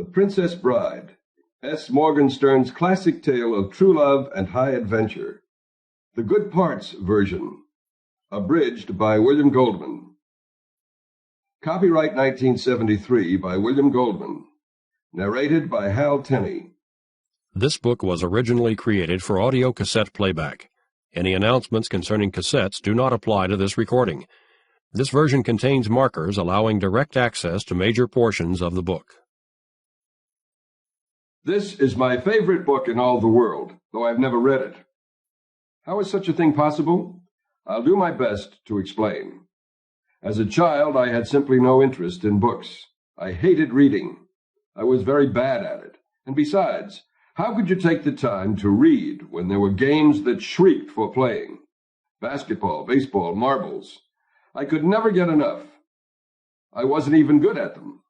The Princess Bride, S. Morgenstern's classic tale of true love and high adventure. The Good Parts version. Abridged by William Goldman. Copyright 1973 by William Goldman. Narrated by Hal Tenny. This book was originally created for audio cassette playback. Any announcements concerning cassettes do not apply to this recording. This version contains markers allowing direct access to major portions of the book. This is my favorite book in all the world, though I've never read it. How is such a thing possible? I'll do my best to explain. As a child, I had simply no interest in books. I hated reading. I was very bad at it. And besides, how could you take the time to read when there were games that shrieked for playing? Basketball, baseball, marbles. I could never get enough. I wasn't even good at them.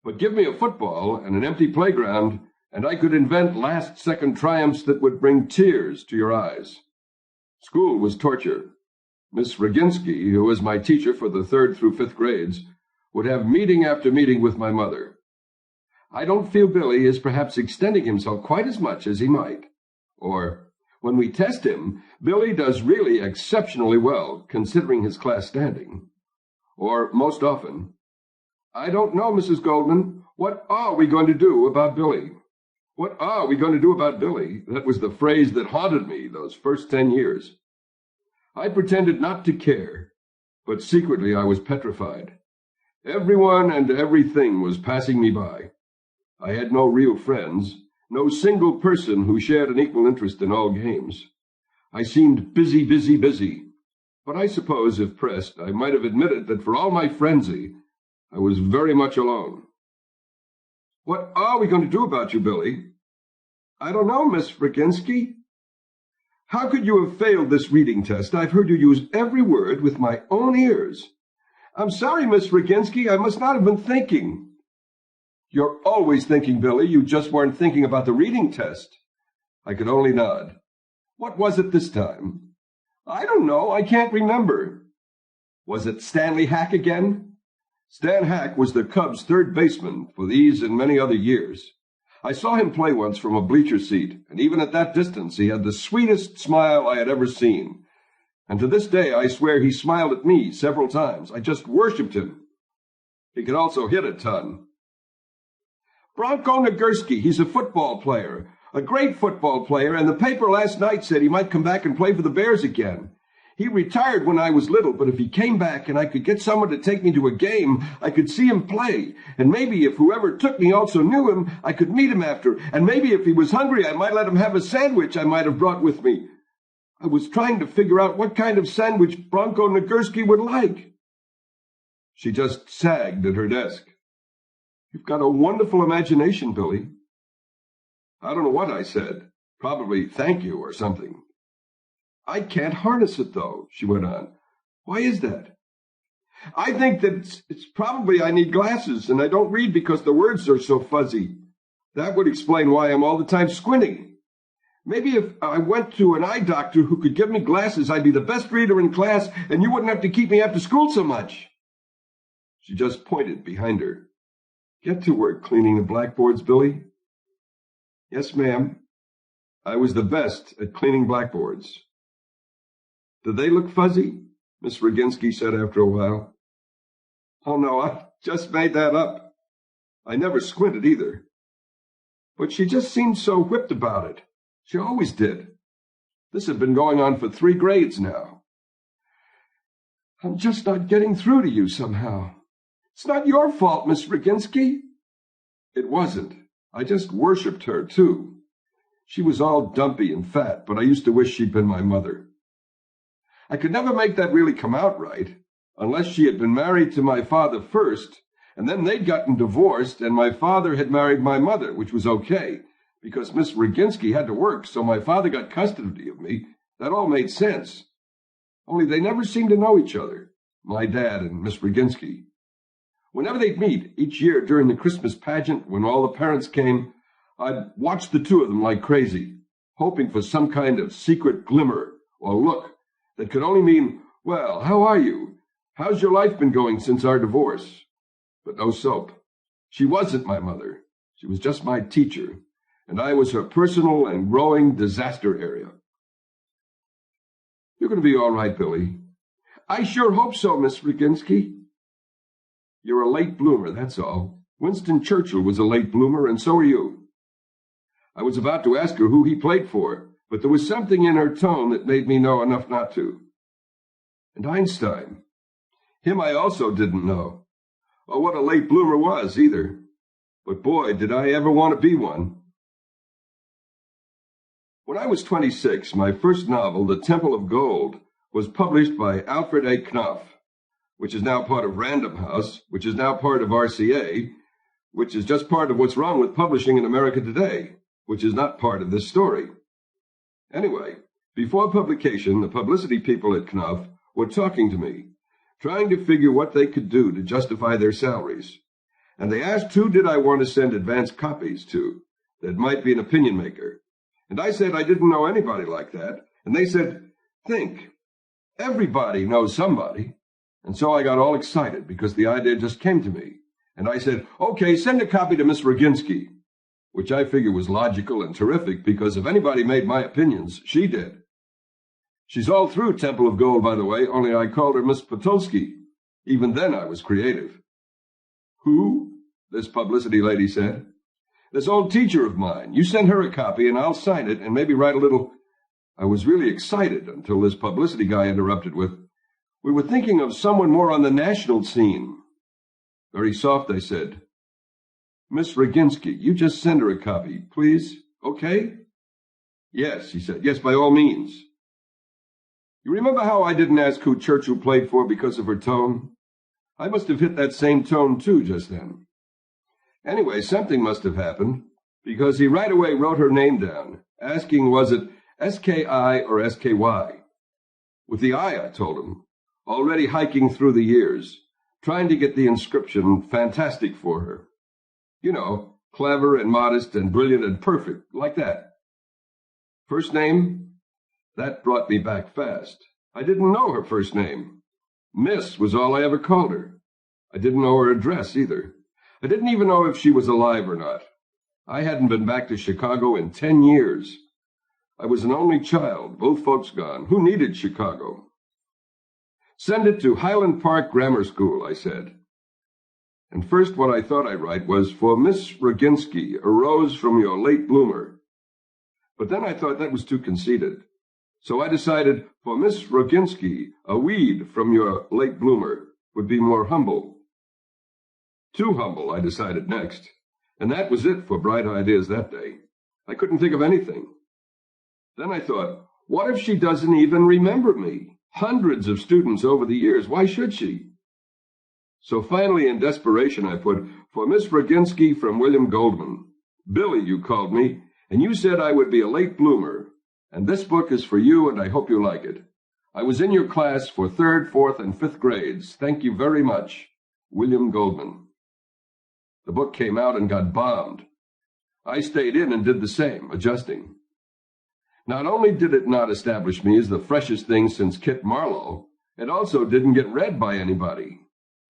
But give me a football and an empty playground, and I could invent last-second triumphs that would bring tears to your eyes. School was torture. Miss Roginski, who was my teacher for the 3rd through 5th grades, would have meeting after meeting with my mother. I don't feel Billy is perhaps extending himself quite as much as he might. Or, when we test him, Billy does really exceptionally well, considering his class standing. Or, most often, I don't know, Mrs. Goldman. What are we going to do about Billy? What are we going to do about Billy? That was the phrase that haunted me those first 10 years. I pretended not to care, but secretly I was petrified. Everyone and everything was passing me by. I had no real friends, no single person who shared an equal interest in all games. I seemed busy, busy, busy. But I suppose, if pressed, I might have admitted that for all my frenzy, I was very much alone. What are we going to do about you, Billy? I don't know, Miss Roginski. How could you have failed this reading test? I've heard you use every word with my own ears. I'm sorry, Miss Roginski. I must not have been thinking. You're always thinking, Billy. You just weren't thinking about the reading test. I could only nod. What was it this time? I don't know. I can't remember. Was it Stanley Hack again? Stan Hack was the Cubs' 3rd baseman for these and many other years. I saw him play once from a bleacher seat, and even at that distance he had the sweetest smile I had ever seen. And to this day I swear he smiled at me several times. I just worshipped him. He could also hit a ton. Bronco Nagurski, he's a football player, a great football player, and the paper last night said he might come back and play for the Bears again. He retired when I was little, but if he came back and I could get someone to take me to a game, I could see him play. And maybe if whoever took me also knew him, I could meet him after. And maybe if he was hungry, I might let him have a sandwich I might have brought with me. I was trying to figure out what kind of sandwich Bronco Nagurski would like. She just sagged at her desk. You've got a wonderful imagination, Billy. I don't know what I said. Probably thank you or something. I can't harness it, though, she went on. Why is that? I think that it's probably I need glasses, and I don't read because the words are so fuzzy. That would explain why I'm all the time squinting. Maybe if I went to an eye doctor who could give me glasses, I'd be the best reader in class, and you wouldn't have to keep me after school so much. She just pointed behind her. Get to work cleaning the blackboards, Billy. Yes, ma'am. I was the best at cleaning blackboards. Do they look fuzzy? Miss Roginski said after a while. Oh, no, I just made that up. I never squinted either. But she just seemed so whipped about it. She always did. This had been going on for 3 grades now. I'm just not getting through to you somehow. It's not your fault, Miss Roginski. It wasn't. I just worshipped her, too. She was all dumpy and fat, but I used to wish she'd been my mother. I could never make that really come out right, unless she had been married to my father first, and then they'd gotten divorced, and my father had married my mother, which was okay, because Miss Roginski had to work, so my father got custody of me. That all made sense. Only they never seemed to know each other, my dad and Miss Roginski. Whenever they'd meet, each year during the Christmas pageant, when all the parents came, I'd watch the two of them like crazy, hoping for some kind of secret glimmer or look that could only mean, well, how are you? How's your life been going since our divorce? But no soap. She wasn't my mother. She was just my teacher, and I was her personal and growing disaster area. You're going to be all right, Billy. I sure hope so, Miss Roginski. You're a late bloomer, that's all. Winston Churchill was a late bloomer, and so are you. I was about to ask her who he played for, but there was something in her tone that made me know enough not to. And Einstein. Him I also didn't know, or what a late bloomer was, either. But boy, did I ever want to be one. When I was 26, my first novel, The Temple of Gold, was published by Alfred A. Knopf, which is now part of Random House, which is now part of RCA, which is just part of what's wrong with publishing in America today, which is not part of this story. Anyway, before publication, the publicity people at Knopf were talking to me, trying to figure what they could do to justify their salaries. And they asked who did I want to send advance copies to that might be an opinion maker. And I said I didn't know anybody like that. And they said, think, everybody knows somebody. And so I got all excited because the idea just came to me. And I said, okay, send a copy to Miss Roginski, which I figure was logical and terrific because if anybody made my opinions, she did. She's all through Temple of Gold, by the way, only I called her Miss Potulsky. Even then I was creative. Who? This publicity lady said. This old teacher of mine. You send her a copy and I'll sign it and maybe write a little. I was really excited until this publicity guy interrupted with, we were thinking of someone more on the national scene. Very soft, I said. Miss Roginski, you just send her a copy, please, okay? Yes, he said. Yes, by all means. You remember how I didn't ask who Churchill played for because of her tone? I must have hit that same tone, too, just then. Anyway, something must have happened, because he right away wrote her name down, asking was it S-K-I or S-K-Y. With the I told him, already hiking through the years, trying to get the inscription fantastic for her. You know, clever and modest and brilliant and perfect, like that. First name? That brought me back fast. I didn't know her first name. Miss was all I ever called her. I didn't know her address, either. I didn't even know if she was alive or not. I hadn't been back to Chicago in 10 years. I was an only child, both folks gone. Who needed Chicago? Send it to Highland Park Grammar School, I said. And first what I thought I'd write was, for Miss Roginski, a rose from your late bloomer. But then I thought that was too conceited. So I decided, for Miss Roginski, a weed from your late bloomer would be more humble. Too humble, I decided next. And that was it for bright ideas that day. I couldn't think of anything. Then I thought, what if she doesn't even remember me? Hundreds of students over the years, why should she? So finally, in desperation, I put, for Miss Roginski from William Goldman. Billy, you called me, and you said I would be a late bloomer. And this book is for you, and I hope you like it. I was in your class for 3rd, 4th, and 5th grades. Thank you very much. William Goldman. The book came out and got bombed. I stayed in and did the same, adjusting. Not only did it not establish me as the freshest thing since Kit Marlowe, it also didn't get read by anybody.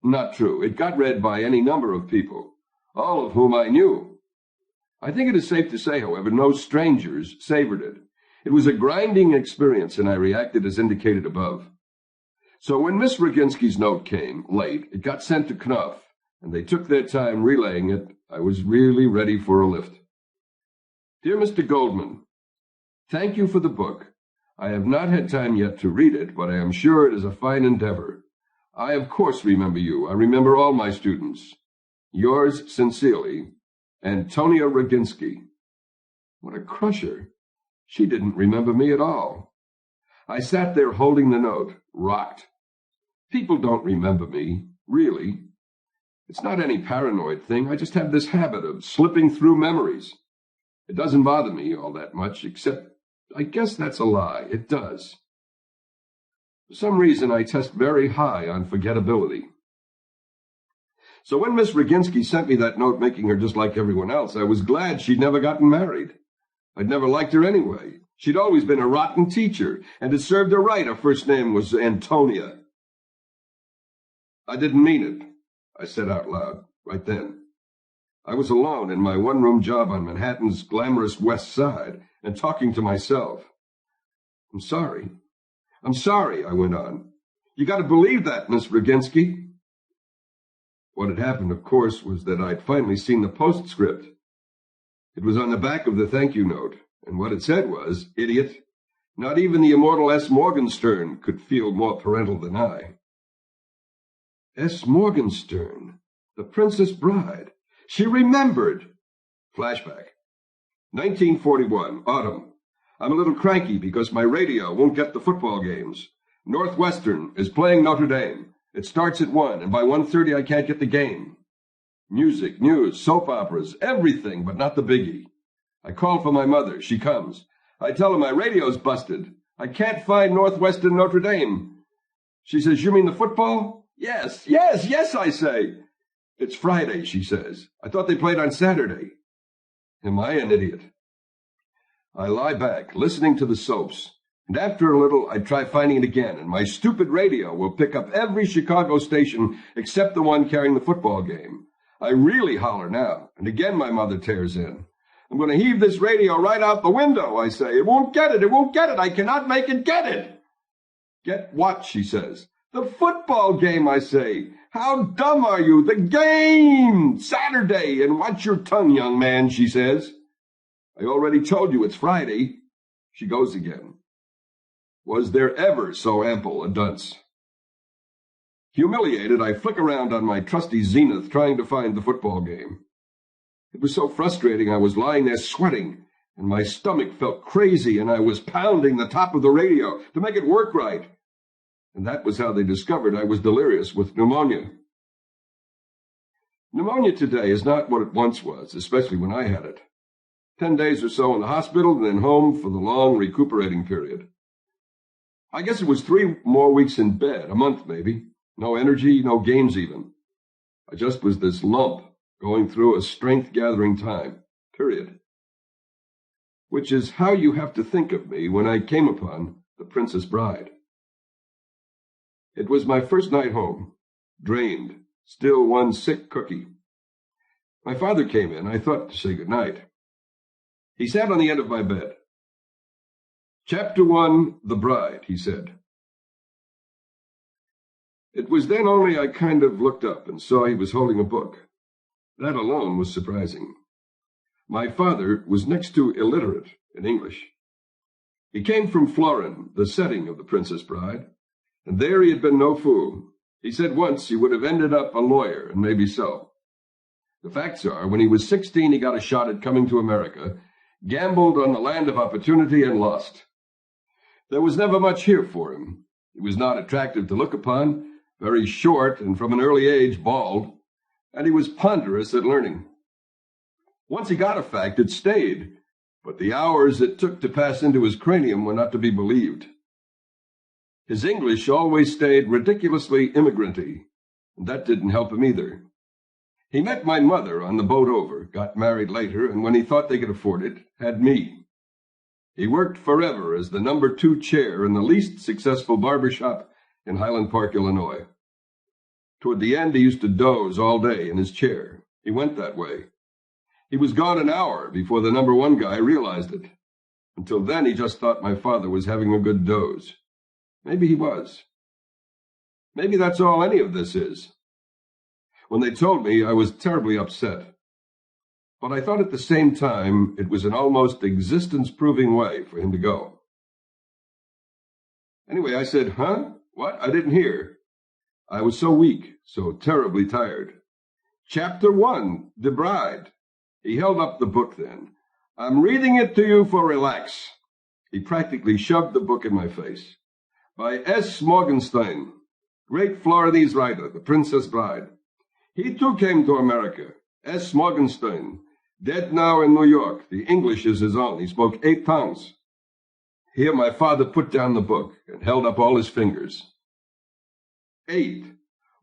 Not true. It got read by any number of people, all of whom I knew. I think it is safe to say, however, no strangers savored it. It was a grinding experience, and I reacted as indicated above. So when Miss Roginski's note came, late, it got sent to Knopf, and they took their time relaying it. I was really ready for a lift. Dear Mr. Goldman, thank you for the book. I have not had time yet to read it, but I am sure it is a fine endeavor. I, of course, remember you. I remember all my students. Yours sincerely, Antonia Roginski. What a crusher. She didn't remember me at all. I sat there holding the note, rocked. People don't remember me, really. It's not any paranoid thing. I just have this habit of slipping through memories. It doesn't bother me all that much, except I guess that's a lie. It does. For some reason, I test very high on forgettability. So when Miss Roginski sent me that note making her just like everyone else, I was glad she'd never gotten married. I'd never liked her anyway. She'd always been a rotten teacher, and it served her right her first name was Antonia. I didn't mean it, I said out loud, right then. I was alone in my one-room job on Manhattan's glamorous West Side and talking to myself. I'm sorry, I went on. You got to believe that, Miss Roginski. What had happened, of course, was that I'd finally seen the postscript. It was on the back of the thank-you note, and what it said was, "Idiot, not even the immortal S. Morgenstern could feel more parental than I." S. Morgenstern, the Princess Bride. She remembered. Flashback. 1941, autumn. I'm a little cranky because my radio won't get the football games. Northwestern is playing Notre Dame. It starts at 1, and by 1:30 I can't get the game. Music, news, soap operas, everything, but not the biggie. I call for my mother. She comes. I tell her my radio's busted. I can't find Northwestern Notre Dame. She says, "You mean the football?" Yes, I say. "It's Friday," she says. "I thought they played on Saturday." Am I an idiot? I lie back, listening to the soaps, and after a little I try finding it again, and my stupid radio will pick up every Chicago station except the one carrying the football game. I really holler now, and again my mother tears in. "I'm going to heave this radio right out the window," I say. It won't get it. I cannot make it get it." "Get what?" she says. "The football game," I say. "How dumb are you? The game! Saturday, and watch your tongue, young man," she says. "I already told you it's Friday." She goes again. Was there ever so ample a dunce? Humiliated, I flick around on my trusty Zenith trying to find the football game. It was so frustrating I was lying there sweating, and my stomach felt crazy, and I was pounding the top of the radio to make it work right. And that was how they discovered I was delirious with pneumonia. Pneumonia today is not what it once was, especially when I had it. 10 days or so in the hospital and then home for the long recuperating period. I guess it was 3 more weeks in bed, a month maybe. No energy, no games even. I just was this lump going through a strength-gathering time, period. Which is how you have to think of me when I came upon the Princess Bride. It was my first night home, drained, still one sick cookie. My father came in, I thought, to say good night. He sat on the end of my bed. "Chapter 1, The Bride," he said. It was then only I kind of looked up and saw he was holding a book. That alone was surprising. My father was next to illiterate in English. He came from Florin, the setting of the Princess Bride, and there he had been no fool. He said once he would have ended up a lawyer, and maybe so. The facts are, when he was 16, he got a shot at coming to America, gambled on the land of opportunity, and lost. There was never much here for him. He was not attractive to look upon, very short, and from an early age bald, and he was ponderous at learning. Once he got a fact, it stayed, but the hours it took to pass into his cranium were not to be believed. His English always stayed ridiculously immigrant-y, and that didn't help him either. He met my mother on the boat over, got married later, and when he thought they could afford it, had me. He worked forever as the number 2 chair in the least successful barber shop in Highland Park, Illinois. Toward the end, he used to doze all day in his chair. He went that way. He was gone an hour before the number 1 guy realized it. Until then, he just thought my father was having a good doze. Maybe he was. Maybe that's all any of this is. When they told me, I was terribly upset. But I thought at the same time it was an almost existence-proving way for him to go. Anyway, I said, "Huh? What? I didn't hear." I was so weak, so terribly tired. "Chapter 1, The Bride." He held up the book then. "I'm reading it to you for relax." He practically shoved the book in my face. By S. Morgenstern, great Florinese writer, The Princess Bride. He too came to America. S. Morgenstern, dead now in New York. The English is his own. He spoke 8 tongues. Here my father put down the book and held up all his fingers. 8.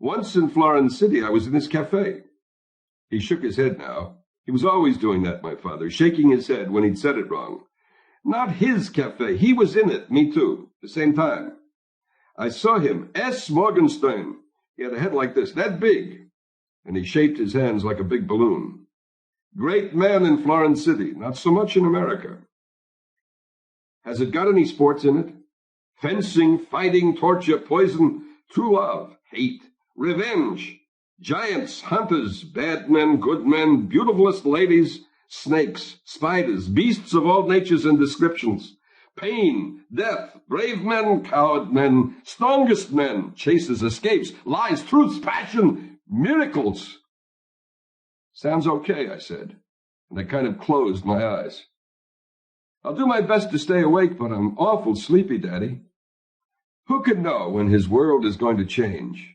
Once in Florence City, I was in his cafe. He shook his head now. He was always doing that, my father, shaking his head when he'd said it wrong. Not his cafe. He was in it, me too, the same time. I saw him, S. Morgenstern. He had a head like this, that big, and he shaped his hands like a big balloon. Great men in Florence City, not so much in America. Has it got any sports in it? Fencing, fighting, torture, poison, true love, hate, revenge, giants, hunters, bad men, good men, beautifulest ladies, snakes, spiders, beasts of all natures and descriptions, pain, death, brave men, coward men, strongest men, chases, escapes, lies, truths, passion, miracles. Sounds okay, I said, and I kind of closed my eyes. I'll do my best to stay awake, but I'm awful sleepy, Daddy. Who can know when his world is going to change?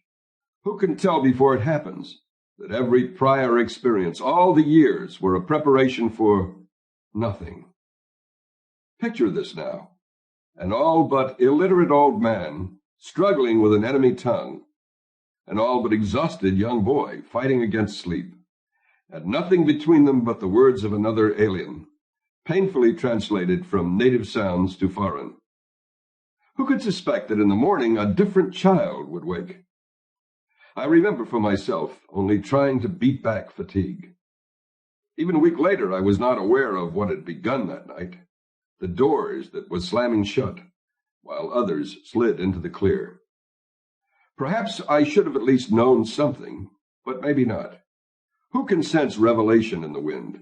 Who can tell before it happens that every prior experience, all the years, were a preparation for nothing? Picture this now, an all but illiterate old man struggling with an enemy tongue, an all but exhausted young boy fighting against sleep, and nothing between them but the words of another alien, painfully translated from native sounds to foreign. Who could suspect that in the morning a different child would wake? I remember for myself only trying to beat back fatigue. Even a week later, I was not aware of what had begun that night, the doors that were slamming shut, while others slid into the clear. Perhaps I should have at least known something, but maybe not. Who can sense revelation in the wind?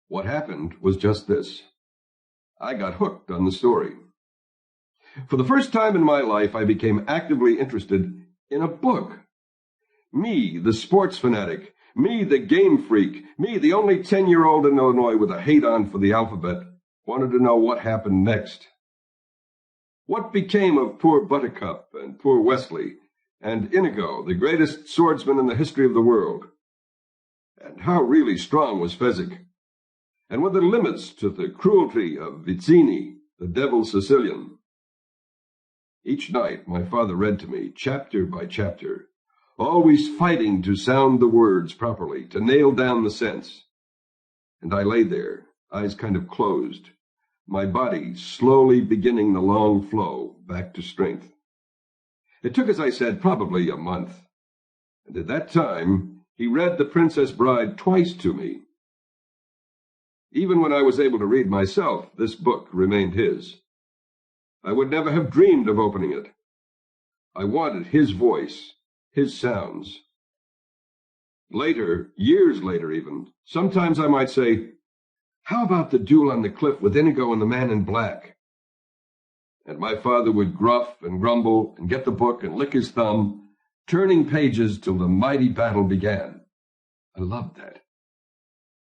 What happened was just this. I got hooked on the story. For the first time in my life, I became actively interested in a book. Me, the sports fanatic, me, the game freak, me, the only 10-year-old in Illinois with a hate-on for the alphabet, wanted to know what happened next. What became of poor Buttercup and poor Wesley and Inigo, the greatest swordsman in the history of the world? And how really strong was Fezzik? And were there limits to the cruelty of Vizzini, the devil Sicilian? Each night my father read to me, chapter by chapter, always fighting to sound the words properly, to nail down the sense. And I lay there, eyes kind of closed, my body slowly beginning the long flow back to strength. It took, as I said, probably a month. And at that time, he read The Princess Bride twice to me. Even when I was able to read myself, this book remained his. I would never have dreamed of opening it. I wanted his voice, his sounds. Later, years later even, sometimes I might say, how about the duel on the cliff with Inigo and the man in black? And my father would gruff and grumble and get the book and lick his thumb, turning pages till the mighty battle began. I loved that.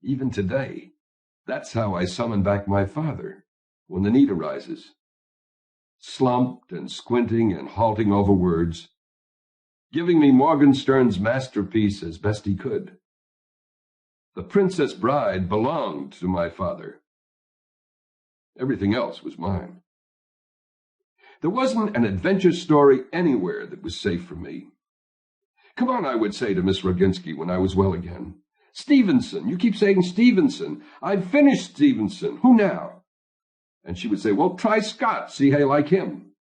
Even today, that's how I summon back my father when the need arises. Slumped and squinting and halting over words, giving me Morgenstern's masterpiece as best he could. The Princess Bride belonged to my father. Everything else was mine. There wasn't an adventure story anywhere that was safe for me. Come on, I would say to Miss Roginski when I was well again. Stevenson, you keep saying Stevenson. I've finished Stevenson. Who now? And she would say, well, try Scott, see how you like him.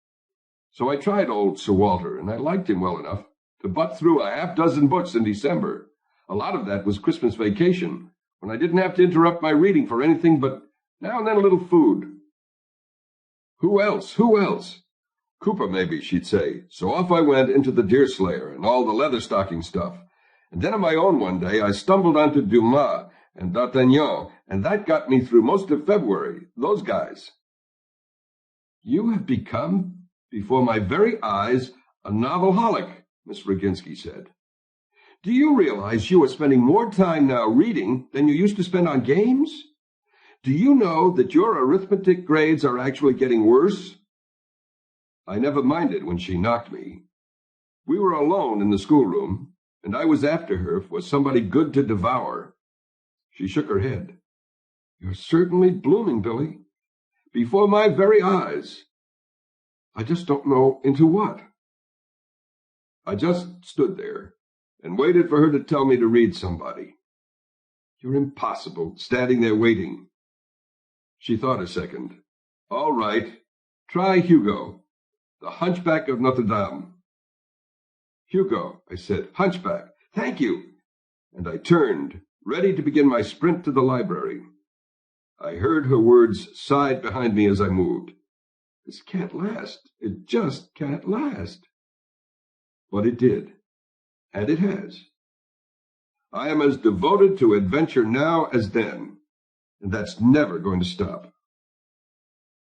So I tried old Sir Walter, and I liked him well enough to butt through a half-dozen books in December. A lot of that was Christmas vacation, when I didn't have to interrupt my reading for anything but now and then a little food. Who else? Who else? Cooper, maybe, she'd say. So off I went into the Deerslayer and all the leather-stocking stuff. And then on my own one day, I stumbled onto Dumas and D'Artagnan, and that got me through most of February, those guys. You have become, before my very eyes, a novelholic, Miss Roginski said. Do you realize you are spending more time now reading than you used to spend on games? Do you know that your arithmetic grades are actually getting worse? I never minded when she knocked me. We were alone in the schoolroom, and I was after her for somebody good to devour. She shook her head. You're certainly blooming, Billy. Before my very eyes. I just don't know into what. I just stood there and waited for her to tell me to read somebody. You're impossible, standing there waiting. She thought a second. All right, try Hugo, the Hunchback of Notre Dame. Hugo, I said, Hunchback, thank you. And I turned, ready to begin my sprint to the library. I heard her words sighed behind me as I moved. This can't last. It just can't last. But it did, and it has. I am as devoted to adventure now as then, and that's never going to stop.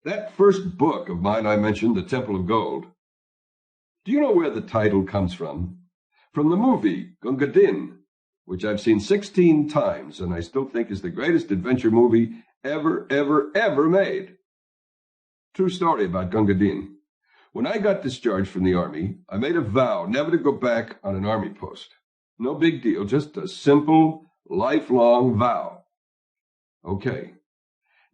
That first book of mine I mentioned, The Temple of Gold. Do you know where the title comes from? From the movie Gunga Din, which I've seen 16 times, and I still think is the greatest adventure movie ever made. True story about Gunga Din. When I got discharged from the Army, I made a vow never to go back on an Army post. No big deal, just a simple, lifelong vow. Okay.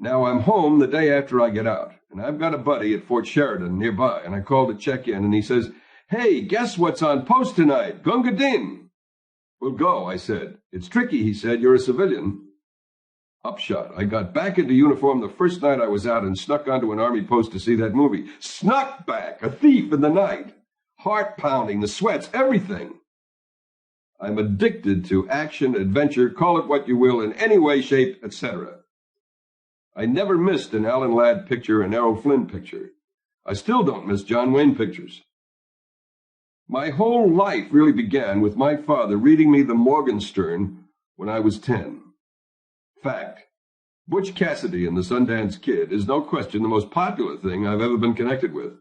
Now I'm home the day after I get out, and I've got a buddy at Fort Sheridan nearby, and I called to check in, and he says, "Hey, guess what's on post tonight? Gunga Din." "We'll go," I said. "It's tricky," he said. "You're a civilian." Upshot, I got back into uniform the first night I was out and snuck onto an Army post to see that movie. Snuck back, a thief in the night. Heart pounding, the sweats, everything. I'm addicted to action, adventure, call it what you will, in any way, shape, etc. I never missed an Alan Ladd picture, an Errol Flynn picture. I still don't miss John Wayne pictures. My whole life really began with my father reading me the Morgenstern when I was 10. Fact, Butch Cassidy and the Sundance Kid is no question the most popular thing I've ever been connected with.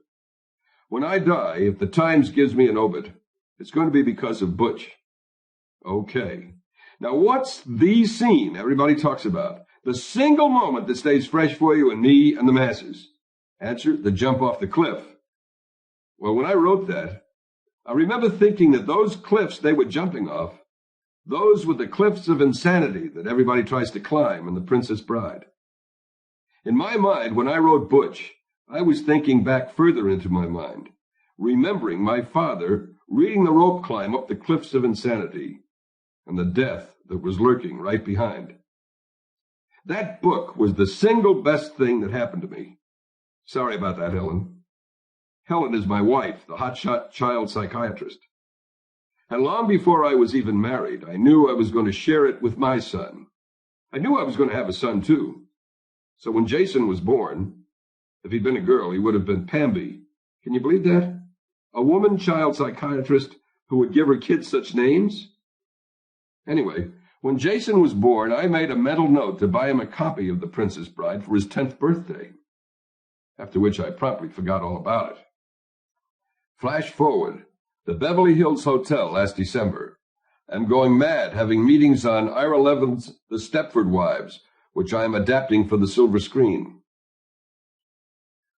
When I die, if the Times gives me an obit, it's going to be because of Butch. Okay. Now, what's the scene everybody talks about? The single moment that stays fresh for you and me and the masses? Answer, the jump off the cliff. Well, when I wrote that, I remember thinking that those cliffs they were jumping off, those were the cliffs of insanity that everybody tries to climb in The Princess Bride. In my mind, when I wrote Butch, I was thinking back further into my mind, remembering my father reading the rope climb up the cliffs of insanity and the death that was lurking right behind. That book was the single best thing that happened to me. Sorry about that, Helen. Helen is my wife, the hotshot child psychiatrist. And long before I was even married, I knew I was going to share it with my son. I knew I was going to have a son, too. So when Jason was born, if he'd been a girl, he would have been Pamby. Can you believe that? A woman child psychiatrist who would give her kids such names? Anyway, when Jason was born, I made a mental note to buy him a copy of The Princess Bride for his 10th birthday, after which I promptly forgot all about it. Flash forward, the Beverly Hills Hotel last December. I'm going mad having meetings on Ira Levin's The Stepford Wives, which I am adapting for the silver screen.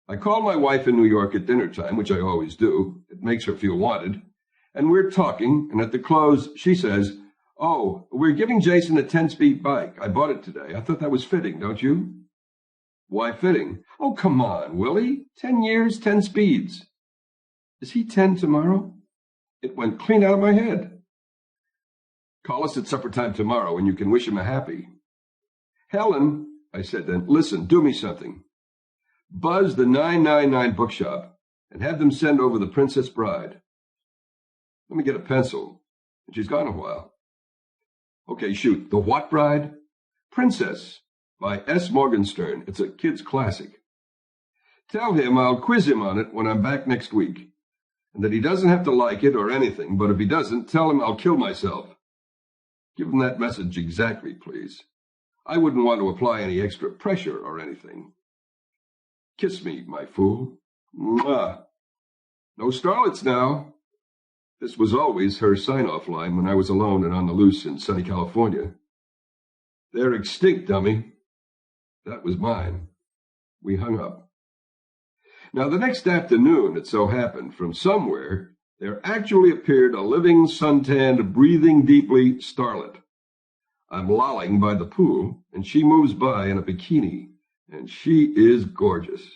I call my wife in New York at dinner time, which I always do. It makes her feel wanted. And we're talking, and at the close, she says, "Oh, we're giving Jason a 10-speed bike. I bought it today. I thought that was fitting, don't you?" "Why fitting?" "Oh, come on, Willie. 10 years, 10 speeds." "Is he 10 tomorrow?" It went clean out of my head. "Call us at supper time tomorrow, and you can wish him a happy." "Helen," I said then, "listen, do me something. Buzz the 999 bookshop and have them send over The Princess Bride." "Let me get a pencil." And she's gone a while. "Okay, shoot. The what bride?" "Princess," by S. Morgenstern. It's a kid's classic. "Tell him I'll quiz him on it when I'm back next week, and that he doesn't have to like it or anything, but if he doesn't, tell him I'll kill myself. Give him that message exactly, please. I wouldn't want to apply any extra pressure or anything. Kiss me, my fool. Mwah. No starlets now." This was always her sign-off line when I was alone and on the loose in sunny California. "They're extinct, dummy." That was mine. We hung up. Now, the next afternoon, it so happened, from somewhere, there actually appeared a living, suntanned, breathing deeply starlet. I'm lolling by the pool, and she moves by in a bikini, and she is gorgeous.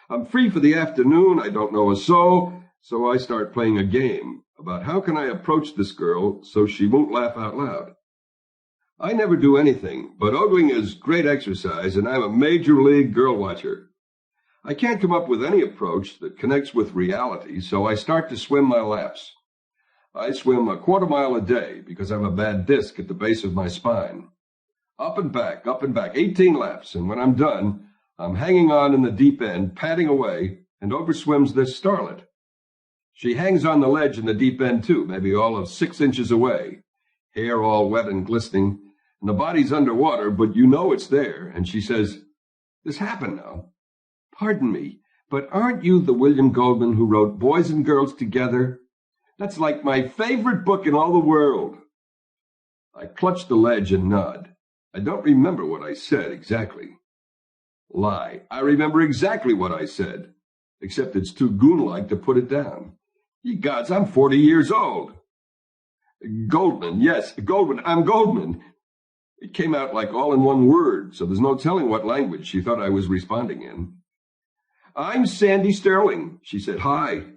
I'm free for the afternoon, I don't know a soul, so I start playing a game about how can I approach this girl so she won't laugh out loud. I never do anything, but ogling is great exercise, and I'm a major league girl watcher. I can't come up with any approach that connects with reality, so I start to swim my laps. I swim a quarter mile a day because I have a bad disc at the base of my spine. Up and back, 18 laps, and when I'm done, I'm hanging on in the deep end, padding away, and overswims this starlet. She hangs on the ledge in the deep end, too, maybe all of 6 inches away, hair all wet and glistening, and the body's underwater, but you know it's there, and she says, "This happened now. Pardon me, but aren't you the William Goldman who wrote Boys and Girls Together? That's like my favorite book in all the world." I clutch the ledge and nod. I don't remember what I said exactly. Lie. I remember exactly what I said, except it's too goon-like to put it down. Ye gods, I'm 40 years old. Goldman, yes, Goldman, I'm Goldman. It came out like all in one word, so there's no telling what language she thought I was responding in. "I'm Sandy Sterling," she said. "Hi."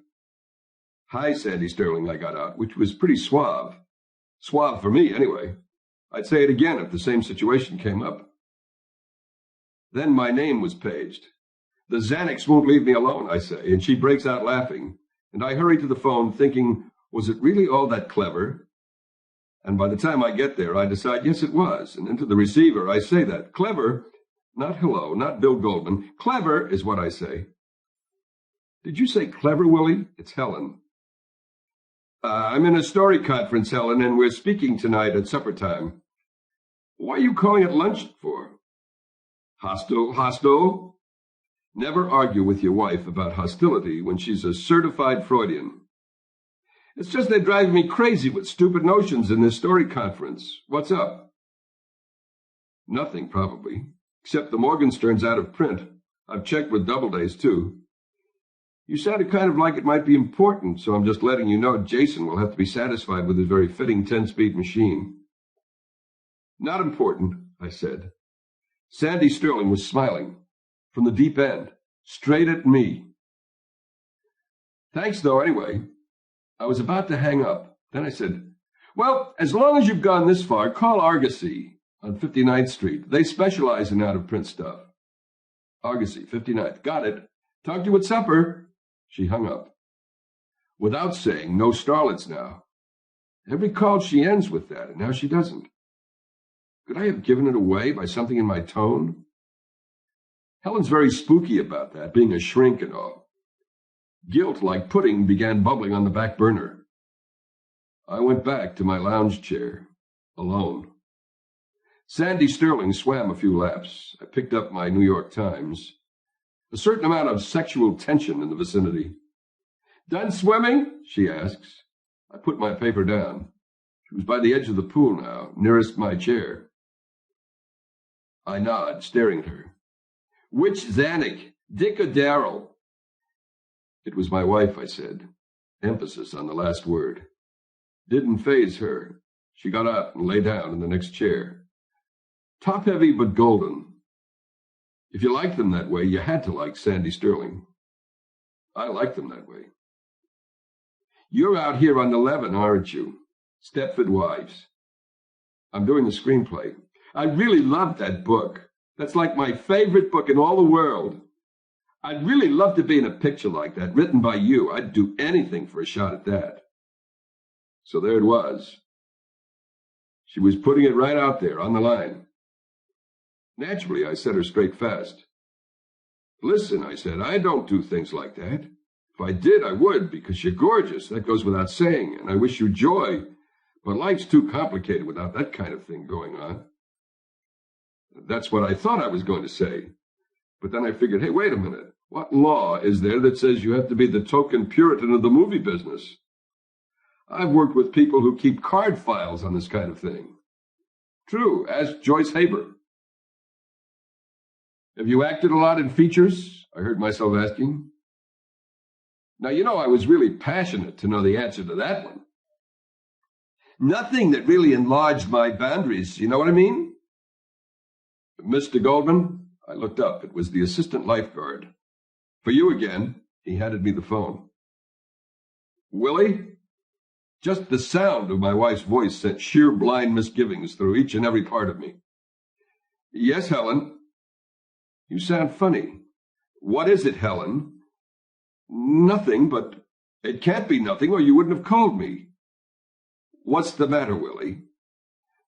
"Hi, Sandy Sterling," I got out, which was pretty suave. Suave for me, anyway. I'd say it again if the same situation came up. Then my name was paged. "The Xanax won't leave me alone," I say, and she breaks out laughing, and I hurry to the phone thinking, was it really all that clever? And by the time I get there, I decide, yes, it was, and into the receiver I say that. Clever, not hello, not Bill Goldman. Clever is what I say. "Did you say clever, Willie?" It's Helen. "I'm in a story conference, Helen, and we're speaking tonight at supper time." "Why are you calling at lunch for?" Hostile? Never argue with your wife about hostility when she's a certified Freudian. "It's just they drive me crazy with stupid notions in this story conference. What's up?" "Nothing, probably, except the Morgenstern's out of print. I've checked with Doubledays, too. You sounded kind of like it might be important, so I'm just letting you know Jason will have to be satisfied with his very fitting 10-speed machine." "Not important," I said. Sandy Sterling was smiling, from the deep end, straight at me. "Thanks, though, anyway." I was about to hang up. Then I said, "Well, as long as you've gone this far, call Argosy on 59th Street. They specialize in out-of-print stuff." "Argosy, 59th. Got it. Talk to you at supper." She hung up. Without saying, no starlets now. Every call she ends with that, and now she doesn't. Could I have given it away by something in my tone? Helen's very spooky about that, being a shrink and all. Guilt, like pudding, began bubbling on the back burner. I went back to my lounge chair, alone. Sandy Sterling swam a few laps. I picked up my New York Times. A certain amount of sexual tension in the vicinity. "Done swimming?" she asks. I put my paper down. She was by the edge of the pool now, nearest my chair. I nod, staring at her. "Which Zanuck, Dick or Darrell?" "It was my wife," I said, emphasis on the last word. Didn't faze her. She got up and lay down in the next chair. Top-heavy but golden. If you liked them that way, you had to like Sandy Sterling. I liked them that way. "You're out here on the 11, aren't you? Stepford Wives." "I'm doing the screenplay. I really loved that book. That's like my favorite book in all the world. I'd really love to be in a picture like that, written by you. I'd do anything for a shot at that." So there it was. She was putting it right out there, on the line. Naturally, I set her straight fast. "Listen," I said, "I don't do things like that. If I did, I would, because you're gorgeous. That goes without saying, and I wish you joy. But life's too complicated without that kind of thing going on." That's what I thought I was going to say. But then I figured, hey, wait a minute. What law is there that says you have to be the token Puritan of the movie business? I've worked with people who keep card files on this kind of thing. True, ask Joyce Haber. "Have you acted a lot in features?" I heard myself asking. Now, you know I was really passionate to know the answer to that one. Nothing that really enlarged my boundaries, you know what I mean? "Mr. Goldman?" I looked up. It was the assistant lifeguard. "For you again." He handed me the phone. "Willie?" Just the sound of my wife's voice sent sheer blind misgivings through each and every part of me. "Yes, Helen." "You sound funny." "What is it, Helen?" "Nothing, but it can't be nothing, or you wouldn't have called me." What's the matter, Willie?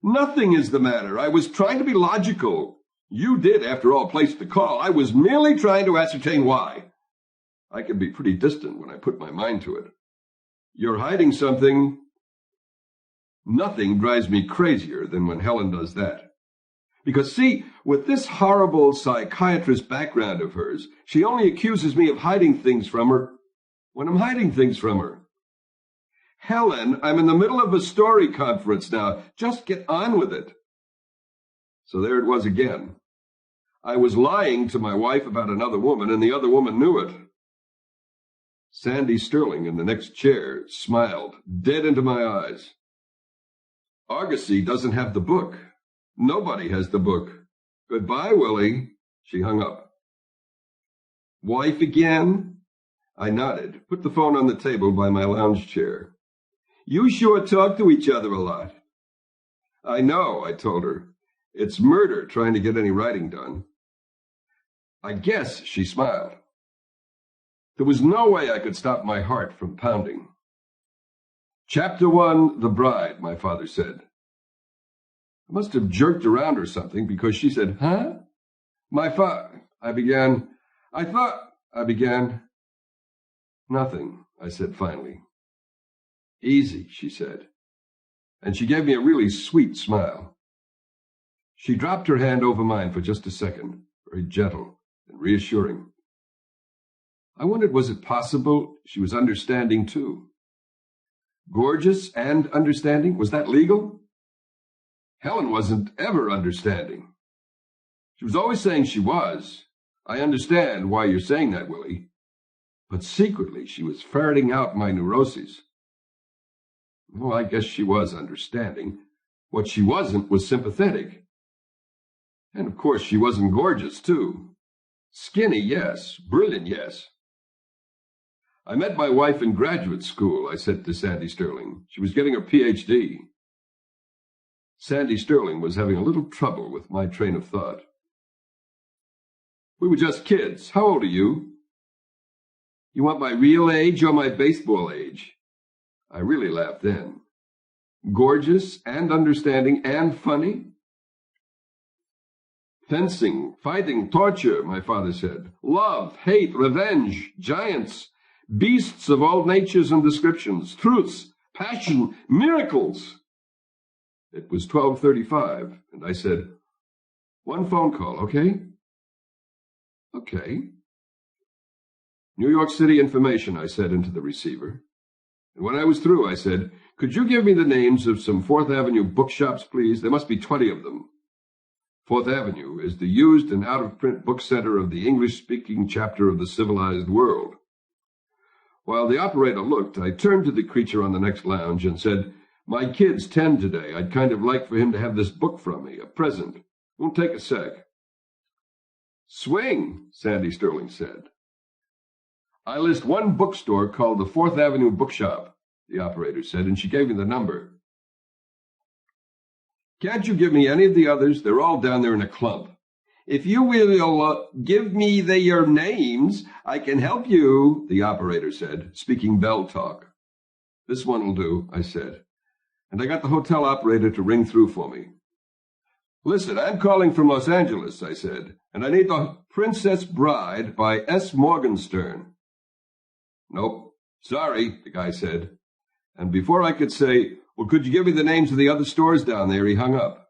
Nothing is the matter. I was trying to be logical. You did, after all, place the call. I was merely trying to ascertain why. I can be pretty distant when I put my mind to it. You're hiding something. Nothing drives me crazier than when Helen does that. Because, see, with this horrible psychiatrist background of hers, she only accuses me of hiding things from her when I'm hiding things from her. Helen, I'm in the middle of a story conference now. Just get on with it. So there it was again. I was lying to my wife about another woman, and the other woman knew it. Sandy Sterling in the next chair smiled dead into my eyes. Argosy doesn't have the book. Nobody has the book. Goodbye, Willie. She hung up. Wife again? I nodded, put the phone on the table by my lounge chair. You sure talk to each other a lot. I know, I told her. It's murder trying to get any writing done. I guess she smiled. There was no way I could stop my heart from pounding. Chapter 1, The Bride, my father said. I must have jerked around or something, because she said, huh? I began. Nothing, I said finally. Easy, she said, and she gave me a really sweet smile. She dropped her hand over mine for just a second, very gentle and reassuring. I wondered, was it possible she was understanding too? Gorgeous and understanding? Was that legal? Helen wasn't ever understanding. She was always saying she was. I understand why you're saying that, Willie. But secretly she was ferreting out my neuroses. Well, I guess she was understanding. What she wasn't was sympathetic. And of course she wasn't gorgeous, too. Skinny, yes. Brilliant, yes. I met my wife in graduate school, I said to Sandy Sterling. She was getting her Ph.D. Sandy Sterling was having a little trouble with my train of thought. We were just kids. How old are you? You want my real age or my baseball age? I really laughed then. Gorgeous and understanding and funny? Fencing, fighting, torture, my father said. Love, hate, revenge, giants, beasts of all natures and descriptions, truths, passion, miracles. It was 12:35, and I said, one phone call, okay? Okay. New York City information, I said into the receiver. And when I was through, I said, could you give me the names of some 4th Avenue bookshops, please? There must be 20 of them. 4th Avenue is the used and out-of-print book center of the English-speaking chapter of the civilized world. While the operator looked, I turned to the creature on the next lounge and said, my kid's 10 today. I'd kind of like for him to have this book from me, a present. Won't take a sec. Swing, Sandy Sterling said. I list one bookstore called the 4th Avenue Bookshop, the operator said, and she gave me the number. Can't you give me any of the others? They're all down there in a clump. If you will give me your names, I can help you, the operator said, speaking bell talk. This one will do, I said, and I got the hotel operator to ring through for me. Listen, I'm calling from Los Angeles, I said, and I need The Princess Bride by S. Morgenstern. Nope, sorry, the guy said, and before I could say, well, could you give me the names of the other stores down there, he hung up.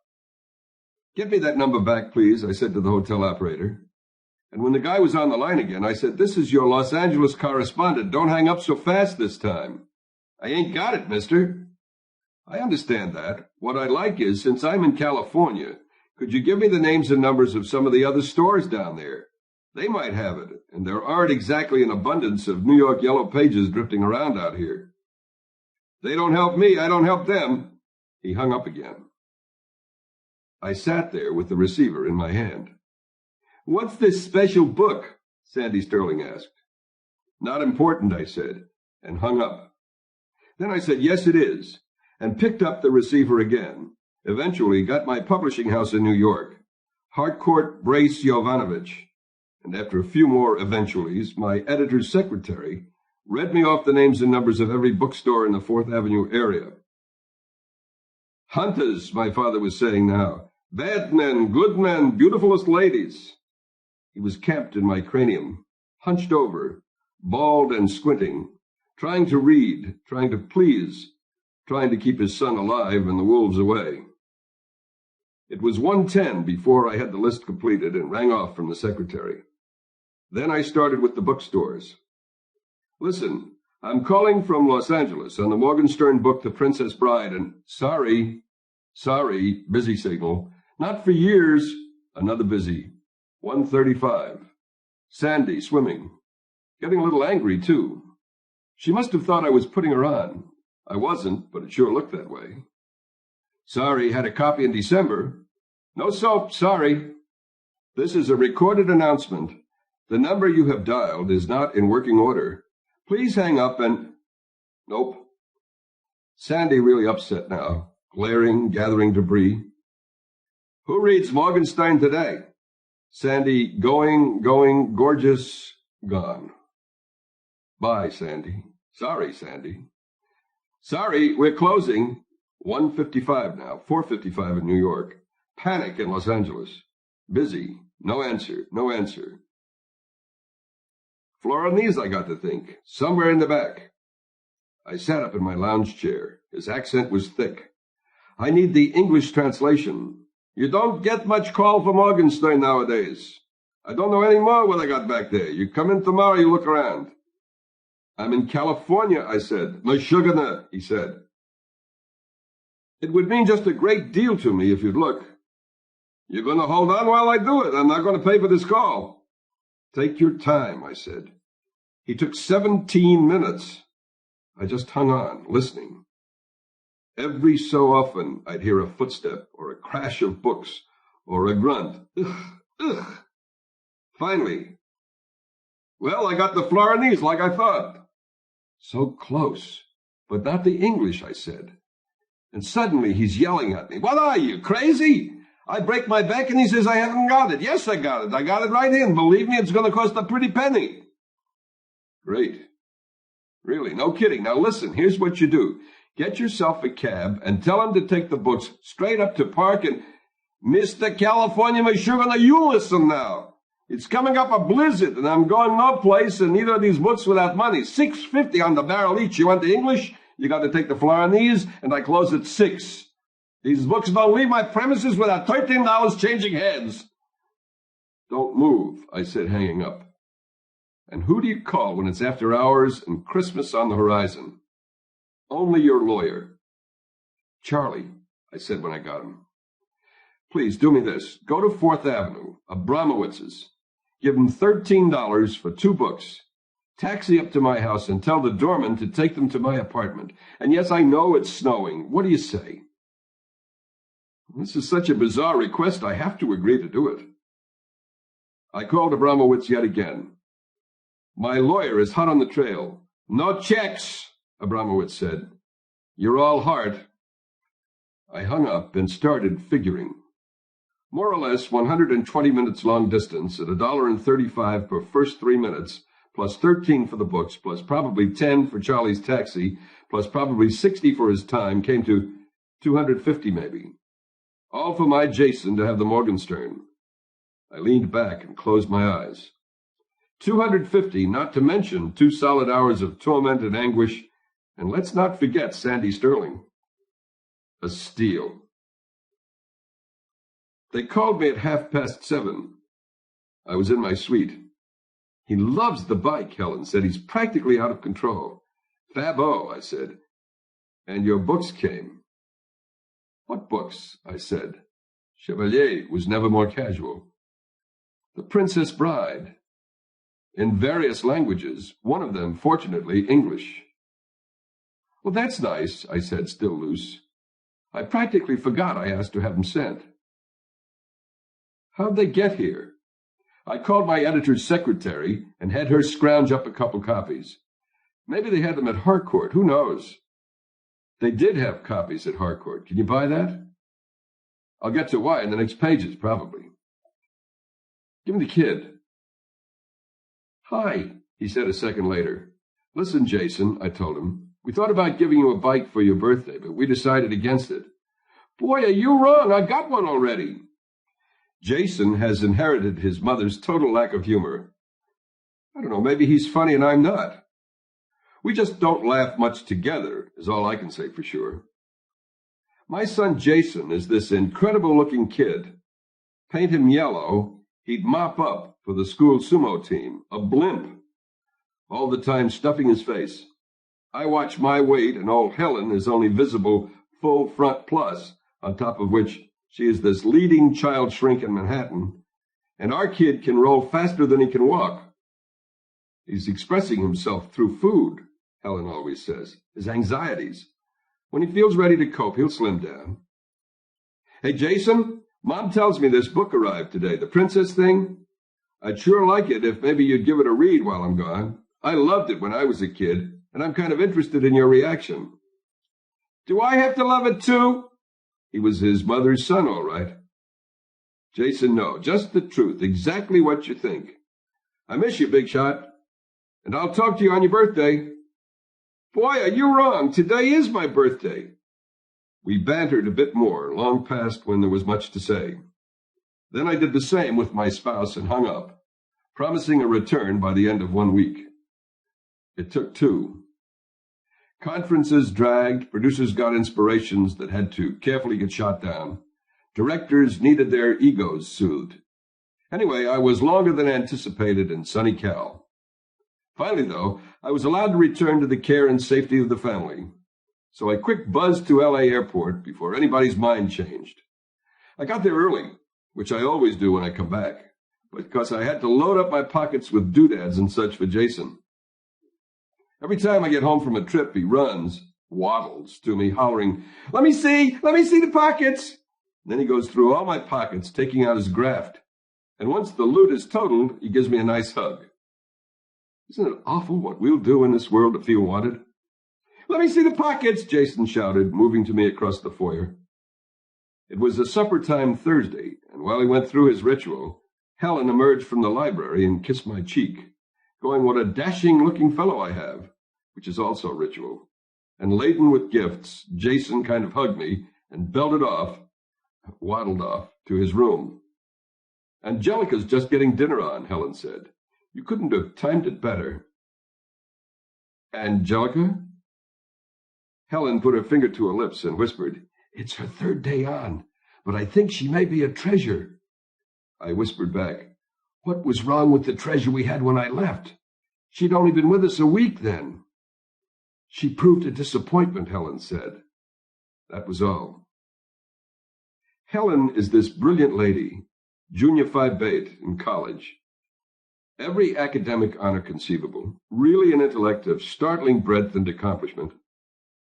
Get me that number back, please, I said to the hotel operator. And when the guy was on the line again, I said, this is your Los Angeles correspondent. Don't hang up so fast this time. I ain't got it, mister. I understand that. What I'd like is, since I'm in California, could you give me the names and numbers of some of the other stores down there? They might have it, and there aren't exactly an abundance of New York Yellow Pages drifting around out here. They don't help me, I don't help them. He hung up again. I sat there with the receiver in my hand. What's this special book? Sandy Sterling asked. Not important, I said, and hung up. Then I said, yes, it is, and picked up the receiver again. Eventually got my publishing house in New York, Harcourt Brace Jovanovich, and after a few more eventualities, my editor's secretary read me off the names and numbers of every bookstore in the 4th Avenue area. Hunters, my father was saying now. Bad men, good men, beautifulest ladies. He was camped in my cranium, hunched over, bald and squinting, trying to read, trying to please, trying to keep his son alive and the wolves away. It was 1:10 before I had the list completed and rang off from the secretary. Then I started with the bookstores. Listen, I'm calling from Los Angeles on the Morgenstern book The Princess Bride, and sorry, busy signal. Not for years. Another busy. 1:35. Sandy swimming. Getting a little angry, too. She must have thought I was putting her on. I wasn't, but it sure looked that way. Sorry, had a copy in December. No soap, sorry. This is a recorded announcement. The number you have dialed is not in working order. Please hang up and... Nope. Sandy really upset now, glaring, gathering debris. Who reads Morgenstern today? Sandy, going, gorgeous, gone. Bye, Sandy. Sorry, Sandy. Sorry, we're closing. 1:55 now, 4:55 in New York. Panic in Los Angeles. Busy. No answer. Florinese, I got to think. Somewhere in the back. I sat up in my lounge chair. His accent was thick. I need the English translation. You don't get much call from Morgenstern nowadays. I don't know any more what I got back there. You come in tomorrow, you look around. I'm in California, I said. Meshuggah, he said. It would mean just a great deal to me if you'd look. You're going to hold on while I do it. I'm not going to pay for this call. Take your time, I said. He took 17 minutes. I just hung on, listening. Every so often, I'd hear a footstep or a crash of books or a grunt. Ugh. Finally, well, I got the Florinese like I thought. So close, but not the English, I said. And suddenly he's yelling at me. What are you, crazy? I break my back and he says I haven't got it. Yes, I got it. I got it right in. Believe me, it's going to cost a pretty penny. Great. Really, no kidding. Now listen, here's what you do. Get yourself a cab and tell him to take the books straight up to Park and... Mr. California Meshuggah, you listen now. It's coming up a blizzard, and I'm going no place, and neither of these books without money. $6.50 on the barrel each. You want the English? You got to take the Florinese, and I close at 6. These books don't leave my premises without $13 changing hands. Don't move, I said, hanging up. And who do you call when it's after hours and Christmas on the horizon? Only your lawyer. Charlie, I said when I got him. Please do me this. Go to 4th Avenue, Abramowitz's. Give him $13 for 2 books. Taxi up to my house and tell the doorman to take them to my apartment. And yes, I know it's snowing. What do you say? This is such a bizarre request, I have to agree to do it. I called Abramowitz yet again. My lawyer is hot on the trail. No checks, Abramowitz said. You're all heart. I hung up and started figuring. More or less 120 minutes long distance at $1.35 per first 3 minutes, plus 13 for the books, plus probably 10 for Charlie's taxi, plus probably 60 for his time, came to 250 maybe. All for my Jason to have the Morgenstern. I leaned back and closed my eyes. 250, not to mention 2 solid hours of torment and anguish, and let's not forget Sandy Sterling. A steal. They called me at 7:30. I was in my suite. He loves the bike, Helen said. He's practically out of control. Fab-o, I said. And your books came. What books? I said. Chevalier was never more casual. The Princess Bride. In various languages, one of them, fortunately, English. Well, that's nice, I said, still loose. I practically forgot I asked to have them sent. How'd they get here? I called my editor's secretary and had her scrounge up a couple copies. Maybe they had them at Harcourt, who knows? They did have copies at Harcourt. Can you buy that? I'll get to why in the next pages, probably. Give me the kid. Hi, he said a second later. Listen, Jason, I told him. We thought about giving you a bike for your birthday, but we decided against it. Boy, are you wrong. I got one already. Jason has inherited his mother's total lack of humor. I don't know, maybe he's funny and I'm not. We just don't laugh much together, is all I can say for sure. My son Jason is this incredible-looking kid. Paint him yellow, he'd mop up for the school sumo team, a blimp, all the time stuffing his face. I watch my weight, and old Helen is only visible full front plus, on top of which she is this leading child shrink in Manhattan, and our kid can roll faster than he can walk. He's expressing himself through food, Helen always says, his anxieties. When he feels ready to cope, he'll slim down. Hey, Jason, Mom tells me this book arrived today, the princess thing. I'd sure like it if maybe you'd give it a read while I'm gone. I loved it when I was a kid, and I'm kind of interested in your reaction. Do I have to love it too? He was his mother's son, all right. Jason, no, just the truth, exactly what you think. I miss you, Big Shot, and I'll talk to you on your birthday. Boy, are you wrong. Today is my birthday. We bantered a bit more, long past when there was much to say. Then I did the same with my spouse and hung up, promising a return by the end of 1 week. It took 2. Conferences dragged, producers got inspirations that had to carefully get shot down. Directors needed their egos soothed. Anyway, I was longer than anticipated in sunny Cal. Finally, though, I was allowed to return to the care and safety of the family. So I quick buzzed to L.A. Airport before anybody's mind changed. I got there early, which I always do when I come back, because I had to load up my pockets with doodads and such for Jason. Every time I get home from a trip, he runs, waddles to me, hollering, let me see the pockets. Then he goes through all my pockets, taking out his graft. And once the loot is totaled, he gives me a nice hug. Isn't it awful what we'll do in this world to feel wanted? Let me see the pockets, Jason shouted, moving to me across the foyer. It was a supper-time Thursday, and while he went through his ritual, Helen emerged from the library and kissed my cheek, going, what a dashing-looking fellow I have, which is also ritual. And laden with gifts, Jason kind of hugged me and waddled off to his room. Angelica's just getting dinner on, Helen said. You couldn't have timed it better. Angelica? Helen put her finger to her lips and whispered, it's her 3rd day on, but I think she may be a treasure. I whispered back, what was wrong with the treasure we had when I left? She'd only been with us a week then. She proved a disappointment, Helen said. That was all. Helen is this brilliant lady, junior Phi Beta in college. Every academic honor conceivable, really an intellect of startling breadth and accomplishment,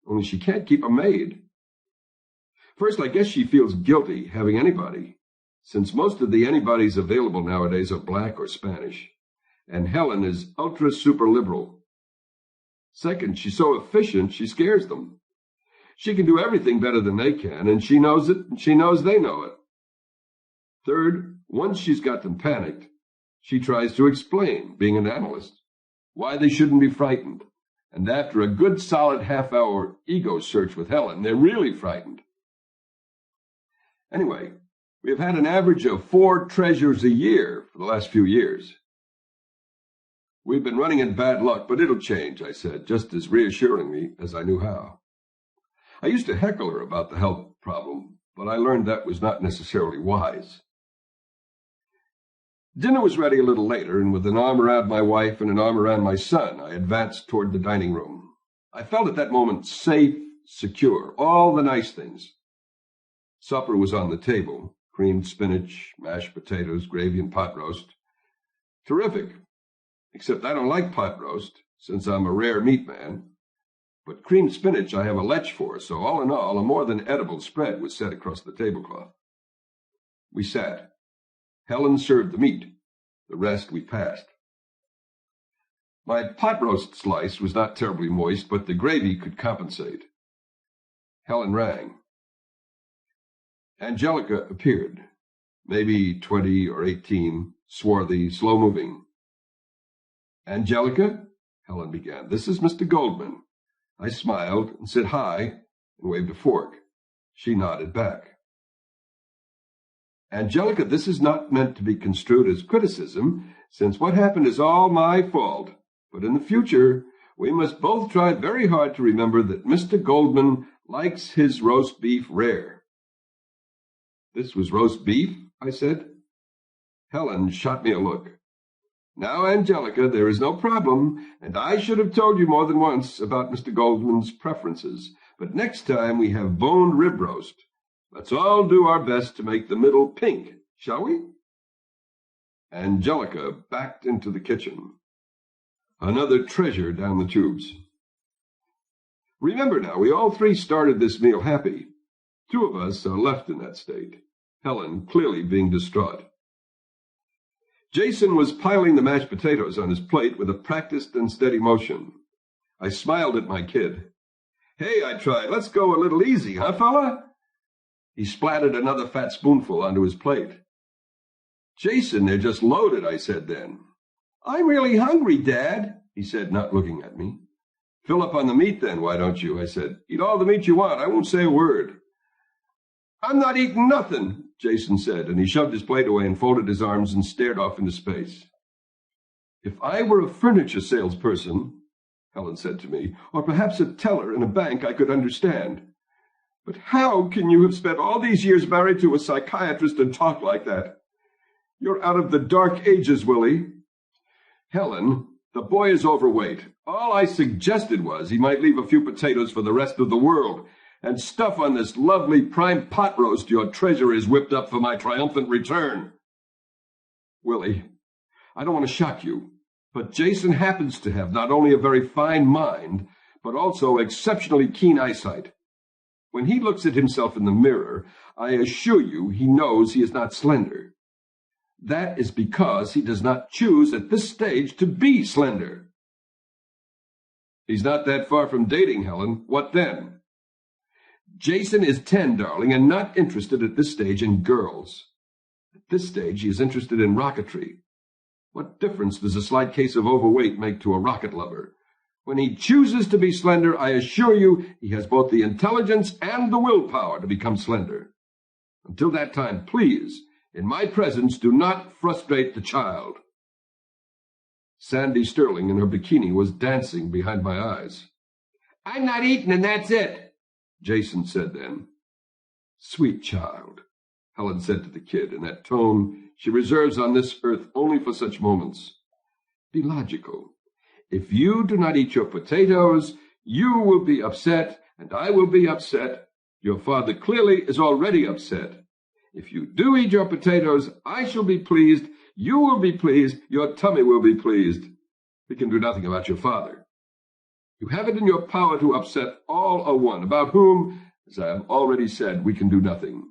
only she can't keep a maid. First, I guess she feels guilty having anybody, since most of the anybodies available nowadays are black or Spanish, and Helen is ultra-super-liberal. Second, she's so efficient, she scares them. She can do everything better than they can, and she knows it, and she knows they know it. Third, once she's got them panicked, she tries to explain, being an analyst, why they shouldn't be frightened. And after a good solid half-hour ego search with Helen, they're really frightened. Anyway, we have had an average of 4 treasures a year for the last few years. We've been running in bad luck, but it'll change, I said, just as reassuringly as I knew how. I used to heckle her about the health problem, but I learned that was not necessarily wise. Dinner was ready a little later, and with an arm around my wife and an arm around my son, I advanced toward the dining room. I felt at that moment safe, secure, all the nice things. Supper was on the table, creamed spinach, mashed potatoes, gravy, and pot roast. Terrific, except I don't like pot roast, since I'm a rare meat man. But creamed spinach I have a lech for, so all in all, a more than edible spread was set across the tablecloth. We sat. Helen served the meat. The rest we passed. My pot roast slice was not terribly moist, but the gravy could compensate. Helen rang. Angelica appeared, maybe 20 or 18, swarthy, slow-moving. Angelica, Helen began, this is Mr. Goldman. I smiled and said hi and waved a fork. She nodded back. Angelica, this is not meant to be construed as criticism, since what happened is all my fault. But in the future, we must both try very hard to remember that Mr. Goldman likes his roast beef rare. This was roast beef, I said. Helen shot me a look. Now, Angelica, there is no problem, and I should have told you more than once about Mr. Goldman's preferences. But next time we have boned rib roast. Let's all do our best to make the middle pink, shall we? Angelica backed into the kitchen. Another treasure down the tubes. Remember now, we all three started this meal happy. 2 of us are left in that state, Helen clearly being distraught. Jason was piling the mashed potatoes on his plate with a practiced and steady motion. I smiled at my kid. Hey, I tried, let's go a little easy, huh, fella? He splattered another fat spoonful onto his plate. Jason, they're just loaded, I said then. I'm really hungry, Dad, he said, not looking at me. Fill up on the meat then, why don't you? I said. Eat all the meat you want. I won't say a word. I'm not eating nothing, Jason said, and he shoved his plate away and folded his arms and stared off into space. If I were a furniture salesperson, Helen said to me, or perhaps a teller in a bank, I could understand. But how can you have spent all these years married to a psychiatrist and talk like that? You're out of the dark ages, Willie. Helen, the boy is overweight. All I suggested was he might leave a few potatoes for the rest of the world and stuff on this lovely prime pot roast your treasurer has whipped up for my triumphant return. Willie, I don't want to shock you, but Jason happens to have not only a very fine mind, but also exceptionally keen eyesight. When he looks at himself in the mirror, I assure you he knows he is not slender. That is because he does not choose at this stage to be slender. He's not that far from dating, Helen. What then? Jason is 10, darling, and not interested at this stage in girls. At this stage, he is interested in rocketry. What difference does a slight case of overweight make to a rocket lover? When he chooses to be slender, I assure you he has both the intelligence and the willpower to become slender. Until that time, please, in my presence, do not frustrate the child. Sandy Sterling in her bikini was dancing behind my eyes. I'm not eating, and that's it, Jason said then. Sweet child, Helen said to the kid in that tone she reserves on this earth only for such moments. Be logical. If you do not eat your potatoes, you will be upset, and I will be upset. Your father clearly is already upset. If you do eat your potatoes, I shall be pleased, you will be pleased, your tummy will be pleased. We can do nothing about your father. You have it in your power to upset all or one, about whom, as I have already said, we can do nothing.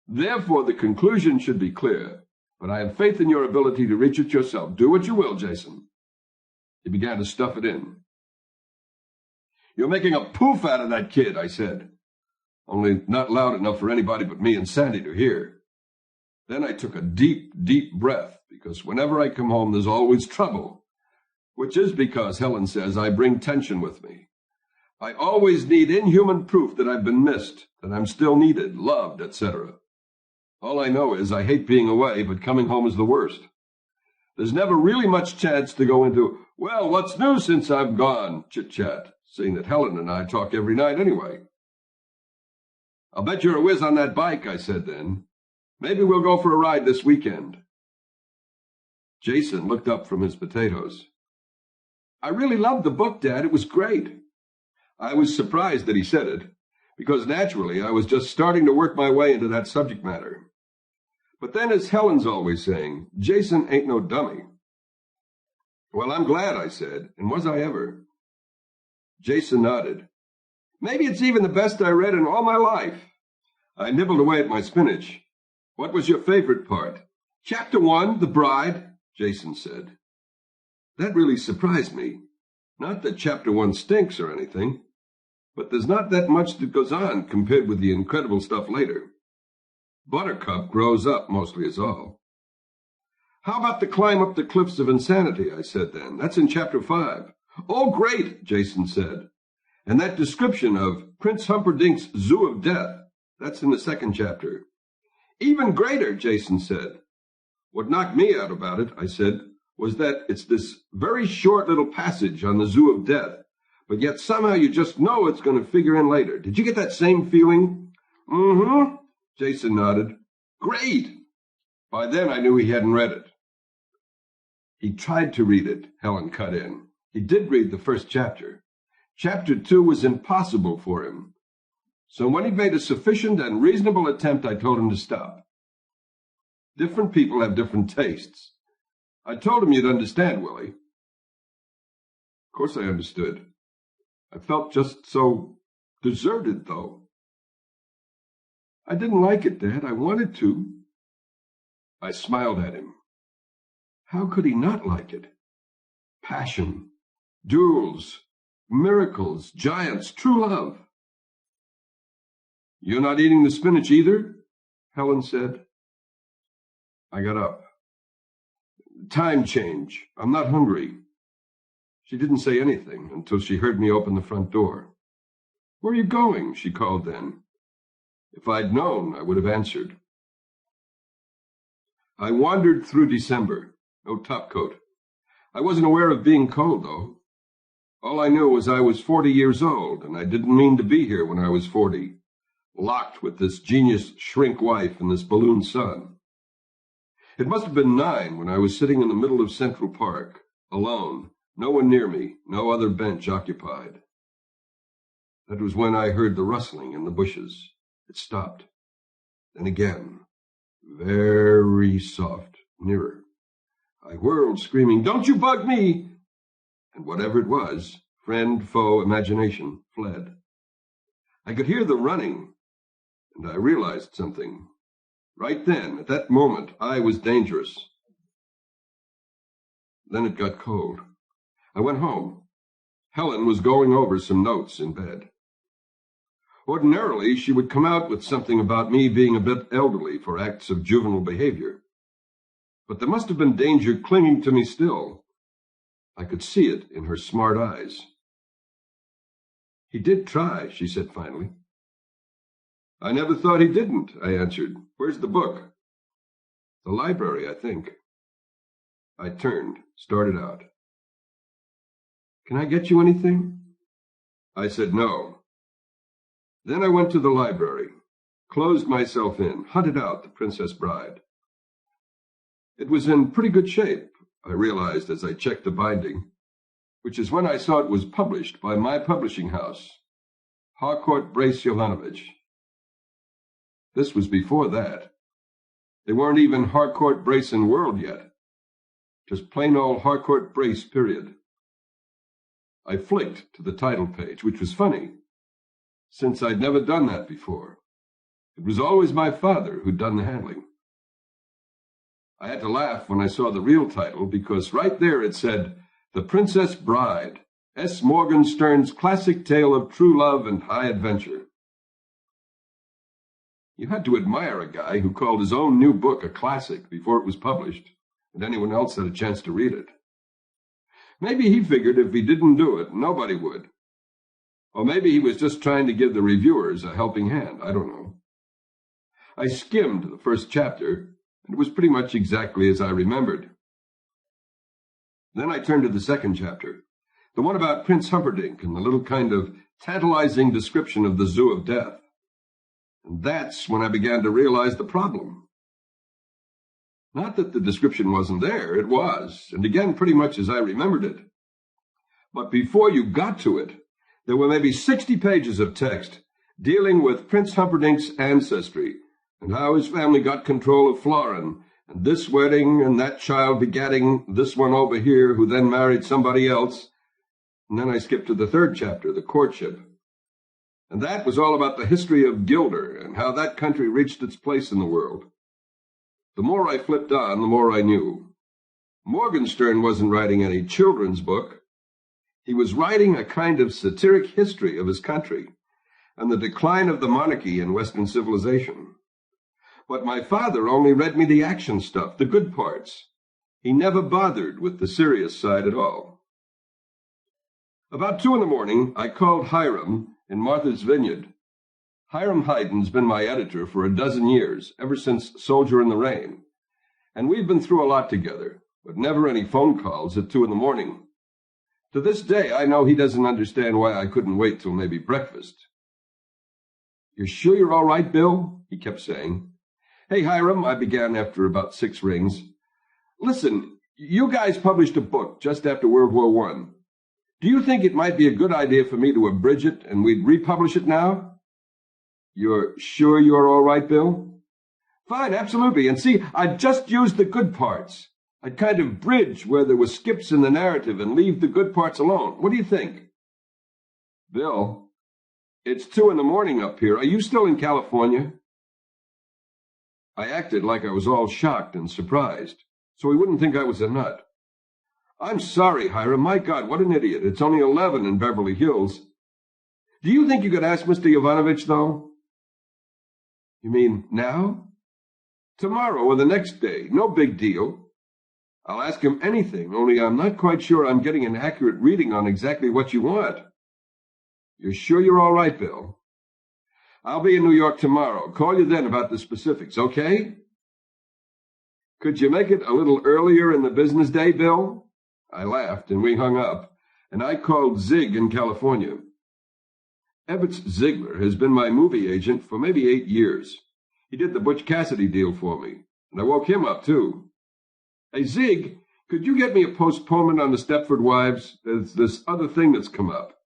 Therefore, the conclusion should be clear, but I have faith in your ability to reach it yourself. Do what you will, Jason. He began to stuff it in. You're making a poof out of that kid, I said, only not loud enough for anybody but me and Sandy to hear. Then I took a deep, deep breath, because whenever I come home, there's always trouble, which is because, Helen says, I bring tension with me. I always need inhuman proof that I've been missed, that I'm still needed, loved, etc. All I know is I hate being away, but coming home is the worst. There's never really much chance to go into, well, what's new since I've gone, chit-chat, seeing that Helen and I talk every night anyway. I'll bet you're a whiz on that bike, I said then. Maybe we'll go for a ride this weekend. Jason looked up from his potatoes. I really loved the book, Dad. It was great. I was surprised that he said it, because naturally I was just starting to work my way into that subject matter. But then, as Helen's always saying, Jason ain't no dummy. Well, I'm glad, I said, and was I ever? Jason nodded. Maybe it's even the best I read in all my life. I nibbled away at my spinach. What was your favorite part? Chapter 1, The Bride, Jason said. That really surprised me. Not that Chapter 1 stinks or anything, but there's not that much that goes on compared with the incredible stuff later. Buttercup grows up, mostly is all. How about the climb up the cliffs of insanity, I said then. That's in Chapter 5. Oh, great, Jason said. And that description of Prince Humperdinck's Zoo of Death, That's in the second chapter. Even greater, Jason said. What knocked me out about it, I said, was that it's this very short little passage on the Zoo of Death, but yet somehow you just know it's going to figure in later. Did you get that same feeling? Mm-hmm, Jason nodded. Great! By then I knew he hadn't read it. He tried to read it, Helen cut in. He did read the first chapter. Chapter 2 was impossible for him. So when he'd made a sufficient and reasonable attempt, I told him to stop. Different people have different tastes. I told him you'd understand, Willie. Of course I understood. I felt just so deserted, though. I didn't like it, Dad. I wanted to. I smiled at him. How could he not like it? Passion, duels, miracles, giants, true love. You're not eating the spinach either? Helen said. I got up. Time change. I'm not hungry. She didn't say anything until she heard me open the front door. Where are you going? She called then. If I'd known, I would have answered. I wandered through December. No topcoat. I wasn't aware of being cold, though. All I knew was I was 40 years old, and I didn't mean to be here when I was 40, locked with this genius shrink wife and this balloon son. It must have been 9 when I was sitting in the middle of Central Park, alone, no one near me, no other bench occupied. That was when I heard the rustling in the bushes. It stopped. Then again, very soft, nearer. I whirled, screaming, "Don't you bug me!" And whatever it was, friend, foe, imagination, fled. I could hear the running, and I realized something. Right then, at that moment, I was dangerous. Then it got cold. I went home. Helen was going over some notes in bed. Ordinarily, she would come out with something about me being a bit elderly for acts of juvenile behavior. But there must have been danger clinging to me still. I could see it in her smart eyes. He did try, she said finally. I never thought he didn't, I answered. Where's the book? The library, I think. I turned, started out. Can I get you anything? I said no. Then I went to the library, closed myself in, hunted out The Princess Bride. It was in pretty good shape, I realized as I checked the binding, which is when I saw it was published by my publishing house, Harcourt Brace Jovanovich. This was before that. They weren't even Harcourt Brace and World yet. Just plain old Harcourt Brace, period. I flicked to the title page, which was funny, since I'd never done that before. It was always my father who'd done the handling. I had to laugh when I saw the real title, because right there it said, The Princess Bride, S. Morgenstern's classic tale of true love and high adventure. You had to admire a guy who called his own new book a classic before it was published, and anyone else had a chance to read it. Maybe he figured if he didn't do it, nobody would. Or maybe he was just trying to give the reviewers a helping hand, I don't know. I skimmed the first chapter, and it was pretty much exactly as I remembered. Then I turned to the second chapter, the one about Prince Humperdinck and the little kind of tantalizing description of the Zoo of Death. And that's when I began to realize the problem. Not that the description wasn't there, it was, and again pretty much as I remembered it. But before you got to it, there were maybe 60 pages of text dealing with Prince Humperdinck's ancestry and how his family got control of Florin, and this wedding and that child begatting this one over here who then married somebody else. And then I skipped to the third chapter, the Courtship. And that was all about the history of Gilder and how that country reached its place in the world. The more I flipped on, the more I knew. Morgenstern wasn't writing any children's book. He was writing a kind of satiric history of his country and the decline of the monarchy in Western civilization. But my father only read me the action stuff, the good parts. He never bothered with the serious side at all. About 2 in the morning, I called Hiram in Martha's Vineyard. Hiram Hayden's been my editor for a dozen years, ever since Soldier in the Rain. And we've been through a lot together, but never any phone calls at 2 a.m. To this day, I know he doesn't understand why I couldn't wait till maybe breakfast. "You're sure you're all right, Bill?" he kept saying. "Hey, Hiram," I began after about 6 rings. "Listen, you guys published a book just after World War I. Do you think it might be a good idea for me to abridge it and we'd republish it now?" "You're sure you're all right, Bill?" "Fine, absolutely. And see, I'd just use the good parts. I'd kind of bridge where there were skips in the narrative and leave the good parts alone. What do you think?" "Bill, it's 2 a.m. up here. Are you still in California?" I acted like I was all shocked and surprised, so he wouldn't think I was a nut. "I'm sorry, Hiram. My God, what an idiot. It's only 11 in Beverly Hills. Do you think you could ask Mr. Yovanovitch, though?" "You mean now?" "Tomorrow or the next day. No big deal. I'll ask him anything, only I'm not quite sure I'm getting an accurate reading on exactly what you want." "You're sure you're all right, Bill?" "I'll be in New York tomorrow. Call you then about the specifics, okay?" "Could you make it a little earlier in the business day, Bill?" I laughed, and we hung up, and I called Zig in California. Evetts Ziegler has been my movie agent for maybe 8 years. He did the Butch Cassidy deal for me, and I woke him up, too. "Hey, Zig, could you get me a postponement on the Stepford Wives? There's this other thing that's come up."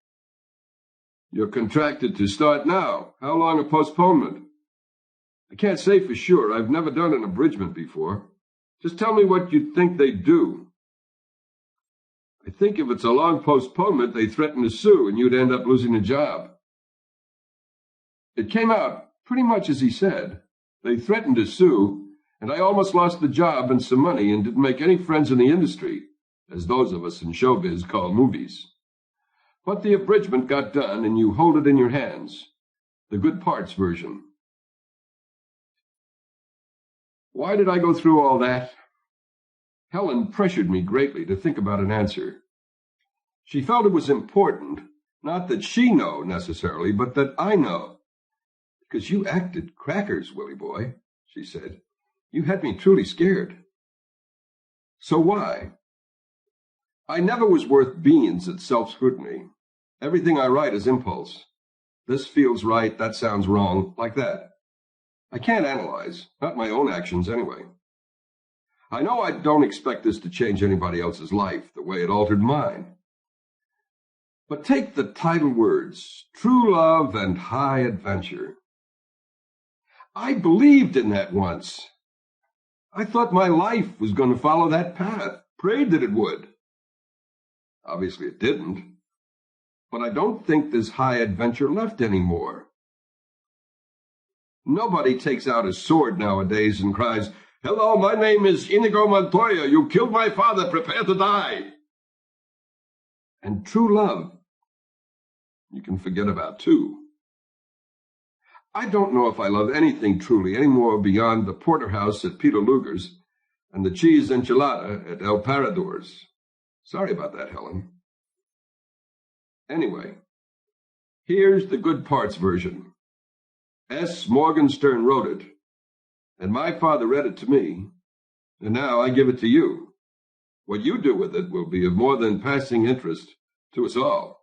"You're contracted to start now. How long a postponement?" "I can't say for sure. I've never done an abridgment before. Just tell me what you think they'd do." "I think if it's a long postponement, they threaten to sue, and you'd end up losing a job." It came out pretty much as he said. They threatened to sue, and I almost lost the job and some money and didn't make any friends in the industry, as those of us in showbiz call movies. But the abridgment got done, and you hold it in your hands. The good parts version. Why did I go through all that? Helen pressured me greatly to think about an answer. She felt it was important, not that she know necessarily, but that I know. "Because you acted crackers, Willie boy," she said. "You had me truly scared." "So why?" I never was worth beans at self-scrutiny. Everything I write is impulse. This feels right, that sounds wrong, like that. I can't analyze, not my own actions anyway. I know I don't expect this to change anybody else's life the way it altered mine. But take the title words, true love and high adventure. I believed in that once. I thought my life was going to follow that path, prayed that it would. Obviously it didn't. But I don't think there's high adventure left anymore. Nobody takes out a sword nowadays and cries, "Hello, my name is Inigo Montoya. You killed my father. Prepare to die." And true love, you can forget about, too. I don't know if I love anything truly any more beyond the porterhouse at Peter Luger's and the cheese enchilada at El Parador's. Sorry about that, Helen. Anyway, here's the good parts version. S. Morgenstern wrote it, and my father read it to me, and now I give it to you. What you do with it will be of more than passing interest to us all.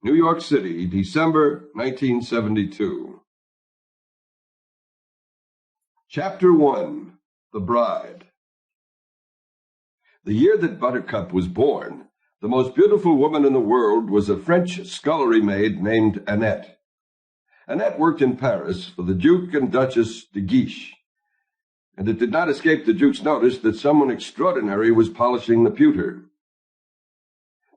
New York City, December 1972. Chapter 1. The Bride. The year that Buttercup was born, the most beautiful woman in the world was a French scullery maid named Annette. Annette worked in Paris for the Duke and Duchess de Guiche, and it did not escape the Duke's notice that someone extraordinary was polishing the pewter.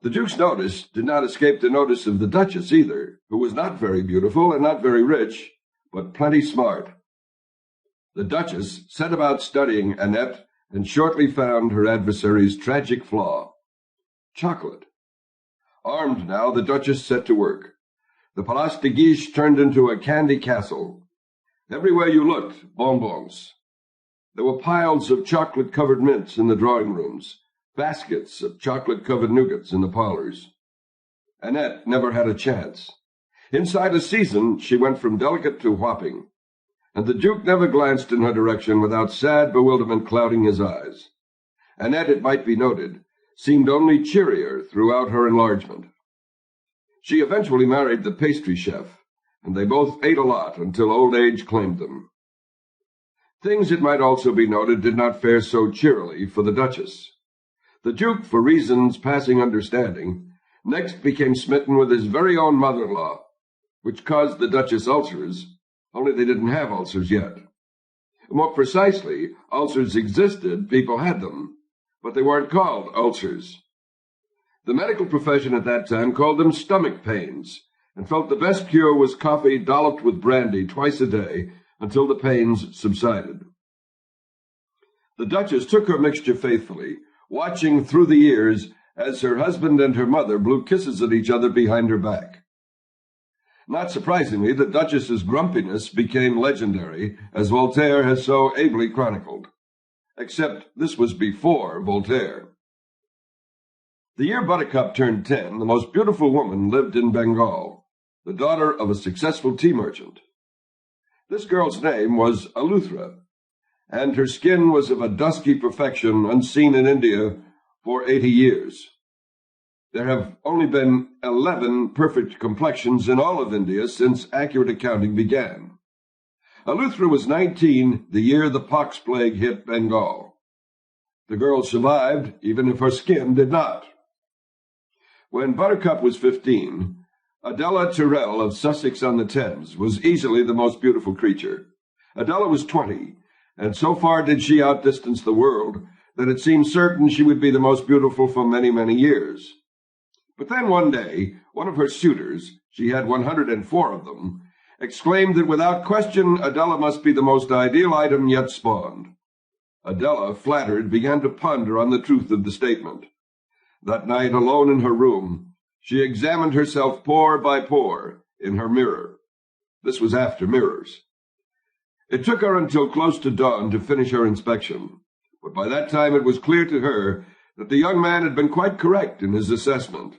The Duke's notice did not escape the notice of the Duchess either, who was not very beautiful and not very rich, but plenty smart. The Duchess set about studying Annette and shortly found her adversary's tragic flaw. Chocolate. Armed now, the Duchess set to work. The Place de Guiche turned into a candy castle. Everywhere you looked, bonbons. There were piles of chocolate-covered mints in the drawing rooms, baskets of chocolate-covered nougats in the parlors. Annette never had a chance. Inside a season, she went from delicate to whopping, and the Duke never glanced in her direction without sad bewilderment clouding his eyes. Annette, it might be noted, seemed only cheerier throughout her enlargement. She eventually married the pastry chef, and they both ate a lot until old age claimed them. Things, it might also be noted, did not fare so cheerily for the Duchess. The Duke, for reasons passing understanding, next became smitten with his very own mother-in-law, which caused the Duchess ulcers, only they didn't have ulcers yet. More precisely, ulcers existed, people had them, but they weren't called ulcers. The medical profession at that time called them stomach pains, and felt the best cure was coffee dolloped with brandy twice a day until the pains subsided. The Duchess took her mixture faithfully, watching through the years as her husband and her mother blew kisses at each other behind her back. Not surprisingly, the Duchess's grumpiness became legendary, as Voltaire has so ably chronicled. Except this was before Voltaire. The year Buttercup turned 10, the most beautiful woman lived in Bengal, the daughter of a successful tea merchant. This girl's name was Eleuthera, and her skin was of a dusky perfection unseen in India for 80 years. There have only been 11 perfect complexions in all of India since accurate accounting began. Eleuthera was 19 the year the pox plague hit Bengal. The girl survived, even if her skin did not. When Buttercup was 15, Adela Tyrrell of Sussex-on-the-Thames was easily the most beautiful creature. Adela was 20, and so far did she outdistance the world that it seemed certain she would be the most beautiful for many, many years. But then one day, one of her suitors, she had 104 of them, exclaimed that without question Adela must be the most ideal item yet spawned. Adela, flattered, began to ponder on the truth of the statement. That night, alone in her room, she examined herself pore by pore in her mirror. This was after mirrors. It took her until close to dawn to finish her inspection, but by that time it was clear to her that the young man had been quite correct in his assessment.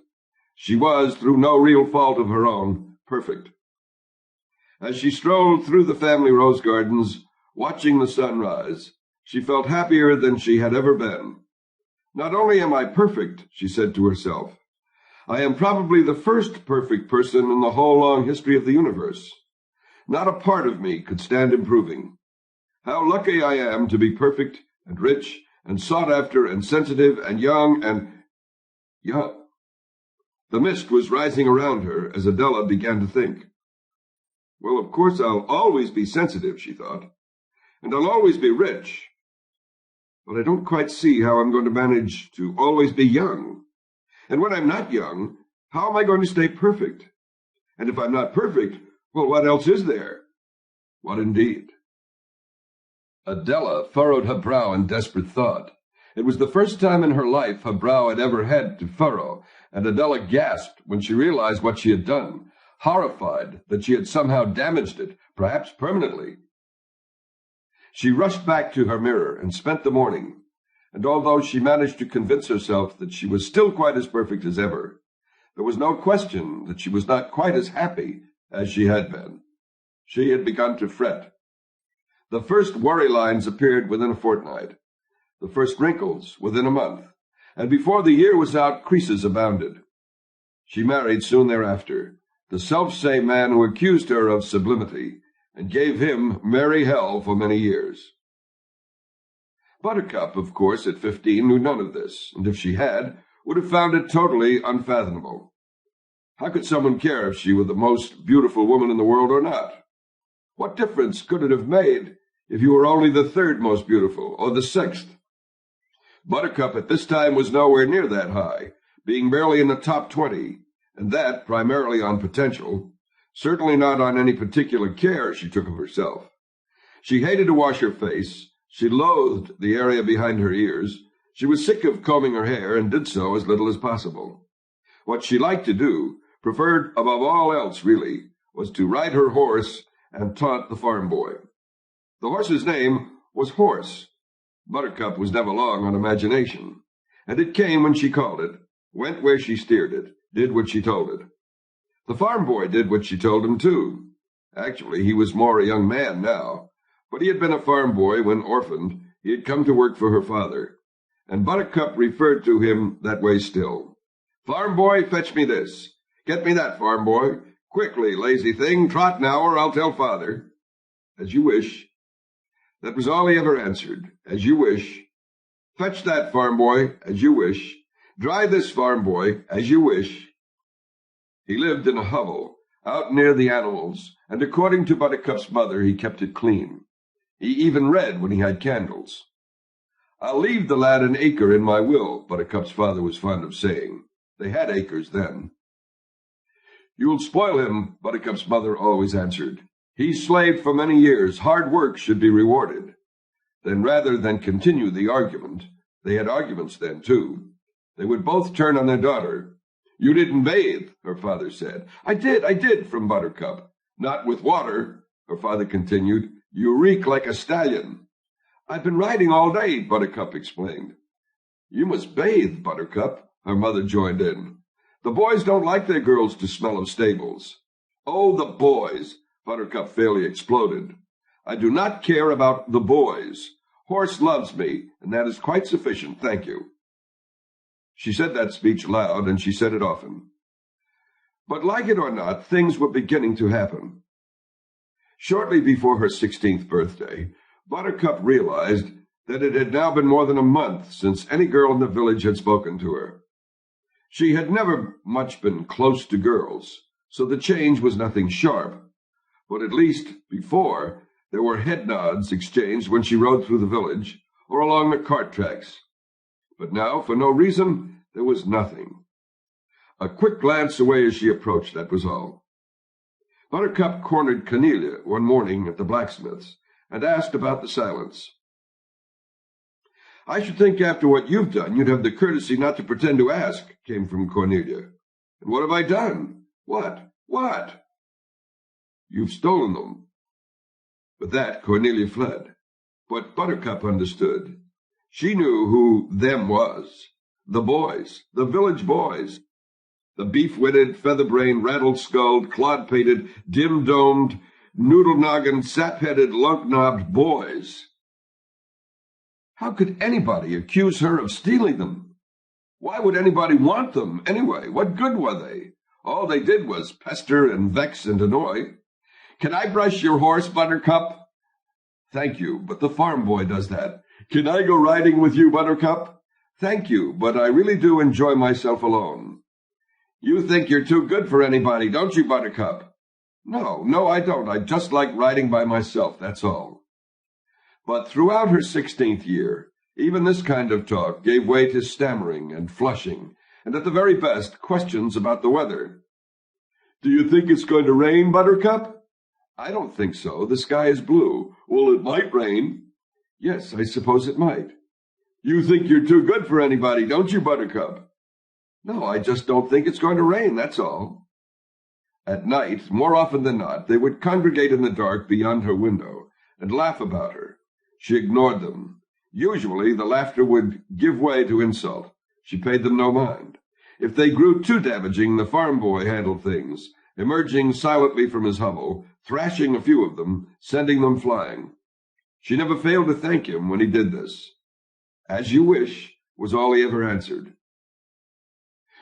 She was, through no real fault of her own, perfect. As she strolled through the family rose gardens, watching the sunrise, she felt happier than she had ever been. Not only am I perfect, she said to herself, I am probably the first perfect person in the whole long history of the universe. Not a part of me could stand improving. How lucky I am to be perfect and rich and sought after and sensitive and young and young. The mist was rising around her as Adela began to think. Well, of course I'll always be sensitive, she thought, and I'll always be rich. But I don't quite see how I'm going to manage to always be young. And when I'm not young, how am I going to stay perfect? And if I'm not perfect, well, what else is there? What indeed? Adela furrowed her brow in desperate thought. It was the first time in her life her brow had ever had to furrow, and Adela gasped when she realized what she had done, horrified that she had somehow damaged it, perhaps permanently. She rushed back to her mirror and spent the morning, and although she managed to convince herself that she was still quite as perfect as ever, there was no question that she was not quite as happy as she had been. She had begun to fret. The first worry lines appeared within a fortnight, the first wrinkles within a month, and before the year was out, creases abounded. She married soon thereafter the self-same man who accused her of sublimity, and gave him merry hell for many years. Buttercup, of course, at 15, knew none of this, and if she had, would have found it totally unfathomable. How could someone care if she were the most beautiful woman in the world or not? What difference could it have made if you were only the third most beautiful, or the sixth? Buttercup at this time was nowhere near that high, being barely in the top 20, and that primarily on potential, certainly not on any particular care she took of herself. She hated to wash her face, she loathed the area behind her ears, she was sick of combing her hair, and did so as little as possible. What she liked to do, preferred above all else really, was to ride her horse and taunt the farm boy. The horse's name was Horse. Buttercup was never long on imagination, and it came when she called it, went where she steered it, did what she told it. The farm boy did what she told him to. Actually, he was more a young man now, but he had been a farm boy when orphaned. He had come to work for her father, and Buttercup referred to him that way still. "Farm boy, fetch me this. Get me that, farm boy. Quickly, lazy thing, trot now, or I'll tell father." "As you wish." That was all he ever answered. "As you wish." "Fetch that, farm boy." "As you wish." "Dry this, farm boy." "As you wish." He lived in a hovel, out near the animals, and according to Buttercup's mother, he kept it clean. He even read when he had candles. "I'll leave the lad an acre in my will," Buttercup's father was fond of saying. They had acres then. "You'll spoil him," Buttercup's mother always answered. "He's slaved for many years. Hard work should be rewarded." Then rather than continue the argument, they had arguments then, too, they would both turn on their daughter. "You didn't bathe," her father said. I did, from Buttercup. "Not with water," her father continued. "You reek like a stallion." "I've been riding all day," Buttercup explained. "You must bathe, Buttercup," her mother joined in. "The boys don't like their girls to smell of stables." "Oh, the boys!" Buttercup fairly exploded. "I do not care about the boys. Horse loves me, and that is quite sufficient, thank you." She said that speech loud, and she said it often. But like it or not, things were beginning to happen. Shortly before her 16th birthday, Buttercup realized that it had now been more than a month since any girl in the village had spoken to her. She had never much been close to girls, so the change was nothing sharp. But at least, before, there were head nods exchanged when she rode through the village or along the cart tracks. But now, for no reason, there was nothing. A quick glance away as she approached, that was all. Buttercup cornered Cornelia one morning at the blacksmith's and asked about the silence. "I should think after what you've done, you'd have the courtesy not to pretend to ask," came from Cornelia. "And what have I done?" What? "You've stolen them." With that, Cornelia fled. But Buttercup understood. She knew who them was. The boys, the village boys. The beef-witted, feather-brained, rattle-skulled, clod-pated, dim-domed, noodle-noggin, sap-headed, lunk-knobbed boys. How could anybody accuse her of stealing them? Why would anybody want them, anyway? What good were they? All they did was pester and vex and annoy. "Can I brush your horse, Buttercup?" "Thank you, but the farm boy does that." "Can I go riding with you, Buttercup?" "Thank you, but I really do enjoy myself alone." "You think you're too good for anybody, don't you, Buttercup?" No, I don't. I just like riding by myself, that's all." But throughout her 16th year, even this kind of talk gave way to stammering and flushing, and at the very best, questions about the weather. "Do you think it's going to rain, Buttercup?" "I don't think so. The sky is blue." "Well, it might rain." "Yes, I suppose it might." "You think you're too good for anybody, don't you, Buttercup?" "No, I just don't think it's going to rain, that's all." At night, more often than not, they would congregate in the dark beyond her window and laugh about her. She ignored them. Usually the laughter would give way to insult. She paid them no mind. If they grew too damaging, the farm boy handled things, emerging silently from his hovel, thrashing a few of them, sending them flying. She never failed to thank him when he did this. "As you wish," was all he ever answered.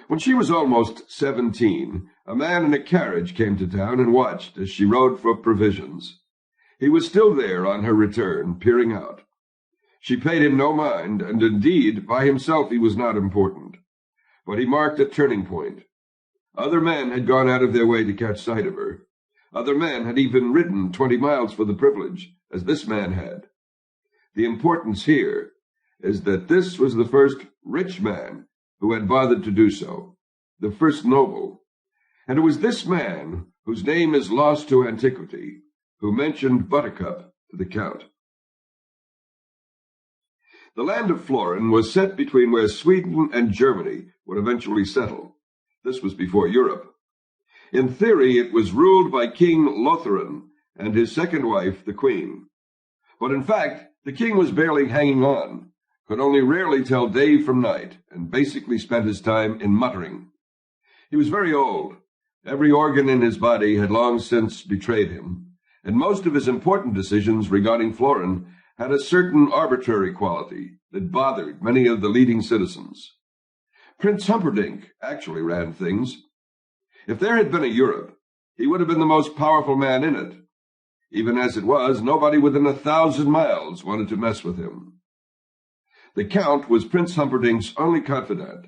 When she was almost 17, a man in a carriage came to town and watched as she rode for provisions. He was still there on her return, peering out. She paid him no mind, and indeed, by himself he was not important. But he marked a turning point. Other men had gone out of their way to catch sight of her. Other men had even ridden 20 miles for the privilege, as this man had. The importance here is that this was the first rich man who had bothered to do so, the first noble. And it was this man, whose name is lost to antiquity, who mentioned Buttercup to the Count. The land of Florin was set between where Sweden and Germany would eventually settle. This was before Europe. In theory, it was ruled by King Lotharin and his second wife, the Queen. But in fact, the king was barely hanging on, could only rarely tell day from night, and basically spent his time in muttering. He was very old, Every organ in his body had long since betrayed him, and most of his important decisions regarding Florin had a certain arbitrary quality that bothered many of the leading citizens. Prince Humperdinck actually ran things. If there had been a Europe, he would have been the most powerful man in it. Even as it was, nobody within 1,000 miles wanted to mess with him. The Count was Prince Humperdinck's only confidant.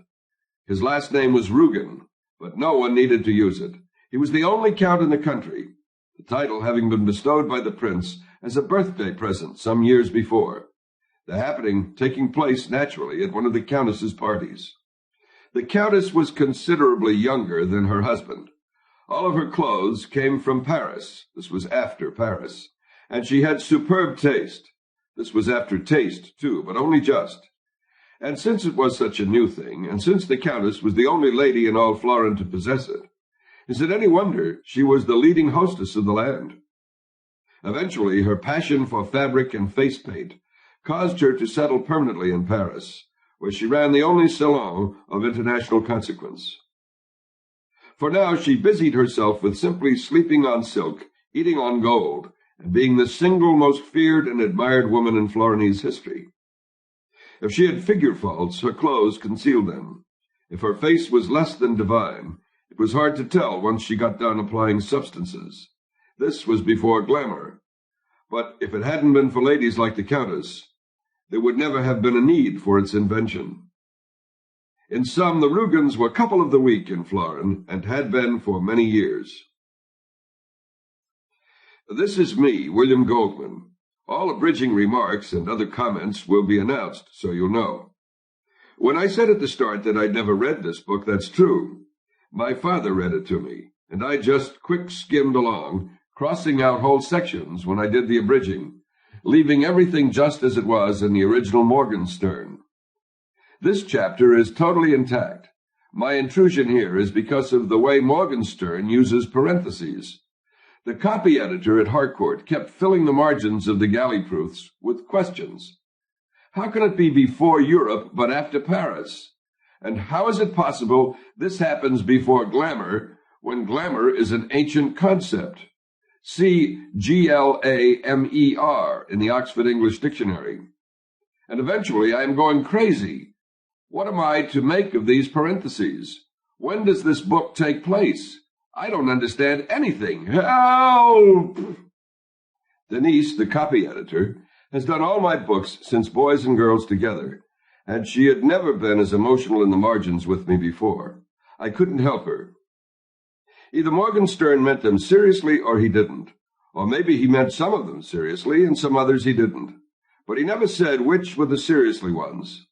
His last name was Rugen, but no one needed to use it. He was the only count in the country, the title having been bestowed by the prince as a birthday present some years before, the happening taking place naturally at one of the countess's parties. The countess was considerably younger than her husband. All of her clothes came from Paris. This was after Paris. And she had superb taste. This was after taste, too, but only just. And since it was such a new thing, and since the countess was the only lady in all Florin to possess it, is it any wonder she was the leading hostess of the land? Eventually, her passion for fabric and face paint caused her to settle permanently in Paris, where she ran the only salon of international consequence. For now she busied herself with simply sleeping on silk, eating on gold, and being the single most feared and admired woman in Florinese history. If she had figure faults, her clothes concealed them. If her face was less than divine, it was hard to tell once she got done applying substances. This was before glamour. But if it hadn't been for ladies like the Countess, there would never have been a need for its invention. In sum, the Rugens were couple of the week in Florin, and had been for many years. This is me, William Goldman. All abridging remarks and other comments will be announced, so you'll know. When I said at the start that I'd never read this book, that's true. My father read it to me, and I just quick-skimmed along, crossing out whole sections when I did the abridging, leaving everything just as it was in the original Morgenstern. This chapter is totally intact. My intrusion here is because of the way Morgenstern uses parentheses. The copy editor at Harcourt kept filling the margins of the galley proofs with questions. How can it be before Europe but after Paris? And how is it possible this happens before glamour when glamour is an ancient concept? See Glamer in the Oxford English Dictionary. And eventually I am going crazy. What am I to make of these parentheses? When does this book take place? I don't understand anything. Help! Denise, the copy editor, has done all my books since Boys and Girls Together, and she had never been as emotional in the margins with me before. I couldn't help her. Either Morgenstern meant them seriously or he didn't, or maybe he meant some of them seriously and some others he didn't, but he never said which were the seriously ones.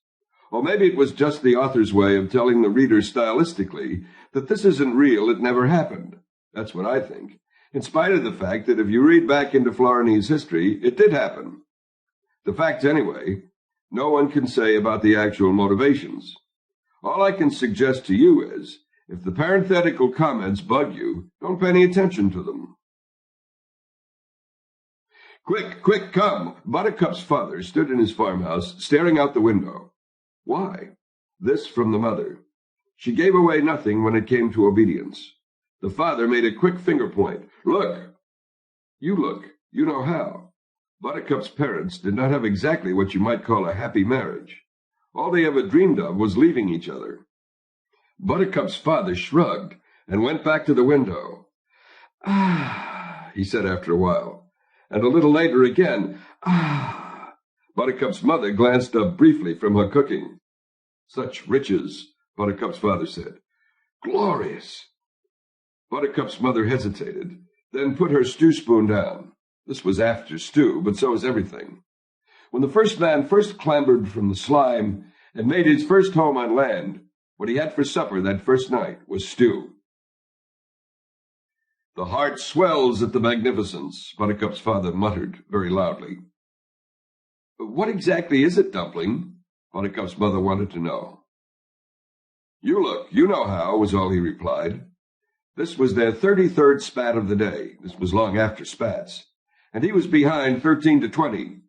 Or maybe it was just the author's way of telling the reader stylistically that this isn't real, it never happened. That's what I think, in spite of the fact that if you read back into Florinese history, it did happen. The facts anyway. No one can say about the actual motivations. All I can suggest to you is, if the parenthetical comments bug you, don't pay any attention to them. Quick, quick, come! Buttercup's father stood in his farmhouse, staring out the window. Why? This from the mother. She gave away nothing when it came to obedience. The father made a quick finger point. Look! You look. You know how. Buttercup's parents did not have exactly what you might call a happy marriage. All they ever dreamed of was leaving each other. Buttercup's father shrugged and went back to the window. Ah, he said after a while, and a little later again, ah. Buttercup's mother glanced up briefly from her cooking. Such riches, Buttercup's father said. Glorious. Buttercup's mother hesitated, then put her stew spoon down. This was after stew, but so was everything. When the first man first clambered from the slime and made his first home on land, what he had for supper that first night was stew. The heart swells at the magnificence, Buttercup's father muttered very loudly. What exactly is it, Dumpling? Buttercup's mother wanted to know. You look, you know how, was all he replied. This was their 33rd spat of the day. This was long after spats. And he was behind 13-20.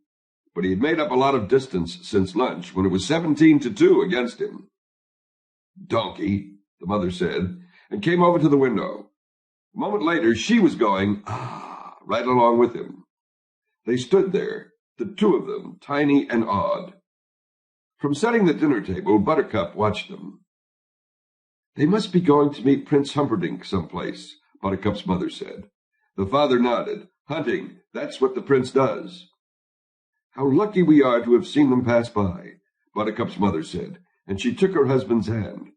But he had made up a lot of distance since lunch, when it was 17-2 against him. Donkey, the mother said, and came over to the window. A moment later, she was going, right along with him. They stood there, the two of them, tiny and odd. From setting the dinner table, Buttercup watched them. "They must be going to meet Prince Humperdinck someplace," Buttercup's mother said. The father nodded. "Hunting, that's what the prince does." "How lucky we are to have seen them pass by," Buttercup's mother said, and she took her husband's hand.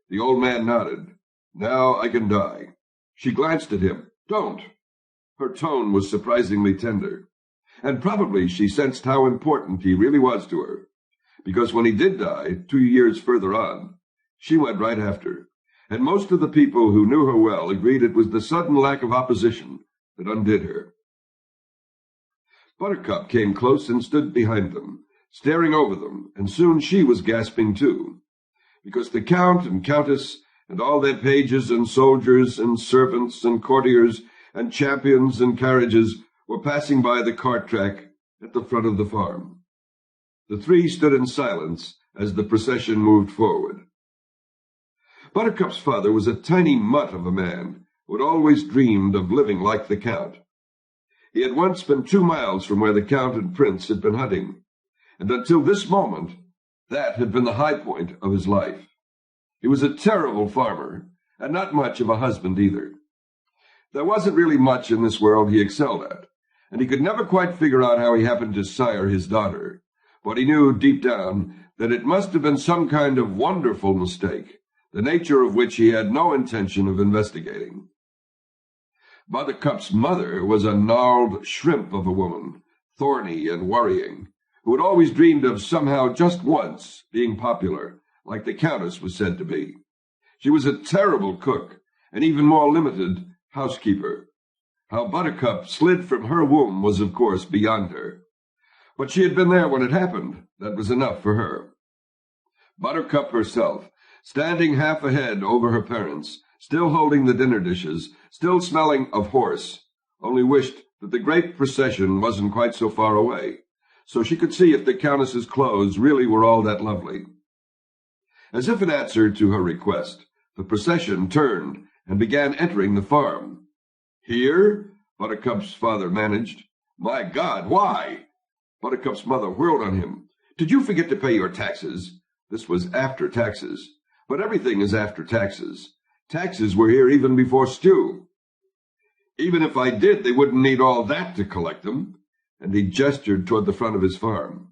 The old man nodded. "Now I can die." She glanced at him. "Don't." Her tone was surprisingly tender, and probably she sensed how important he really was to her, because when he did die, 2 years further on, she went right after, and most of the people who knew her well agreed it was the sudden lack of opposition that undid her. Buttercup came close and stood behind them, staring over them, and soon she was gasping too, because the Count and Countess and all their pages and soldiers and servants and courtiers and champions and carriages were passing by the cart track at the front of the farm. The three stood in silence as the procession moved forward. Buttercup's father was a tiny mutt of a man who had always dreamed of living like the Count. He had once been 2 miles from where the Count and Prince had been hunting, and until this moment, that had been the high point of his life. He was a terrible farmer, and not much of a husband either. There wasn't really much in this world he excelled at, and he could never quite figure out how he happened to sire his daughter, but he knew deep down that it must have been some kind of wonderful mistake, the nature of which he had no intention of investigating. Buttercup's mother was a gnarled shrimp of a woman, thorny and worrying, who had always dreamed of somehow just once being popular, like the Countess was said to be. She was a terrible cook, and even more limited housekeeper. How Buttercup slid from her womb was, of course, beyond her. But she had been there when it happened. That was enough for her. Buttercup herself, standing half ahead over her parents, still holding the dinner dishes, still smelling of horse, only wished that the great procession wasn't quite so far away, so she could see if the Countess's clothes really were all that lovely. As if in answer to her request, the procession turned and began entering the farm. "Here?" Buttercup's father managed. "My God, why?" Buttercup's mother whirled on him. "Did you forget to pay your taxes?" This was after taxes, but everything is after taxes. Taxes were here even before stew. "Even if I did, they wouldn't need all that to collect them." And he gestured toward the front of his farm,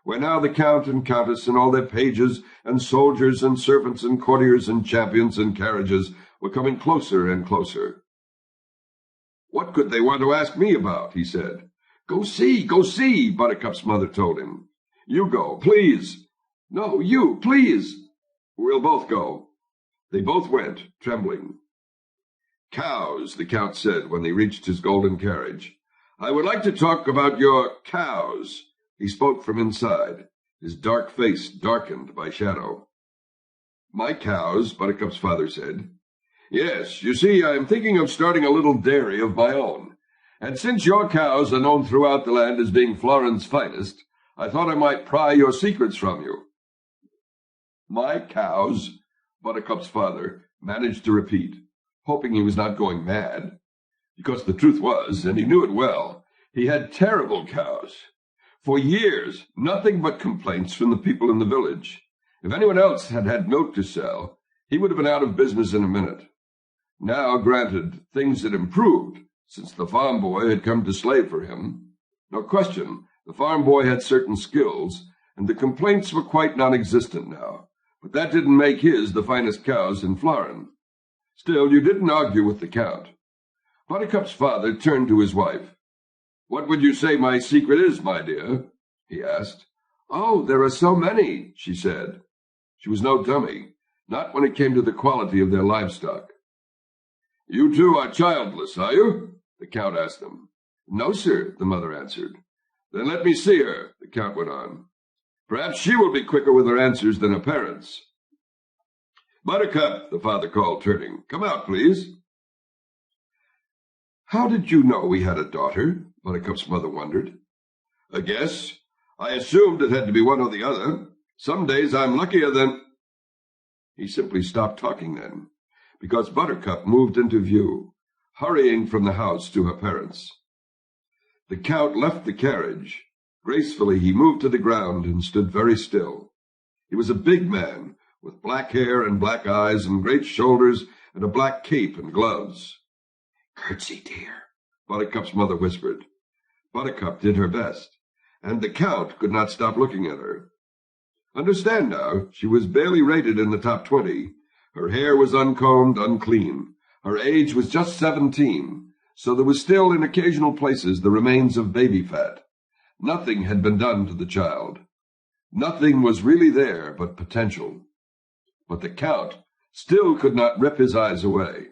where now the Count and Countess and all their pages and soldiers and servants and courtiers and champions and carriages were coming closer and closer. "What could they want to ask me about?" he said. Go see, Buttercup's mother told him. "You go, please." "No, you, please." "We'll both go." They both went, trembling. "Cows," the Count said when they reached his golden carriage. "I would like to talk about your cows." He spoke from inside, his dark face darkened by shadow. "My cows," Buttercup's father said. "Yes, you see, I'm thinking of starting a little dairy of my own. And since your cows are known throughout the land as being Florence's finest, I thought I might pry your secrets from you." "My cows," Buttercup's father managed to repeat, hoping he was not going mad, because the truth was, and he knew it well, he had terrible cows. For years, nothing but complaints from the people in the village. If anyone else had had milk to sell, he would have been out of business in a minute. Now, granted, things had improved since the farm boy had come to slave for him. No question, the farm boy had certain skills, and the complaints were quite non-existent now. But that didn't make his the finest cows in Floren. Still, you didn't argue with the Count. Buttercup's father turned to his wife. "What would you say my secret is, my dear?" he asked. "Oh, there are so many," she said. She was no dummy, not when it came to the quality of their livestock. "You two are childless, are you?" the Count asked them. "No, sir," the mother answered. "Then let me see her," the Count went on. "Perhaps she will be quicker with her answers than her parents." "Buttercup," the father called, turning. "Come out, please." "How did you know we had a daughter?" Buttercup's mother wondered. "A guess. I assumed it had to be one or the other. Some days I'm luckier than—" He simply stopped talking then, because Buttercup moved into view, hurrying from the house to her parents. The Count left the carriage. Gracefully he moved to the ground and stood very still. He was a big man, with black hair and black eyes and great shoulders and a black cape and gloves. "Curtsy, dear," Buttercup's mother whispered. Buttercup did her best, and the Count could not stop looking at her. Understand now, she was barely rated in the top 20. Her hair was uncombed, unclean. Her age was just 17, so there was still in occasional places the remains of baby fat. Nothing had been done to the child. Nothing was really there but potential. But the Count still could not rip his eyes away.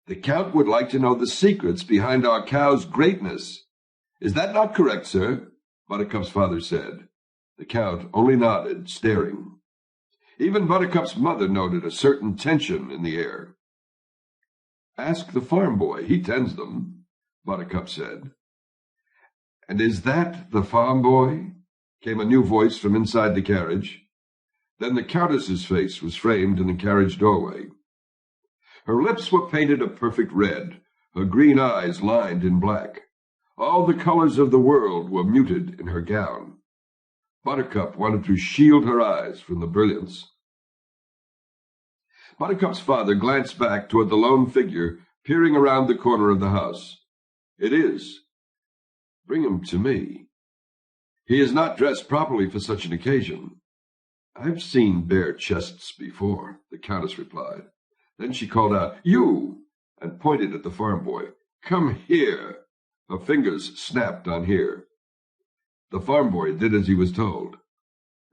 "The Count would like to know the secrets behind our cow's greatness. Is that not correct, sir?" Buttercup's father said. The Count only nodded, staring. Even Buttercup's mother noted a certain tension in the air. "Ask the farm boy, he tends them," Buttercup said. "And is that the farm boy?" came a new voice from inside the carriage. Then the Countess's face was framed in the carriage doorway. Her lips were painted a perfect red, her green eyes lined in black. All the colors of the world were muted in her gown. Buttercup wanted to shield her eyes from the brilliance. Buttercup's father glanced back toward the lone figure peering around the corner of the house. "It is. Bring him to me. He is not dressed properly for such an occasion." "I've seen bare chests before," the Countess replied. Then she called out, "You!" and pointed at the farm boy. "Come here." Her fingers snapped on here. The farm boy did as he was told,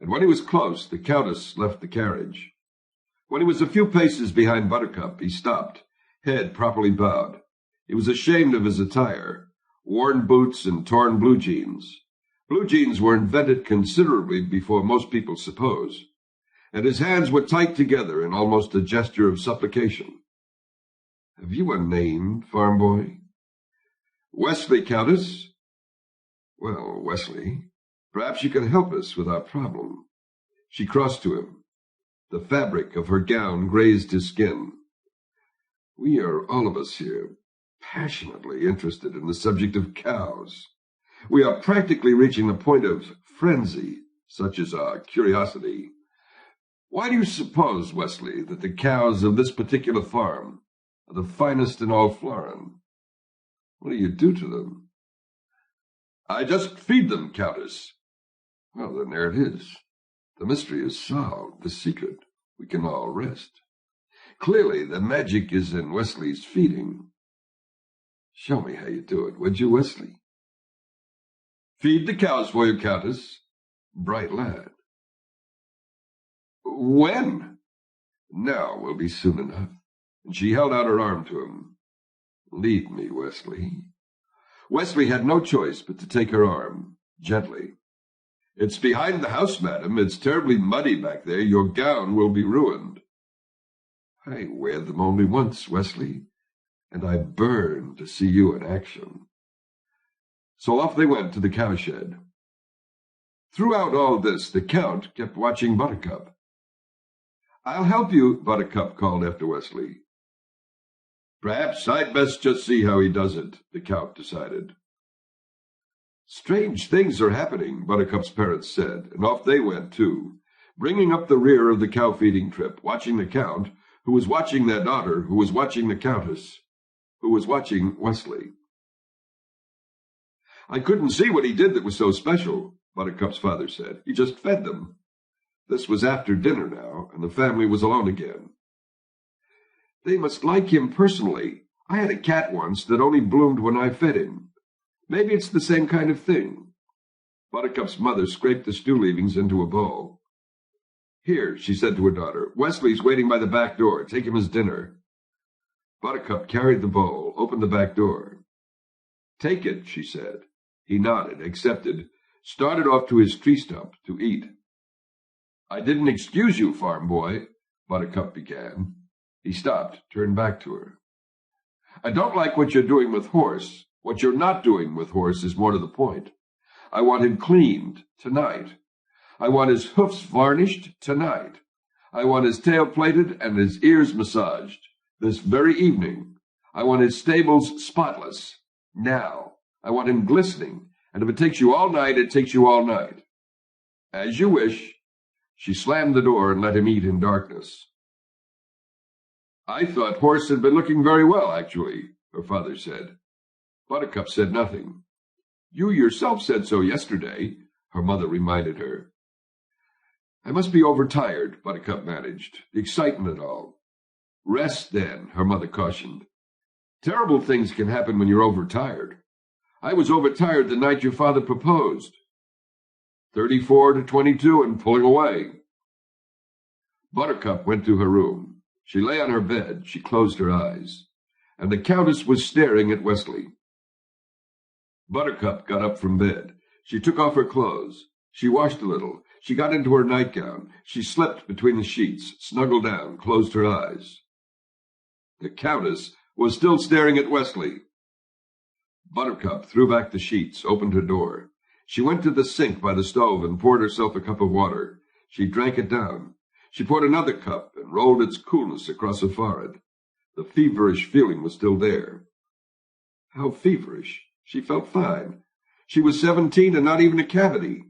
and when he was close, the Countess left the carriage. When he was a few paces behind Buttercup, he stopped, head properly bowed. He was ashamed of his attire, worn boots and torn blue jeans. Blue jeans were invented considerably before most people suppose, and his hands were tight together in almost a gesture of supplication. "Have you a name, farm boy?" "Wesley, Countess." "Well, Wesley, perhaps you can help us with our problem." She crossed to him. The fabric of her gown grazed his skin. "We are all of us here passionately interested in the subject of cows. We are practically reaching the point of frenzy, such is our curiosity. Why do you suppose, Wesley, that the cows of this particular farm are the finest in all Florin? What do you do to them?" "I just feed them, Countess." "Well, then there it is. The mystery is solved, the secret. We can all rest. Clearly, the magic is in Wesley's feeding." "Show me how you do it, would you, Wesley?" "Feed the cows for you, Countess." "Bright lad." "When?" "Now will be soon enough." And she held out her arm to him. "Lead me, Wesley." Wesley had no choice but to take her arm, gently. "It's behind the house, madam. It's terribly muddy back there. Your gown will be ruined." "I wear them only once, Wesley, and I burn to see you in action." So off they went to the cowshed. Throughout all this, the Count kept watching Buttercup. "I'll help you," Buttercup called after Wesley. "Perhaps I'd best just see how he does it," the Count decided. "Strange things are happening," Buttercup's parents said, and off they went, too, bringing up the rear of the cow-feeding trip, watching the Count, who was watching their daughter, who was watching the Countess, who was watching Wesley. "I couldn't see what he did that was so special," Buttercup's father said. "He just fed them." This was after dinner now, and the family was alone again. "They must like him personally. I had a cat once that only bloomed when I fed him. Maybe it's the same kind of thing." Buttercup's mother scraped the stew leavings into a bowl. "Here," she said to her daughter, "Wesley's waiting by the back door. Take him his dinner." Buttercup carried the bowl, opened the back door. "Take it," she said. He nodded, accepted, started off to his tree stump to eat. "I didn't excuse you, farm boy," Buttercup began. He stopped, turned back to her. "I don't like what you're doing with Horse. What you're not doing with Horse is more to the point. I want him cleaned tonight. I want his hoofs varnished tonight. I want his tail plaited and his ears massaged this very evening. I want his stables spotless. Now. I want him glistening, and if it takes you all night, it takes you all night." "As you wish." She slammed the door and let him eat in darkness. "I thought horse had been looking very well, actually," her father said. Buttercup said nothing. "You yourself said so yesterday," her mother reminded her. "I must be overtired," Buttercup managed, the excitement and all. "Rest, then," her mother cautioned. "Terrible things can happen when you're overtired. I was overtired the night your father proposed. 34 to 22 and pulling away." Buttercup went to her room. She lay on her bed. She closed her eyes. And the Countess was staring at Wesley. Buttercup got up from bed. She took off her clothes. She washed a little. She got into her nightgown. She slipped between the sheets, snuggled down, closed her eyes. The Countess was still staring at Wesley. Buttercup threw back the sheets, opened her door. She went to the sink by the stove and poured herself a cup of water. She drank it down. She poured another cup and rolled its coolness across her forehead. The feverish feeling was still there. How feverish! She felt fine. She was 17 and not even a cavity.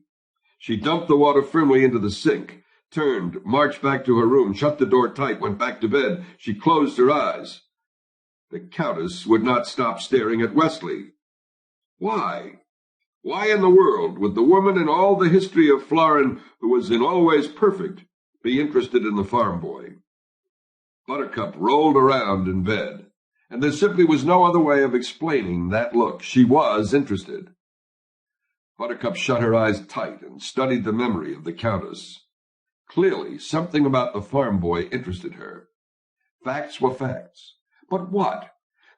She dumped the water firmly into the sink, turned, marched back to her room, shut the door tight, went back to bed. She closed her eyes. The Countess would not stop staring at Wesley. Why? Why in the world would the woman in all the history of Florin, who was in all ways perfect, be interested in the farm boy? Buttercup rolled around in bed, and there simply was no other way of explaining that look. She was interested. Buttercup shut her eyes tight and studied the memory of the Countess. Clearly, something about the farm boy interested her. Facts were facts. But what?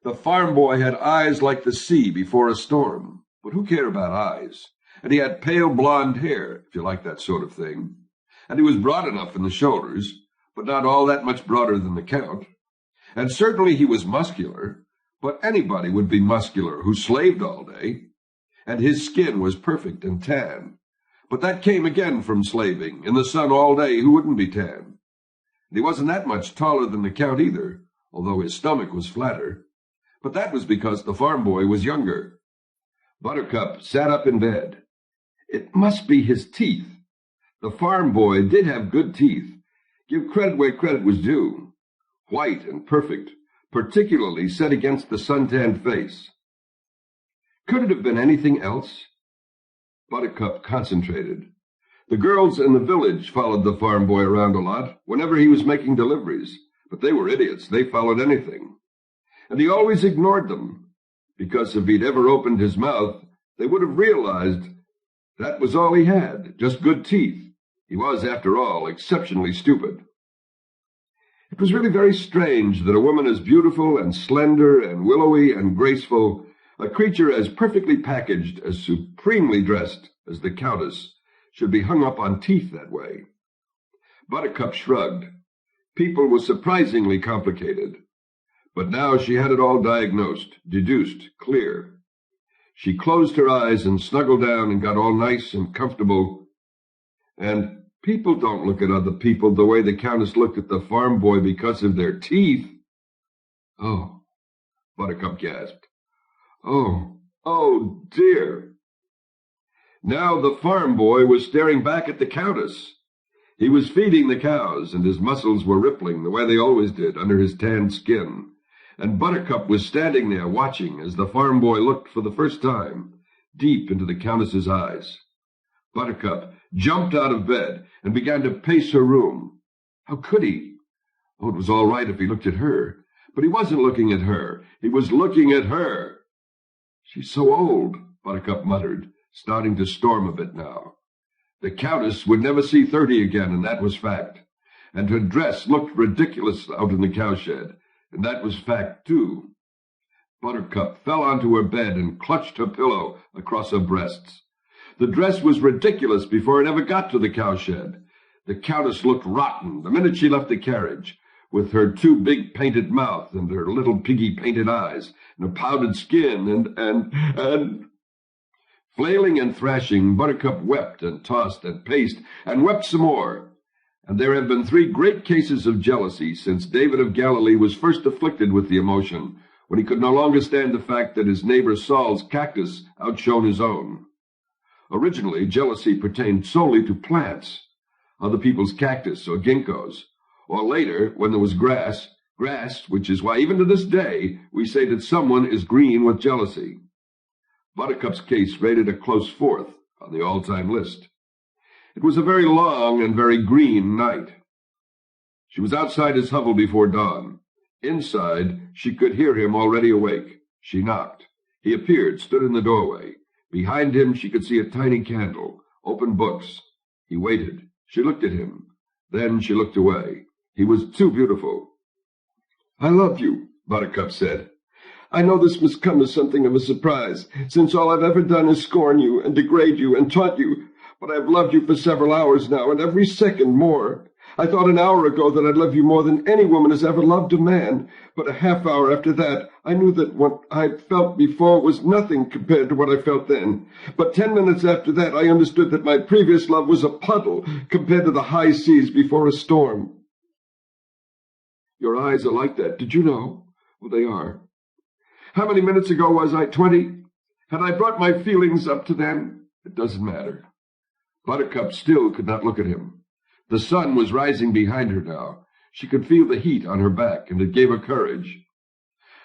The farm boy had eyes like the sea before a storm. But who cared about eyes? And he had pale blonde hair, if you like that sort of thing. And he was broad enough in the shoulders, but not all that much broader than the Count. And certainly he was muscular, but anybody would be muscular who slaved all day. And his skin was perfect and tan. But that came again from slaving, in the sun all day. Who wouldn't be tan? And he wasn't that much taller than the Count either, although his stomach was flatter. But that was because the farm boy was younger. Buttercup sat up in bed. It must be his teeth. The farm boy did have good teeth. Give credit where credit was due. White and perfect, particularly set against the suntanned face. Could it have been anything else? Buttercup concentrated. The girls in the village followed the farm boy around a lot whenever he was making deliveries, but they were idiots. They followed anything. And he always ignored them, because if he'd ever opened his mouth, they would have realized that was all he had, just good teeth. He was, after all, exceptionally stupid. It was really very strange that a woman as beautiful and slender and willowy and graceful, a creature as perfectly packaged, as supremely dressed as the Countess, should be hung up on teeth that way. Buttercup shrugged. People were surprisingly complicated. But now she had it all diagnosed, deduced, clear. She closed her eyes and snuggled down and got all nice and comfortable. And people don't look at other people the way the Countess looked at the farm boy because of their teeth. Oh, Buttercup gasped. Oh, dear. Now the farm boy was staring back at the Countess. He was feeding the cows, and his muscles were rippling the way they always did under his tanned skin. And Buttercup was standing there watching as the farm boy looked for the first time deep into the Countess's eyes. Buttercup jumped out of bed and began to pace her room. How could he? Oh, it was all right if he looked at her, but he wasn't looking at her. He was looking at her. She's so old, Buttercup muttered, starting to storm a bit now. The Countess would never see 30 again, and that was fact. And her dress looked ridiculous out in the cowshed, and that was fact, too. Buttercup fell onto her bed and clutched her pillow across her breasts. The dress was ridiculous before it ever got to the cowshed. The Countess looked rotten the minute she left the carriage, with her too big painted mouth and her little piggy painted eyes and her powdered skin and... Flailing and thrashing, Buttercup wept and tossed and paced and wept some more. And there have been 3 great cases of jealousy since David of Galilee was first afflicted with the emotion, when he could no longer stand the fact that his neighbor Saul's cactus outshone his own. Originally, jealousy pertained solely to plants, other people's cactus or ginkgos, or later, when there was grass, which is why even to this day we say that someone is green with jealousy. Buttercup's case rated a close fourth on the all-time list. It was a very long and very green night. She was outside his hovel before dawn. Inside, she could hear him already awake. She knocked. He appeared, stood in the doorway. Behind him, she could see a tiny candle, open books. He waited. She looked at him. Then she looked away. He was too beautiful. "I love you," Buttercup said. "I know this must come as something of a surprise, since all I've ever done is scorn you and degrade you and taunt you, but I've loved you for several hours now, and every second more. I thought an hour ago that I'd love you more than any woman has ever loved a man, but a half hour after that I knew that what I'd felt before was nothing compared to what I felt then. But 10 minutes after that I understood that my previous love was a puddle compared to the high seas before a storm." "Your eyes are like that, did you know?" "Well, they are." "How many minutes ago was I? 20? Had I brought my feelings up to then?" "It doesn't matter." Buttercup still could not look at him. The sun was rising behind her now. She could feel the heat on her back, and it gave her courage.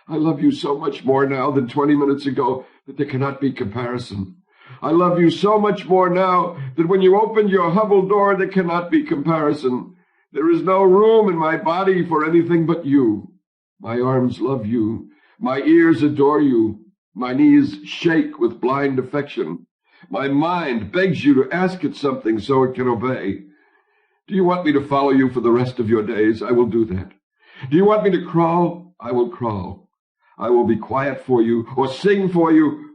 "I love you so much more now than 20 minutes ago that there cannot be comparison. I love you so much more now that when you opened your hovel door there cannot be comparison. There is no room in my body for anything but you. My arms love you. My ears adore you. My knees shake with blind affection. My mind begs you to ask it something so it can obey. Do you want me to follow you for the rest of your days? I will do that. Do you want me to crawl? I will crawl. I will be quiet for you, or sing for you,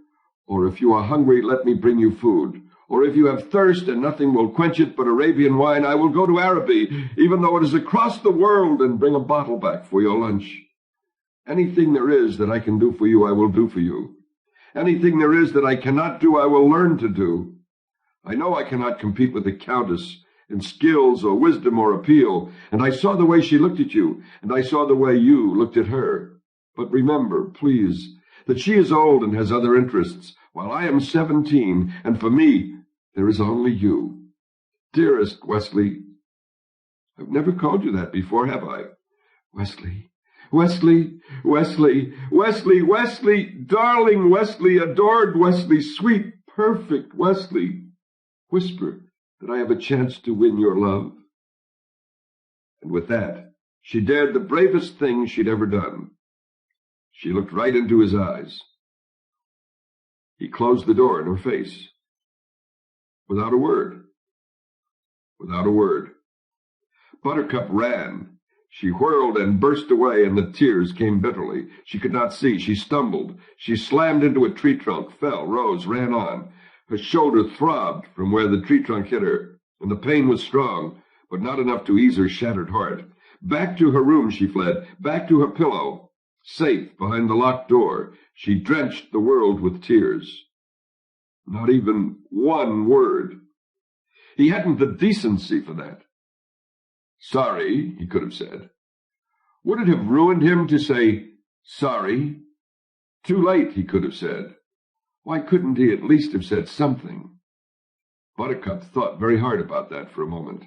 or if you are hungry, let me bring you food. Or if you have thirst and nothing will quench it but Arabian wine, I will go to Araby, even though it is across the world, and bring a bottle back for your lunch. Anything there is that I can do for you, I will do for you. Anything there is that I cannot do, I will learn to do. I know I cannot compete with the Countess in skills or wisdom or appeal, and I saw the way she looked at you, and I saw the way you looked at her. But remember, please, that she is old and has other interests, while I am 17, and for me, there is only you. Dearest Wesley." "I've never called you that before, have I?" "Wesley, Wesley, Wesley, Wesley, Wesley, darling Wesley, adored Wesley, sweet, perfect Wesley. Whisper that I have a chance to win your love." And with that, she dared the bravest thing she'd ever done. She looked right into his eyes. He closed the door in her face. Without a word. Without a word. Buttercup ran. She whirled and burst away, and the tears came bitterly. She could not see. She stumbled. She slammed into a tree trunk, fell, rose, ran on. Her shoulder throbbed from where the tree trunk hit her, and the pain was strong, but not enough to ease her shattered heart. Back to her room she fled, back to her pillow. Safe behind the locked door, she drenched the world with tears. Not even one word. He hadn't the decency for that. "Sorry," he could have said. Would it have ruined him to say, "Sorry"? "Too late," he could have said. Why couldn't he at least have said something? Buttercup thought very hard about that for a moment.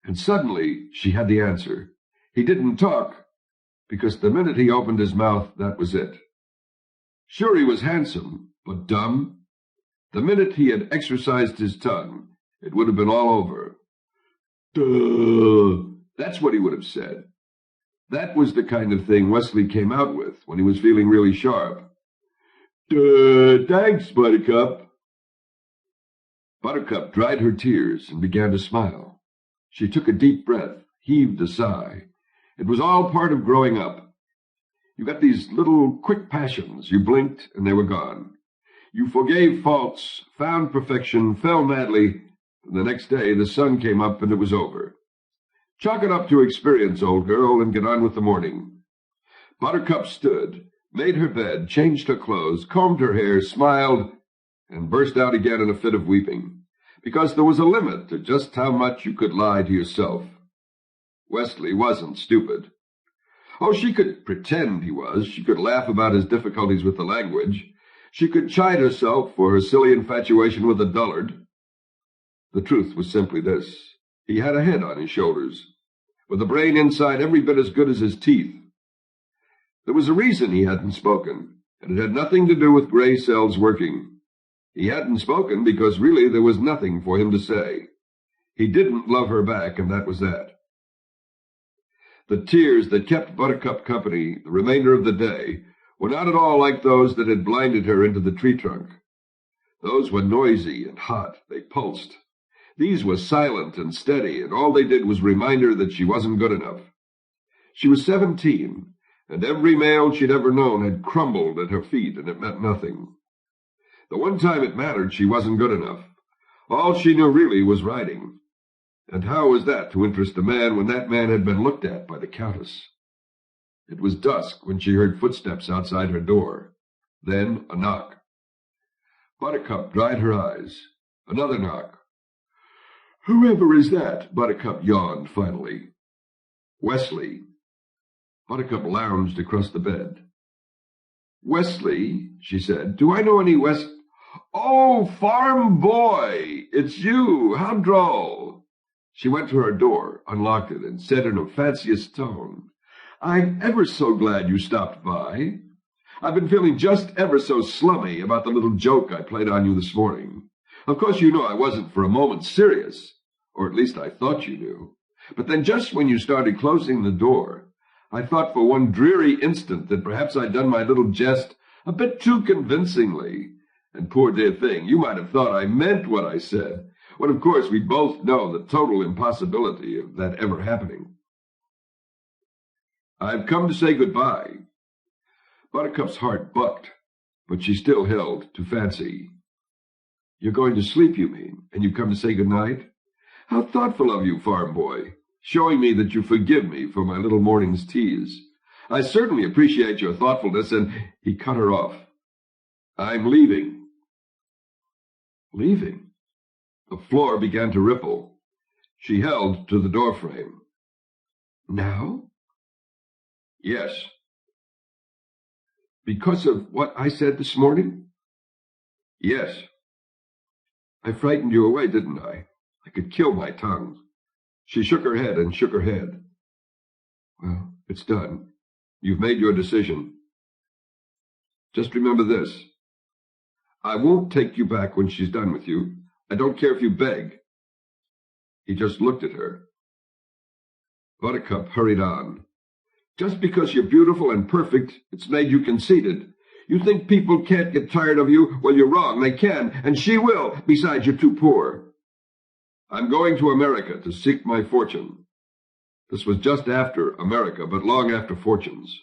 And suddenly she had the answer. He didn't talk, because the minute he opened his mouth, that was it. Sure, he was handsome, but dumb. The minute he had exercised his tongue, it would have been all over. "Duh!" That's what he would have said. That was the kind of thing Wesley came out with when he was feeling really sharp. "Duh, thanks, Buttercup." Buttercup dried her tears and began to smile. She took a deep breath, heaved a sigh. It was all part of growing up. You got these little quick passions. You blinked and they were gone. You forgave faults, found perfection, fell madly, and the next day the sun came up and it was over. Chalk it up to experience, old girl, and get on with the morning. Buttercup stood, made her bed, changed her clothes, combed her hair, smiled, and burst out again in a fit of weeping, because there was a limit to just how much you could lie to yourself. Wesley wasn't stupid. Oh, she could pretend he was. She could laugh about his difficulties with the language. She could chide herself for her silly infatuation with a dullard. The truth was simply this. He had a head on his shoulders, with a brain inside every bit as good as his teeth. There was a reason he hadn't spoken, and it had nothing to do with gray cells working. He hadn't spoken because really there was nothing for him to say. He didn't love her back, and that was that. The tears that kept Buttercup company the remainder of the day were not at all like those that had blinded her into the tree trunk. Those were noisy and hot. They pulsed. These were silent and steady, and all they did was remind her that she wasn't good enough. She was 17, and every male she'd ever known had crumbled at her feet, and it meant nothing. The one time it mattered, she wasn't good enough. All she knew really was riding. And how was that to interest a man when that man had been looked at by the Countess? It was dusk when she heard footsteps outside her door. Then a knock. Buttercup dried her eyes. Another knock. "Whoever is that?" Buttercup yawned finally. "Wesley." Buttercup lounged across the bed. "Wesley," she said. "Do I know any Oh, farm boy! It's you! How droll!" She went to her door, unlocked it, and said in her fanciest tone, "I'm ever so glad you stopped by. I've been feeling just ever so slummy about the little joke I played on you this morning. Of course you know I wasn't for a moment serious, or at least I thought you knew. But then just when you started closing the door, I thought for one dreary instant that perhaps I'd done my little jest a bit too convincingly. And poor dear thing, you might have thought I meant what I said, when of course we both know the total impossibility of that ever happening. I've come to say goodbye." Buttercup's heart bucked, but she still held to Fancy. "You're going to sleep, you mean, and you've come to say good night? How thoughtful of you, farm boy, showing me that you forgive me for my little morning's tease. I certainly appreciate your thoughtfulness," and he cut her off. "I'm leaving." Leaving? The floor began to ripple. She held to the doorframe. "Now?" "Yes." "Because of what I said this morning?" "Yes." "I frightened you away, didn't I? I could kill my tongue." She shook her head and shook her head. "Well, it's done. You've made your decision. Just remember this. I won't take you back when she's done with you. I don't care if you beg." He just looked at her. Buttercup hurried on. "Just because you're beautiful and perfect, it's made you conceited. You think people can't get tired of you? Well, you're wrong. They can, and she will. Besides, you're too poor. I'm going to America to seek my fortune." This was just after America, but long after fortunes.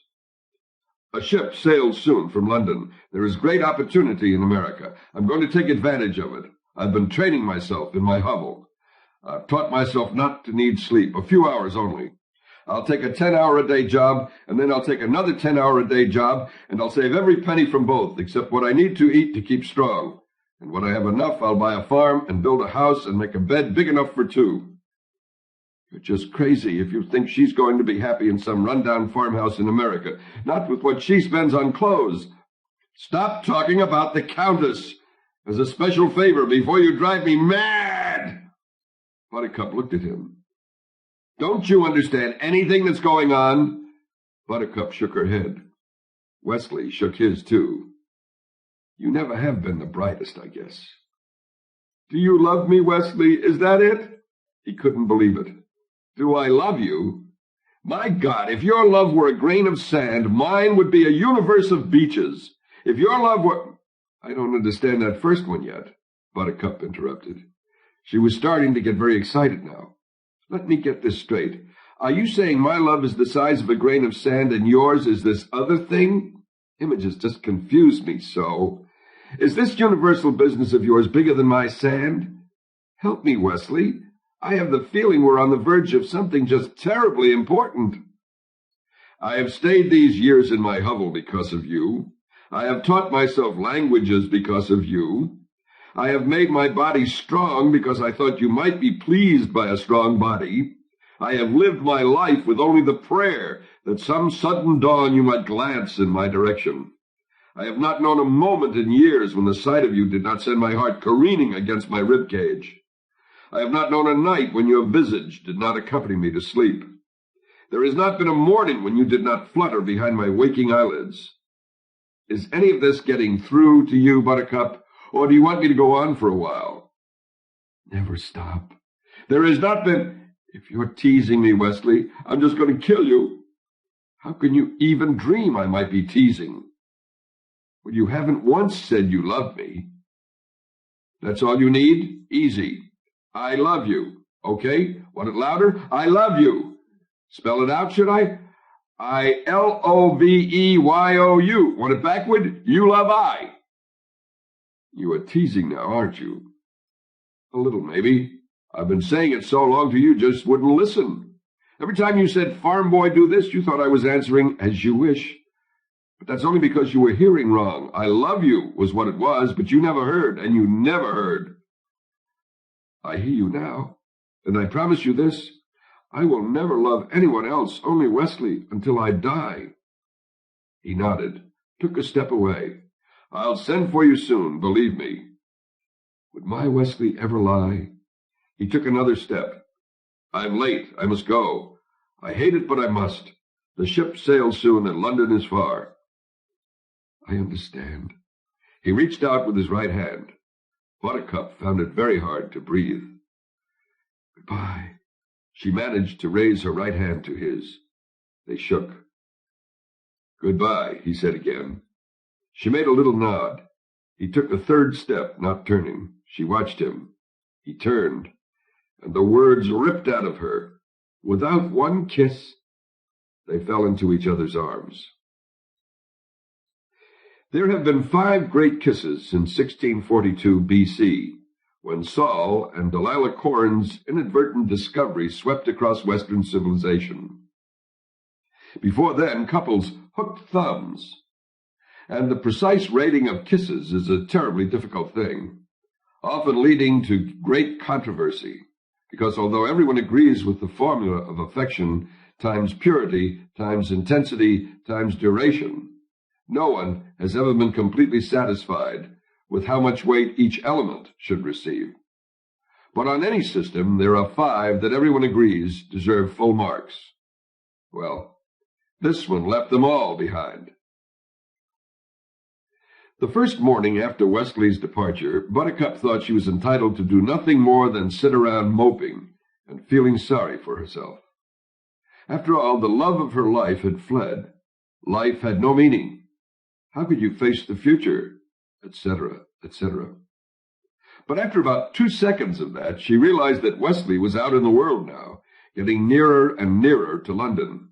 "A ship sails soon from London. There is great opportunity in America. I'm going to take advantage of it. I've been training myself in my hovel. I've taught myself not to need sleep, a few hours only. I'll take a 10-hour-a-day job, and then I'll take another 10-hour-a-day job, and I'll save every penny from both, except what I need to eat to keep strong. And when I have enough, I'll buy a farm and build a house and make a bed big enough for two." "You're just crazy if you think she's going to be happy in some run-down farmhouse in America, not with what she spends on clothes." "Stop talking about the Countess. As a special favor before you drive me mad." Buttercup looked at him. "Don't you understand anything that's going on?" Buttercup shook her head. Wesley shook his, too. "You never have been the brightest, I guess." "Do you love me, Wesley? Is that it?" He couldn't believe it. "Do I love you? My God, if your love were a grain of sand, mine would be a universe of beaches. If your love were—" "I don't understand that first one yet," Buttercup interrupted. She was starting to get very excited now. "Let me get this straight. Are you saying my love is the size of a grain of sand and yours is this other thing? Images just confuse me so. Is this universal business of yours bigger than my sand? Help me, Wesley. I have the feeling we're on the verge of something just terribly important." "I have stayed these years in my hovel because of you. I have taught myself languages because of you. I have made my body strong because I thought you might be pleased by a strong body. I have lived my life with only the prayer that some sudden dawn you might glance in my direction. I have not known a moment in years when the sight of you did not send my heart careening against my rib cage. I have not known a night when your visage did not accompany me to sleep. There has not been a morning when you did not flutter behind my waking eyelids. Is any of this getting through to you, Buttercup, or do you want me to go on for a while? Never stop. There has not been... If you're teasing me, Wesley, I'm just going to kill you. How can you even dream I might be teasing? Well, you haven't once said you love me. That's all you need? Easy. I love you. Okay? Want it louder? I love you. Spell it out, should I? I-L-O-V-E-Y-O-U. Want it backward? You love I. You are teasing now, aren't you? A little, maybe. I've been saying it so long to you just wouldn't listen. Every time you said, farm boy, do this, you thought I was answering, as you wish. But that's only because you were hearing wrong. I love you was what it was, but you never heard, and you never heard. I hear you now, and I promise you this. I will never love anyone else, only Wesley, until I die. He nodded, took a step away. I'll send for you soon, believe me. Would my Wesley ever lie? He took another step. I'm late. I must go. I hate it, but I must. The ship sails soon, and London is far. I understand. He reached out with his right hand. Buttercup found it very hard to breathe. Goodbye. She managed to raise her right hand to his. They shook. Goodbye, he said again. She made a little nod. He took a third step, not turning. She watched him. He turned, and the words ripped out of her. Without one kiss, they fell into each other's arms. There have been 5 great kisses since 1642 B.C., when Saul and Delilah Corn's inadvertent discovery swept across Western civilization. Before then, couples hooked thumbs, and the precise rating of kisses is a terribly difficult thing, often leading to great controversy, because although everyone agrees with the formula of affection times purity times intensity times duration, no one has ever been completely satisfied with how much weight each element should receive. But on any system, there are 5 that everyone agrees deserve full marks. Well, this one left them all behind. The first morning after Wesley's departure, Buttercup thought she was entitled to do nothing more than sit around moping and feeling sorry for herself. After all, the love of her life had fled. Life had no meaning. How could you face the future? Etc., etc. But after about 2 seconds of that, she realized that Wesley was out in the world now, getting nearer and nearer to London.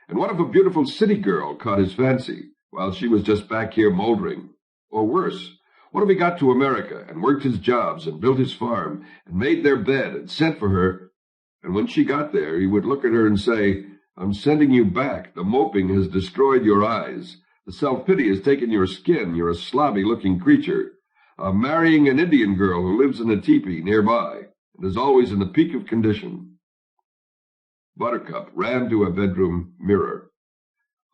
And what if a beautiful city girl caught his fancy, while she was just back here moldering? Or worse, what if he got to America and worked his jobs and built his farm and made their bed and sent for her, and when she got there, he would look at her and say, I'm sending you back. The moping has destroyed your eyes. The self-pity has taken your skin. You're a slobby-looking creature. I'm marrying an Indian girl who lives in a teepee nearby and is always in the peak of condition. Buttercup ran to a bedroom mirror.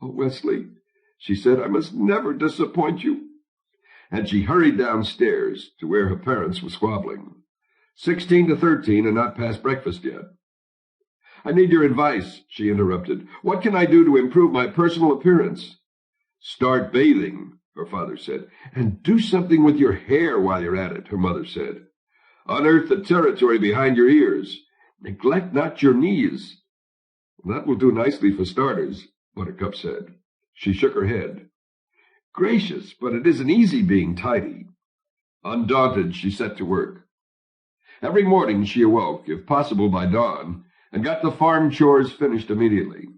Oh, Wesley, she said, I must never disappoint you. And she hurried downstairs to where her parents were squabbling. 16 to 13 and not past breakfast yet. I need your advice, she interrupted. What can I do to improve my personal appearance? Start bathing, her father said. And do something with your hair while you're at it, her mother said. Unearth the territory behind your ears. Neglect not your knees. That will do nicely for starters, Buttercup said. She shook her head. Gracious, but it isn't easy being tidy. Undaunted, she set to work. Every morning she awoke, if possible by dawn, and got the farm chores finished immediately.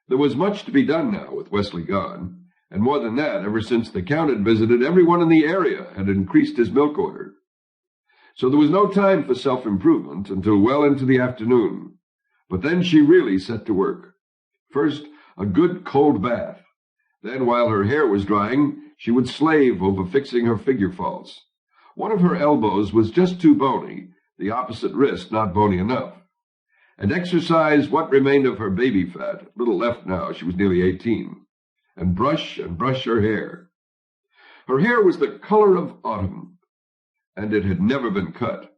There was much to be done now with Wesley gone, and more than that, ever since the Count had visited, everyone in the area had increased his milk order. So there was no time for self-improvement until well into the afternoon. But then she really set to work. First, a good cold bath. Then, while her hair was drying, she would slave over fixing her figure faults. One of her elbows was just too bony, the opposite wrist not bony enough. and exercise what remained of her baby fat, little left now, she was nearly 18, and brush her hair. Her hair was the color of autumn, and it had never been cut.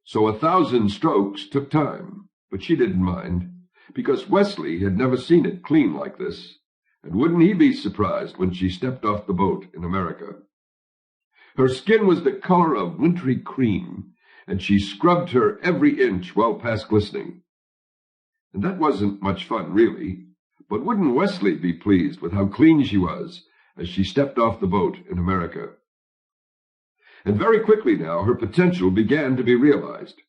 So 1,000 strokes took time, but she didn't mind, because Wesley had never seen it clean like this, and wouldn't he be surprised when she stepped off the boat in America? Her skin was the color of wintry cream, and she scrubbed her every inch well past glistening. And that wasn't much fun, really, but wouldn't Wesley be pleased with how clean she was as she stepped off the boat in America? And very quickly now her potential began to be realized.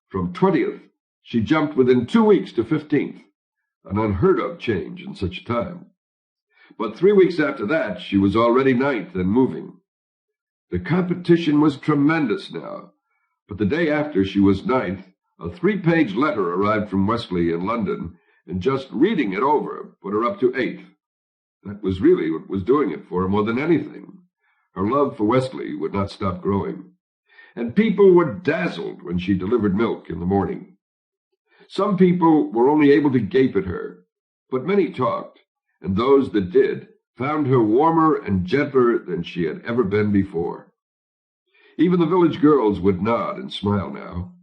From 20th, she jumped within 2 weeks to 15th, an unheard-of change in such a time. But 3 weeks after that, she was already 9th and moving. The competition was tremendous now, but the day after she was 9th, a 3-page letter arrived from Wesley in London, and just reading it over put her up to 8th. That was really what was doing it for her more than anything. Her love for Wesley would not stop growing, and people were dazzled when she delivered milk in the morning. Some people were only able to gape at her, but many talked, and those that did found her warmer and gentler than she had ever been before. Even the village girls would nod and smile now,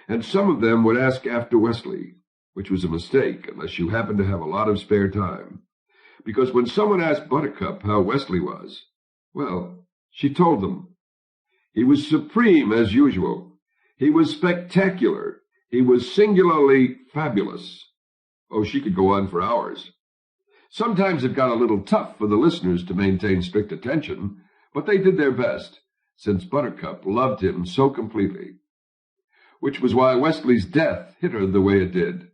and some of them would ask after Wesley, which was a mistake unless you happened to have a lot of spare time, because when someone asked Buttercup how Wesley was, well, she told them. He was supreme as usual. He was spectacular. He was singularly fabulous. Oh, she could go on for hours. Sometimes it got a little tough for the listeners to maintain strict attention, but they did their best, since Buttercup loved him so completely. Which was why Wesley's death hit her the way it did.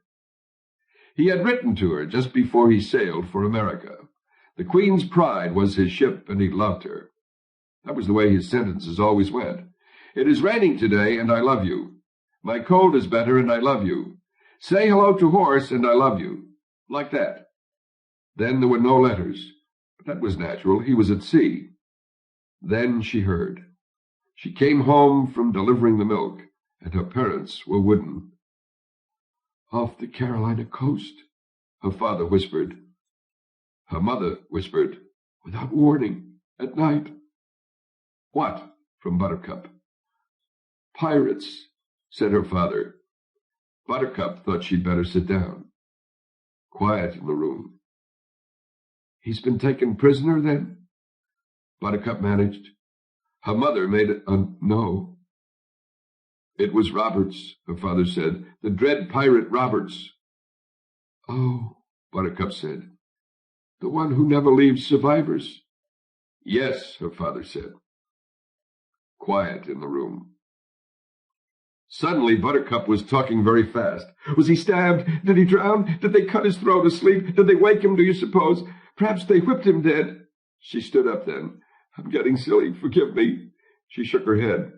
He had written to her just before he sailed for America. The Queen's Pride was his ship, and he loved her. That was the way his sentences always went. It is raining today, and I love you. My cold is better, and I love you. Say hello to Horace, and I love you. Like that. Then there were no letters. But that was natural. He was at sea. Then she heard. She came home from delivering the milk, and her parents were wooden. Off the Carolina coast, her father whispered. Her mother whispered, without warning, at night. What? From Buttercup. Pirates, said her father. Buttercup thought she'd better sit down. Quiet in the room. He's been taken prisoner, then? Buttercup managed. Her mother made it no. It was Roberts, her father said, the dread pirate Roberts. Oh, Buttercup said, the one who never leaves survivors? Yes, her father said. Quiet in the room. Suddenly, Buttercup was talking very fast. Was he stabbed? Did he drown? Did they cut his throat asleep? Did they wake him, do you suppose? Perhaps they whipped him dead. She stood up then. I'm getting silly. Forgive me. She shook her head.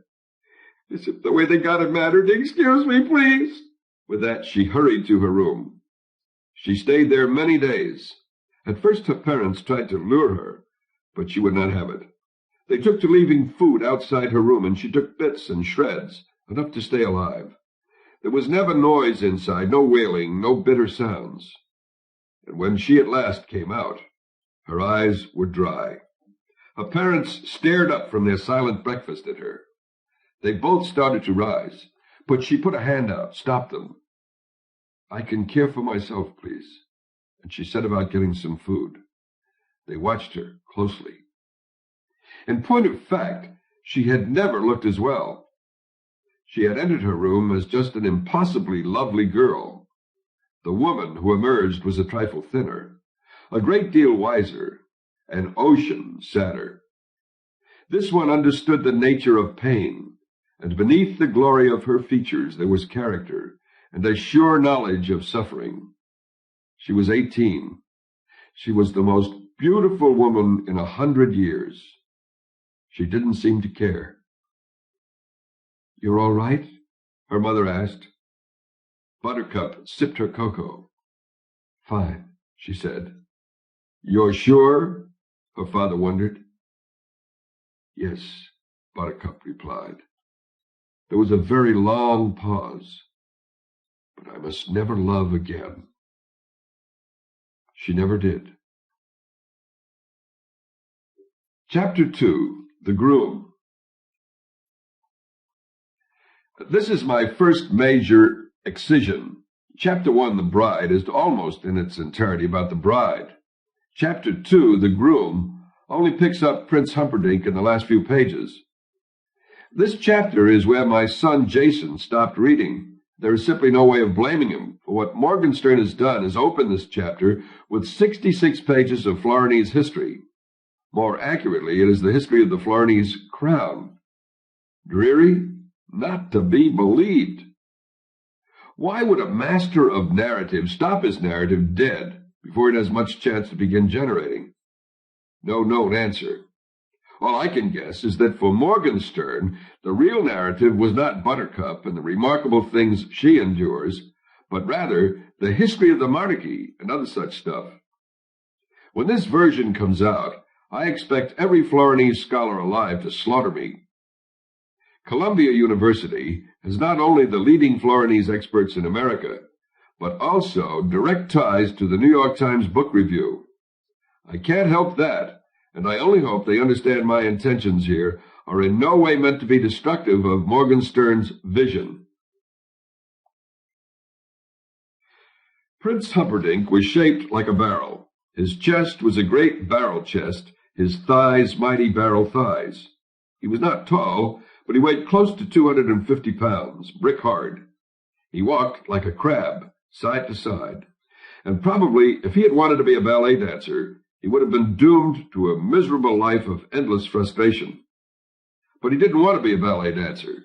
Is it the way they got him mattered? Excuse me, please. With that, she hurried to her room. She stayed there many days. At first, her parents tried to lure her, but she would not have it. They took to leaving food outside her room, and she took bits and shreds, enough to stay alive. There was never noise inside, no wailing, no bitter sounds. And when she at last came out, her eyes were dry. Her parents stared up from their silent breakfast at her. They both started to rise, but she put a hand out, stopped them. I can care for myself, please. And she set about getting some food. They watched her closely. In point of fact, she had never looked as well. She had entered her room as just an impossibly lovely girl. The woman who emerged was a trifle thinner, a great deal wiser, an ocean sadder. This one understood the nature of pain, and beneath the glory of her features there was character and a sure knowledge of suffering. She was 18. She was the most beautiful woman in 100 years. She didn't seem to care. You're all right? Her mother asked. Buttercup sipped her cocoa. Fine, she said. You're sure? Her father wondered. Yes, Buttercup replied. There was a very long pause. but I must never love again. She never did. Chapter 2. The Groom. This is my first major excision. Chapter 1, The Bride, is almost in its entirety about the bride. Chapter 2, The Groom, only picks up Prince Humperdinck in the last few pages. This chapter is where my son Jason stopped reading. There is simply no way of blaming him, for what Morgenstern has done is open this chapter with 66 pages of Florinese history. More accurately, it is the history of the Florinese crown. Dreary? Not to be believed. Why would a master of narrative stop his narrative dead before it has much chance to begin generating? No known answer. All I can guess is that for Morgenstern, the real narrative was not Buttercup and the remarkable things she endures, but rather the history of the monarchy and other such stuff. When this version comes out, I expect every Florinese scholar alive to slaughter me. Columbia University has not only the leading Florinese experts in America, but also direct ties to the New York Times Book Review. I can't help that, and I only hope they understand my intentions here are in no way meant to be destructive of Morgenstern's vision. Prince Humperdinck was shaped like a barrel. His chest was a great barrel chest, his thighs mighty barrel thighs. He was not tall, but he weighed close to 250 pounds, brick hard. He walked like a crab, side to side, and probably, if he had wanted to be a ballet dancer, he would have been doomed to a miserable life of endless frustration. But he didn't want to be a ballet dancer.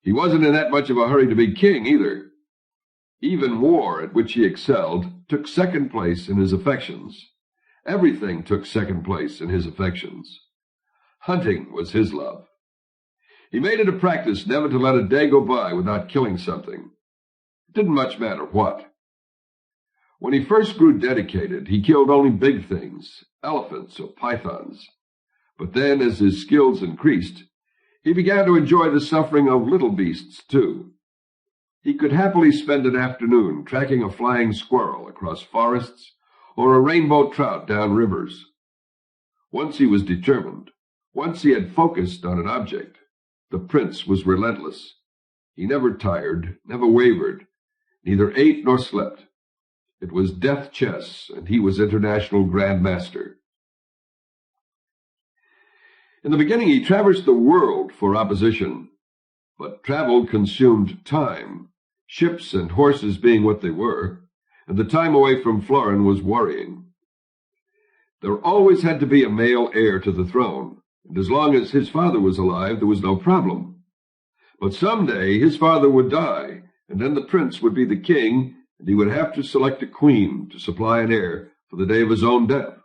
He wasn't in that much of a hurry to be king, either. Even war, at which he excelled, took second place in his affections. Everything took second place in his affections. Hunting was his love. He made it a practice never to let a day go by without killing something. It didn't much matter what. When he first grew dedicated, he killed only big things, elephants or pythons. But then, as his skills increased, he began to enjoy the suffering of little beasts, too. He could happily spend an afternoon tracking a flying squirrel across forests or a rainbow trout down rivers. Once he was determined, once he had focused on an object, the prince was relentless. He never tired, never wavered, neither ate nor slept. It was death chess, and he was international Grand Master. In the beginning, he traversed the world for opposition, but travel consumed time, ships and horses being what they were, and the time away from Florin was worrying. There always had to be a male heir to the throne, and as long as his father was alive, there was no problem. But someday his father would die, and then the prince would be the king, and he would have to select a queen to supply an heir for the day of his own death.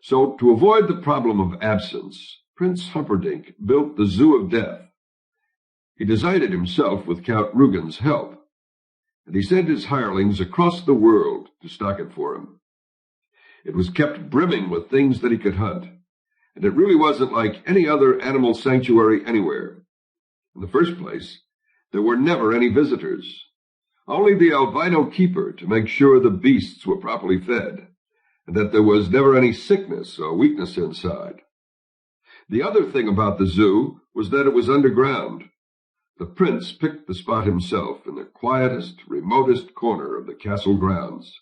So, to avoid the problem of absence, Prince Humperdinck built the Zoo of Death. He designed it himself with Count Rugen's help, and he sent his hirelings across the world to stock it for him. It was kept brimming with things that he could hunt, and it really wasn't like any other animal sanctuary anywhere. In the first place, there were never any visitors, only the albino keeper to make sure the beasts were properly fed, and that there was never any sickness or weakness inside. The other thing about the zoo was that it was underground. The prince picked the spot himself in the quietest, remotest corner of the castle grounds.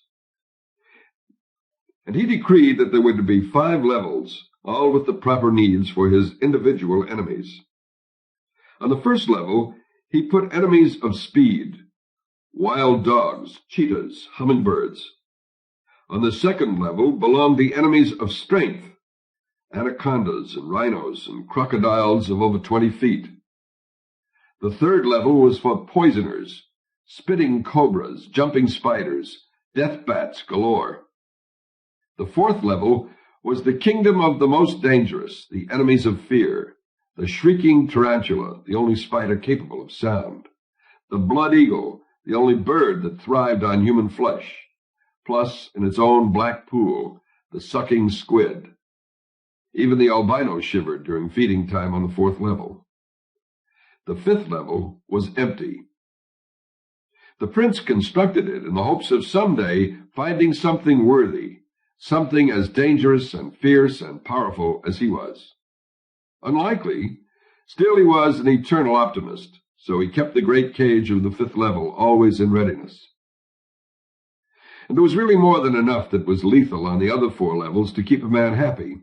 And he decreed that there were to be 5 levels, all with the proper needs for his individual enemies. On the first level, he put enemies of speed, wild dogs, cheetahs, hummingbirds. On the second level belonged the enemies of strength, anacondas and rhinos and crocodiles of over 20 feet. The third level was for poisoners, spitting cobras, jumping spiders, death bats galore. The fourth level was the kingdom of the most dangerous, the enemies of fear, the shrieking tarantula, the only spider capable of sound, the blood eagle, the only bird that thrived on human flesh, plus, in its own black pool, the sucking squid. Even the albino shivered during feeding time on the fourth level. The fifth level was empty. The prince constructed it in the hopes of someday finding something worthy, something as dangerous and fierce and powerful as he was. Unlikely, still he was an eternal optimist, so he kept the great cage of the fifth level always in readiness. And there was really more than enough that was lethal on the other 4 levels to keep a man happy.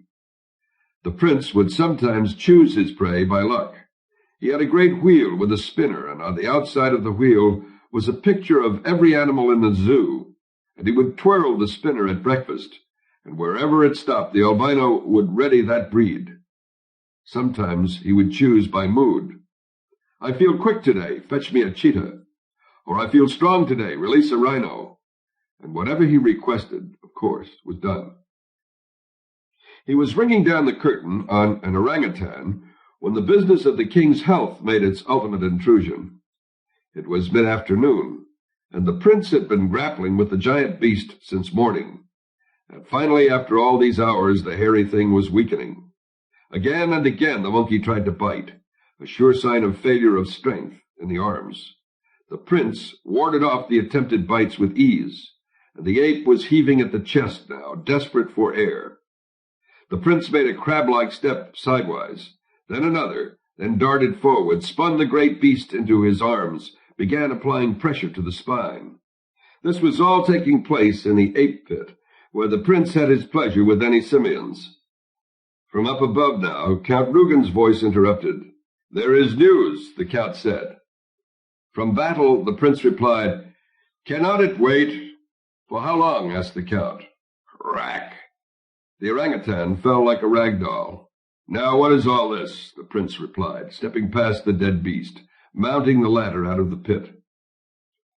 The prince would sometimes choose his prey by luck. He had a great wheel with a spinner, and on the outside of the wheel was a picture of every animal in the zoo, and he would twirl the spinner at breakfast, and wherever it stopped, the albino would ready that breed. Sometimes he would choose by mood. I feel quick today, fetch me a cheetah. Or I feel strong today, release a rhino. And whatever he requested, of course, was done. He was ringing down the curtain on an orangutan when the business of the king's health made its ultimate intrusion. It was mid-afternoon, and the prince had been grappling with the giant beast since morning. And finally, after all these hours, the hairy thing was weakening. Again and again the monkey tried to bite, a sure sign of failure of strength in the arms. The prince warded off the attempted bites with ease, and the ape was heaving at the chest now, desperate for air. The prince made a crab-like step sidewise, then another, then darted forward, spun the great beast into his arms, began applying pressure to the spine. This was all taking place in the ape pit, where the prince had his pleasure with any simians. From up above now, Count Rugen's voice interrupted. "There is news," the count said. From battle, the prince replied, "Cannot it wait?" "For how long?" asked the count. Crack! The orangutan fell like a rag doll. "Now what is all this?" the prince replied, stepping past the dead beast, mounting the ladder out of the pit.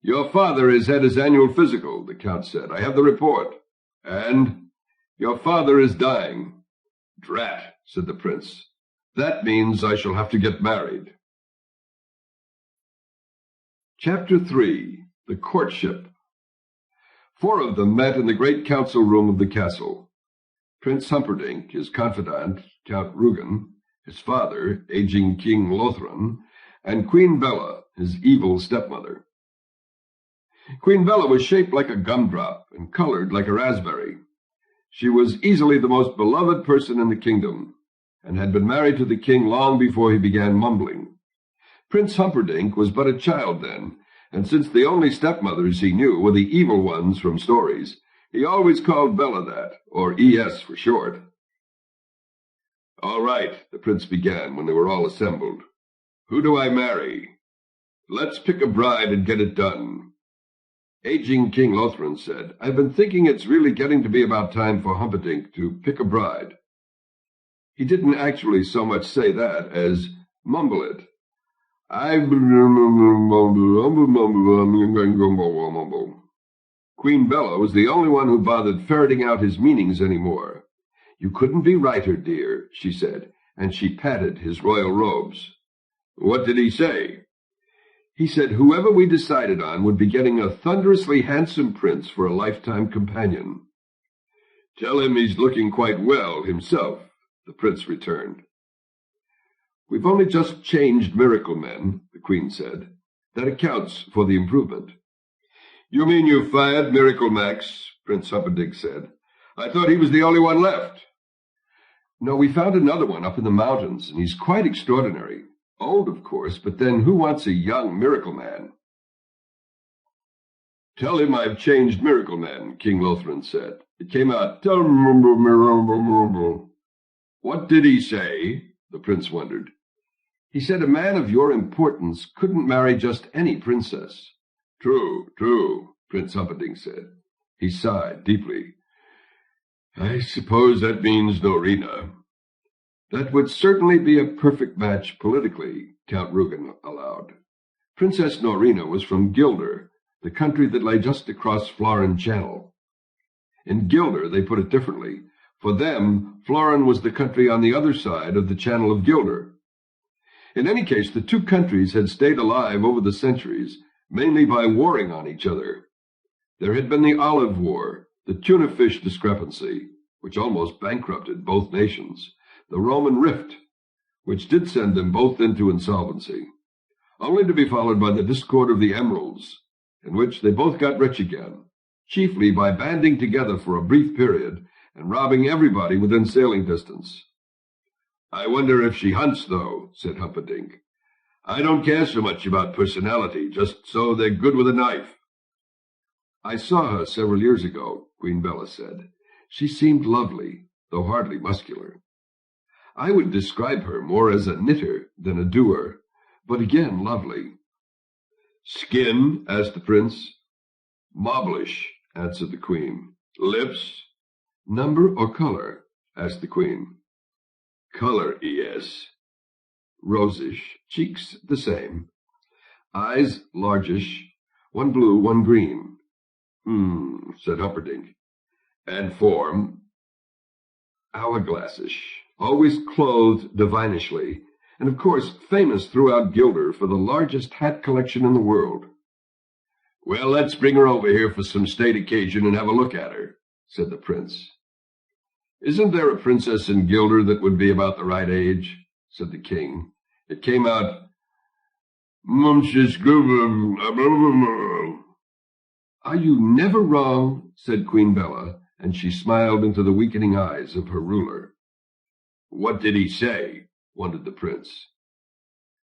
"Your father has had his annual physical," the count said. "I have the report." "And?" "Your father is dying." "Drat," said the prince. "That means I shall have to get married." Chapter 3. The Courtship. 4 of them met in the great council room of the castle. Prince Humperdinck, his confidant, Count Rugen, his father, aging King Lothran, and Queen Bella, his evil stepmother. Queen Bella was shaped like a gumdrop and colored like a raspberry. She was easily the most beloved person in the kingdom, and had been married to the king long before he began mumbling. Prince Humperdinck was but a child then, and since the only stepmothers he knew were the evil ones from stories, he always called Bella that, or E.S. for short. "All right," the prince began when they were all assembled. "Who do I marry? Let's pick a bride and get it done." Aging King Lothran said, "I've been thinking it's really getting to be about time for Humperdinck to pick a bride." He didn't actually so much say that as mumble it. Queen Bella was the only one who bothered ferreting out his meanings any more. "You couldn't be righter, dear," she said, and she patted his royal robes. "What did he say?" "He said whoever we decided on would be getting a thunderously handsome prince for a lifetime companion." "Tell him he's looking quite well himself," the prince returned. "We've only just changed Miracle Men," the queen said. "That accounts for the improvement." "You mean you fired Miracle Max?" Prince Humperdinck said. "I thought he was the only one left." "No, we found another one up in the mountains, and he's quite extraordinary. Old, of course, but then who wants a young Miracle Man?" "Tell him I've changed Miracle Man," King Lothran said. It came out, "Tell him." "What did he say?" the prince wondered. "He said a man of your importance couldn't marry just any princess." "True, true," Prince Humperdinck said. He sighed deeply. "I suppose that means Norina." "That would certainly be a perfect match politically," Count Rugen allowed. Princess Norina was from Gilder, the country that lay just across Florin Channel. In Gilder, they put it differently. For them, Florin was the country on the other side of the Channel of Gilder. In any case, the two countries had stayed alive over the centuries, mainly by warring on each other. There had been the Olive War, the tuna fish discrepancy, which almost bankrupted both nations, the Roman Rift, which did send them both into insolvency, only to be followed by the discord of the Emeralds, in which they both got rich again, chiefly by banding together for a brief period and robbing everybody within sailing distance. "I wonder if she hunts, though," said Humperdinck. "I don't care so much about personality, just so they're good with a knife." "I saw her several years ago," Queen Bella said. "She seemed lovely, though hardly muscular. I would describe her more as a knitter than a doer, but again lovely." "Skin?" asked the prince. "Marblish," answered the queen. "Lips?" "Number or color?" asked the queen. "Color, yes." "Rosish. Cheeks the same. Eyes largish, one blue, one green." Said Humperdinck. "And form?" "Hourglassish. Always clothed divinishly, and of course famous throughout Gilder for the largest hat collection in the world." "Well, let's bring her over here for some state occasion and have a look at her," said the prince. "Isn't there a princess in Gilder that would be about the right age?" said the king. It came out, "Mumsius Groom." "Are you never wrong?" said Queen Bella, and she smiled into the weakening eyes of her ruler. "What did he say?" wondered the prince.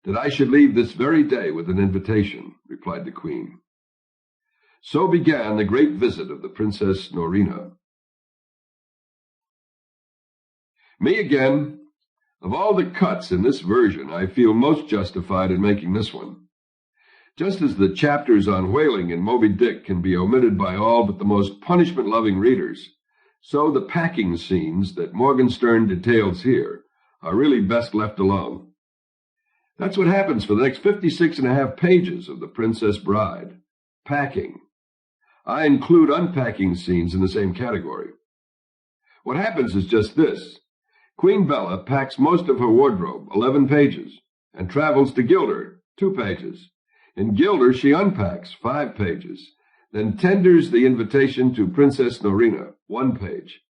"That I should leave this very day with an invitation," replied the queen. So began the great visit of the Princess Norina. Me again. Of all the cuts in this version, I feel most justified in making this one. Just as the chapters on whaling in Moby Dick can be omitted by all but the most punishment-loving readers, so the packing scenes that Morgenstern details here are really best left alone. That's what happens for the next 56.5 pages of The Princess Bride. Packing. I include unpacking scenes in the same category. What happens is just this. Queen Bella packs most of her wardrobe, 11 pages, and travels to Gilder, 2 pages. In Gilder, she unpacks, 5 pages, then tenders the invitation to Princess Norina, 1 page.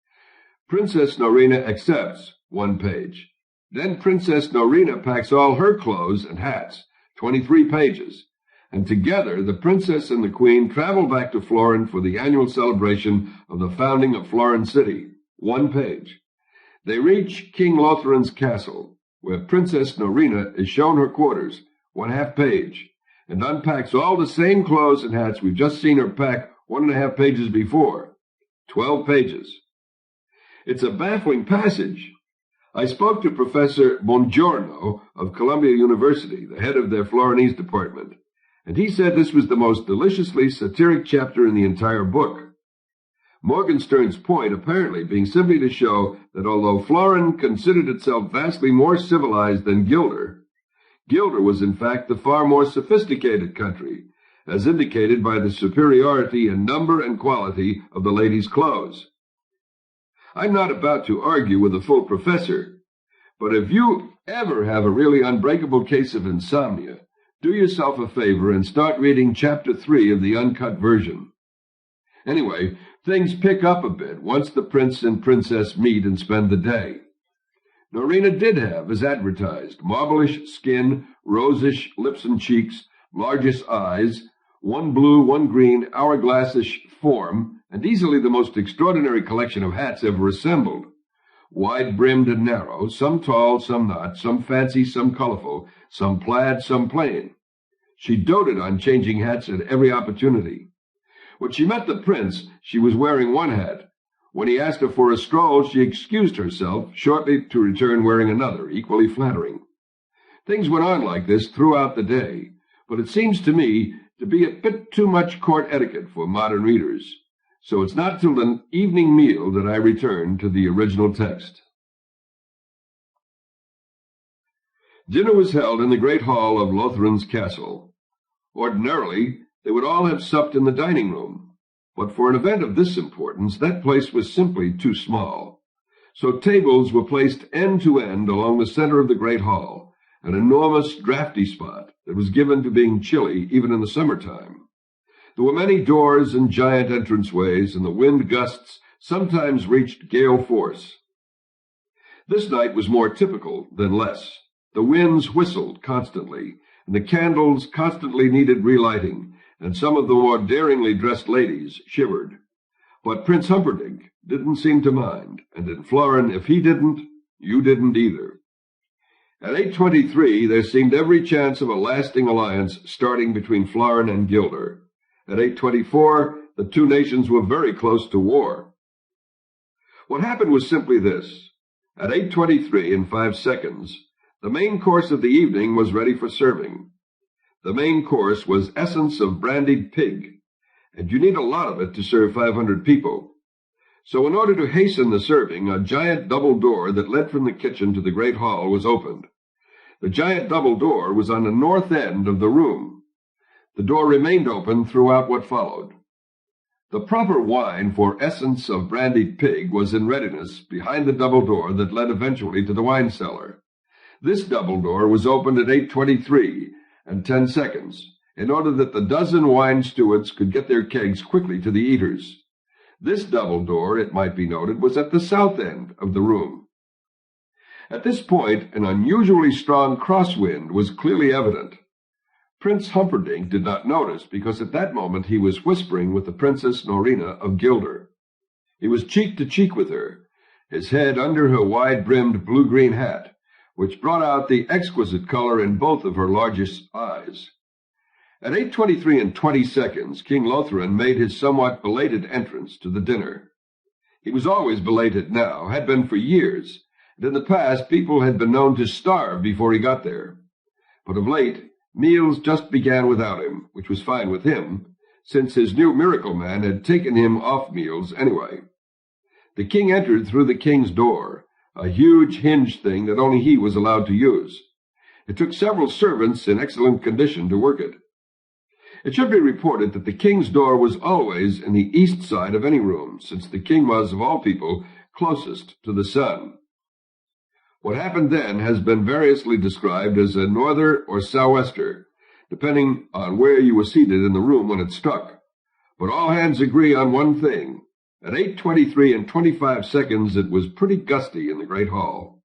Princess Norina accepts, 1 page. Then Princess Norina packs all her clothes and hats, 23 pages. And together, the princess and the queen travel back to Florin for the annual celebration of the founding of Florin City, 1 page. They reach King Lothrin's castle, where Princess Norina is shown her quarters, 1/2 page, and unpacks all the same clothes and hats we've just seen her pack 1.5 pages before, 12 pages. It's a baffling passage. I spoke to Professor Bongiorno of Columbia University, the head of their Florinese department, and he said this was the most deliciously satiric chapter in the entire book. Morgenstern's point apparently being simply to show that although Florin considered itself vastly more civilized than Gilder, Gilder was in fact the far more sophisticated country, as indicated by the superiority in number and quality of the ladies' clothes. I'm not about to argue with a full professor, but if you ever have a really unbreakable case of insomnia, do yourself a favor and start reading Chapter 3 of the uncut version. Anyway, things pick up a bit once the prince and princess meet and spend the day. Norina did have, as advertised, marblish skin, rosish lips and cheeks, largest eyes, 1 blue, 1 green, hourglassish form, and easily the most extraordinary collection of hats ever assembled. Wide-brimmed and narrow, some tall, some not, some fancy, some colorful, some plaid, some plain. She doted on changing hats at every opportunity. When she met the prince, she was wearing 1 hat. When he asked her for a stroll, she excused herself, shortly to return wearing another, equally flattering. Things went on like this throughout the day, but it seems to me to be a bit too much court etiquette for modern readers. So it's not till the evening meal that I return to the original text. Dinner was held in the great hall of Lothrin's castle. Ordinarily, they would all have supped in the dining room, but for an event of this importance, that place was simply too small. So tables were placed end to end along the center of the great hall, an enormous draughty spot that was given to being chilly even in the summertime. There were many doors and giant entranceways, and the wind gusts sometimes reached gale force. This night was more typical than less. The winds whistled constantly, and the candles constantly needed relighting, and some of the more daringly dressed ladies shivered. But Prince Humperdinck didn't seem to mind, and in Florin, if he didn't, you didn't either. At 8:23, there seemed every chance of a lasting alliance starting between Florin and Gilder. At 8:24, the two nations were very close to war. What happened was simply this. At 8:23 and 5 seconds, the main course of the evening was ready for serving. The main course was essence of brandied pig, and you need a lot of it to serve 500 people. So in order to hasten the serving, a giant double door that led from the kitchen to the great hall was opened. The giant double door was on the north end of the room. The door remained open throughout what followed. The proper wine for essence of brandied pig was in readiness behind the double door that led eventually to the wine cellar. This double door was opened at 8:23 and 10 seconds, in order that the dozen wine stewards could get their kegs quickly to the eaters. This double door, it might be noted, was at the south end of the room. At this point, an unusually strong crosswind was clearly evident. Prince Humperdinck did not notice, because at that moment he was whispering with the Princess Norina of Gilder. He was cheek to cheek with her, his head under her wide-brimmed blue-green hat, which brought out the exquisite color in both of her largest eyes. At 8:23 and 20 seconds, King Lothran made his somewhat belated entrance to the dinner. He was always belated now, had been for years, and in the past people had been known to starve before he got there. But of late, meals just began without him, which was fine with him, since his new miracle man had taken him off meals anyway. The king entered through the king's door, a huge hinged thing that only he was allowed to use. It took several servants in excellent condition to work it. It should be reported that the king's door was always in the east side of any room, since the king was, of all people, closest to the sun. What happened then has been variously described as a norther or sou'wester, depending on where you were seated in the room when it struck. But all hands agree on one thing. At 8:23 and 25 seconds, it was pretty gusty in the great hall.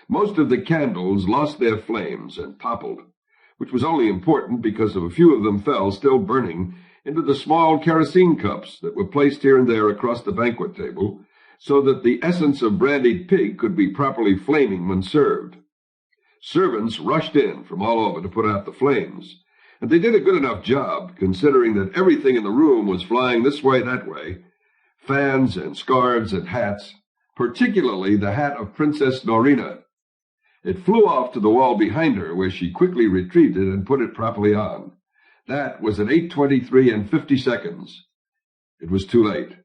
Most of the candles lost their flames and toppled, which was only important because a few of them fell, still burning, into the small kerosene cups that were placed here and there across the banquet table, so that the essence of brandied pig could be properly flaming when served. Servants rushed in from all over to put out the flames, and they did a good enough job, considering that everything in the room was flying this way, that way, fans and scarves and hats, particularly the hat of Princess Norina. It flew off to the wall behind her, where she quickly retrieved it and put it properly on. That was at 8:23 and 50 seconds. It was too late.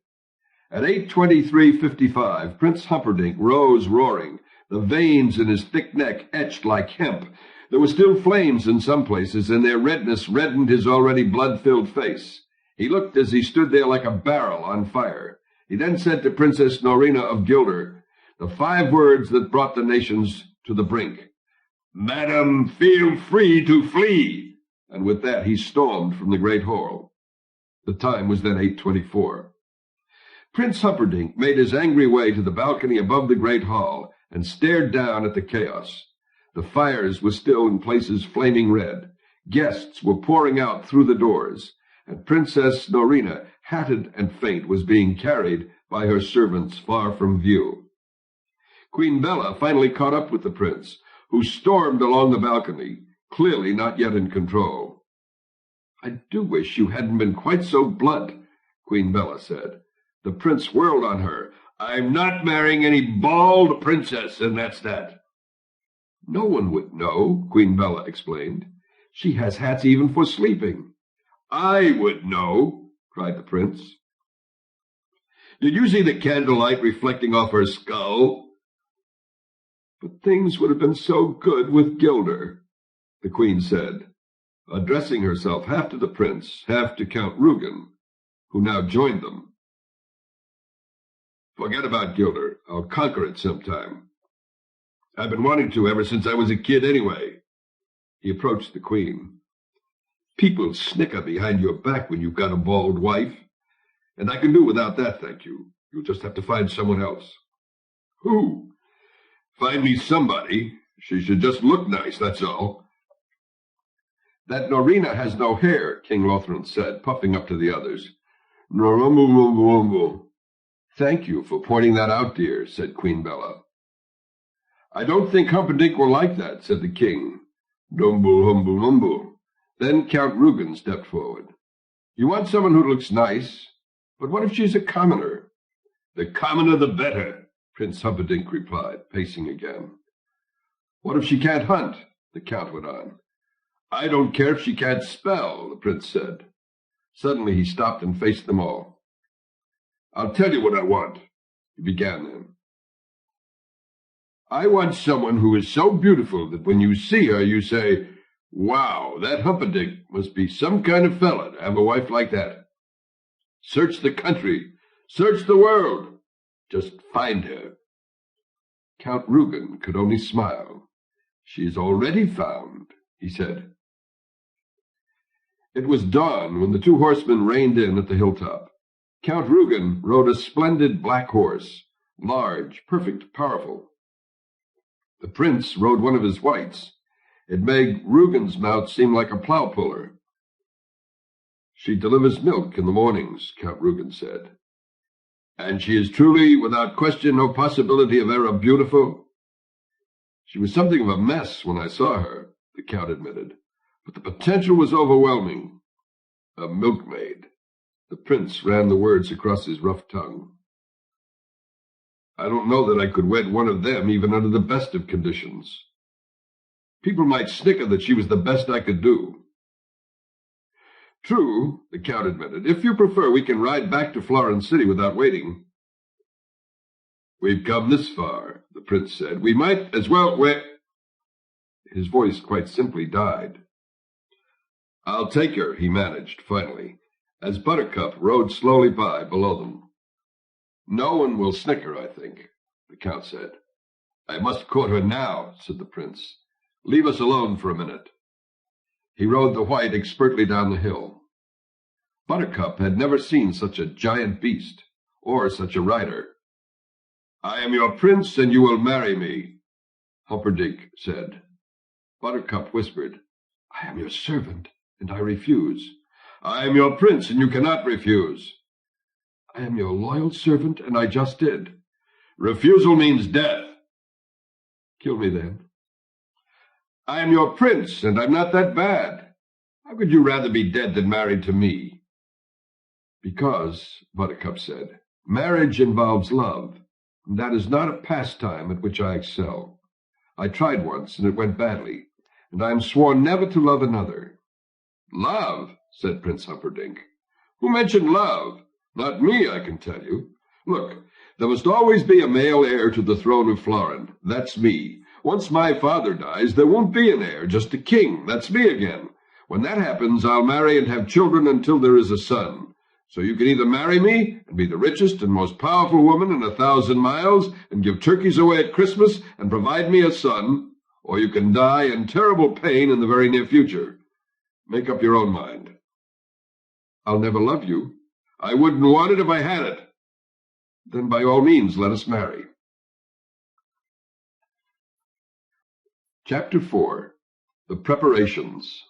At 8:23:55, Prince Humperdinck rose roaring, the veins in his thick neck etched like hemp. There were still flames in some places, and their redness reddened his already blood-filled face. He looked as he stood there like a barrel on fire. He then said to Princess Norina of Gilder the 5 words that brought the nations to the brink. "Madam, feel free to flee!" And with that he stormed from the great hall. The time was then 8:24. Prince Humperdinck made his angry way to the balcony above the great hall and stared down at the chaos. The fires were still in places flaming red. Guests were pouring out through the doors, and Princess Norina, hatted and faint, was being carried by her servants far from view. Queen Bella finally caught up with the prince, who stormed along the balcony, clearly not yet in control. "I do wish you hadn't been quite so blunt," Queen Bella said. The prince whirled on her. "I'm not marrying any bald princess, and that's that." "No one would know," Queen Bella explained. "She has hats even for sleeping." "I would know," cried the prince. "Did you see the candlelight reflecting off her skull?" "But things would have been so good with Gilder," the queen said, addressing herself half to the prince, half to Count Rugen, who now joined them. "Forget about Gilder. I'll conquer it sometime. I've been wanting to ever since I was a kid anyway." He approached the queen. "People snicker behind your back when you've got a bald wife, and I can do without that, thank you. You'll just have to find someone else." "Who?" "Find me somebody. She should just look nice, that's all." That Norina has no hair, King Lothran said, puffing up to the others. Thank you for pointing that out, dear, said Queen Bella. I don't think Humperdinck will like that, said the king. Dumble. Then Count Rugen stepped forward. You want someone who looks nice, but what if she's a commoner? The commoner the better, Prince Humperdinck replied, pacing again. What if she can't hunt? The count went on. I don't care if she can't spell, the prince said. Suddenly he stopped and faced them all. I'll tell you what I want, he began then. I want someone who is so beautiful that when you see her you say, wow, that Humperdinck must be some kind of fella to have a wife like that. Search the country, search the world, just find her. Count Rugen could only smile. She is already found, he said. It was dawn when the two horsemen reined in at the hilltop. Count Rugen rode a splendid black horse, large, perfect, powerful. The prince rode one of his whites. It made Rugen's mount seem like a plow-puller. She delivers milk in the mornings, Count Rugen said. And she is truly, without question, no possibility of error, beautiful? She was something of a mess when I saw her, the count admitted, but the potential was overwhelming. A milkmaid. The prince ran the words across his rough tongue. I don't know that I could wed one of them even under the best of conditions. People might snicker that she was the best I could do. True, the count admitted. If you prefer, we can ride back to Florence City without waiting. We've come this far, the prince said. We might as well wait. His voice quite simply died. I'll take her, he managed, finally, as Buttercup rode slowly by below them. No one will snicker, I think, the count said. I must court her now, said the prince. Leave us alone for a minute. He rode the white expertly down the hill. Buttercup had never seen such a giant beast, or such a rider. I am your prince, and you will marry me, Humperdinck said. Buttercup whispered, I am your servant, and I refuse. I am your prince, and you cannot refuse. I am your loyal servant, and I just did. Refusal means death. Kill me then. I am your prince, and I'm not that bad. How could you rather be dead than married to me? Because, Buttercup said, marriage involves love, and that is not a pastime at which I excel. I tried once, and it went badly, and I am sworn never to love another. Love, said Prince Humperdinck. Who mentioned love? Not me, I can tell you. Look, there must always be a male heir to the throne of Florin. That's me. Once my father dies, there won't be an heir, just a king. That's me again. When that happens, I'll marry and have children until there is a son. So you can either marry me and be the richest and most powerful woman in 1,000 miles and give turkeys away at Christmas and provide me a son, or you can die in terrible pain in the very near future. Make up your own mind. I'll never love you. I wouldn't want it if I had it. Then by all means, let us marry. Chapter 4. The Preparations.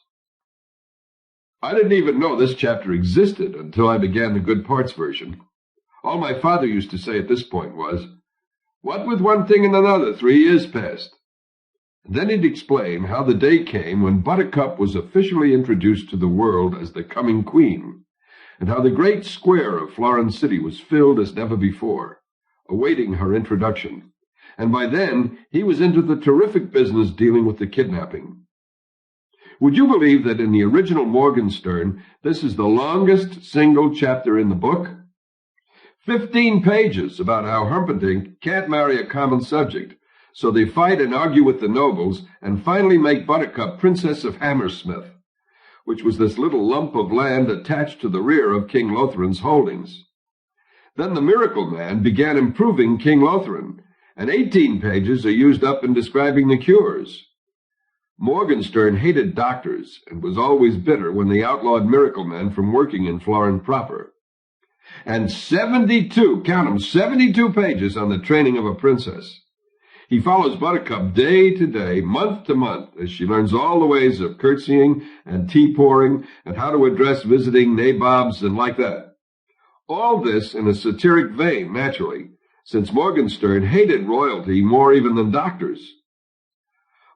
I didn't even know this chapter existed until I began the Good Parts version. All my father used to say at this point was, what with one thing and another, 3 years passed. And then he'd explain how the day came when Buttercup was officially introduced to the world as the coming queen, and how the great square of Florence City was filled as never before, awaiting her introduction. And by then, he was into the terrific business dealing with the kidnapping. Would you believe that in the original Morgenstern, this is the longest single chapter in the book? 15 pages about how Humperdinck can't marry a common subject, so they fight and argue with the nobles and finally make Buttercup Princess of Hammersmith, which was this little lump of land attached to the rear of King Lothran's holdings. Then the Miracle Man began improving King Lothran, and 18 pages are used up in describing the cures. Morgenstern hated doctors and was always bitter when they outlawed miracle men from working in Florin proper. And 72, count them, 72 pages on the training of a princess. He follows Buttercup day to day, month to month, as she learns all the ways of curtsying and tea-pouring and how to address visiting nabobs and like that. All this in a satiric vein, naturally, since Morgenstern hated royalty more even than doctors.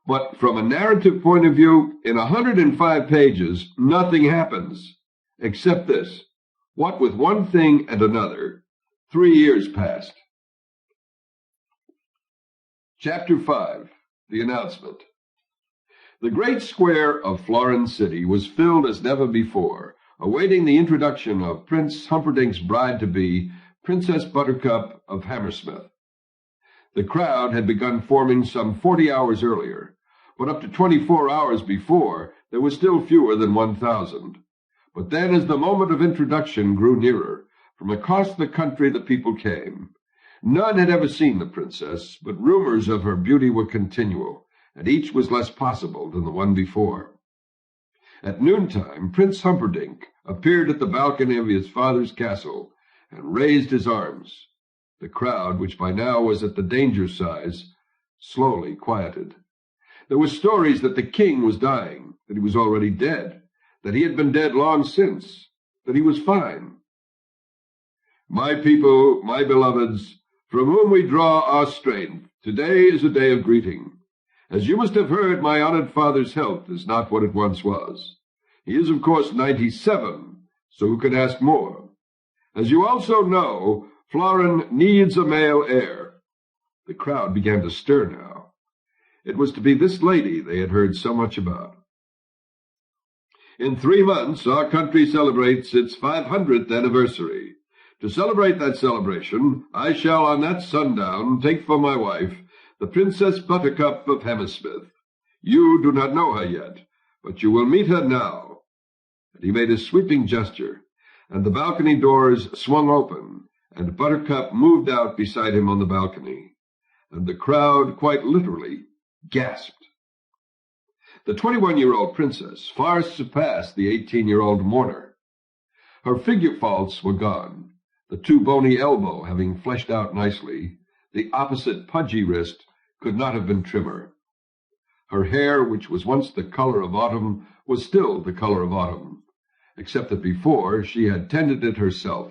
But from a narrative point of view, in 105 pages, nothing happens, except this. What with one thing and another, 3 years passed. Chapter 5. The Announcement. The great square of Florence City was filled as never before, awaiting the introduction of Prince Humperdinck's bride-to-be, Princess Buttercup of Hammersmith. The crowd had begun forming some 40 hours earlier, but up to 24 hours before, there was still fewer than 1,000. But then, as the moment of introduction grew nearer, from across the country the people came. None had ever seen the princess, but rumors of her beauty were continual, and each was less possible than the one before. At noontime, Prince Humperdinck appeared at the balcony of his father's castle, and raised his arms. The crowd, which by now was at the danger size, slowly quieted. There were stories that the king was dying, that he was already dead, that he had been dead long since, that he was fine. My people, my beloveds, from whom we draw our strength, today is a day of greeting. As you must have heard, my honored father's health is not what it once was. He is, of course, 97, so who could ask more? As you also know, Florin needs a male heir. The crowd began to stir now. It was to be this lady they had heard so much about. In 3 months, our country celebrates its 500th anniversary. To celebrate that celebration, I shall on that sundown take for my wife the Princess Buttercup of Hammersmith. You do not know her yet, but you will meet her now. And he made a sweeping gesture, and the balcony doors swung open, and Buttercup moved out beside him on the balcony, and the crowd quite literally gasped. The 21-year-old princess far surpassed the 18-year-old mourner. Her figure faults were gone, the too bony elbow having fleshed out nicely. The opposite pudgy wrist could not have been trimmer. Her hair, which was once the color of autumn, was still the color of autumn, except that before she had tended it herself,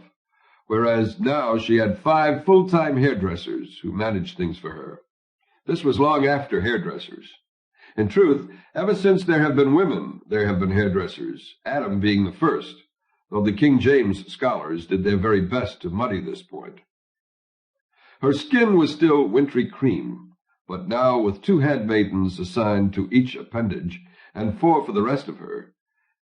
whereas now she had 5 full-time hairdressers who managed things for her. This was long after hairdressers. In truth, ever since there have been women, there have been hairdressers, Adam being the first, though the King James scholars did their very best to muddy this point. Her skin was still wintry cream, but now with 2 handmaidens assigned to each appendage, and 4 for the rest of her,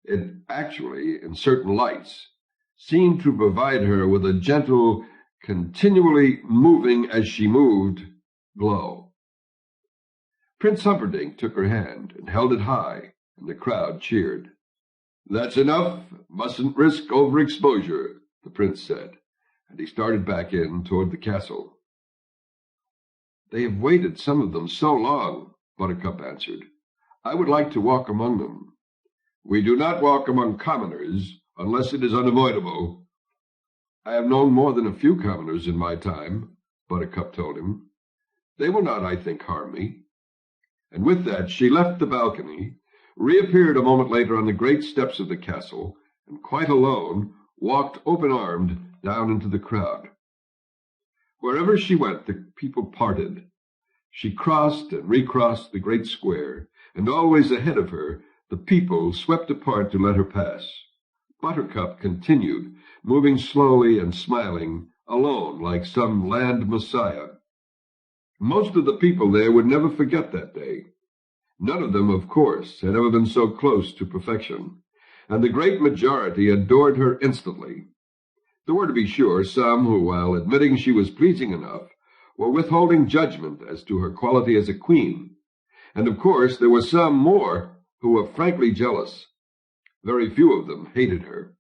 it actually, in certain lights, seemed to provide her with a gentle, continually moving as she moved, glow. Prince Humperdinck took her hand and held it high, and the crowd cheered. "That's enough. Mustn't risk overexposure," the prince said, and he started back in toward the castle. "They have waited, some of them, so long," Buttercup answered. "I would like to walk among them." "We do not walk among commoners, unless it is unavoidable." "I have known more than a few commoners in my time," Buttercup told him. "They will not, I think, harm me." And with that she left the balcony, reappeared a moment later on the great steps of the castle, and quite alone walked open-armed down into the crowd. Wherever she went, the people parted. She crossed and recrossed the great square, and always ahead of her the people swept apart to let her pass. Buttercup continued, moving slowly and smiling, alone like some land messiah. Most of the people there would never forget that day. None of them, of course, had ever been so close to perfection, and the great majority adored her instantly. There were, to be sure, some who, while admitting she was pleasing enough, were withholding judgment as to her quality as a queen, and of course there were some more who were frankly jealous. Very few of them hated her,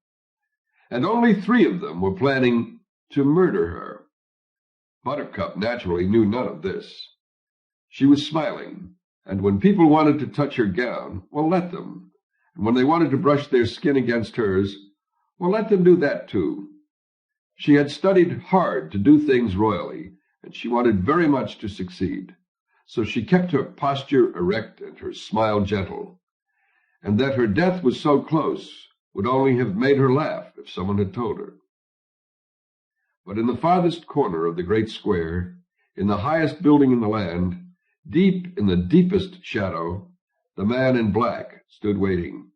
and only 3 of them were planning to murder her. Buttercup naturally knew none of this. She was smiling, and when people wanted to touch her gown, well, let them. And when they wanted to brush their skin against hers, well, let them do that too. She had studied hard to do things royally, and she wanted very much to succeed. so she kept her posture erect and her smile gentle, and that her death was so close would only have made her laugh if someone had told her. But in the farthest corner of the great square, in the highest building in the land, deep in the deepest shadow, the man in black stood waiting.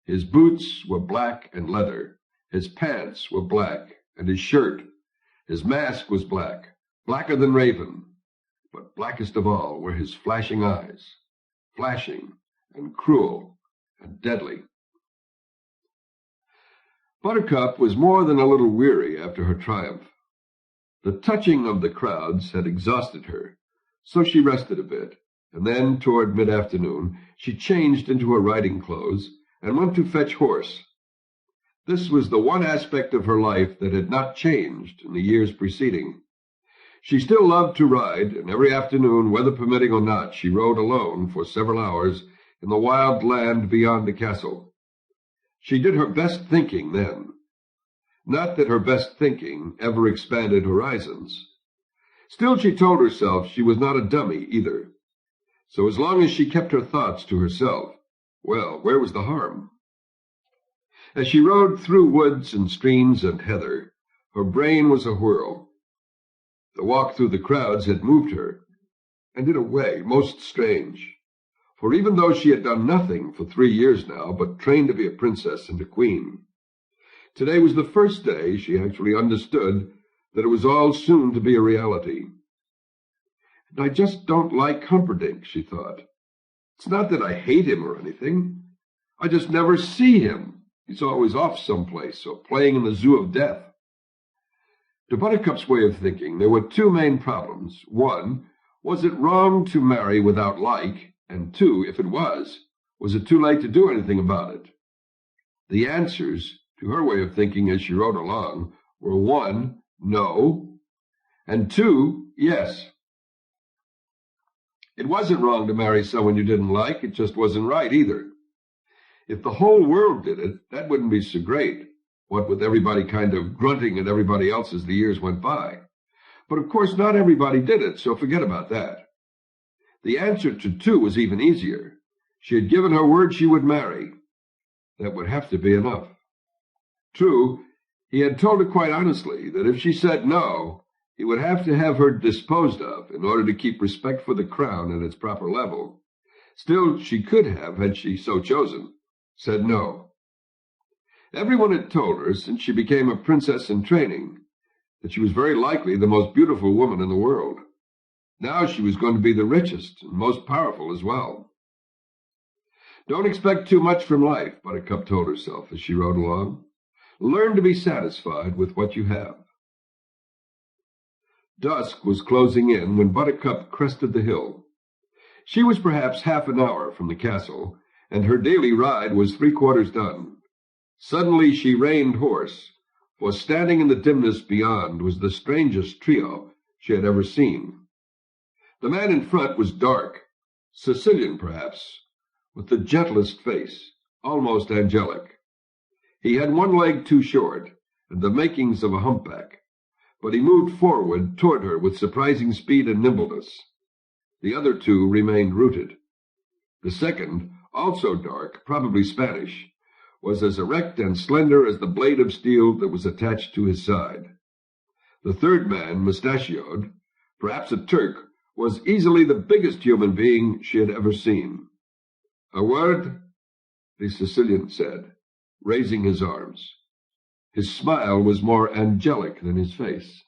His boots were black and leather, his pants were black, and his shirt, his mask was black, blacker than raven, but blackest of all were his flashing eyes, flashing and cruel and deadly. Buttercup was more than a little weary after her triumph. The touching of the crowds had exhausted her, so she rested a bit, and then, toward mid-afternoon, she changed into her riding clothes and went to fetch horse. This was the one aspect of her life that had not changed in the years preceding. She still loved to ride, and every afternoon, weather permitting or not, she rode alone for several hours in the wild land beyond the castle. She did her best thinking then. Not that her best thinking ever expanded horizons. Still, she told herself she was not a dummy either. So as long as she kept her thoughts to herself, well, where was the harm? As she rode through woods and streams and heather, her brain was awhirl. The walk through the crowds had moved her, and in a way most strange. For even though she had done nothing for 3 years now but train to be a princess and a queen, today was the first day she actually understood that it was all soon to be a reality. And I just don't like Humperdinck, she thought. It's not that I hate him or anything. I just never see him. He's always off someplace or playing in the zoo of death. To Buttercup's way of thinking, there were two main problems. One, was it wrong to marry without like? And two, if it was it too late to do anything about it? The answers, to her way of thinking as she rode along, were one, no, and two, yes. It wasn't wrong to marry someone you didn't like, it just wasn't right either. If the whole world did it, that wouldn't be so great, what with everybody kind of grunting at everybody else as the years went by. But of course not everybody did it, so forget about that. The answer to two was even easier. She had given her word she would marry. That would have to be enough. True, he had told her quite honestly that if she said no, he would have to have her disposed of in order to keep respect for the crown at its proper level. Still, she could have, had she so chosen, said no. Everyone had told her, since she became a princess in training, that she was very likely the most beautiful woman in the world. Now she was going to be the richest and most powerful as well. Don't expect too much from life, Buttercup told herself as she rode along. Learn to be satisfied with what you have. Dusk was closing in when Buttercup crested the hill. She was perhaps half an hour from the castle, and her daily ride was 3/4 done. Suddenly she reined horse, for standing in the dimness beyond was the strangest trio she had ever seen. The man in front was dark, Sicilian perhaps, with the gentlest face, almost angelic. He had one leg too short, and the makings of a humpback, but he moved forward toward her with surprising speed and nimbleness. The other two remained rooted. The second, also dark, probably Spanish, was as erect and slender as the blade of steel that was attached to his side. The third man, mustachioed, perhaps a Turk, was easily the biggest human being she had ever seen. A word, the Sicilian said, raising his arms. His smile was more angelic than his face.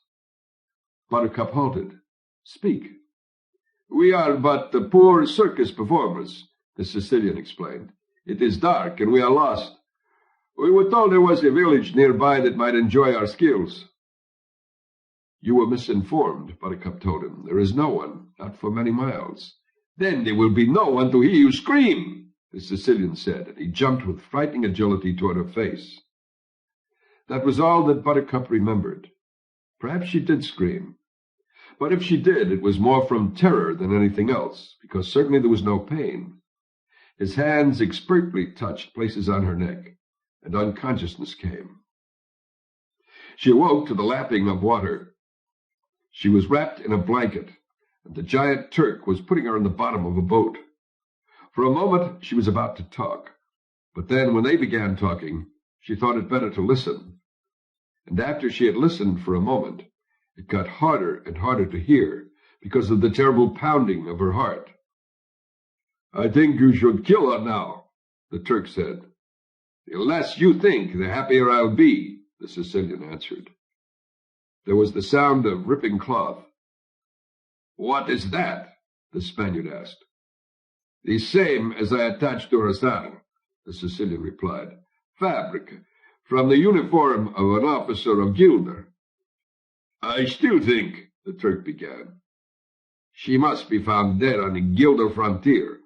Buttercup halted. Speak. We are but the poor circus performers, the Sicilian explained. It is dark, and we are lost. We were told there was a village nearby that might enjoy our skills. You were misinformed, Buttercup told him. There is no one, not for many miles. Then there will be no one to hear you scream, the Sicilian said, and he jumped with frightening agility toward her face. That was all that Buttercup remembered. Perhaps she did scream. But if she did, it was more from terror than anything else, because certainly there was no pain. His hands expertly touched places on her neck, and unconsciousness came. She awoke to the lapping of water. She was wrapped in a blanket, and the giant Turk was putting her in the bottom of a boat. For a moment she was about to talk, but then when they began talking, she thought it better to listen. And after she had listened for a moment, it got harder and harder to hear because of the terrible pounding of her heart. "I think you should kill her now," the Turk said. "The less you think, the happier I'll be," the Sicilian answered. There was the sound of ripping cloth. "What is that?" the Spaniard asked. "The same as I attached to her saddle," the Sicilian replied. "Fabric, from the uniform of an officer of Gilder." "I still think," the Turk began. "She must be found dead on the Gilder frontier,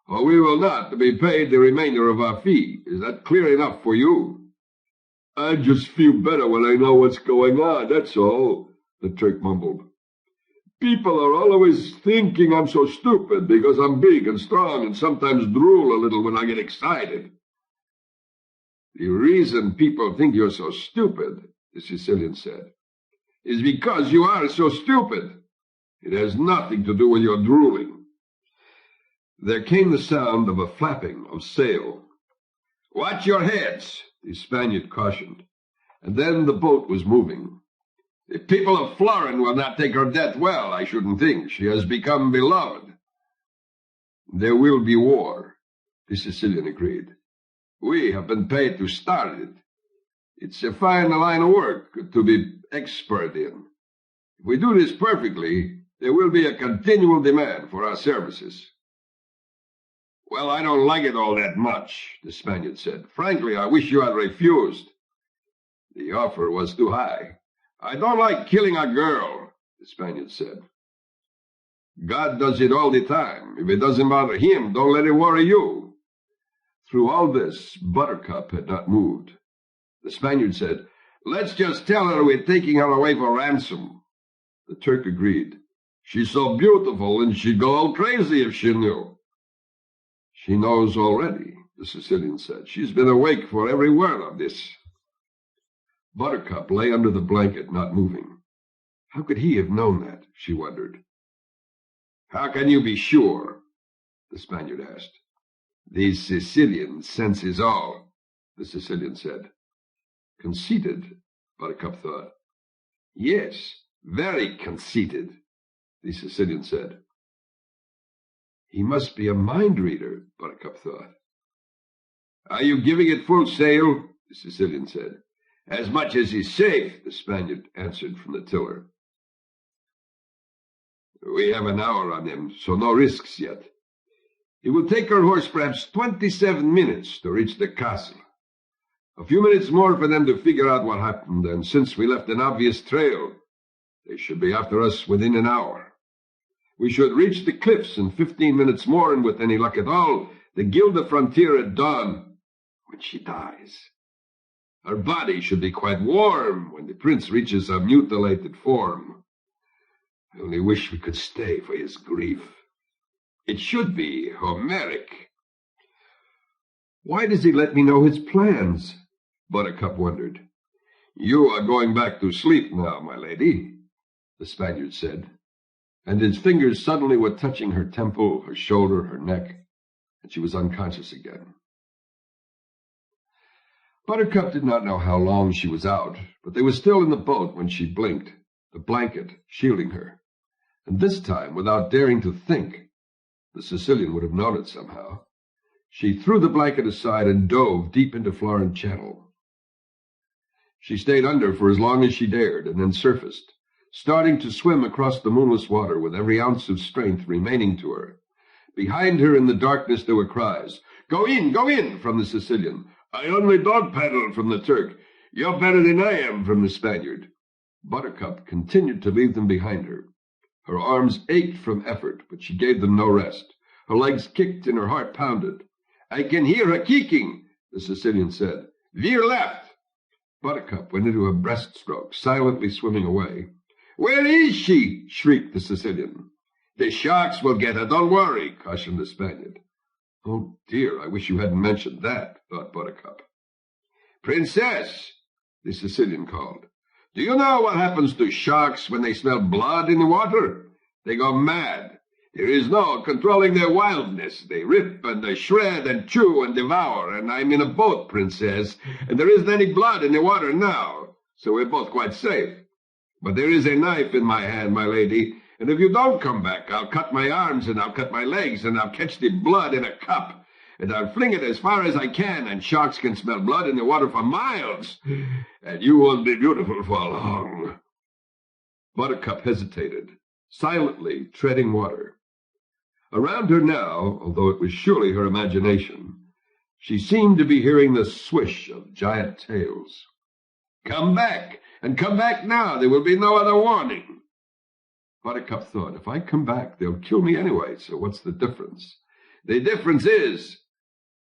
or we will not be paid the remainder of our fee. Is that clear enough for you?" "I just feel better when I know what's going on, that's all," the Turk mumbled. "People are always thinking I'm so stupid because I'm big and strong and sometimes drool a little when I get excited." "The reason people think you're so stupid," the Sicilian said, "is because you are so stupid. It has nothing to do with your drooling." There came the sound of a flapping of sail. "Watch your heads," the Spaniard cautioned, and then the boat was moving. "The people of Florin will not take her death well, I shouldn't think. She has become beloved." "There will be war," the Sicilian agreed. "We have been paid to start it. It's a fine line of work to be expert in. If we do this perfectly, there will be a continual demand for our services." "Well, I don't like it all that much," the Spaniard said. "Frankly, I wish you had refused." "The offer was too high." "I don't like killing a girl," the Spaniard said. "God does it all the time. If it doesn't bother him, don't let it worry you." Through all this, Buttercup had not moved. The Spaniard said, "Let's just tell her we're taking her away for ransom." The Turk agreed. "She's so beautiful, and she'd go all crazy if she knew." "She knows already," the Sicilian said. "She's been awake for every word of this." Buttercup lay under the blanket, not moving. How could he have known that, she wondered. "How can you be sure?" the Spaniard asked. "The Sicilian senses all," the Sicilian said. Conceited, Buttercup thought. "Yes, very conceited," the Sicilian said. "He must be a mind-reader," Buttercup thought. "Are you giving it full sail?" the Sicilian said. "As much as is safe," the Spaniard answered from the tiller. "We have an hour on him, so no risks yet. It will take our horse perhaps 27 minutes to reach the castle. A few minutes more for them to figure out what happened, and since we left an obvious trail, they should be after us within an hour. We should reach the cliffs in 15 minutes more, and with any luck at all, the Gilda frontier at dawn when she dies. Her body should be quite warm when the prince reaches a mutilated form. I only wish we could stay for his grief. It should be Homeric." "Why does he let me know his plans?" Buttercup wondered. "You are going back to sleep now, my lady," the Spaniard said, and his fingers suddenly were touching her temple, her shoulder, her neck, and she was unconscious again. Buttercup did not know how long she was out, but they were still in the boat when she blinked, the blanket shielding her. And this time, without daring to think, the Sicilian would have known it somehow, she threw the blanket aside and dove deep into Florin Channel. She stayed under for as long as she dared, and then surfaced, starting to swim across the moonless water with every ounce of strength remaining to her. Behind her in the darkness there were cries, go in, from the Sicilian. "I only dog paddle," from the Turk. "You're better than I am," from the Spaniard. Buttercup continued to leave them behind her. Her arms ached from effort, but she gave them no rest. Her legs kicked and her heart pounded. "I can hear her kicking," the Sicilian said. "Veer left." Buttercup went into a breaststroke, silently swimming away. "Where is she?" shrieked the Sicilian. "The sharks will get her, don't worry," cautioned the Spaniard. "Oh, dear, I wish you hadn't mentioned that," thought Buttercup. "Princess," the Sicilian called, "do you know what happens to sharks when they smell blood in the water? They go mad. There is no controlling their wildness. They rip and they shred and chew and devour, and I'm in a boat, Princess, and there isn't any blood in the water now, so we're both quite safe. But there is a knife in my hand, my lady, and if you don't come back, I'll cut my arms and I'll cut my legs, and I'll catch the blood in a cup, and I'll fling it as far as I can, and sharks can smell blood in the water for miles, and you won't be beautiful for long. Buttercup hesitated, silently treading water. Around her now, although it was surely her imagination, she seemed to be hearing the swish of giant tails. Come back, and come back now. There will be no other warning. Buttercup thought, if I come back, they'll kill me anyway, so what's the difference? The difference is...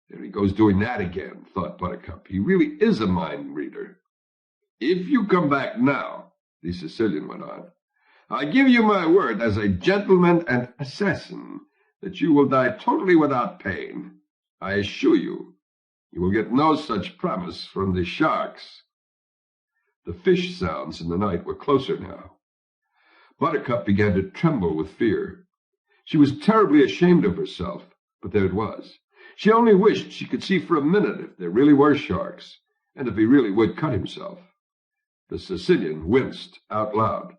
There he goes doing that again, thought Buttercup. He really is a mind reader. If you come back now, the Sicilian went on, I give you my word as a gentleman and assassin that you will die totally without pain. I assure you, you will get no such promise from the sharks. The fish sounds in the night were closer now. Buttercup began to tremble with fear. She was terribly ashamed of herself, but there it was. She only wished she could see for a minute if there really were sharks, and if he really would cut himself. The Sicilian winced out loud.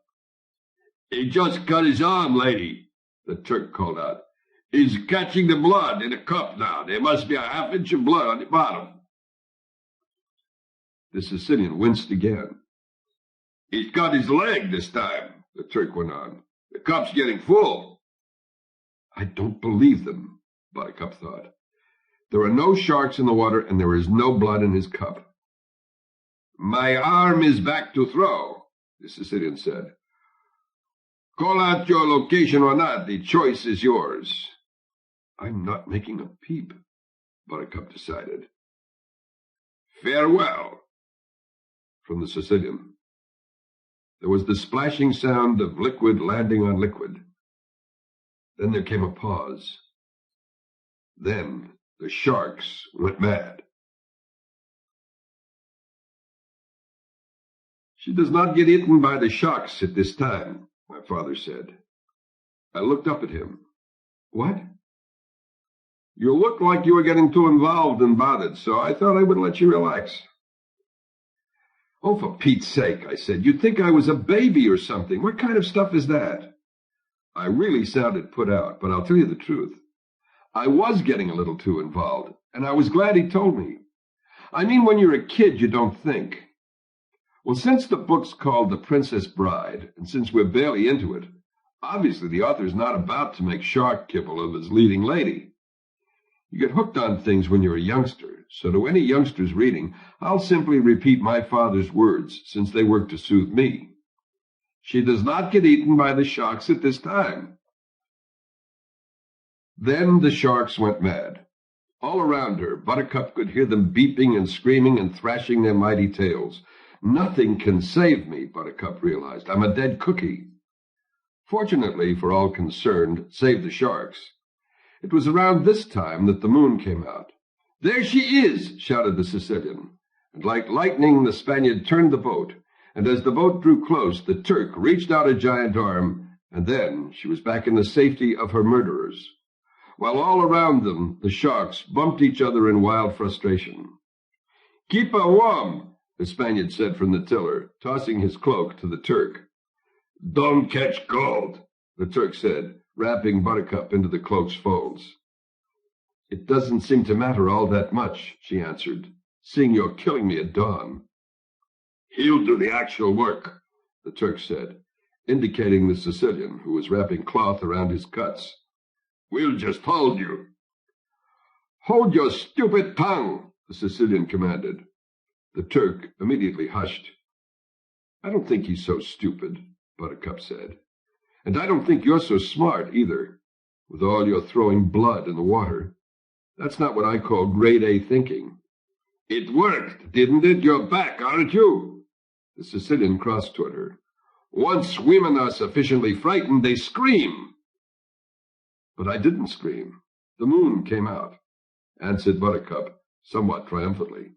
He just cut his arm, lady, the Turk called out. He's catching the blood in a cup now. There must be a half-inch of blood on the bottom. The Sicilian winced again. He's got his leg this time, the Turk went on. The cup's getting full. I don't believe them, Buttercup thought. There are no sharks in the water, and there is no blood in his cup. My arm is back to throw, the Sicilian said. Call out your location or not, the choice is yours. I'm not making a peep, Buttercup decided. Farewell, from the Sicilian. There was the splashing sound of liquid landing on liquid. Then there came a pause. Then the sharks went mad. She does not get eaten by the sharks at this time, my father said. I looked up at him. What? You looked like you were getting too involved and bothered, so I thought I would let you relax. Oh, for Pete's sake, I said. You'd think I was a baby or something. What kind of stuff is that? I really sounded put out, but I'll tell you the truth. I was getting a little too involved, and I was glad he told me. I mean, when you're a kid, you don't think. Well, since the book's called The Princess Bride, and since we're barely into it, obviously the author's not about to make shark kibble of his leading lady. You get hooked on things when you're a youngster, so to any youngsters reading, I'll simply repeat my father's words, since they work to soothe me. She does not get eaten by the sharks at this time. Then the sharks went mad. All around her, Buttercup could hear them beeping and screaming and thrashing their mighty tails. Nothing can save me, Buttercup realized. I'm a dead cookie. Fortunately for all concerned, save the sharks, it was around this time that the moon came out. There she is, shouted the Sicilian. And like lightning, the Spaniard turned the boat, and as the boat drew close, the Turk reached out a giant arm, and then she was back in the safety of her murderers, while all around them the sharks bumped each other in wild frustration. Keep her warm, the Spaniard said from the tiller, tossing his cloak to the Turk. Don't catch cold, the Turk said, wrapping Buttercup into the cloak's folds. It doesn't seem to matter all that much, she answered, seeing you're killing me at dawn. He'll do the actual work, the Turk said, indicating the Sicilian, who was wrapping cloth around his cuts. We'll just hold you. Hold your stupid tongue, the Sicilian commanded. The Turk immediately hushed. I don't think he's so stupid, Buttercup said. And I don't think you're so smart, either, with all your throwing blood in the water. That's not what I call grade A thinking. It worked, didn't it? You're back, aren't you? The Sicilian crossed toward her. Once women are sufficiently frightened, they scream. But I didn't scream. The moon came out, answered Buttercup, somewhat triumphantly.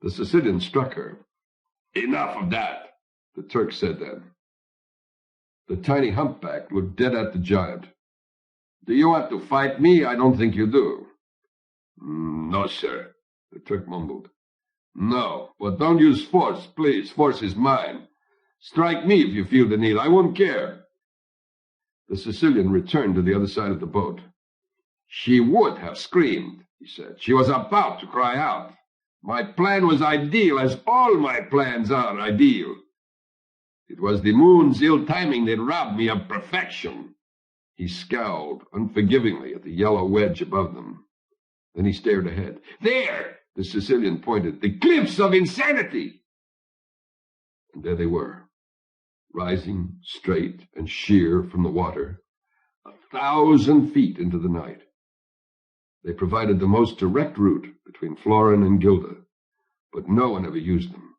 The Sicilian struck her. Enough of that, the Turk said then. The tiny humpback looked dead at the giant. "Do you want to fight me? I don't think you do." "No, sir," the Turk mumbled. "No, but don't use force, please. Force is mine. Strike me if you feel the need. I won't care." The Sicilian returned to the other side of the boat. "She would have screamed," he said. "She was about to cry out. My plan was ideal, as all my plans are ideal. It was the moon's ill timing that robbed me of perfection." He scowled unforgivingly at the yellow wedge above them. Then he stared ahead. "There!" the Sicilian pointed. "The cliffs of insanity!" And there they were, rising straight and sheer from the water, 1,000 feet into the night. They provided the most direct route between Florin and Gilda, but no one ever used them,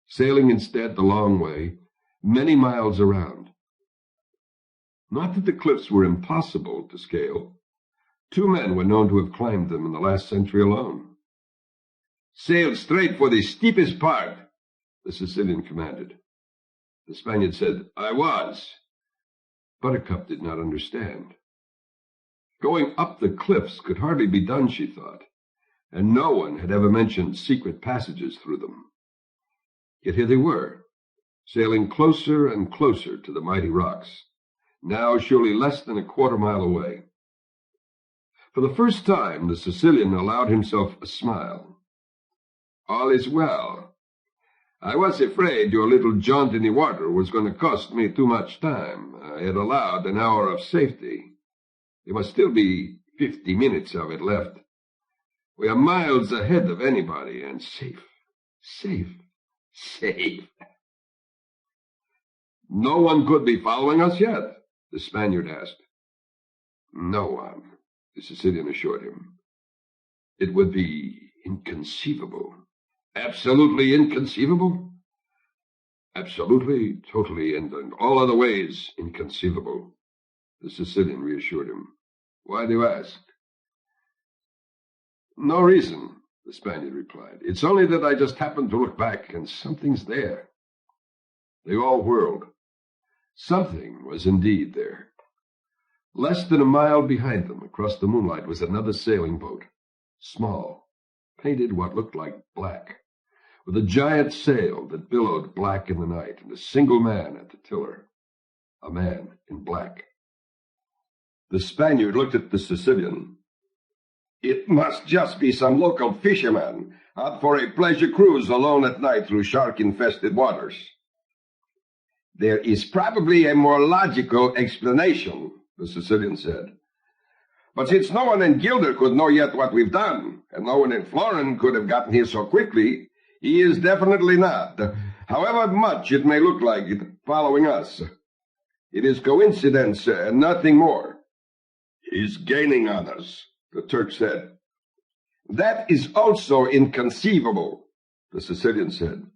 sailing instead the long way, many miles around. Not that the cliffs were impossible to scale. 2 men were known to have climbed them in the last century alone. "Sail straight for the steepest part," the Sicilian commanded. The Spaniard said, "I was." Buttercup did not understand. Going up the cliffs could hardly be done, she thought, and no one had ever mentioned secret passages through them. Yet here they were, sailing closer and closer to the mighty rocks, now surely less than a quarter-mile away. For the first time, the Sicilian allowed himself a smile. "All is well. I was afraid your little jaunt in the water was going to cost me too much time. I had allowed an hour of safety. There must still be 50 minutes of it left. We are miles ahead of anybody, and safe, safe, safe." "No one could be following us yet?" the Spaniard asked. "No one," the Sicilian assured him. "It would be inconceivable." "Absolutely inconceivable?" "Absolutely, totally, and in all other ways inconceivable," the Sicilian reassured him. "Why do you ask?" "No reason," the Spaniard replied. "It's only that I just happened to look back, and something's there." They all whirled. Something was indeed there. Less than a mile behind them, across the moonlight, was another sailing boat, small, painted what looked like black, with a giant sail that billowed black in the night, and a single man at the tiller, a man in black. The Spaniard looked at the Sicilian. "It must just be some local fisherman out for a pleasure cruise alone at night through shark-infested waters." "There is probably a more logical explanation," the Sicilian said. "But since no one in Gilder could know yet what we've done, and no one in Florin could have gotten here so quickly, he is definitely not, however much it may look like it, following us. It is coincidence and nothing more." "He's gaining on us," the Turk said. "That is also inconceivable," the Sicilian said.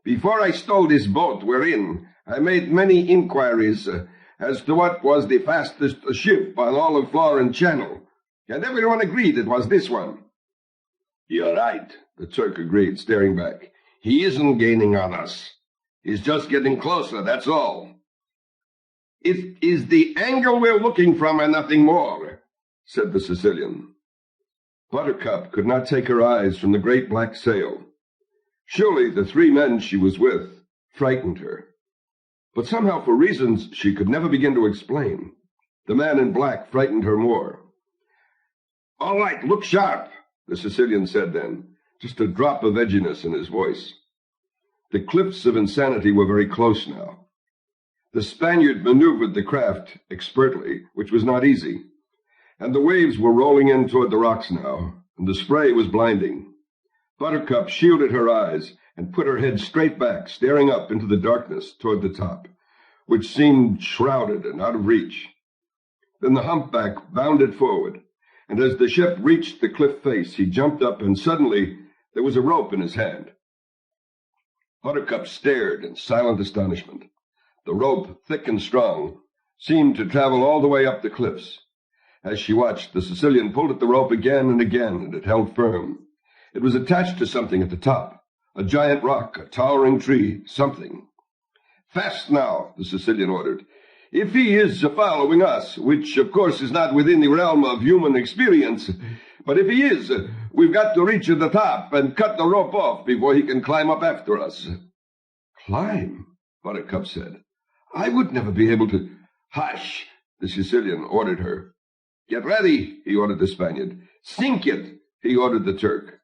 "Before I stole this boat we're in, I made many inquiries as to what was the fastest ship on all of Florin Channel, and everyone agreed it was this one." "You're right," the Turk agreed, staring back. "He isn't gaining on us. He's just getting closer, that's all." "It is the angle we're looking from and nothing more," said the Sicilian. Buttercup could not take her eyes from the great black sail. Surely the 3 men she was with frightened her. But somehow, for reasons she could never begin to explain, the man in black frightened her more. "All right, look sharp," the Sicilian said then, just a drop of edginess in his voice. The cliffs of insanity were very close now. The Spaniard maneuvered the craft expertly, which was not easy, and the waves were rolling in toward the rocks now, and the spray was blinding. Buttercup shielded her eyes and put her head straight back, staring up into the darkness toward the top, which seemed shrouded and out of reach. Then the humpback bounded forward, and as the ship reached the cliff face, he jumped up, and suddenly there was a rope in his hand. Buttercup stared in silent astonishment. The rope, thick and strong, seemed to travel all the way up the cliffs. As she watched, the Sicilian pulled at the rope again, and it held firm. It was attached to something at the top, a giant rock, a towering tree, something. "Fast now," the Sicilian ordered. If he is following us, which of course is not within the realm of human experience, but if he is, we've got to reach the top and cut the rope off before he can climb up after us. Climb? Buttercup said. I would never be able to. Hush, the Sicilian ordered her. Get ready, he ordered the Spaniard. Sink it, he ordered the Turk.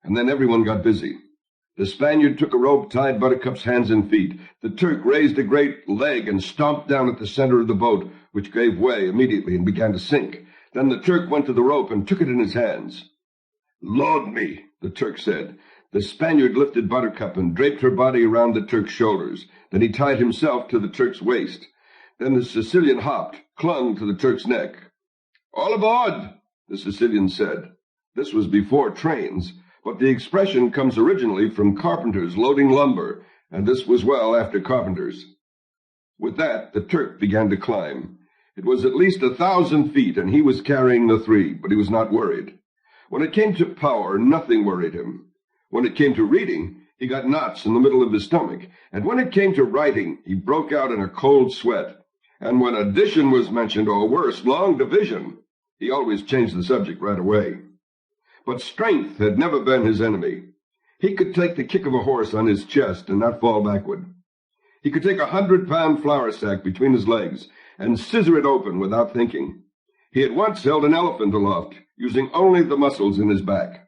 And then everyone got busy. The Spaniard took a rope, tied Buttercup's hands and feet. The Turk raised a great leg and stomped down at the center of the boat, which gave way immediately and began to sink. Then the Turk went to the rope and took it in his hands. Load me, the Turk said. The Spaniard lifted Buttercup and draped her body around the Turk's shoulders. Then he tied himself to the Turk's waist. Then the Sicilian hopped, clung to the Turk's neck. All aboard, the Sicilian said. This was before trains, but the expression comes originally from carpenters loading lumber, and this was well after carpenters. With that, the Turk began to climb. It was at least 1,000 feet, and he was carrying the 3, but he was not worried. When it came to power, nothing worried him. When it came to reading, he got knots in the middle of his stomach, and when it came to writing, he broke out in a cold sweat. And when addition was mentioned, or worse, long division, he always changed the subject right away. But strength had never been his enemy. He could take the kick of a horse on his chest and not fall backward. He could take a 100-pound flour sack between his legs and scissor it open without thinking. He had once held an elephant aloft, using only the muscles in his back.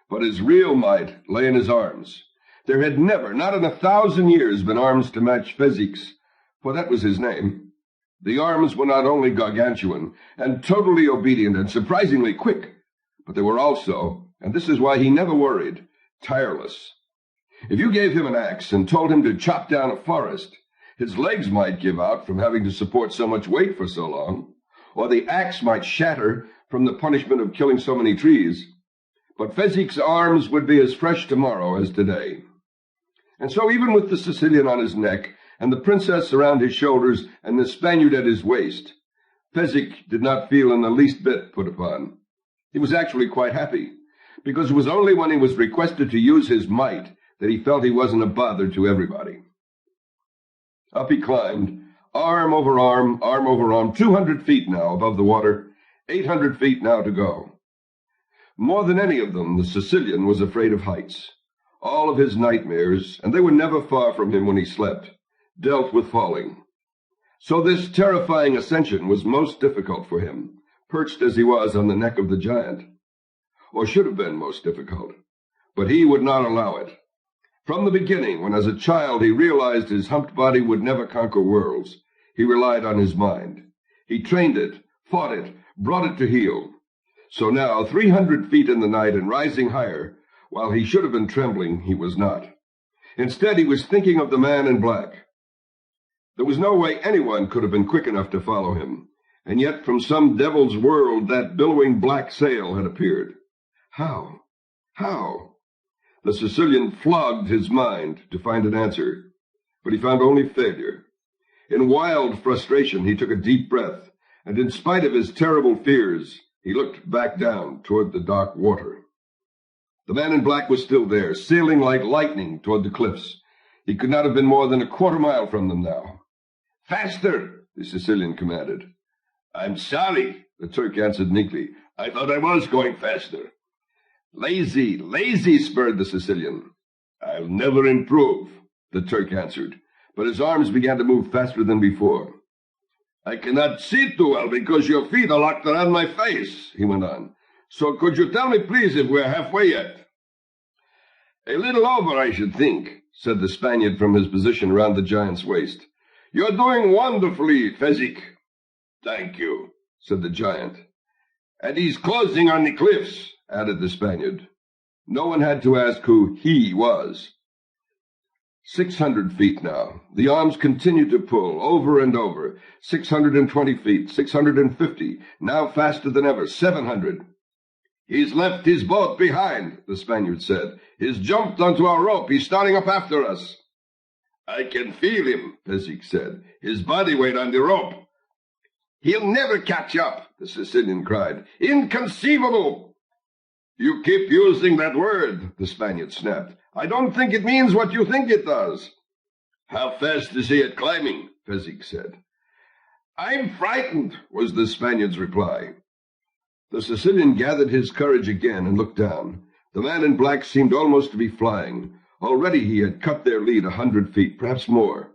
But his real might lay in his arms. There had never, not in 1,000 years, been arms to match Fezzique's, for that was his name. The arms were not only gargantuan and totally obedient and surprisingly quick, but they were also, and this is why he never worried, tireless. If you gave him an axe and told him to chop down a forest, his legs might give out from having to support so much weight for so long, or the axe might shatter from the punishment of killing so many trees. But Fezzique's arms would be as fresh tomorrow as today. And so even with the Sicilian on his neck, and the princess around his shoulders, and the Spaniard at his waist, Fezzique did not feel in the least bit put upon. He was actually quite happy, because it was only when he was requested to use his might that he felt he wasn't a bother to everybody. Up he climbed, arm over arm, 200 feet now above the water, 800 feet now to go. More than any of them, the Sicilian was afraid of heights. All of his nightmares, and they were never far from him when he slept, dealt with falling. So this terrifying ascension was most difficult for him, perched as he was on the neck of the giant. Or should have been most difficult. But he would not allow it. From the beginning, when as a child he realized his humped body would never conquer worlds, he relied on his mind. He trained it, fought it, brought it to heel. So now, 300 feet in the night and rising higher, while he should have been trembling, he was not. Instead, he was thinking of the man in black. There was no way anyone could have been quick enough to follow him, and yet from some devil's world that billowing black sail had appeared. How? How? The Sicilian flogged his mind to find an answer, but he found only failure. In wild frustration, he took a deep breath, and in spite of his terrible fears, he looked back down toward the dark water. The man in black was still there, sailing like lightning toward the cliffs. He could not have been more than a quarter-mile from them now. "Faster!" the Sicilian commanded. "I'm sorry," the Turk answered meekly. "I thought I was going faster." "Lazy, lazy," spurred the Sicilian. "I'll never improve," the Turk answered, but his arms began to move faster than before. "I cannot see too well because your feet are locked around my face," he went on. "So could you tell me, please, if we're halfway yet?" "A little over, I should think," said the Spaniard from his position around the giant's waist. "You're doing wonderfully, Fezzique." "Thank you," said the giant. "And he's closing on the cliffs," added the Spaniard. No one had to ask who he was. 600 feet now. The arms continued to pull, over and over. 620 feet, 650, now faster than ever, 700. "He's left his boat behind," the Spaniard said. "He's jumped onto our rope. He's starting up after us." "I can feel him," Fezzique said, "his body weight on the rope." "He'll never catch up," the Sicilian cried. "Inconceivable!" "You keep using that word," the Spaniard snapped. "I don't think it means what you think it does." "How fast is he at climbing?" Fezzique said. I'm frightened, was the Spaniard's reply. The Sicilian gathered his courage again and looked down. The man in black seemed almost to be flying. Already he had cut their lead 100 feet, perhaps more.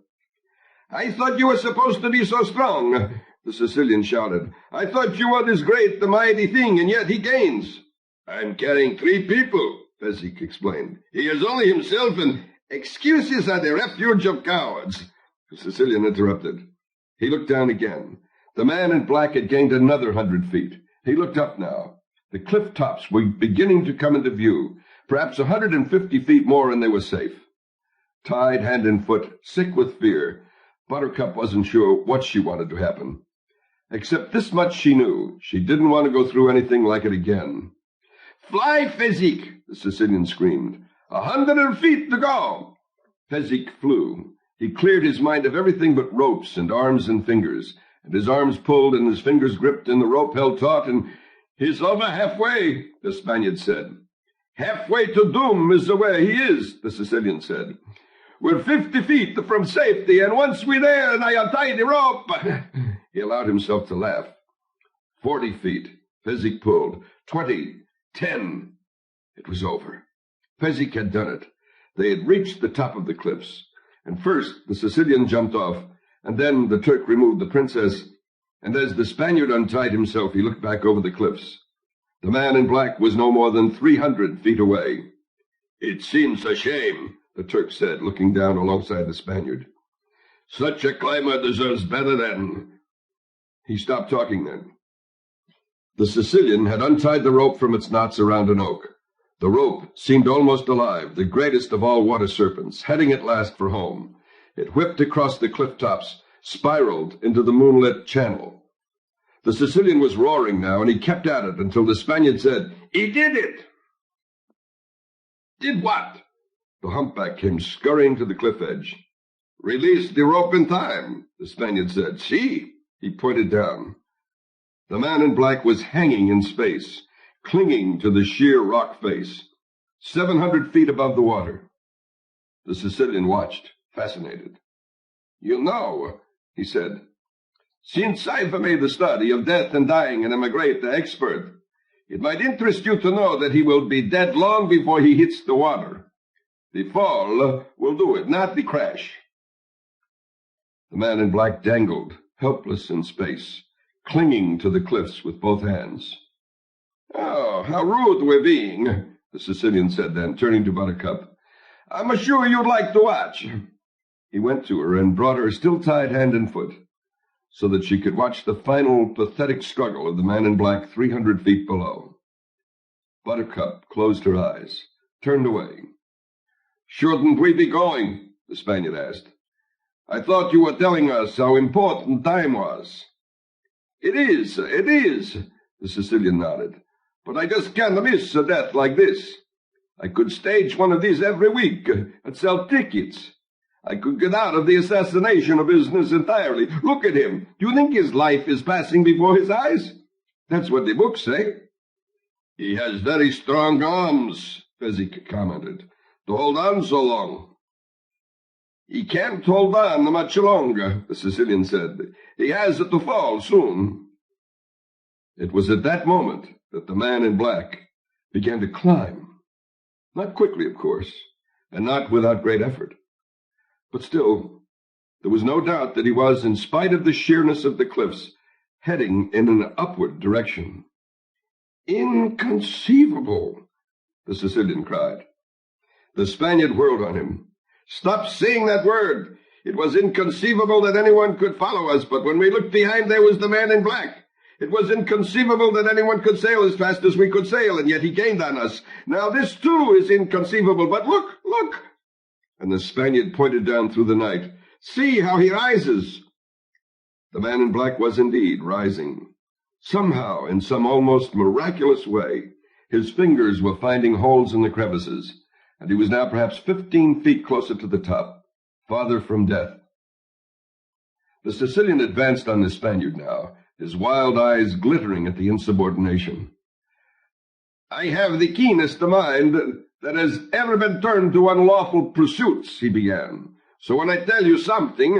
I thought you were supposed to be so strong, the Sicilian shouted. I thought you were this great, the mighty thing, and yet he gains. I'm carrying 3 people, Fezzik explained. He is only himself, and excuses are the refuge of cowards. The Sicilian interrupted. He looked down again. The man in black had gained another 100 feet. He looked up now. The cliff tops were beginning to come into view. Perhaps 150 feet more and they were safe. Tied hand and foot, sick with fear, Buttercup wasn't sure what she wanted to happen. Except this much she knew. She didn't want to go through anything like it again. Fly, Fezzik, the Sicilian screamed. 100 feet to go. Fezzik flew. He cleared his mind of everything but ropes and arms and fingers, and his arms pulled and his fingers gripped and the rope held taut, and he's over halfway, the Spaniard said. Halfway to doom is the way he is, the Sicilian said. We're 50 feet from safety, and once we're there and I untie the rope... He allowed himself to laugh. 40 feet. Fezzik pulled. 20. 10. It was over. Fezzik had done it. They had reached the top of the cliffs. And first the Sicilian jumped off, and then the Turk removed the princess, and as the Spaniard untied himself, he looked back over the cliffs. The man in black was no more than 300 feet away. It seems a shame, the Turk said, looking down alongside the Spaniard. Such a climber deserves better than... He stopped talking then. The Sicilian had untied the rope from its knots around an oak. The rope seemed almost alive, the greatest of all water serpents, heading at last for home. It whipped across the cliff tops, spiraled into the moonlit channel. The Sicilian was roaring now, and he kept at it until the Spaniard said, He did it! Did what? The humpback came scurrying to the cliff edge. Released the rope in time, the Spaniard said. See? He pointed down. The man in black was hanging in space, clinging to the sheer rock face, 700 feet above the water. The Sicilian watched, fascinated. You know, he said, since I've made the study of death and dying and am a great expert, it might interest you to know that he will be dead long before he hits the water. The fall will do it, not the crash. The man in black dangled, helpless in space, clinging to the cliffs with both hands. Oh, how rude we're being, the Sicilian said then, turning to Buttercup. I'm sure you'd like to watch. He went to her and brought her still tied hand and foot, so that she could watch the final pathetic struggle of the man in black 300 feet below. Buttercup closed her eyes, turned away. Shouldn't we be going? The Spaniard asked. I thought you were telling us how important time was. It is, the Sicilian nodded. But I just can't miss a death like this. I could stage one of these every week and sell tickets. I could get out of the assassination business entirely. Look at him. Do you think his life is passing before his eyes? That's what the books say. He has very strong arms, Fezzik commented, to hold on so long. He can't hold on much longer, the Sicilian said. He has to fall soon. It was at that moment that the man in black began to climb. Not quickly, of course, and not without great effort. But still, there was no doubt that he was, in spite of the sheerness of the cliffs, heading in an upward direction. Inconceivable, the Sicilian cried. The Spaniard whirled on him. Stop saying that word. It was inconceivable that anyone could follow us, but when we looked behind, there was the man in black. It was inconceivable that anyone could sail as fast as we could sail, and yet he gained on us. Now this, too, is inconceivable, but look, look! And the Spaniard pointed down through the night. See how he rises! The man in black was indeed rising. Somehow, in some almost miraculous way, his fingers were finding holes in the crevices, and he was now perhaps 15 feet closer to the top, farther from death. The Sicilian advanced on the Spaniard now, his wild eyes glittering at the insubordination. I have the keenest mind that has ever been turned to unlawful pursuits, he began. So when I tell you something,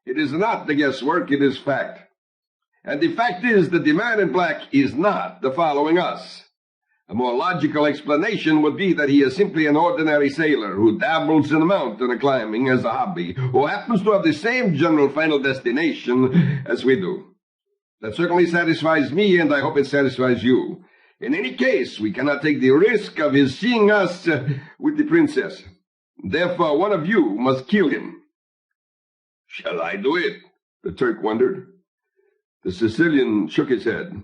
it is not the guesswork, it is fact. And the fact is that the man in black is not the following us. A more logical explanation would be that he is simply an ordinary sailor who dabbles in mountain climbing as a hobby, who happens to have the same general final destination as we do. That certainly satisfies me, and I hope it satisfies you. In any case, we cannot take the risk of his seeing us with the princess. Therefore, one of you must kill him. Shall I do it? The Turk wondered. The Sicilian shook his head.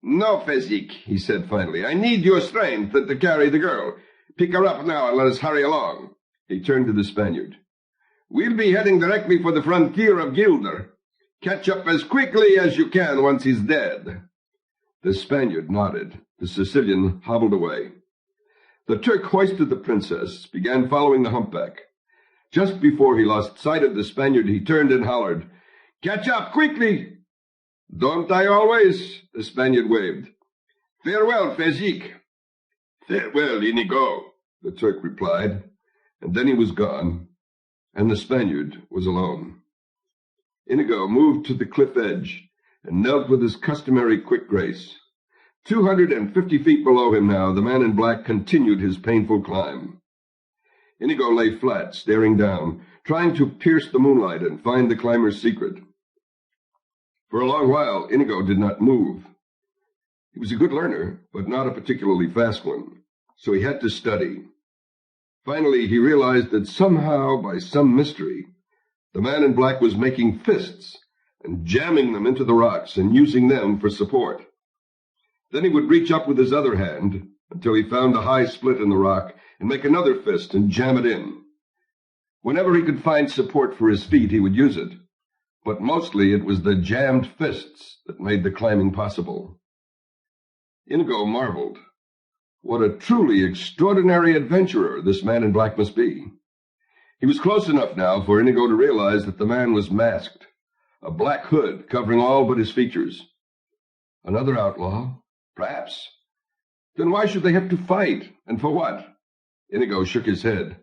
No, Fezik, he said finally. I need your strength to carry the girl. Pick her up now and let us hurry along. He turned to the Spaniard. We'll be heading directly for the frontier of Gilder. Catch up as quickly as you can once he's dead. The Spaniard nodded. The Sicilian hobbled away. The Turk hoisted the princess, began following the humpback. Just before he lost sight of the Spaniard, he turned and hollered, Catch up, quickly! Don't I always? The Spaniard waved. Farewell, Fezik. Farewell, Inigo, the Turk replied, and then he was gone, and the Spaniard was alone. Inigo moved to the cliff edge and knelt with his customary quick grace. 250 feet below him now, the man in black continued his painful climb. Inigo lay flat, staring down, trying to pierce the moonlight and find the climber's secret. For a long while, Inigo did not move. He was a good learner, but not a particularly fast one, so he had to study. Finally, he realized that somehow, by some mystery, the man in black was making fists and jamming them into the rocks and using them for support. Then he would reach up with his other hand until he found a high split in the rock and make another fist and jam it in. Whenever he could find support for his feet, he would use it. But mostly it was the jammed fists that made the climbing possible. Inigo marveled. What a truly extraordinary adventurer this man in black must be. He was close enough now for Inigo to realize that the man was masked, a black hood covering all but his features. Another outlaw? Perhaps. Then why should they have to fight, and for what? Inigo shook his head.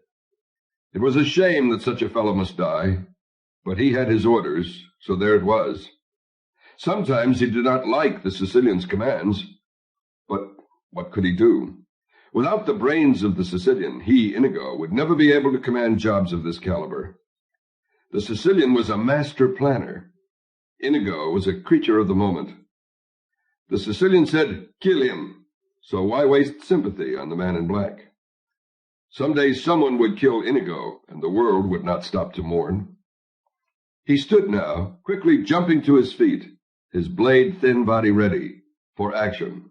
It was a shame that such a fellow must die. But he had his orders, so there it was. Sometimes he did not like the Sicilian's commands, but what could he do? Without the brains of the Sicilian, he, Inigo, would never be able to command jobs of this caliber. The Sicilian was a master planner. Inigo was a creature of the moment. The Sicilian said, kill him, so why waste sympathy on the man in black? Someday someone would kill Inigo, and the world would not stop to mourn. He stood now, quickly jumping to his feet, his blade-thin body ready for action.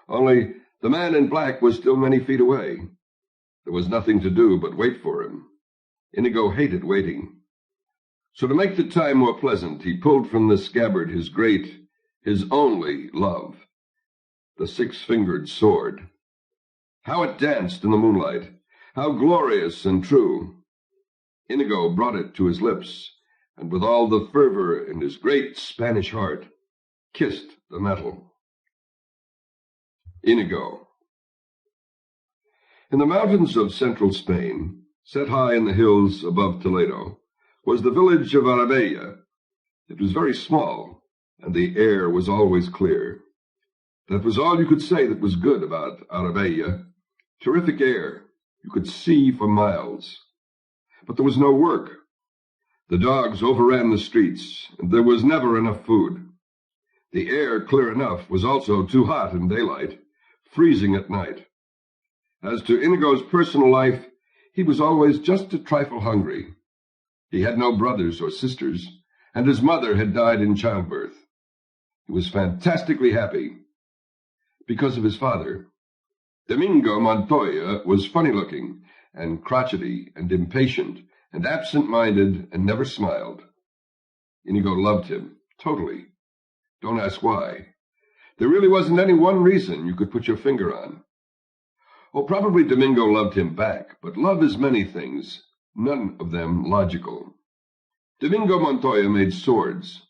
Only the man in black was still many feet away. There was nothing to do but wait for him. Inigo hated waiting. So to make the time more pleasant, he pulled from the scabbard his great, his only love, the six-fingered sword. How it danced in the moonlight! How glorious and true! Inigo brought it to his lips, and with all the fervor in his great Spanish heart, kissed the metal. Inigo. In the mountains of central Spain, set high in the hills above Toledo, was the village of Arbella. It was very small, and the air was always clear. That was all you could say that was good about Arbella. Terrific air. You could see for miles. But there was no work. The dogs overran the streets, and there was never enough food. The air, clear enough, was also too hot in daylight, freezing at night. As to Inigo's personal life, he was always just a trifle hungry. He had no brothers or sisters, and his mother had died in childbirth. He was fantastically happy because of his father. Domingo Montoya was funny-looking and crotchety and impatient and absent-minded and never smiled. Inigo loved him, totally. Don't ask why. There really wasn't any one reason you could put your finger on. Oh, probably Domingo loved him back, but love is many things, none of them logical. Domingo Montoya made swords.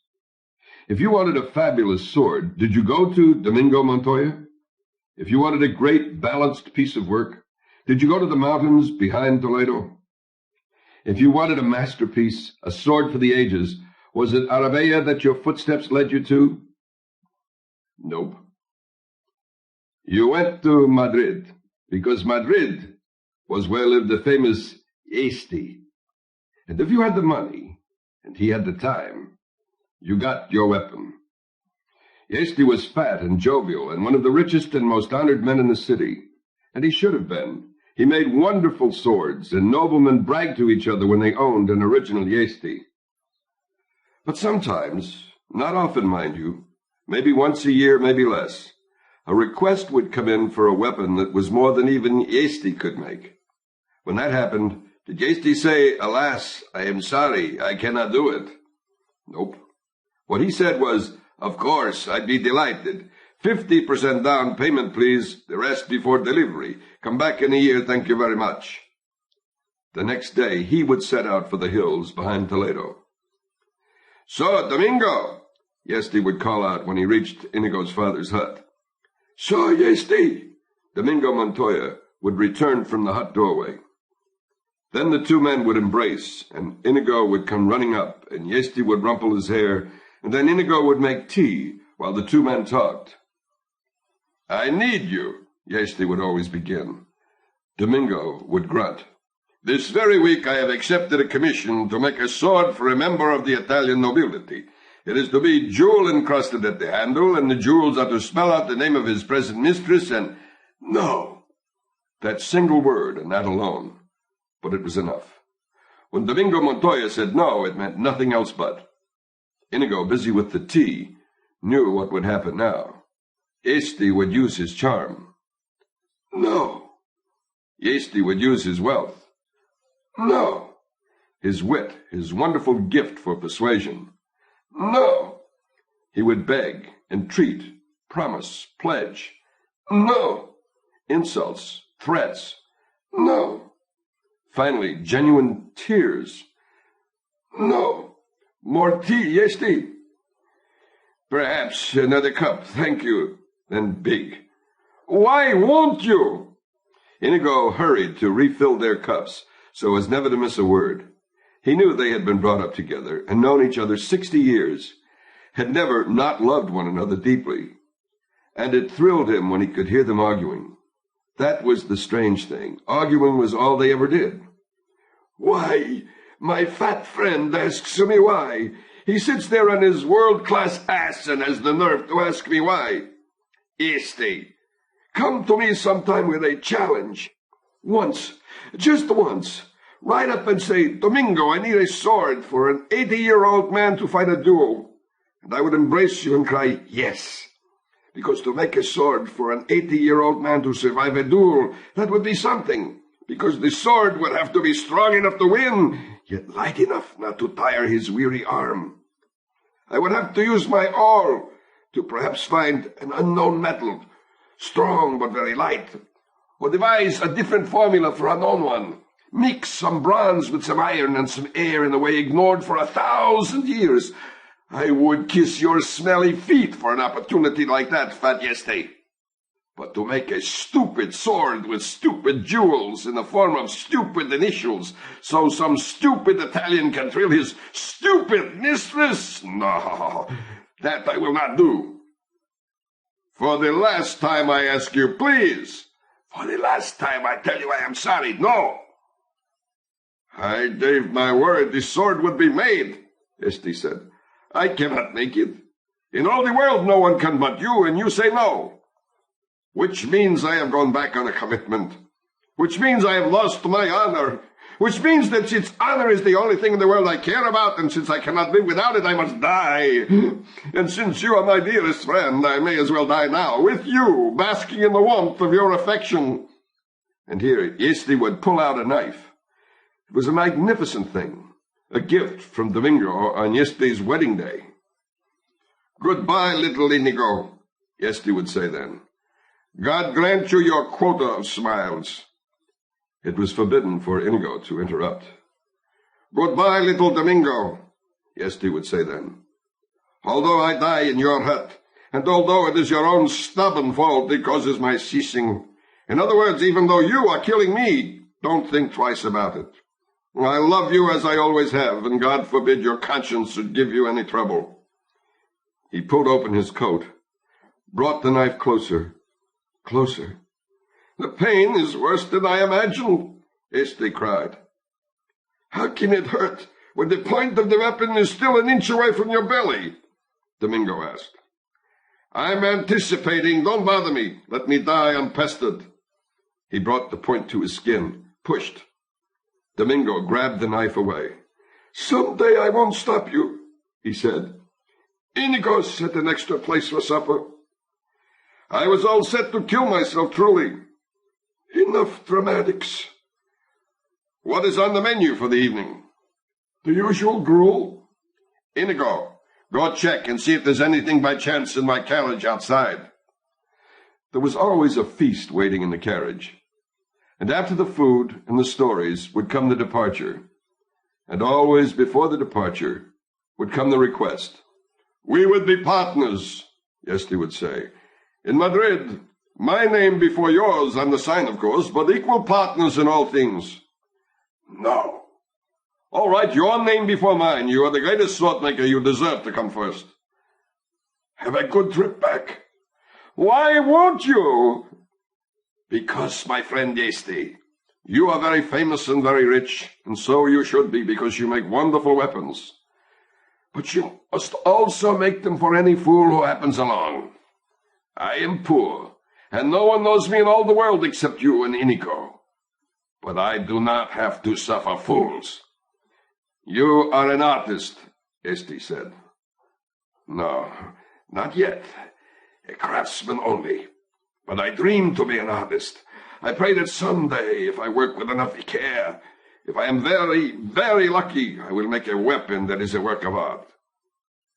If you wanted a fabulous sword, did you go to Domingo Montoya? If you wanted a great, balanced piece of work, did you go to the mountains behind Toledo? If you wanted a masterpiece, a sword for the ages, Was it Arabella that your footsteps led you to? Nope. You went to Madrid, because Madrid was where lived the famous Este. And if you had the money, and he had the time, you got your weapon. Este was fat and jovial, and one of the richest and most honored men in the city. And he should have been. He made wonderful swords, and noblemen bragged to each other when they owned an original Este. But sometimes, not often, mind you, maybe once a year, maybe less, a request would come in for a weapon that was more than even Este could make. When that happened, did Este say, "Alas, I am sorry, I cannot do it"? Nope. What he said was, "Of course, I'd be delighted. 50% down payment, please, the rest before delivery. Come back in a year, thank you very much." The next day, he would set out for the hills behind Toledo. "So, Domingo," Este would call out when he reached Inigo's father's hut. "So, Este," Domingo Montoya would return from the hut doorway. Then the two men would embrace, and Inigo would come running up, and Este would rumple his hair, and then Inigo would make tea while the two men talked. "I need you," Este would always begin. Domingo would grunt. "This very week I have accepted a commission to make a sword for a member of the Italian nobility. It is to be jewel-encrusted at the handle, and the jewels are to spell out the name of his present mistress, and—" "No!" That single word, and that alone. But it was enough. When Domingo Montoya said no, it meant nothing else but. Inigo, busy with the tea, knew what would happen now. Este would use his charm. "No." Este would use his wealth. "No." His wit, his wonderful gift for persuasion. "No." He would beg, entreat, promise, pledge. "No." Insults, threats. "No." Finally, genuine tears. "No." "More tea, Este?" "Perhaps another cup, thank you." Then big. "Why won't you?" Inigo hurried to refill their cups, so as never to miss a word. He knew they had been brought up together and known each other 60 years, had never not loved one another deeply, and it thrilled him when he could hear them arguing. That was the strange thing. Arguing was all they ever did. "Why? My fat friend asks me why. He sits there on his world-class ass and has the nerve to ask me why. Este, come to me sometime with a challenge. Once, just once. Ride up and say, 'Domingo, I need a sword for an 80-year-old man to fight a duel.' And I would embrace you and cry, 'Yes.' Because to make a sword for an 80-year-old man to survive a duel, that would be something. Because the sword would have to be strong enough to win, yet light enough not to tire his weary arm. I would have to use my all to perhaps find an unknown metal, strong but very light, or devise a different formula for a known one. Mix some bronze with some iron and some air in a way ignored for 1,000 years. I would kiss your smelly feet for an opportunity like that, fat Este. But to make a stupid sword with stupid jewels in the form of stupid initials, so some stupid Italian can thrill his stupid mistress? No, that I will not do. For the last time I ask you, please. For the last time I tell you I am sorry. No. I gave my word the sword would be made, Este said. I cannot make it. In all the world no one can but you, and you say no. Which means I have gone back on a commitment. Which means I have lost my honor. Which means that since honor is the only thing in the world I care about, and since I cannot live without it, I must die. And since you are my dearest friend, I may as well die now, with you, basking in the warmth of your affection. And here Este would pull out a knife. It was a magnificent thing, a gift from Domingo on Este's wedding day. Goodbye, little Inigo, Este would say then. God grant you your quota of smiles. It was forbidden for Inigo to interrupt. Goodbye, little Domingo, Este would say then. Although I die in your hut, and although it is your own stubborn fault that causes my ceasing, in other words, even though you are killing me, don't think twice about it. I love you as I always have, and God forbid your conscience should give you any trouble. He pulled open his coat, brought the knife closer. The pain is worse than I imagined, Este cried. How can it hurt when the point of the weapon is still an inch away from your belly? Domingo asked. I'm anticipating. Don't bother me. Let me die unpestered. He brought the point to his skin, pushed. Domingo grabbed the knife away. Someday I won't stop you, he said. Inigo set an extra place for supper. I was all set to kill myself, truly. Enough dramatics. What is on the menu for the evening? The usual gruel. Inigo, go check and see if there's anything by chance in my carriage outside. There was always a feast waiting in the carriage. And after the food and the stories would come the departure. And always before the departure would come the request. We would be partners, Este would say. In Madrid, my name before yours on the sign, of course, but equal partners in all things. No. All right, your name before mine. You are the greatest sword-maker. You deserve to come first. Have a good trip back. Why won't you? Because, my friend Este, you are very famous and very rich, and so you should be, because you make wonderful weapons. But you must also make them for any fool who happens along. I am poor, and no one knows me in all the world except you and Inigo. But I do not have to suffer fools. You are an artist, Este said. No, not yet. A craftsman only. But I dream to be an artist. I pray that someday, if I work with enough care, if I am very, very lucky, I will make a weapon that is a work of art.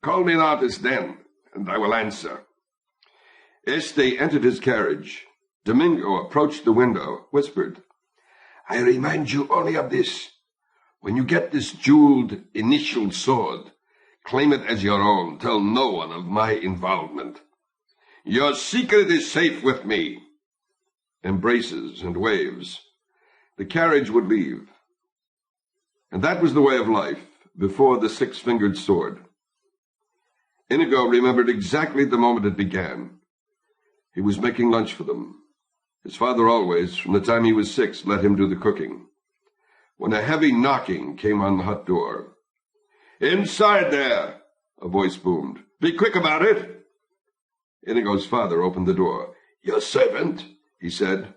Call me an artist then, and I will answer. Este entered his carriage. Domingo approached the window, whispered, I remind you only of this. When you get this jeweled, initialed sword, claim it as your own. Tell no one of my involvement. Your secret is safe with me. Embraces and waves. The carriage would leave. And that was the way of life before the six-fingered sword. Inigo remembered exactly the moment it began. He was making lunch for them. His father always, from the time he was 6, let him do the cooking. When a heavy knocking came on the hut door. Inside there, a voice boomed. Be quick about it. Inigo's father opened the door. Your servant, he said.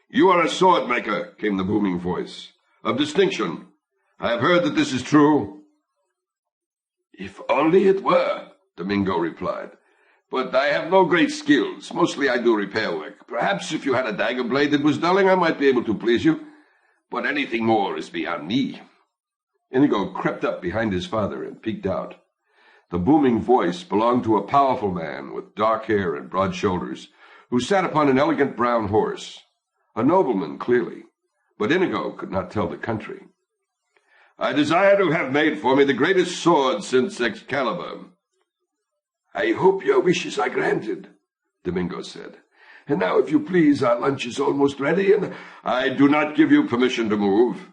You are a sword maker, came the booming voice. Of distinction. I have heard that this is true. If only it were, Domingo replied. But I have no great skills. Mostly I do repair work. Perhaps if you had a dagger blade that was dulling, I might be able to please you. But anything more is beyond me. Inigo crept up behind his father and peeked out. The booming voice belonged to a powerful man with dark hair and broad shoulders, who sat upon an elegant brown horse. A nobleman, clearly, but Inigo could not tell the country. I desire to have made for me the greatest sword since Excalibur. I hope your wishes are granted, Domingo said. And now, if you please, our lunch is almost ready, and I do not give you permission to move.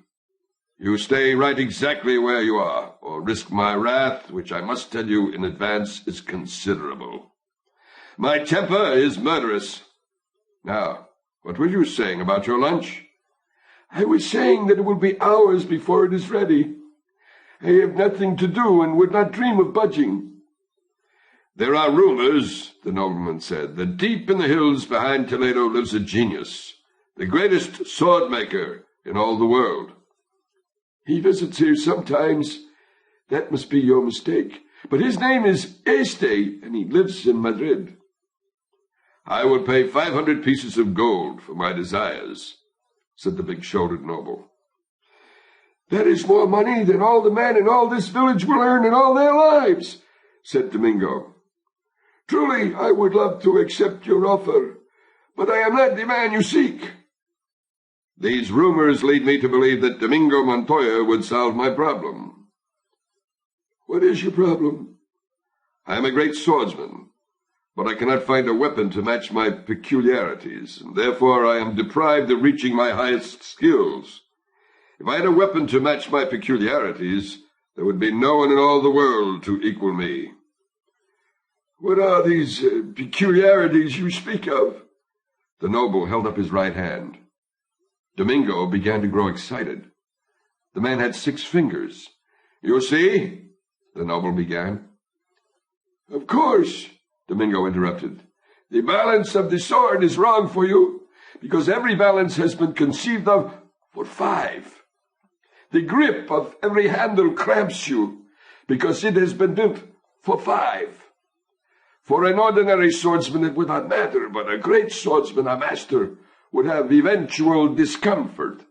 You stay right exactly where you are, or risk my wrath, which I must tell you in advance is considerable. My temper is murderous. Now, what were you saying about your lunch? I was saying that it will be hours before it is ready. I have nothing to do and would not dream of budging. There are rumors, the nobleman said, that deep in the hills behind Toledo lives a genius, the greatest sword-maker in all the world. He visits here sometimes. That must be your mistake. But his name is Este, and he lives in Madrid. I will pay 500 pieces of gold for my desires, said the big-shouldered noble. That is more money than all the men in all this village will earn in all their lives, said Domingo. Truly, I would love to accept your offer, but I am not the man you seek. These rumors lead me to believe that Domingo Montoya would solve my problem. What is your problem? I am a great swordsman, but I cannot find a weapon to match my peculiarities, and therefore I am deprived of reaching my highest skills. If I had a weapon to match my peculiarities, there would be no one in all the world to equal me." "What are these peculiarities you speak of?" The noble held up his right hand. Domingo began to grow excited. The man had 6 fingers. "You see," the noble began. "Of course," Domingo interrupted. "The balance of the sword is wrong for you, because every balance has been conceived of for 5. The grip of every handle cramps you, because it has been built for 5. For an ordinary swordsman it would not matter, but a great swordsman, a master, would have eventual discomfort.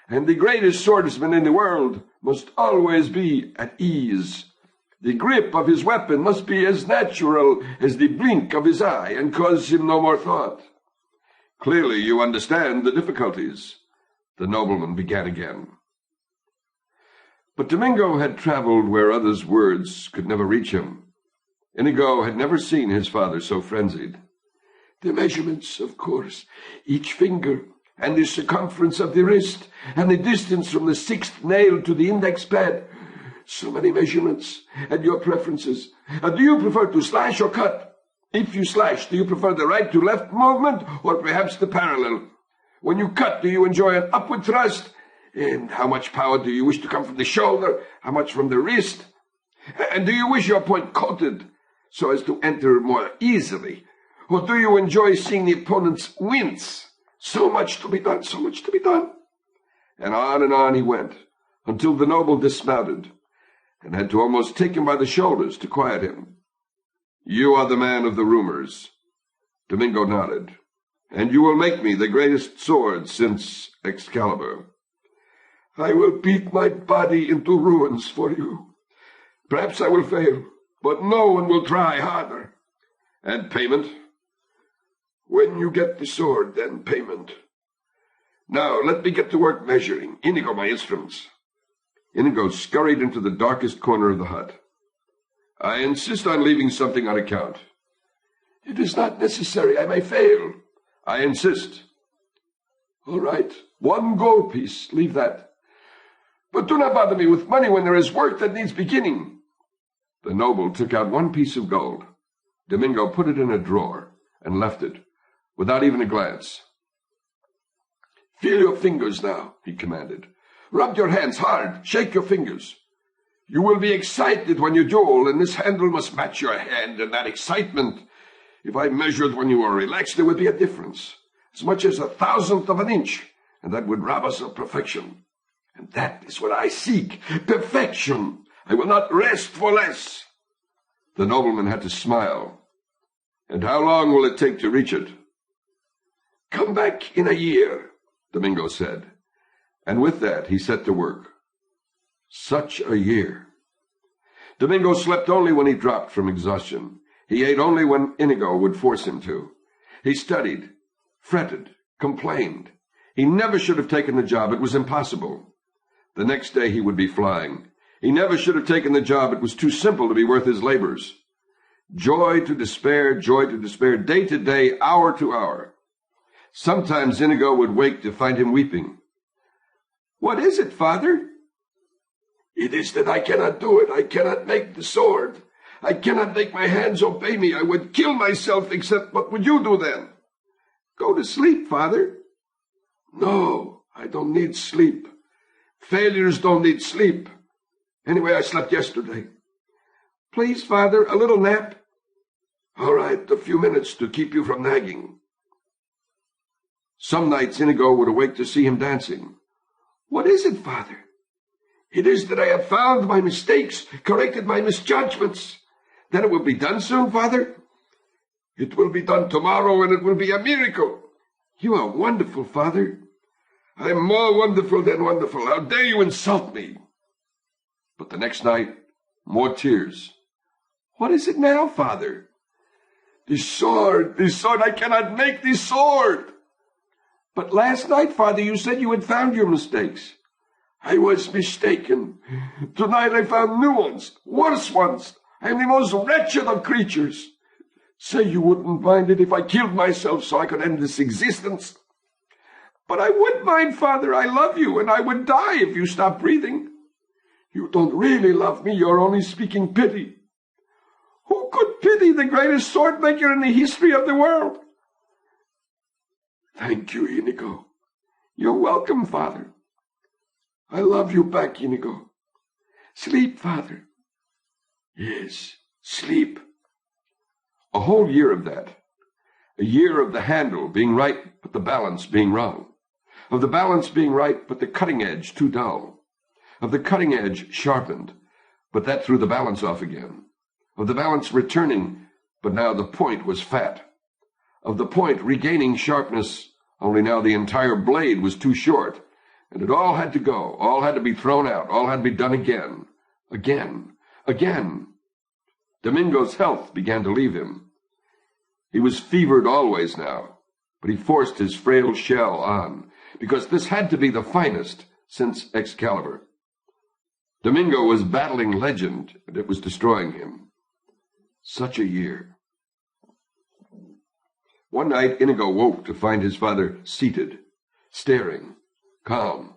And the greatest swordsman in the world must always be at ease. The grip of his weapon must be as natural as the blink of his eye, and cause him no more thought. Clearly you understand the difficulties." The nobleman began again. But Domingo had traveled where others' words could never reach him. Inigo had never seen his father so frenzied. "The measurements, of course, each finger, and the circumference of the wrist, and the distance from the 6th nail to the index pad. So many measurements, and your preferences. Do you prefer to slash or cut? If you slash, do you prefer the right to left movement, or perhaps the parallel? When you cut, do you enjoy an upward thrust? And how much power do you wish to come from the shoulder? How much from the wrist? And do you wish your point coated, so as to enter more easily? Or do you enjoy seeing the opponents wince? So much to be done, so much to be done." And on he went, until the noble dismounted, and had to almost take him by the shoulders to quiet him. "You are the man of the rumors." Domingo nodded. "And you will make me the greatest sword since Excalibur." "I will beat my body into ruins for you. Perhaps I will fail, but no one will try harder." "And payment?" "When you get the sword, then payment. Now let me get to work measuring. Inigo, my instruments." Inigo scurried into the darkest corner of the hut. "I insist on leaving something on account." "It is not necessary. I may fail." "I insist." "All right. 1 gold piece. Leave that. But do not bother me with money when there is work that needs beginning." The noble took out 1 piece of gold. Domingo put it in a drawer and left it, without even a glance. "Feel your fingers now," he commanded. "Rub your hands hard. Shake your fingers. You will be excited when you duel, and this handle must match your hand in that excitement. If I measured when you were relaxed, there would be a difference, as much as 1,000th of an inch, and that would rob us of perfection. And that is what I seek, perfection. I will not rest for less." The nobleman had to smile. "And how long will it take to reach it?" "Come back in a year," Domingo said. And with that he set to work. Such a year! Domingo slept only when he dropped from exhaustion. He ate only when Inigo would force him to. He studied, fretted, complained. He never should have taken the job. It was impossible. The next day he would be flying. He never should have taken the job. It was too simple to be worth his labors. Joy to despair, day to day, hour to hour. Sometimes Inigo would wake to find him weeping. "What is it, father?" "It is that I cannot do it. I cannot make the sword. I cannot make my hands obey me. I would kill myself, except what would you do then?" "Go to sleep, father." "No, I don't need sleep. Failures don't need sleep. Anyway, I slept yesterday." "Please, father, a little nap." "All right, a few minutes to keep you from nagging." Some nights Inigo would awake to see him dancing. "What is it, father?" "It is that I have found my mistakes, corrected my misjudgments." "Then it will be done soon, father?" "It will be done tomorrow, and it will be a miracle." "You are wonderful, father." "I am more wonderful than wonderful. How dare you insult me?" But the next night, more tears. "What is it now, father?" The sword, I cannot make the sword." "But last night, father, you said you had found your mistakes." "I was mistaken. Tonight I found new ones, worse ones. I am the most wretched of creatures. Say you wouldn't mind it if I killed myself so I could end this existence." But I would mind, Father. I love you, and I would die if you stopped breathing. You don't really love me. You're only speaking pity. Who could pity the greatest sword maker in the history of the world? Thank you, Inigo. You're welcome, Father. I love you back, Inigo. Sleep, Father. Yes, sleep. A whole year of that. A year of the handle being right, but the balance being wrong. Of the balance being right, but the cutting edge too dull. Of the cutting edge sharpened, but that threw the balance off again. Of the balance returning, but now the point was fat. Of the point regaining sharpness, only now the entire blade was too short, and it all had to go, all had to be thrown out, all had to be done again. Again. Domingo's health began to leave him. He was fevered always now, but he forced his frail shell on, because this had to be the finest since Excalibur. Domingo was battling legend, and it was destroying him. Such a year. One night Inigo woke to find his father seated, staring, calm.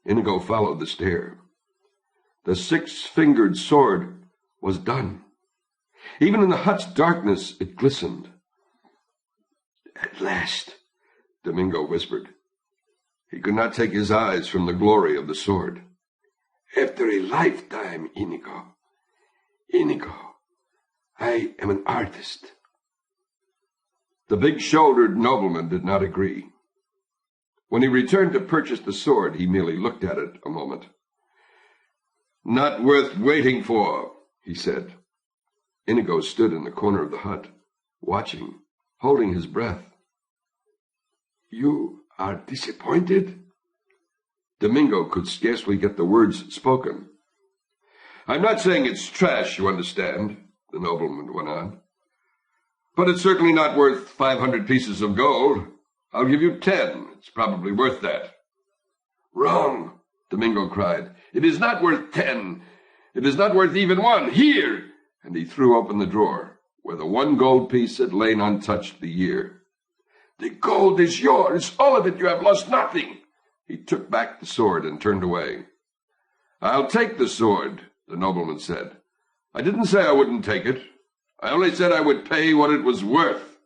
Inigo followed the stare. The six-fingered sword was done. Even in the hut's darkness it glistened. At last, Domingo whispered. He could not take his eyes from the glory of the sword. After a lifetime, Inigo. Inigo, I am an artist. The big-shouldered nobleman did not agree. When he returned to purchase the sword, he merely looked at it a moment. Not worth waiting for, he said. Inigo stood in the corner of the hut, watching, holding his breath. You are disappointed? Domingo could scarcely get the words spoken. I'm not saying it's trash, you understand, the nobleman went on. But it's certainly not worth 500 pieces of gold. I'll give you 10. It's probably worth that. Wrong, Domingo cried. It is not worth 10. It is not worth even 1. Here! And he threw open the drawer, where the 1 gold piece had lain untouched the year. The gold is yours, all of it. You have lost nothing. He took back the sword and turned away. I'll take the sword, the nobleman said. I didn't say I wouldn't take it. I only said I would pay what it was worth.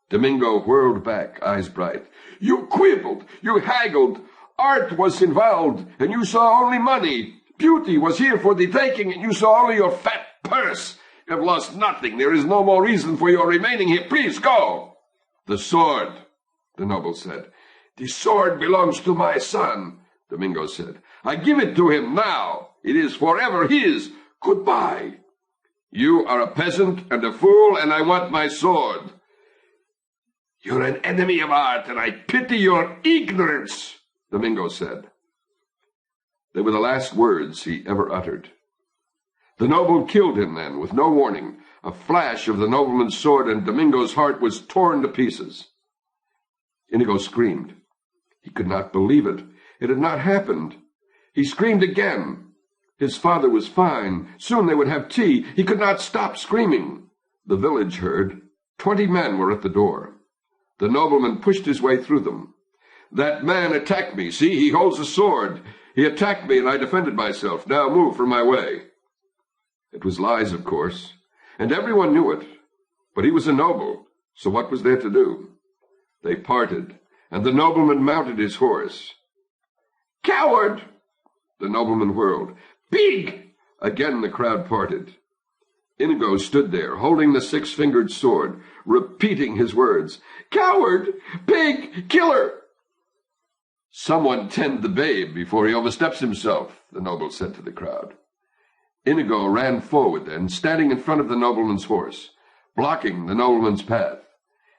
Domingo whirled back, eyes bright. You quibbled, you haggled. Art was involved, and you saw only money. Beauty was here for the taking, and you saw only your fat purse. You have lost nothing. There is no more reason for your remaining here. Please go. The sword, the noble said. The sword belongs to my son, Domingo said. I give it to him now. It is forever his. Goodbye. You are a peasant and a fool, and I want my sword. You're an enemy of art, and I pity your ignorance, Domingo said. They were the last words he ever uttered. The noble killed him then, with no warning. A flash of the nobleman's sword, and Domingo's heart was torn to pieces. Inigo screamed. He could not believe it. It had not happened. He screamed again. His father was fine. Soon they would have tea. He could not stop screaming. The village heard. 20 men were at the door. The nobleman pushed his way through them. That man attacked me. See, he holds a sword. He attacked me, and I defended myself. Now move from my way. It was lies, of course, and everyone knew it. But he was a noble, so what was there to do? They parted, and the nobleman mounted his horse. Coward! The nobleman whirled. Pig! Again the crowd parted. Inigo stood there, holding the 6-fingered sword, repeating his words. Coward! Pig! Killer! Someone tend the babe before he oversteps himself, the noble said to the crowd. Inigo ran forward then, standing in front of the nobleman's horse, blocking the nobleman's path.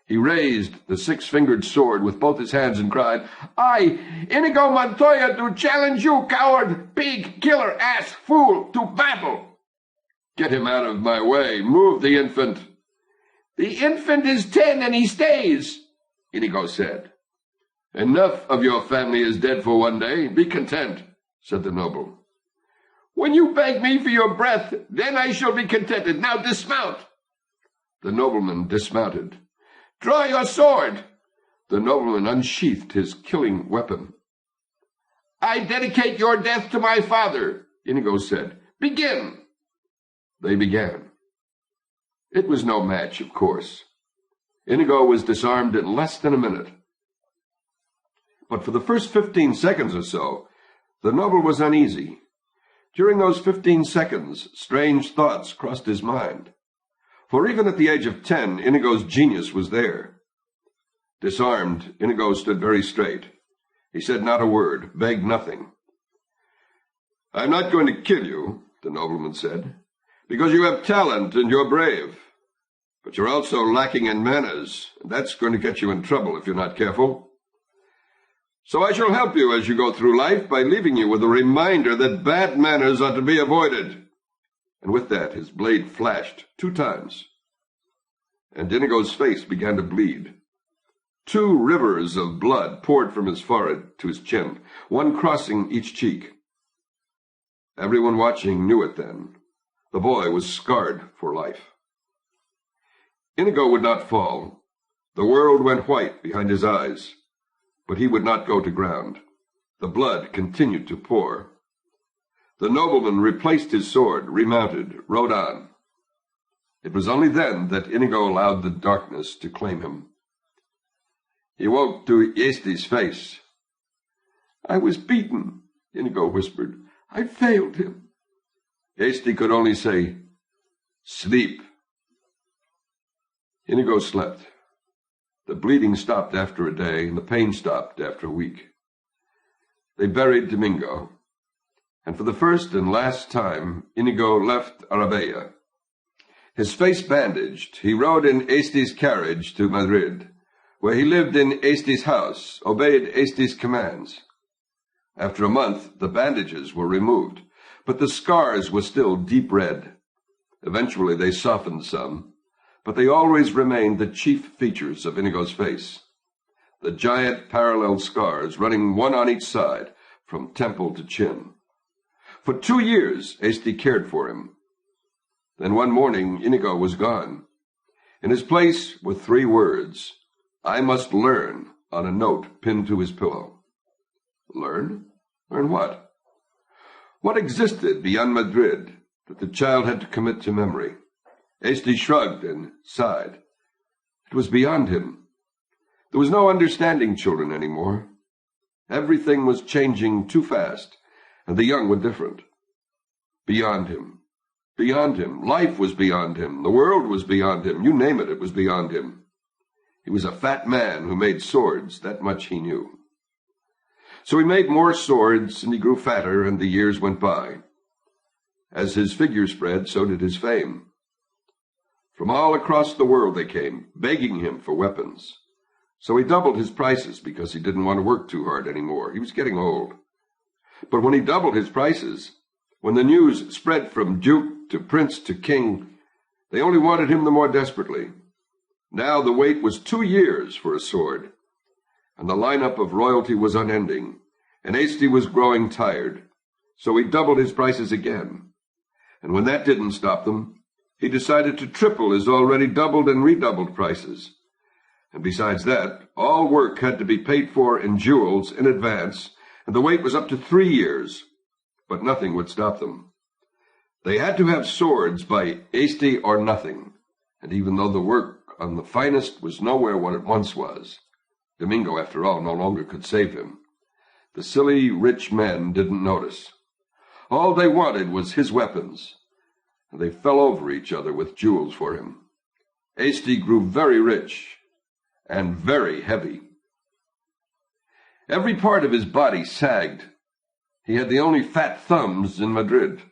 He raised the 6-fingered sword with both his hands and cried, I, Inigo Montoya, do challenge you, coward, pig, killer, ass, fool, to battle. Get him out of my way. Move the infant. The infant is 10 and he stays, Inigo said. Enough of your family is dead for one day. Be content, said the noble. When you beg me for your breath, then I shall be contented. Now dismount. The nobleman dismounted. Draw your sword. The nobleman unsheathed his killing weapon. "I dedicate your death to my father," Inigo said. "Begin." They began. It was no match, of course. Inigo was disarmed in less than a minute. But for the first 15 seconds or so, the noble was uneasy. During those 15 seconds, strange thoughts crossed his mind. For even at the age of 10, Inigo's genius was there. Disarmed, Inigo stood very straight. He said not a word, begged nothing. "I'm not going to kill you," the nobleman said, "because you have talent and you're brave. But you're also lacking in manners, and that's going to get you in trouble if you're not careful. So I shall help you as you go through life by leaving you with a reminder that bad manners are to be avoided." And with that, his blade flashed 2 times. And Inigo's face began to bleed. 2 rivers of blood poured from his forehead to his chin, one crossing each cheek. Everyone watching knew it then. The boy was scarred for life. Inigo would not fall. The world went white behind his eyes. But he would not go to ground. The blood continued to pour. The nobleman replaced his sword, remounted, rode on. It was only then that Inigo allowed the darkness to claim him. He woke to Esti's face. "I was beaten," Inigo whispered. "I failed him." Esti could only say, "Sleep." Inigo slept. The bleeding stopped after a day, and the pain stopped after a week. They buried Domingo, and for the first and last time, Inigo left Arabella. His face bandaged, he rode in Esti's carriage to Madrid, where he lived in Esti's house, obeyed Esti's commands. After a month, the bandages were removed, but the scars were still deep red. Eventually they softened some, but they always remained the chief features of Inigo's face. The giant parallel scars running one on each side, from temple to chin. For 2 years, Esti cared for him. Then one morning, Inigo was gone. In his place were 3 words, "I must learn," on a note pinned to his pillow. Learn? Learn what? What existed beyond Madrid that the child had to commit to memory? Esti shrugged and sighed. It was beyond him. There was no understanding children anymore. Everything was changing too fast, and the young were different. Beyond him. Beyond him. Life was beyond him. The world was beyond him. You name it, it was beyond him. He was a fat man who made swords, that much he knew. So he made more swords, and he grew fatter, and the years went by. As his figure spread, so did his fame. From all across the world they came, begging him for weapons. So he doubled his prices because he didn't want to work too hard anymore. He was getting old. But when he doubled his prices, when the news spread from duke to prince to king, they only wanted him the more desperately. Now the wait was 2 years for a sword, and the lineup of royalty was unending, and Esti was growing tired. So he doubled his prices again. And when that didn't stop them, he decided to triple his already doubled and redoubled prices. And besides that, all work had to be paid for in jewels in advance, and the wait was up to 3 years. But nothing would stop them. They had to have swords by Esti or nothing, and even though the work on the finest was nowhere what it once was, Domingo, after all, no longer could save him. The silly rich men didn't notice. All they wanted was his weapons, and they fell over each other with jewels for him. Esti grew very rich and very heavy. Every part of his body sagged. He had the only fat thumbs in Madrid.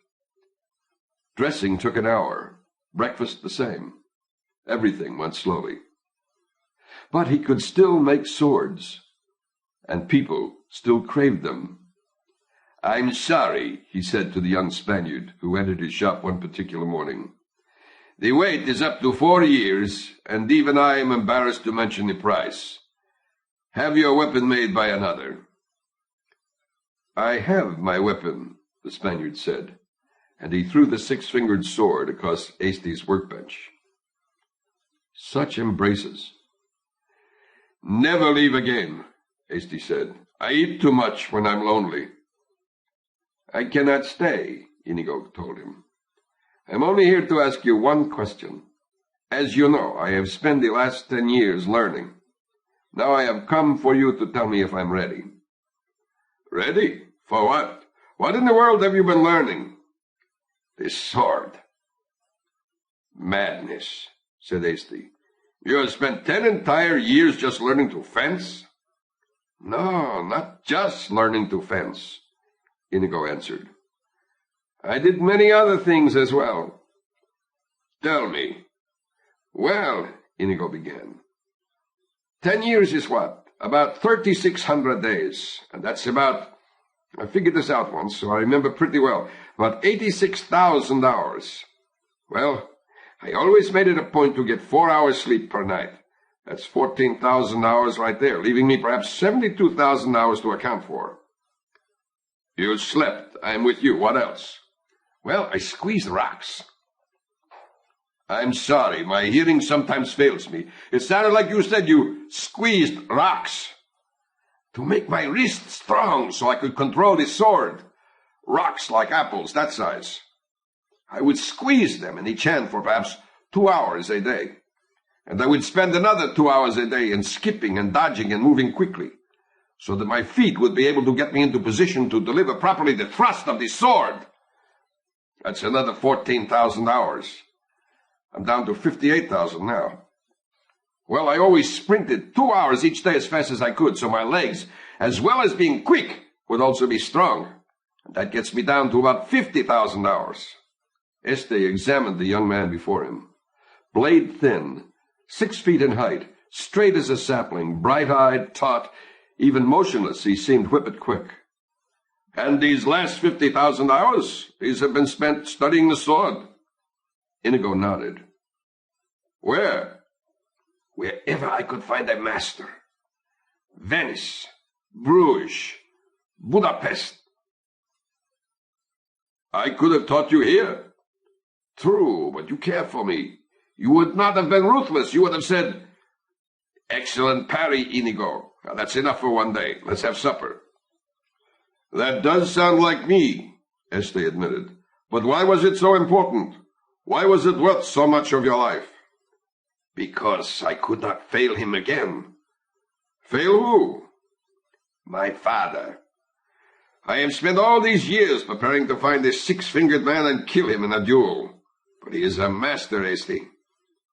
Dressing took an hour, breakfast the same. Everything went slowly. But he could still make swords, and people still craved them. "I'm sorry," he said to the young Spaniard who entered his shop one particular morning. "The wait is up to 4 years, and even I am embarrassed to mention the price. Have your weapon made by another." "I have my weapon," the Spaniard said, and he threw the 6-fingered sword across Esti's workbench. Such embraces! Never leave again, Hasty said. I eat too much when I'm lonely. I cannot stay, Inigo told him. I'm only here to ask you one question. As you know, I have spent the last 10 years learning. Now I have come for you to tell me if I'm ready. Ready? For what? What in the world have you been learning? This sword. Madness, said Hasty. You have spent 10 entire years just learning to fence? No, not just learning to fence, Inigo answered. I did many other things as well. Tell me. Well, Inigo began. 10 years is what? About 3,600 days. And that's about, I figured this out once, so I remember pretty well, about 86,000 hours. Well, I always made it a point to get 4 hours sleep per night. That's 14,000 hours right there, leaving me perhaps 72,000 hours to account for. You slept. I'm with you. What else? Well, I squeezed rocks. I'm sorry. My hearing sometimes fails me. It sounded like you said you squeezed rocks. To make my wrist strong so I could control the sword. Rocks like apples, that size. I would squeeze them in each hand for perhaps 2 hours a day. And I would spend another 2 hours a day in skipping and dodging and moving quickly, so that my feet would be able to get me into position to deliver properly the thrust of the sword. That's another 14,000 hours. I'm down to 58,000 now. Well, I always sprinted 2 hours each day as fast as I could, so my legs, as well as being quick, would also be strong. And that gets me down to about 50,000 hours. Este examined the young man before him. Blade thin, 6 feet in height, straight as a sapling, bright-eyed, taut, even motionless, he seemed whippet quick. And these last 50,000 hours, these have been spent studying the sword. Inigo nodded. Where? Wherever I could find a master. Venice, Bruges, Budapest. I could have taught you here. True, but you care for me. You would not have been ruthless. You would have said, Excellent parry, Inigo. Now, that's enough for one day. Let's have supper. That does sound like me, Este admitted. But why was it so important? Why was it worth so much of your life? Because I could not fail him again. Fail who? My father. I have spent all these years preparing to find this 6-fingered man and kill him in a duel. But he is a master, Este.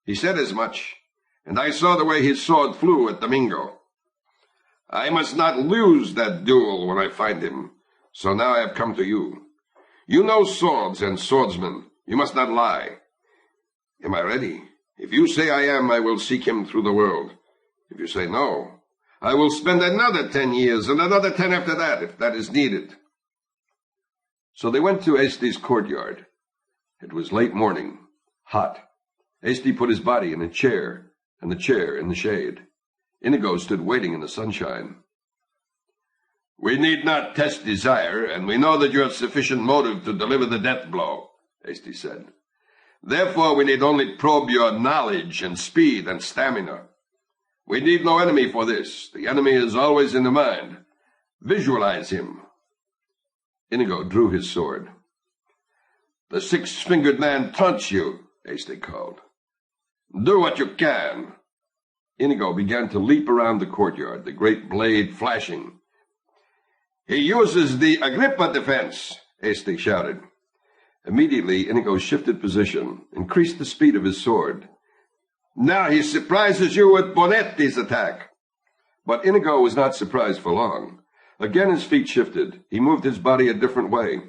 He said as much, and I saw the way his sword flew at Domingo. I must not lose that duel when I find him, so now I have come to you. You know swords and swordsmen. You must not lie. Am I ready? If you say I am, I will seek him through the world. If you say no, I will spend another 10 years and another 10 after that, if that is needed. So they went to Este's courtyard. It was late morning, hot. Este put his body in a chair, and the chair in the shade. Inigo stood waiting in the sunshine. We need not test desire, and we know that you have sufficient motive to deliver the death blow, Este said. Therefore we need only probe your knowledge and speed and stamina. We need no enemy for this. The enemy is always in the mind. Visualize him. Inigo drew his sword. The 6-fingered man taunts you, Este called. Do what you can. Inigo began to leap around the courtyard, the great blade flashing. He uses the Agrippa defense, Este shouted. Immediately, Inigo shifted position, increased the speed of his sword. Now he surprises you with Bonetti's attack. But Inigo was not surprised for long. Again his feet shifted. He moved his body a different way.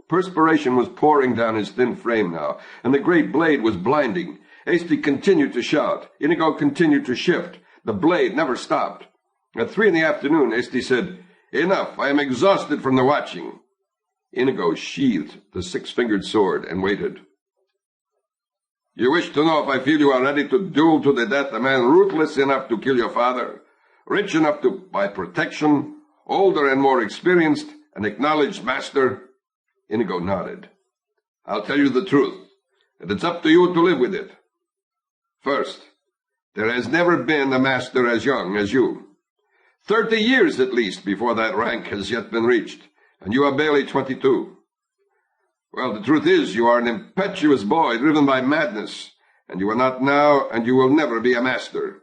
Perspiration was pouring down his thin frame now, and the great blade was blinding. Este continued to shout. Inigo continued to shift. The blade never stopped. At 3 PM, Este said, Enough, I am exhausted from the watching. Inigo sheathed the 6-fingered sword and waited. You wish to know if I feel you are ready to duel to the death a man ruthless enough to kill your father, rich enough to buy protection, older and more experienced, an acknowledged master? Inigo nodded. I'll tell you the truth, and it's up to you to live with it. First, There has never been a master as young as you. 30 years at least before that rank has yet been reached, and you are barely 22. Well, the truth is, you are an impetuous boy driven by madness, and you are not now, and you will never be a master.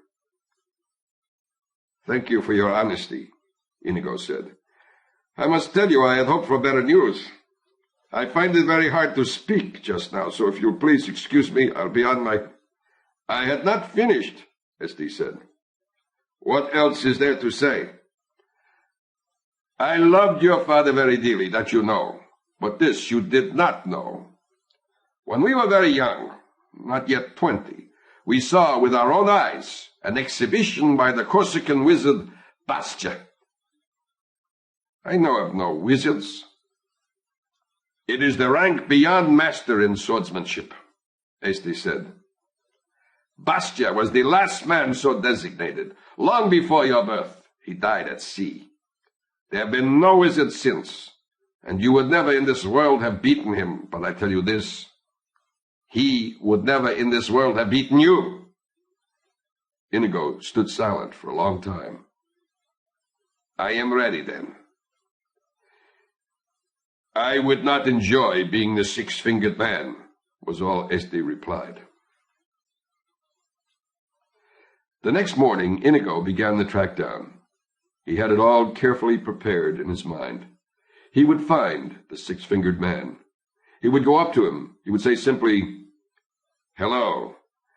Thank you for your honesty, Inigo said. I must tell you I had hoped for better news. I find it very hard to speak just now, so if you'll please excuse me, I'll be on my... I had not finished, Este said. What else is there to say? I loved your father very dearly, that you know, but this you did not know. When we were very young, not yet 20, we saw with our own eyes an exhibition by the Corsican wizard Bastia. I know of no wizards. It is the rank beyond master in swordsmanship, Este said. Bastia was the last man so designated. Long before your birth, he died at sea. There have been no wizards since, and you would never in this world have beaten him, but I tell you this, he would never in this world have beaten you. Inigo stood silent for a long time. I am ready, then. I would not enjoy being the six-fingered man, was all Este replied. The next morning, Inigo began the track down. He had it all carefully prepared in his mind. He would find the six-fingered man. He would go up to him. He would say simply, Hello,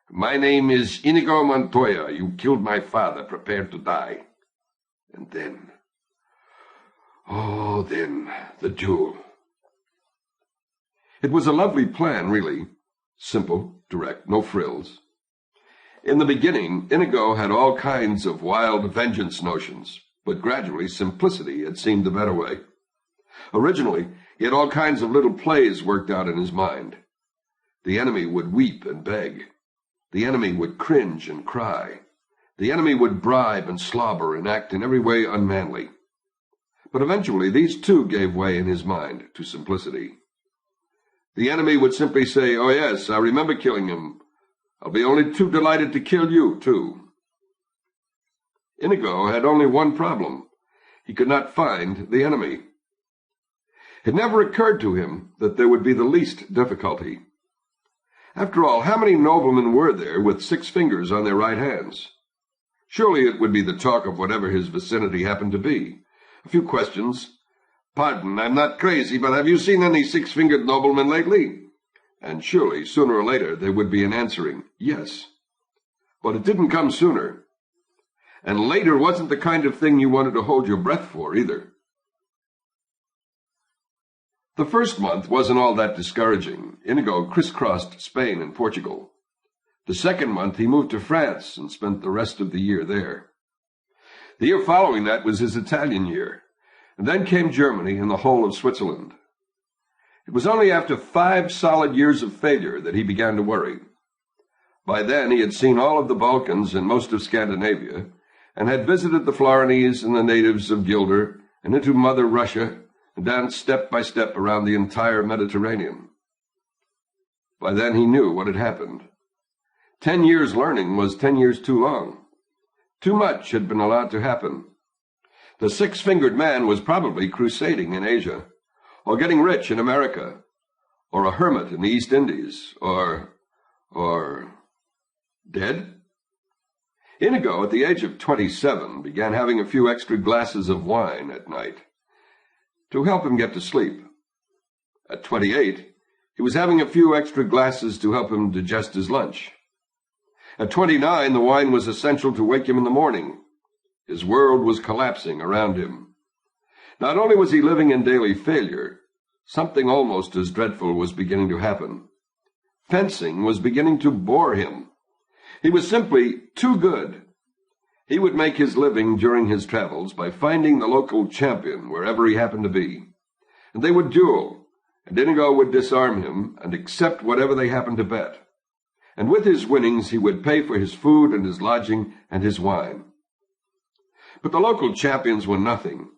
my name is Inigo Montoya. You killed my father, prepared to die. And then, the duel. It was a lovely plan, really. Simple, direct, no frills. In the beginning, Inigo had all kinds of wild vengeance notions, but gradually simplicity had seemed the better way. Originally, he had all kinds of little plays worked out in his mind. The enemy would weep and beg. The enemy would cringe and cry. The enemy would bribe and slobber and act in every way unmanly. But eventually these too gave way in his mind to simplicity. The enemy would simply say, Oh yes, I remember killing him. I'll be only too delighted to kill you, too. Inigo had only one problem. He could not find the enemy. It never occurred to him that there would be the least difficulty. After all, how many noblemen were there with 6 fingers on their right hands? Surely it would be the talk of whatever his vicinity happened to be. A few questions. Pardon, I'm not crazy, but have you seen any 6-fingered noblemen lately? And surely, sooner or later, there would be an answering yes. But it didn't come sooner. And later wasn't the kind of thing you wanted to hold your breath for, either. The first month wasn't all that discouraging. Inigo crisscrossed Spain and Portugal. The second month he moved to France and spent the rest of the year there. The year following that was his Italian year, and then came Germany and the whole of Switzerland. It was only after 5 solid years of failure that he began to worry. By then he had seen all of the Balkans and most of Scandinavia, and had visited the Florinese and the natives of Gilder, and into Mother Russia, and down step by step around the entire Mediterranean. By then he knew what had happened. 10 years learning was 10 years too long. Too much had been allowed to happen. The 6-fingered man was probably crusading in Asia, or getting rich in America, or a hermit in the East Indies, or dead? Inigo, at the age of 27, began having a few extra glasses of wine at night to help him get to sleep. At 28, he was having a few extra glasses to help him digest his lunch. At 29, the wine was essential to wake him in the morning. His world was collapsing around him. Not only was he living in daily failure, something almost as dreadful was beginning to happen. Fencing was beginning to bore him. He was simply too good. He would make his living during his travels by finding the local champion wherever he happened to be. And they would duel, and Inigo would disarm him and accept whatever they happened to bet. And with his winnings he would pay for his food and his lodging and his wine. But the local champions were nothing.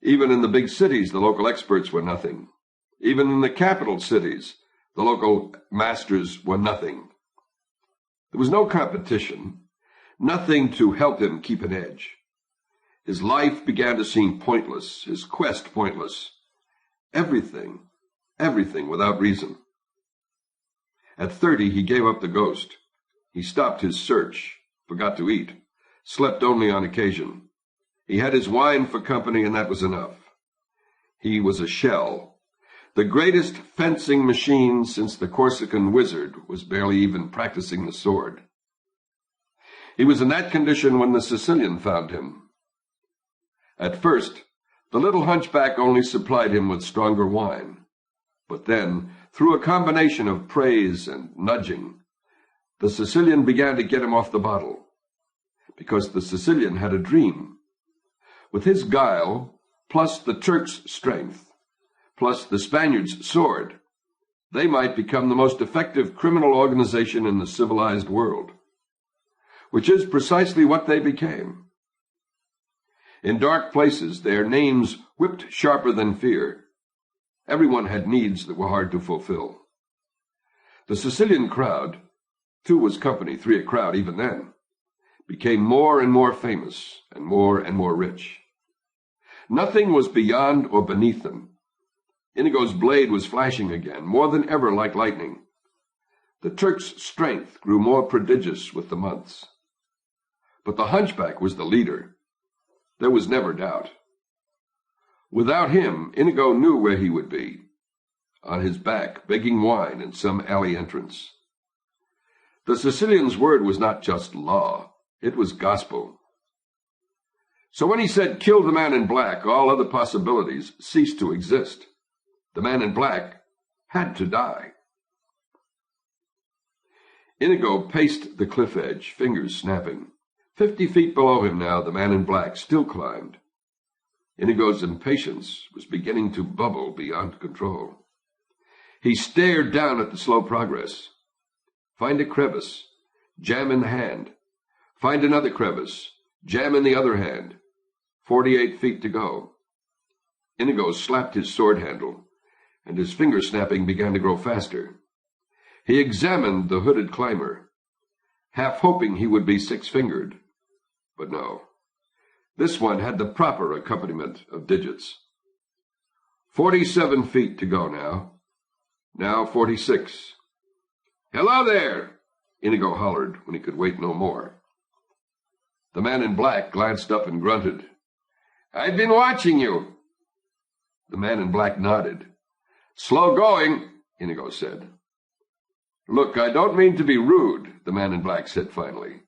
Even in the big cities, the local experts were nothing. Even in the capital cities, the local masters were nothing. There was no competition, nothing to help him keep an edge. His life began to seem pointless, his quest pointless. Everything without reason. At 30, he gave up the ghost. He stopped his search, forgot to eat, slept only on occasion. He had his wine for company, and that was enough. He was a shell. The greatest fencing machine since the Corsican wizard was barely even practicing the sword. He was in that condition when the Sicilian found him. At first, the little hunchback only supplied him with stronger wine. But then, through a combination of praise and nudging, the Sicilian began to get him off the bottle. Because the Sicilian had a dream. With his guile, plus the Turk's strength, plus the Spaniard's sword, they might become the most effective criminal organization in the civilized world. Which is precisely what they became. In dark places, their names whipped sharper than fear. Everyone had needs that were hard to fulfill. The Sicilian crowd, 2 was company, 3 a crowd even then, became more and more famous and more rich. Nothing was beyond or beneath them. Inigo's blade was flashing again, more than ever like lightning. The Turk's strength grew more prodigious with the months. But the hunchback was the leader. There was never doubt. Without him, Inigo knew where he would be, on his back, begging wine in some alley entrance. The Sicilian's word was not just law, it was gospel. So when he said, "Kill the man in black," all other possibilities ceased to exist. The man in black had to die. Inigo paced the cliff edge, fingers snapping. 50 feet below him now, the man in black still climbed. Inigo's impatience was beginning to bubble beyond control. He stared down at the slow progress. Find a crevice, jam in the hand. Find another crevice, jam in the other hand. 48 feet to go. Inigo slapped his sword handle, and his finger snapping began to grow faster. He examined the hooded climber, half hoping he would be 6-fingered. But no. This one had the proper accompaniment of digits. 47 feet to go now. Now 46. "Hello there!" Inigo hollered when he could wait no more. The man in black glanced up and grunted. "I've been watching you." The man in black nodded. "Slow going," Inigo said. "Look, I don't mean to be rude," the man in black said finally.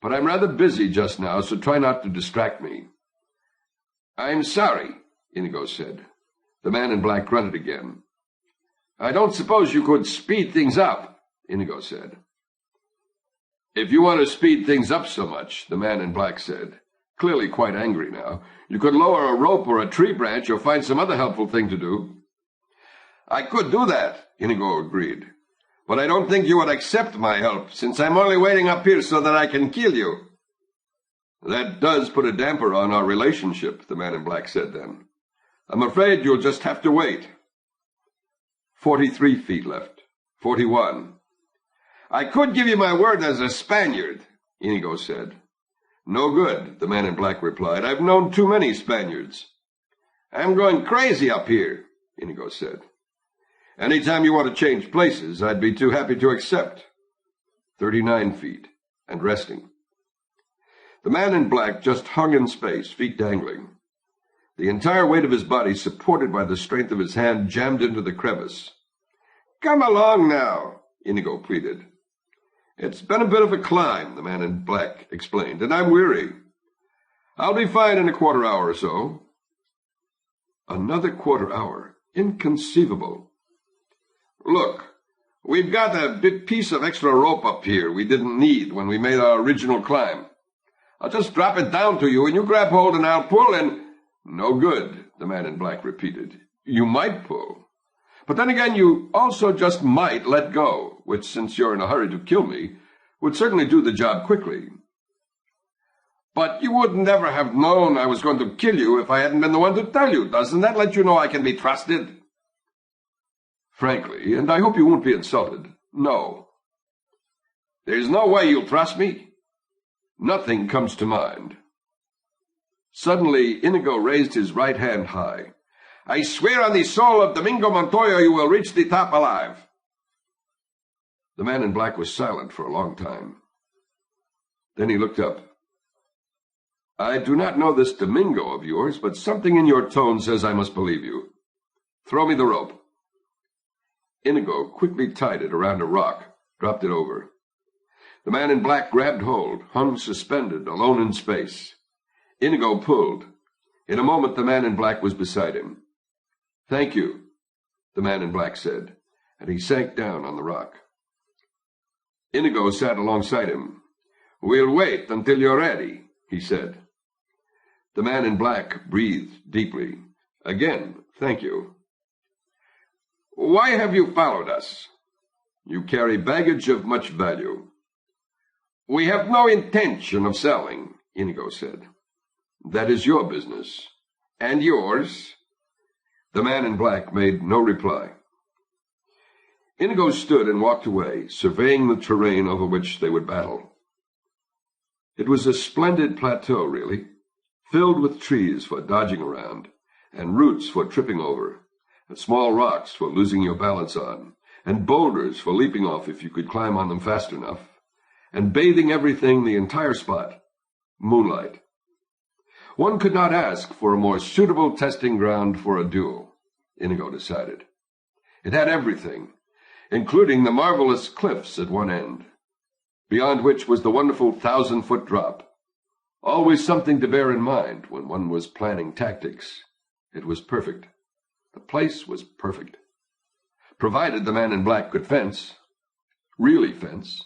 "But I'm rather busy just now, so try not to distract me." "I'm sorry," Inigo said. The man in black grunted again. "I don't suppose you could speed things up," Inigo said. "If you want to speed things up so much," the man in black said, clearly quite angry now, "you could lower a rope or a tree branch or find some other helpful thing to do." "I could do that," Inigo agreed. "But I don't think you would accept my help, since I'm only waiting up here so that I can kill you." "That does put a damper on our relationship," the man in black said then. "I'm afraid you'll just have to wait." 43 feet left. 41. "I could give you my word as a Spaniard," Inigo said. "No good," the man in black replied. "I've known too many Spaniards." "I'm going crazy up here," Inigo said. "Any time you want to change places, I'd be too happy to accept." 39 feet, and resting. The man in black just hung in space, feet dangling. The entire weight of his body, supported by the strength of his hand, jammed into the crevice. "Come along now," Inigo pleaded. "It's been a bit of a climb," the man in black explained, "and I'm weary. I'll be fine in a quarter hour or so." Another quarter hour. Inconceivable. "Look, we've got a big piece of extra rope up here we didn't need when we made our original climb. I'll just drop it down to you, and you grab hold and I'll pull and—" "No good," the man in black repeated. "You might pull. But then again, you also just might let go, which, since you're in a hurry to kill me, would certainly do the job quickly." "But you would never have known I was going to kill you if I hadn't been the one to tell you. Doesn't that let you know I can be trusted?" "Frankly, and I hope you won't be insulted, no." There's no way you'll trust me? Nothing comes to mind. Suddenly, Inigo raised his right hand high. I swear on the soul of Domingo Montoya you will reach the top alive. The man in black was silent for a long time. Then he looked up. I do not know this Domingo of yours, but something in your tone says I must believe you. Throw me the rope. Inigo quickly tied it around a rock, dropped it over. The man in black grabbed hold, hung suspended, alone in space. Inigo pulled. In a moment the man in black was beside him. Thank you, the man in black said, and he sank down on the rock. Inigo sat alongside him. We'll wait until you're ready, he said. The man in black breathed deeply. Again, thank you. Why have you followed us? You carry baggage of much value. We have no intention of selling, Inigo said. That is your business. And yours? The man in black made no reply. Inigo stood and walked away, surveying the terrain over which they would battle. It was a splendid plateau, really, filled with trees for dodging around, and roots for tripping over, and small rocks for losing your balance on, and boulders for leaping off if you could climb on them fast enough, and bathing everything, the entire spot, moonlight. One could not ask for a more suitable testing ground for a duel, Inigo decided. It had everything, including the marvelous cliffs at one end, beyond which was the wonderful 1,000-foot drop. Always something to bear in mind when one was planning tactics. It was perfect. The place was perfect. Provided the man in black could fence. Really fence.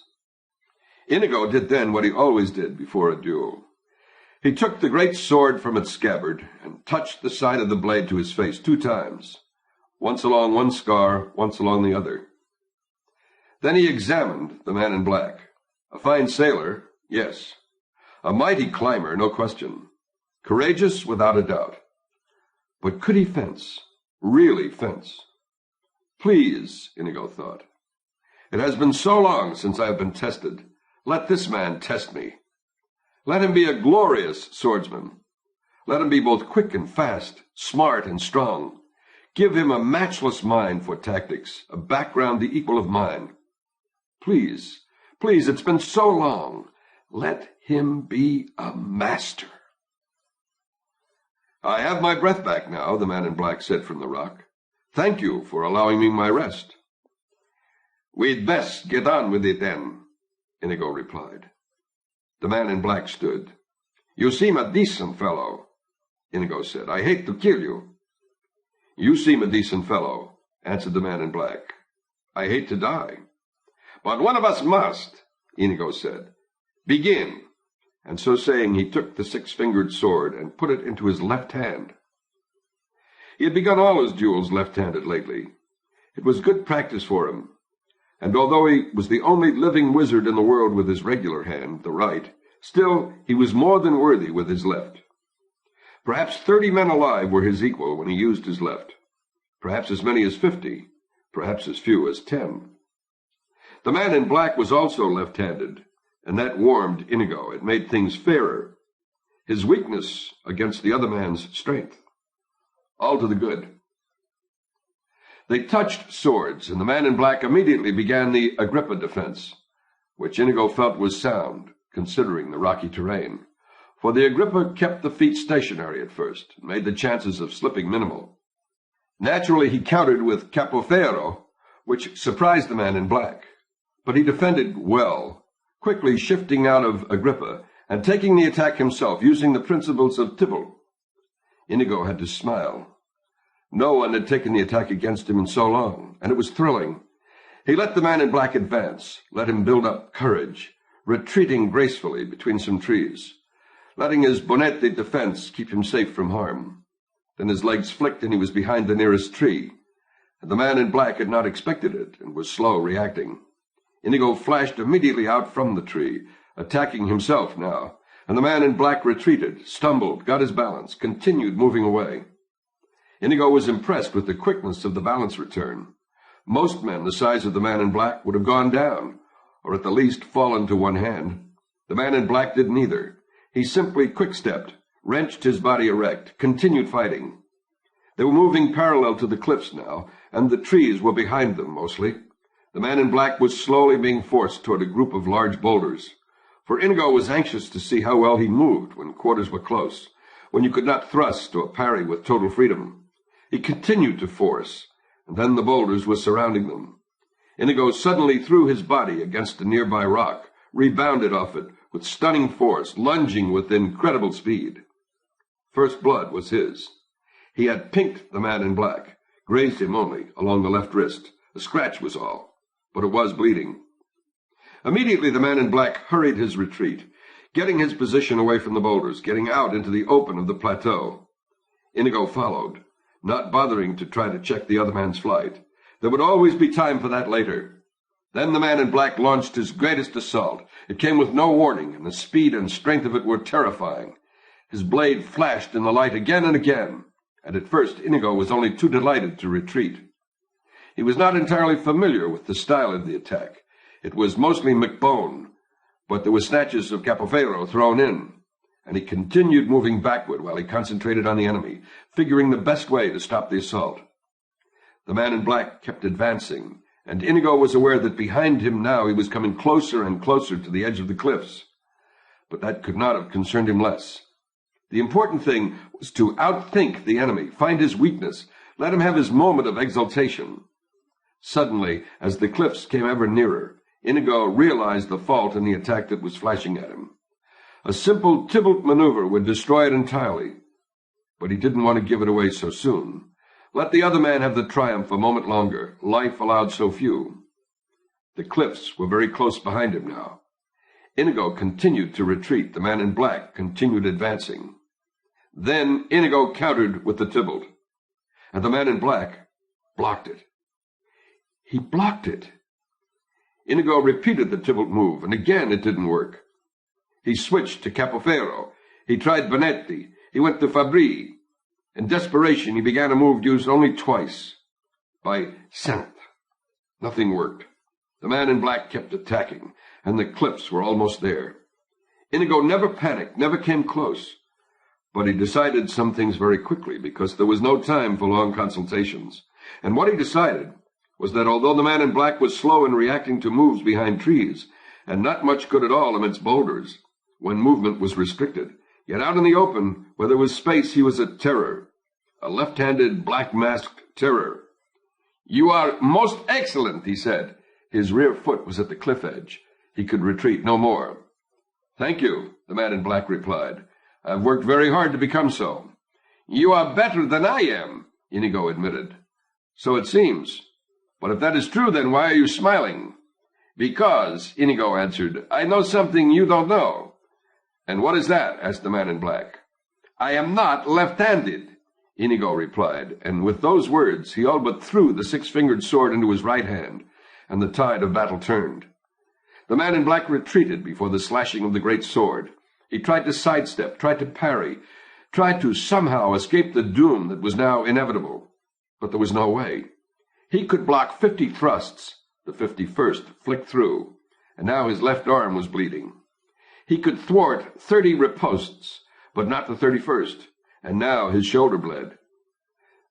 Inigo did then what he always did before a duel. He took the great sword from its scabbard and touched the side of the blade to his face 2 times, once along one scar, once along the other. Then he examined the man in black. A fine sailor, yes. A mighty climber, no question. Courageous, without a doubt. But could he fence? Really fence? Please, Inigo thought. It has been so long since I have been tested. Let this man test me. Let him be a glorious swordsman. Let him be both quick and fast, smart and strong. Give him a matchless mind for tactics, a background the equal of mine. Please, please, it's been so long. Let him be a master. I have my breath back now, the man in black said from the rock. Thank you for allowing me my rest. We'd best get on with it then, Inigo replied. The man in black stood. You seem a decent fellow, Inigo said. I hate to kill you. You seem a decent fellow, answered the man in black. I hate to die. But one of us must, Inigo said. Begin. And so saying, he took the 6-fingered sword and put it into his left hand. He had begun all his duels left-handed lately. It was good practice for him, and although he was the only living wizard in the world with his regular hand, the right, still he was more than worthy with his left. Perhaps 30 men alive were his equal when he used his left. Perhaps as many as 50, perhaps as few as 10. The man in black was also left-handed, and that warmed Inigo. It made things fairer. His weakness against the other man's strength. All to the good. They touched swords, and the man in black immediately began the Agrippa defense, which Inigo felt was sound, considering the rocky terrain. For the Agrippa kept the feet stationary at first, and made the chances of slipping minimal. Naturally, he countered with Capoferro, which surprised the man in black. But he defended well, quickly shifting out of Agrippa and taking the attack himself, using the principles of Tybalt. Inigo had to smile. No one had taken the attack against him in so long, and it was thrilling. He let the man in black advance, let him build up courage, retreating gracefully between some trees, letting his bonete defense keep him safe from harm. Then his legs flicked and he was behind the nearest tree, and the man in black had not expected it and was slow reacting. Inigo flashed immediately out from the tree, attacking himself now, and the man in black retreated, stumbled, got his balance, continued moving away. Inigo was impressed with the quickness of the balance return. Most men the size of the man in black would have gone down, or at the least fallen to one hand. The man in black didn't either. He simply quick-stepped, wrenched his body erect, continued fighting. They were moving parallel to the cliffs now, and the trees were behind them mostly. The man in black was slowly being forced toward a group of large boulders, for Inigo was anxious to see how well he moved when quarters were close, when you could not thrust or parry with total freedom. He continued to force, and then the boulders were surrounding them. Inigo suddenly threw his body against a nearby rock, rebounded off it with stunning force, lunging with incredible speed. First blood was his. He had pinked the man in black, grazed him only along the left wrist. A scratch was all, but it was bleeding. Immediately the man in black hurried his retreat, getting his position away from the boulders, getting out into the open of the plateau. Inigo followed, not bothering to try to check the other man's flight. There would always be time for that later. Then the man in black launched his greatest assault. It came with no warning, and the speed and strength of it were terrifying. His blade flashed in the light again and again, and at first Inigo was only too delighted to retreat. He was not entirely familiar with the style of the attack. It was mostly McBone, but there were snatches of Capoferro thrown in, and he continued moving backward while he concentrated on the enemy, figuring the best way to stop the assault. The man in black kept advancing, and Inigo was aware that behind him now he was coming closer and closer to the edge of the cliffs. But that could not have concerned him less. The important thing was to outthink the enemy, find his weakness, let him have his moment of exultation. Suddenly, as the cliffs came ever nearer, Inigo realized the fault in the attack that was flashing at him. A simple Tybalt maneuver would destroy it entirely, but he didn't want to give it away so soon. Let the other man have the triumph a moment longer. Life allowed so few. The cliffs were very close behind him now. Inigo continued to retreat. The man in black continued advancing. Then Inigo countered with the Tybalt, and the man in black blocked it. He blocked it. Inigo repeated the Tybalt move, and again it didn't work. He switched to Capoferro. He tried Bonetti. He went to Fabri. In desperation, he began a move used only twice, by Saint. Nothing worked. The man in black kept attacking, and the cliffs were almost there. Inigo never panicked, never came close, but he decided some things very quickly because there was no time for long consultations. And what he decided was that although the man in black was slow in reacting to moves behind trees, and not much good at all amidst boulders, when movement was restricted, yet out in the open, where there was space, he was a terror, a left-handed, black-masked terror. "You are most excellent," he said. His rear foot was at the cliff edge. He could retreat no more. "Thank you," the man in black replied. "I've worked very hard to become so." "You are better than I am," Inigo admitted. "So it seems. But if that is true, then why are you smiling?" "Because," Inigo answered, "I know something you don't know." "And what is that?" asked the man in black. "I am not left-handed," Inigo replied, and with those words he all but threw the six-fingered sword into his right hand, and the tide of battle turned. The man in black retreated before the slashing of the great sword. He tried to sidestep, tried to parry, tried to somehow escape the doom that was now inevitable. But there was no way. He could block 50 thrusts. The 51st flicked through, and now his left arm was bleeding. He could thwart 30 ripostes, but not the 31st, and now his shoulder bled.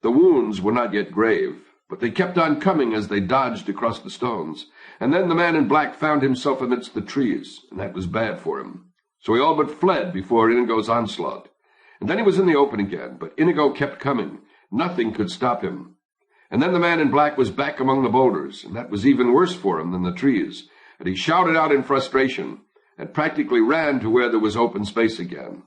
The wounds were not yet grave, but they kept on coming as they dodged across the stones, and then the man in black found himself amidst the trees, and that was bad for him. So he all but fled before Inigo's onslaught. And then he was in the open again, but Inigo kept coming. Nothing could stop him. And then the man in black was back among the boulders, and that was even worse for him than the trees, and he shouted out in frustration, and practically ran to where there was open space again.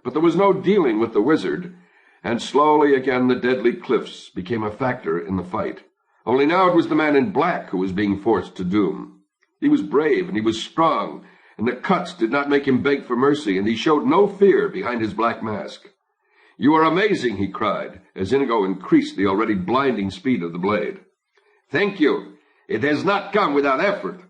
But there was no dealing with the wizard, and slowly again the deadly cliffs became a factor in the fight. Only now it was the man in black who was being forced to doom. He was brave, and he was strong, and the cuts did not make him beg for mercy, and he showed no fear behind his black mask. "You are amazing," he cried, as Inigo increased the already blinding speed of the blade. "Thank you. It has not come without effort."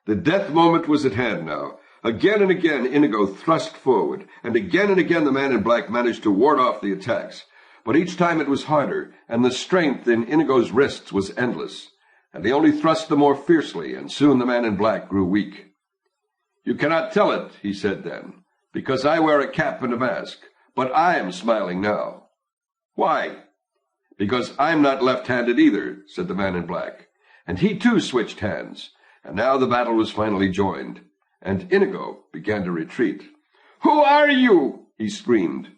The death moment was at hand now. Again and again Inigo thrust forward, and again the man in black managed to ward off the attacks. But each time it was harder, and the strength in Inigo's wrists was endless. and he only thrust the more fiercely, and soon the man in black grew weak. "You cannot tell it," he said then, "because I wear a cap and a mask, but I am smiling now." "Why?" "Because I'm not left-handed either," said the man in black, and he too switched hands, and now the battle was finally joined, and Inigo began to retreat. "Who are you?" he screamed.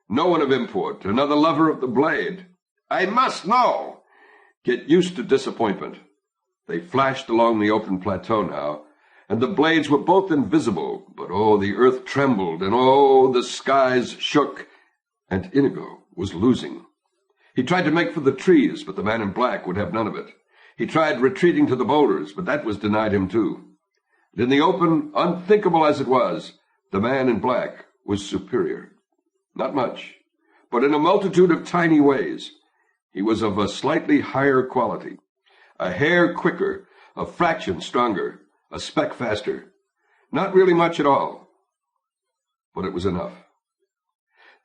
"No one of import, another lover of the blade." "I must know." "Get used to disappointment." They flashed along the open plateau now, and the blades were both invisible, but oh, the earth trembled, and oh, the skies shook, and Inigo was losing. He tried to make for the trees, but the man in black would have none of it. He tried retreating to the boulders, but that was denied him too. And in the open, unthinkable as it was, the man in black was superior. Not much, but in a multitude of tiny ways. He was of a slightly higher quality, a hair quicker, a fraction stronger, a speck faster. Not really much at all, but it was enough.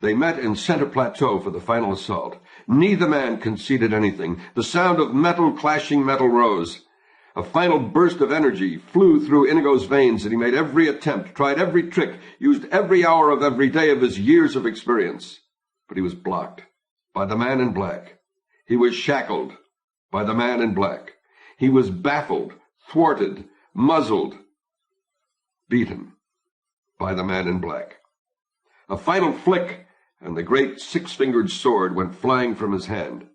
They met in Center Plateau for the final assault. Neither man conceded anything. The sound of metal clashing metal rose. A final burst of energy flew through Inigo's veins, and he made every attempt, tried every trick, used every hour of every day of his years of experience. But he was blocked by the man in black. He was shackled by the man in black. He was baffled, thwarted, muzzled, beaten by the man in black. A final flick, and the great six-fingered sword went flying from his hand.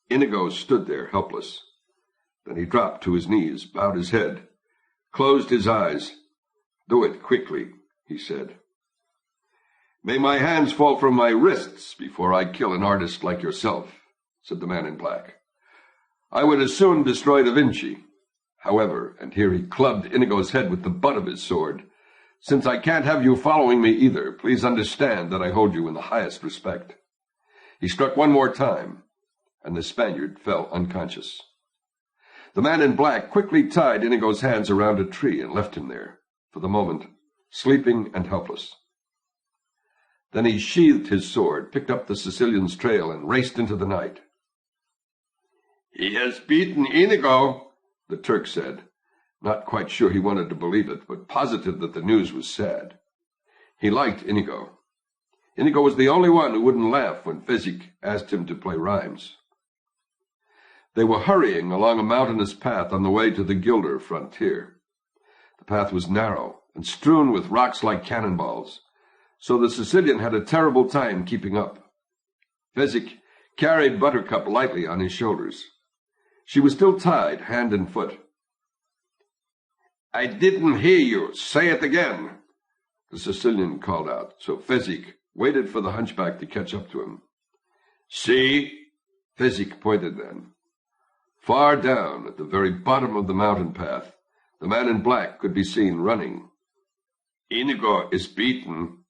Inigo stood there, helpless. Then he dropped to his knees, bowed his head, closed his eyes. "Do it quickly," he said. "May my hands fall from my wrists before I kill an artist like yourself," said the man in black. "I would as soon destroy Da Vinci. However," and here he clubbed Inigo's head with the butt of his sword, "since I can't have you following me either, please understand that I hold you in the highest respect." He struck one more time, and the Spaniard fell unconscious. The man in black quickly tied Inigo's hands around a tree and left him there, for the moment, sleeping and helpless. Then he sheathed his sword, picked up the Sicilian's trail, and raced into the night. "He has beaten Inigo," the Turk said, not quite sure he wanted to believe it, but positive that the news was sad. He liked Inigo. Inigo was the only one who wouldn't laugh when Fezzik asked him to play rhymes. They were hurrying along a mountainous path on the way to the Gilder frontier. The path was narrow and strewn with rocks like cannonballs, so the Sicilian had a terrible time keeping up. Fezzik carried Buttercup lightly on his shoulders. She was still tied hand and foot. "I didn't hear you. Say it again," the Sicilian called out, so Fezzik waited for the hunchback to catch up to him. "See?" Fezzik pointed then. Far down, at the very bottom of the mountain path, the man in black could be seen running. "Inigo is beaten."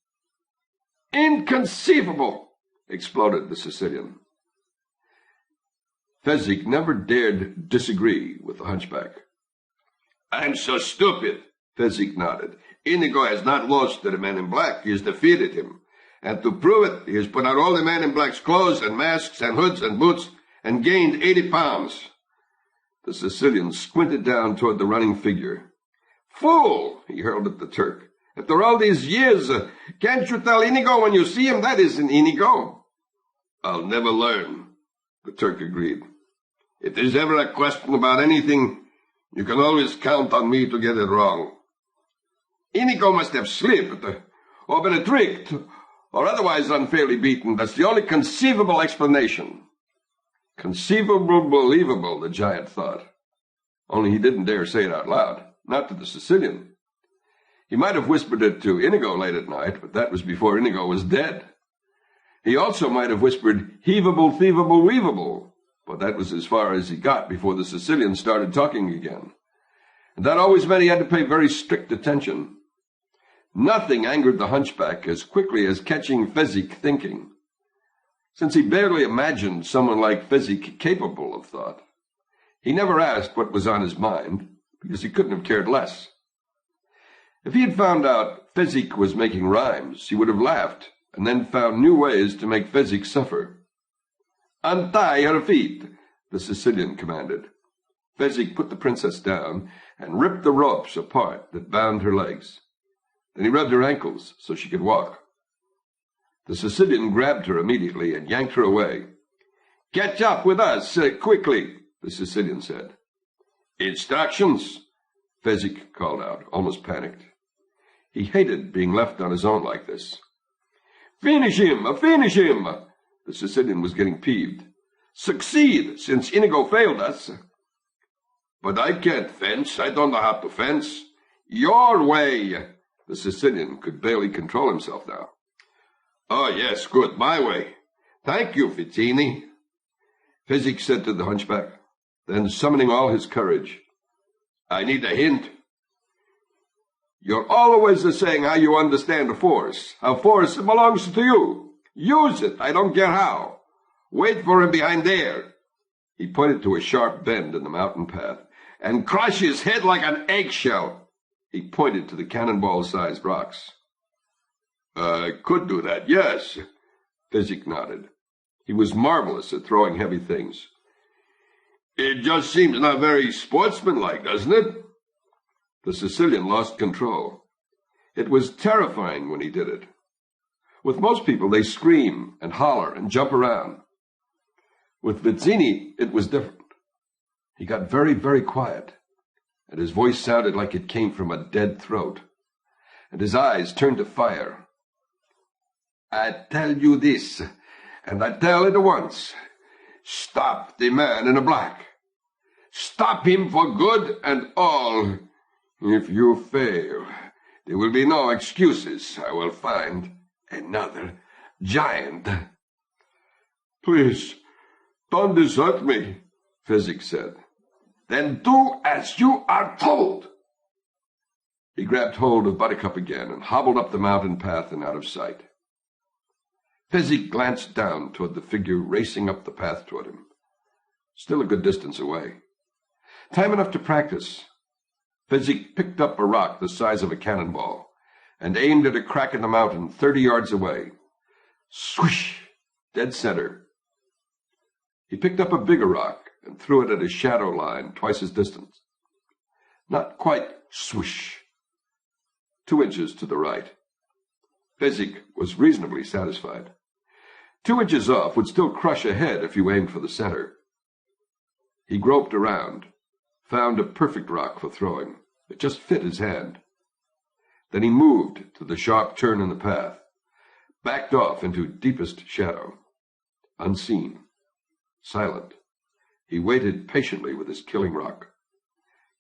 "Inconceivable!" exploded the Sicilian. Fezzik never dared disagree with the hunchback. "I'm so stupid," Fezzik nodded. "Inigo has not lost to the man in black. He has defeated him. And to prove it, he has put on all the man in black's clothes and masks and hoods and boots and gained 80 pounds. The Sicilian squinted down toward the running figure. "Fool!" he hurled at the Turk. "After all these years, can't you tell Inigo when you see him that isn't Inigo?" "I'll never learn," the Turk agreed. "If there's ever a question about anything, you can always count on me to get it wrong. Inigo must have slipped, or been tricked, or otherwise unfairly beaten. That's the only conceivable explanation." Conceivable, believable, the giant thought. Only he didn't dare say it out loud, not to the Sicilian. He might have whispered it to Inigo late at night, but that was before Inigo was dead. He also might have whispered, "Heavable, thievable, weavable," but that was as far as he got before the Sicilian started talking again. And that always meant he had to pay very strict attention. Nothing angered the hunchback as quickly as catching Fezzik thinking, since he barely imagined someone like Fezzik capable of thought. He never asked what was on his mind, because he couldn't have cared less. If he had found out Fezzik was making rhymes, he would have laughed, and then found new ways to make Fezzik suffer. "Untie her feet," the Sicilian commanded. Fezzik put the princess down and ripped the ropes apart that bound her legs. Then he rubbed her ankles so she could walk. The Sicilian grabbed her immediately and yanked her away. "Catch up with us, quickly," the Sicilian said. "Instructions," Fezzik called out, almost panicked. He hated being left on his own like this. "Finish him! Finish him!" The Sicilian was getting peeved. "Succeed, since Inigo failed us." "But I can't fence. I don't know how to fence." "Your way!" The Sicilian could barely control himself now. "Oh, yes, good, my way. Thank you, Fittini," Fezzik said to the hunchback. Then, summoning all his courage, "I need a hint." "You're always saying how you understand force, how force belongs to you. Use it, I don't care how. Wait for him behind there." He pointed to a sharp bend in the mountain path. "And crush his head like an eggshell." He pointed to the cannonball-sized rocks. "I could do that, yes." Fezzik nodded. He was marvelous at throwing heavy things. "It just seems not very sportsmanlike, doesn't it?" The Sicilian lost control. It was terrifying when he did it. With most people, they scream and holler and jump around. With Vizzini, it was different. He got very, very quiet, and his voice sounded like it came from a dead throat, and his eyes turned to fire. "I tell you this, and I tell it once. Stop the man in the black. Stop him for good and all. If you fail, there will be no excuses. I will find another giant." "Please, don't desert me," Fezzik said. "Then do as you are told." He grabbed hold of Buttercup again and hobbled up the mountain path and out of sight. Fezzik glanced down toward the figure racing up the path toward him. Still a good distance away. Time enough to practice. Fezzik picked up a rock the size of a cannonball and aimed at a crack in the mountain 30 yards away. Swish! Dead center. He picked up a bigger rock and threw it at a shadow line twice his distance. Not quite swish. 2 inches to the right. Fezzik was reasonably satisfied. 2 inches off would still crush a head if you aimed for the center. He groped around, found a perfect rock for throwing. It just fit his hand. Then he moved to the sharp turn in the path, backed off into deepest shadow. Unseen, silent, he waited patiently with his killing rock,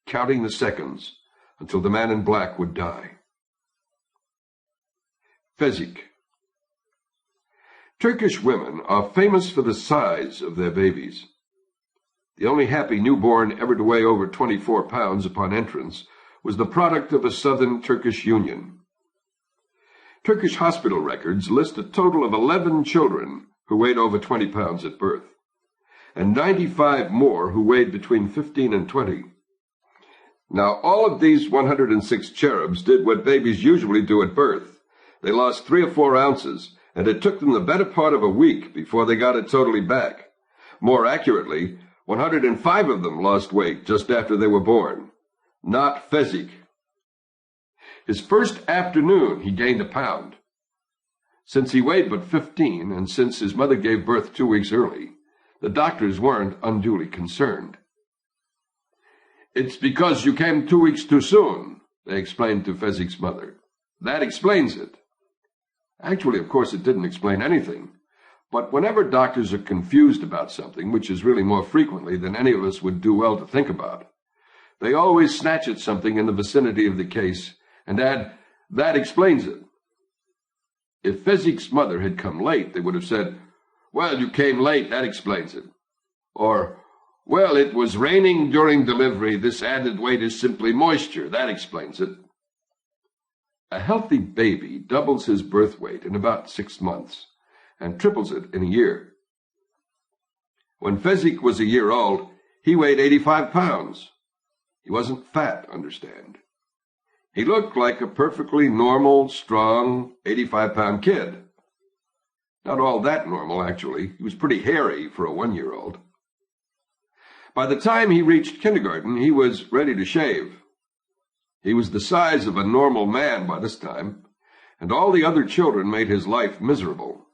counting the seconds until the man in black would die. Fezzik. Turkish women are famous for the size of their babies. The only happy newborn ever to weigh over 24 pounds upon entrance was the product of a southern Turkish union. Turkish hospital records list a total of 11 children who weighed over 20 pounds at birth, and 95 more who weighed between 15 and 20. Now, all of these 106 cherubs did what babies usually do at birth. They lost 3 or 4 ounces, and it took them the better part of a week before they got it totally back. More accurately, 105 of them lost weight just after they were born. Not Fezzik. His first afternoon, he gained 1 pound. Since he weighed but 15, and since his mother gave birth 2 weeks early, the doctors weren't unduly concerned. "It's because you came 2 weeks too soon," they explained to Fezzik's mother. "That explains it." Actually, of course, it didn't explain anything. But whenever doctors are confused about something, which is really more frequently than any of us would do well to think about, they always snatch at something in the vicinity of the case and add, "That explains it." If Fezzik's mother had come late, they would have said, "Well, you came late, that explains it." Or, "Well, it was raining during delivery, this added weight is simply moisture, that explains it." A healthy baby doubles his birth weight in about 6 months, and triples it in a year. When Fezzik was a year old, he weighed 85 pounds. He wasn't fat, understand. He looked like a perfectly normal, strong, 85-pound kid. Not all that normal, actually. He was pretty hairy for a 1-year-old. By the time he reached kindergarten, he was ready to shave. He was the size of a normal man by this time, and all the other children made his life miserable.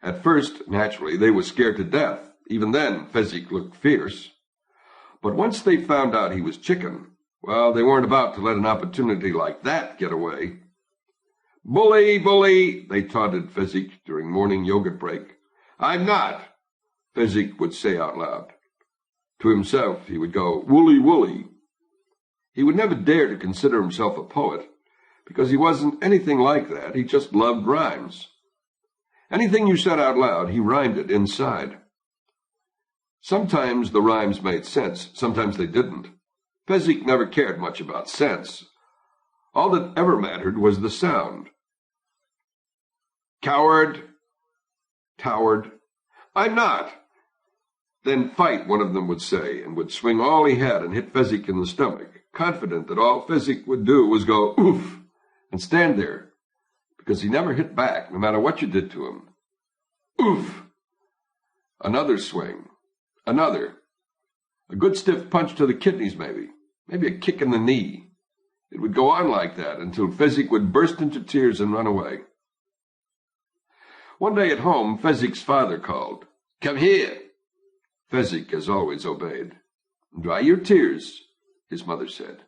At first, naturally, they were scared to death. Even then, Fezzik looked fierce. But once they found out he was chicken, well, they weren't about to let an opportunity like that get away. "Bully, bully," they taunted Fezzik during morning yogurt break. "I'm not," Fezzik would say out loud. To himself, he would go, "Woolly, woolly." He would never dare to consider himself a poet, because he wasn't anything like that. He just loved rhymes. Anything you said out loud, he rhymed it inside. Sometimes the rhymes made sense, sometimes they didn't. Fezzik never cared much about sense. All that ever mattered was the sound. "Coward, coward, I'm not." "Then fight," one of them would say, and would swing all he had and hit Fezzik in the stomach, confident that all Fezzik would do was go, "Oof," and stand there, because he never hit back, no matter what you did to him. "Oof." Another swing. Another. A good stiff punch to the kidneys, maybe a kick in the knee. It would go on like that until Fezzik would burst into tears and run away. One day at home, Fezzik's father called. "Come here." Fezzik, as always, obeyed. "Dry your tears," his mother said.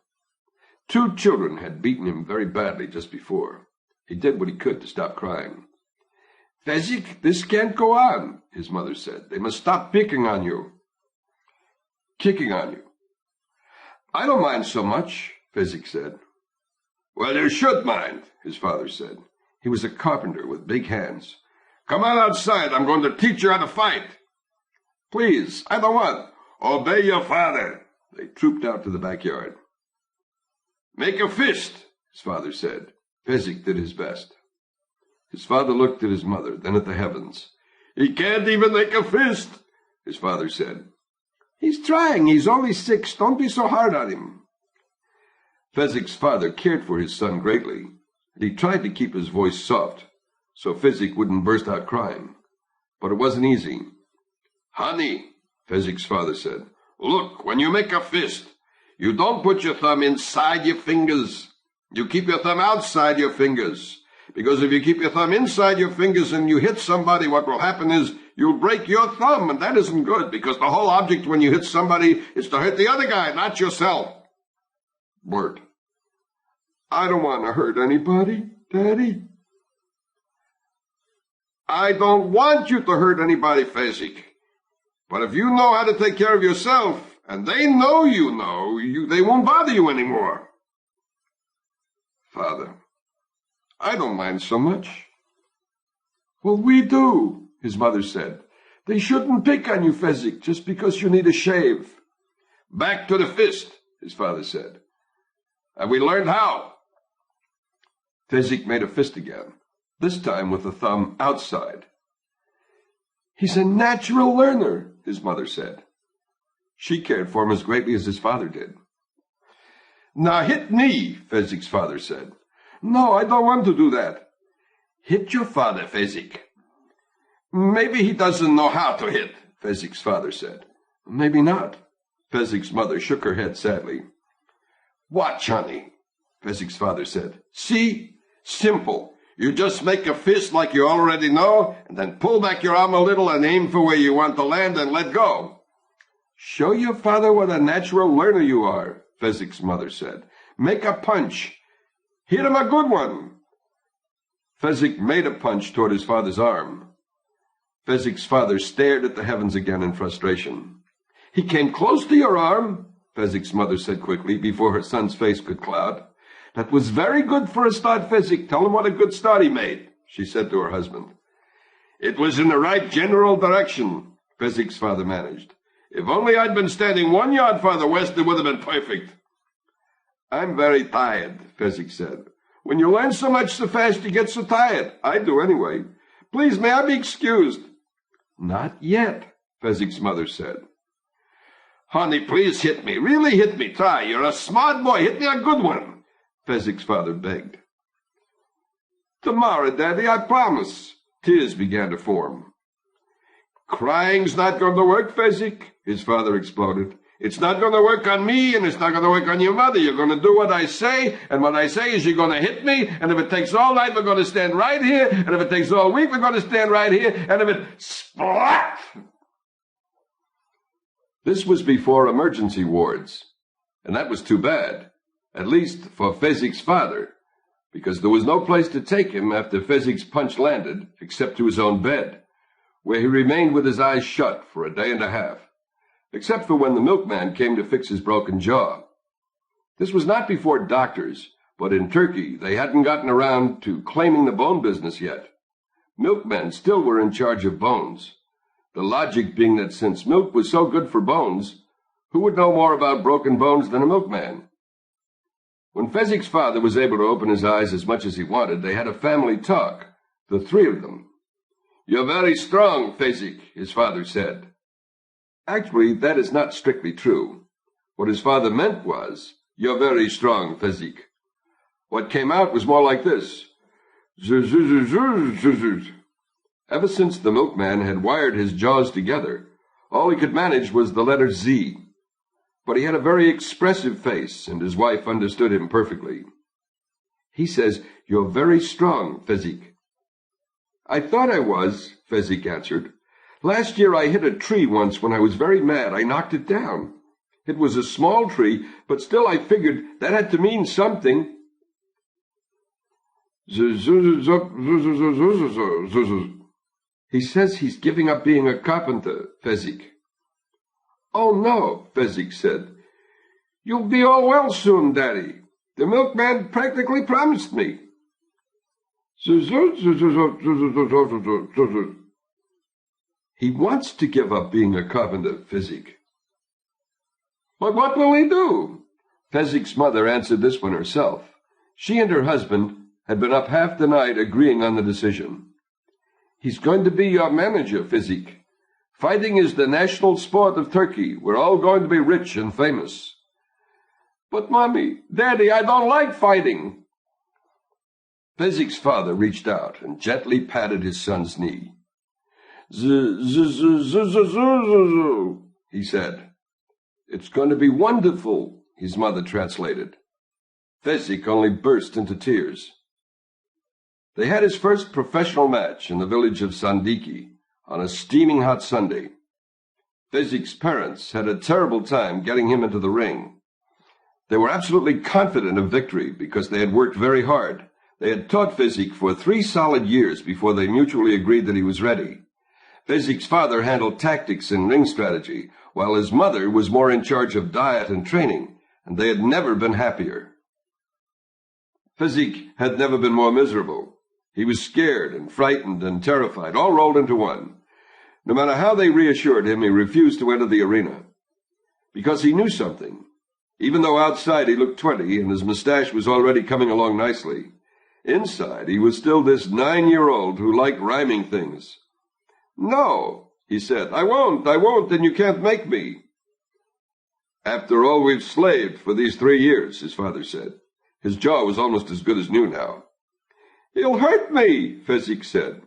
2 children had beaten him very badly just before. He did what he could to stop crying. "Fezzik, this can't go on," his mother said. "They must stop picking on you." "Kicking on you." "I don't mind so much," Fezzik said. "Well, you should mind," his father said. He was a carpenter with big hands. "Come on outside. I'm going to teach you how to fight." "Please, I don't want." "Obey your father." They trooped out to the backyard. "Make a fist," his father said. Fezzik did his best. His father looked at his mother, then at the heavens. "He can't even make a fist," his father said. "He's trying. He's only 6. Don't be so hard on him." Fezzik's father cared for his son greatly, and he tried to keep his voice soft, so Fezzik wouldn't burst out crying. But it wasn't easy. "Honey," Fezzik's father said, "look, when you make a fist, you don't put your thumb inside your fingers. You keep your thumb outside your fingers. Because if you keep your thumb inside your fingers and you hit somebody, what will happen is you'll break your thumb, and that isn't good, because the whole object when you hit somebody is to hurt the other guy, not yourself." "Bert, I don't want to hurt anybody, Daddy." "I don't want you to hurt anybody, Fezzik. But if you know how to take care of yourself, and they know you know, they won't bother you anymore." "Father, I don't mind so much." "Well, we do," his mother said. "They shouldn't pick on you, Fezzik, just because you need a shave." "Back to the fist," his father said. "Have we learned how?" Fezzik made a fist again, this time with the thumb outside. "He's a natural learner," his mother said. She cared for him as greatly as his father did. "Now hit me," Fezzik's father said. "No, I don't want to do that." "Hit your father, Fezzik." "Maybe he doesn't know how to hit," Fezzik's father said. "Maybe not." Fezzik's mother shook her head sadly. "Watch, honey," Fezzik's father said. "See? Simple. You just make a fist like you already know, and then pull back your arm a little and aim for where you want to land and let go." "Show your father what a natural learner you are," Fezzik's mother said. "Make a punch. Hit him a good one." Fezzik made a punch toward his father's arm. Fezzik's father stared at the heavens again in frustration. "He came close to your arm," Fezzik's mother said quickly, before her son's face could cloud. "That was very good for a start, Fezzik. Tell him what a good start he made," she said to her husband. "It was in the right general direction," Fezzik's father managed. "If only I'd been standing 1 yard farther west, it would have been perfect." "I'm very tired," Fezzik said. "When you learn so much so fast, you get so tired. I do anyway. Please, may I be excused?" "Not yet," Fezzik's mother said. "Honey, please hit me. Really hit me. Try. You're a smart boy. Hit me a good one," Fezzik's father begged. "Tomorrow, Daddy, I promise." Tears began to form. Crying's not going to work, Fezzik, his father exploded. It's not going to work on me, and it's not going to work on your mother. You're going to do what I say, and what I say is you're going to hit me, and if it takes all night, we're going to stand right here, and if it takes all week, we're going to stand right here, and if it splat! This was before emergency wards, and that was too bad, at least for Fezzik's father, because there was no place to take him after Fezzik's punch landed, except to his own bed, where he remained with his eyes shut for a day and a half, except for when the milkman came to fix his broken jaw. This was not before doctors, but in Turkey they hadn't gotten around to claiming the bone business yet. Milkmen still were in charge of bones, the logic being that since milk was so good for bones, who would know more about broken bones than a milkman? When Fezzik's father was able to open his eyes as much as he wanted, they had a family talk, the three of them. "You're very strong, Fezzik," his father said. Actually, that is not strictly true. What his father meant was, "You're very strong, Fezzik." What came out was more like this. Ever since the milkman had wired his jaws together, all he could manage was the letter Z. But he had a very expressive face, and his wife understood him perfectly. "He says, 'You're very strong, Fezzik.'" "I thought I was," Fezzik answered. "Last year I hit a tree once when I was very mad. I knocked it down. It was a small tree, but still I figured that had to mean something." "He says he's giving up being a carpenter, Fezzik." "Oh, no," Fezzik said. "You'll be all well soon, Daddy. The milkman practically promised me." "He wants to give up being a carpenter, Fezzik." "But what will he do?" Fezzik's mother answered this one herself. She and her husband had been up half the night agreeing on the decision. "He's going to be your manager, Fezzik. Fighting is the national sport of Turkey. We're all going to be rich and famous." "But, Mommy, Daddy, I don't like fighting." Fezzik's father reached out and gently patted his son's knee. He said. "It's going to be wonderful," his mother translated. Fezzik only burst into tears. They had his first professional match in the village of Sandiki on a steaming hot Sunday. Fezzik's parents had a terrible time getting him into the ring. They were absolutely confident of victory because they had worked very hard. They had taught Fezzik for 3 solid years before they mutually agreed that he was ready. Fezzik's father handled tactics and ring strategy, while his mother was more in charge of diet and training, and they had never been happier. Fezzik had never been more miserable. He was scared and frightened and terrified, all rolled into one. No matter how they reassured him, he refused to enter the arena. Because he knew something. Even though outside he looked 20 and his mustache was already coming along nicely, inside he was still this 9-year-old who liked rhyming things. "No," he said, I won't, and you can't make me." "After all we've slaved for these 3 years," his father said. His jaw was almost as good as new now. "He'll hurt me," Fezzik said.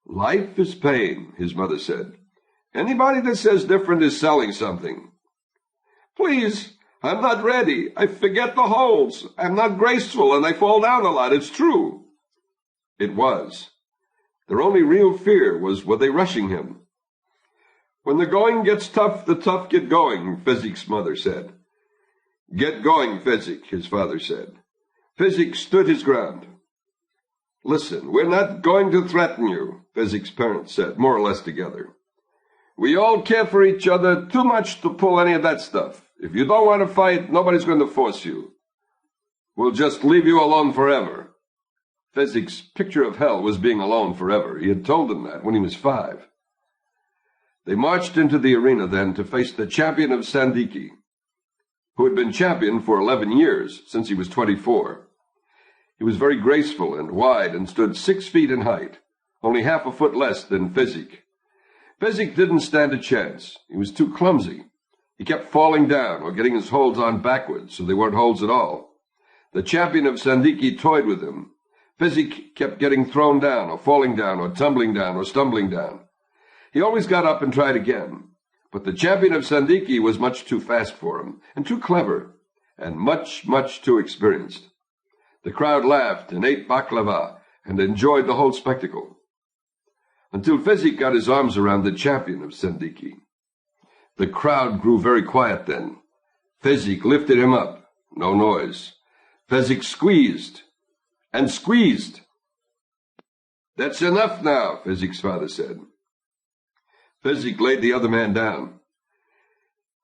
"Life is pain," his mother said. "Anybody that says different is selling something." "Please, I'm not ready. I forget the holds. I'm not graceful, and I fall down a lot. It's true." It was. Their only real fear was, were they rushing him? "When the going gets tough, the tough get going," Fezzik's mother said. "Get going, Fezzik," his father said. Fezzik stood his ground. "Listen, we're not going to threaten you," Fezzik's parents said, more or less together. "We all care for each other too much to pull any of that stuff. If you don't want to fight, nobody's going to force you. We'll just leave you alone forever." Fezzik's picture of hell was being alone forever. He had told them that when he was 5. They marched into the arena then to face the champion of Sandiki, who had been champion for 11 years, since he was 24. He was very graceful and wide and stood 6 feet in height, only half a foot less than Fezzik. Fezzik didn't stand a chance. He was too clumsy. He kept falling down or getting his holds on backwards, so they weren't holds at all. The champion of Sandiki toyed with him. Fezzik kept getting thrown down or falling down or tumbling down or stumbling down. He always got up and tried again, but the champion of Sandiki was much too fast for him, and too clever, and much, much too experienced. The crowd laughed and ate baklava and enjoyed the whole spectacle, until Fezzik got his arms around the champion of Sandiki. The crowd grew very quiet then. Fezzik lifted him up. No noise. Fezzik squeezed and squeezed. "That's enough now," Fezzik's father said. Fezzik laid the other man down.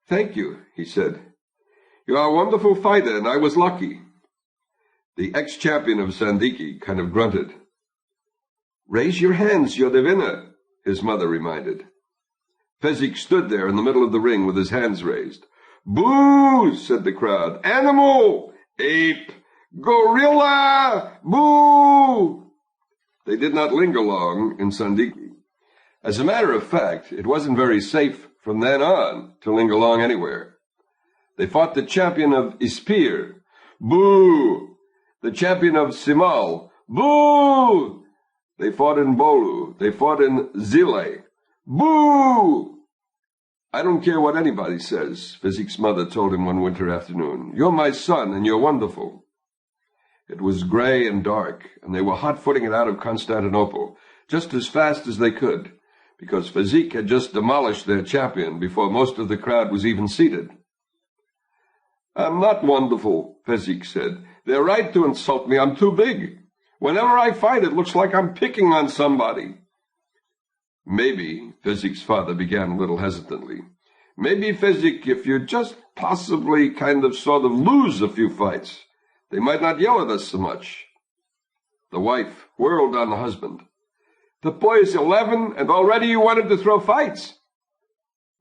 "Thank you," he said. "You are a wonderful fighter, and I was lucky." The ex-champion of Sandiki kind of grunted. "Raise your hands, you're the winner," his mother reminded. Fezzik stood there in the middle of the ring with his hands raised. "Boo!" said the crowd. "Animal! Ape! Gorilla! Boo!" They did not linger long in Sandiki. As a matter of fact, it wasn't very safe from then on to linger long anywhere. They fought the champion of Ispir. Boo! The champion of Simal. Boo! They fought in Bolu. They fought in Zile. Boo! "I don't care what anybody says," Fezzik's mother told him one winter afternoon. "You're my son, and you're wonderful." It was gray and dark, and they were hot-footing it out of Constantinople, just as fast as they could, because Fezzik had just demolished their champion before most of the crowd was even seated. "I'm not wonderful," Fezzik said. "They're right to insult me. I'm too big. Whenever I fight, it looks like I'm picking on somebody." "Maybe," Fezzik's father began a little hesitantly, "maybe, Fezzik, if you just possibly sort of lose a few fights, they might not yell at us so much." The wife whirled on the husband. "The boy is 11, and already you want him to throw fights?"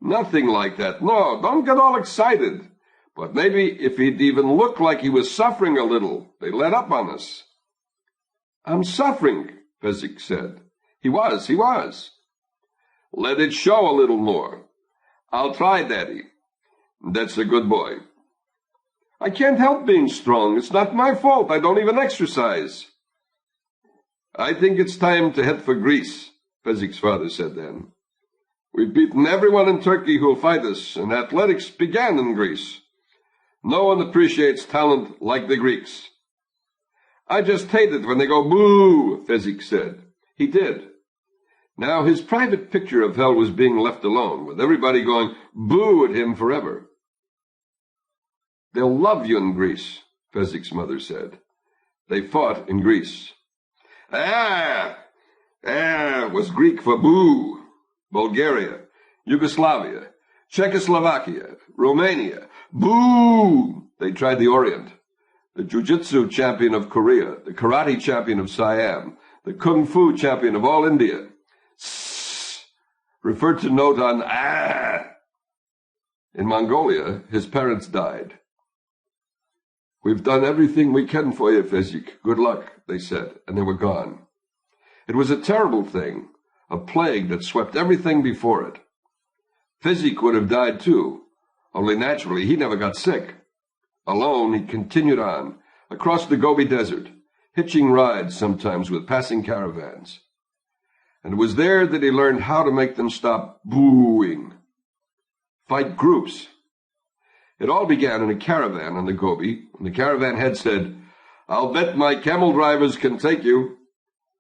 "Nothing like that. No, don't get all excited. But maybe if he'd even look like he was suffering a little, they'd let up on us." "I'm suffering," Fezzik said. He was. "Let it show a little more." "I'll try, Daddy." "That's a good boy." "I can't help being strong. It's not my fault. I don't even exercise." "I think it's time to head for Greece," Fezzik's father said then. "We've beaten everyone in Turkey who'll fight us, and athletics began in Greece. No one appreciates talent like the Greeks." "I just hate it when they go boo," Fezzik said. He did. Now his private picture of hell was being left alone, with everybody going boo at him forever. "They'll love you in Greece," Fezzik's mother said. They fought in Greece. Was Greek for boo. Bulgaria, Yugoslavia, Czechoslovakia, Romania, boo. They tried the Orient. The jiu-jitsu champion of Korea, the karate champion of Siam, the kung fu champion of all India. Referred to note on In Mongolia, his parents died. "We've done everything we can for you, Fezzik. Good luck," they said, and they were gone. It was a terrible thing, a plague that swept everything before it. Fezzik would have died too, only naturally he never got sick. Alone, he continued on, across the Gobi Desert, hitching rides sometimes with passing caravans. And it was there that he learned how to make them stop booing. Fight groups. It all began in a caravan on the Gobi, and the caravan head said, "I'll bet my camel drivers can take you."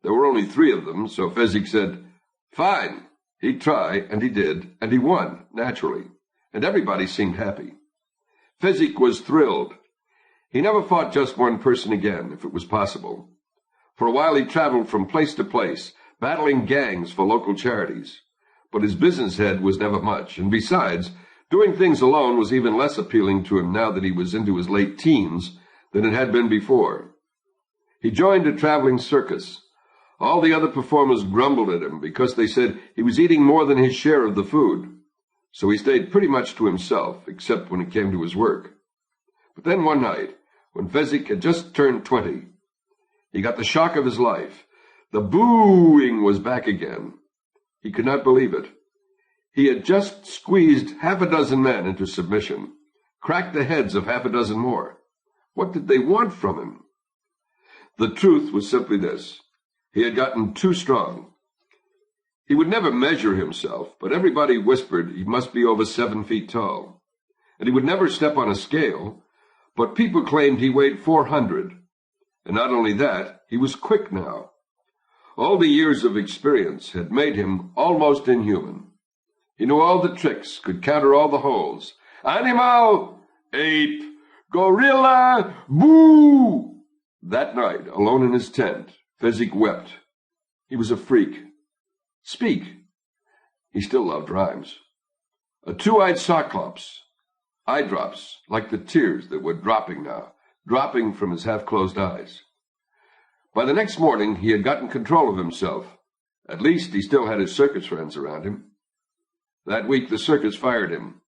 There were only 3 of them, so Fezzik said, "Fine." He'd try, and he did, and he won, naturally, and everybody seemed happy. Fezzik was thrilled. He never fought just one person again, if it was possible. For a while he traveled from place to place, battling gangs for local charities. But his business head was never much, and besides, doing things alone was even less appealing to him now that he was into his late teens than it had been before. He joined a traveling circus. All the other performers grumbled at him because they said he was eating more than his share of the food. So he stayed pretty much to himself, except when it came to his work. But then one night, when Fezzik had just turned 20, he got the shock of his life. The booing was back again. He could not believe it. He had just squeezed 6 men into submission, cracked the heads of 6 more. What did they want from him? The truth was simply this. He had gotten too strong. He would never measure himself, but everybody whispered he must be over 7 feet tall. And he would never step on a scale, but people claimed he weighed 400. And not only that, he was quick now. All the years of experience had made him almost inhuman. He knew all the tricks, could counter all the holes. Animal! Ape! Gorilla! Boo! That night, alone in his tent, Fezzik wept. He was a freak. Speak. He still loved rhymes. A two-eyed cyclops. Eye drops, like the tears that were dropping now, dropping from his half-closed eyes. By the next morning, he had gotten control of himself. At least he still had his circus friends around him. That week, the circus fired him.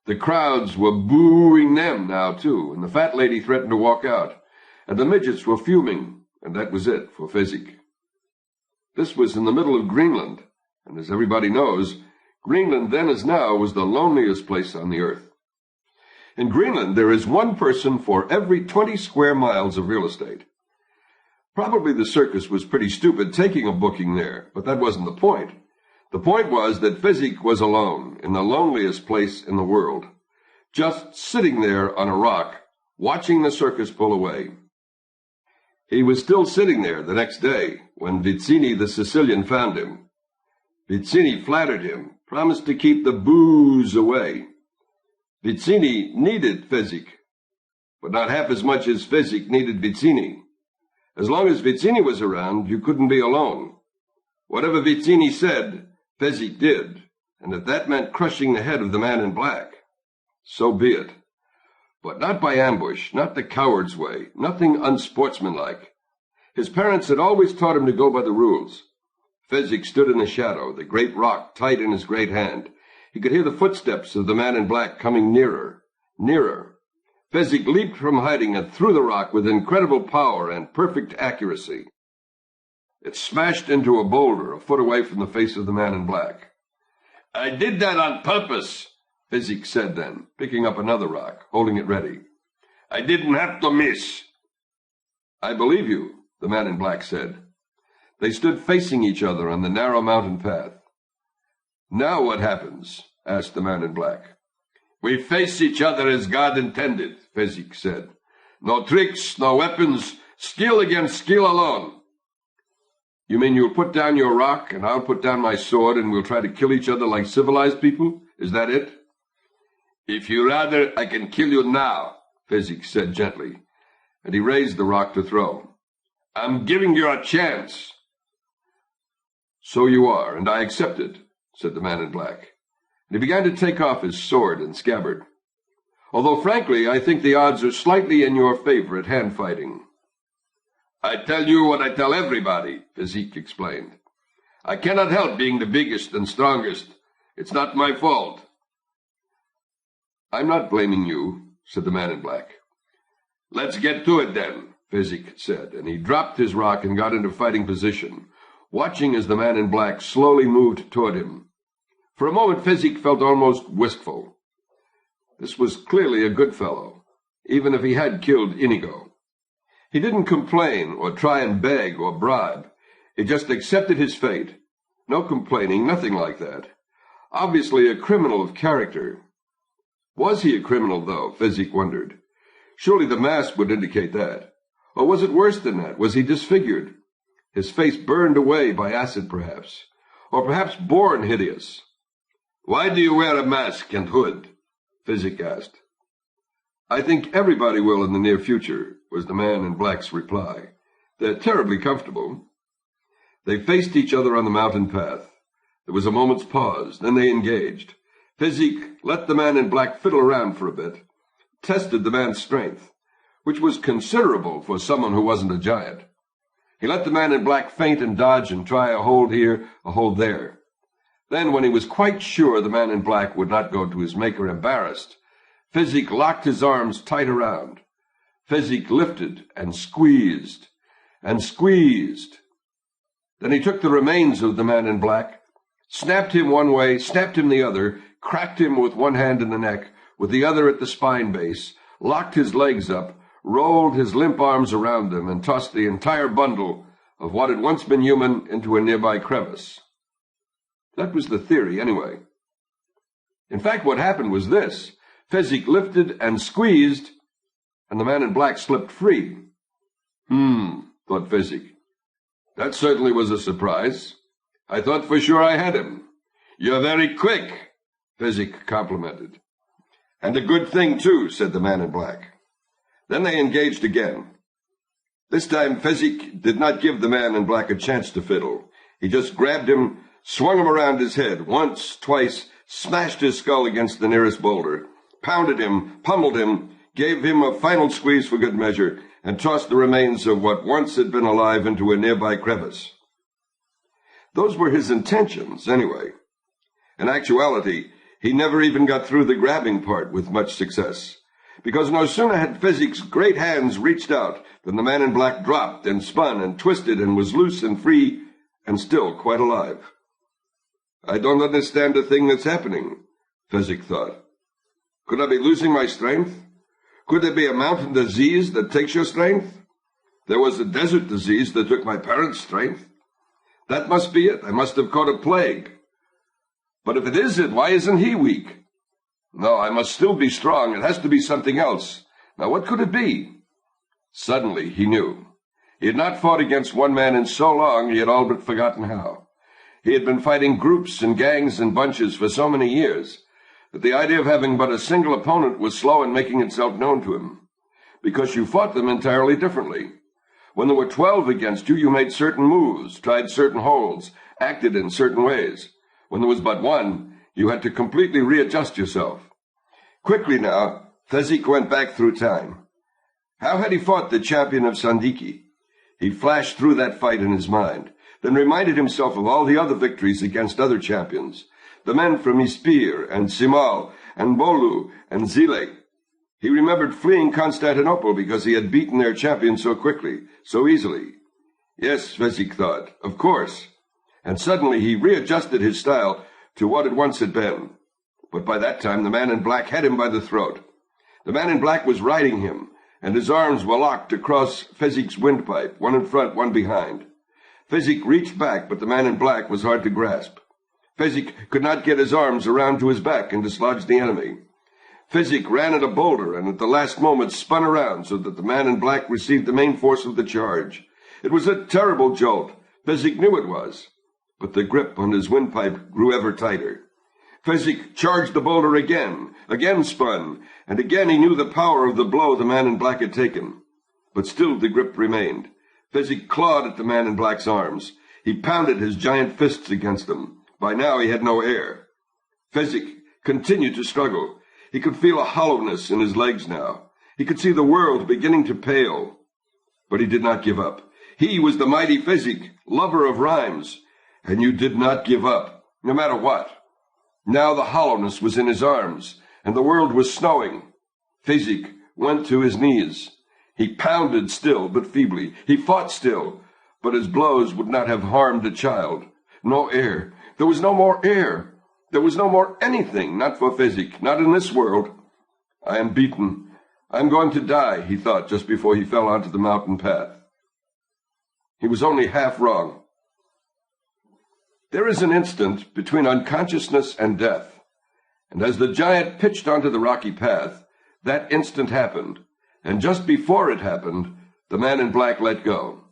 The crowds were booing them now, too, and the fat lady threatened to walk out, and the midgets were fuming, and that was it for Fezzik. This was in the middle of Greenland, and as everybody knows, Greenland then as now was the loneliest place on the earth. In Greenland, there is one person for every 20 square miles of real estate. Probably the circus was pretty stupid taking a booking there, but that wasn't the point. The point was that Fezzik was alone in the loneliest place in the world, just sitting there on a rock, watching the circus pull away. He was still sitting there the next day when Vizzini the Sicilian found him. Vizzini flattered him, promised to keep the booze away. Vizzini needed Fezzik, but not half as much as Fezzik needed Vizzini. As long as Vizzini was around, you couldn't be alone. Whatever Vizzini said, Fezzik did, and if that meant crushing the head of the man in black, so be it. But not by ambush, not the coward's way, nothing unsportsmanlike. His parents had always taught him to go by the rules. Fezzik stood in the shadow, the great rock tight in his great hand. He could hear the footsteps of the man in black coming nearer, nearer. Fezzik leaped from hiding and threw the rock with incredible power and perfect accuracy. It smashed into a boulder a foot away from the face of the man in black. "I did that on purpose," Fezzik said then, picking up another rock, holding it ready. "I didn't have to miss." "I believe you," the man in black said. They stood facing each other on the narrow mountain path. "Now what happens?" asked the man in black. "We face each other as God intended," Fezzik said. "No tricks, no weapons, skill against skill alone." "You mean you'll put down your rock and I'll put down my sword and we'll try to kill each other like civilized people? Is that it?" "If you rather, I can kill you now," Fezzik said gently, and he raised the rock to throw. "I'm giving you a chance." "So you are, and I accept it," said the man in black. And he began to take off his sword and scabbard. "Although, frankly, I think the odds are slightly in your favor at hand-fighting." "I tell you what I tell everybody," Fezzik explained. "I cannot help being the biggest and strongest. It's not my fault." "I'm not blaming you," said the man in black. "Let's get to it, then," Fezzik said, and he dropped his rock and got into fighting position, watching as the man in black slowly moved toward him. For a moment, Fezzik felt almost wistful. This was clearly a good fellow, even if he had killed Inigo. He didn't complain or try and beg or bribe. He just accepted his fate. No complaining, nothing like that. Obviously a criminal of character. Was he a criminal, though? Fezzik wondered. Surely the mask would indicate that. Or was it worse than that? Was he disfigured? His face burned away by acid, perhaps. Or perhaps born hideous. "Why do you wear a mask and hood?" Fezzik asked. "I think everybody will in the near future," was the man in black's reply. "They're terribly comfortable." They faced each other on the mountain path. There was a moment's pause. Then they engaged. Fezzik let the man in black fiddle around for a bit, tested the man's strength, which was considerable for someone who wasn't a giant. He let the man in black feint and dodge and try a hold here, a hold there. Then, when he was quite sure the man in black would not go to his maker embarrassed, Fezzik locked his arms tight around. Fezzik lifted and squeezed and squeezed. Then he took the remains of the man in black, snapped him one way, snapped him the other, cracked him with one hand in the neck, with the other at the spine base, locked his legs up, rolled his limp arms around them, and tossed the entire bundle of what had once been human into a nearby crevice. That was the theory, anyway. In fact, what happened was this. Fezzik lifted and squeezed, and the man in black slipped free. Thought Fezzik. That certainly was a surprise. I thought for sure I had him. You're very quick, Fezzik complimented. And a good thing, too, said the man in black. Then they engaged again. This time, Fezzik did not give the man in black a chance to fiddle. He just grabbed him, swung him around his head, once, twice, smashed his skull against the nearest boulder, pounded him, pummeled him, gave him a final squeeze for good measure, and tossed the remains of what once had been alive into a nearby crevice. Those were his intentions, anyway. In actuality, he never even got through the grabbing part with much success, because no sooner had Fezzik's great hands reached out than the man in black dropped and spun and twisted and was loose and free and still quite alive. I don't understand a thing that's happening, Fezzik thought. Could I be losing my strength? Could there be a mountain disease that takes your strength? There was a desert disease that took my parents' strength. That must be it. I must have caught a plague. But if it is it, why isn't he weak? No, I must still be strong. It has to be something else. Now, what could it be? Suddenly, he knew. He had not fought against one man in so long he had all but forgotten how. He had been fighting groups and gangs and bunches for so many years that the idea of having but a single opponent was slow in making itself known to him, because you fought them entirely differently. When there were 12 against you, you made certain moves, tried certain holds, acted in certain ways. When there was but one, you had to completely readjust yourself. Quickly now, Fezzik went back through time. How had he fought the champion of Sandiki? He flashed through that fight in his mind, then reminded himself of all the other victories against other champions, the men from Ispir and Simal and Bolu and Zile. He remembered fleeing Constantinople because he had beaten their champion so quickly, so easily. Yes, Fezzik thought, of course. And suddenly he readjusted his style to what it once had been. But by that time the man in black had him by the throat. The man in black was riding him, and his arms were locked across Fezzik's windpipe, one in front, one behind. Fezzik reached back, but the man in black was hard to grasp. Fezzik could not get his arms around to his back and dislodge the enemy. Fezzik ran at a boulder and at the last moment spun around so that the man in black received the main force of the charge. It was a terrible jolt. Fezzik knew it was, but the grip on his windpipe grew ever tighter. Fezzik charged the boulder again spun, and again he knew the power of the blow the man in black had taken. But still the grip remained. Fezzik clawed at the man in black's arms. He pounded his giant fists against them. By now he had no air. Fezzik continued to struggle. He could feel a hollowness in his legs now. He could see the world beginning to pale. But he did not give up. He was the mighty Fezzik, lover of rhymes. And you did not give up, no matter what. Now the hollowness was in his arms, and the world was snowing. Fezzik went to his knees. He pounded still, but feebly. He fought still, but his blows would not have harmed a child. No air. There was no more air. There was no more anything, not for Fezzik, not in this world. I am beaten. I am going to die, he thought just before he fell onto the mountain path. He was only half wrong. There is an instant between unconsciousness and death, and as the giant pitched onto the rocky path, that instant happened, and just before it happened, the man in black let go.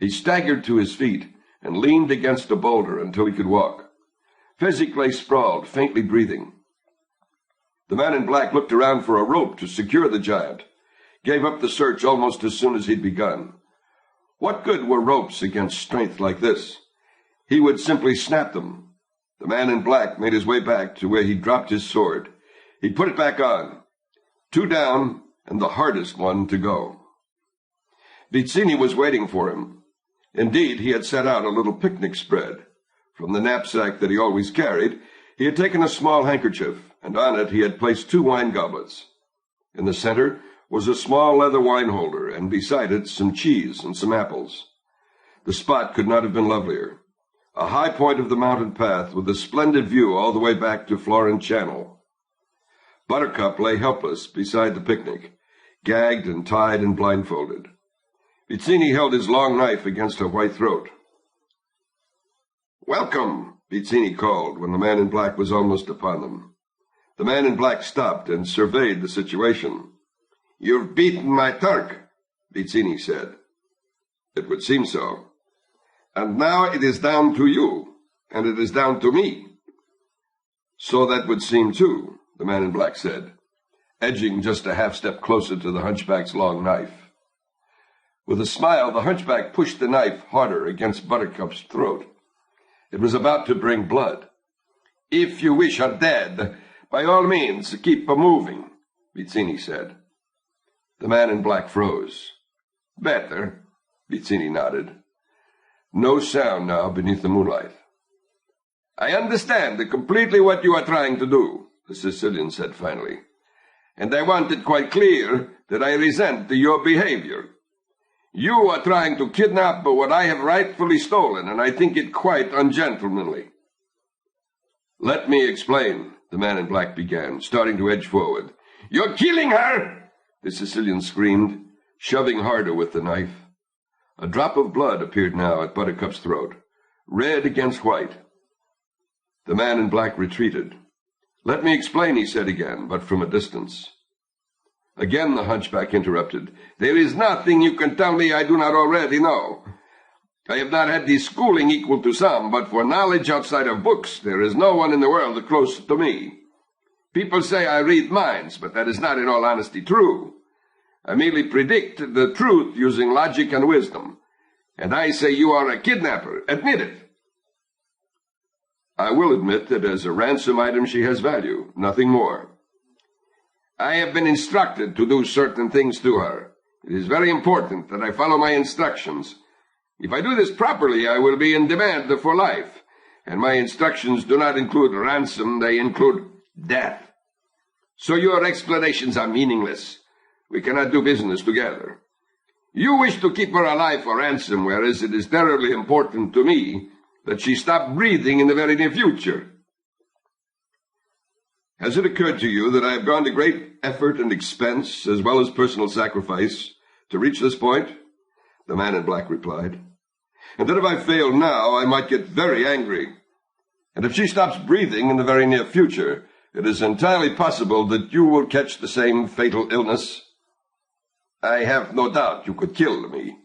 He staggered to his feet and leaned against a boulder until he could walk. Fezzik lay sprawled, faintly breathing. The man in black looked around for a rope to secure the giant, gave up the search almost as soon as he'd begun. What good were ropes against strength like this? He would simply snap them. The man in black made his way back to where he dropped his sword. He put it back on. 2 down, and the hardest one to go. Vizzini was waiting for him. Indeed, he had set out a little picnic spread. From the knapsack that he always carried, he had taken a small handkerchief, and on it he had placed 2 wine goblets. In the center was a small leather wine holder, and beside it some cheese and some apples. The spot could not have been lovelier. A high point of the mountain path with a splendid view all the way back to Florin Channel. Buttercup lay helpless beside the picnic, gagged and tied and blindfolded. Vizzini held his long knife against her white throat. "Welcome," Vizzini called when the man in black was almost upon them. The man in black stopped and surveyed the situation. "You've beaten my Turk," Vizzini said. "It would seem so." "And now it is down to you, and it is down to me." "So that would seem too," the man in black said, edging just a half-step closer to the hunchback's long knife. With a smile, the hunchback pushed the knife harder against Buttercup's throat. It was about to bring blood. "If you wish her dead, by all means, keep her moving," Vizzini said. The man in black froze. "Better," Vizzini nodded. No sound now beneath the moonlight. "I understand completely what you are trying to do," the Sicilian said finally, "and I want it quite clear that I resent your behavior. You are trying to kidnap what I have rightfully stolen, and I think it quite ungentlemanly." "Let me explain," the man in black began, starting to edge forward. "You're killing her!" the Sicilian screamed, shoving harder with the knife. A drop of blood appeared now at Buttercup's throat, red against white. The man in black retreated. "Let me explain," he said again, but from a distance. Again the hunchback interrupted. "There is nothing you can tell me I do not already know. I have not had the schooling equal to some, but for knowledge outside of books, there is no one in the world close to me. People say I read minds, but that is not in all honesty true. I merely predict the truth using logic and wisdom. And I say you are a kidnapper. Admit it." "I will admit that as a ransom item she has value, nothing more." "I have been instructed to do certain things to her. It is very important that I follow my instructions. If I do this properly, I will be in demand for life, and my instructions do not include ransom, they include death. So your explanations are meaningless. We cannot do business together. You wish to keep her alive for ransom, whereas it is terribly important to me that she stop breathing in the very near future. Has it occurred to you that I have gone to great effort and expense, as well as personal sacrifice, to reach this point?" The man in black replied. "And that if I fail now, I might get very angry. And if she stops breathing in the very near future, it is entirely possible that you will catch the same fatal illness. I have no doubt you could kill me.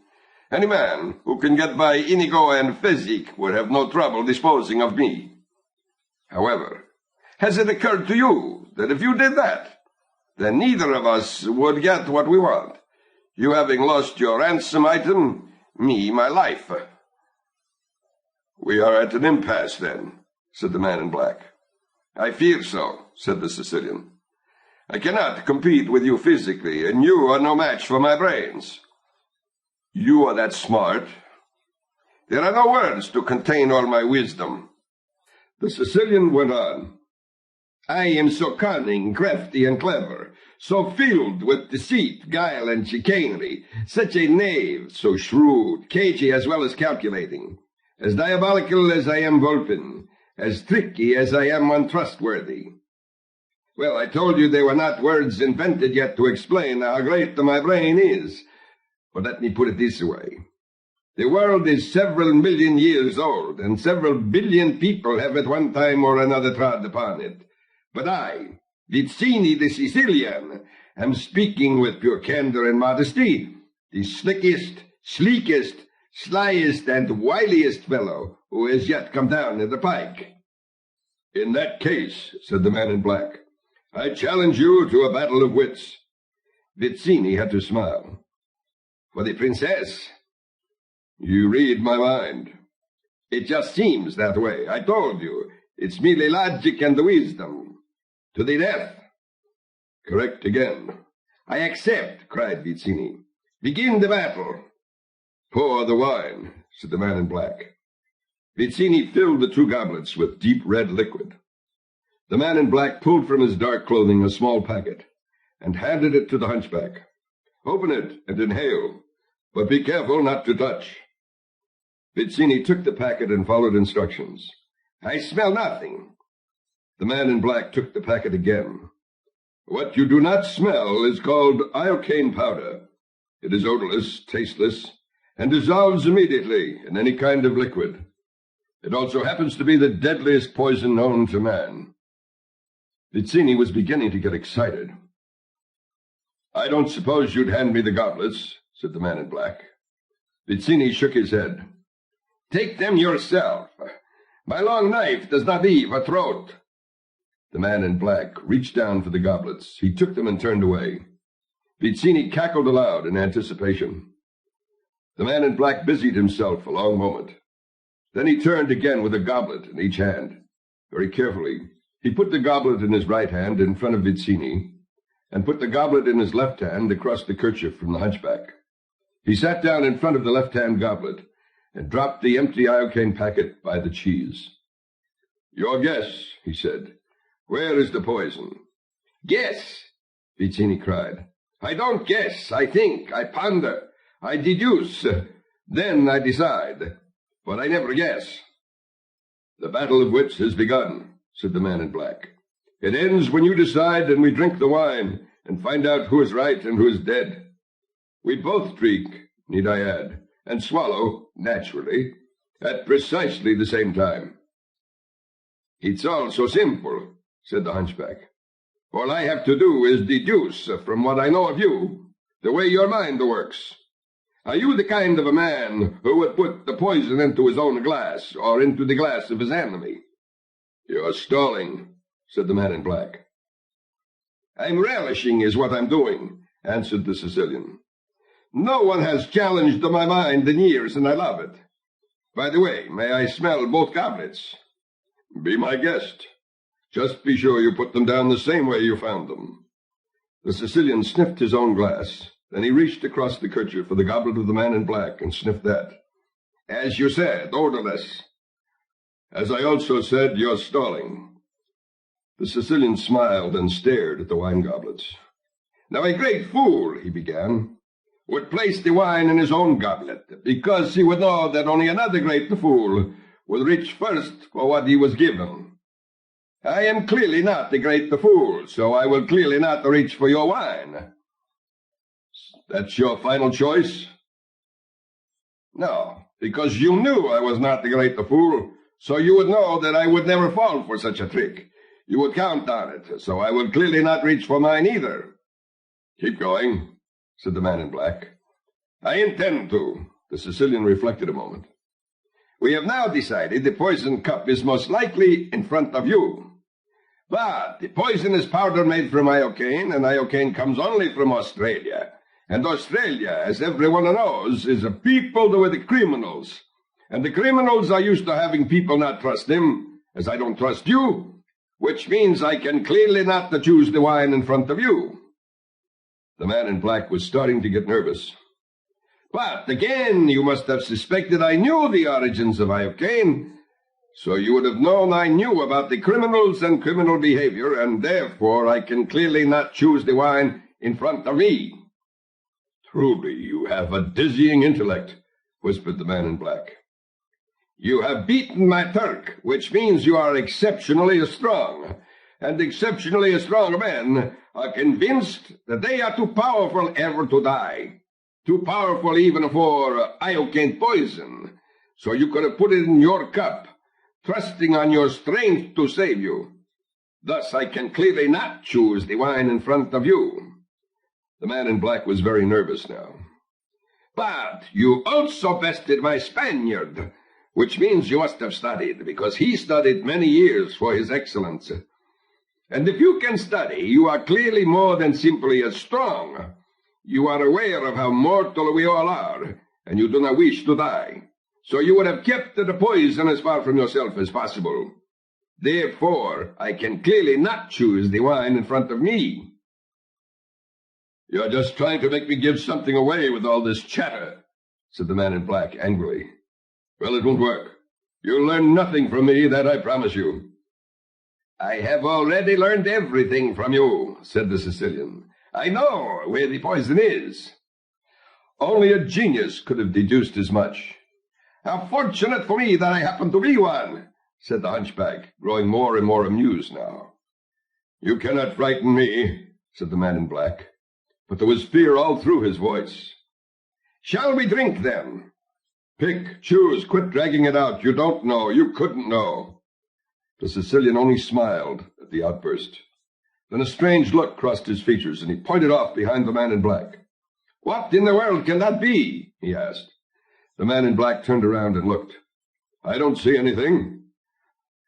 Any man who can get by inigo and physique would have no trouble disposing of me. However, has it occurred to you that if you did that, then neither of us would get what we want? You having lost your ransom item, me my life." "We are at an impasse, then," said the man in black. "I fear so," said the Sicilian. "I cannot compete with you physically, and you are no match for my brains." "You are that smart?" "There are no words to contain all my wisdom." The Sicilian went on. "I am so cunning, crafty, and clever, so filled with deceit, guile, and chicanery, such a knave, so shrewd, cagey, as well as calculating, as diabolical as I am Vulpin, as tricky as I am untrustworthy. Well, I told you there were not words invented yet to explain how great my brain is. But let me put it this way. The world is several million years old, and several billion people have at one time or another trod upon it. But I, Vizzini the Sicilian, am speaking with pure candor and modesty, the slickest, sleekest, slyest, and wiliest fellow who has yet come down the pike." "In that case," said the man in black, "I challenge you to a battle of wits." Vizzini had to smile. "For the princess?" "You read my mind." "It just seems that way. I told you, it's merely logic and wisdom. To the death." "Correct again." "I accept," cried Vizzini. "Begin the battle." "Pour the wine," said the man in black. Vizzini filled the two goblets with deep red liquid. The man in black pulled from his dark clothing a small packet and handed it to the hunchback. "Open it and inhale, but be careful not to touch." Vizzini took the packet and followed instructions. "I smell nothing." The man in black took the packet again. "What you do not smell is called iocane powder. It is odorless, tasteless, and dissolves immediately in any kind of liquid. It also happens to be the deadliest poison known to man." Vizzini was beginning to get excited. "I don't suppose you'd hand me the goblets," said the man in black. Vizzini shook his head. "Take them yourself. My long knife does not leave a throat." The man in black reached down for the goblets. He took them and turned away. Vizzini cackled aloud in anticipation. The man in black busied himself a long moment. Then he turned again with a goblet in each hand. Very carefully, he put the goblet in his right hand in front of Vizzini, and put the goblet in his left hand across the kerchief from the hunchback. He sat down in front of the left-hand goblet and dropped the empty iocane packet by the cheese. "Your guess," he said. "Where is the poison?" "Guess!" Vizzini cried. "I don't guess. I think. I ponder. I deduce. Then I decide. But I never guess." "The battle of wits has begun," said the man in black. "It ends when you decide and we drink the wine and find out who is right and who is dead. We both drink, need I add, and swallow, naturally, at precisely the same time." "It's all so simple," said the hunchback. "All I have to do is deduce from what I know of you, the way your mind works. Are you the kind of a man who would put the poison into his own glass or into the glass of his enemy?" "You're stalling," said the man in black. "I'm relishing is what I'm doing," answered the Sicilian. "No one has challenged my mind in years, and I love it. By the way, may I smell both goblets?" "Be my guest. Just be sure you put them down the same way you found them." The Sicilian sniffed his own glass. Then he reached across the kerchief for the goblet of the man in black and sniffed that. "As you said, odorless." "As I also said, you're stalling." The Sicilian smiled and stared at the wine goblets. "Now a great fool," he began, "would place the wine in his own goblet, because he would know that only another great fool would reach first for what he was given. I am clearly not a great fool, so I will clearly not reach for your wine." "That's your final choice?" "No, because you knew I was not a great fool, so you would know that I would never fall for such a trick. You would count on it, so I will clearly not reach for mine either." "Keep going," said the man in black. "I intend to." The Sicilian reflected a moment. "We have now decided the poison cup is most likely in front of you. But the poison is powder made from iocane, and iocane comes only from Australia. And Australia, as everyone knows, is peopled with criminals. And the criminals are used to having people not trust them, as I don't trust you, which means I can clearly not choose the wine in front of you." The man in black was starting to get nervous. "But again, you must have suspected I knew the origins of iocane, so you would have known I knew about the criminals and criminal behavior, and therefore I can clearly not choose the wine in front of me." "Truly, you have a dizzying intellect," whispered the man in black. "You have beaten my Turk, which means you are exceptionally strong, and exceptionally strong men are convinced that they are too powerful ever to die, too powerful even for iocane poison, so you could have put it in your cup, trusting on your strength to save you. Thus I can clearly not choose the wine in front of you." The man in black was very nervous now. "But you also bested my Spaniard, which means you must have studied, because he studied many years for his excellence. And if you can study, you are clearly more than simply as strong. You are aware of how mortal we all are, and you do not wish to die. So you would have kept the poison as far from yourself as possible. Therefore, I can clearly not choose the wine in front of me." "You're just trying to make me give something away with all this chatter," said the man in black angrily. "Well, it won't work. You'll learn nothing from me, that I promise you." "I have already learned everything from you," said the Sicilian. "I know where the poison is." "Only a genius could have deduced as much." "How fortunate for me that I happen to be one," said the hunchback, growing more and more amused now. "You cannot frighten me," said the man in black. But there was fear all through his voice. "Shall we drink, then?" Pick, choose, quit dragging it out. You don't know. You couldn't know. The Sicilian only smiled at the outburst. Then a strange look crossed his features, and he pointed off behind the man in black. What in the world can that be? He asked. The man in black turned around and looked. I don't see anything.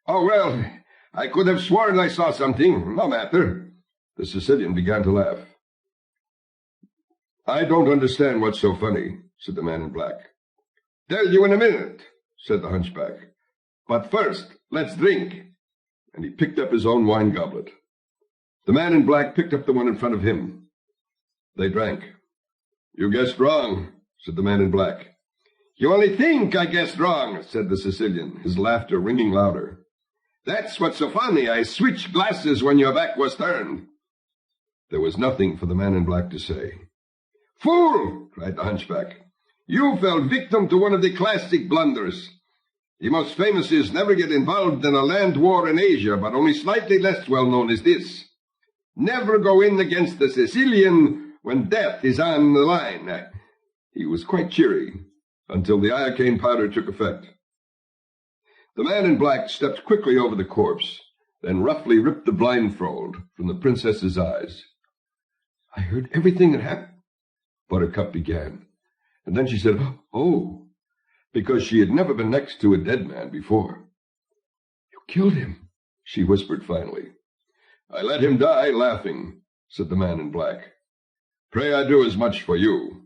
Oh, well, I could have sworn I saw something. No matter. The Sicilian began to laugh. I don't understand what's so funny, said the man in black. Tell you in a minute, said the hunchback. But first, let's drink. And he picked up his own wine goblet. The man in black picked up the one in front of him. They drank. You guessed wrong, said the man in black. You only think I guessed wrong, said the Sicilian, his laughter ringing louder. That's what's so funny. I switched glasses when your back was turned. There was nothing for the man in black to say. Fool, cried the hunchback. You fell victim to one of the classic blunders. The most famous is never get involved in a land war in Asia, but only slightly less well known is this. Never go in against the Sicilian when death is on the line. He was quite cheery until the iocane powder took effect. The man in black stepped quickly over the corpse, then roughly ripped the blindfold from the princess's eyes. I heard everything that happened, Buttercup began, and then she said, oh, because she had never been next to a dead man before. You killed him, she whispered finally. I let him die laughing, said the man in black. Pray I do as much for you.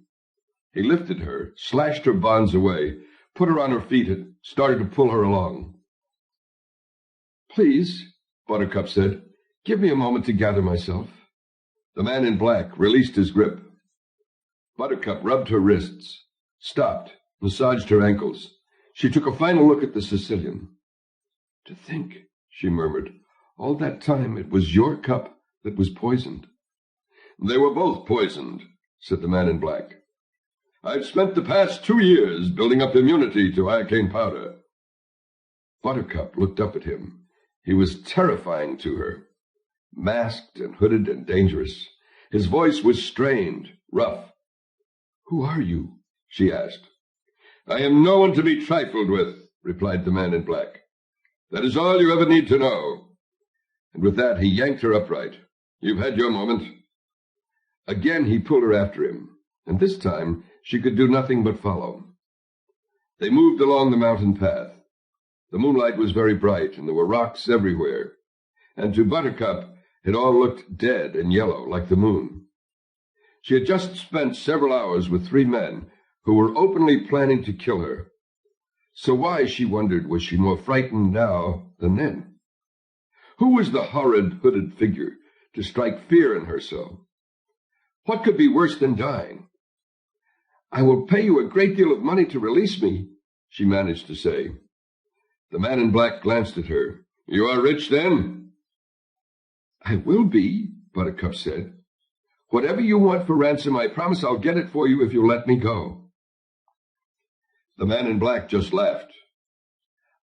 He lifted her, slashed her bonds away, put her on her feet, and started to pull her along. Please, Buttercup said, give me a moment to gather myself. The man in black released his grip. Buttercup rubbed her wrists, stopped, massaged her ankles. She took a final look at the Sicilian. To think, she murmured, all that time it was your cup that was poisoned. They were both poisoned, said the man in black. I've spent the past 2 years building up immunity to iocane powder. Buttercup looked up at him. He was terrifying to her, masked and hooded and dangerous. His voice was strained, rough. Who are you? She asked. I am no one to be trifled with, replied the man in black. That is all you ever need to know. And with that he yanked her upright. You've had your moment. Again he pulled her after him, and this time she could do nothing but follow. They moved along the mountain path. The moonlight was very bright, and there were rocks everywhere, and to Buttercup it all looked dead and yellow, like the moon. She had just spent several hours with 3 men who were openly planning to kill her. So why, she wondered, was she more frightened now than then? Who was the horrid, hooded figure to strike fear in her so? What could be worse than dying? I will pay you a great deal of money to release me, she managed to say. The man in black glanced at her. You are rich, then? I will be, Buttercup said. Whatever you want for ransom, I promise I'll get it for you if you'll let me go. The man in black just laughed.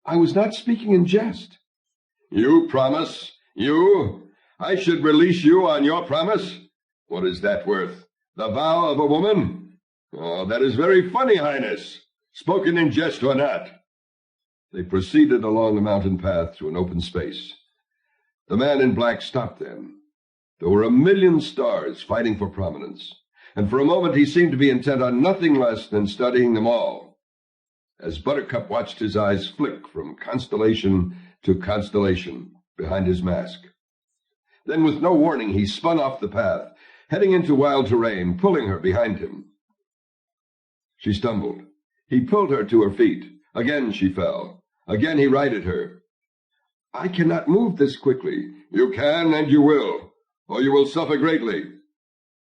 I was not speaking in jest. You promise? You? I should release you on your promise? What is that worth? The vow of a woman? Oh, that is very funny, Highness, spoken in jest or not. They proceeded along the mountain path to an open space. The man in black stopped then. There were 1,000,000 stars fighting for prominence, and for a moment he seemed to be intent on nothing less than studying them all. As Buttercup watched his eyes flick from constellation to constellation behind his mask. Then with no warning he spun off the path, heading into wild terrain, pulling her behind him. She stumbled. He pulled her to her feet. Again she fell. Again he righted her. I cannot move this quickly. You can and you will, or you will suffer greatly.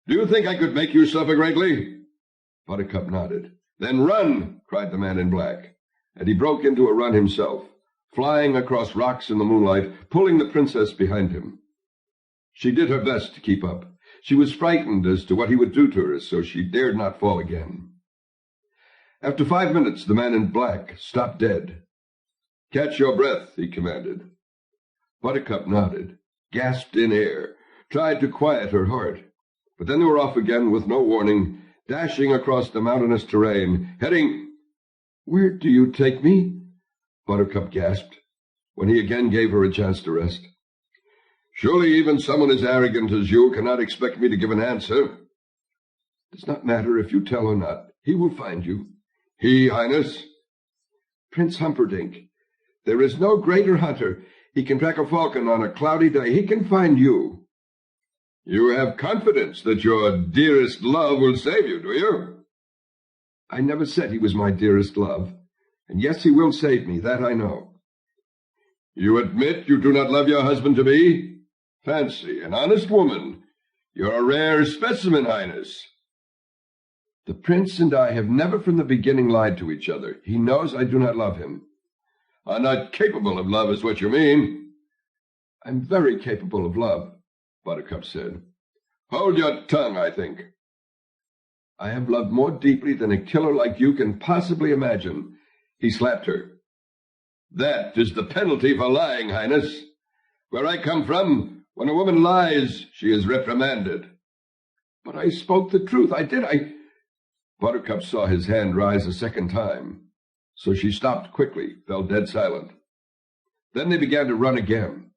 Do you think I could make you suffer greatly? Buttercup nodded. Then run, cried the man in black, and he broke into a run himself, flying across rocks in the moonlight, pulling the princess behind him. She did her best to keep up. She was frightened as to what he would do to her, so she dared not fall again. After 5 minutes, the man in black stopped dead. Catch your breath, he commanded. Buttercup nodded, gasped in air, tried to quiet her heart, but then they were off again with no warning, dashing across the mountainous terrain, heading... Where do you take me? Buttercup gasped, when he again gave her a chance to rest. Surely even someone as arrogant as you cannot expect me to give an answer. It does not matter if you tell or not. He will find you. He, Highness? Prince Humperdinck. There is no greater hunter. He can track a falcon on a cloudy day. He can find you. You have confidence that your dearest love will save you, do you? I never said he was my dearest love. And yes, he will save me, that I know. You admit you do not love your husband-to-be? Fancy, an honest woman. You're a rare specimen, Highness. The prince and I have never from the beginning lied to each other. He knows I do not love him. Are not capable of love is what you mean. I'm very capable of love, Buttercup said. Hold your tongue, I think. I have loved more deeply than a killer like you can possibly imagine. He slapped her. That is the penalty for lying, Highness. Where I come from, when a woman lies, she is reprimanded. But I spoke the truth. I did. Buttercup saw his hand rise a second time, so she stopped quickly, fell dead silent. Then they began to run again.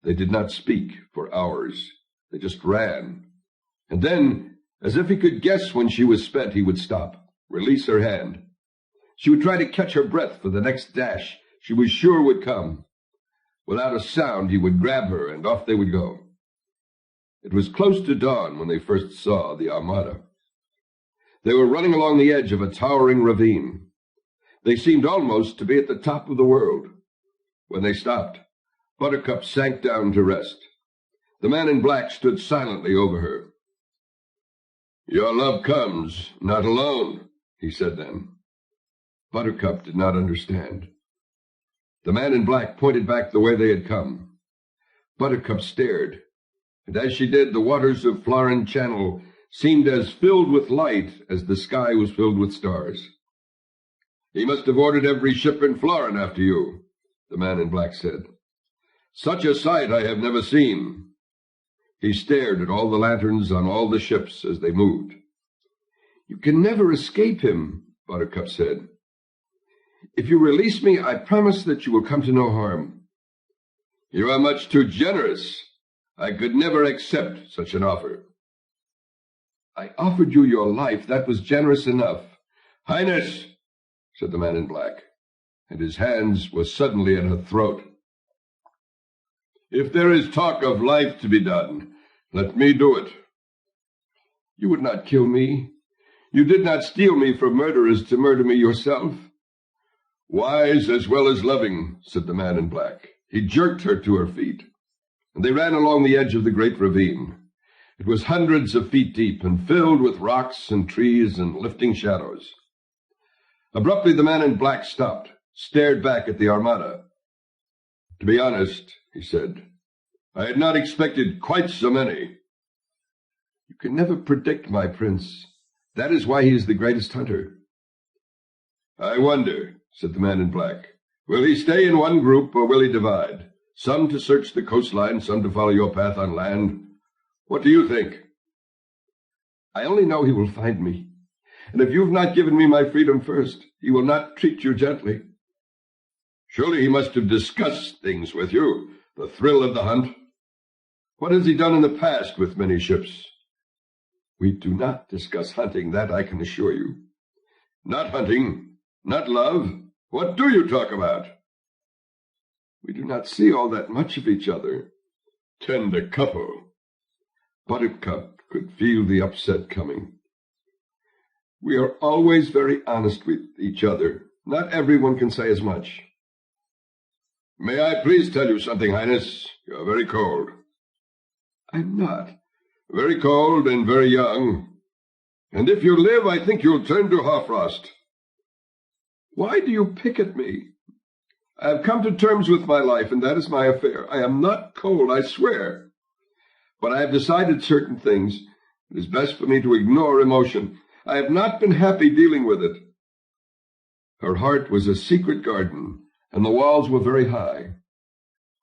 They did not speak for hours. They just ran. And then, as if he could guess when she was spent, he would stop, release her hand. She would try to catch her breath for the next dash she was sure would come. Without a sound, he would grab her, and off they would go. It was close to dawn when they first saw the Armada. They were running along the edge of a towering ravine. They seemed almost to be at the top of the world. When they stopped, Buttercup sank down to rest. The man in black stood silently over her. Your love comes, not alone, he said then. Buttercup did not understand. The man in black pointed back the way they had come. Buttercup stared, and as she did, the waters of Florin Channel seemed as filled with light as the sky was filled with stars. He must have ordered every ship in Florin after you, the man in black said. Such a sight I have never seen. He stared at all the lanterns on all the ships as they moved. You can never escape him, Buttercup said. If you release me, I promise that you will come to no harm. You are much too generous. I could never accept such an offer. I offered you your life. That was generous enough. Highness, said the man in black, and his hands were suddenly at her throat. If there is talk of life to be done, let me do it. You would not kill me. You did not steal me from murderers to murder me yourself. Wise as well as loving, said the man in black. He jerked her to her feet, and they ran along the edge of the great ravine. It was hundreds of feet deep and filled with rocks and trees and lifting shadows. Abruptly, the man in black stopped, stared back at the Armada. To be honest, he said, I had not expected quite so many. You can never predict, my prince. That is why he is the greatest hunter. I wonder, said the man in black. Will he stay in one group, or will he divide? Some to search the coastline, some to follow your path on land. What do you think? I only know he will find me. And if you have not given me my freedom first, he will not treat you gently. Surely he must have discussed things with you, the thrill of the hunt. What has he done in the past with many ships? We do not discuss hunting, that I can assure you. Not hunting, not love. What do you talk about? We do not see all that much of each other. Tender couple. Buttercup could feel the upset coming. We are always very honest with each other. Not everyone can say as much. May I please tell you something, Highness? You are very cold. I'm not. Very cold and very young. And if you live, I think you'll turn to hoarfrost. Why do you pick at me? I have come to terms with my life, and that is my affair. I am not cold, I swear. But I have decided certain things. It is best for me to ignore emotion. I have not been happy dealing with it. Her heart was a secret garden, and the walls were very high.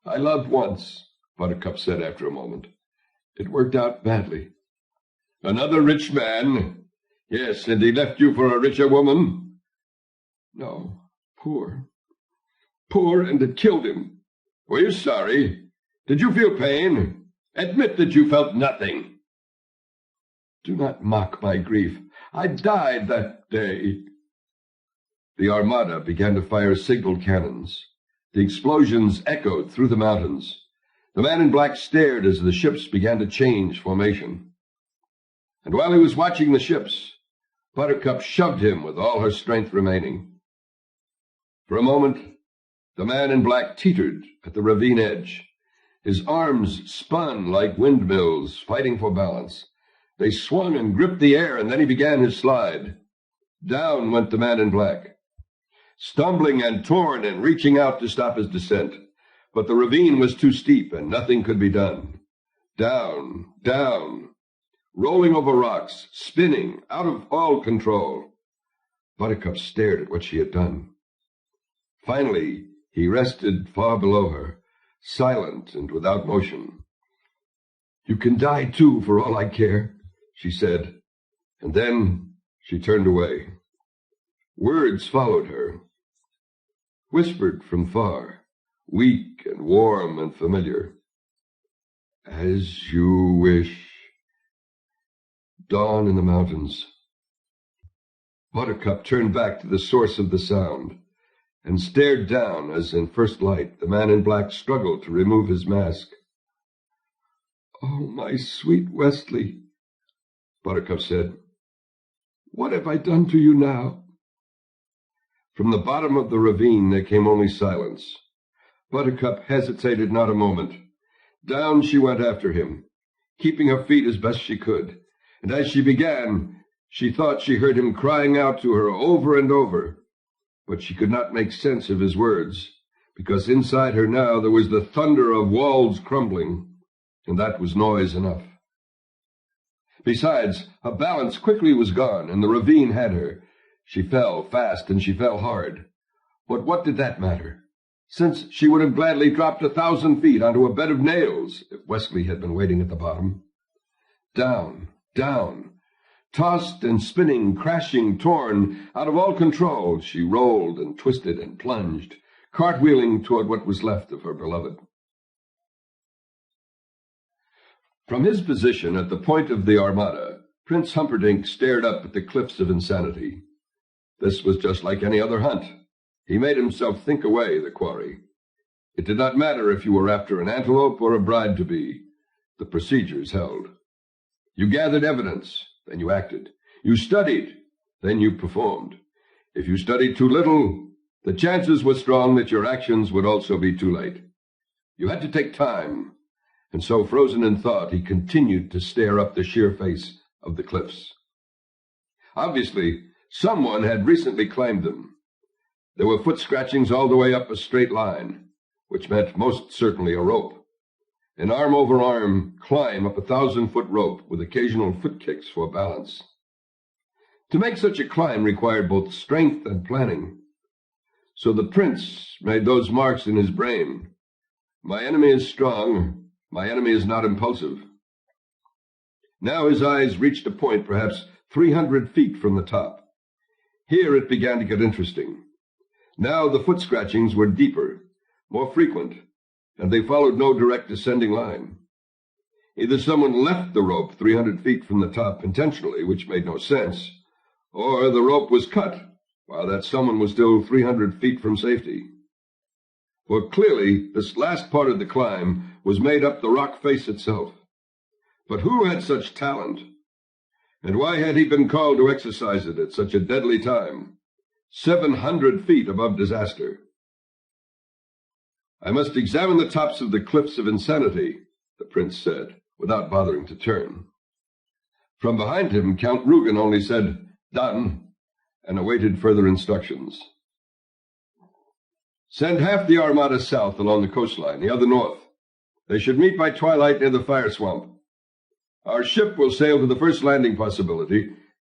I loved once, Buttercup said after a moment. It worked out badly. Another rich man? Yes, and he left you for a richer woman? No, poor, and it killed him. Were you sorry? Did you feel pain? Admit that you felt nothing. Do not mock my grief. I died that day. The Armada began to fire signal cannons. The explosions echoed through the mountains. The man in black stared as the ships began to change formation. And while he was watching the ships, Buttercup shoved him with all her strength remaining. For a moment, the man in black teetered at the ravine edge. His arms spun like windmills, fighting for balance. They swung and gripped the air, and then he began his slide. Down went the man in black, stumbling and torn and reaching out to stop his descent. But the ravine was too steep, and nothing could be done. Down, down, rolling over rocks, spinning, out of all control. Buttercup stared at what she had done. Finally, he rested far below her, silent and without motion. "You can die, too, for all I care," she said, and then she turned away. Words followed her, whispered from far, weak and warm and familiar. "As you wish." Dawn in the mountains. Buttercup turned back to the source of the sound and stared down as, in first light, the man in black struggled to remove his mask. "Oh, my sweet Wesley," Buttercup said, "what have I done to you now?" From the bottom of the ravine there came only silence. Buttercup hesitated not a moment. Down she went after him, keeping her feet as best she could, and as she began, she thought she heard him crying out to her over and over, but she could not make sense of his words, because inside her now there was the thunder of walls crumbling, and that was noise enough. Besides, her balance quickly was gone, and the ravine had her. She fell fast, and she fell hard. But what did that matter, since she would have gladly dropped 1,000 feet onto a bed of nails if Wesley had been waiting at the bottom. Down, down, tossed and spinning, crashing, torn, out of all control, she rolled and twisted and plunged, cartwheeling toward what was left of her beloved. From his position at the point of the Armada, Prince Humperdinck stared up at the cliffs of insanity. This was just like any other hunt. He made himself think away the quarry. It did not matter if you were after an antelope or a bride-to-be. The procedures held. You gathered evidence, then you acted. You studied, then you performed. If you studied too little, the chances were strong that your actions would also be too late. You had to take time, and so, frozen in thought, he continued to stare up the sheer face of the cliffs. Obviously, someone had recently climbed them. There were foot scratchings all the way up a straight line, which meant most certainly a rope. An arm-over-arm climb up a 1,000-foot rope with occasional foot kicks for balance. To make such a climb required both strength and planning. So the prince made those marks in his brain. My enemy is strong. My enemy is not impulsive. Now his eyes reached a point perhaps 300 feet from the top. Here it began to get interesting. Now the foot scratchings were deeper, more frequent, and they followed no direct descending line. Either someone left the rope 300 feet from the top intentionally, which made no sense, or the rope was cut while that someone was still 300 feet from safety. For clearly, this last part of the climb was made up the rock face itself. But who had such talent? And why had he been called to exercise it at such a deadly time, 700 feet above disaster? I must examine the tops of the cliffs of insanity, the prince said, without bothering to turn. From behind him, Count Rugen only said, "Done," and awaited further instructions. Send half the Armada south along the coastline, the other north. They should meet by twilight near the fire swamp. Our ship will sail to the first landing possibility,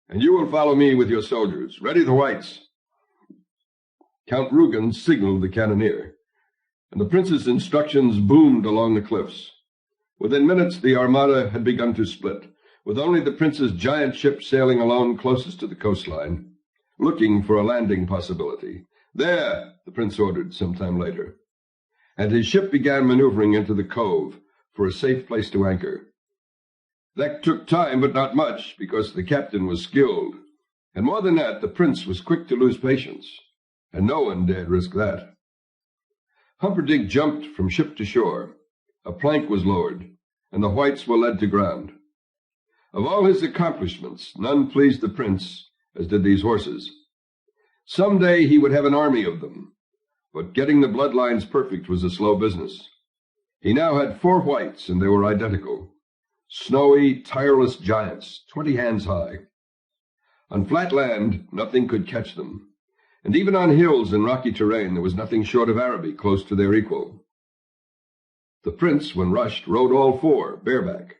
and you will follow me with your soldiers. Ready the whites. Count Rugen signaled the cannoneer, and the prince's instructions boomed along the cliffs. Within minutes, the Armada had begun to split, with only the prince's giant ship sailing alone closest to the coastline. looking for a landing possibility. "There," the prince ordered some time later, and his ship began maneuvering into the cove for a safe place to anchor. That took time, but not much, because the captain was skilled. And more than that, the prince was quick to lose patience, and no one dared risk that. Humperdinck jumped from ship to shore. A plank was lowered, and the whites were led to ground. Of all his accomplishments, none pleased the prince as did these horses. Some day he would have an army of them, but getting the bloodlines perfect was a slow business. He now had 4 whites, and they were identical. Snowy, tireless giants, 20 hands high. On flat land, nothing could catch them, and even on hills and rocky terrain there was nothing short of Araby close to their equal. The prince, when rushed, rode all 4, bareback,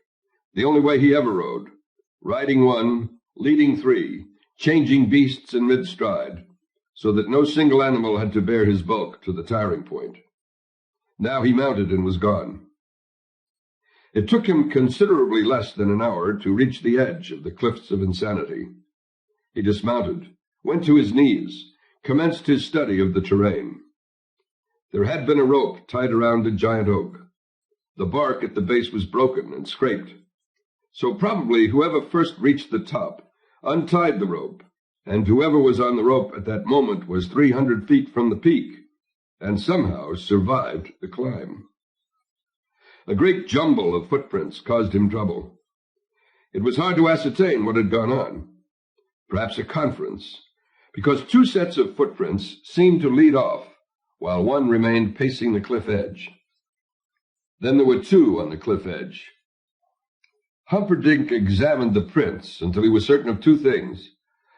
the only way he ever rode, riding 1, leading 3, changing beasts in mid-stride, so that no single animal had to bear his bulk to the tiring point. Now he mounted and was gone. It took him considerably less than an hour to reach the edge of the cliffs of insanity. He dismounted, went to his knees, commenced his study of the terrain. There had been a rope tied around a giant oak. The bark at the base was broken and scraped. So probably whoever first reached the top untied the rope, and whoever was on the rope at that moment was 300 feet from the peak, and somehow survived the climb. A great jumble of footprints caused him trouble. It was hard to ascertain what had gone on. Perhaps a conference, because 2 sets of footprints seemed to lead off, while one remained pacing the cliff edge. Then there were 2 on the cliff edge. Humperdinck examined the prints until he was certain of 2 things.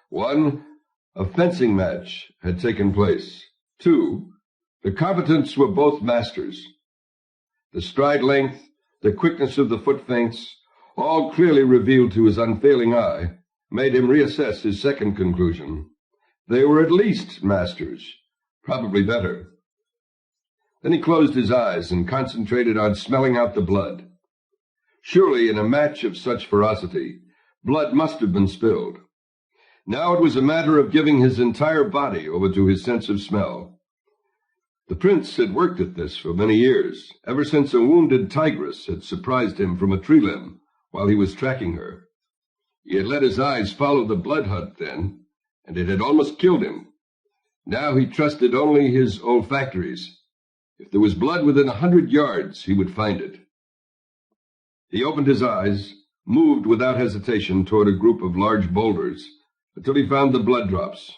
1, a fencing match had taken place. 2, the combatants were both masters. The stride length, the quickness of the foot feints, all clearly revealed to his unfailing eye, made him reassess his second conclusion. They were at least masters, probably better. Then he closed his eyes and concentrated on smelling out the blood. Surely in a match of such ferocity, blood must have been spilled. Now it was a matter of giving his entire body over to his sense of smell. The prince had worked at this for many years, ever since a wounded tigress had surprised him from a tree limb while he was tracking her. He had let his eyes follow the blood hunt then, and it had almost killed him. Now he trusted only his olfactories. If there was blood within 100 yards, he would find it. He opened his eyes, moved without hesitation toward a group of large boulders, until he found the blood drops.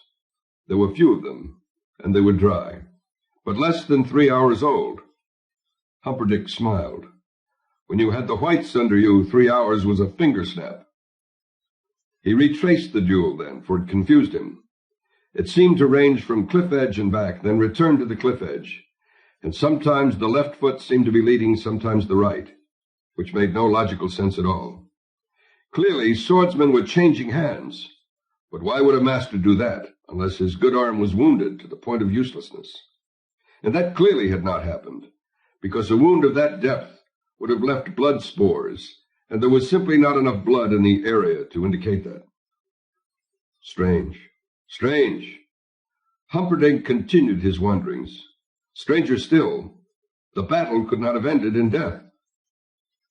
There were few of them, and they were dry, but less than 3 hours old. Humperdinck smiled. When you had the whites under you, 3 hours was a finger snap. He retraced the duel then, for it confused him. It seemed to range from cliff edge and back, then return to the cliff edge, and sometimes the left foot seemed to be leading, sometimes the right, which made no logical sense at all. Clearly, swordsmen were changing hands, but why would a master do that, unless his good arm was wounded to the point of uselessness? And that clearly had not happened, because a wound of that depth would have left blood spores, and there was simply not enough blood in the area to indicate that. Strange, strange. Humperdinck continued his wanderings. Stranger still, the battle could not have ended in death.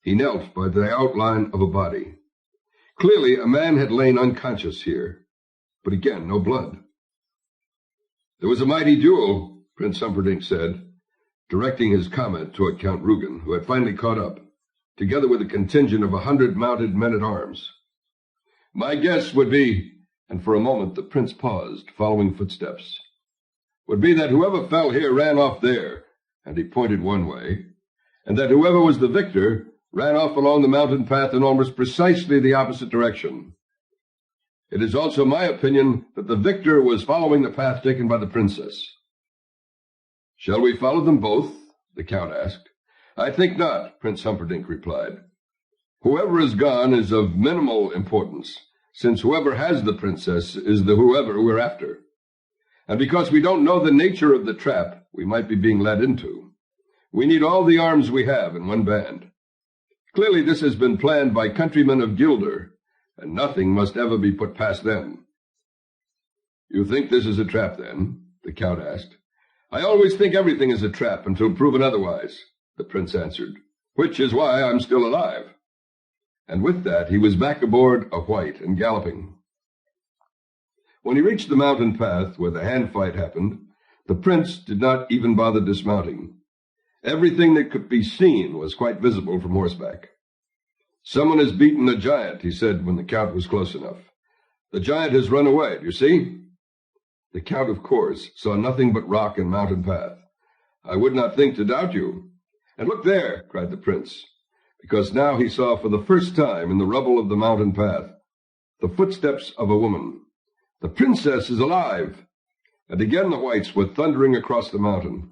He knelt by the outline of a body. Clearly, a man had lain unconscious here, but again, no blood. There was a mighty duel, Prince Humperdinck said, directing his comment toward Count Rugen, who had finally caught up, together with a contingent of 100 mounted men-at-arms. My guess would be, and for a moment the prince paused, following footsteps, would be that whoever fell here ran off there, and he pointed one way, and that whoever was the victor ran off along the mountain path in almost precisely the opposite direction. It is also my opinion that the victor was following the path taken by the princess. Shall we follow them both? The count asked. I think not, Prince Humperdinck replied. Whoever is gone is of minimal importance, since whoever has the princess is the whoever we're after. And because we don't know the nature of the trap we might be being led into, we need all the arms we have in one band. Clearly this has been planned by countrymen of Gilder, and nothing must ever be put past them. You think this is a trap, then? The Count asked. I always think everything is a trap until proven otherwise, the Prince answered, which is why I'm still alive. And with that, he was back aboard a white and galloping. When he reached the mountain path where the hand fight happened, the Prince did not even bother dismounting. Everything that could be seen was quite visible from horseback. Someone has beaten a giant, he said when the Count was close enough. The giant has run away, do you see? The Count, of course, saw nothing but rock and mountain path. I would not think to doubt you. And look there, cried the Prince, because now he saw for the first time in the rubble of the mountain path the footsteps of a woman. The princess is alive! And again the whites were thundering across the mountain.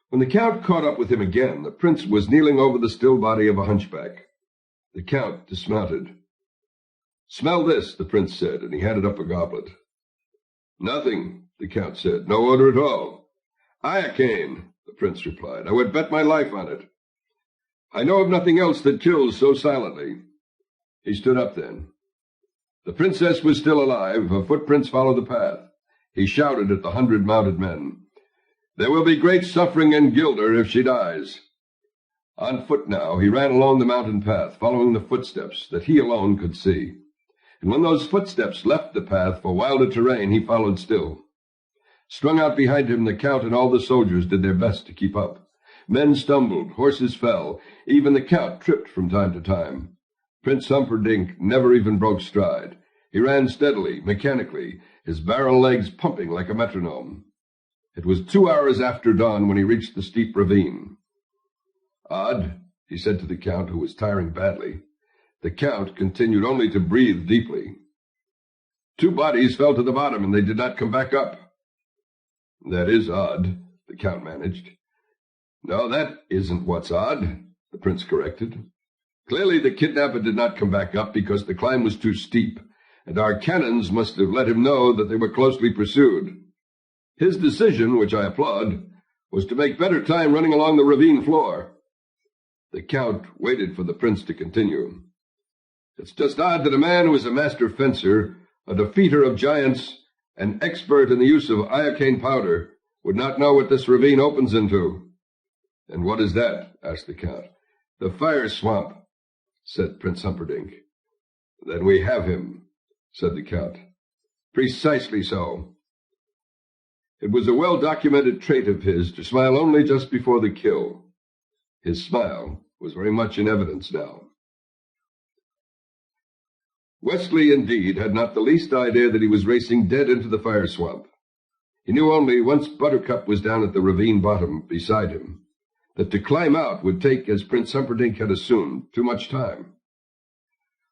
When the Count caught up with him again, the Prince was kneeling over the still body of a hunchback. The Count dismounted. Smell this, the Prince said, and he handed up a goblet. Nothing, the Count said. No odor at all. Iocane, the Prince replied. I would bet my life on it. I know of nothing else that kills so silently. He stood up then. The princess was still alive. Her footprints followed the path. He shouted at the 100 mounted men. There will be great suffering in Gilder if she dies. On foot now, he ran along the mountain path, following the footsteps that he alone could see. And when those footsteps left the path for wilder terrain, he followed still. Strung out behind him, the Count and all the soldiers did their best to keep up. Men stumbled, horses fell, even the Count tripped from time to time. Prince Humperdinck never even broke stride. He ran steadily, mechanically, his barrel legs pumping like a metronome. It was 2 hours after dawn when he reached the steep ravine. Odd, he said to the Count, who was tiring badly. The Count continued only to breathe deeply. 2 bodies fell to the bottom, and they did not come back up. That is odd, the Count managed. No, that isn't what's odd, the Prince corrected. Clearly the kidnapper did not come back up because the climb was too steep, and our cannons must have let him know that they were closely pursued. His decision, which I applaud, was to make better time running along the ravine floor. The Count waited for the Prince to continue. It's just odd that a man who is a master fencer, a defeater of giants, an expert in the use of iocane powder, would not know what this ravine opens into. And what is that? Asked the Count. The fire swamp, said Prince Humperdinck. Then we have him, said the Count. Precisely so. It was a well-documented trait of his to smile only just before the kill. His smile was very much in evidence now. Wesley, indeed, had not the least idea that he was racing dead into the fire swamp. He knew only, once Buttercup was down at the ravine bottom beside him, that to climb out would take, as Prince Humperdinck had assumed, too much time.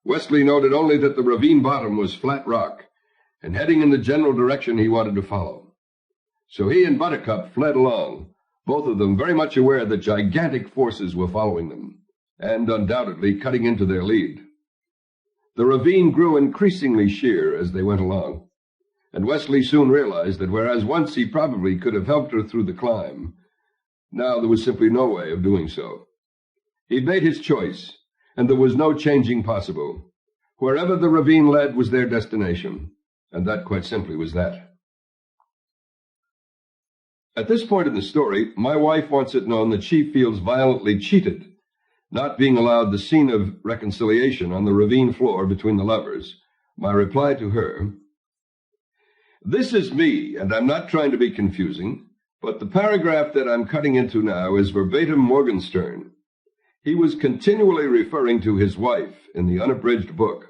Wesley noted only that the ravine bottom was flat rock, and heading in the general direction he wanted to follow. So he and Buttercup fled along, both of them very much aware that gigantic forces were following them, and undoubtedly cutting into their lead. The ravine grew increasingly sheer as they went along, and Wesley soon realized that whereas once he probably could have helped her through the climb, now there was simply no way of doing so. He'd made his choice, and there was no changing possible. Wherever the ravine led was their destination, and that quite simply was that. At this point in the story, my wife wants it known that she feels violently cheated, not being allowed the scene of reconciliation on the ravine floor between the lovers. My reply to her, this is me, and I'm not trying to be confusing, but the paragraph that I'm cutting into now is verbatim Morgenstern. He was continually referring to his wife in the unabridged book,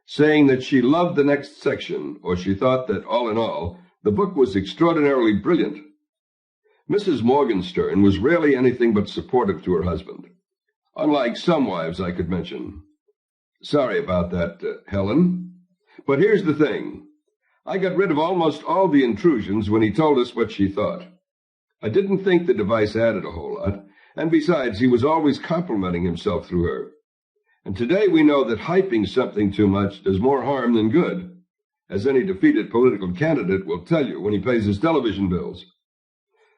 saying that she loved the next section, or she thought that, all in all, the book was extraordinarily brilliant. Mrs. Morgenstern was rarely anything but supportive to her husband, unlike some wives I could mention. Sorry about that, Helen. But here's the thing. I got rid of almost all the intrusions when he told us what she thought. I didn't think the device added a whole lot, and besides, he was always complimenting himself through her. And today we know that hyping something too much does more harm than good, as any defeated political candidate will tell you when he pays his television bills.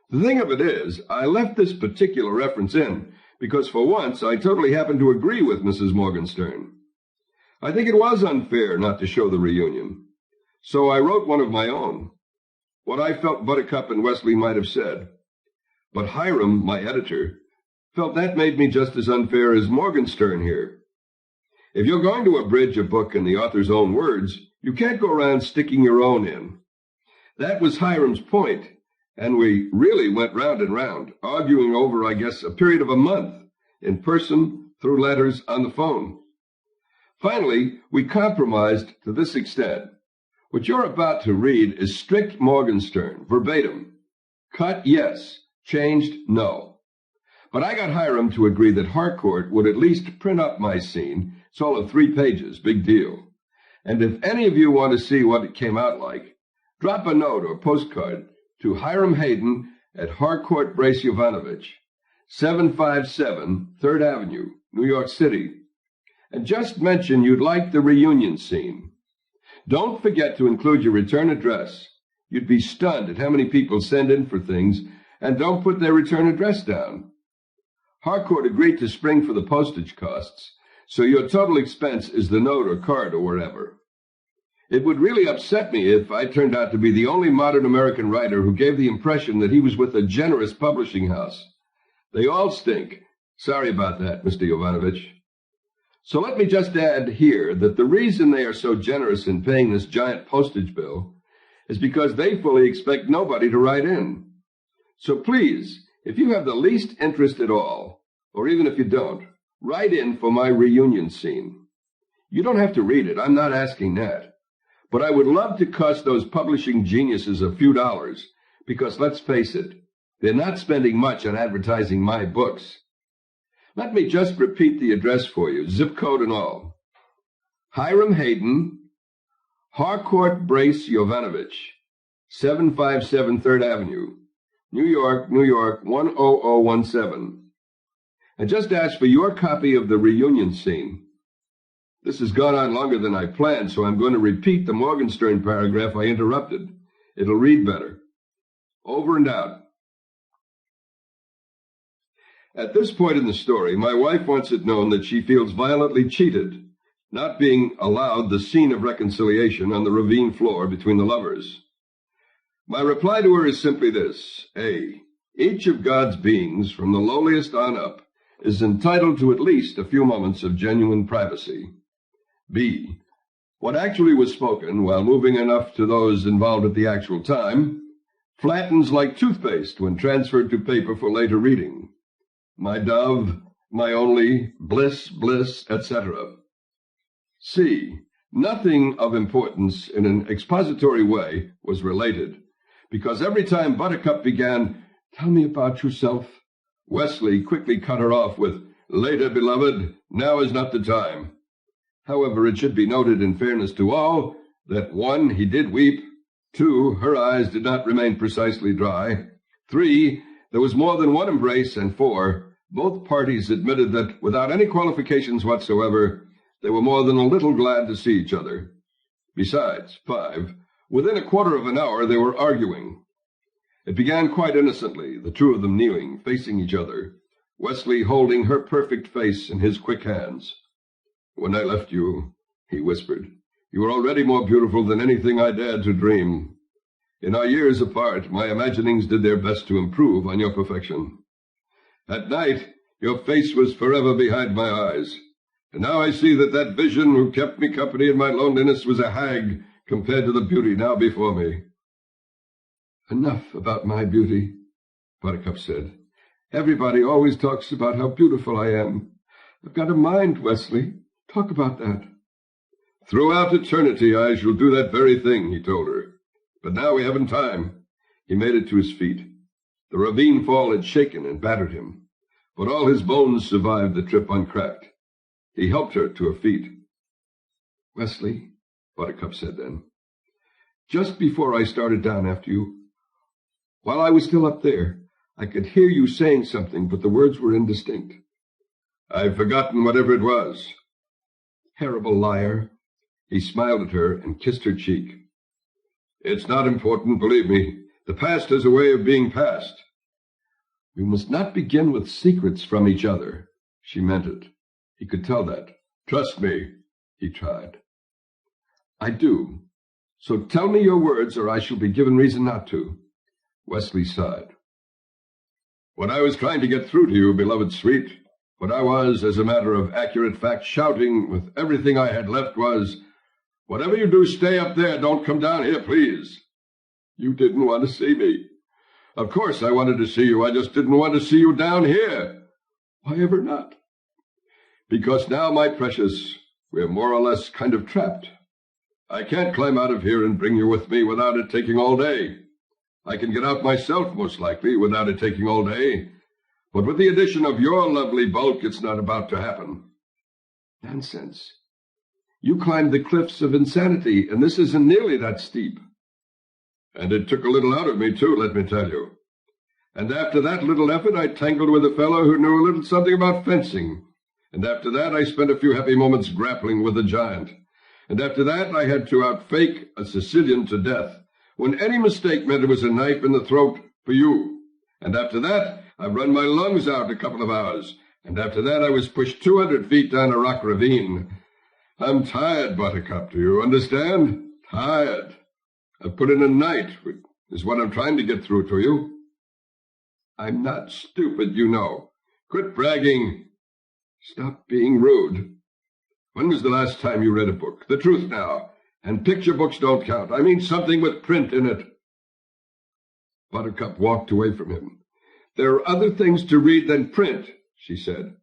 The thing of it is, I left this particular reference in because for once I totally happened to agree with Mrs. Morgenstern. I think it was unfair not to show the reunion. So I wrote one of my own, what I felt Buttercup and Wesley might have said. But Hiram, my editor, felt that made me just as unfair as Morgenstern here. If you're going to abridge a book in the author's own words, you can't go around sticking your own in. That was Hiram's point, and we really went round and round, arguing over, I guess, a period of a month, in person, through letters, on the phone. Finally, we compromised to this extent. What you're about to read is strict Morgenstern, verbatim. Cut, yes. Changed, no. But I got Hiram to agree that Harcourt would at least print up my scene. It's all of 3 pages, big deal. And if any of you want to see what it came out like, drop a note or postcard to Hiram Hayden at Harcourt Brace Jovanovich, 757 3rd Avenue, New York City. And just mention you'd like the reunion scene. Don't forget to include your return address. You'd be stunned at how many people send in for things and don't put their return address down. Harcourt agreed to spring for the postage costs, so your total expense is the note or card or wherever. It would really upset me if I turned out to be the only modern American writer who gave the impression that he was with a generous publishing house. They all stink. Sorry about that, Mr. Jovanovich. So let me just add here that the reason they are so generous in paying this giant postage bill is because they fully expect nobody to write in. So please, if you have the least interest at all, or even if you don't, write in for my reunion scene. You don't have to read it. I'm not asking that. But I would love to cost those publishing geniuses a few dollars, because let's face it, they're not spending much on advertising my books. Let me just repeat the address for you, zip code and all. Hiram Hayden, Harcourt Brace Jovanovich, 757 3rd Avenue, New York, 10017. And just ask for your copy of the reunion scene. This has gone on longer than I planned, so I'm going to repeat the Morgenstern paragraph I interrupted. It'll read better. Over and out. At this point in the story, my wife wants it known that she feels violently cheated, not being allowed the scene of reconciliation on the ravine floor between the lovers. My reply to her is simply this. A, each of God's beings, from the lowliest on up, is entitled to at least a few moments of genuine privacy. B, what actually was spoken, while moving enough to those involved at the actual time, flattens like toothpaste when transferred to paper for later reading. My dove, my only, bliss, bliss, etc. C, nothing of importance in an expository way was related, because every time Buttercup began, "Tell me about yourself," Wesley quickly cut her off with, "Later, beloved, now is not the time." However, it should be noted in fairness to all that 1, he did weep, 2, her eyes did not remain precisely dry, 3, there was more than one embrace, and 4, both parties admitted that, without any qualifications whatsoever, they were more than a little glad to see each other. Besides, 5, within a quarter of an hour they were arguing. It began quite innocently, the two of them kneeling, facing each other, Wesley holding her perfect face in his quick hands. "When I left you," he whispered, "you were already more beautiful than anything I dared to dream. In our years apart, my imaginings did their best to improve on your perfection. At night, your face was forever behind my eyes, and now I see that that vision who kept me company in my loneliness was a hag compared to the beauty now before me." "Enough about my beauty," Buttercup said. "Everybody always talks about how beautiful I am. I've got a mind, Wesley. Talk about that." "Throughout eternity I shall do that very thing," he told her. "But now we haven't time." He made it to his feet. The ravine fall had shaken and battered him, but all his bones survived the trip uncracked. He helped her to her feet. "Wesley," Buttercup said then, "just before I started down after you, while I was still up there, I could hear you saying something, but the words were indistinct." "I've forgotten whatever it was." "Terrible liar." He smiled at her and kissed her cheek. "It's not important, believe me. The past has a way of being past." "We must not begin with secrets from each other." She meant it. He could tell that. "Trust me," he tried. "I do. So tell me your words, or I shall be given reason not to. Wesley sighed. What I was trying to get through to you, beloved sweet, what I was, as a matter of accurate fact, shouting with everything I had left was, whatever you do, stay up there. Don't come down here, please. You didn't want to see me. Of course I wanted to see you. I just didn't want to see you down here. Why ever not? Because now, my precious, we're more or less kind of trapped. I can't climb out of here and bring you with me without it taking all day. I can get out myself, most likely, without it taking all day. But with the addition of your lovely bulk, it's not about to happen. Nonsense. You climbed the cliffs of insanity, and this isn't nearly that steep. And it took a little out of me, too, let me tell you. And after that little effort, I tangled with a fellow who knew a little something about fencing. And after that, I spent a few happy moments grappling with a giant. And after that, I had to outfake a Sicilian to death, when any mistake meant it was a knife in the throat for you. And after that, I run my lungs out a couple of hours. And after that, I was pushed 200 feet down a rock ravine. I'm tired, Buttercup, do you understand? Tired. I've put in a night, which is what I'm trying to get through to you. I'm not stupid, you know. Quit bragging. Stop being rude. When was the last time you read a book? The truth now. And picture books don't count. I mean something with print in it. Buttercup walked away from him. There are other things to read than print, she said.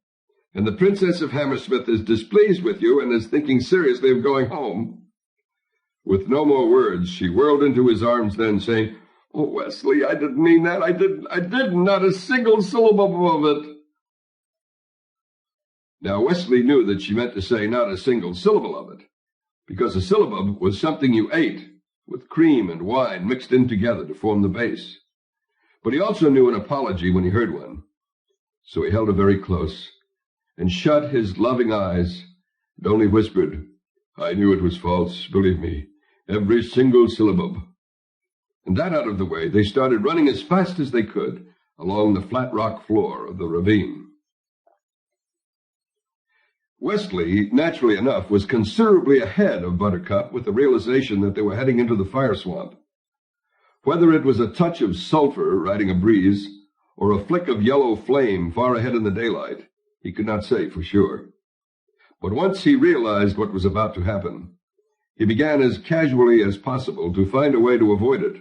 And the Princess of Hammersmith is displeased with you and is thinking seriously of going home. With no more words, she whirled into his arms then, saying, Oh, Wesley, I didn't mean that. I didn't, not a single syllable of it. Now, Wesley knew that she meant to say not a single syllable of it, because a syllabub was something you ate, with cream and wine mixed in together to form the base. But he also knew an apology when he heard one. So he held her very close, and shut his loving eyes, and only whispered, I knew it was false, believe me, every single syllabub. And that out of the way, they started running as fast as they could along the flat rock floor of the ravine. Wesley, naturally enough, was considerably ahead of Buttercup with the realization that they were heading into the fire swamp. Whether it was a touch of sulfur riding a breeze or a flick of yellow flame far ahead in the daylight, he could not say for sure. But once he realized what was about to happen, he began as casually as possible to find a way to avoid it.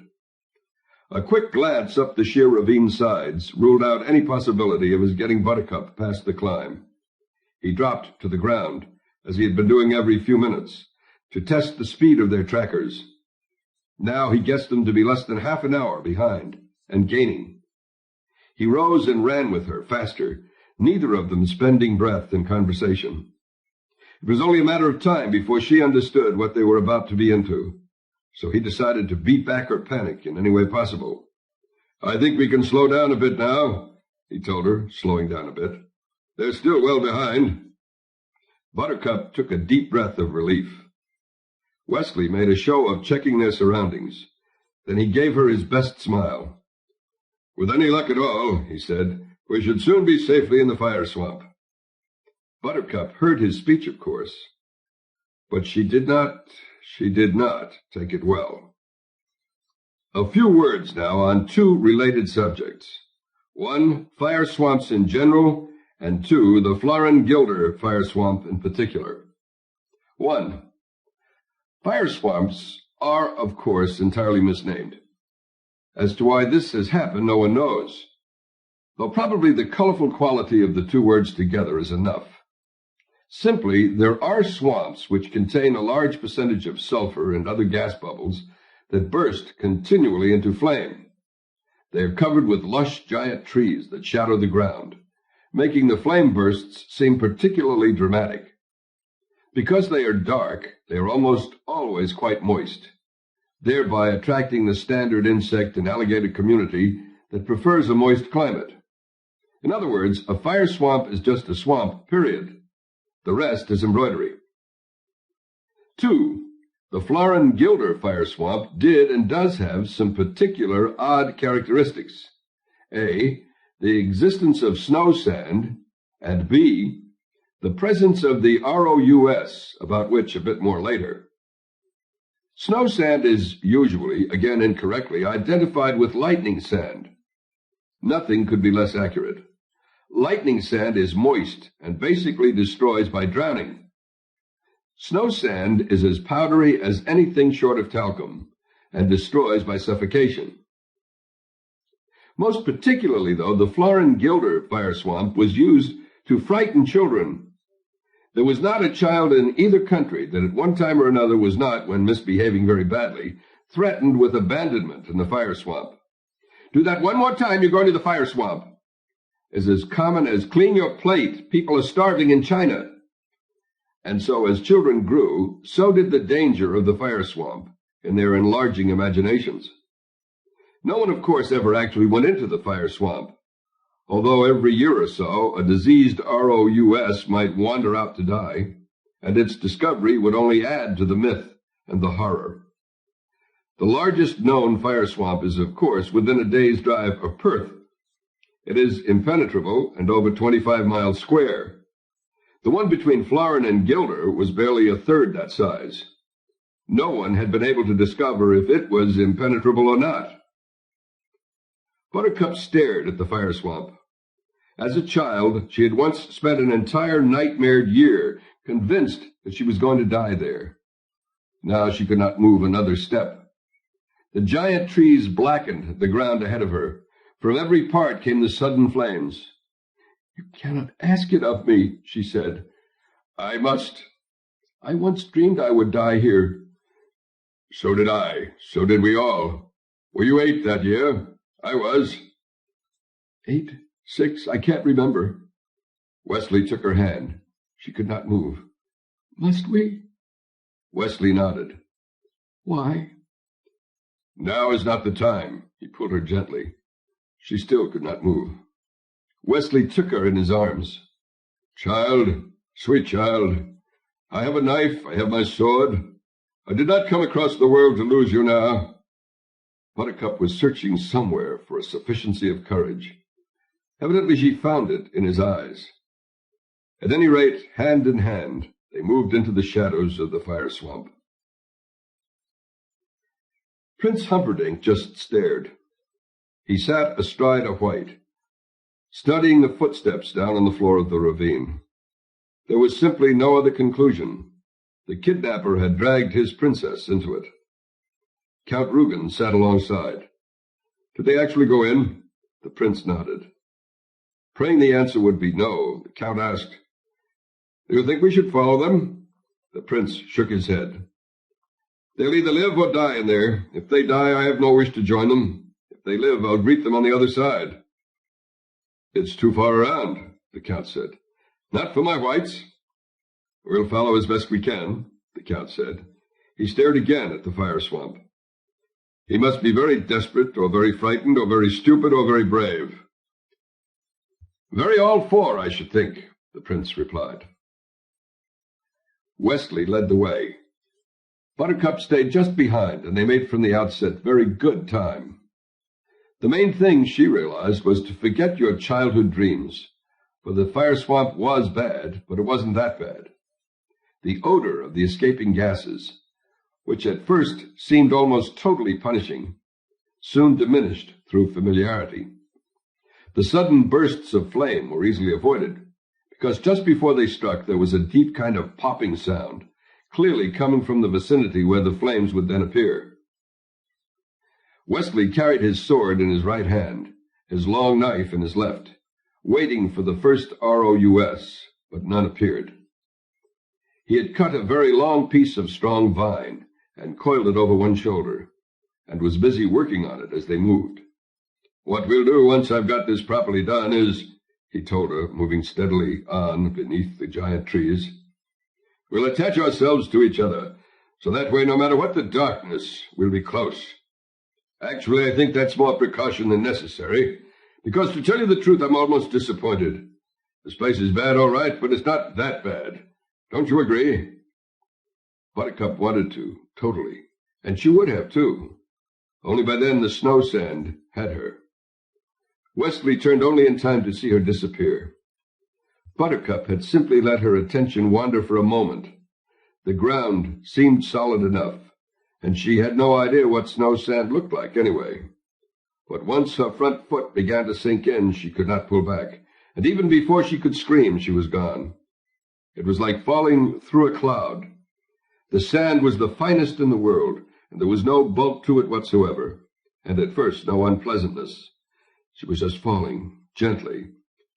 A quick glance up the sheer ravine sides ruled out any possibility of his getting Buttercup past the climb. He dropped to the ground, as he had been doing every few minutes, to test the speed of their trackers. Now he guessed them to be less than half an hour behind, and gaining. He rose and ran with her, faster, neither of them spending breath in conversation. It was only a matter of time before she understood what they were about to be into, so he decided to beat back her panic in any way possible. I think we can slow down a bit now, he told her, slowing down a bit. They're still well behind. Buttercup took a deep breath of relief. Wesley made a show of checking their surroundings. Then he gave her his best smile. With any luck at all, he said, we should soon be safely in the fire swamp. Buttercup heard his speech, of course, but she did not take it well. A few words now on two related subjects. One, fire swamps in general, and two, the Florin-Gilder fire swamp in particular. 1. Fire swamps are, of course, entirely misnamed. As to why this has happened, no one knows, though probably the colorful quality of the two words together is enough. Simply, there are swamps which contain a large percentage of sulfur and other gas bubbles that burst continually into flame. They are covered with lush giant trees that shadow the ground, making the flame bursts seem particularly dramatic. Because they are dark, they are almost always quite moist, thereby attracting the standard insect and alligator community that prefers a moist climate. In other words, a fire swamp is just a swamp, period. The rest is embroidery. 2. The Florin-Gilder fire swamp did and does have some particular odd characteristics. A, the existence of snow sand, and B, the presence of the ROUS, about which a bit more later. Snow sand is usually, again incorrectly, identified with lightning sand. Nothing could be less accurate. Lightning sand is moist and basically destroys by drowning. Snow sand is as powdery as anything short of talcum and destroys by suffocation. Most particularly, though, the Florin-Gilder fire swamp was used to frighten children. There was not a child in either country that at one time or another was not, when misbehaving very badly, threatened with abandonment in the fire swamp. Do that one more time, you're going to the fire swamp. Is as common as clean your plate. People are starving in China. And so as children grew, so did the danger of the fire swamp in their enlarging imaginations. No one, of course, ever actually went into the fire swamp, although every year or so a diseased ROUS might wander out to die, and its discovery would only add to the myth and the horror. The largest known fire swamp is, of course, within a day's drive of Perth. It is impenetrable and over 25 miles square. The one between Florin and Gilder was barely a third that size. No one had been able to discover if it was impenetrable or not. Buttercup stared at the fire swamp. As a child, she had once spent an entire nightmared year convinced that she was going to die there. Now she could not move another step. The giant trees blackened the ground ahead of her. From every part came the sudden flames. "You cannot ask it of me," she said. "I must. I once dreamed I would die here." "So did I. So did we all. Were you 8 that year?" "I was." 8, 6, I can't remember. Wesley took her hand. She could not move. "Must we?" Wesley nodded. "Why?" "Now is not the time." He pulled her gently. She still could not move. Wesley took her in his arms. "Child, sweet child, I have a knife, I have my sword. I did not come across the world to lose you now." Buttercup was searching somewhere for a sufficiency of courage. Evidently she found it in his eyes. At any rate, hand in hand, they moved into the shadows of the fire swamp. Prince Humperdinck just stared. He sat astride a white, studying the footsteps down on the floor of the ravine. There was simply no other conclusion. The kidnapper had dragged his princess into it. Count Rugen sat alongside. "Did they actually go in?" The prince nodded. Praying the answer would be no, the count asked, "Do you think we should follow them?" The prince shook his head. "They'll either live or die in there. If they die, I have no wish to join them. If they live, I'll greet them on the other side." "It's too far around," the count said. "Not for my whites." "We'll follow as best we can," the count said. He stared again at the fire swamp. "He must be very desperate, or very frightened, or very stupid, or very brave." "Very all 4, I should think," the prince replied. Wesley led the way. Buttercup stayed just behind, and they made from the outset very good time. The main thing, she realized, was to forget your childhood dreams, for the fire swamp was bad, but it wasn't that bad. The odor of the escaping gases, which at first seemed almost totally punishing, soon diminished through familiarity. The sudden bursts of flame were easily avoided, because just before they struck there was a deep kind of popping sound, clearly coming from the vicinity where the flames would then appear. Wesley carried his sword in his right hand, his long knife in his left, waiting for the first ROUS, but none appeared. He had cut a very long piece of strong vine and coiled it over one shoulder, and was busy working on it as they moved. "What we'll do once I've got this properly done is," he told her, moving steadily on beneath the giant trees, "we'll attach ourselves to each other, so that way, no matter what the darkness, we'll be close. Actually, I think that's more precaution than necessary, because to tell you the truth, I'm almost disappointed. This place is bad, all right, but it's not that bad. Don't you agree?" Buttercup wanted to, totally, and she would have, too. Only by then the snow sand had her. Wesley turned only in time to see her disappear. Buttercup had simply let her attention wander for a moment. The ground seemed solid enough, and she had no idea what snow sand looked like anyway. But once her front foot began to sink in, she could not pull back, and even before she could scream, she was gone. It was like falling through a cloud. The sand was the finest in the world, and there was no bulk to it whatsoever, and at first no unpleasantness. She was just falling, gently,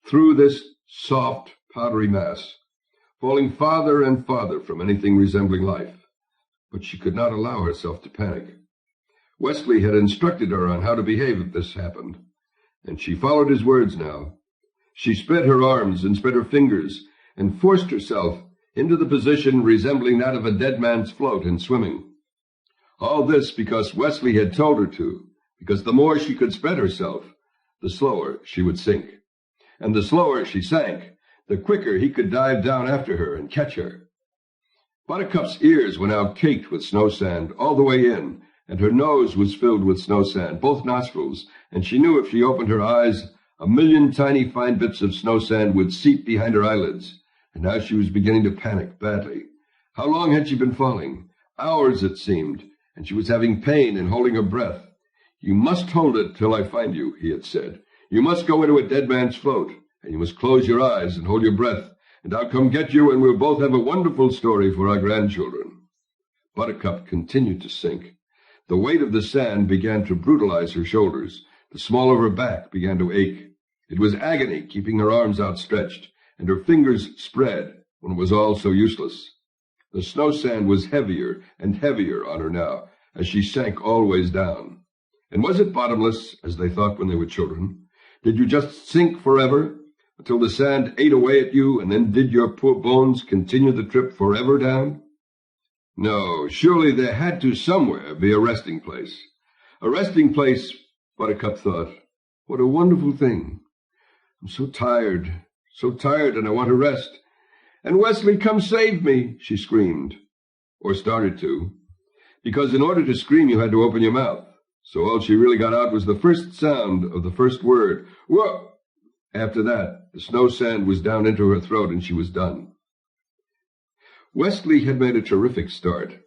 through this soft, powdery mass, falling farther and farther from anything resembling life. But she could not allow herself to panic. Wesley had instructed her on how to behave if this happened, and she followed his words now. She spread her arms and spread her fingers and forced herself into the position resembling that of a dead man's float in swimming. All this because Wesley had told her to, because the more she could spread herself, the slower she would sink. And the slower she sank, the quicker he could dive down after her and catch her. Buttercup's ears were now caked with snow sand all the way in, and her nose was filled with snow sand, both nostrils, and she knew if she opened her eyes, 1,000,000 tiny fine bits of snow sand would seep behind her eyelids, and now she was beginning to panic badly. How long had she been falling? Hours, it seemed, and she was having pain in holding her breath. "You must hold it till I find you," he had said. "You must go into a dead man's float, and you must close your eyes and hold your breath, and I'll come get you, and we'll both have a wonderful story for our grandchildren." Buttercup continued to sink. The weight of the sand began to brutalize her shoulders. The small of her back began to ache. It was agony keeping her arms outstretched, and her fingers spread when it was all so useless. The snow sand was heavier and heavier on her now, as she sank always down. And was it bottomless, as they thought when they were children? Did you just sink forever, until the sand ate away at you, and then did your poor bones continue the trip forever down? No, surely there had to somewhere be a resting place. A resting place, Buttercup thought. What a wonderful thing. I'm so tired, and I want to rest. And Wesley, come save me, she screamed, or started to, because in order to scream you had to open your mouth. So all she really got out was the first sound of the first word. Whoa! After that, the snow sand was down into her throat, and she was done. Wesley had made a terrific start.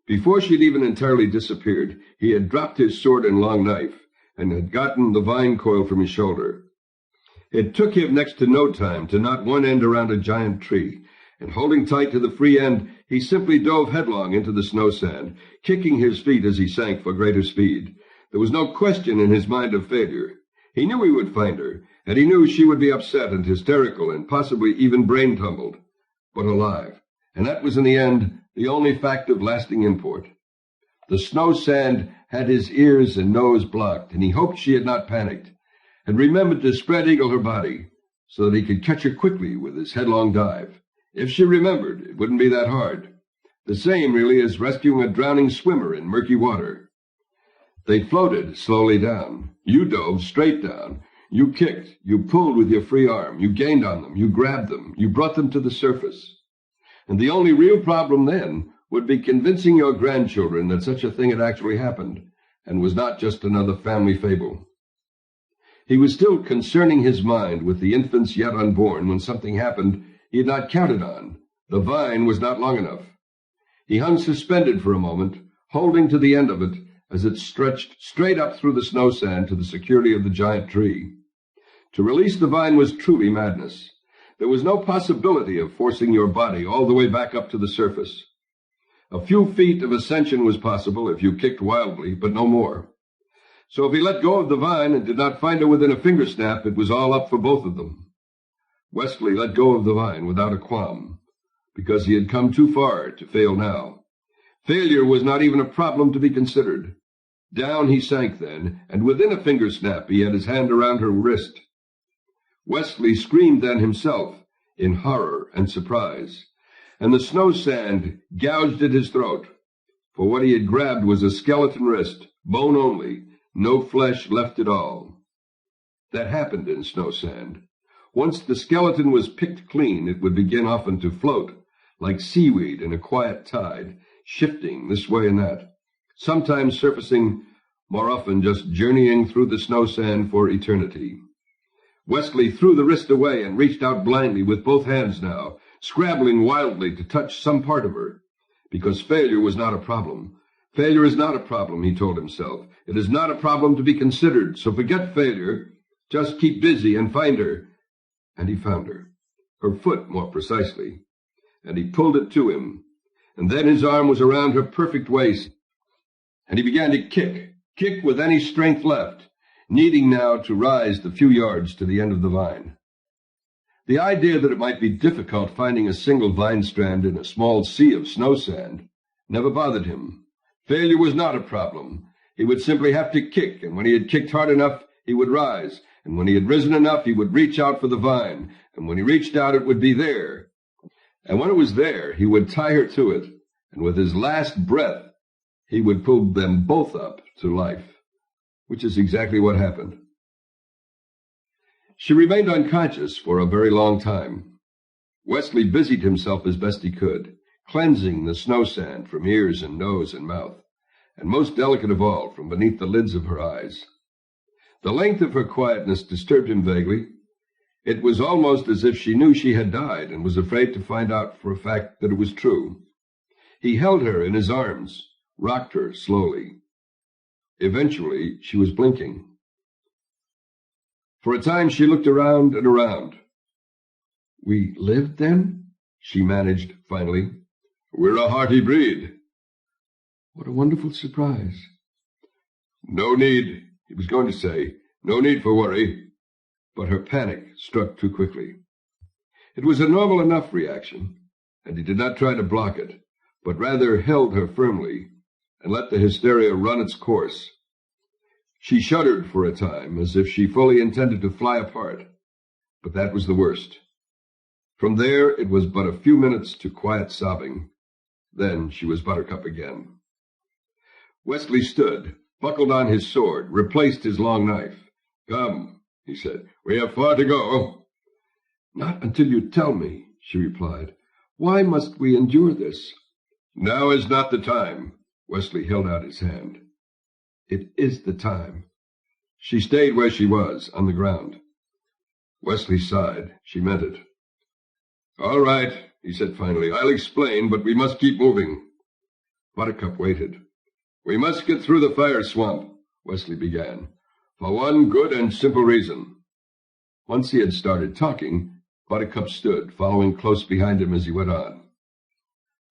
Before she had even entirely disappeared, he had dropped his sword and long knife, and had gotten the vine coil from his shoulder. It took him next to no time to knot one end around a giant tree, and holding tight to the free end, he simply dove headlong into the snow sand, kicking his feet as he sank for greater speed. There was no question in his mind of failure. He knew he would find her, and he knew she would be upset and hysterical and possibly even brain-tumbled, but alive. And that was in the end the only fact of lasting import. The snow sand had his ears and nose blocked, and he hoped she had not panicked, and remembered to spread eagle her body so that he could catch her quickly with his headlong dive. If she remembered, it wouldn't be that hard. The same, really, as rescuing a drowning swimmer in murky water. They floated slowly down. You dove straight down. You kicked. You pulled with your free arm. You gained on them. You grabbed them. You brought them to the surface. And the only real problem then would be convincing your grandchildren that such a thing had actually happened, and was not just another family fable. He was still concerning his mind with the infants yet unborn when something happened he had not counted on. The vine was not long enough. He hung suspended for a moment, holding to the end of it as it stretched straight up through the snow sand to the security of the giant tree. To release the vine was truly madness. There was no possibility of forcing your body all the way back up to the surface. A few feet of ascension was possible if you kicked wildly, but no more. So if he let go of the vine and did not find her within a finger snap, it was all up for both of them. Wesley let go of the vine without a qualm, because he had come too far to fail now. Failure was not even a problem to be considered. Down he sank then, and within a finger snap he had his hand around her wrist. Wesley screamed then himself, in horror and surprise, and the snow sand gouged at his throat, for what he had grabbed was a skeleton wrist, bone only, no flesh left at all. That happened in snow sand. Once the skeleton was picked clean, it would begin often to float, like seaweed in a quiet tide, shifting this way and that, sometimes surfacing, more often just journeying through the snow sand for eternity. Wesley threw the wrist away and reached out blindly with both hands now, scrabbling wildly to touch some part of her, because failure was not a problem. Failure is not a problem, he told himself. It is not a problem to be considered, so forget failure. Just keep busy and find her. And he found her. Her foot, more precisely. And he pulled it to him. And then his arm was around her perfect waist. And he began to kick with any strength left, needing now to rise the few yards to the end of the vine. The idea that it might be difficult finding a single vine strand in a small sea of snow sand never bothered him. Failure was not a problem. He would simply have to kick, and when he had kicked hard enough, he would rise. And when he had risen enough, he would reach out for the vine. And when he reached out, it would be there. And when it was there, he would tie her to it. And with his last breath, he would pull them both up to life, which is exactly what happened. She remained unconscious for a very long time. Wesley busied himself as best he could, cleansing the snow sand from ears and nose and mouth, and most delicate of all, from beneath the lids of her eyes. The length of her quietness disturbed him vaguely. It was almost as if she knew she had died and was afraid to find out for a fact that it was true. He held her in his arms, rocked her slowly. Eventually, she was blinking. For a time, she looked around and around. "We lived, then?" she managed, finally. "We're a hearty breed." "What a wonderful surprise." "No need," he was going to say, "no need for worry." But her panic struck too quickly. It was a normal enough reaction, and he did not try to block it, but rather held her firmly and let the hysteria run its course. She shuddered for a time, as if she fully intended to fly apart, but that was the worst. From there, it was but a few minutes to quiet sobbing. Then she was Buttercup again. Wesley stood, buckled on his sword, replaced his long knife. "Come," he said, "we have far to go." "Not until you tell me," she replied. "Why must we endure this?" "Now is not the time." Wesley held out his hand. "It is the time." She stayed where she was, on the ground. Wesley sighed. She meant it. "All right," he said finally. "I'll explain, but we must keep moving." Buttercup waited. "We must get through the fire swamp," Wesley began, "for one good and simple reason." Once he had started talking, Buttercup stood, following close behind him as he went on.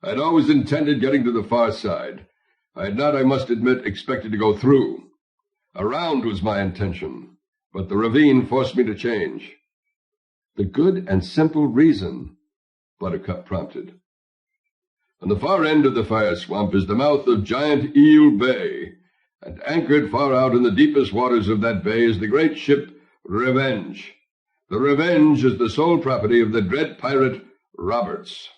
"I'd always intended getting to the far side. I had not, I must admit, expected to go through. Around was my intention, but the ravine forced me to change." "The good and simple reason," Buttercup prompted. "On the far end of the fire swamp is the mouth of Giant Eel Bay, and anchored far out in the deepest waters of that bay is the great ship Revenge. The Revenge is the sole property of the dread pirate Roberts."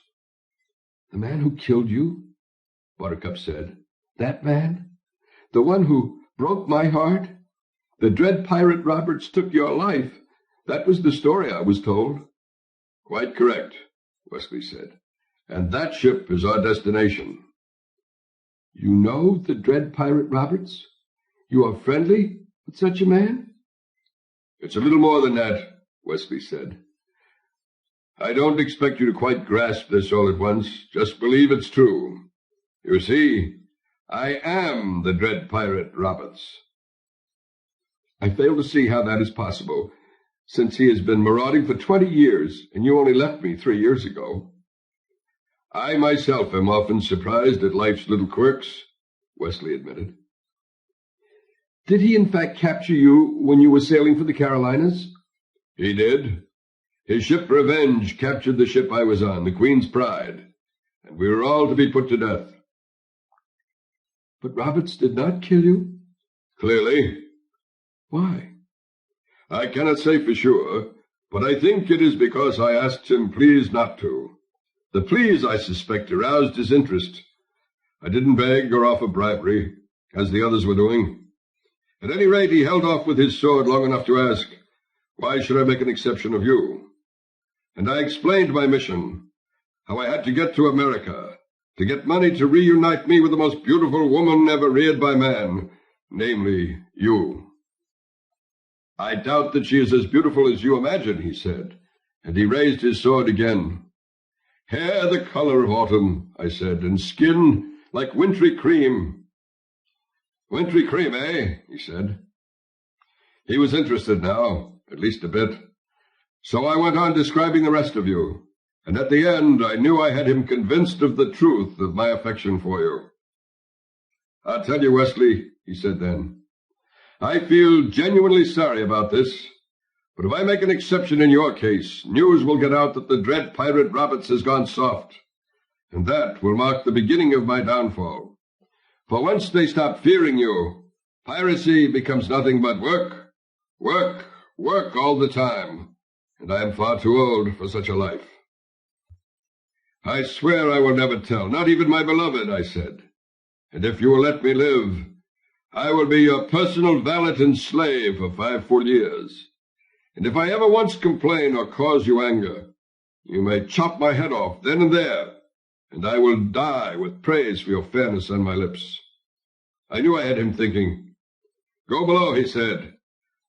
"The man who killed you?" Buttercup said. "That man? The one who broke my heart? The dread pirate Roberts took your life. That was the story I was told." "Quite correct," Wesley said. "And that ship is our destination." "You know the dread pirate Roberts? You are friendly with such a man?" "It's a little more than that," Wesley said. "I don't expect you to quite grasp this all at once. Just believe it's true. You see, I am the dread pirate Roberts." "I fail to see how that is possible, since he has been marauding for 20 years, and you only left me 3 years ago." "I myself am often surprised at life's little quirks," Wesley admitted. "Did he in fact capture you when you were sailing for the Carolinas?" "He did. His ship Revenge captured the ship I was on, the Queen's Pride, and we were all to be put to death." "But Roberts did not kill you?" "Clearly." "Why?" "I cannot say for sure, but I think it is because I asked him please not to. The pleas, I suspect, aroused his interest. I didn't beg or offer bribery, as the others were doing. At any rate, he held off with his sword long enough to ask, 'Why should I make an exception of you?' And I explained my mission, how I had to get to America, to get money to reunite me with the most beautiful woman ever reared by man, namely you." "I doubt that she is as beautiful as you imagine," he said, and he raised his sword again. "Hair the color of autumn," I said, "and skin like wintry cream. Wintry cream, eh? He said. He was interested now, at least a bit. So I went on describing the rest of you, and at the end I knew I had him convinced of the truth of my affection for you. I'll tell you, Wesley, he said then, I feel genuinely sorry about this, but if I make an exception in your case, news will get out that the dread pirate Roberts has gone soft, and that will mark the beginning of my downfall. For once they stop fearing you, piracy becomes nothing but work, work, work all the time, and I am far too old for such a life. I swear I will never tell, not even my beloved, I said. And if you will let me live, I will be your personal valet and slave for 5 full years. And if I ever once complain or cause you anger, you may chop my head off then and there, and I will die with praise for your fairness on my lips. I knew I had him thinking. Go below, he said.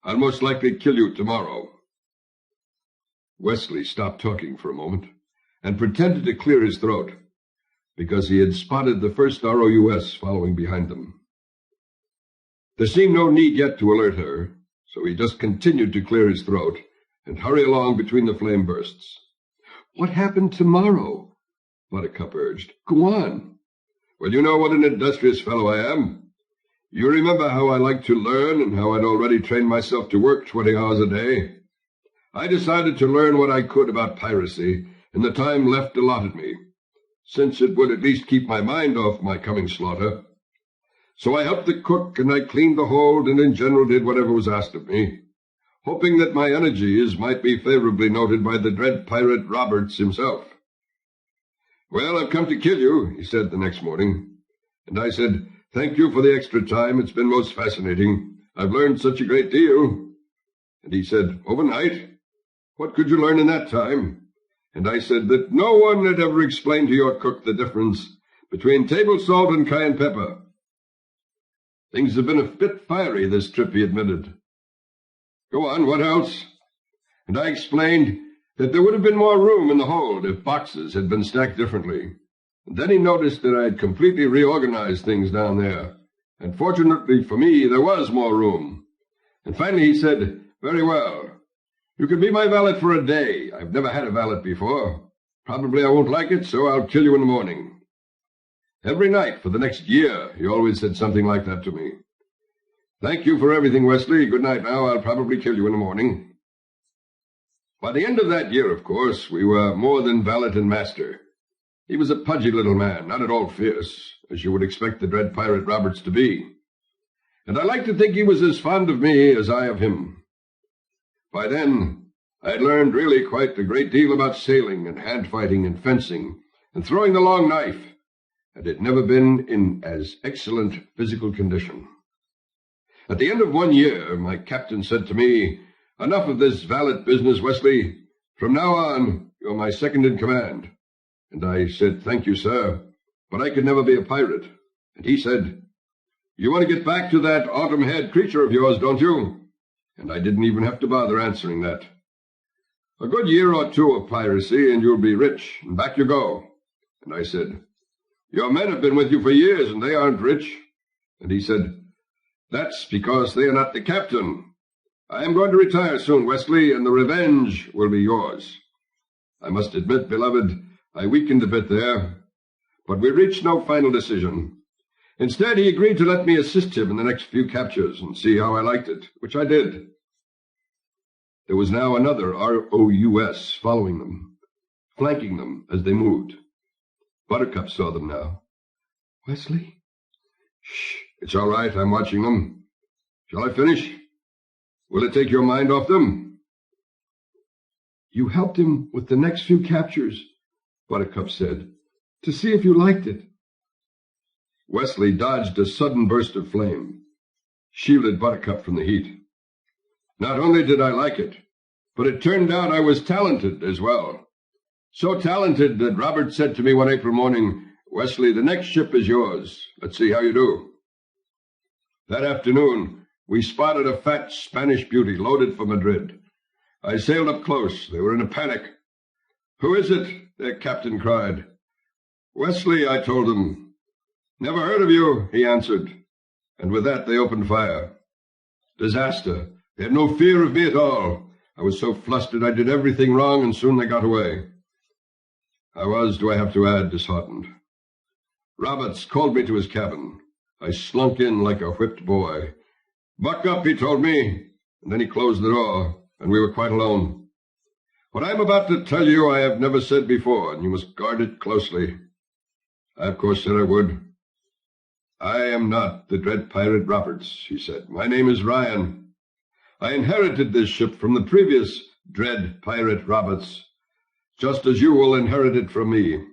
I'll most likely kill you tomorrow. Wesley stopped talking for a moment and pretended to clear his throat, because he had spotted the first ROUS following behind them. There seemed no need yet to alert her, so he just continued to clear his throat and hurry along between the flame bursts. What happened tomorrow? Buttercup urged. Go on. Well, you know what an industrious fellow I am. You remember how I like to learn and how I'd already trained myself to work 20 hours a day. I decided to learn what I could about piracy in the time left allotted me, since it would at least keep my mind off my coming slaughter. So I helped the cook, and I cleaned the hold, and in general did whatever was asked of me, hoping that my energies might be favorably noted by the dread pirate Roberts himself. Well, I've come to kill you, he said the next morning. And I said, thank you for the extra time. It's been most fascinating. I've learned such a great deal. And he said, overnight? What could you learn in that time? And I said that no one had ever explained to your cook the difference between table salt and cayenne pepper. Things have been a bit fiery this trip, he admitted. Go on, what else? And I explained that there would have been more room in the hold if boxes had been stacked differently. And then he noticed that I had completely reorganized things down there. And fortunately for me, there was more room. And finally he said, very well. You can be my valet for a day. I've never had a valet before. Probably I won't like it, so I'll kill you in the morning. Every night for the next year, he always said something like that to me. Thank you for everything, Wesley. Good night now. I'll probably kill you in the morning. By the end of that year, of course, we were more than valet and master. He was a pudgy little man, not at all fierce, as you would expect the dread pirate Roberts to be. And I like to think he was as fond of me as I of him. By then, I had learned really quite a great deal about sailing and hand-fighting and fencing and throwing the long knife, and had never been in as excellent physical condition. At the end of 1 year, my captain said to me, enough of this valet business, Wesley. From now on, you're my second in command. And I said, thank you, sir, but I could never be a pirate. And he said, you want to get back to that autumn-haired creature of yours, don't you? And I didn't even have to bother answering that. A good year or two of piracy, and you'll be rich, and back you go. And I said, your men have been with you for years, and they aren't rich. And he said, that's because they are not the captain. I am going to retire soon, Wesley, and the revenge will be yours. I must admit, beloved, I weakened a bit there, but we reached no final decision. Instead, he agreed to let me assist him in the next few captures and see how I liked it, which I did. There was now another ROUS following them, flanking them as they moved. Buttercup saw them now. Wesley? Shh, it's all right, I'm watching them. Shall I finish? Will it take your mind off them? You helped him with the next few captures, Buttercup said, to see if you liked it. Wesley dodged a sudden burst of flame, shielded Buttercup from the heat. Not only did I like it, but it turned out I was talented as well. So talented that Robert said to me one April morning, Wesley, the next ship is yours. Let's see how you do. That afternoon, we spotted a fat Spanish beauty loaded for Madrid. I sailed up close. They were in a panic. Who is it? Their captain cried. Wesley, I told him. Never heard of you, he answered. and with that they opened fire. Disaster. They had no fear of me at all. I was so flustered I did everything wrong, and soon they got away. I was, do I have to add, disheartened. Roberts called me to his cabin. I slunk in like a whipped boy. "Buck up," he told me, and then he closed the door, and we were quite alone. "What I am about to tell you I have never said before, and you must guard it closely." I, of course, said I would. "I am not the dread pirate Roberts," he said. "My name is Ryan. I inherited this ship from the previous dread pirate Roberts, just as you will inherit it from me.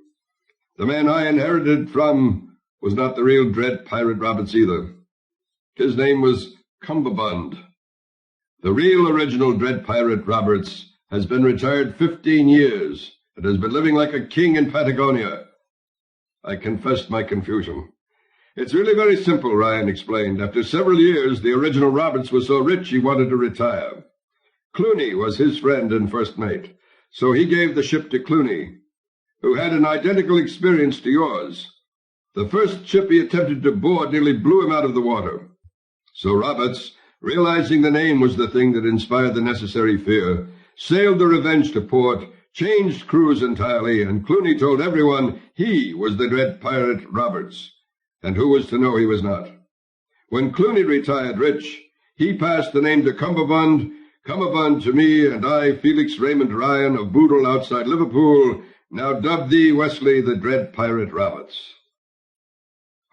The man I inherited from was not the real dread pirate Roberts either. His name was Cumberbund. The real original dread pirate Roberts has been retired 15 years and has been living like a king in Patagonia." I confessed my confusion. "It's really very simple," Ryan explained. "After several years, the original Roberts was so rich he wanted to retire. Clooney was his friend and first mate, so he gave the ship to Clooney, who had an identical experience to yours. The first ship he attempted to board nearly blew him out of the water. So Roberts, realizing the name was the thing that inspired the necessary fear, sailed the Revenge to port, changed crews entirely, and Clooney told everyone he was the dread pirate Roberts, and who was to know he was not? When Clooney retired rich, he passed the name to Cumberbund to me, and I, Felix Raymond Ryan of Boodle outside Liverpool, now dub thee, Wesley, the dread pirate Roberts.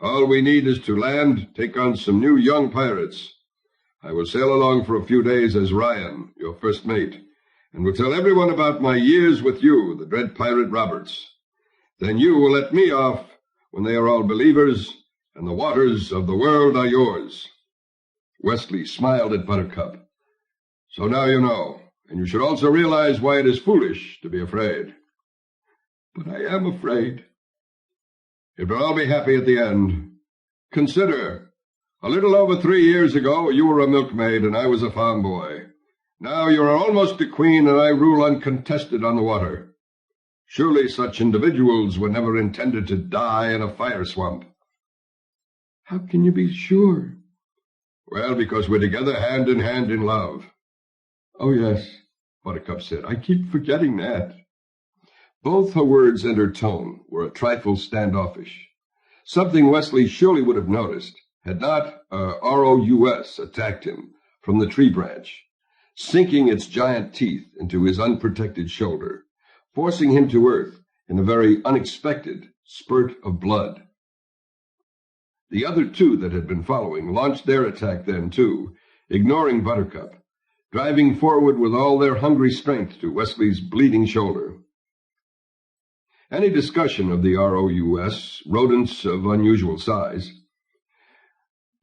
All we need is to land, take on some new young pirates. I will sail along for a few days as Ryan, your first mate, and will tell everyone about my years with you, the dread pirate Roberts. Then you will let me off when they are all believers, and the waters of the world are yours." Wesley smiled at Buttercup. "So now you know, and you should also realize why it is foolish to be afraid." "But I am afraid." "It will all be happy at the end. Consider, a little over 3 years ago you were a milkmaid and I was a farm boy. Now you are almost a queen and I rule uncontested on the water. Surely such individuals were never intended to die in a fire swamp." "How can you be sure?" "Well, because we're together hand in hand in love." "Oh, yes," Buttercup said. "I keep forgetting that." Both her words and her tone were a trifle standoffish, something Wesley surely would have noticed had not a ROUS attacked him from the tree branch, sinking its giant teeth into his unprotected shoulder, forcing him to earth in a very unexpected spurt of blood. The other two that had been following launched their attack then, too, ignoring Buttercup, driving forward with all their hungry strength to Wesley's bleeding shoulder. Any discussion of the ROUS, rodents of unusual size,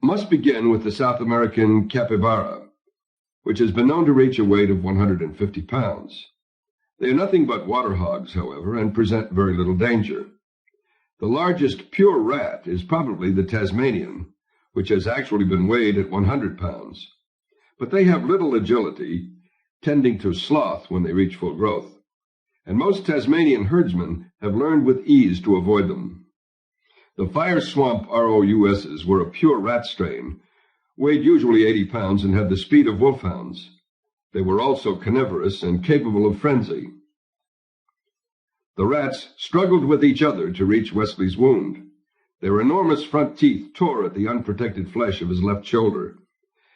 must begin with the South American capybara, which has been known to reach a weight of 150 pounds. They are nothing but water hogs, however, and present very little danger. The largest pure rat is probably the Tasmanian, which has actually been weighed at 100 pounds. But they have little agility, tending to sloth when they reach full growth, and most Tasmanian herdsmen have learned with ease to avoid them. The fire swamp ROUSs were a pure rat strain, weighed usually 80 pounds and had the speed of wolfhounds. They were also carnivorous and capable of frenzy. The rats struggled with each other to reach Wesley's wound. Their enormous front teeth tore at the unprotected flesh of his left shoulder,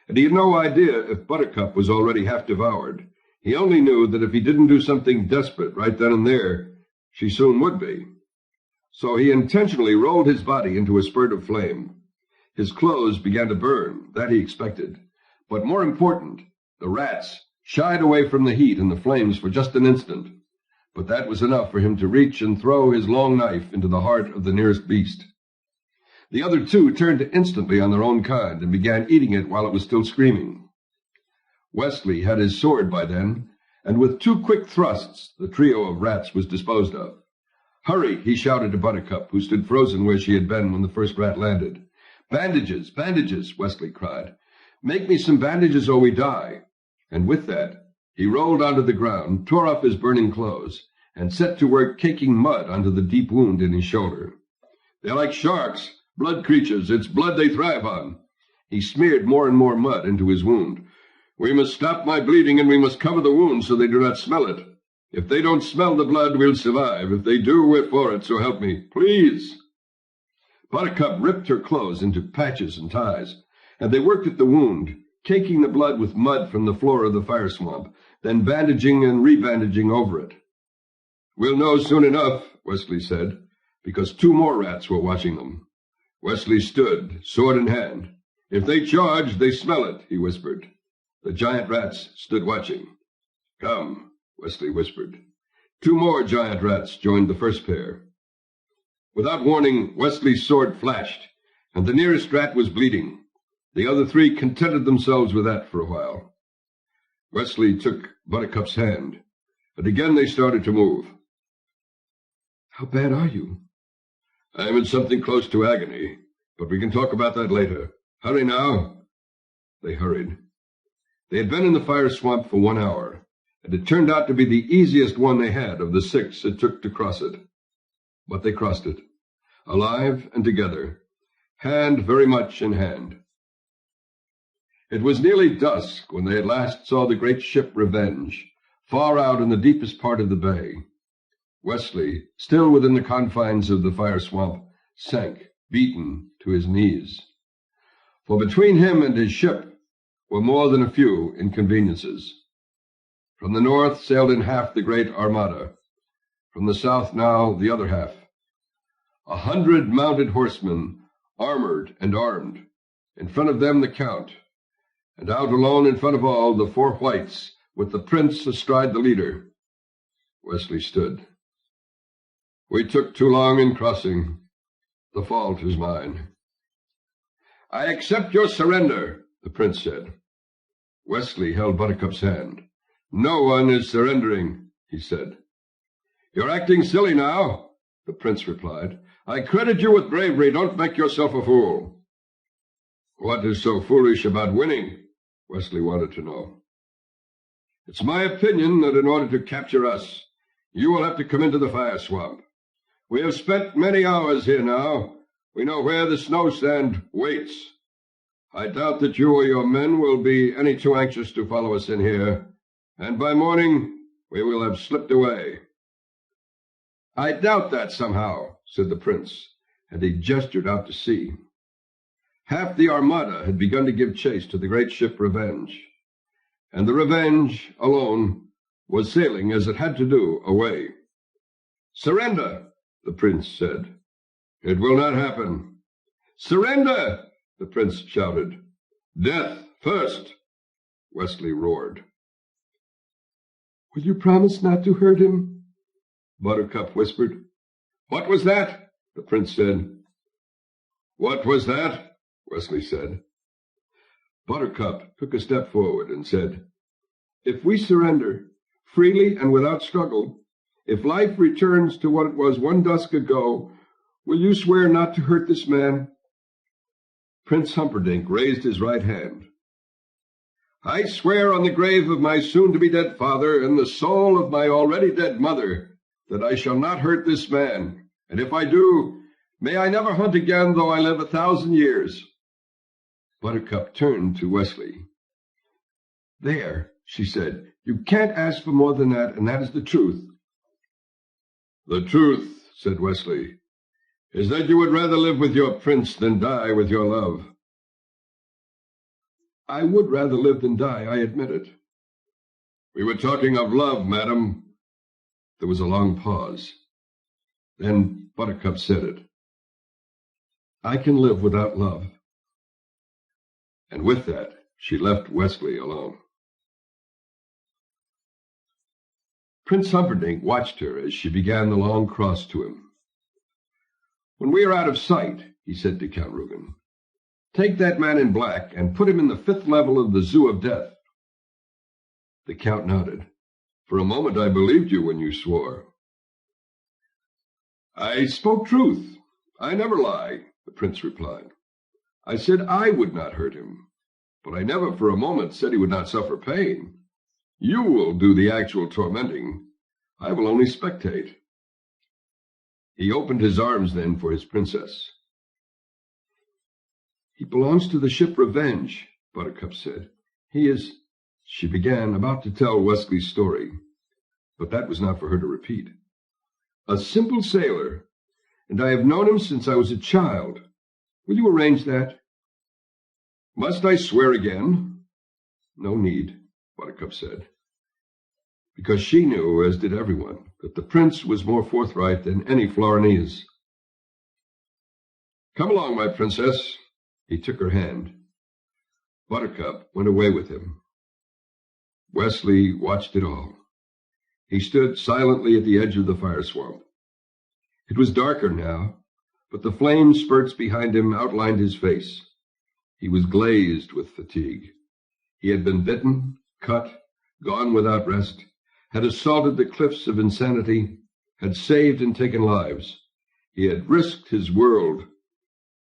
and he had no idea if Buttercup was already half devoured. He only knew that if he didn't do something desperate right then and there, she soon would be. So he intentionally rolled his body into a spurt of flame. His clothes began to burn, that he expected. But more important, the rats shied away from the heat and the flames for just an instant. But that was enough for him to reach and throw his long knife into the heart of the nearest beast. The other two turned instantly on their own kind and began eating it while it was still screaming. Wesley had his sword by then, and with 2 quick thrusts, the trio of rats was disposed of. "Hurry," he shouted to Buttercup, who stood frozen where she had been when the first rat landed. "Bandages, bandages," Wesley cried. "Make me some bandages or we die." And with that, he rolled onto the ground, tore off his burning clothes, and set to work caking mud onto the deep wound in his shoulder. "They're like sharks, blood creatures. It's blood they thrive on. He smeared more and more mud into his wound. "We must stop my bleeding, and we must cover the wound so they do not smell it. If they don't smell the blood, we'll survive. If they do, we're for it, so help me. Please." Buttercup ripped her clothes into patches and ties, and they worked at the wound, caking the blood with mud from the floor of the fire swamp, then bandaging and rebandaging over it. "We'll know soon enough," Wesley said, because 2 more rats were watching them. Wesley stood, sword in hand. "If they charge, they smell it," he whispered. The giant rats stood watching. "Come," Wesley whispered. 2 more giant rats joined the first pair. Without warning, Wesley's sword flashed, and the nearest rat was bleeding. The other 3 contented themselves with that for a while. Wesley took Buttercup's hand, and again they started to move. "How bad are you?" "I'm in something close to agony, but we can talk about that later. Hurry now." They hurried. They had been in the fire swamp for 1 hour, and it turned out to be the easiest one they had of the 6 it took to cross it. But they crossed it, alive and together, hand very much in hand. It was nearly dusk when they at last saw the great ship Revenge, far out in the deepest part of the bay. Wesley, still within the confines of the fire swamp, sank, beaten, to his knees. For between him and his ship were more than a few inconveniences. From the north sailed in half the great armada. From the south now the other half. 100 mounted horsemen, armored and armed. In front of them the Count, and out alone in front of all the 4 whites, with the prince astride the leader. Wesley stood. "We took too long in crossing. The fault is mine." "I accept your surrender," the prince said. Wesley held Buttercup's hand. "No one is surrendering," he said. "You're acting silly now," the prince replied. "I credit you with bravery. Don't make yourself a fool." "What is so foolish about winning?" Wesley wanted to know. "It's my opinion that in order to capture us, you will have to come into the fire swamp. We have spent many hours here now. We know where the snow sand waits. I doubt that you or your men will be any too anxious to follow us in here, and by morning we will have slipped away." "I doubt that somehow," said the prince, and he gestured out to sea. Half the armada had begun to give chase to the great ship Revenge, and the Revenge alone was sailing as it had to do away. "Surrender," the prince said. "It will not happen." "Surrender," the prince shouted. "Death first," Wesley roared. "Will you promise not to hurt him?" Buttercup whispered. "What was that?" the prince said. "What was that?" Wesley said. Buttercup took a step forward and said, "If we surrender, freely and without struggle, if life returns to what it was 1 dusk ago, will you swear not to hurt this man?" Prince Humperdinck raised his right hand. "I swear on the grave of my soon-to-be-dead father and the soul of my already-dead mother that I shall not hurt this man, and if I do, may I never hunt again, though I live 1,000 years." Buttercup turned to Wesley. "There," she said, "you can't ask for more than that, and that is the truth." "The truth," said Wesley, "is that you would rather live with your prince than die with your love." "I would rather live than die, I admit it." "We were talking of love, madam." There was a long pause. Then Buttercup said it. "I can live without love." And with that, she left Wesley alone. Prince Humperdinck watched her as she began the long cross to him. "When we are out of sight," he said to Count Rugen, "take that man in black and put him in the 5th level of the Zoo of Death." The Count nodded. "For a moment I believed you when you swore." "I spoke truth. I never lie," the prince replied. "I said I would not hurt him, but I never for a moment said he would not suffer pain. You will do the actual tormenting. I will only spectate." He opened his arms then for his princess. He belongs to the ship Revenge, Buttercup said. He is— She began, about to tell Wesley's story, but that was not for her to repeat. A simple sailor, and I have known him since I was a child. Will you arrange that? Must I swear again? No need, Buttercup said, because she knew, as did everyone, that the prince was more forthright than any Florinese. Come along, my princess. He took her hand. Buttercup went away with him. Wesley watched it all. He stood silently at the edge of the fire swamp. It was darker now, but the flame spurts behind him outlined his face. He was glazed with fatigue. He had been bitten, cut, gone without rest, had assaulted the cliffs of insanity, had saved and taken lives. He had risked his world,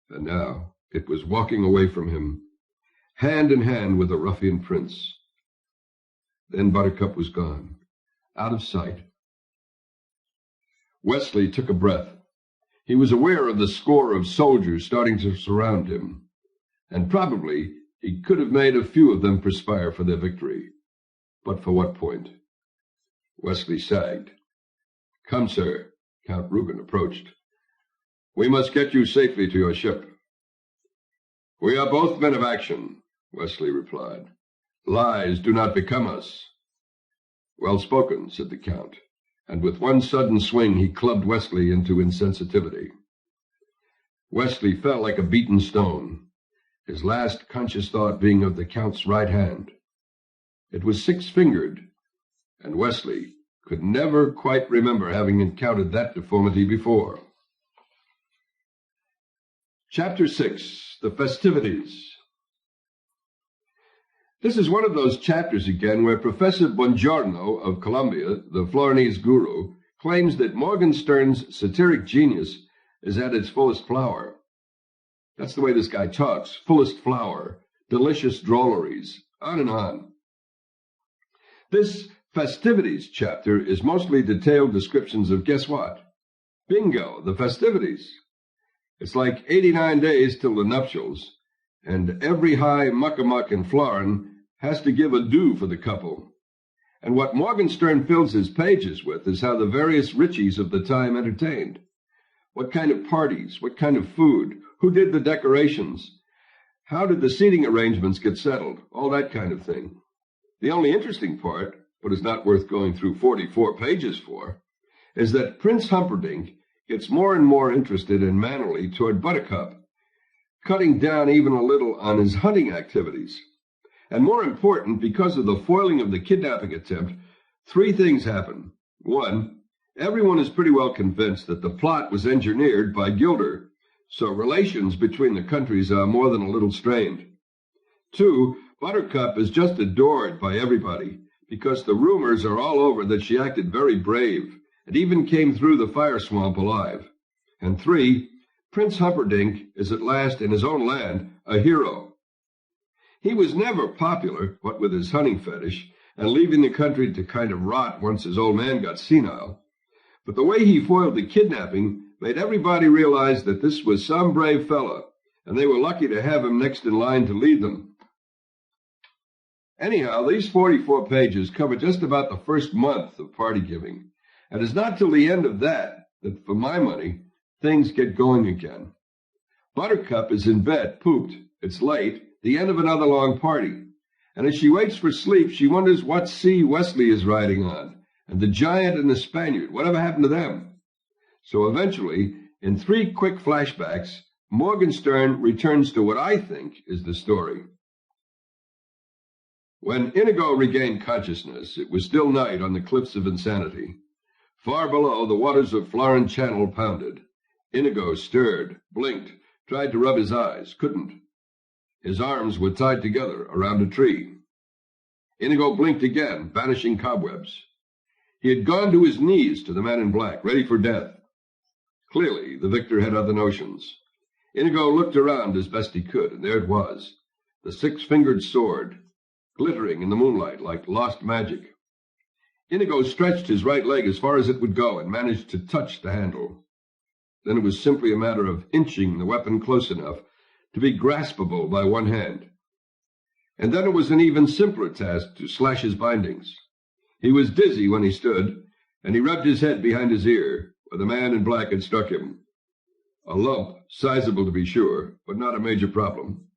and now it was walking away from him, hand in hand with a ruffian prince. Then Buttercup was gone, out of sight. Wesley took a breath. He was aware of the score of soldiers starting to surround him, and probably he could have made a few of them perspire for their victory. But for what point? Wesley sagged. Come, sir. Count Reuben approached. We must get you safely to your ship. We are both men of action, Wesley replied. Lies do not become us. Well spoken, said the Count, and with one sudden swing he clubbed Wesley into insensitivity. Wesley fell like a beaten stone, his last conscious thought being of the Count's right hand. It was six-fingered, and Wesley could never quite remember having encountered that deformity before. Chapter 6, The Festivities. This is one of those chapters again where Professor Buongiorno of Columbia, the Florinese guru, claims that Morgenstern's satiric genius is at its fullest flower. That's the way this guy talks, fullest flower, delicious drolleries, on and on. This Festivities chapter is mostly detailed descriptions of, guess what? Bingo, the festivities. It's like 89 days till the nuptials, and every high muck-a-muck in Florin has to give a due for the couple. And what Morgenstern fills his pages with is how the various richies of the time entertained. What kind of parties, what kind of food, who did the decorations, how did the seating arrangements get settled, all that kind of thing. The only interesting part, but is not worth going through 44 pages for, is that Prince Humperdinck gets more and more interested in Mannerly toward Buttercup, cutting down even a little on his hunting activities. And more important, because of the foiling of the kidnapping attempt, three things happen. One, everyone is pretty well convinced that the plot was engineered by Gilder, so relations between the countries are more than a little strained. Two, Buttercup is just adored by everybody, because the rumors are all over that she acted very brave, and even came through the fire swamp alive. And three, Prince Humperdinck is at last in his own land a hero. He was never popular, what with his hunting fetish, and leaving the country to kind of rot once his old man got senile. But the way he foiled the kidnapping made everybody realize that this was some brave fella, and they were lucky to have him next in line to lead them. Anyhow, these 44 pages cover just about the first month of party giving, and it's not till the end of that, for my money, things get going again. Buttercup is in bed, pooped. It's late, the end of another long party. And as she waits for sleep, she wonders what sea Wesley is riding on, and the giant and the Spaniard, whatever happened to them? So eventually, in three quick flashbacks, Morgenstern returns to what I think is the story. When Inigo regained consciousness, it was still night on the cliffs of Insanity. Far below, the waters of Florin Channel pounded. Inigo stirred, blinked, tried to rub his eyes, couldn't. His arms were tied together around a tree. Inigo blinked again, banishing cobwebs. He had gone to his knees to the man in black, ready for death. Clearly, the victor had other notions. Inigo looked around as best he could, and there it was, the six-fingered sword, glittering in the moonlight like lost magic. Inigo stretched his right leg as far as it would go and managed to touch the handle. Then it was simply a matter of inching the weapon close enough to be graspable by one hand. And then it was an even simpler task to slash his bindings. He was dizzy when he stood, and he rubbed his head behind his ear, where the man in black had struck him. A lump, sizable to be sure, but not a major problem.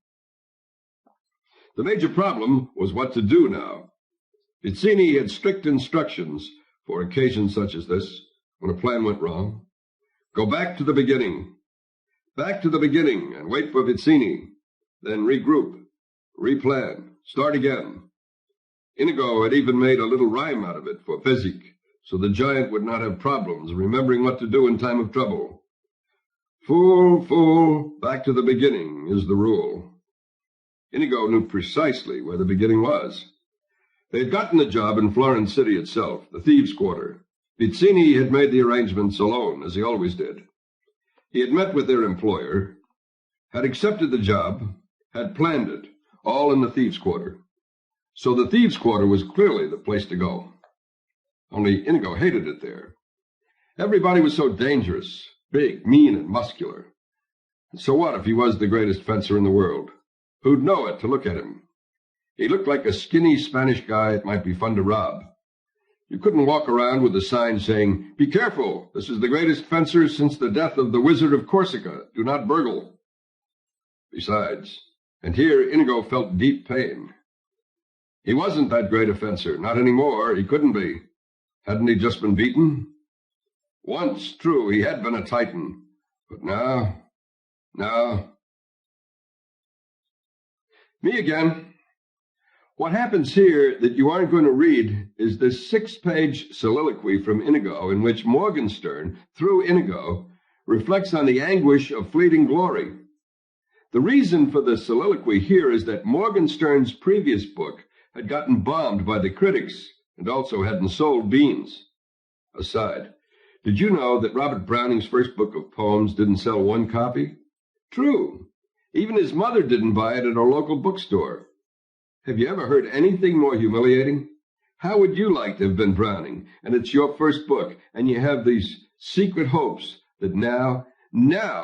The major problem was what to do now. Vizzini had strict instructions for occasions such as this, when a plan went wrong. Go back to the beginning. Back to the beginning, and wait for Vizzini. Then regroup, replan, start again. Inigo had even made a little rhyme out of it for Fezzik, so the giant would not have problems remembering what to do in time of trouble. Fool, fool, back to the beginning is the rule. Inigo knew precisely where the beginning was. They had gotten the job in Florence City itself, the thieves' quarter. Vizzini had made the arrangements alone, as he always did. He had met with their employer, had accepted the job, had planned it, all in the thieves' quarter. So the thieves' quarter was clearly the place to go. Only Inigo hated it there. Everybody was so dangerous, big, mean, and muscular. And so what if he was the greatest fencer in the world? Who'd know it to look at him? He looked like a skinny Spanish guy it might be fun to rob. You couldn't walk around with a sign saying, "Be careful, this is the greatest fencer since the death of the Wizard of Corsica. Do not burgle." Besides, and here Inigo felt deep pain. He wasn't that great a fencer, not anymore. He couldn't be. Hadn't he just been beaten? Once, true, he had been a Titan, but now. Me again. What happens here that you aren't going to read is this 6-page soliloquy from Inigo in which Morgenstern, through Inigo, reflects on the anguish of fleeting glory. The reason for the soliloquy here is that Morgenstern's previous book had gotten bombed by the critics and also hadn't sold beans. Aside, did you know that Robert Browning's first book of poems didn't sell one copy? True. Even his mother didn't buy it at a local bookstore. Have you ever heard anything more humiliating? How would you like to have been Browning, and it's your first book, and you have these secret hopes that now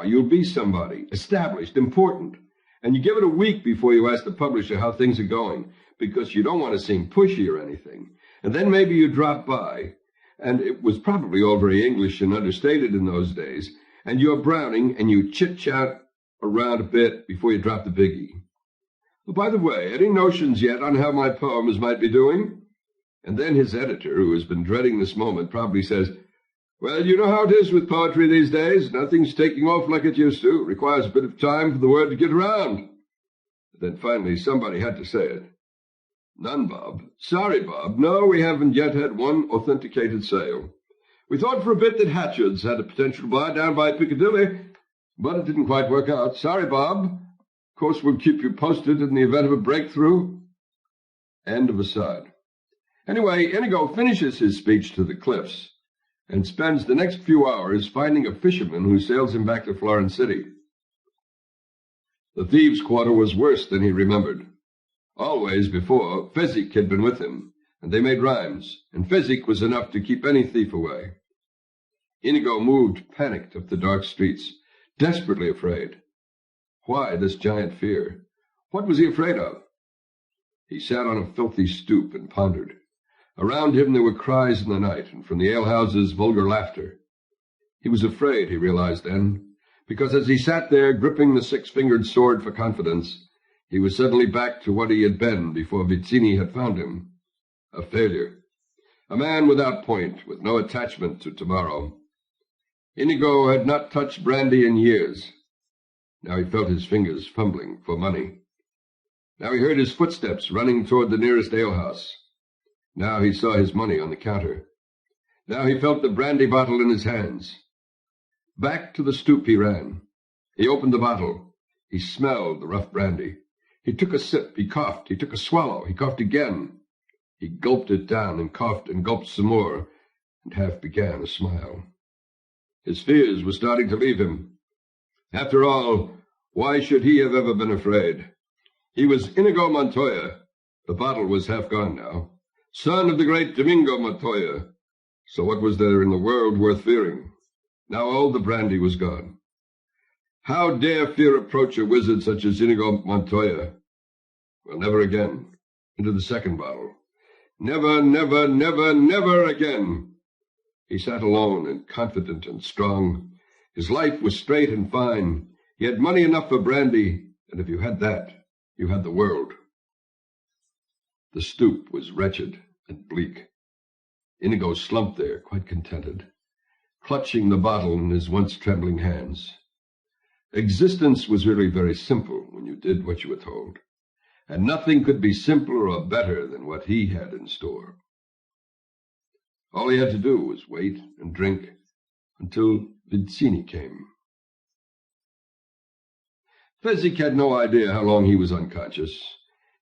you'll be somebody, established, important, and you give it a week before you ask the publisher how things are going, because you don't want to seem pushy or anything, and then maybe you drop by, and it was probably all very English and understated in those days, and you're Browning, and you chit-chat around a bit before you drop the biggie. Well, by the way, any notions yet on how my poems might be doing? And then his editor, who has been dreading this moment, probably says, "Well, you know how it is with poetry these days. Nothing's taking off like it used to. It requires a bit of time for the word to get around." Then finally somebody had to say it. "None, Bob. Sorry, Bob. No, we haven't yet had one authenticated sale. We thought for a bit that Hatchard's had a potential buy down by Piccadilly, but it didn't quite work out. Sorry, Bob. Of course, we'll keep you posted in the event of a breakthrough." End of aside. Anyway, Inigo finishes his speech to the cliffs and spends the next few hours finding a fisherman who sails him back to Florence City. The thieves' quarter was worse than he remembered. Always before, Fezzik had been with him, and they made rhymes, and Fezzik was enough to keep any thief away. Inigo moved, panicked, up the dark streets, desperately afraid. Why this giant fear? What was he afraid of? He sat on a filthy stoop and pondered. Around him there were cries in the night, and from the alehouses vulgar laughter. He was afraid, he realized then, because as he sat there gripping the 6-fingered sword for confidence, he was suddenly back to what he had been before Vizzini had found him. A failure. A man without point, with no attachment to tomorrow. Inigo had not touched brandy in years. Now he felt his fingers fumbling for money. Now he heard his footsteps running toward the nearest alehouse. Now he saw his money on the counter. Now he felt the brandy bottle in his hands. Back to the stoop he ran. He opened the bottle. He smelled the rough brandy. He took a sip. He coughed. He took a swallow. He coughed again. He gulped it down and coughed and gulped some more, and half began a smile. His fears were starting to leave him. After all, why should he have ever been afraid? He was Inigo Montoya. The bottle was half gone now. Son of the great Domingo Montoya. So what was there in the world worth fearing? Now all the brandy was gone. How dare fear approach a wizard such as Inigo Montoya? Well, never again. Into the second bottle. Never, never, never, never again. He sat alone and confident and strong. His life was straight and fine. He had money enough for brandy, and if you had that, you had the world. The stoop was wretched and bleak. Inigo slumped there, quite contented, clutching the bottle in his once trembling hands. Existence was really very simple when you did what you were told, and nothing could be simpler or better than what he had in store. All he had to do was wait and drink until Vizzini came. Fezzik had no idea how long he was unconscious.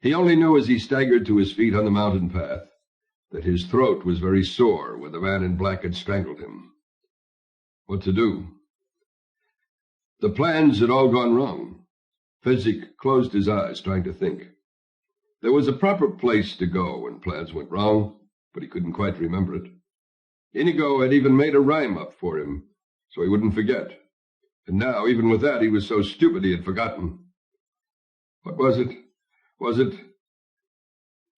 He only knew as he staggered to his feet on the mountain path that his throat was very sore where the man in black had strangled him. What to do? The plans had all gone wrong. Fezzik closed his eyes, trying to think. There was a proper place to go when plans went wrong, but he couldn't quite remember it. Inigo had even made a rhyme up for him, so he wouldn't forget. And now, even with that, he was so stupid he had forgotten. What was it? Was it,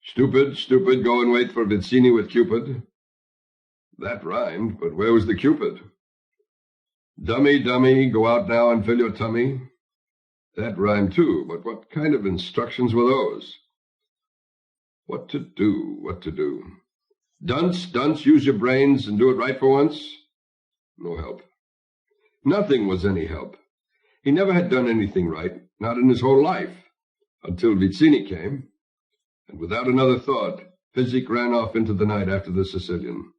stupid, stupid, go and wait for Vizzini with Cupid? That rhymed, but where was the Cupid? Dummy, dummy, go out now and fill your tummy. That rhymed too, but what kind of instructions were those? What to do, what to do? Dunce, dunce, use your brains and do it right for once? No help. Nothing was any help. He never had done anything right, not in his whole life, until Vizzini came, and without another thought, Fezzik ran off into the night after the Sicilian.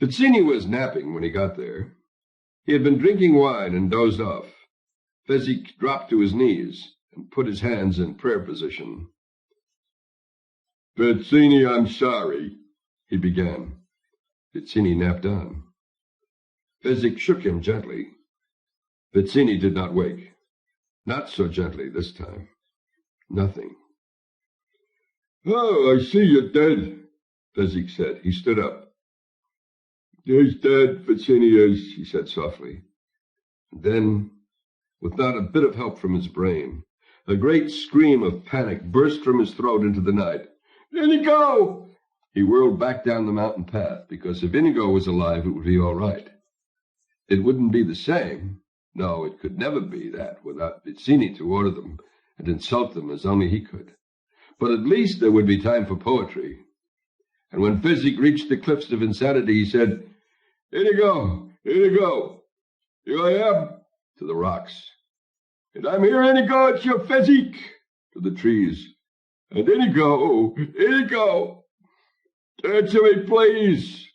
Vizzini was napping when he got there. He had been drinking wine and dozed off. Fezzik dropped to his knees and put his hands in prayer position. Vizzini, I'm sorry, he began. Vizzini napped on. Fezzik shook him gently. Vizzini did not wake. Not so gently this time. Nothing. Oh, I see you're dead, Fezzik said. He stood up. He's dead, Vizzini is, he said softly. And then, with not a bit of help from his brain, a great scream of panic burst from his throat into the night. Inigo! He whirled back down the mountain path, because if Inigo was alive, it would be all right. It wouldn't be the same. No, it could never be that without Vizzini to order them and insult them as only he could. But at least there would be time for poetry. And when Fezzik reached the cliffs of insanity, he said, Inigo, Inigo, here I am, to the rocks. And I'm here, Inigo, it's your Fezzik, to the trees. And Inigo, Inigo, answer me, please,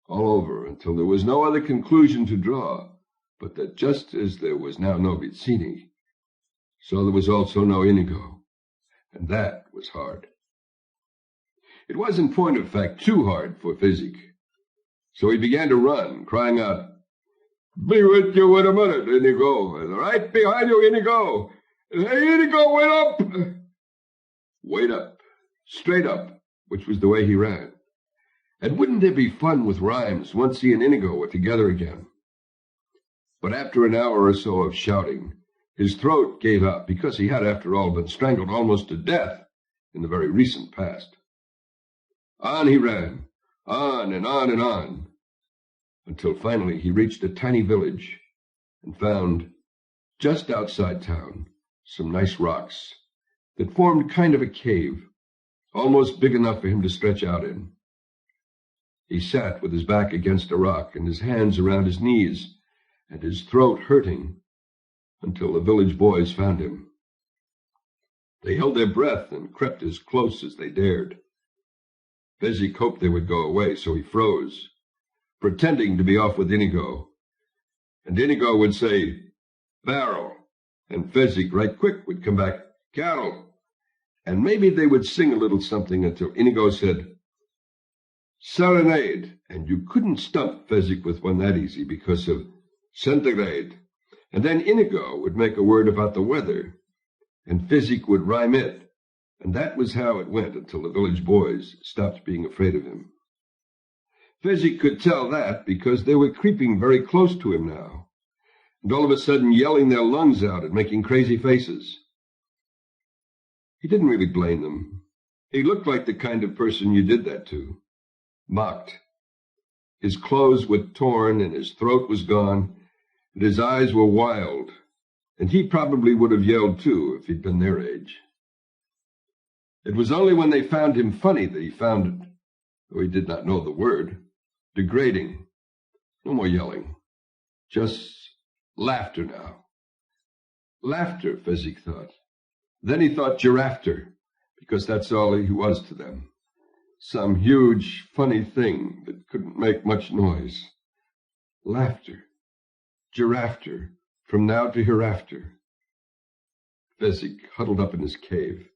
all over, until there was no other conclusion to draw, but that just as there was now no Vizzini, so there was also no Inigo, and that was hard. It was, in point of fact, too hard for Fezzik. So he began to run, crying out, Be with you in a minute, Inigo, and right behind you, Inigo. Hey, Inigo, wait up! Wait up, straight up, which was the way he ran. And wouldn't there be fun with rhymes once he and Inigo were together again? But after an hour or so of shouting, his throat gave out, because he had, after all, been strangled almost to death in the very recent past. On he ran, on and on and on, until finally he reached a tiny village and found, just outside town, some nice rocks that formed kind of a cave, almost big enough for him to stretch out in. He sat with his back against a rock and his hands around his knees and his throat hurting until the village boys found him. They held their breath and crept as close as they dared. Fezzik hoped they would go away, so he froze, pretending to be off with Inigo. And Inigo would say, Barrel, and Fezzik, right quick, would come back, Cattle. And maybe they would sing a little something until Inigo said, Serenade, and you couldn't stump Fezzik with one that easy because of centigrade. And then Inigo would make a word about the weather, and Fezzik would rhyme it. And that was how it went until the village boys stopped being afraid of him. Fezzik could tell that because they were creeping very close to him now. and all of a sudden yelling their lungs out and making crazy faces. He didn't really blame them. He looked like the kind of person you did that to. Mocked. His clothes were torn and his throat was gone, and his eyes were wild, and he probably would have yelled too if he'd been their age. It was only when they found him funny that he found it, though he did not know the word, degrading. No more yelling. Just laughter now. Laughter, Fezzik thought. Then he thought giraffe-ter, because that's all he was to them. Some huge, funny thing that couldn't make much noise. Laughter. Giraffe-ter, from now to hereafter. Fezzik huddled up in his cave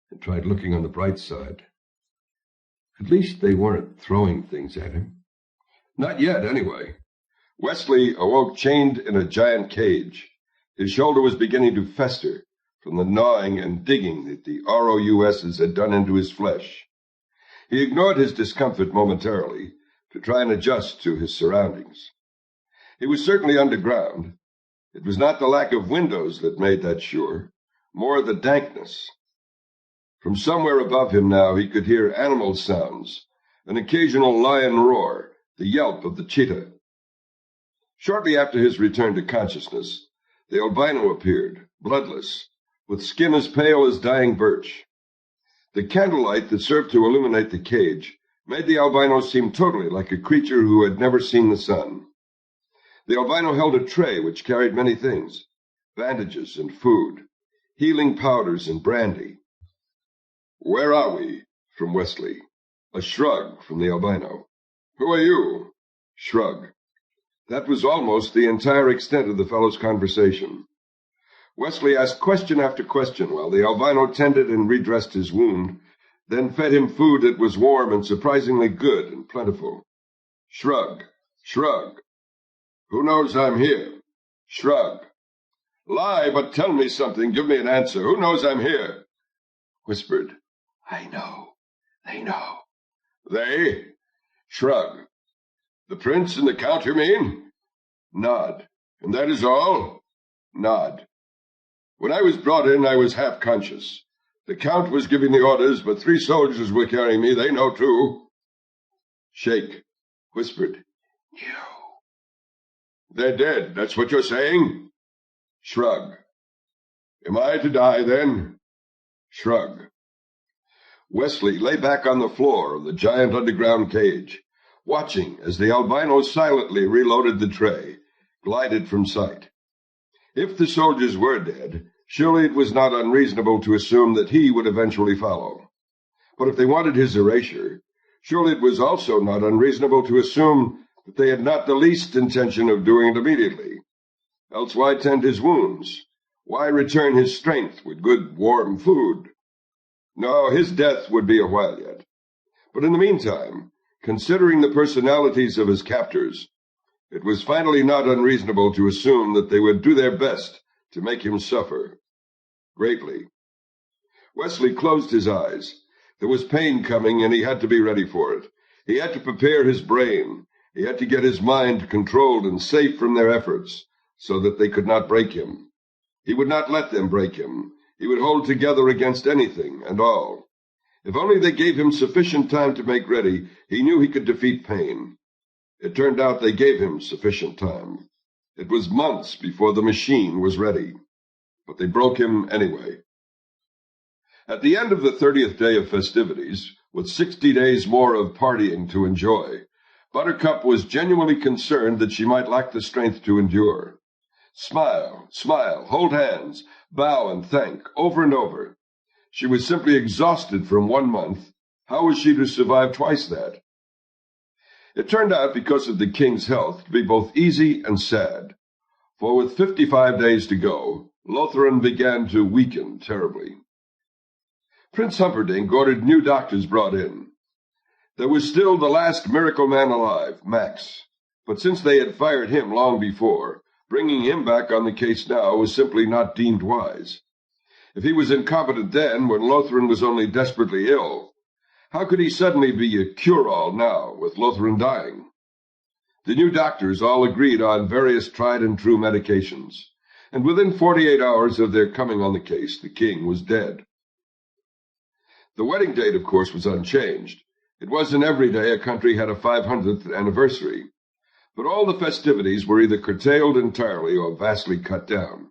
and tried looking on the bright side. At least they weren't throwing things at him. Not yet, anyway. Wesley awoke chained in a giant cage. His shoulder was beginning to fester from the gnawing and digging that the ROUSs had done into his flesh. He ignored his discomfort momentarily to try and adjust to his surroundings. He was certainly underground. It was not the lack of windows that made that sure, more the dankness. From somewhere above him now he could hear animal sounds, an occasional lion roar, the yelp of the cheetah. Shortly after his return to consciousness, the albino appeared, bloodless, with skin as pale as dying birch. The candlelight that served to illuminate the cage made the albino seem totally like a creature who had never seen the sun. The albino held a tray which carried many things, bandages and food, healing powders and brandy. "Where are we?" from Wesley. A shrug from the albino. "Who are you?" Shrug. That was almost the entire extent of the fellow's conversation. Wesley asked question after question while the albino tended and redressed his wound, then fed him food that was warm and surprisingly good and plentiful. Shrug. Shrug. "Who knows I'm here?" Shrug. "Lie, but tell me something. Give me an answer. Who knows I'm here?" Whispered. "I know. They know." "They?" Shrug. "The prince and the count, you mean?" Nod. "And that is all?" Nod. "When I was brought in, I was half conscious. The count was giving the orders, but 3 soldiers were carrying me. They know, too." Shake. Whispered. "You." "They're dead, that's what you're saying?" Shrug. "Am I to die, then?" Shrug. Wesley lay back on the floor of the giant underground cage, watching as the albino silently reloaded the tray, glided from sight. If the soldiers were dead, surely it was not unreasonable to assume that he would eventually follow. But if they wanted his erasure, surely it was also not unreasonable to assume that they had not the least intention of doing it immediately. Else why tend his wounds? Why return his strength with good warm food? No, his death would be a while yet. But in the meantime, considering the personalities of his captors, it was finally not unreasonable to assume that they would do their best to make him suffer greatly. Wesley closed his eyes. There was pain coming, and he had to be ready for it. He had to prepare his brain. He had to get his mind controlled and safe from their efforts, so that they could not break him. He would not let them break him. He would hold together against anything and all. If only they gave him sufficient time to make ready, he knew he could defeat pain. It turned out they gave him sufficient time. It was months before the machine was ready. But they broke him anyway. At the end of the 30th day of festivities, with 60 days more of partying to enjoy, Buttercup was genuinely concerned that she might lack the strength to endure. Smile, smile, hold hands, bow and thank, over and over. She was simply exhausted from 1 month. How was she to survive twice that? It turned out, because of the king's health, to be both easy and sad. For with 55 days to go, Lotharen began to weaken terribly. Prince Humperdinck ordered new doctors brought in. There was still the last miracle man alive, Max, but since they had fired him long before, bringing him back on the case now was simply not deemed wise. If he was incompetent then, when Lotharen was only desperately ill, how could he suddenly be a cure-all now, with Lotharen dying? The new doctors all agreed on various tried-and-true medications, and within 48 hours of their coming on the case, the king was dead. The wedding date, of course, was unchanged. It wasn't every day a country had a 500th anniversary, but all the festivities were either curtailed entirely or vastly cut down,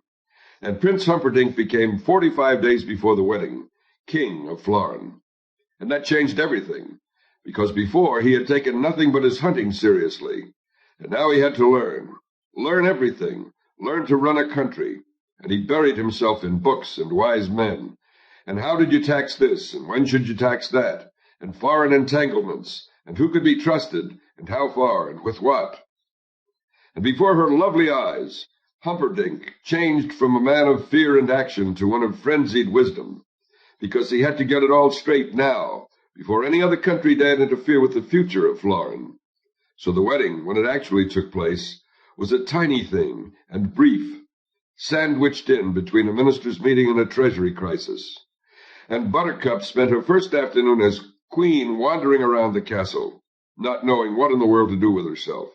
and Prince Humperdinck became 45 days before the wedding, King of Florin. And that changed everything, because before he had taken nothing but his hunting seriously, and now he had to learn everything, learn to run a country, and he buried himself in books and wise men. And how did you tax this, and when should you tax that, and foreign entanglements, and who could be trusted, and how far, and with what? And before her lovely eyes, Humperdinck changed from a man of fear and action to one of frenzied wisdom, because he had to get it all straight now, before any other country dared interfere with the future of Florin. So the wedding, when it actually took place, was a tiny thing and brief, sandwiched in between a minister's meeting and a treasury crisis. And Buttercup spent her first afternoon as queen wandering around the castle, not knowing what in the world to do with herself.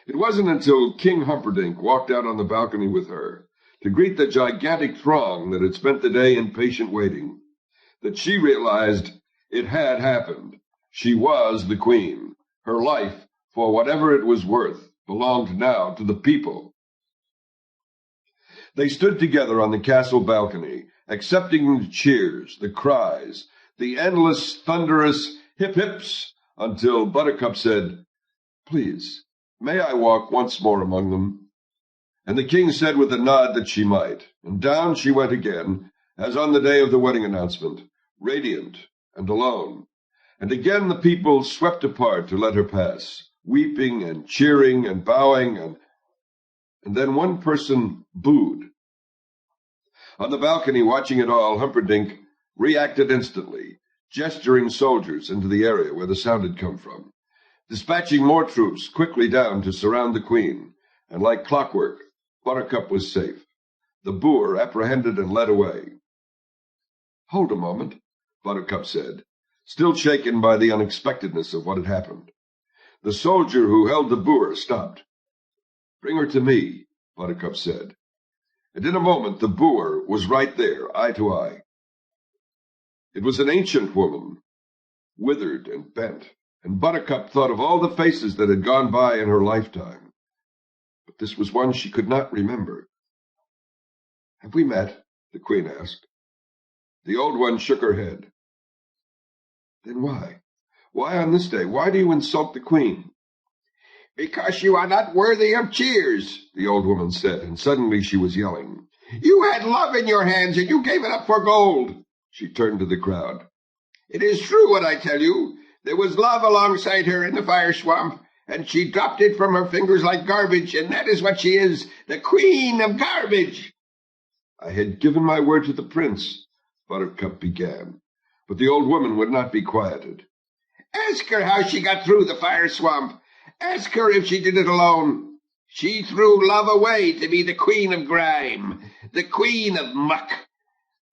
It wasn't until King Humperdinck walked out on the balcony with her to greet the gigantic throng that had spent the day in patient waiting, that she realized it had happened. She was the queen. Her life, for whatever it was worth, belonged now to the people. They stood together on the castle balcony, accepting the cheers, the cries, the endless, thunderous hip-hips, until Buttercup said, "Please, may I walk once more among them?" And the king said with a nod that she might, and down she went again, as on the day of the wedding announcement, radiant and alone. And again the people swept apart to let her pass, weeping and cheering and bowing, and then one person booed. On the balcony, watching it all, Humperdinck reacted instantly, gesturing soldiers into the area where the sound had come from, dispatching more troops quickly down to surround the queen, and like clockwork, Buttercup was safe, the boor apprehended and led away. "Hold a moment," Buttercup said, still shaken by the unexpectedness of what had happened. The soldier who held the boor stopped. "Bring her to me," Buttercup said. And in a moment the boor was right there, eye to eye. It was an ancient woman, withered and bent, and Buttercup thought of all the faces that had gone by in her lifetime. But this was one she could not remember. "Have we met?" the queen asked. The old one shook her head. "Then why? Why on this day? Why do you insult the queen?" "Because you are not worthy of cheers," the old woman said, and suddenly she was yelling. "You had love in your hands, and you gave it up for gold." She turned to the crowd. "It is true what I tell you. There was love alongside her in the fire swamp, and she dropped it from her fingers like garbage, and that is what she is, the queen of garbage." "I had given my word to the prince," Buttercup began, but the old woman would not be quieted. "Ask her how she got through the fire swamp. Ask her if she did it alone. She threw love away to be the queen of grime, the queen of muck.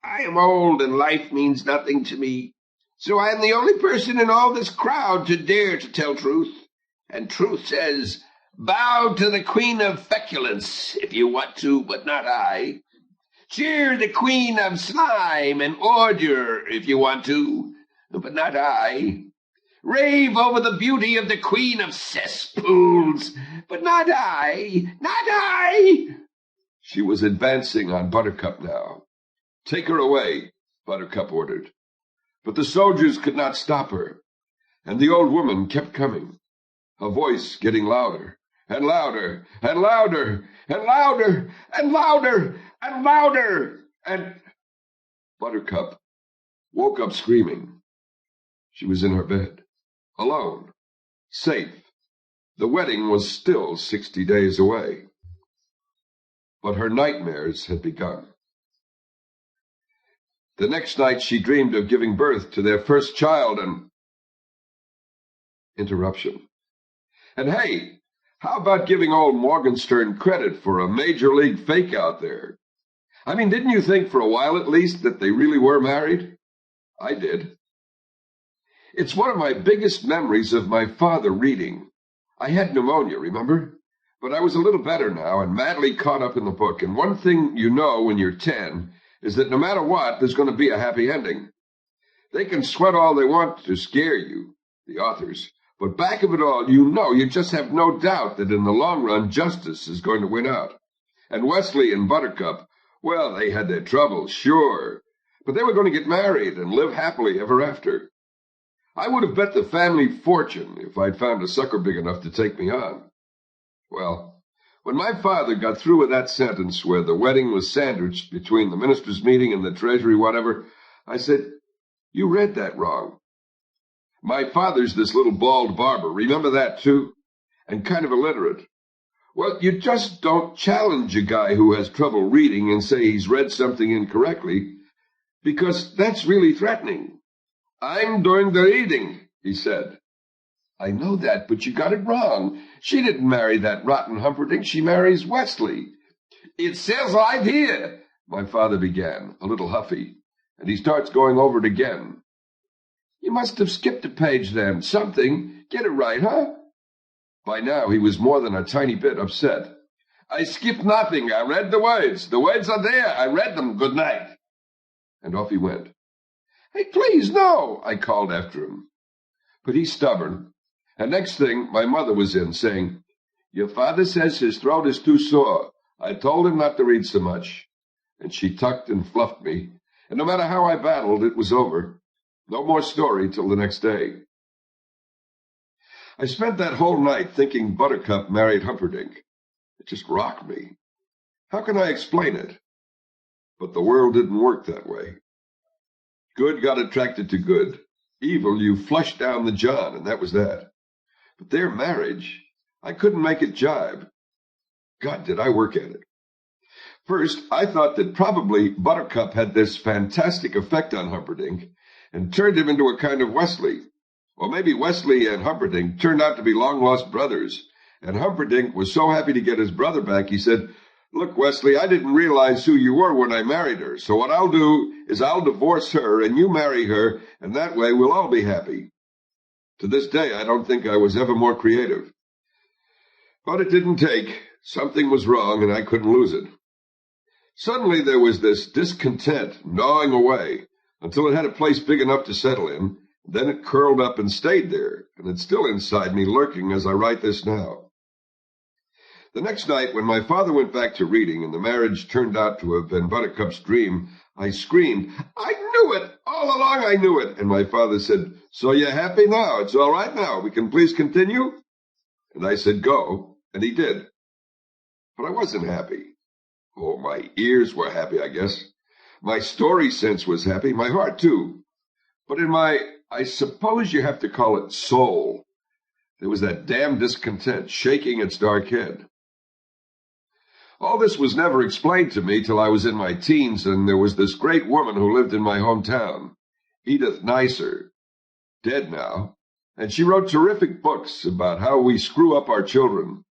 I am old and life means nothing to me, so I am the only person in all this crowd to dare to tell truth. And truth says, bow to the queen of feculence if you want to, but not I. Cheer the queen of slime and ordure if you want to, but not I. Rave over the beauty of the queen of cesspools, but not I, not I." She was advancing on Buttercup now. "Take her away," Buttercup ordered. But the soldiers could not stop her, and the old woman kept coming, her voice getting louder and louder and louder and louder and louder and louder, and Buttercup woke up screaming. She was in her bed, alone, safe. The wedding was still 60 days away. But her nightmares had begun. The next night she dreamed of giving birth to their first child and... Interruption. And hey, how about giving old Morgenstern credit for a major league fake out there? I mean, didn't you think for a while at least that they really were married? I did. It's one of my biggest memories of my father reading. I had pneumonia, remember? But I was a little better now and madly caught up in the book. And one thing you know when you're 10 is that no matter what, there's going to be a happy ending. They can sweat all they want to scare you, the authors. But back of it all, you just have no doubt that in the long run, justice is going to win out. And Wesley and Buttercup, well, they had their troubles, sure. But they were going to get married and live happily ever after. I would have bet the family fortune if I'd found a sucker big enough to take me on. Well, when my father got through with that sentence where the wedding was sandwiched between the minister's meeting and the treasury whatever, I said, "You read that wrong. My father's this little bald barber, remember that too? And kind of illiterate. Well, you just don't challenge a guy who has trouble reading and say he's read something incorrectly, because that's really threatening." "I'm doing the reading," he said. "I know that, but you got it wrong. She didn't marry that rotten Humperdinck. She marries Wesley." "It says right here," my father began, a little huffy, and he starts going over it again. "You must have skipped a page then, something. Get it right, huh?" By now he was more than a tiny bit upset. "I skipped nothing. I read the words. The words are there. I read them. Good night." And off he went. "Hey, please, no," I called after him. But he's stubborn. And next thing, my mother was in, saying, "Your father says his throat is too sore. I told him not to read so much." And she tucked and fluffed me, and no matter how I battled, it was over. No more story till the next day. I spent that whole night thinking Buttercup married Humperdinck. It just rocked me. How can I explain it? But the world didn't work that way. Good got attracted to good. Evil you flushed down the john, and that was that. But their marriage, I couldn't make it jibe. God, did I work at it. First, I thought that probably Buttercup had this fantastic effect on Humperdinck and turned him into a kind of Wesley. Or maybe Wesley and Humperdinck turned out to be long-lost brothers, and Humperdinck was so happy to get his brother back, he said, "Look, Wesley, I didn't realize who you were when I married her, so what I'll do is I'll divorce her and you marry her, and that way we'll all be happy." To this day, I don't think I was ever more creative. But it didn't take. Something was wrong, and I couldn't lose it. Suddenly there was this discontent gnawing away until it had a place big enough to settle in. Then it curled up and stayed there, and it's still inside me lurking as I write this now. The next night, when my father went back to reading and the marriage turned out to have been Buttercup's dream, I screamed, "I knew it! All along I knew it!" And my father said, "So you're happy now? It's all right now. We can please continue?" And I said, "Go," and he did. But I wasn't happy. Oh, my ears were happy, I guess. My story sense was happy, my heart too. But in my, I suppose you have to call it soul, there was that damn discontent shaking its dark head. All this was never explained to me till I was in my teens, and there was this great woman who lived in my hometown, Edith Neisser, dead now, and she wrote terrific books about how we screw up our children.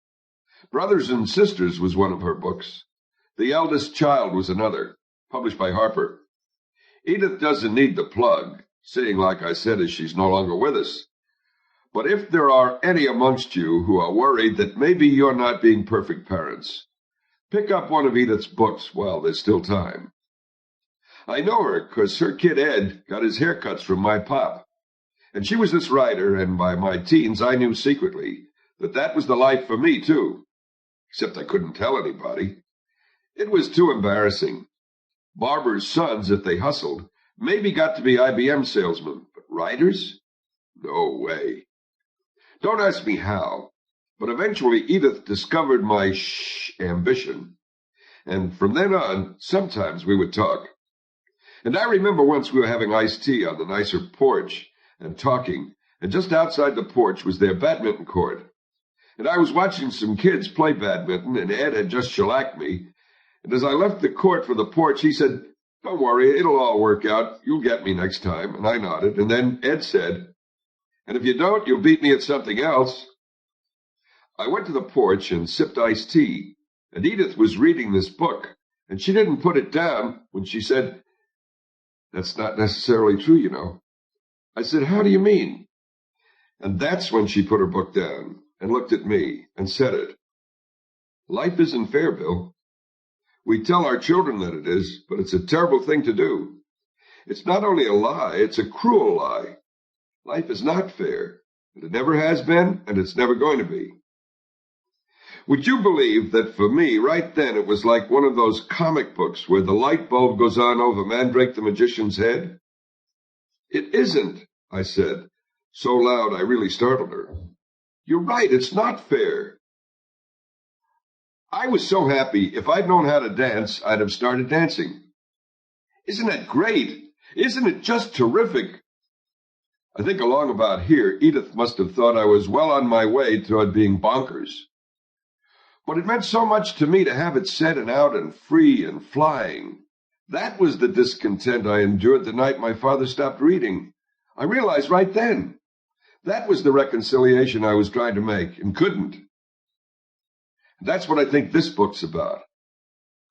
Brothers and Sisters was one of her books. The Eldest Child was another, published by Harper. Edith doesn't need the plug, seeing, like I said, as she's no longer with us. But if there are any amongst you who are worried that maybe you're not being perfect parents, pick up one of Edith's books while there's still time. I know her 'cause her kid Ed got his haircuts from my pop. And she was this writer, and by my teens I knew secretly that was the life for me, too. Except I couldn't tell anybody. It was too embarrassing. Barbers' sons, if they hustled, maybe got to be IBM salesmen, but writers? No way. Don't ask me how, but eventually Edith discovered my ambition, and from then on, sometimes we would talk. And I remember once we were having iced tea on the Neisser porch and talking, and just outside the porch was their badminton court. And I was watching some kids play badminton, and Ed had just shellacked me. And as I left the court for the porch, he said, "Don't worry, it'll all work out. You'll get me next time." And I nodded. And then Ed said, "And if you don't, you'll beat me at something else." I went to the porch and sipped iced tea, and Edith was reading this book, and she didn't put it down when she said, "That's not necessarily true, you know." I said, "How do you mean?" And that's when she put her book down. and looked at me and said it. Life isn't fair, Bill. We tell our children that it is, but it's a terrible thing to do. It's not only a lie, it's a cruel lie. Life is not fair, and it never has been, and it's never going to be. Would you believe that for me, right then, it was like one of those comic books where the light bulb goes on over Mandrake the magician's head? It isn't, I said, so loud I really startled her. You're right, it's not fair. I was so happy, if I'd known how to dance, I'd have started dancing. Isn't that great? Isn't it just terrific? I think along about here, Edith must have thought I was well on my way toward being bonkers. But it meant so much to me to have it set and out and free and flying. That was the discontent I endured the night my father stopped reading. I realized right then. That was the reconciliation I was trying to make and couldn't. That's what I think this book's about.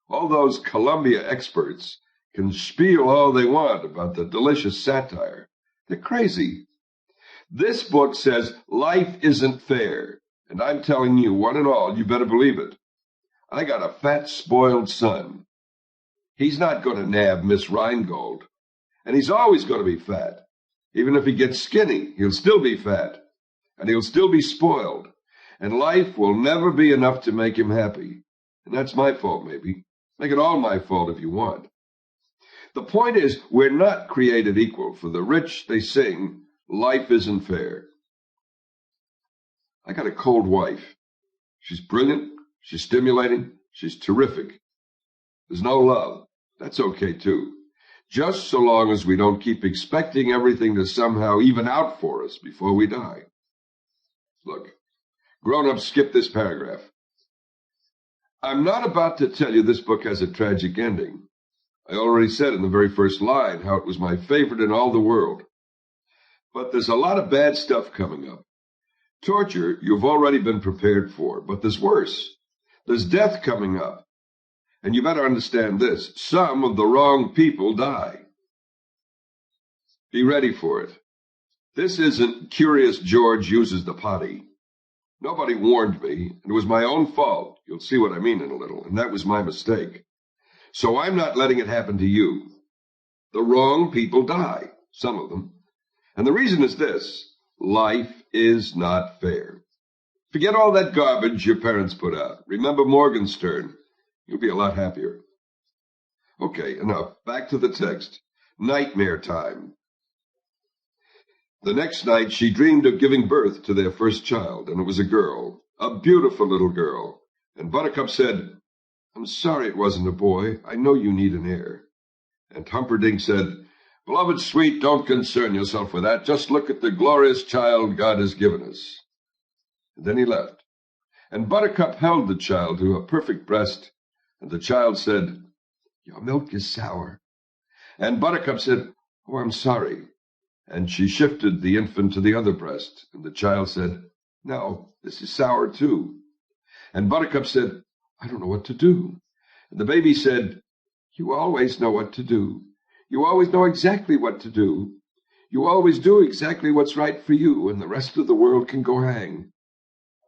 All those Columbia experts can spiel all they want about the delicious satire. They're crazy. This book says life isn't fair, and I'm telling you, one and all, you better believe it. I got a fat, spoiled son. He's not going to nab Miss Rheingold, and he's always going to be fat. Even if he gets skinny, he'll still be fat, and he'll still be spoiled, and life will never be enough to make him happy. And that's my fault, maybe. Make it all my fault if you want. The point is, we're not created equal. For the rich, they sing, life isn't fair. I got a cold wife. She's brilliant, she's stimulating, she's terrific. There's no love. That's okay, too. Just so long as we don't keep expecting everything to somehow even out for us before we die. Look, grown-ups, skip this paragraph. I'm not about to tell you this book has a tragic ending. I already said in the very first line how it was my favorite in all the world. But there's a lot of bad stuff coming up. Torture you've already been prepared for, but there's worse. There's death coming up. And you better understand this. Some of the wrong people die. Be ready for it. This isn't Curious George uses the potty. Nobody warned me, and it was my own fault. You'll see what I mean in a little, and that was my mistake. So I'm not letting it happen to you. The wrong people die, some of them. And the reason is this. Life is not fair. Forget all that garbage your parents put out. Remember Morgenstern. You'll be a lot happier. Okay, enough. Back to the text. Nightmare time. The next night, she dreamed of giving birth to their first child, and it was a girl, a beautiful little girl. And Buttercup said, I'm sorry it wasn't a boy. I know you need an heir. And Humperdinck said, Beloved sweet, don't concern yourself with that. Just look at the glorious child God has given us. And then he left. And Buttercup held the child to her perfect breast, and the child said, Your milk is sour. And Buttercup said, Oh, I'm sorry. And she shifted the infant to the other breast, and the child said, No, this is sour too. And Buttercup said, I don't know what to do. And the baby said, You always know what to do. You always know exactly what to do. You always do exactly what's right for you, and the rest of the world can go hang.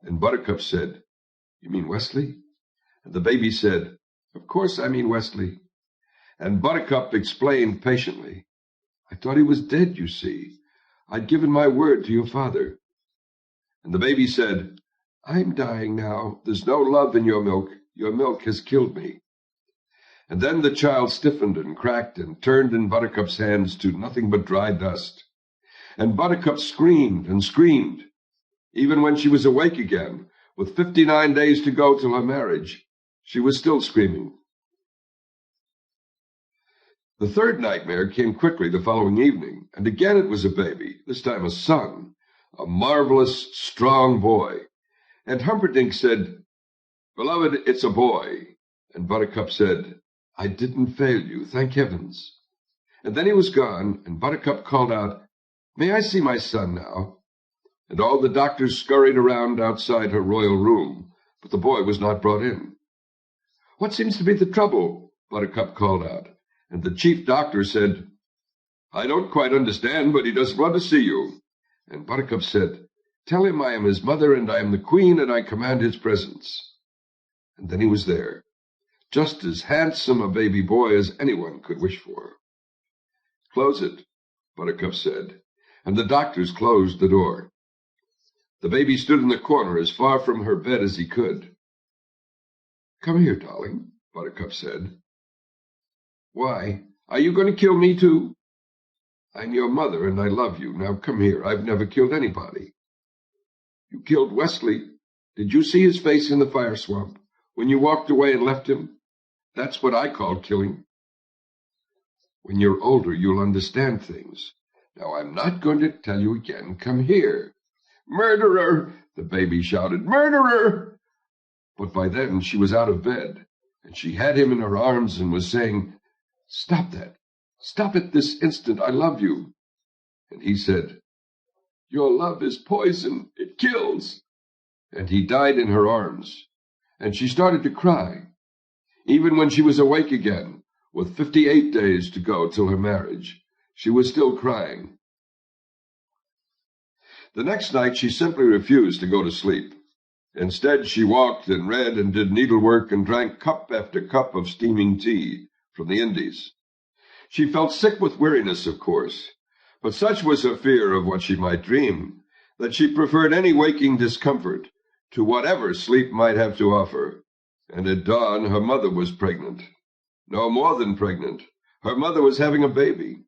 And Buttercup said, You mean Wesley? And the baby said, Of course I mean Wesley. And Buttercup explained patiently, I thought he was dead, you see. I'd given my word to your father. And the baby said, I'm dying now. There's no love in your milk. Your milk has killed me. And then the child stiffened and cracked and turned in Buttercup's hands to nothing but dry dust. And Buttercup screamed and screamed. Even when she was awake again, with 59 days to go till her marriage, she was still screaming. The third nightmare came quickly the following evening, and again it was a baby, this time a son, a marvelous, strong boy. And Humperdinck said, Beloved, it's a boy. And Buttercup said, I didn't fail you, thank heavens. And then he was gone, and Buttercup called out, May I see my son now? And all the doctors scurried around outside her royal room, but the boy was not brought in. What seems to be the trouble? Buttercup called out. And the chief doctor said, I don't quite understand, but he doesn't want to see you. And Buttercup said, Tell him I am his mother, and I am the queen, and I command his presence." And then he was there, just as handsome a baby boy as anyone could wish for. "Close it," Buttercup said, and the doctors closed the door. The baby stood in the corner as far from her bed as he could. "Come here, darling," Buttercup said. "Why, are you going to kill me too?" "I'm your mother, and I love you. Now come here. I've never killed anybody." "You killed Wesley. Did you see his face in the fire swamp when you walked away and left him? That's what I call killing." "When you're older, you'll understand things. Now, I'm not going to tell you again. Come here." "Murderer!" the baby shouted. "Murderer!" But by then she was out of bed, and she had him in her arms and was saying, "Stop that. Stop it this instant. I love you." And he said, "Your love is poison. It kills." And he died in her arms, and she started to cry. Even when she was awake again, with 58 days to go till her marriage, she was still crying. The next night she simply refused to go to sleep. Instead, she walked and read and did needlework and drank cup after cup of steaming tea from the Indies. She felt sick with weariness, of course, but such was her fear of what she might dream that she preferred any waking discomfort to whatever sleep might have to offer. And at dawn, her mother was pregnant. No more than pregnant. Her mother was having a baby.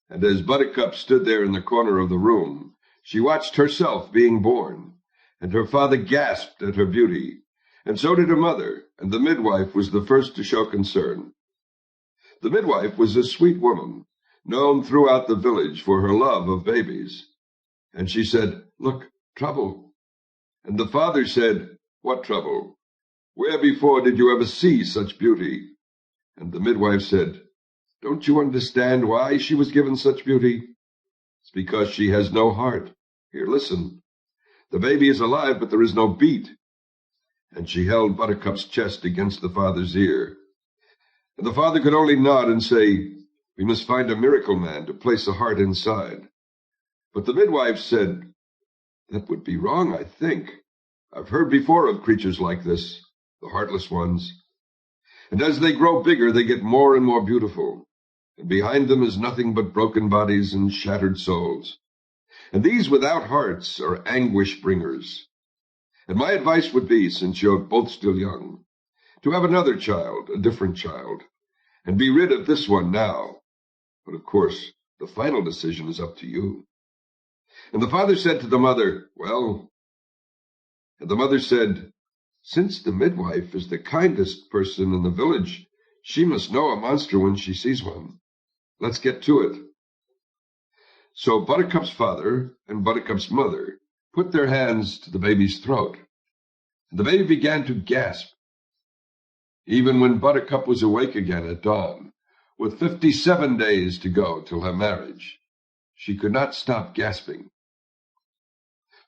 And as Buttercup stood there in the corner of the room, she watched herself being born, and her father gasped at her beauty, and so did her mother, and the midwife was the first to show concern. The midwife was a sweet woman, known throughout the village for her love of babies. And she said, "Look, trouble." And the father said, "What trouble? Where before did you ever see such beauty?" And the midwife said, "Don't you understand why she was given such beauty? It's because she has no heart. Here, listen. The baby is alive, but there is no beat." And she held Buttercup's chest against the father's ear. And the father could only nod and say, "We must find a miracle man to place a heart inside." But the midwife said, "That would be wrong, I think. I've heard before of creatures like this, the heartless ones. And as they grow bigger, they get more and more beautiful. And behind them is nothing but broken bodies and shattered souls. And these without hearts are anguish bringers. And my advice would be, since you're both still young, to have another child, a different child, and be rid of this one now. But of course, the final decision is up to you." And the father said to the mother, "Well?" And the mother said, "Since the midwife is the kindest person in the village, she must know a monster when she sees one. Let's get to it." So Buttercup's father and Buttercup's mother put their hands to the baby's throat, and the baby began to gasp. Even when Buttercup was awake again at dawn, with 57 days to go till her marriage, she could not stop gasping.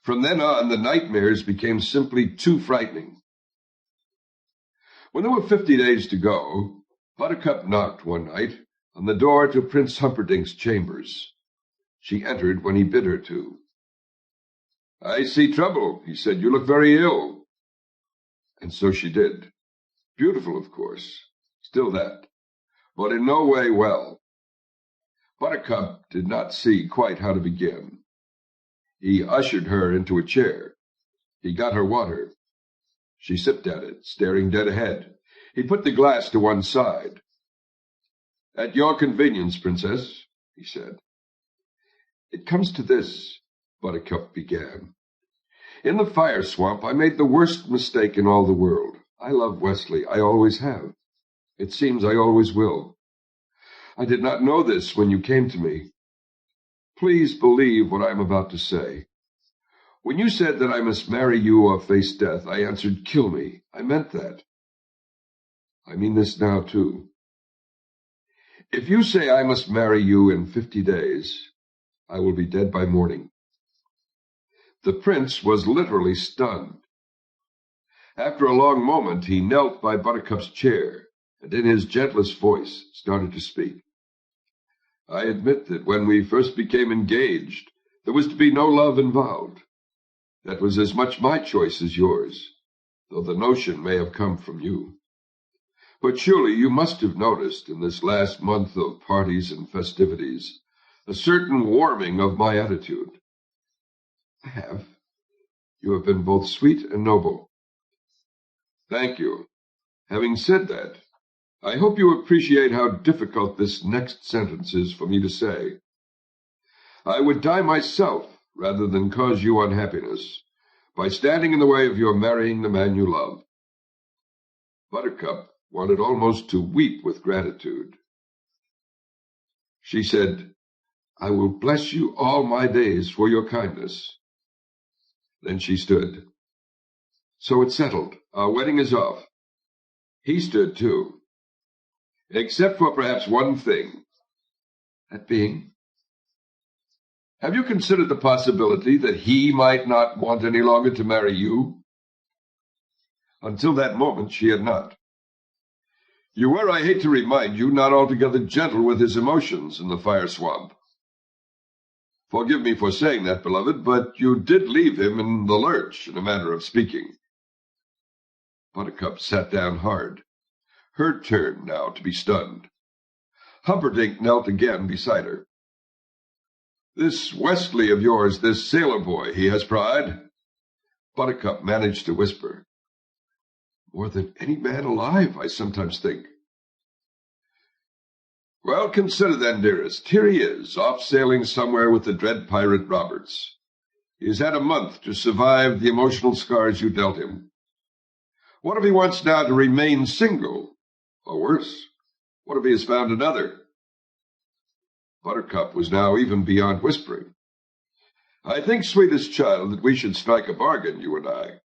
From then on, the nightmares became simply too frightening. When there were 50 days to go, Buttercup knocked one night on the door to Prince Humperdinck's chambers. She entered when he bid her to. "I see trouble," he said. "You look very ill." And so she did. Beautiful, of course, still that, but in no way well. Buttercup did not see quite how to begin. He ushered her into a chair. He got her water. She sipped at it, staring dead ahead. He put the glass to one side. "At your convenience, Princess," he said. "It comes to this," Buttercup began. "In the fire swamp, I made the worst mistake in all the world. I love Wesley. I always have. It seems I always will. I did not know this when you came to me. Please believe what I am about to say. When you said that I must marry you or face death, I answered, 'Kill me.' I meant that. I mean this now, too. If you say I must marry you in 50 days, I will be dead by morning." The prince was literally stunned. After a long moment, he knelt by Buttercup's chair, and in his gentlest voice started to speak. "I admit that when we first became engaged, there was to be no love involved. That was as much my choice as yours, though the notion may have come from you. But surely you must have noticed in this last month of parties and festivities a certain warming of my attitude. I have. You have been both sweet and noble. Thank you. Having said that, I hope you appreciate how difficult this next sentence is for me to say. I would die myself rather than cause you unhappiness by standing in the way of your marrying the man you love. Buttercup wanted almost to weep with gratitude. She said, I will bless you all my days for your kindness. Then she stood. So it's settled. Our wedding is off. He stood, too. Except for perhaps one thing. That being? Have you considered the possibility that he might not want any longer to marry you? Until that moment, she had not. You were, I hate to remind you, not altogether gentle with his emotions in the fire swamp. Forgive me for saying that, beloved, but you did leave him in the lurch, in a manner of speaking. Buttercup sat down hard. Her turn now to be stunned. Humperdinck knelt again beside her. This Wesley of yours, this sailor boy, he has pride? Buttercup managed to whisper. More than any man alive, I sometimes think. Well, consider then, dearest. Here he is, off sailing somewhere with the dread pirate Roberts. He has had a month to survive the emotional scars you dealt him. What if he wants now to remain single? Or worse, what if he has found another? Buttercup was now even beyond whispering. I think, sweetest child, that we should strike a bargain, you and I.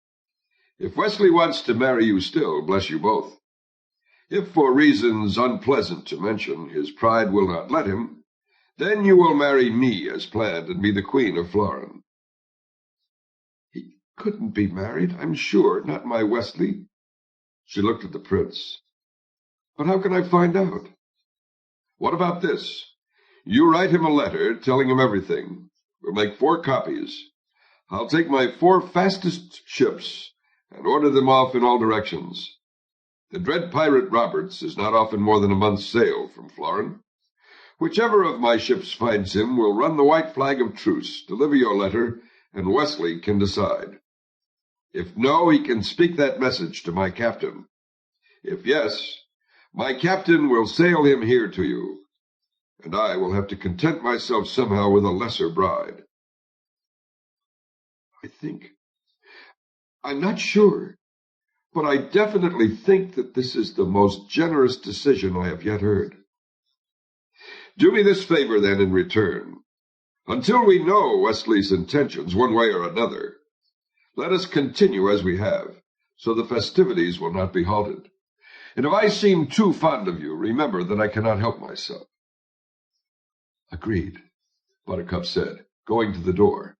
If Wesley wants to marry you still, bless you both. If, for reasons unpleasant to mention, his pride will not let him, then you will marry me as planned and be the queen of Florin. He couldn't be married, I'm sure, not my Wesley. She looked at the prince. But how can I find out? What about this? You write him a letter telling him everything. We'll make 4 copies. I'll take my 4 fastest ships and order them off in all directions. The dread pirate Roberts is not often more than a month's sail from Florin. Whichever of my ships finds him will run the white flag of truce, deliver your letter, and Wesley can decide. If no, he can speak that message to my captain. If yes, my captain will sail him here to you, and I will have to content myself somehow with a lesser bride. I'm not sure, but I definitely think that this is the most generous decision I have yet heard. Do me this favor, then, in return. Until we know Wesley's intentions, one way or another, let us continue as we have, so the festivities will not be halted. And if I seem too fond of you, remember that I cannot help myself. Agreed, Buttercup said, going to the door,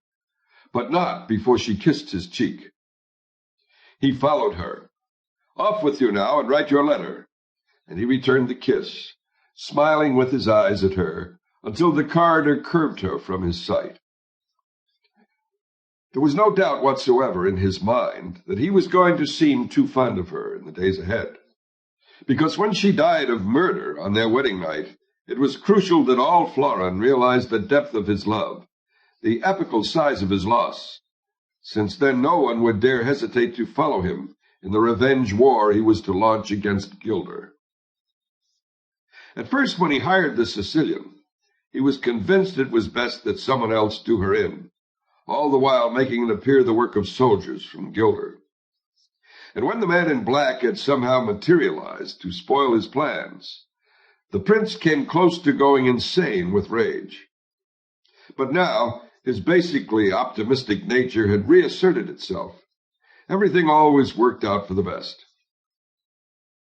but not before she kissed his cheek. He followed her. Off with you now, and write your letter. And he returned the kiss, smiling with his eyes at her, until the corridor curbed her from his sight. There was no doubt whatsoever in his mind that he was going to seem too fond of her in the days ahead, because when she died of murder on their wedding night, it was crucial that all Florin realized the depth of his love, the epical size of his loss, since then no one would dare hesitate to follow him in the revenge war he was to launch against Gilder. At first, when he hired the Sicilian, he was convinced it was best that someone else do her in, all the while making it appear the work of soldiers from Gilder. And when the man in black had somehow materialized to spoil his plans, the prince came close to going insane with rage. But now his basically optimistic nature had reasserted itself. Everything always worked out for the best.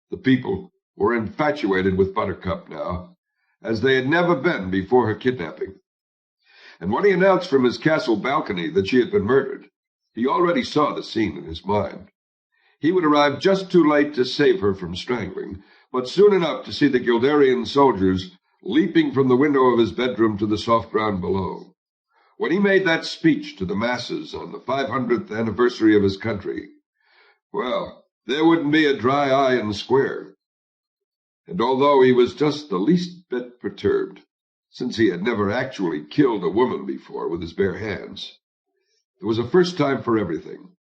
The people were infatuated with Buttercup now, as they had never been before her kidnapping. And when he announced from his castle balcony that she had been murdered, he already saw the scene in his mind. He would arrive just too late to save her from strangling, but soon enough to see the Gilderian soldiers leaping from the window of his bedroom to the soft ground below. When he made that speech to the masses on the 500th anniversary of his country, well, there wouldn't be a dry eye in the square. And although he was just the least bit perturbed, since he had never actually killed a woman before with his bare hands, it was a first time for everything.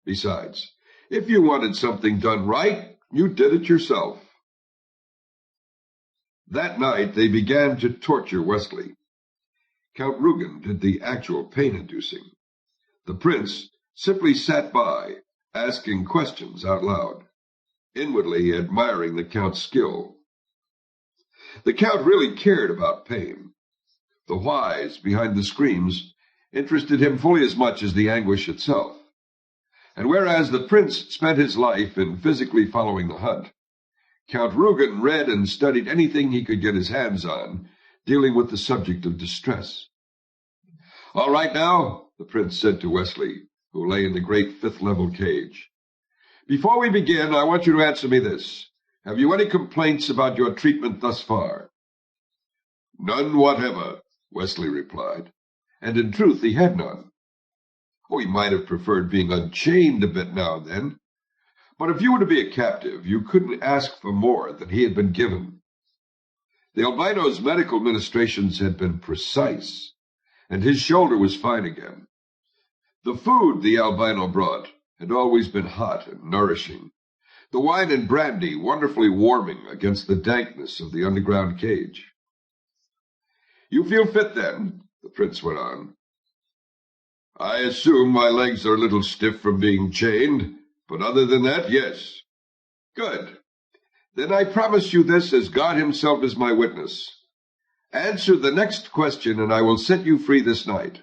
Besides, if you wanted something done right, you did it yourself. That night they began to torture Wesley. Count Rugen did the actual pain-inducing. The prince simply sat by, asking questions out loud, inwardly admiring the count's skill. The count really cared about pain. The whys behind the screams interested him fully as much as the anguish itself. And whereas the prince spent his life in physically following the hunt, Count Rugen read and studied anything he could get his hands on, dealing with the subject of distress. "All right now," the prince said to Wesley, who lay in the great fifth-level cage. "Before we begin, I want you to answer me this. Have you any complaints about your treatment thus far?" "None whatever," Wesley replied. And in truth, he had none. Oh, he might have preferred being unchained a bit now and then. But if you were to be a captive, you couldn't ask for more than he had been given. The albino's medical ministrations had been precise, and his shoulder was fine again. The food the albino brought had always been hot and nourishing, the wine and brandy wonderfully warming against the dankness of the underground cage. "You feel fit, then?" the prince went on. "I assume my legs are a little stiff from being chained, but other than that, yes." "Good. Then I promise you this, as God himself is my witness. Answer the next question, and I will set you free this night.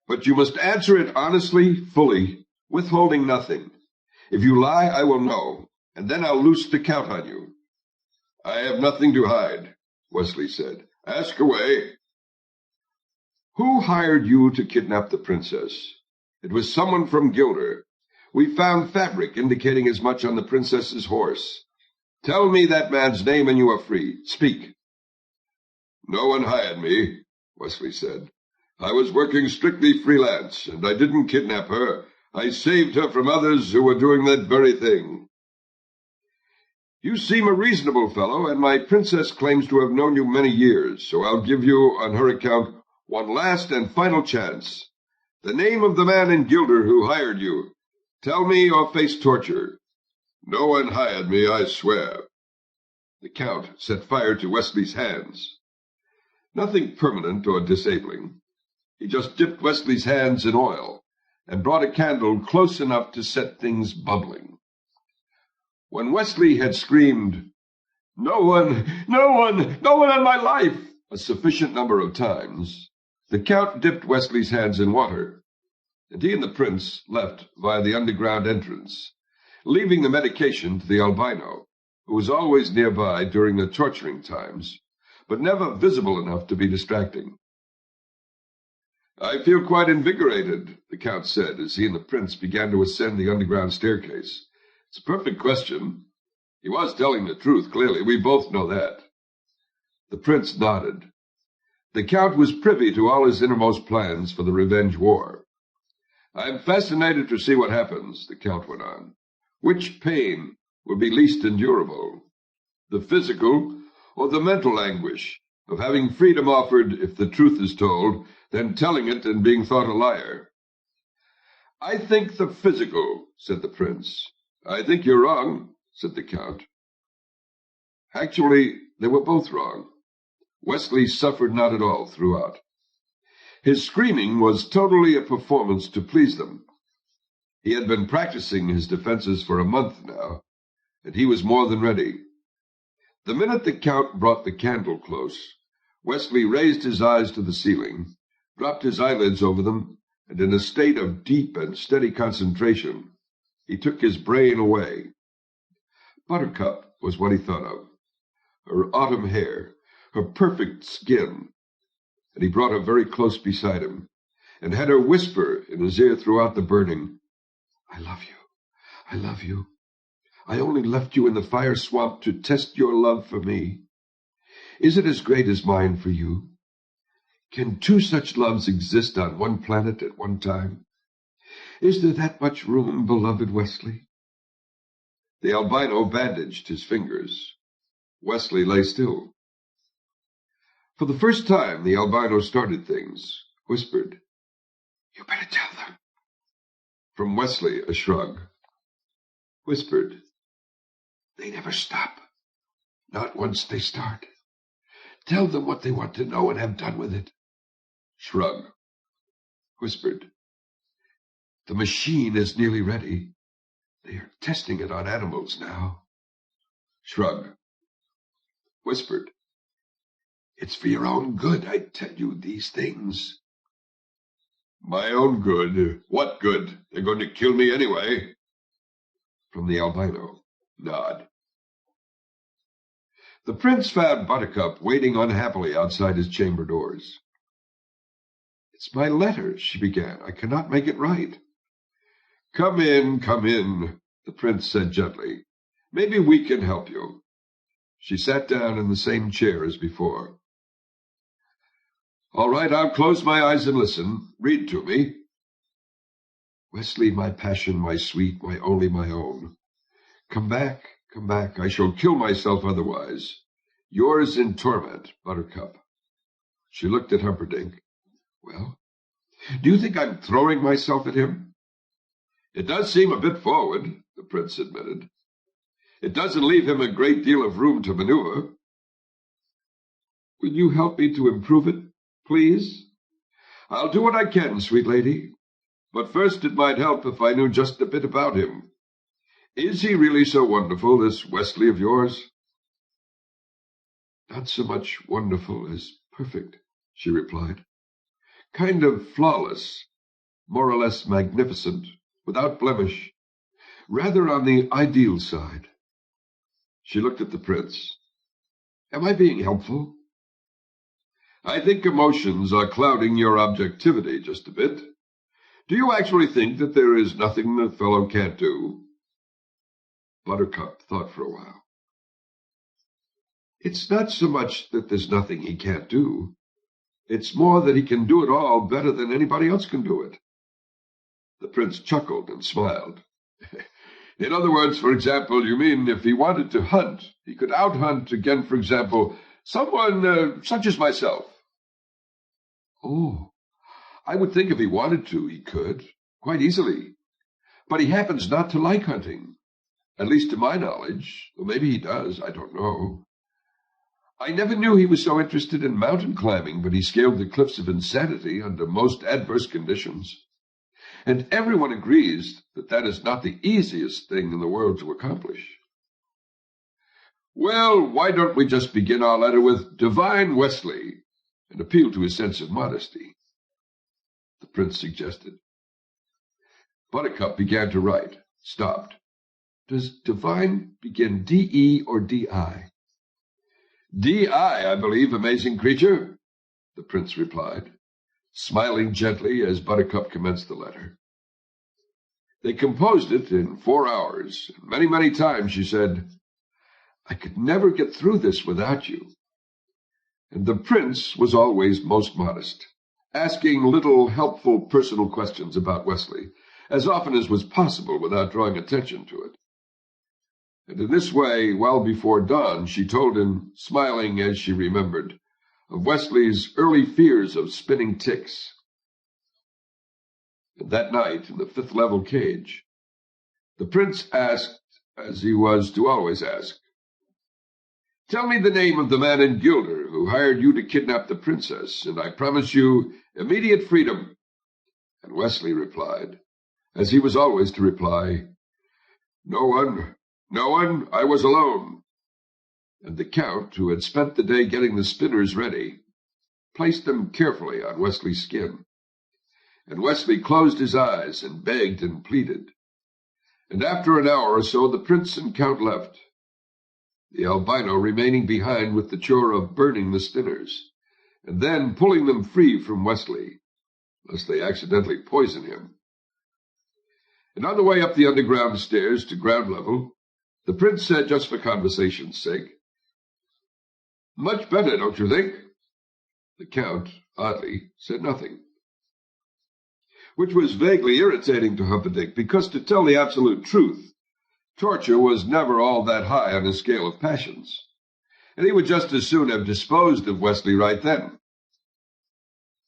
But you must answer it honestly, fully, withholding nothing. If you lie, I will know, and then I'll loose the count on you." "I have nothing to hide," Wesley said. "Ask away." "Who hired you to kidnap the princess?" "It was someone from Gilder. We found fabric indicating as much on the princess's horse. Tell me that man's name and you are free. Speak." "No one hired me," Wesley said. "I was working strictly freelance, and I didn't kidnap her. I saved her from others who were doing that very thing." "You seem a reasonable fellow, and my princess claims to have known you many years, so I'll give you, on her account, one last and final chance. The name of the man in Gilder who hired you. Tell me or face torture." "No one hired me, I swear." The count set fire to Wesley's hands. Nothing permanent or disabling. He just dipped Wesley's hands in oil and brought a candle close enough to set things bubbling. When Wesley had screamed, "No one, no one, no one in my life," a sufficient number of times, the count dipped Wesley's hands in water, and he and the prince left via the underground entrance, leaving the medication to the albino, who was always nearby during the torturing times, but never visible enough to be distracting. "I feel quite invigorated," the count said as he and the prince began to ascend the underground staircase. "It's a perfect question. He was telling the truth, clearly. We both know that." The prince nodded. The count was privy to all his innermost plans for the revenge war. "I'm fascinated to see what happens," the count went on. "Which pain will be least endurable? The physical or the mental anguish of having freedom offered if the truth is told, then telling it and being thought a liar?" "I think the physical," said the prince. "I think you're wrong," said the count. Actually, they were both wrong. Wesley suffered not at all throughout. His screaming was totally a performance to please them. He had been practicing his defenses for a month now, and he was more than ready. The minute the count brought the candle close, Wesley raised his eyes to the ceiling, dropped his eyelids over them, and in a state of deep and steady concentration, he took his brain away. Buttercup was what he thought of. Her autumn hair, her perfect skin, and he brought her very close beside him, and had her whisper in his ear throughout the burning, "I love you, I love you. I only left you in the fire swamp to test your love for me. Is it as great as mine for you? Can two such loves exist on one planet at one time? Is there that much room, beloved Wesley? The albino bandaged his fingers. Wesley lay still. For the first time, the albino started things, whispered, "You better tell them." From Wesley, a shrug. Whispered, "They never stop. Not once they start. Tell them what they want to know and have done with it." Shrug. Whispered, "The machine is nearly ready. They are testing it on animals now." Shrug. Whispered, "It's for your own good I tell you these things." "My own good? What good? They're going to kill me anyway." From the albino. Nod. The prince found Buttercup waiting unhappily outside his chamber doors. "It's my letter," she began. "I cannot make it right." Come in, the prince said gently. "Maybe we can help you." She sat down in the same chair as before. "All right, I'll close my eyes and listen. Read to me." "Wesley, my passion, my sweet, my only my own. Come back, I shall kill myself otherwise. Yours in torment, Buttercup." She looked at Humperdinck. "Well, do you think I'm throwing myself at him?" "It does seem a bit forward," the prince admitted. "It doesn't leave him a great deal of room to maneuver." "Will you help me to improve it, please?" "I'll do what I can, sweet lady. But first it might help if I knew just a bit about him. Is he really so wonderful, this Wesley of yours?" "Not so much wonderful as perfect," she replied. "Kind of flawless, more or less magnificent, without blemish, rather on the ideal side." She looked at the prince. "Am I being helpful?" "I think emotions are clouding your objectivity just a bit. Do you actually think that there is nothing the fellow can't do?" Buttercup thought for a while. "It's not so much that there's nothing he can't do. It's more that he can do it all better than anybody else can do it." The prince chuckled and smiled. "In other words, for example, you mean if he wanted to hunt, he could out-hunt again, for example, someone such as myself?" "Oh, I would think if he wanted to, he could, quite easily. But he happens not to like hunting, at least to my knowledge, though maybe he does, I don't know. I never knew he was so interested in mountain climbing, but he scaled the cliffs of insanity under most adverse conditions. And everyone agrees that that is not the easiest thing in the world to accomplish." "Well, why don't we just begin our letter with Divine Wesley and appeal to his sense of modesty?" the prince suggested. Buttercup began to write, stopped. "Does divine begin D-E or D-I?" "D-I, I believe, amazing creature," the prince replied, smiling gently as Buttercup commenced the letter. They composed it in 4 hours, and many, many times she said, "I could never get through this without you." And the prince was always most modest, asking little helpful personal questions about Wesley, as often as was possible without drawing attention to it. And in this way, well before dawn, she told him, smiling as she remembered, of Wesley's early fears of spinning ticks. And that night, in the 5th level cage, the prince asked, as he was to always ask, "Tell me the name of the man in Gilder who hired you to kidnap the princess, and I promise you immediate freedom." And Wesley replied, as he was always to reply, "No one, I was alone." And the count, who had spent the day getting the spinners ready, placed them carefully on Wesley's skin. And Wesley closed his eyes and begged and pleaded. And after an hour or so the prince and count left, the albino remaining behind with the chore of burning the spinners, and then pulling them free from Wesley, lest they accidentally poison him. And on the way up the underground stairs to ground level, the prince said, just for conversation's sake, "Much better, don't you think?" The count, oddly, said nothing. Which was vaguely irritating to Humperdinck, because, to tell the absolute truth, torture was never all that high on his scale of passions, and he would just as soon have disposed of Wesley right then.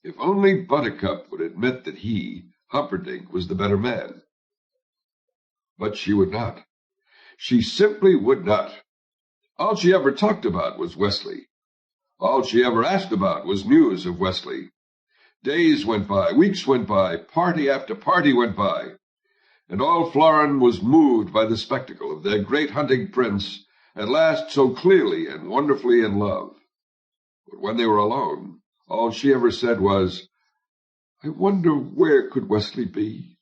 If only Buttercup would admit that he, Humperdinck, was the better man. But she would not. She simply would not. All she ever talked about was Wesley. All she ever asked about was news of Wesley. Days went by, weeks went by, party after party went by, and all Florin was moved by the spectacle of their great hunting prince at last so clearly and wonderfully in love. But when they were alone, all she ever said was, "I wonder where could Wesley be?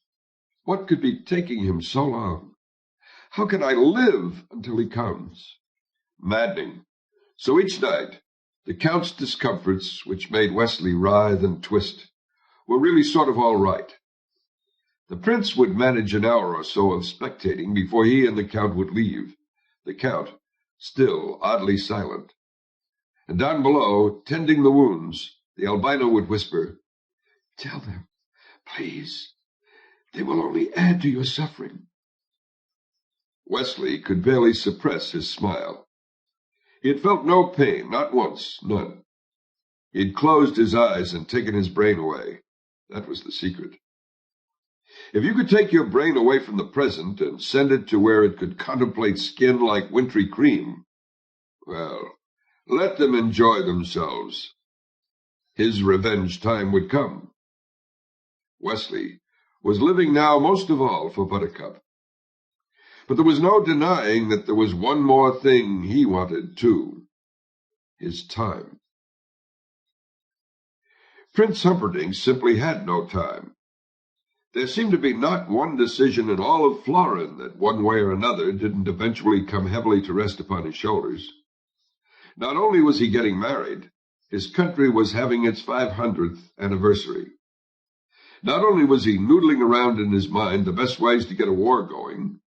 What could be taking him so long? How can I live until he comes?" Maddening. So each night, the Count's discomforts, which made Wesley writhe and twist, were really sort of all right. The prince would manage an hour or so of spectating before he and the Count would leave, the Count still oddly silent. And down below, tending the wounds, the albino would whisper, "Tell them, please. They will only add to your suffering." Wesley could barely suppress his smile. He had felt no pain, not once, none. He had closed his eyes and taken his brain away. That was the secret. If you could take your brain away from the present and send it to where it could contemplate skin like wintry cream, well, let them enjoy themselves. His revenge time would come. Wesley was living now most of all for Buttercup. But there was no denying that there was one more thing he wanted, too. His time. Prince Humperdinck simply had no time. There seemed to be not one decision in all of Florin that one way or another didn't eventually come heavily to rest upon his shoulders. Not only was he getting married, his country was having its 500th anniversary. Not only was he noodling around in his mind the best ways to get a war going,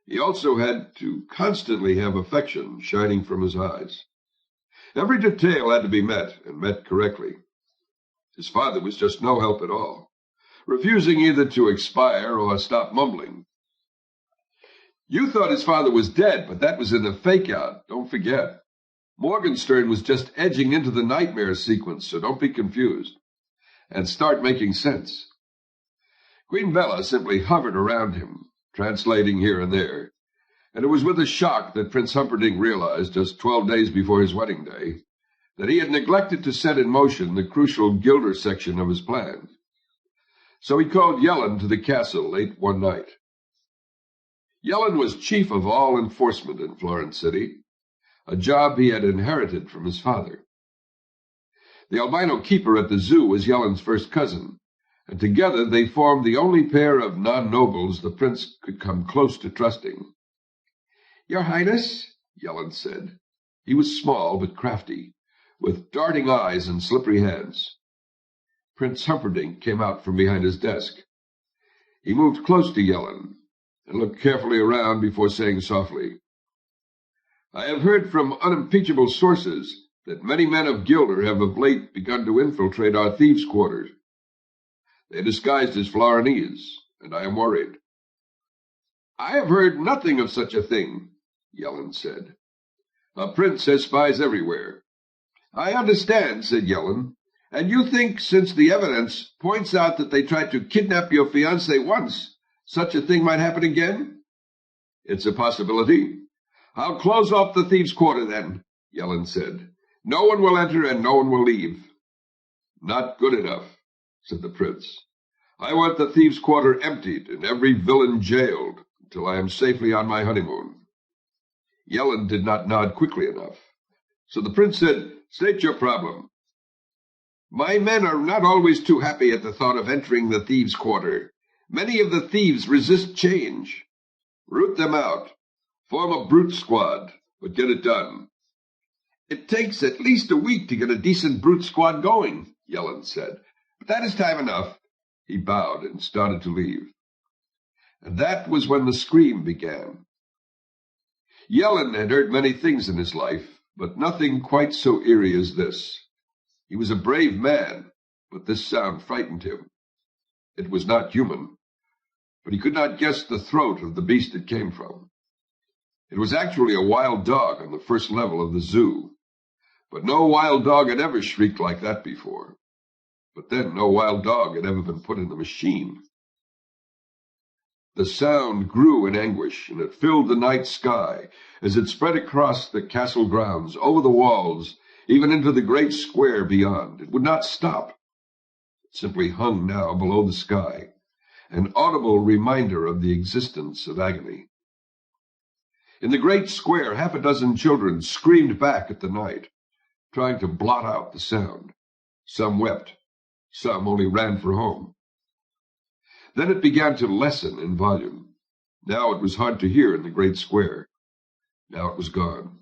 he also had to constantly have affection shining from his eyes. Every detail had to be met, and met correctly. His father was just no help at all, refusing either to expire or stop mumbling. You thought his father was dead, but that was in the fake-out, don't forget. Morgenstern was just edging into the nightmare sequence, so don't be confused. And start making sense. Queen Bella simply hovered around him, translating here and there, and it was with a shock that Prince Humperdinck realized, just 12 days before his wedding day, that he had neglected to set in motion the crucial Gilder section of his plan. So he called Yellen to the castle late one night. Yellen was chief of all enforcement in Florence City, a job he had inherited from his father. The albino keeper at the zoo was Yellen's first cousin, and together they formed the only pair of non-nobles the prince could come close to trusting. "Your Highness," Yellen said. He was small but crafty, with darting eyes and slippery hands. Prince Humperdinck came out from behind his desk. He moved close to Yellen and looked carefully around before saying softly, "I have heard from unimpeachable sources that many men of Gilder have of late begun to infiltrate our thieves' quarters. They are disguised as Florinese, and I am worried." "I have heard nothing of such a thing," Yellen said. "A prince has spies everywhere." "I understand," said Yellen. "And you think, since the evidence points out that they tried to kidnap your fiancée once, such a thing might happen again?" "It's a possibility." "I'll close off the thieves' quarter, then," Yellen said. "No one will enter and no one will leave." "Not good enough," said the prince. "I want the thieves' quarter emptied and every villain jailed until I am safely on my honeymoon." Yellen did not nod quickly enough, so the prince said, "State your problem." "My men are not always too happy at the thought of entering the thieves' quarter. Many of the thieves resist change. Root them out. Form a brute squad, but get it done." "It takes at least a week to get a decent brute squad going," Yellen said. "But that is time enough." He bowed and started to leave. And that was when the scream began. Yellen had heard many things in his life, but nothing quite so eerie as this. He was a brave man, but this sound frightened him. It was not human, but he could not guess the throat of the beast it came from. It was actually a wild dog on the first level of the zoo, but no wild dog had ever shrieked like that before. But then no wild dog had ever been put in the machine. The sound grew in anguish, and it filled the night sky as it spread across the castle grounds, over the walls, even into the great square beyond. It would not stop. It simply hung now below the sky, an audible reminder of the existence of agony. In the great square, half a dozen children screamed back at the night, trying to blot out the sound. Some wept. Some only ran for home. Then it began to lessen in volume. Now it was hard to hear in the great square. Now it was gone.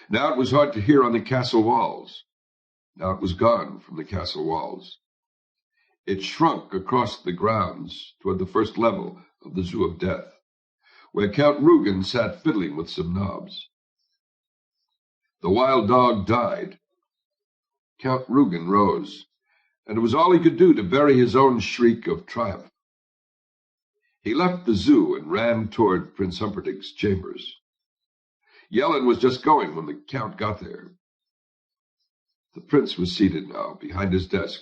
Now it was hard to hear on the castle walls. Now it was gone from the castle walls. It shrunk across the grounds toward the first level of the Zoo of Death, where Count Rugen sat fiddling with some knobs. The wild dog died. Count Rugen rose, and it was all he could do to bury his own shriek of triumph. He left the zoo and ran toward Prince Humperdinck's chambers. Yellen was just going when the Count got there. The prince was seated now behind his desk.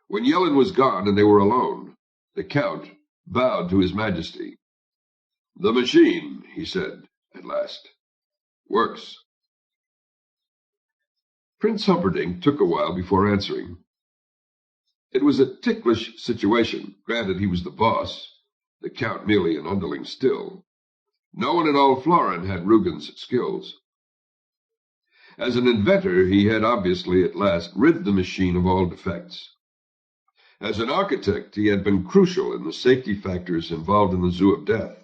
When Yellen was gone and they were alone, the Count bowed to his Majesty. "The machine," he said at last, "works." Prince Humperdinck took a while before answering. It was a ticklish situation. Granted, he was the boss, the Count merely an underling still. No one in all Florin had Rugen's skills. As an inventor, he had obviously at last rid the machine of all defects. As an architect, he had been crucial in the safety factors involved in the Zoo of Death.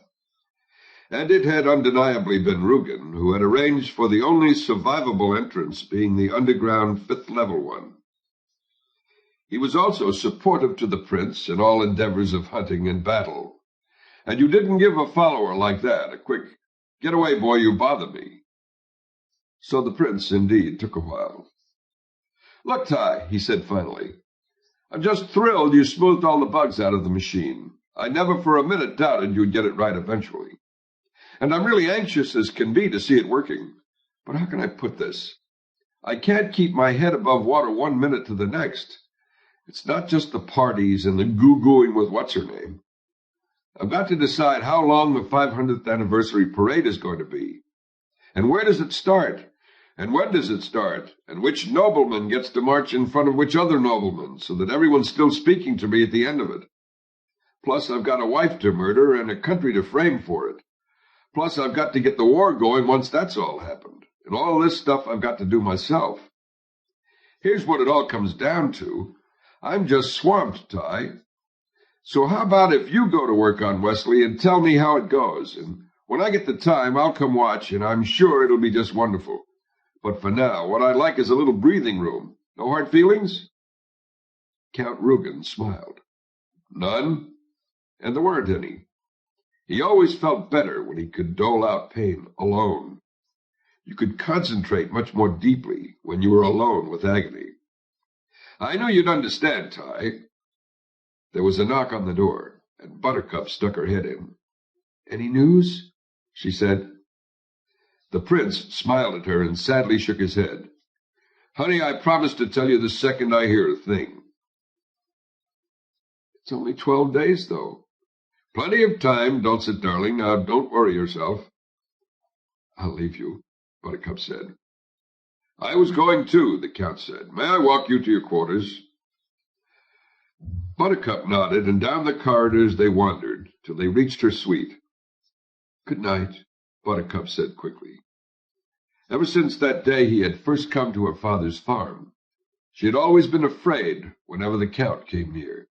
And it had undeniably been Rugen who had arranged for the only survivable entrance being the underground fifth-level one. He was also supportive to the prince in all endeavors of hunting and battle. And you didn't give a follower like that a quick, "Get away, boy, you bother me." So the prince, indeed, took a while. "Look, Ty," he said finally, "I'm just thrilled you smoothed all the bugs out of the machine. I never for a minute doubted you'd get it right eventually. And I'm really anxious as can be to see it working. But how can I put this? I can't keep my head above water 1 minute to the next. It's not just the parties and the goo-gooing with what's-her-name. I've got to decide how long the 500th anniversary parade is going to be. And where does it start? And when does it start? And which nobleman gets to march in front of which other nobleman, so that everyone's still speaking to me at the end of it? Plus, I've got a wife to murder and a country to frame for it. Plus, I've got to get the war going once that's all happened. And all this stuff I've got to do myself. Here's what it all comes down to. I'm just swamped, Ty. So how about if you go to work on Wesley and tell me how it goes? And when I get the time, I'll come watch, and I'm sure it'll be just wonderful. But for now, what I'd like is a little breathing room. No hard feelings?" Count Rugen smiled. "None? And there weren't any. He always felt better when he could dole out pain alone. You could concentrate much more deeply when you were alone with agony. I knew you'd understand, Ty." There was a knock on the door, and Buttercup stuck her head in. "Any news?" she said. The prince smiled at her and sadly shook his head. "Honey, I promise to tell you the second I hear a thing." "It's only 12 days, though." "Plenty of time, Dulcet darling. Now, don't worry yourself." "I'll leave you," Buttercup said. "I was going too," the Count said. "May I walk you to your quarters?" Buttercup nodded, and down the corridors they wandered till they reached her suite. "Good night," Buttercup said quickly. Ever since that day he had first come to her father's farm, she had always been afraid whenever the Count came near.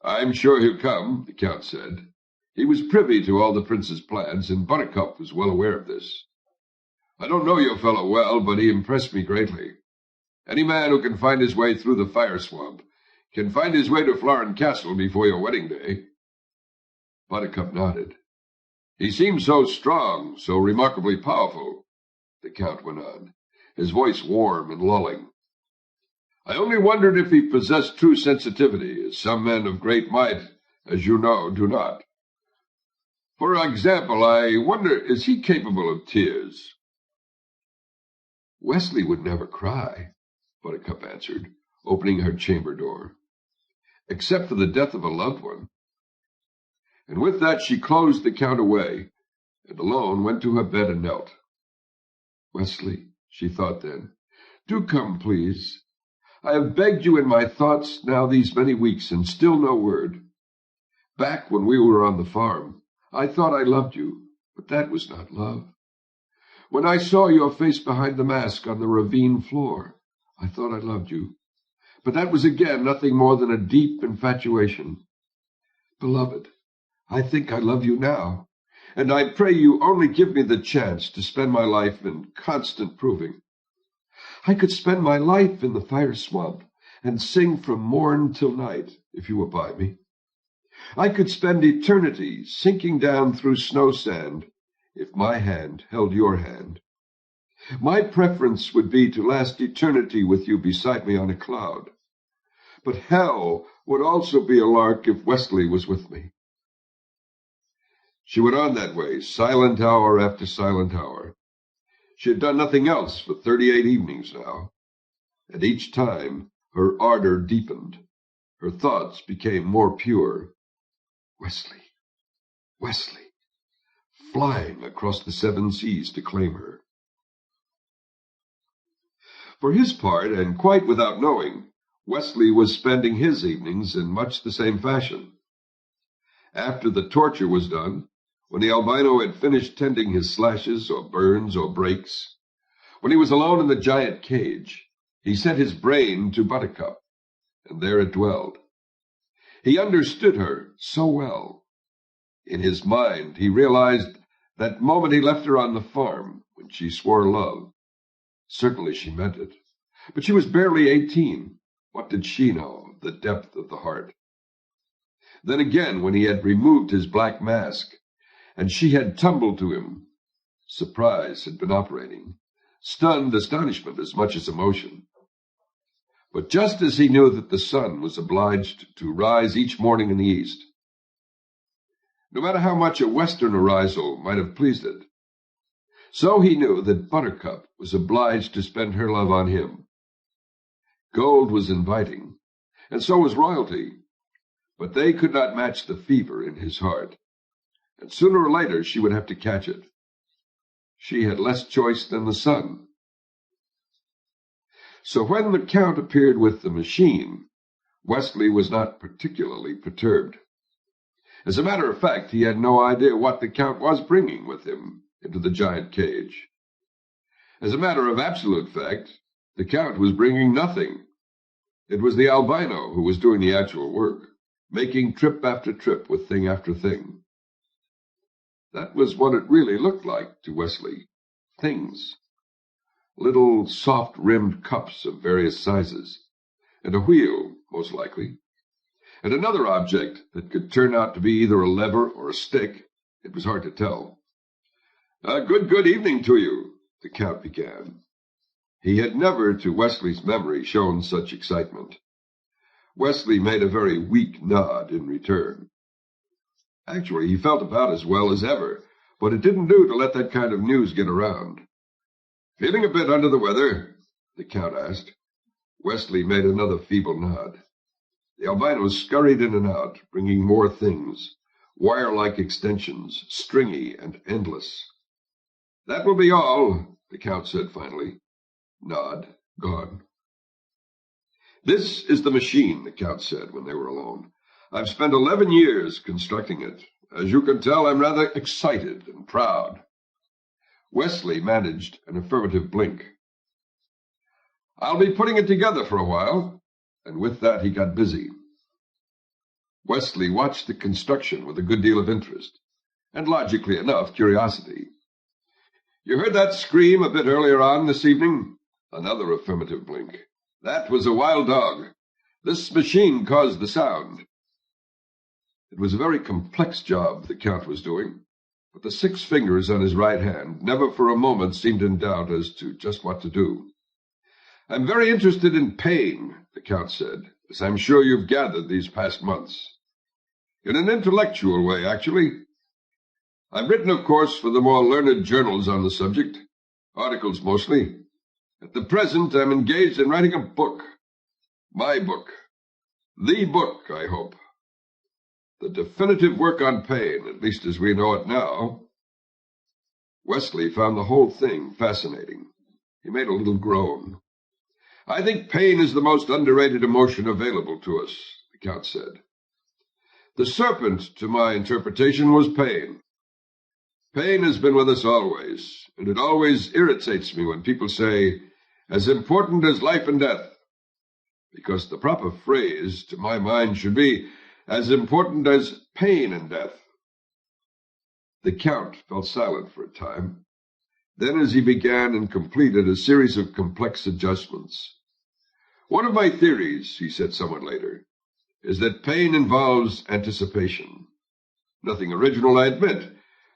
"I'm sure he'll come," the Count said. He was privy to all the prince's plans, and Buttercup was well aware of this. "I don't know your fellow well, but he impressed me greatly. Any man who can find his way through the fire swamp can find his way to Florin Castle before your wedding day." Buttercup nodded. "He seems so strong, so remarkably powerful," the Count went on, his voice warm and lulling. I only wondered if he possessed true sensitivity, as some men of great might, as you know, do not. For example, I wonder, is he capable of tears? Wesley would never cry, Buttercup answered, opening her chamber door, except for the death of a loved one. And with that she closed the Count away, and alone went to her bed and knelt. Wesley, she thought then, do come, please. I have begged you in my thoughts now these many weeks, and still no word. Back when we were on the farm, I thought I loved you, but that was not love. When I saw your face behind the mask on the ravine floor, I thought I loved you, but that was again nothing more than a deep infatuation. Beloved, I think I love you now, and I pray you only give me the chance to spend my life in constant proving. I could spend my life in the fire swamp and sing from morn till night, if you were by me. I could spend eternity sinking down through snow sand, if my hand held your hand. My preference would be to last eternity with you beside me on a cloud. But hell would also be a lark if Wesley was with me. She went on that way, silent hour after silent hour. She had done nothing else for 38 evenings now, and each time her ardor deepened. Her thoughts became more pure. Wesley, Wesley, flying across the 7 seas to claim her. For his part, and quite without knowing, Wesley was spending his evenings in much the same fashion. After the torture was done, when the albino had finished tending his slashes or burns or breaks, when he was alone in the giant cage, he set his brain to Buttercup, and there it dwelled. He understood her so well. In his mind, he realized that moment he left her on the farm, when she swore love. Certainly she meant it, but she was barely 18. What did she know of the depth of the heart? Then again, when he had removed his black mask, and she had tumbled to him, surprise had been operating, stunned astonishment as much as emotion. But just as he knew that the sun was obliged to rise each morning in the east, no matter how much a western arisal might have pleased it, so he knew that Buttercup was obliged to spend her love on him. Gold was inviting, and so was royalty, but they could not match the fever in his heart, and sooner or later she would have to catch it. She had less choice than the sun. So when the Count appeared with the machine, Wesley was not particularly perturbed. As a matter of fact, he had no idea what the Count was bringing with him into the giant cage. As a matter of absolute fact, the Count was bringing nothing. It was the albino who was doing the actual work, making trip after trip with thing after thing. That was what it really looked like to Wesley. Things. Little soft-rimmed cups of various sizes, and a wheel, most likely, and another object that could turn out to be either a lever or a stick. It was hard to tell. Good evening to you, the Count began. He had never, to Wesley's memory, shown such excitement. Wesley made a very weak nod in return. Actually, he felt about as well as ever, but it didn't do to let that kind of news get around. Feeling a bit under the weather? The Count asked. Wesley made another feeble nod. The albino scurried in and out, bringing more things, wire-like extensions, stringy and endless. That will be all, the Count said finally. Nod, gone. This is the machine, the Count said when they were alone. I've spent 11 years constructing it. As you can tell, I'm rather excited and proud. Wesley managed an affirmative blink. I'll be putting it together for a while, and with that he got busy. Wesley watched the construction with a good deal of interest, and logically enough, curiosity. You heard that scream a bit earlier on this evening? Another affirmative blink. That was a wild dog. This machine caused the sound. It was a very complex job the Count was doing, but the 6 fingers on his right hand never for a moment seemed in doubt as to just what to do. I'm very interested in pain, the Count said, as I'm sure you've gathered these past months. In an intellectual way, actually. I've written, of course, for the more learned journals on the subject, articles mostly. At the present, I'm engaged in writing a book. My book. The book, I hope. The definitive work on pain, at least as we know it now. Wesley found the whole thing fascinating. He made a little groan. I think pain is the most underrated emotion available to us, the Count said. The serpent, to my interpretation, was pain. Pain has been with us always, and it always irritates me when people say, as important as life and death, because the proper phrase, to my mind, should be as important as pain and death. The Count fell silent for a time. Then, as he began and completed a series of complex adjustments. One of my theories, he said somewhat later, is that pain involves anticipation. Nothing original, I admit,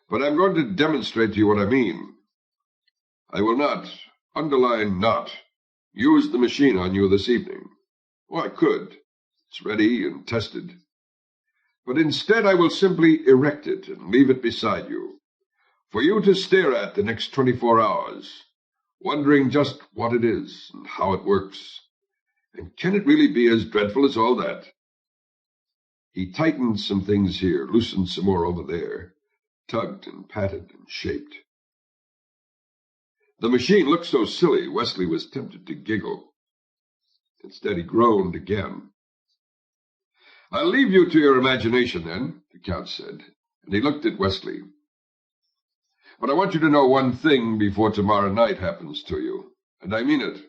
but I'm going to demonstrate to you what I mean. I will not, underline not, use the machine on you this evening. Well, I could. It's ready and tested. But instead I will simply erect it and leave it beside you, for you to stare at the next 24 hours, wondering just what it is and how it works. And can it really be as dreadful as all that? He tightened some things here, loosened some more over there, tugged and patted and shaped. The machine looked so silly, Wesley was tempted to giggle. Instead, he groaned again. I'll leave you to your imagination, then, the Count said, and he looked at Wesley. But I want you to know one thing before tomorrow night happens to you, and I mean it.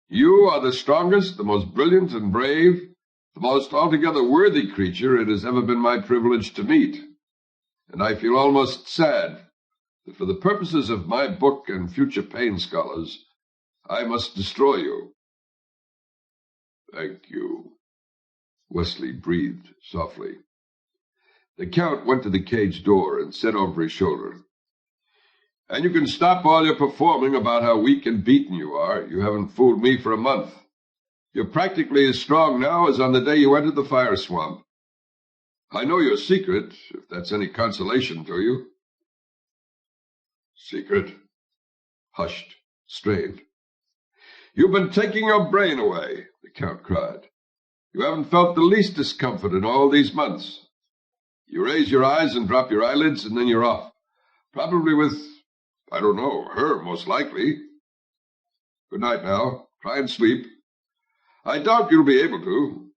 You are the strongest, the most brilliant and brave, the most altogether worthy creature it has ever been my privilege to meet, and I feel almost sad that for the purposes of my book and future pain scholars, I must destroy you. Thank you. Wesley breathed softly. The Count went to the cage door and said over his shoulder, And you can stop all your performing about how weak and beaten you are. You haven't fooled me for a month. You're practically as strong now as on the day you entered the fire swamp. I know your secret, if that's any consolation to you. Secret? Hushed, strained. You've been taking your brain away, the Count cried. You haven't felt the least discomfort in all these months. You raise your eyes and drop your eyelids, and then you're off. Probably with, I don't know, her most likely. Good night now. Try and sleep. I doubt you'll be able to.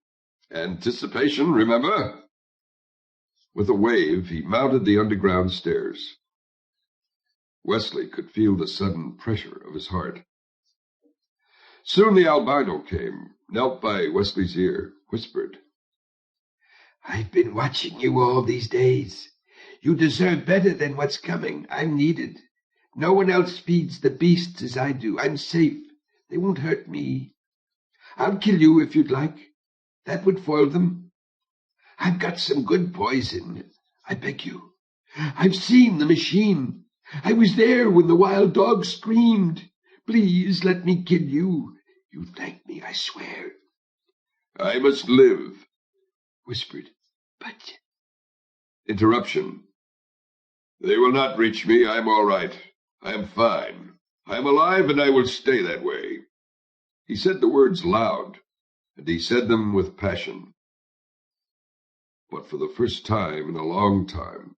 Anticipation, remember? With a wave, he mounted the underground stairs. Wesley could feel the sudden pressure of his heart. Soon the albino came, knelt by Wesley's ear, whispered, I've been watching you all these days. You deserve better than what's coming. I'm needed. No one else feeds the beasts as I do. I'm safe. They won't hurt me. I'll kill you if you'd like. That would foil them. I've got some good poison. I beg you. I've seen the machine. I was there when the wild dog screamed. Please let me kill you. You thank me, I swear. I must live, whispered. But... Interruption. They will not reach me. I am all right. I am fine. I am alive, and I will stay that way. He said the words loud, and he said them with passion. But for the first time in a long time,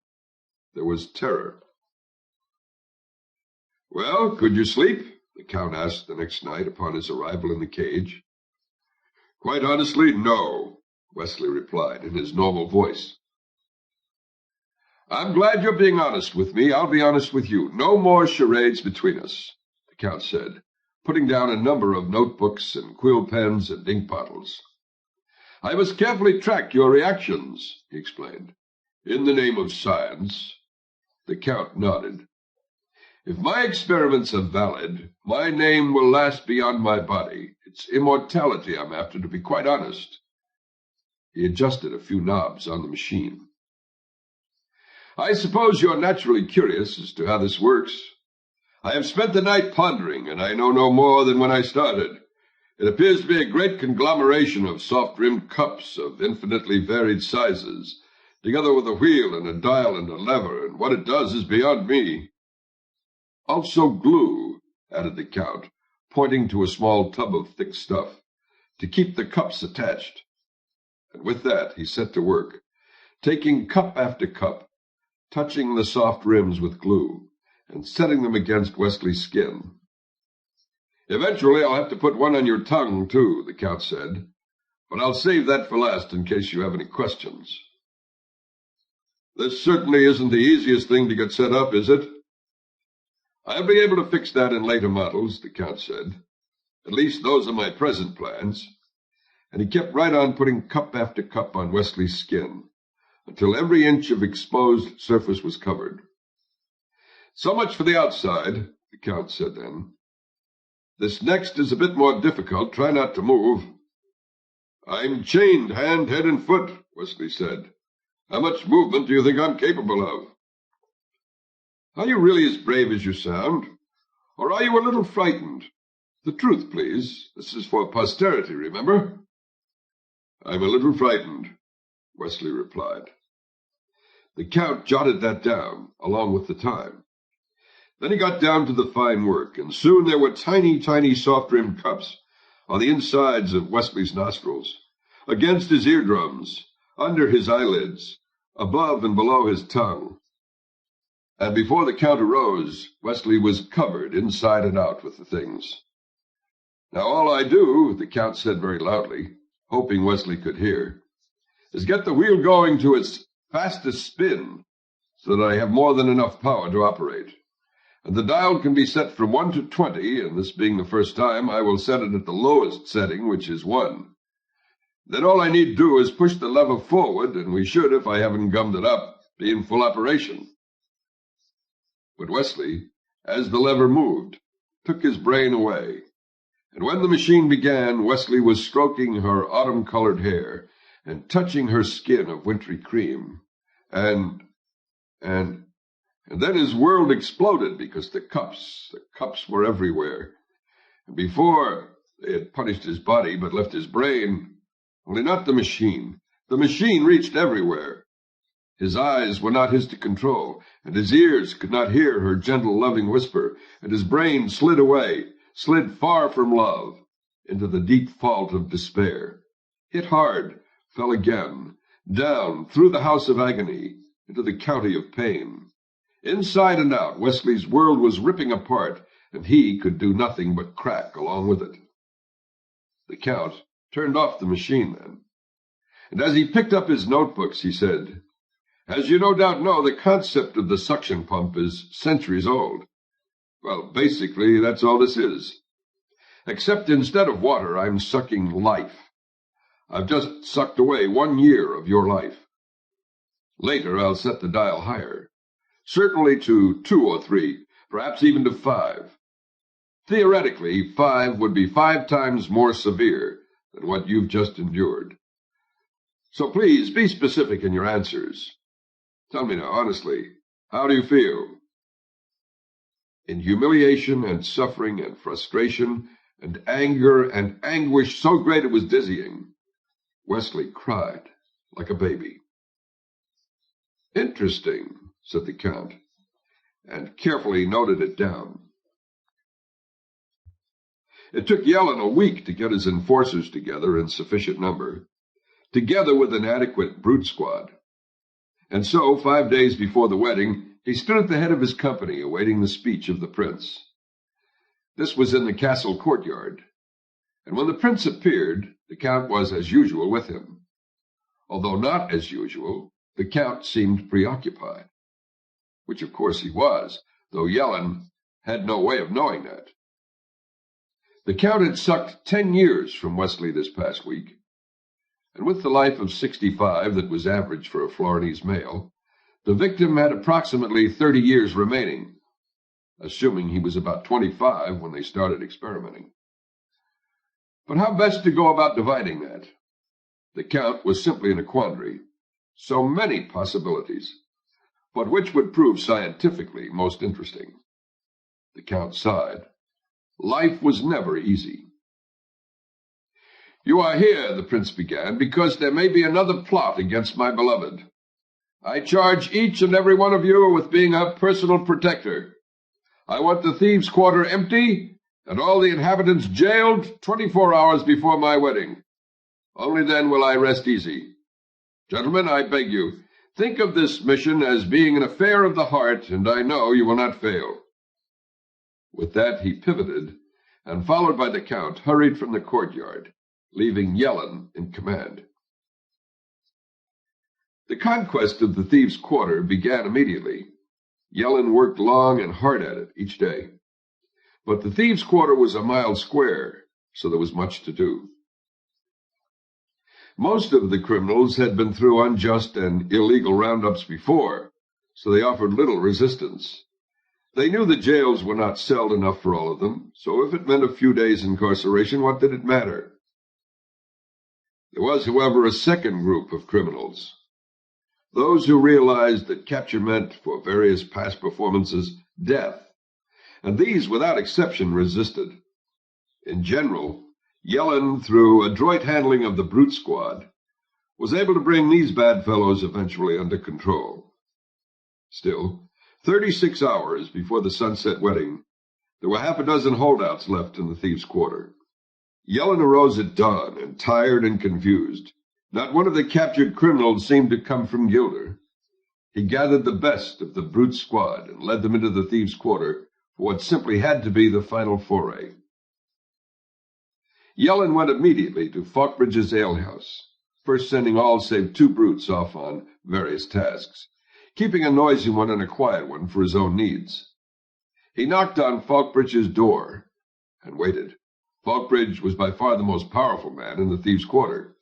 there was terror. Well, could you sleep? The Count asked the next night upon his arrival in the cage. Quite honestly, no, Wesley replied in his normal voice. I'm glad you're being honest with me. I'll be honest with you. No more charades between us, the Count said, putting down a number of notebooks and quill pens and ink bottles. I must carefully track your reactions, he explained. In the name of science. The Count nodded. If my experiments are valid, my name will last beyond my body. It's immortality I'm after, to be quite honest. He adjusted a few knobs on the machine. I suppose you're naturally curious as to how this works. I have spent the night pondering, and I know no more than when I started. It appears to be a great conglomeration of soft-rimmed cups of infinitely varied sizes, together with a wheel and a dial and a lever, and what it does is beyond me. Also glue, added the Count, pointing to a small tub of thick stuff, to keep the cups attached. And with that he set to work, taking cup after cup, touching the soft rims with glue, and setting them against Wesley's skin. Eventually I'll have to put one on your tongue, too, the Count said, but I'll save that for last in case you have any questions. This certainly isn't the easiest thing to get set up, is it? I'll be able to fix that in later models, the Count said. At least those are my present plans. And he kept right on putting cup after cup on Wesley's skin, until every inch of exposed surface was covered. So much for the outside, the Count said then. This next is a bit more difficult. Try not to move. I'm chained hand, head, and foot, Wesley said. How much movement do you think I'm capable of? Are you really as brave as you sound? Or are you a little frightened? The truth, please. This is for posterity, remember? I'm a little frightened, Wesley replied. The Count jotted that down, along with the time. Then he got down to the fine work, and soon there were tiny, tiny soft-rimmed cups on the insides of Wesley's nostrils, against his eardrums, under his eyelids, above and below his tongue. And before the Count arose, Wesley was covered inside and out with the things. Now all I do, the Count said very loudly, hoping Wesley could hear, is get the wheel going to its fastest spin, so that I have more than enough power to operate. And the dial can be set from 1 to 20, and this being the first time, I will set it at the lowest setting, which is 1. Then all I need do is push the lever forward, and we should, if I haven't gummed it up, be in full operation. But Wesley, as the lever moved, took his brain away, and when the machine began, Wesley was stroking her autumn-colored hair and touching her skin of wintry cream, and then his world exploded because the cups were everywhere. And before they had punished his body but left his brain, only not the machine. The machine reached everywhere. His eyes were not his to control, and his ears could not hear her gentle, loving whisper, and his brain slid away, slid far from love, into the deep fault of despair. Hit hard, fell again, down, through the house of agony, into the county of pain. Inside and out, Wesley's world was ripping apart, and he could do nothing but crack along with it. The Count turned off the machine then, and as he picked up his notebooks, he said, As you no doubt know, the concept of the suction pump is centuries old. Well, basically, that's all this is. Except instead of water, I'm sucking life. I've just sucked away 1 year of your life. Later, I'll set the dial higher. Certainly to 2 or 3, perhaps even to 5. Theoretically, 5 would be 5 times more severe than what you've just endured. So please, be specific in your answers. Tell me now, honestly, how do you feel? In humiliation and suffering and frustration and anger and anguish so great it was dizzying, Wesley cried like a baby. Interesting, said the Count, and carefully noted it down. It took Yellen a week to get his enforcers together in sufficient number, together with an adequate brute squad. And so, 5 days before the wedding, he stood at the head of his company, awaiting the speech of the prince. This was in the castle courtyard, and when the prince appeared, the Count was, as usual, with him. Although not as usual, the Count seemed preoccupied, which of course he was, though Yellen had no way of knowing that. The Count had sucked 10 years from Wesley this past week, and with the life of 65 that was average for a Florinese male, the victim had approximately 30 years remaining, assuming he was about 25 when they started experimenting. But how best to go about dividing that? The Count was simply in a quandary. So many possibilities, but which would prove scientifically most interesting? The Count sighed. Life was never easy. "You are here," the prince began, "because there may be another plot against my beloved. I charge each and every one of you with being her personal protector. I want the thieves' quarter empty and all the inhabitants jailed 24 hours before my wedding. Only then will I rest easy. Gentlemen, I beg you, think of this mission as being an affair of the heart, and I know you will not fail." With that he pivoted, and followed by the Count, hurried from the courtyard, leaving Yellen in command. The conquest of the thieves' quarter began immediately. Yellen worked long and hard at it each day. But the thieves' quarter was a mile square, so there was much to do. Most of the criminals had been through unjust and illegal roundups before, so they offered little resistance. They knew the jails were not celled enough for all of them, so if it meant a few days' incarceration, what did it matter? There was, however, a second group of criminals. Those who realized that capture meant, for various past performances, death, and these, without exception, resisted. In general, Yellen, through adroit handling of the brute squad, was able to bring these bad fellows eventually under control. Still, 36 hours before the sunset wedding, there were half a dozen holdouts left in the thieves' quarter. Yellen arose at dawn, and tired and confused. Not one of the captured criminals seemed to come from Gilder. He gathered the best of the brute squad and led them into the thieves' quarter for what simply had to be the final foray. Yellen went immediately to Falkbridge's alehouse, first sending all save 2 brutes off on various tasks, keeping a noisy one and a quiet one for his own needs. He knocked on Falkbridge's door and waited. Falkbridge was by far the most powerful man in the thieves' quarter.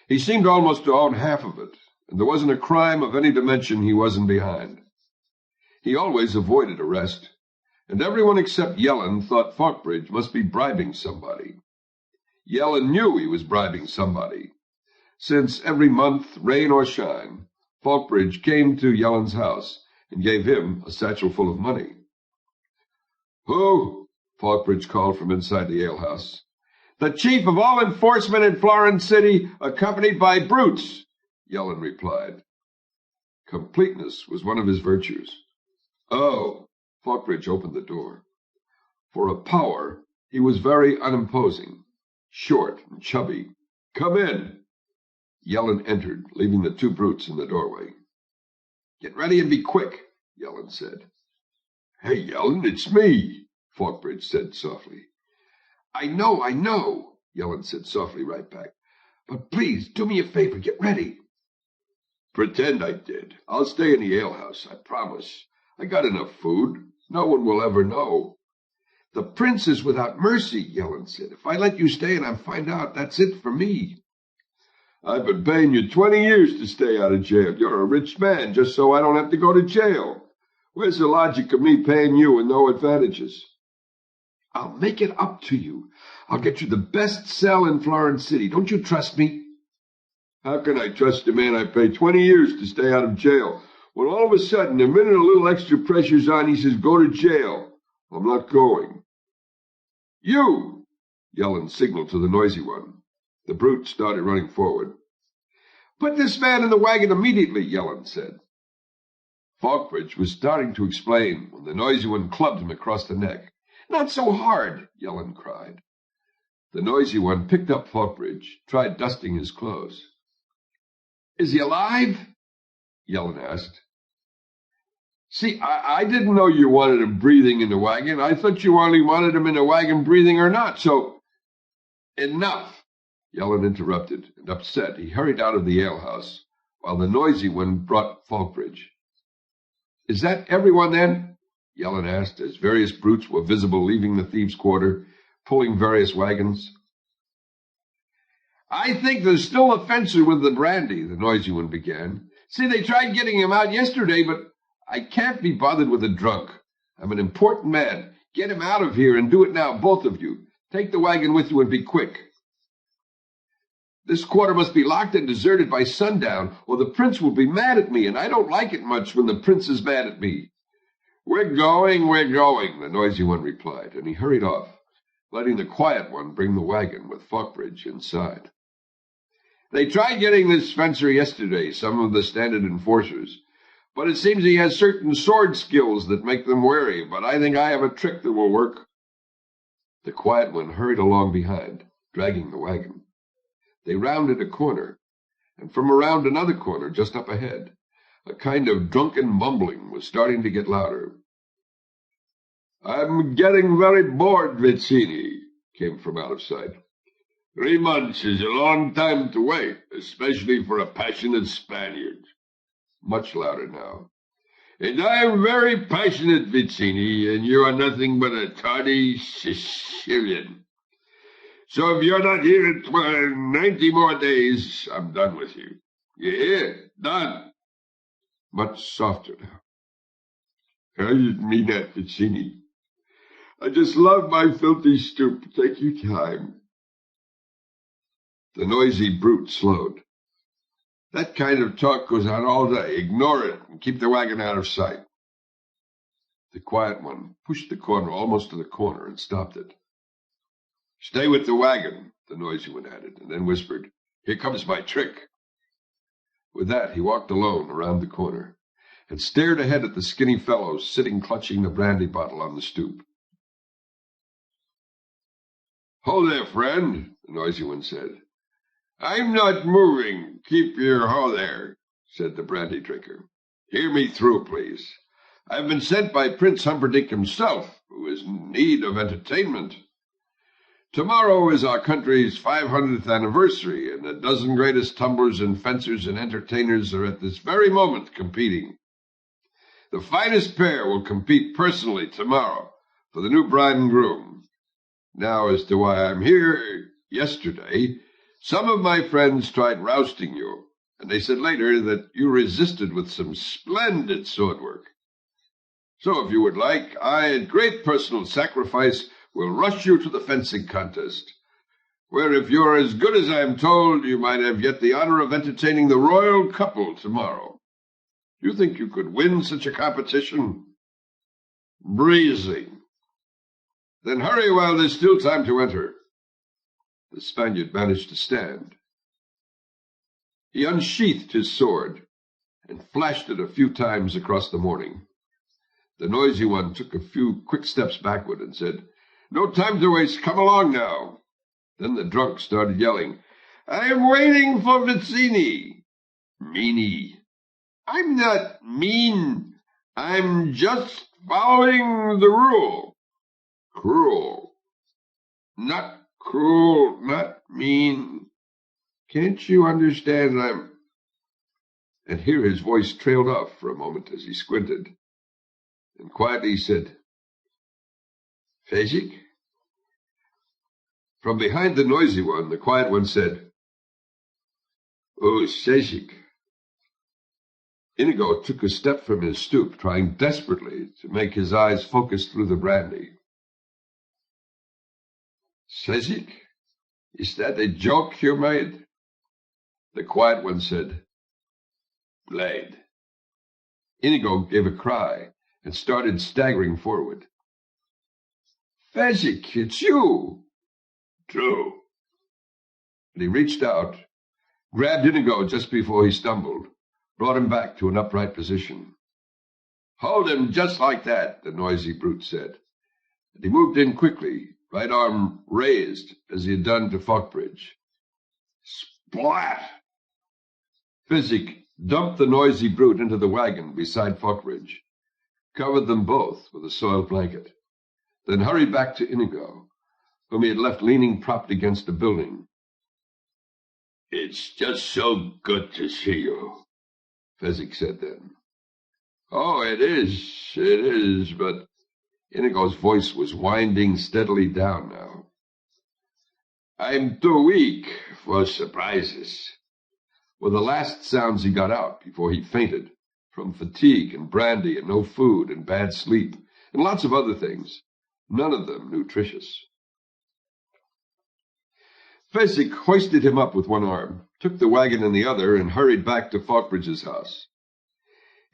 He seemed almost to own half of it, and there wasn't a crime of any dimension he wasn't behind. He always avoided arrest, and everyone except Yellen thought Falkbridge must be bribing somebody. Yellen knew he was bribing somebody, since every month, rain or shine, Falkbridge came to Yellen's house and gave him a satchel full of money. "Who?" Falkbridge called from inside the alehouse. "The chief of all enforcement in Florence City, accompanied by brutes," Yellen replied. Completeness was one of his virtues. "Oh," Falkbridge opened the door. For a power, he was very unimposing, short and chubby. "Come in." Yellen entered, leaving the 2 brutes in the doorway. "Get ready and be quick," Yellen said. "Hey, Yellen, it's me," Falkbridge said softly. I know, Yellen said softly right back. "But please, do me a favor, get ready." "Pretend I did. I'll stay in the alehouse, I promise. I got enough food. No one will ever know." "The prince is without mercy," Yellen said. "If I let you stay and I find out, that's it for me." "I've been paying you 20 years to stay out of jail. You're a rich man, just so I don't have to go to jail. Where's the logic of me paying you and no advantages?" "I'll make it up to you. I'll get you the best cell in Florence City. Don't you trust me?" "How can I trust a man I paid 20 years to stay out of jail, when all of a sudden, the minute a little extra pressure's on, he says, 'Go to jail'? I'm not going." "You!" Yellen signaled to the noisy one. The brute started running forward. "Put this man in the wagon immediately," Yellen said. Falkbridge was starting to explain when the noisy one clubbed him across the neck. "Not so hard," Yellen cried. The noisy one picked up Falkbridge, tried dusting his clothes. "Is he alive?" Yellen asked. "See, I didn't know you wanted him breathing in the wagon. I thought you only wanted him in the wagon breathing or not, so—" "Enough!" Yellen interrupted, and upset, he hurried out of the alehouse, while the noisy one brought Falkbridge. "Is that everyone, then?" Yellen asked, as various brutes were visible leaving the thieves' quarter, pulling various wagons. "I think there's still a fencer with the brandy," the noisy one began. "See, they tried getting him out yesterday, but I can't be bothered with a drunk. I'm an important man. Get him out of here, and do it now, both of you. Take the wagon with you and be quick. This quarter must be locked and deserted by sundown, or the prince will be mad at me, and I don't like it much when the prince is mad at me. We're going, the noisy one replied, and he hurried off, letting the quiet one bring the wagon with Falkbridge inside. They tried getting this fencer yesterday, some of the standard enforcers, but it seems he has certain sword skills that make them wary, but I think I have a trick that will work. The quiet one hurried along behind, dragging the wagon. They rounded a corner, and from around another corner just up ahead, a kind of drunken mumbling was starting to get louder. "I'm getting very bored, Vizzini," came from out of sight. 3 months is a long time to wait, especially for a passionate Spaniard. Much louder now. "And I am very passionate, Vizzini, and you are nothing but a tardy Sicilian. So if you're not here in 90 more days, I'm done with you. You hear? Done." Much softer now. "I didn't mean that, Vizzini. I just love my filthy stoop. Take your time." The noisy brute slowed. "That kind of talk goes on all day. Ignore it and keep the wagon out of sight." The quiet one pushed the corner almost to the corner and stopped it. "Stay with the wagon," the noisy one added, and then whispered, "Here comes my trick." With that, he walked alone around the corner and stared ahead at the skinny fellow sitting clutching the brandy bottle on the stoop. "Hold there, friend," the noisy one said. "I'm not moving. Keep your ho there," said the brandy drinker. "Hear me through, please. I've been sent by Prince Humperdinck himself, who is in need of entertainment. Tomorrow is our country's 500th anniversary, and 12 greatest tumblers and fencers and entertainers are at this very moment competing. The finest pair will compete personally tomorrow for the new bride and groom. Now, as to why I'm here, yesterday, some of my friends tried rousting you, and they said later that you resisted with some splendid sword work. So if you would like, I, at great personal sacrifice, will rush you to the fencing contest, where if you're as good as I am told, you might have yet the honor of entertaining the royal couple tomorrow. Do you think you could win such a competition?" "Breezy." "Then hurry while there's still time to enter." The Spaniard managed to stand. He unsheathed his sword and flashed it a few times across the morning. The noisy one took a few quick steps backward and said, "No time to waste. Come along now." Then the drunk started yelling, "I am waiting for Vizzini." "Meanie." "I'm not mean. I'm just following the rule." "Cruel." "Not cruel, not mean. Can't you understand I'm—" And here his voice trailed off for a moment as he squinted, and quietly he said, "Fezzik?" From behind the noisy one, the quiet one said, "Oh, Sezzik." Inigo took a step from his stoop, trying desperately to make his eyes focus through the brandy. "Sezzik? Is that a joke you made?" The quiet one said, "Blade." Inigo gave a cry and started staggering forward. "Fezzik, it's you." "True." And he reached out, grabbed Inigo just before he stumbled, brought him back to an upright position. "Hold him just like that," the noisy brute said. And he moved in quickly, right arm raised, as he had done to Falkbridge. Splat! Fezzik dumped the noisy brute into the wagon beside Falkbridge, covered them both with a soiled blanket, then hurried back to Inigo, whom he had left leaning propped against a building. "It's just so good to see you," Fezzik said then. "Oh, it is, but—" Inigo's voice was winding steadily down now. "I'm too weak for surprises," were the last sounds he got out before he fainted, from fatigue and brandy and no food and bad sleep and lots of other things, none of them nutritious. Fezzik hoisted him up with one arm, took the wagon in the other, and hurried back to Falkbridge's house.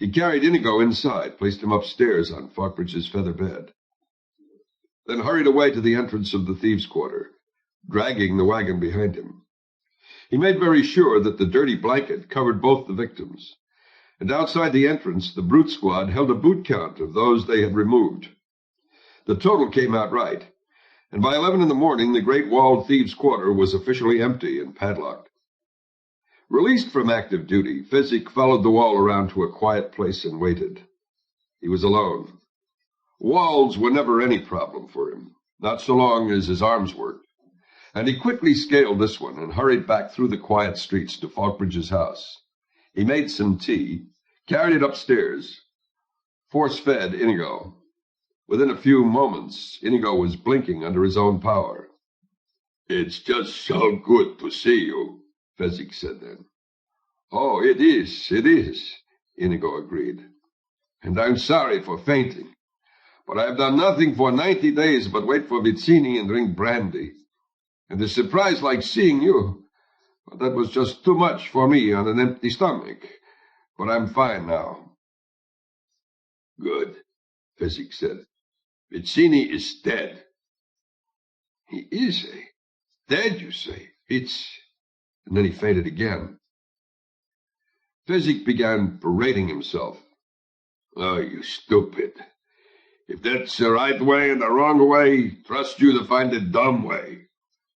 He carried Inigo inside, placed him upstairs on Falkbridge's feather bed, then hurried away to the entrance of the thieves' quarter, dragging the wagon behind him. He made very sure that the dirty blanket covered both the victims, and outside the entrance the brute squad held a boot count of those they had removed. The total came out right, and by 11 in the morning the great walled thieves' quarter was officially empty and padlocked. Released from active duty, Fezzik followed the wall around to a quiet place and waited. He was alone. Walls were never any problem for him, not so long as his arms worked, and he quickly scaled this one and hurried back through the quiet streets to Falkbridge's house. He made some tea, carried it upstairs, force-fed Inigo. Within a few moments, Inigo was blinking under his own power. "It's just so good to see you," Fezzik said then. "Oh, it is, Inigo agreed. "And I'm sorry for fainting. But I have done nothing for 90 days but wait for Vizzini and drink brandy. And a surprise like seeing you, well, that was just too much for me on an empty stomach. But I'm fine now." "Good," Fezzik said. "Vizzini is dead." "He is, eh? Dead, you say? It's—" And then he fainted again. Fezzik began berating himself. "Oh, you stupid. If that's the right way and the wrong way, trust you to find the dumb way.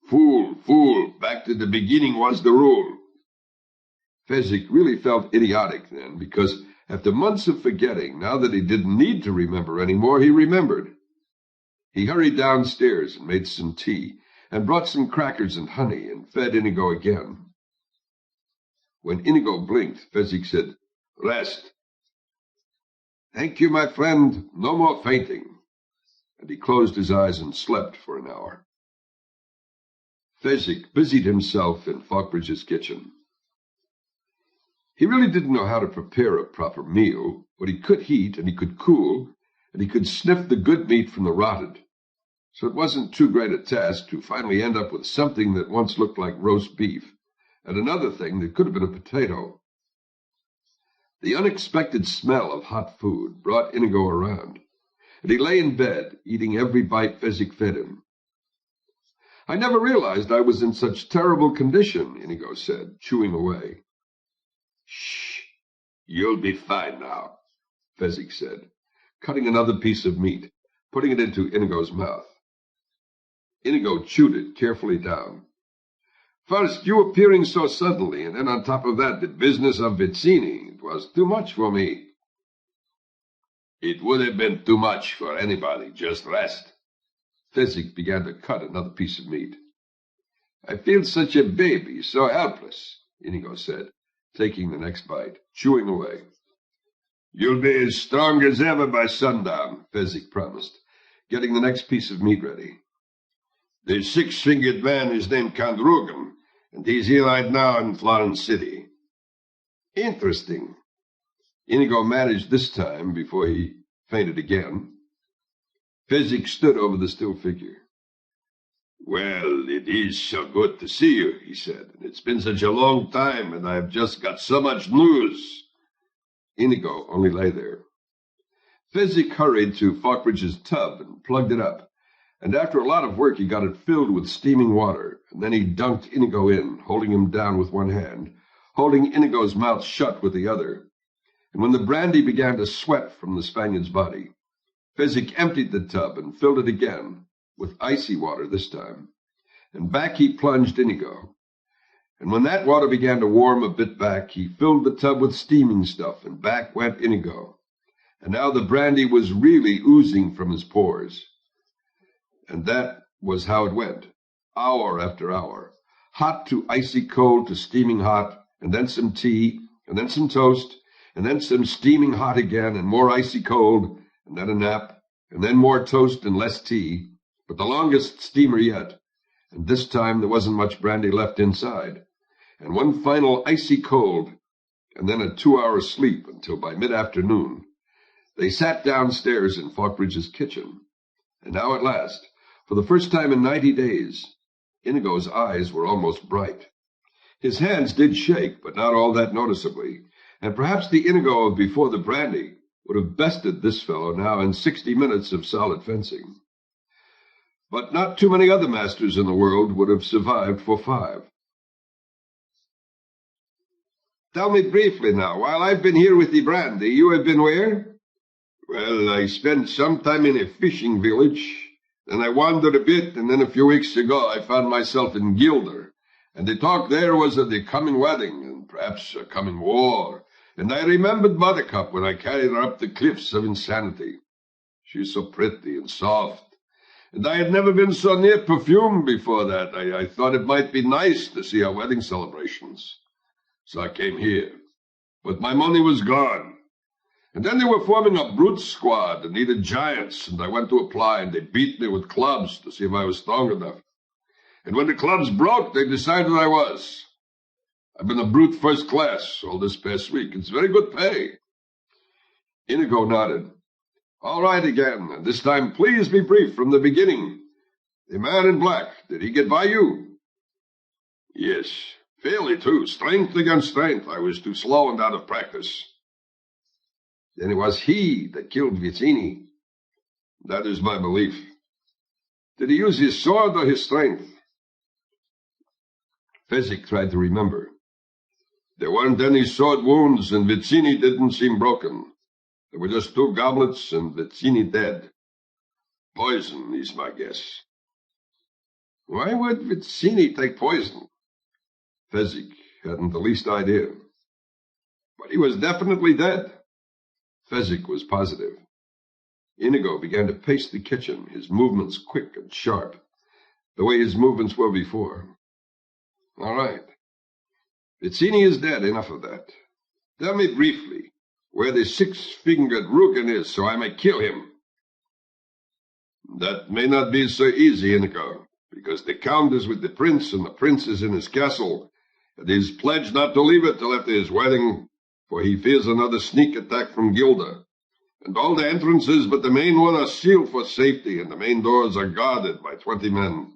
Fool, back to the beginning was the rule." Fezzik really felt idiotic then, because after months of forgetting, now that he didn't need to remember any more, he remembered. He hurried downstairs and made some tea, and brought some crackers and honey, and fed Inigo again. When Inigo blinked, Fezzik said, "Rest." "Thank you, my friend. No more fainting." And he closed his eyes and slept for an hour. Fezzik busied himself in Falkbridge's kitchen. He really didn't know how to prepare a proper meal, but he could heat, and he could cool, and he could sniff the good meat from the rotted. So it wasn't too great a task to finally end up with something that once looked like roast beef, and another thing that could have been a potato. The unexpected smell of hot food brought Inigo around, and he lay in bed, eating every bite Fezzik fed him. "I never realized I was in such terrible condition," Inigo said, chewing away. "Shh, you'll be fine now," Fezzik said, cutting another piece of meat, putting it into Inigo's mouth. Inigo chewed it carefully down. "First, you appearing so suddenly, and then on top of that, the business of Vizzini. It was too much for me." "It would have been too much for anybody. Just rest." Fezzik began to cut another piece of meat. "I feel such a baby, so helpless," Inigo said, taking the next bite, chewing away. "You'll be as strong as ever by sundown," Fezzik promised, getting the next piece of meat ready. "The six-fingered man is named Count Rugen, and he's here right now in Florence City." "Interesting." Inigo managed this time before he fainted again. Fezzik stood over the still figure. "Well, it is so good to see you," he said. "It's been such a long time, and I've just got so much news." Inigo only lay there. Fezzik hurried to Falkbridge's tub and plugged it up, and after a lot of work he got it filled with steaming water, and then he dunked Inigo in, holding him down with one hand, holding Inigo's mouth shut with the other. And when the brandy began to sweat from the Spaniard's body, Fezzik emptied the tub and filled it again, with icy water this time, and back he plunged Inigo. And when that water began to warm a bit back, he filled the tub with steaming stuff, and back went Inigo. And now the brandy was really oozing from his pores. And that was how it went, hour after hour, hot to icy cold to steaming hot, and then some tea, and then some toast, and then some steaming hot again, and more icy cold, and then a nap, and then more toast and less tea, but the longest steamer yet, and this time there wasn't much brandy left inside, and one final icy cold, and then a 2-hour sleep until by mid-afternoon. They sat downstairs in Falkbridge's kitchen, and now at last, for the first time in 90 days, Inigo's eyes were almost bright. His hands did shake, but not all that noticeably, And perhaps the Inigo of before the brandy would have bested this fellow now in 60 minutes of solid fencing. But not too many other masters in the world would have survived for 5. Tell me briefly now, while I've been here with the brandy, you have been where? Well, I spent some time in a fishing village, then I wandered a bit, and then a few weeks ago I found myself in Gilder, and the talk there was of the coming wedding, and perhaps a coming war, and I remembered Buttercup when I carried her up the cliffs of insanity. She's so pretty and soft, and I had never been so near perfume before that. I thought it might be nice to see our wedding celebrations. So I came here, but my money was gone. And then they were forming a brute squad and needed giants, and I went to apply, and they beat me with clubs to see if I was strong enough. And when the clubs broke, they decided I was. I've been a brute first class all this past week. It's very good pay. Inigo nodded. All right again, and this time please be brief from the beginning. The man in black, did he get by you? Yes, fairly too. Strength against strength. I was too slow and out of practice. Then it was he that killed Vizzini. That is my belief. Did he use his sword or his strength? Fezzik tried to remember. There weren't any sword wounds, and Vizzini didn't seem broken. There were just 2 goblets, and Vizzini dead. Poison is my guess. Why would Vizzini take poison? Fezzik hadn't the least idea. But he was definitely dead. Fezzik was positive. Inigo began to pace the kitchen, his movements quick and sharp, the way his movements were before. All right. Vizzini is dead, enough of that. Tell me briefly where the 6-fingered Rugen is, so I may kill him. That may not be so easy, Inigo, because the Count is with the Prince, and the Prince is in his castle, and he's pledged not to leave it till after his wedding, for he fears another sneak attack from Gilder. And all the entrances but the main one are sealed for safety, and the main doors are guarded by 20 men.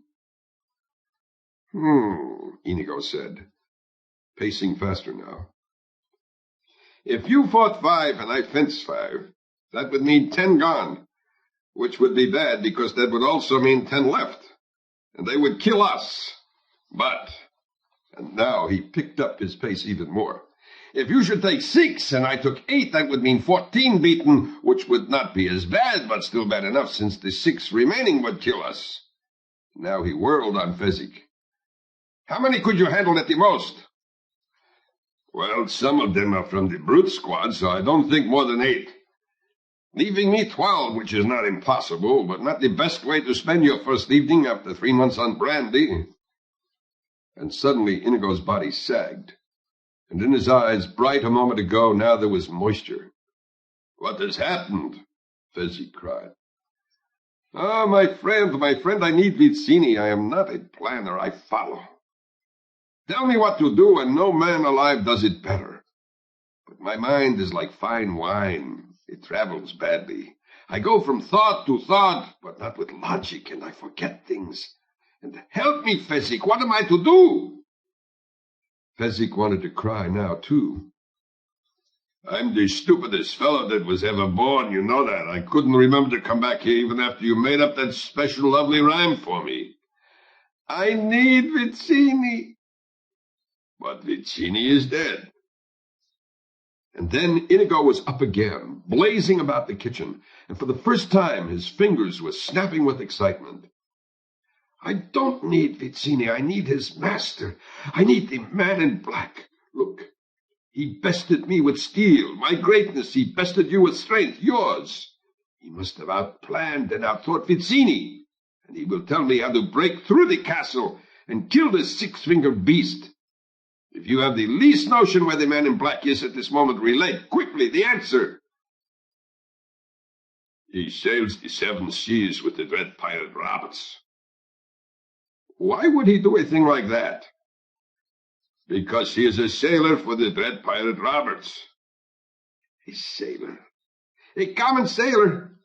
Inigo said, pacing faster now. If you fought 5 and I fenced 5, that would mean 10 gone, which would be bad because that would also mean 10 left, and they would kill us. But, and now he picked up his pace even more, if you should take 6 and I took 8, that would mean 14 beaten, which would not be as bad, but still bad enough since the 6 remaining would kill us. Now he whirled on Fezzik. How many could you handle at the most? Well, some of them are from the brute squad, so I don't think more than 8. Leaving me 12, which is not impossible, but not the best way to spend your first evening after 3 months on brandy. And suddenly Inigo's body sagged, and in his eyes, bright a moment ago, now there was moisture. What has happened? Fezzik cried. Ah, my friend, I need Vizzini. I am not a planner, I follow. Tell me what to do, and no man alive does it better. But my mind is like fine wine. It travels badly. I go from thought to thought, but not with logic, and I forget things. And help me, Fezzik, what am I to do? Fezzik wanted to cry now, too. I'm the stupidest fellow that was ever born, you know that. I couldn't remember to come back here even after you made up that special lovely rhyme for me. I need Vizzini. But Vizzini is dead. And then Inigo was up again, blazing about the kitchen, and for the first time his fingers were snapping with excitement. I don't need Vizzini, I need his master. I need the man in black. Look, he bested me with steel, my greatness. He bested you with strength, yours. He must have outplanned and outthought Vizzini, and he will tell me how to break through the castle and kill this 6-fingered beast. If you have the least notion where the man in black is at this moment, relate quickly the answer. He sails the 7 seas with the dread pirate Roberts. Why would he do a thing like that? Because he is a sailor for the dread pirate Roberts. A sailor? A common sailor?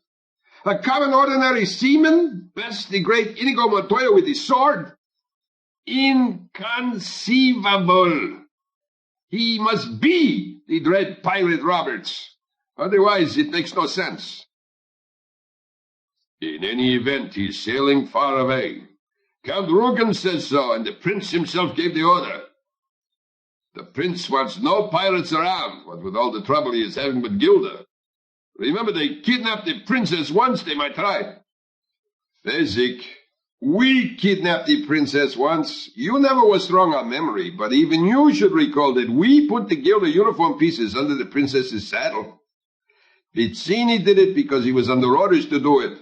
A common ordinary seaman? Best the great Inigo Montoya with his sword? Inconceivable! He must be the dread pirate Roberts. Otherwise, it makes no sense. In any event, he's sailing far away. Count Rugen says so, and the prince himself gave the order. The prince wants no pirates around, what with all the trouble he is having with Gilda. Remember, they kidnapped the princess once, they might try. Fezzik, we kidnapped the princess once. You never was strong on memory, but even you should recall that we put the Gilda uniform pieces under the princess's saddle. Vizzini did it because he was under orders to do it.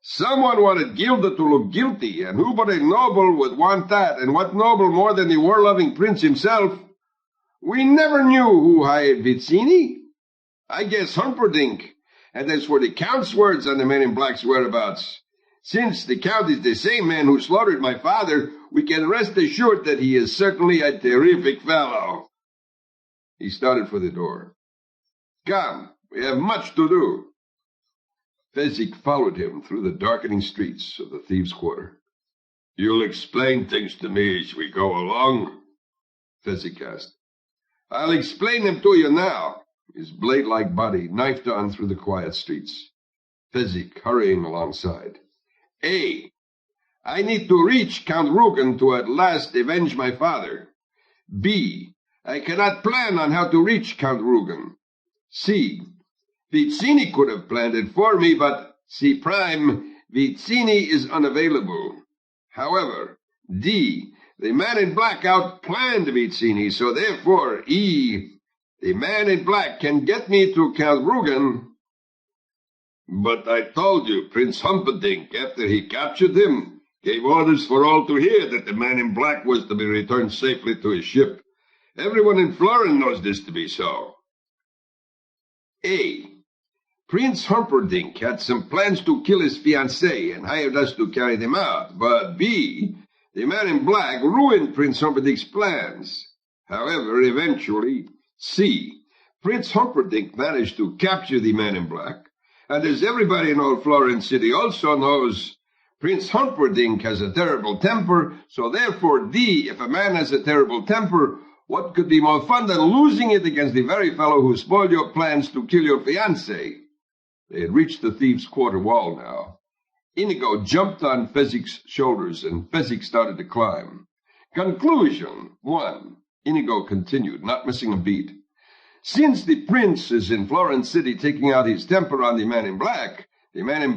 Someone wanted Gilda to look guilty, and who but a noble would want that, and what noble more than the war-loving prince himself? We never knew who hired Vizzini. I guess Humperdinck, and as for the Count's words on the men in black's whereabouts, since the Count is the same man who slaughtered my father, we can rest assured that he is certainly a terrific fellow. He started for the door. Come, we have much to do. Fezzik followed him through the darkening streets of the thieves' quarter. You'll explain things to me as we go along? Fezzik asked. I'll explain them to you now. His blade-like body knifed on through the quiet streets. Fezzik hurrying alongside. A. I need to reach Count Rugen to at last avenge my father. B. I cannot plan on how to reach Count Rugen. C. Vizzini could have planned it for me, but C', Vizzini is unavailable. However, D. The man in black outplanned Vizzini, so therefore, E. The man in black can get me to Count Rugen. But I told you, Prince Humperdinck, after he captured him, gave orders for all to hear that the man in black was to be returned safely to his ship. Everyone in Florence knows this to be so. A. Prince Humperdinck had some plans to kill his fiancée and hired us to carry them out. But B. The man in black ruined Prince Humperdinck's plans. However, eventually, C. Prince Humperdinck managed to capture the man in black. And as everybody in old Florence City also knows, Prince Humperdinck has a terrible temper, so therefore, D, if a man has a terrible temper, what could be more fun than losing it against the very fellow who spoiled your plans to kill your fiancée? They had reached the thieves' quarter wall now. Inigo jumped on Fezzik's shoulders, and Fezzik started to climb. Conclusion 1. Inigo continued, not missing a beat. Since the prince is in Florence City taking out his temper on the man in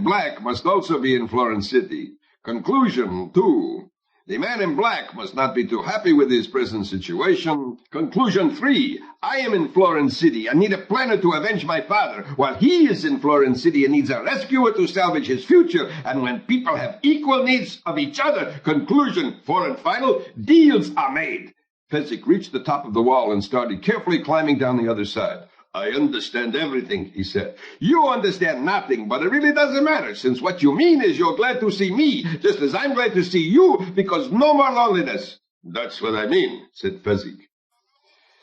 black must also be in Florence City. Conclusion 2. The man in black must not be too happy with his present situation. Conclusion 3. I am in Florence City and need a planner to avenge my father, while he is in Florence City and needs a rescuer to salvage his future. And when people have equal needs of each other, conclusion 4 and final, deals are made. Fezzik reached the top of the wall and started carefully climbing down the other side. I understand everything, he said. You understand nothing, but it really doesn't matter, since what you mean is you're glad to see me, just as I'm glad to see you, because no more loneliness. That's what I mean, said Fezzik.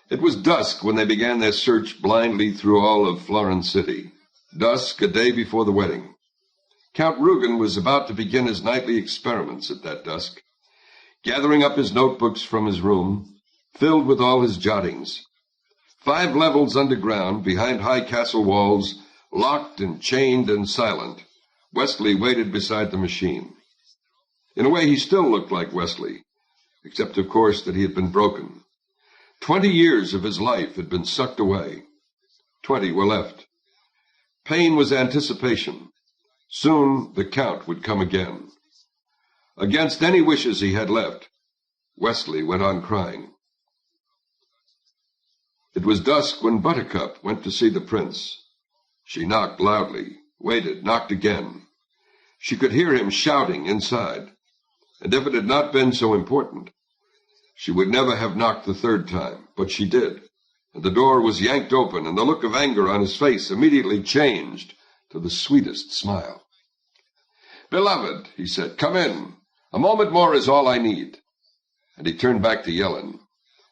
It was dusk when they began their search blindly through all of Florence City. Dusk, a day before the wedding. Count Rugen was about to begin his nightly experiments at that dusk, gathering up his notebooks from his room, filled with all his jottings. 5 levels underground, behind high castle walls, locked and chained and silent, Wesley waited beside the machine. In a way, he still looked like Wesley, except, of course, that he had been broken. 20 years of his life had been sucked away. 20 were left. Pain was anticipation. Soon the Count would come again. Against any wishes he had left, Wesley went on crying. It was dusk when Buttercup went to see the prince. She knocked loudly, waited, knocked again. She could hear him shouting inside, and if it had not been so important, she would never have knocked the 3rd time, but she did, and the door was yanked open, and the look of anger on his face immediately changed to the sweetest smile. Beloved, he said, come in. A moment more is all I need. And he turned back to Yellen.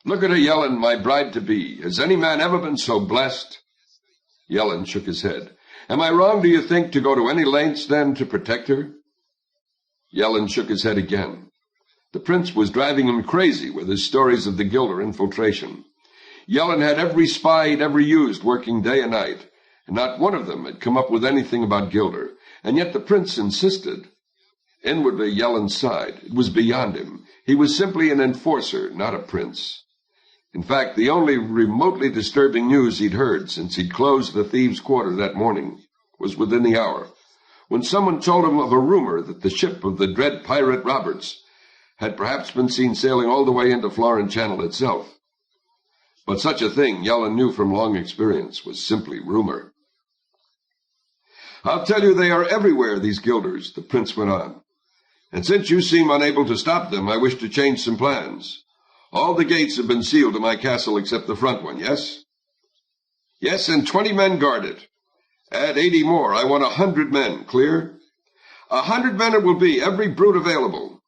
Look at her, Yellen, my bride-to-be. Has any man ever been so blessed? Yellen shook his head. Am I wrong, do you think, to go to any lengths, then, to protect her? Yellen shook his head again. The prince was driving him crazy with his stories of the Gilder infiltration. Yellen had every spy he'd ever used working day and night, and not one of them had come up with anything about Gilder, and yet the prince insisted. Inwardly, Yellen sighed. It was beyond him. He was simply an enforcer, not a prince. In fact, the only remotely disturbing news he'd heard since he'd closed the thieves' quarter that morning was within the hour, when someone told him of a rumor that the ship of the dread pirate Roberts had perhaps been seen sailing all the way into Florin Channel itself. But such a thing, Yellen knew from long experience, was simply rumor. "I'll tell you they are everywhere, these Gilders," the prince went on. "And since you seem unable to stop them, I wish to change some plans. All the gates have been sealed to my castle except the front one, yes? Yes, and 20 men guard it. Add 80 more. I want 100 men. Clear? 100 men it will be, every brute available.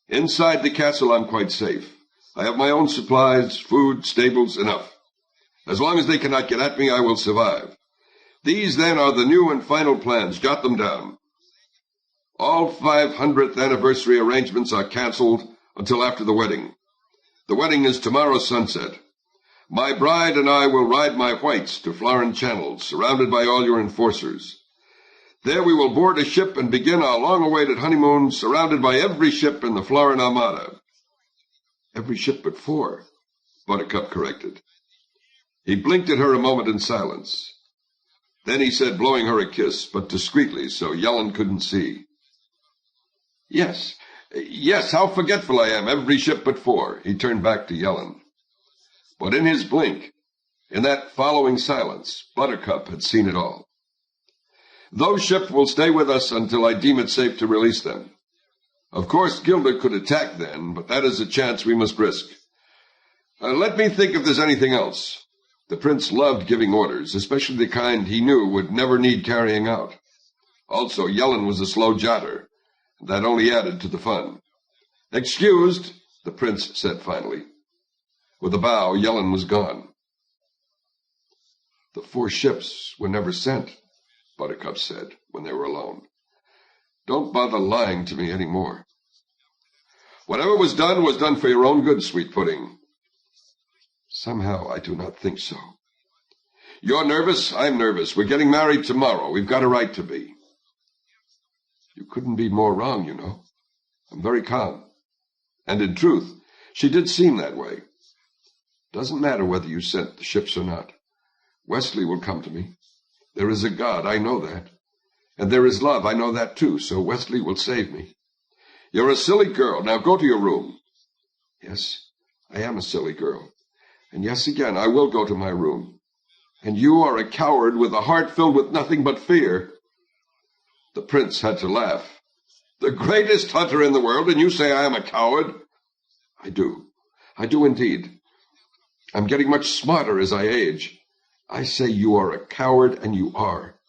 Inside the castle I'm quite safe. I have my own supplies, food, stables, enough. As long as they cannot get at me, I will survive. These, then, are the new and final plans. Jot them down. All 500th anniversary arrangements are cancelled until after the wedding. The wedding is tomorrow sunset. My bride and I will ride my whites to Florin Channel, surrounded by all your enforcers. There we will board a ship and begin our long-awaited honeymoon, surrounded by every ship in the Florin Armada." "Every ship but 4, Buttercup corrected. He blinked at her a moment in silence. Then he said, blowing her a kiss, but discreetly, so Yellen couldn't see, Yes, how forgetful I am, every ship but 4. He turned back to Yellen. But in his blink, in that following silence, Buttercup had seen it all. "Those ships will stay with us until I deem it safe to release them. Of course, Gilder could attack then, but that is a chance we must risk. Let me think if there's anything else." The prince loved giving orders, especially the kind he knew would never need carrying out. Also, Yellen was a slow jotter, and that only added to the fun. "Excused," the prince said finally. With a bow, Yellen was gone. "The 4 ships were never sent," Buttercup said, when they were alone. "Don't bother lying to me any more." "Whatever was done for your own good, Sweet Pudding." "Somehow I do not think so." "You're nervous, I'm nervous. We're getting married tomorrow. We've got a right to be." "You couldn't be more wrong, you know. I'm very calm." And in truth, she did seem that way. "Doesn't matter whether you sent the ships or not. Wesley will come to me. There is a God, I know that. And there is love, I know that too, so Wesley will save me." "You're a silly girl. Now go to your room." "Yes, I am a silly girl. And yes, again, I will go to my room. And you are a coward with a heart filled with nothing but fear." The prince had to laugh. "The greatest hunter in the world, and you say I am a coward?" I do indeed. I'm getting much smarter as I age. I say you are a coward, and you are.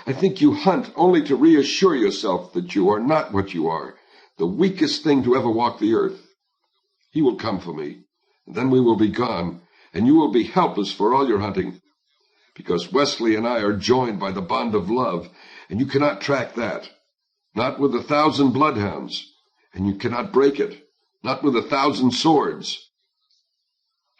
I think you hunt only to reassure yourself that you are not what you are, the weakest thing to ever walk the earth. He will come for me, and then we will be gone, and you will be helpless for all your hunting, because Wesley and I are joined by the bond of love, and you cannot track that, not with 1,000 bloodhounds, and you cannot break it, not with 1,000 swords."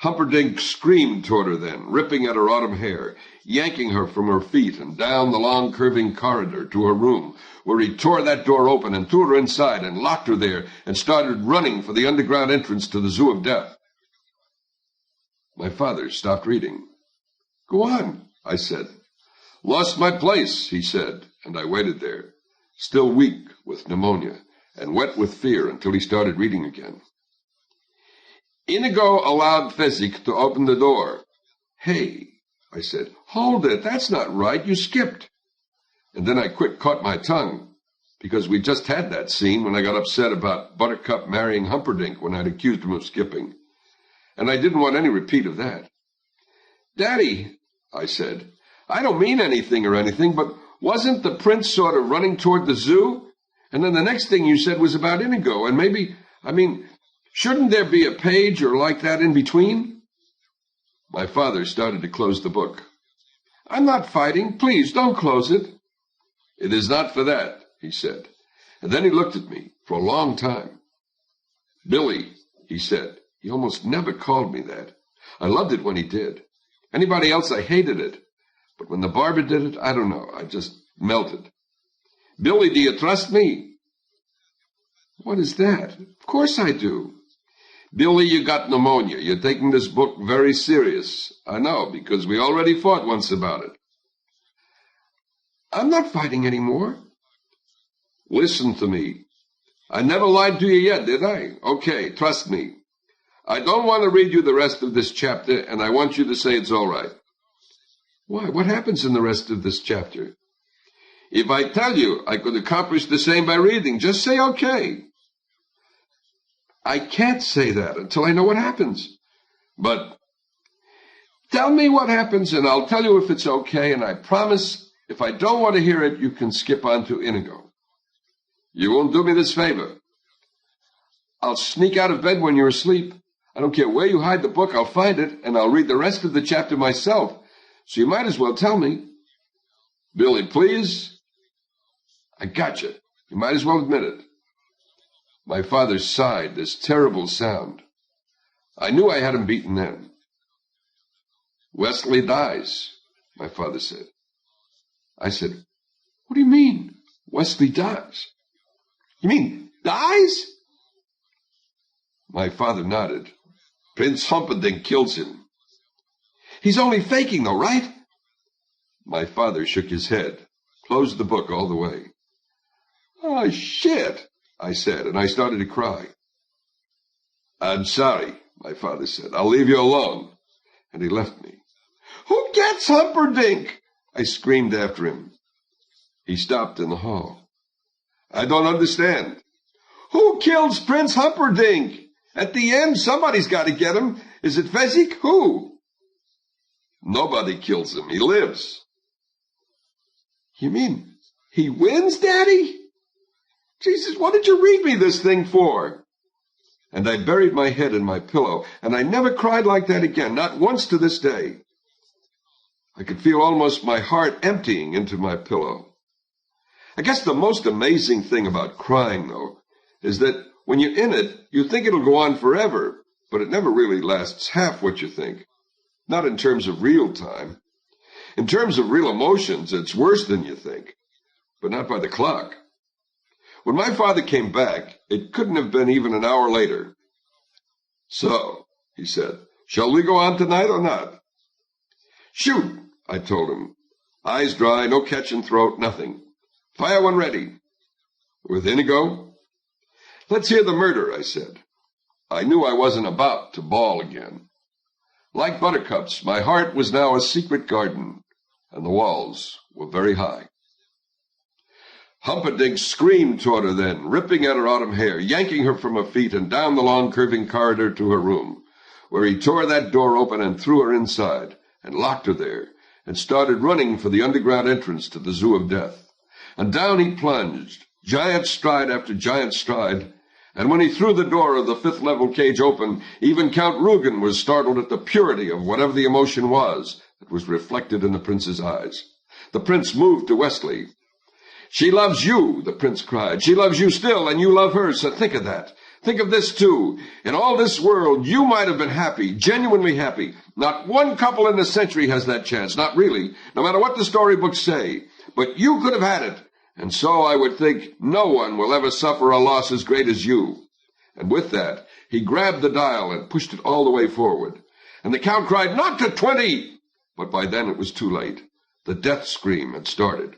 Humperdinck screamed toward her then, ripping at her autumn hair, yanking her from her feet and down the long curving corridor to her room, where he tore that door open and threw her inside and locked her there and started running for the underground entrance to the Zoo of Death. My father stopped reading. "Go on," I said. "Lost my place," he said, and I waited there, still weak with pneumonia and wet with fear, until he started reading again. "Inigo allowed Fezzik to open the door." "Hey," I said, "hold it, that's not right, you skipped." And then I caught my tongue, because we just had that scene when I got upset about Buttercup marrying Humperdinck when I'd accused him of skipping. And I didn't want any repeat of that. "Daddy," I said, "I don't mean anything, but wasn't the prince sort of running toward the zoo? And then the next thing you said was about Inigo, and shouldn't there be a page or like that in between?" My father started to close the book. "I'm not fighting. Please, don't close it." "It is not for that," he said. And then he looked at me for a long time. "Billy," he said. He almost never called me that. I loved it when he did. Anybody else, I hated it. But when the barber did it, I don't know, I just melted. Billy, do you trust me? What is that? Of course I do. Billy, you got pneumonia. You're taking this book very serious. I know, because we already fought once about it. I'm not fighting anymore. Listen to me. I never lied to you yet, did I? Okay, trust me. I don't want to read you the rest of this chapter, and I want you to say it's all right. Why? What happens in the rest of this chapter? If I tell you, I could accomplish the same by reading. Just say okay. I can't say that until I know what happens. But tell me what happens, and I'll tell you if it's okay, and I promise if I don't want to hear it, you can skip on to Inigo. You won't do me this favor. I'll sneak out of bed when you're asleep. I don't care where you hide the book, I'll find it, and I'll read the rest of the chapter myself. So you might as well tell me. Billy, please. I gotcha. You might as well admit it. My father sighed, this terrible sound. I knew I had him beaten then. Wesley dies, my father said. I said, what do you mean, Wesley dies? You mean dies? My father nodded. Prince Humperdinck kills him. He's only faking, though, right? My father shook his head, closed the book all the way. Oh, shit, I said, and I started to cry. I'm sorry, my father said. I'll leave you alone. And he left me. Who gets Humperdinck? I screamed after him. He stopped in the hall. I don't understand. Who kills Prince Humperdinck? At the end, somebody's got to get him. Is it Fezzik? Who? Nobody kills him. He lives. You mean he wins, Daddy? Jesus, what did you read me this thing for? And I buried my head in my pillow, and I never cried like that again, not once to this day. I could feel almost my heart emptying into my pillow. I guess the most amazing thing about crying, though, is that when you're in it, you think it'll go on forever, but it never really lasts half what you think. Not in terms of real time. In terms of real emotions, it's worse than you think, but not by the clock. When my father came back, it couldn't have been even an hour later. So, he said, shall we go on tonight or not? Shoot, I told him. Eyes dry, no catching throat, nothing. Fire when ready. With Inigo? Let's hear the murder, I said. I knew I wasn't about to bawl again. Like buttercups, my heart was now a secret garden, and the walls were very high. Humperdinck screamed toward her then, ripping at her autumn hair, yanking her from her feet and down the long curving corridor to her room, where he tore that door open and threw her inside, and locked her there, and started running for the underground entrance to the Zoo of Death. And down he plunged, giant stride after giant stride, and when he threw the door of the fifth-level cage open, even Count Rugen was startled at the purity of whatever the emotion was that was reflected in the prince's eyes. The prince moved to Wesley. "She loves you," the prince cried. "She loves you still, and you love her, so think of that. Think of this, too. In all this world, you might have been happy, genuinely happy. Not one couple in a century has that chance, not really, no matter what the storybooks say. But you could have had it. And so I would think no one will ever suffer a loss as great as you." And with that, he grabbed the dial and pushed it all the way forward. And the count cried, "Not to 20!" But by then it was too late. The death scream had started.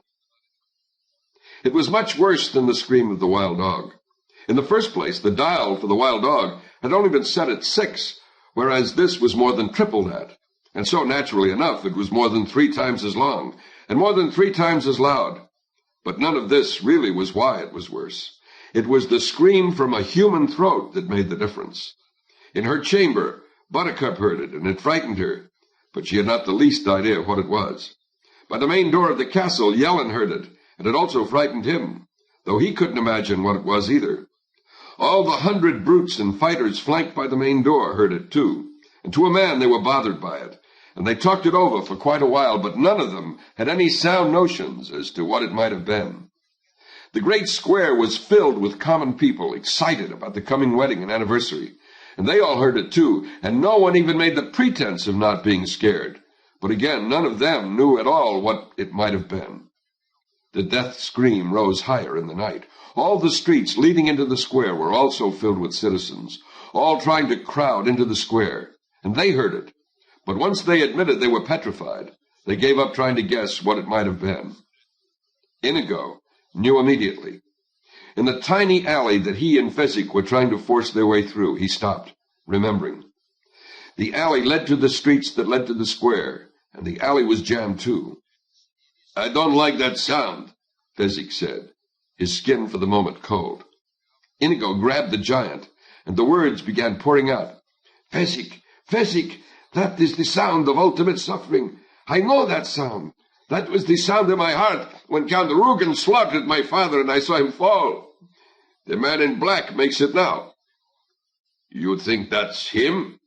It was much worse than the scream of the wild dog. In the first place, the dial for the wild dog had only been set at 6, whereas this was more than triple that. And so, naturally enough, it was more than 3 times as long, and more than 3 times as loud. But none of this really was why it was worse. It was the scream from a human throat that made the difference. In her chamber, Buttercup heard it, and it frightened her, but she had not the least idea what it was. By the main door of the castle, Yellen heard it, and it also frightened him, though he couldn't imagine what it was either. All the 100 brutes and fighters flanked by the main door heard it too, and to a man they were bothered by it. And they talked it over for quite a while, but none of them had any sound notions as to what it might have been. The great square was filled with common people, excited about the coming wedding and anniversary, and they all heard it too, and no one even made the pretense of not being scared. But again, none of them knew at all what it might have been. The death scream rose higher in the night. All the streets leading into the square were also filled with citizens, all trying to crowd into the square, and they heard it. But once they admitted they were petrified, they gave up trying to guess what it might have been. Inigo knew immediately. In the tiny alley that he and Fezzik were trying to force their way through, he stopped, remembering. The alley led to the streets that led to the square, and the alley was jammed too. "I don't like that sound," Fezzik said, his skin for the moment cold. Inigo grabbed the giant, and the words began pouring out. "Fezzik, Fezzik, that is the sound of ultimate suffering. I know that sound. That was the sound in my heart when Count Rugen slaughtered my father and I saw him fall. The man in black makes it now." "You think that's him?"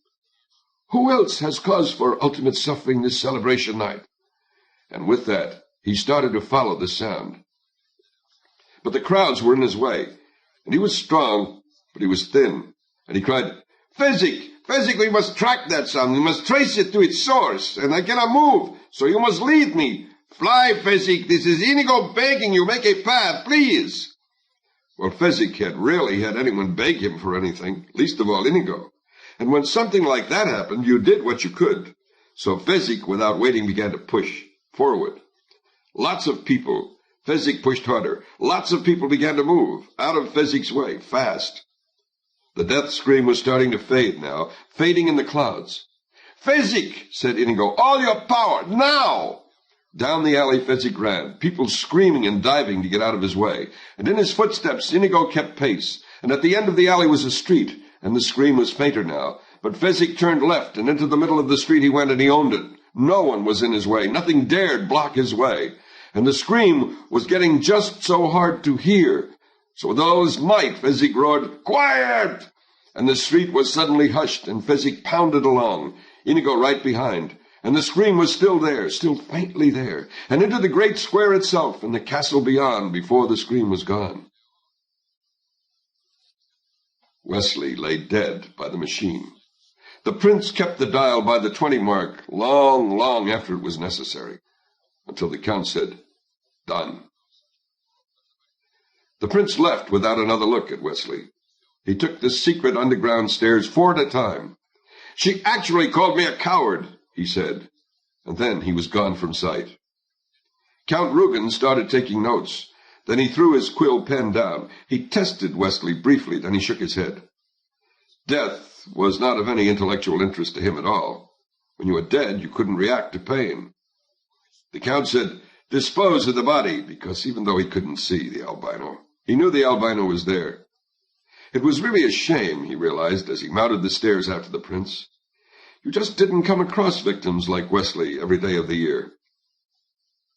"Who else has cause for ultimate suffering this celebration night?" And with that, he started to follow the sound. But the crowds were in his way, and he was strong, but he was thin, and he cried, "Fezzik, Fezzik, we must track that sound. We must trace it to its source, and I cannot move, so you must lead me. Fly, Fezzik, this is Inigo begging you, make a path, please." Well, Fezzik had rarely had anyone beg him for anything, least of all Inigo. And when something like that happened, you did what you could. So Fezzik, without waiting, began to push forward. Lots of people. Fezzik pushed harder. Lots of people began to move out of Fezzik's way, fast. The death scream was starting to fade now, fading in the clouds. "Fezzik," said Inigo, "all your power, now!" Down the alley Fezzik ran, people screaming and diving to get out of his way. And in his footsteps, Inigo kept pace. And at the end of the alley was a street, and the scream was fainter now. But Fezzik turned left, and into the middle of the street he went, and he owned it. No one was in his way. Nothing dared block his way. And the scream was getting just so hard to hear. So with all his might, Fezzik roared, "Quiet!" And the street was suddenly hushed, and Fezzik pounded along, Inigo right behind. And the scream was still there, still faintly there, and into the great square itself and the castle beyond before the scream was gone. Wesley lay dead by the machine. The prince kept the dial by the 20 mark long, long after it was necessary, until the count said, "Done." The prince left without another look at Wesley. He took the secret underground stairs 4 at a time. "She actually called me a coward," he said, and then he was gone from sight. Count Rugen started taking notes. Then he threw his quill pen down. He tested Wesley briefly, then he shook his head. Death was not of any intellectual interest to him at all. When you were dead, you couldn't react to pain. The count said, "Dispose of the body," because even though he couldn't see the albino, he knew the albino was there. It was really a shame, he realized, as he mounted the stairs after the prince. You just didn't come across victims like Wesley every day of the year.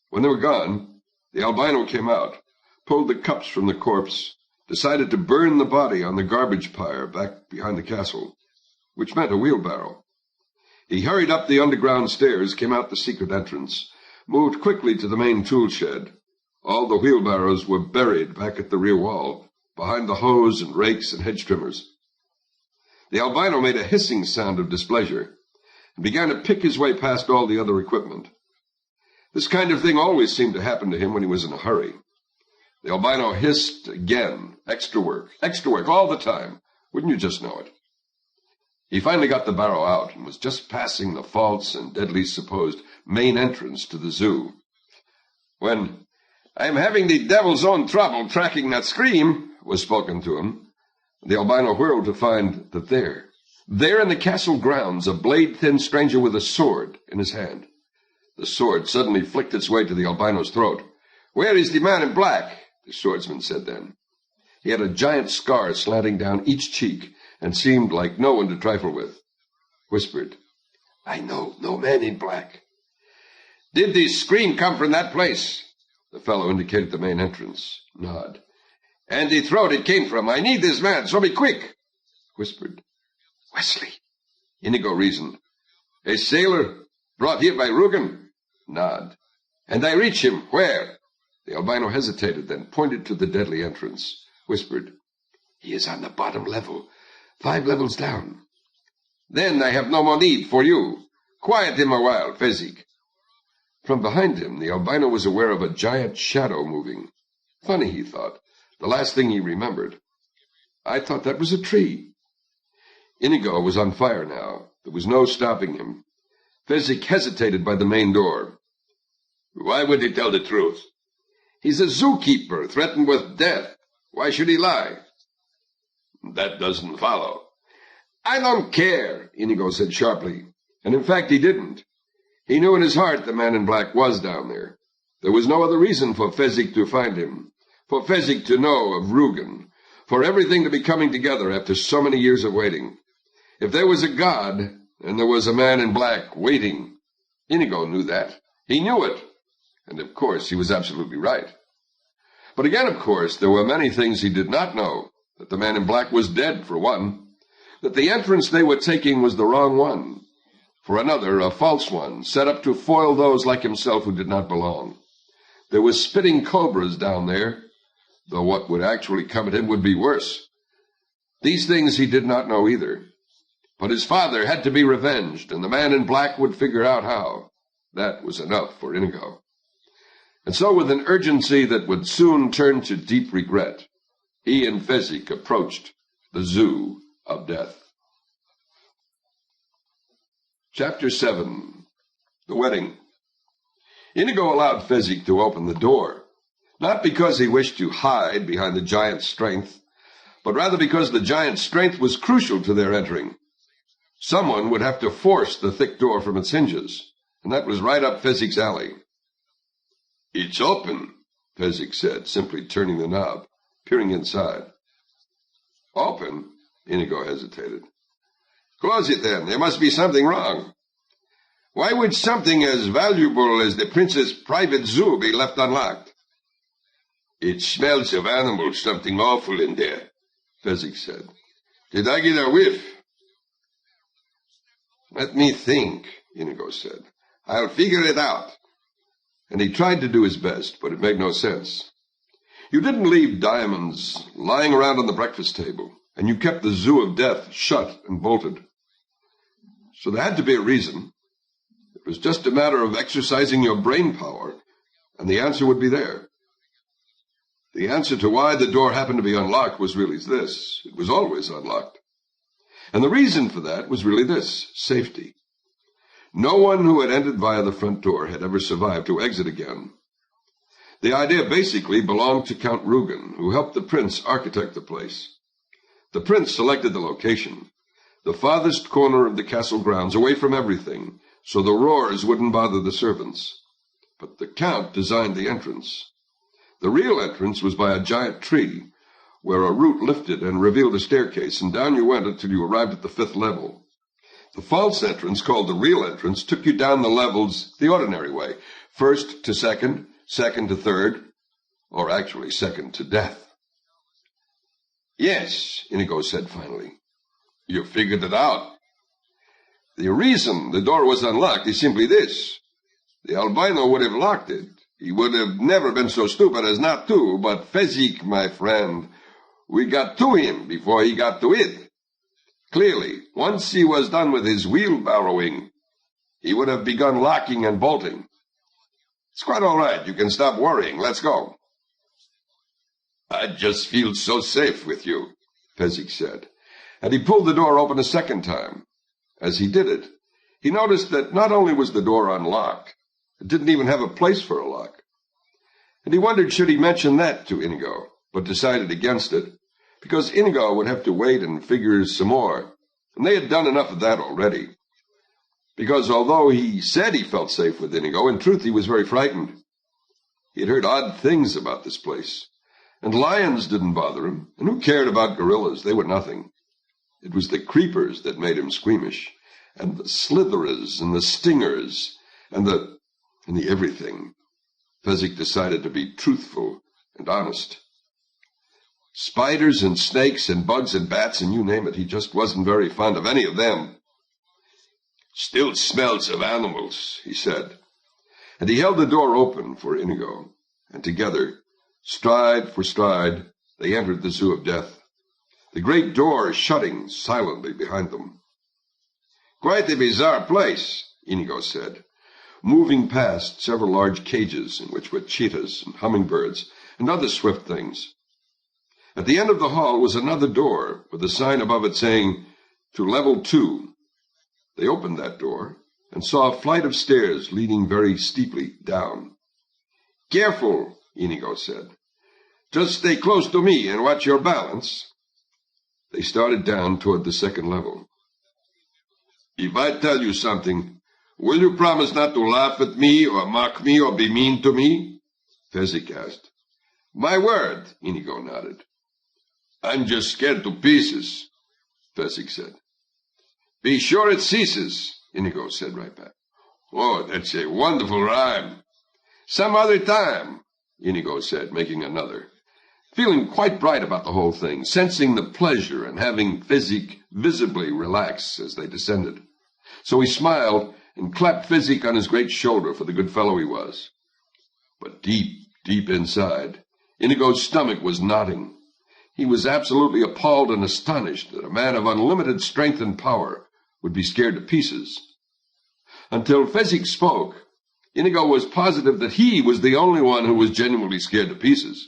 When they were gone, the albino came out, pulled the cups from the corpse, decided to burn the body on the garbage pyre back behind the castle, which meant a wheelbarrow. He hurried up the underground stairs, came out the secret entrance, moved quickly to the main tool shed. All the wheelbarrows were buried back at the rear wall, behind the hoes and rakes and hedge trimmers. The albino made a hissing sound of displeasure and began to pick his way past all the other equipment. This kind of thing always seemed to happen to him when he was in a hurry. The albino hissed again, extra work all the time. Wouldn't you just know it? He finally got the barrow out and was just passing the false and deadly supposed main entrance to the zoo, when, "I'm having the devil's own trouble tracking that scream," was spoken to him. The albino whirled to find that there in the castle grounds, a blade-thin stranger with a sword in his hand. The sword suddenly flicked its way to the albino's throat. "Where is the man in black?" the swordsman said then. He had a giant scar slanting down each cheek and seemed like no one to trifle with. Whispered, "I know no man in black." "Did the scream come from that place?" The fellow indicated the main entrance. Nod. "And the throat it came from. I need this man, so be quick." Whispered, "Wesley." Inigo reasoned. "A sailor brought here by Rugen?" Nod. "And I reach him where?" The albino hesitated, then pointed to the deadly entrance. Whispered, "He is on the bottom level, 5 levels down." Then I have no more need for you. Quiet him a while, Fezzik." From behind him, the albino was aware of a giant shadow moving. Funny, he thought, the last thing he remembered. I thought that was a tree. Inigo was on fire now. There was no stopping him. Fezzik hesitated by the main door. "Why would he tell the truth?" "He's a zookeeper, threatened with death. Why should he lie?" "That doesn't follow." "I don't care," Inigo said sharply. And in fact he didn't. He knew in his heart the man in black was down there. There was no other reason for Fezzik to find him, for Fezzik to know of Rugen, for everything to be coming together after so many years of waiting. If there was a God, and there was a man in black waiting, Inigo knew that. He knew it. And of course he was absolutely right. But again, of course, there were many things he did not know. That the man in black was dead, for one. That the entrance they were taking was the wrong one. For another, a false one, set up to foil those like himself who did not belong. There were spitting cobras down there, though what would actually come at him would be worse. These things he did not know either. But his father had to be revenged, and the man in black would figure out how. That was enough for Inigo. And so, with an urgency that would soon turn to deep regret, he and Fezzik approached the Zoo of Death. Chapter 7. The Wedding. Inigo allowed Fezzik to open the door, not because he wished to hide behind the giant's strength, but rather because the giant's strength was crucial to their entering. Someone would have to force the thick door from its hinges, and that was right up Fezzik's alley. "It's open," Fezzik said, simply turning the knob, peering inside. "Open?" Inigo hesitated. "Close it, then. There must be something wrong. Why would something as valuable as the prince's private zoo be left unlocked?" "It smells of animals, something awful in there," Fezzik said. "Did I get a whiff?" "Let me think," Inigo said. "I'll figure it out." And he tried to do his best, but it made no sense. You didn't leave diamonds lying around on the breakfast table, and you kept the Zoo of Death shut and bolted. So there had to be a reason. It was just a matter of exercising your brain power, and the answer would be there. The answer to why the door happened to be unlocked was really this. It was always unlocked. And the reason for that was really this: safety. No one who had entered via the front door had ever survived to exit again. The idea basically belonged to Count Rugen, who helped the prince architect the place. The prince selected the location, the farthest corner of the castle grounds, away from everything, so the roars wouldn't bother the servants. But the count designed the entrance. The real entrance was by a giant tree, where a root lifted and revealed a staircase, and down you went until you arrived at the 5th level. The false entrance, called the real entrance, took you down the levels the ordinary way, 1st to 2nd, 2nd to 3rd, or actually 2nd to death. "Yes," Inigo said finally. "You figured it out." The reason the door was unlocked is simply this. The albino would have locked it. He would have never been so stupid as not to, but Fezzik, my friend, we got to him before he got to it. Clearly, once he was done with his wheelbarrowing, he would have begun locking and bolting. It's quite all right. You can stop worrying. Let's go. "I just feel so safe with you," Fezzik said, and he pulled the door open a second time. As he did it, he noticed that not only was the door unlocked, it didn't even have a place for a lock. And he wondered should he mention that to Inigo, but decided against it, because Inigo would have to wait and figure some more, and they had done enough of that already. Because although he said he felt safe with Inigo, in truth he was very frightened. He had heard odd things about this place, and lions didn't bother him, and who cared about gorillas? They were nothing. It was the creepers that made him squeamish, and the slitherers, and the stingers, and the everything. Fezzik decided to be truthful and honest. Spiders and snakes and bugs and bats and you name it, he just wasn't very fond of any of them. "Still smells of animals," he said. And he held the door open for Inigo, and together, stride for stride, they entered the Zoo of Death, the great door shutting silently behind them. Quite a bizarre place, Inigo said, moving past several large cages in which were cheetahs and hummingbirds and other swift things. At the end of the hall was another door with a sign above it saying, "To level 2. They opened that door and saw a flight of stairs leading very steeply down. "Careful," Inigo said. "Just stay close to me and watch your balance." They started down toward the second level. "If I tell you something, will you promise not to laugh at me or mock me or be mean to me?" Fezzik asked. "My word," Inigo nodded. "I'm just scared to pieces," Fezzik said. "Be sure it ceases," Inigo said right back. "Oh, that's a wonderful rhyme." "Some other time," Inigo said, making another, feeling quite bright about the whole thing, sensing the pleasure and having Fezzik visibly relax as they descended. So he smiled and clapped Fezzik on his great shoulder for the good fellow he was. But deep, deep inside, Inigo's stomach was knotting. He was absolutely appalled and astonished that a man of unlimited strength and power would be scared to pieces. Until Fezzik spoke, Inigo was positive that he was the only one who was genuinely scared to pieces.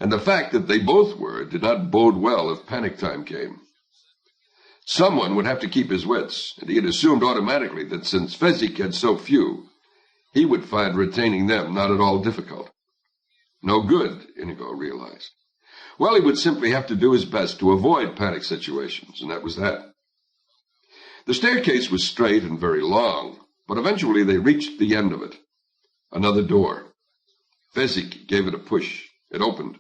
And the fact that they both were did not bode well if panic time came. Someone would have to keep his wits, and he had assumed automatically that since Fezzik had so few, he would find retaining them not at all difficult. No good, Inigo realized. Well, he would simply have to do his best to avoid panic situations, and that was that. The staircase was straight and very long, but eventually they reached the end of it. Another door. Fezzik gave it a push. It opened.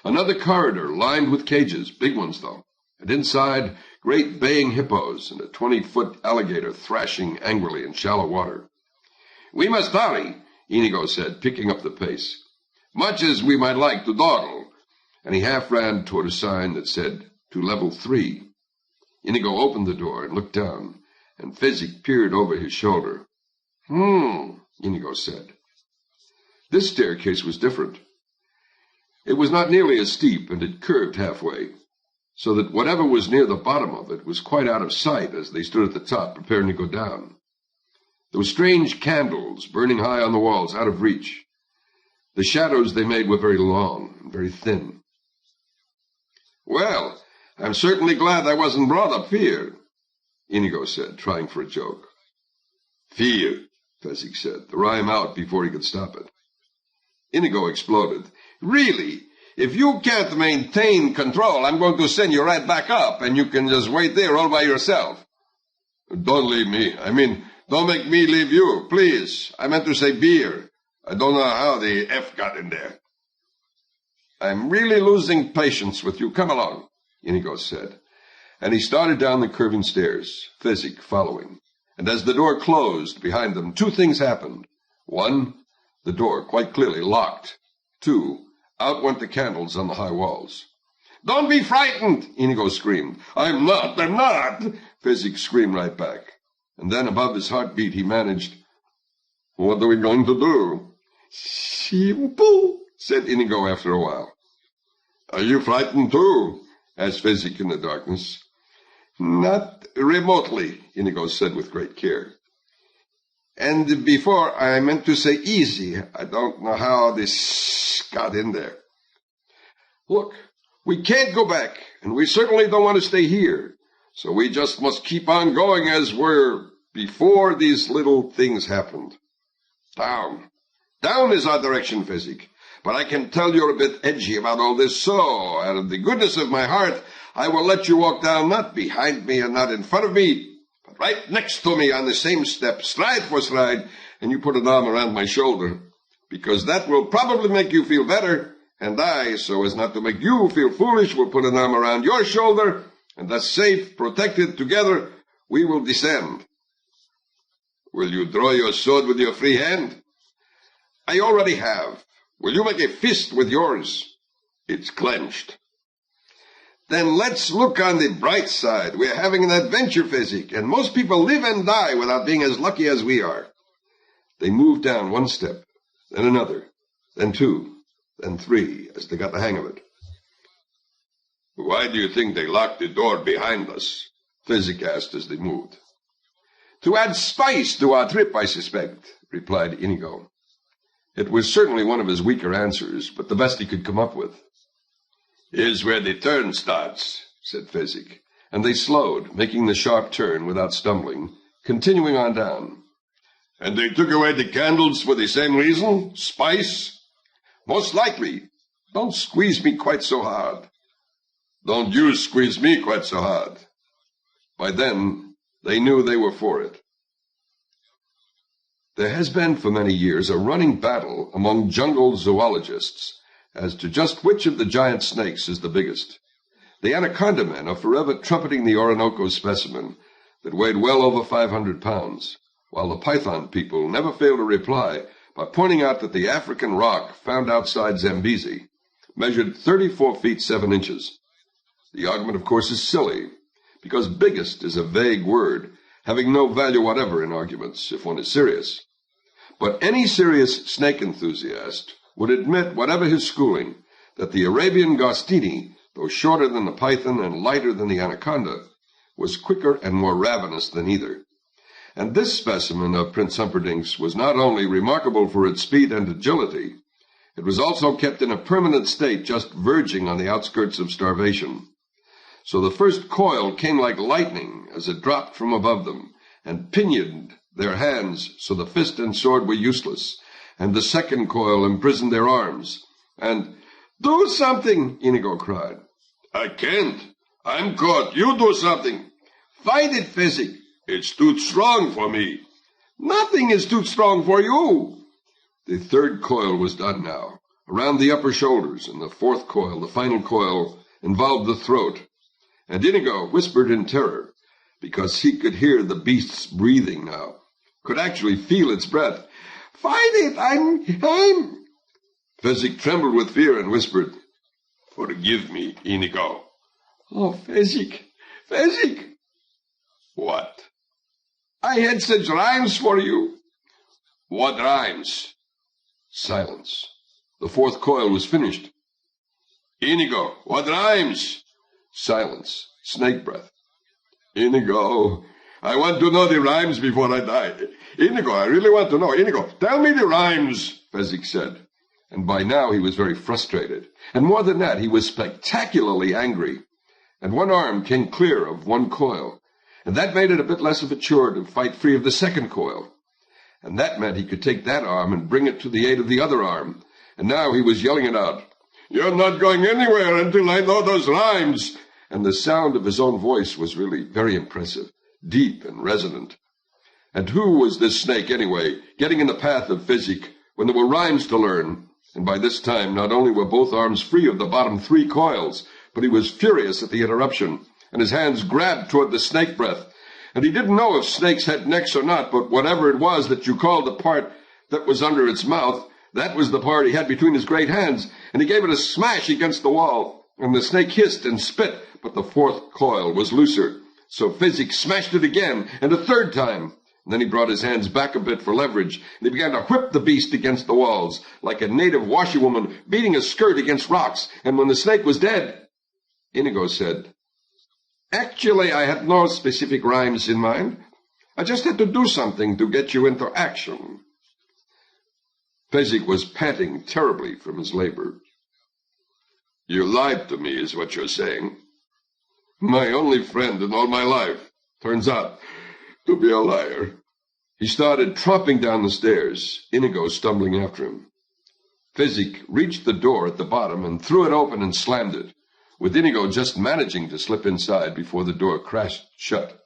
Another corridor lined with cages, big ones though, and inside great baying hippos and a 20-foot alligator thrashing angrily in shallow water. "We must hurry," Inigo said, picking up the pace, "much as we might like to dawdle," and he half ran toward a sign that said, "To level 3. Inigo opened the door and looked down, and Fezzik peered over his shoulder. Inigo said. This staircase was different. It was not nearly as steep, and it curved halfway, so that whatever was near the bottom of it was quite out of sight as they stood at the top preparing to go down. There were strange candles burning high on the walls, out of reach. The shadows they made were very long and very thin. "Well, I'm certainly glad I wasn't brought up here," Inigo said, trying for a joke. "Fear," Fezzik said, the rhyme out before he could stop it. Inigo exploded. "Really, if you can't maintain control, I'm going to send you right back up, and you can just wait there all by yourself." "Don't leave me. Don't make me leave you, please. I meant to say beer. I don't know how the F got in there." "I'm really losing patience with you. Come along," Inigo said, and he started down the curving stairs, Fezzik following. And as the door closed behind them, two things happened. One, the door quite clearly locked. Two, out went the candles on the high walls. "Don't be frightened," Inigo screamed. I'm not, Fezzik screamed right back. And then above his heartbeat he managed, "What are we going to do?" "Simple," said Inigo after a while. "Are you frightened too?" asked Fezzik in the darkness. "Not remotely," Inigo said with great care. "And before I meant to say easy. I don't know how this got in there. Look, we can't go back, and we certainly don't want to stay here. So we just must keep on going as we're before these little things happened. Down. Down is our direction, Fezzik. But I can tell you're a bit edgy about all this, so out of the goodness of my heart, I will let you walk down not behind me and not in front of me, but right next to me on the same step, stride for stride, and you put an arm around my shoulder, because that will probably make you feel better, and I, so as not to make you feel foolish, will put an arm around your shoulder, and thus safe, protected together, we will descend. Will you draw your sword with your free hand? I already have. Will you make a fist with yours? It's clenched. Then let's look on the bright side. We're having an adventure, Fezzik, and most people live and die without being as lucky as we are. They moved down one step, then another, then two, then three, as they got the hang of it. Why do you think they locked the door behind us? Fezzik asked as they moved. To add spice to our trip, I suspect, replied Inigo. It was certainly one of his weaker answers, but the best he could come up with. Here's where the turn starts, said Fezzik, and they slowed, making the sharp turn without stumbling, continuing on down. And they took away the candles for the same reason? Spice? Most likely. Don't squeeze me quite so hard. Don't you squeeze me quite so hard. By then, they knew they were for it. There has been for many years a running battle among jungle zoologists as to just which of the giant snakes is the biggest. The anaconda men are forever trumpeting the Orinoco specimen that weighed well over 500 pounds, while the python people never fail to reply by pointing out that the African rock found outside Zambezi measured 34 feet 7 inches. The argument, of course, is silly, because biggest is a vague word, having no value whatever in arguments if one is serious. But any serious snake enthusiast would admit, whatever his schooling, that the Arabian Gostini, though shorter than the python and lighter than the anaconda, was quicker and more ravenous than either. And this specimen of Prince Humperdinck's was not only remarkable for its speed and agility, it was also kept in a permanent state just verging on the outskirts of starvation. So the first coil came like lightning as it dropped from above them, and pinioned their hands so the fist and sword were useless, and the second coil imprisoned their arms. And, "Do something!" Inigo cried. "I can't. I'm caught. You do something." "Fight it, Fezzik." "It's too strong for me." "Nothing is too strong for you." The third coil was done now, around the upper shoulders, and the fourth coil, the final coil, involved the throat. And Inigo whispered in terror, because he could hear the beast's breathing now, could actually feel its breath. "Fight it! I'm... Fezzik trembled with fear and whispered, "Forgive me, Inigo." "Oh, Fezzik! Fezzik!" "What?" "I had such rhymes for you." "What rhymes?" Silence. The fourth coil was finished. "Inigo, what rhymes?" Silence. Snake breath. "Inigo, I want to know the rhymes before I die. Inigo, I really want to know. Inigo, tell me the rhymes," Fezzik said. And by now he was very frustrated. And more than that, he was spectacularly angry. And one arm came clear of one coil. And that made it a bit less of a chore to fight free of the second coil. And that meant he could take that arm and bring it to the aid of the other arm. And now he was yelling it out. "You're not going anywhere until I know those rhymes." And the sound of his own voice was really very impressive, deep and resonant. And who was this snake, anyway, getting in the path of Fezzik when there were rhymes to learn? And by this time, not only were both arms free of the bottom 3 coils, but he was furious at the interruption, and his hands grabbed toward the snake breath. And he didn't know if snakes had necks or not, but whatever it was that you called the part that was under its mouth, that was the part he had between his great hands, and he gave it a smash against the wall, and the snake hissed and spit, but the fourth coil was looser. So Fezzik smashed it again, and a third time. And then he brought his hands back a bit for leverage, and he began to whip the beast against the walls, like a native washerwoman beating a skirt against rocks. And when the snake was dead, Inigo said, "Actually, I had no specific rhymes in mind. I just had to do something to get you into action." Fezzik was panting terribly from his labor. "You lied to me, is what you're saying. My only friend in all my life turns out to be a liar." He started tromping down the stairs, Inigo stumbling after him. Fezzik reached the door at the bottom and threw it open and slammed it, with Inigo just managing to slip inside before the door crashed shut.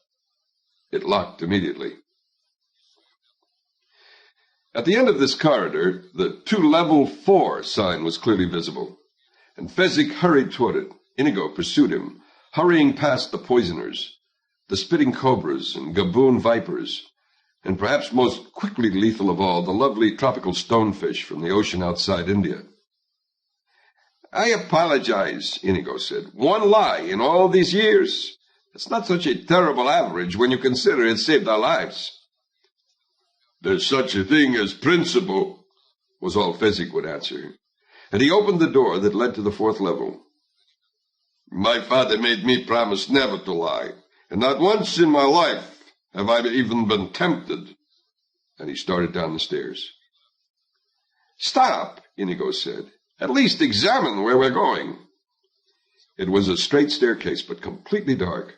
It locked immediately. At the end of this corridor, the "To Level 4" sign was clearly visible, and Fezzik hurried toward it. Inigo pursued him, hurrying past the poisoners, the spitting cobras and gaboon vipers, and perhaps most quickly lethal of all, the lovely tropical stonefish from the ocean outside India. "I apologize," Inigo said. "One lie in all these years. It's not such a terrible average when you consider it saved our lives." "There's such a thing as principle," was all Fezzik would answer, and he opened the door that led to the 4th level. "My father made me promise never to lie, and not once in my life Have I even been tempted?" And he started down the stairs. "Stop," Inigo said. "At least examine where we're going." It was a straight staircase, but completely dark.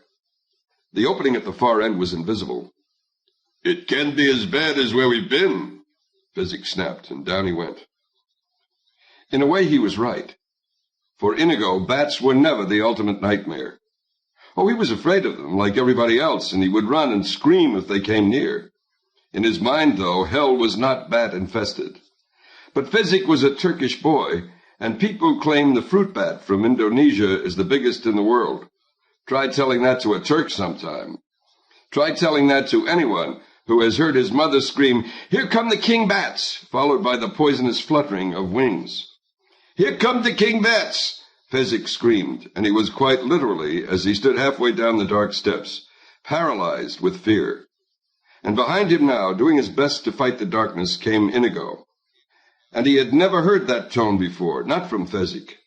The opening at the far end was invisible. "It can't be as bad as where we've been," Physic snapped, and down he went. In a way, he was right. For Inigo, bats were never the ultimate nightmare. Oh, he was afraid of them, like everybody else, and he would run and scream if they came near. In his mind, though, hell was not bat-infested. But Physic was a Turkish boy, and people claim the fruit bat from Indonesia is the biggest in the world. Try telling that to a Turk sometime. Try telling that to anyone who has heard his mother scream, "Here come the king bats," followed by the poisonous fluttering of wings. "Here come the king bats," Physic screamed, and he was quite literally, as he stood halfway down the dark steps, paralyzed with fear. And behind him now, doing his best to fight the darkness, came Inigo. And he had never heard that tone before, not from Physic.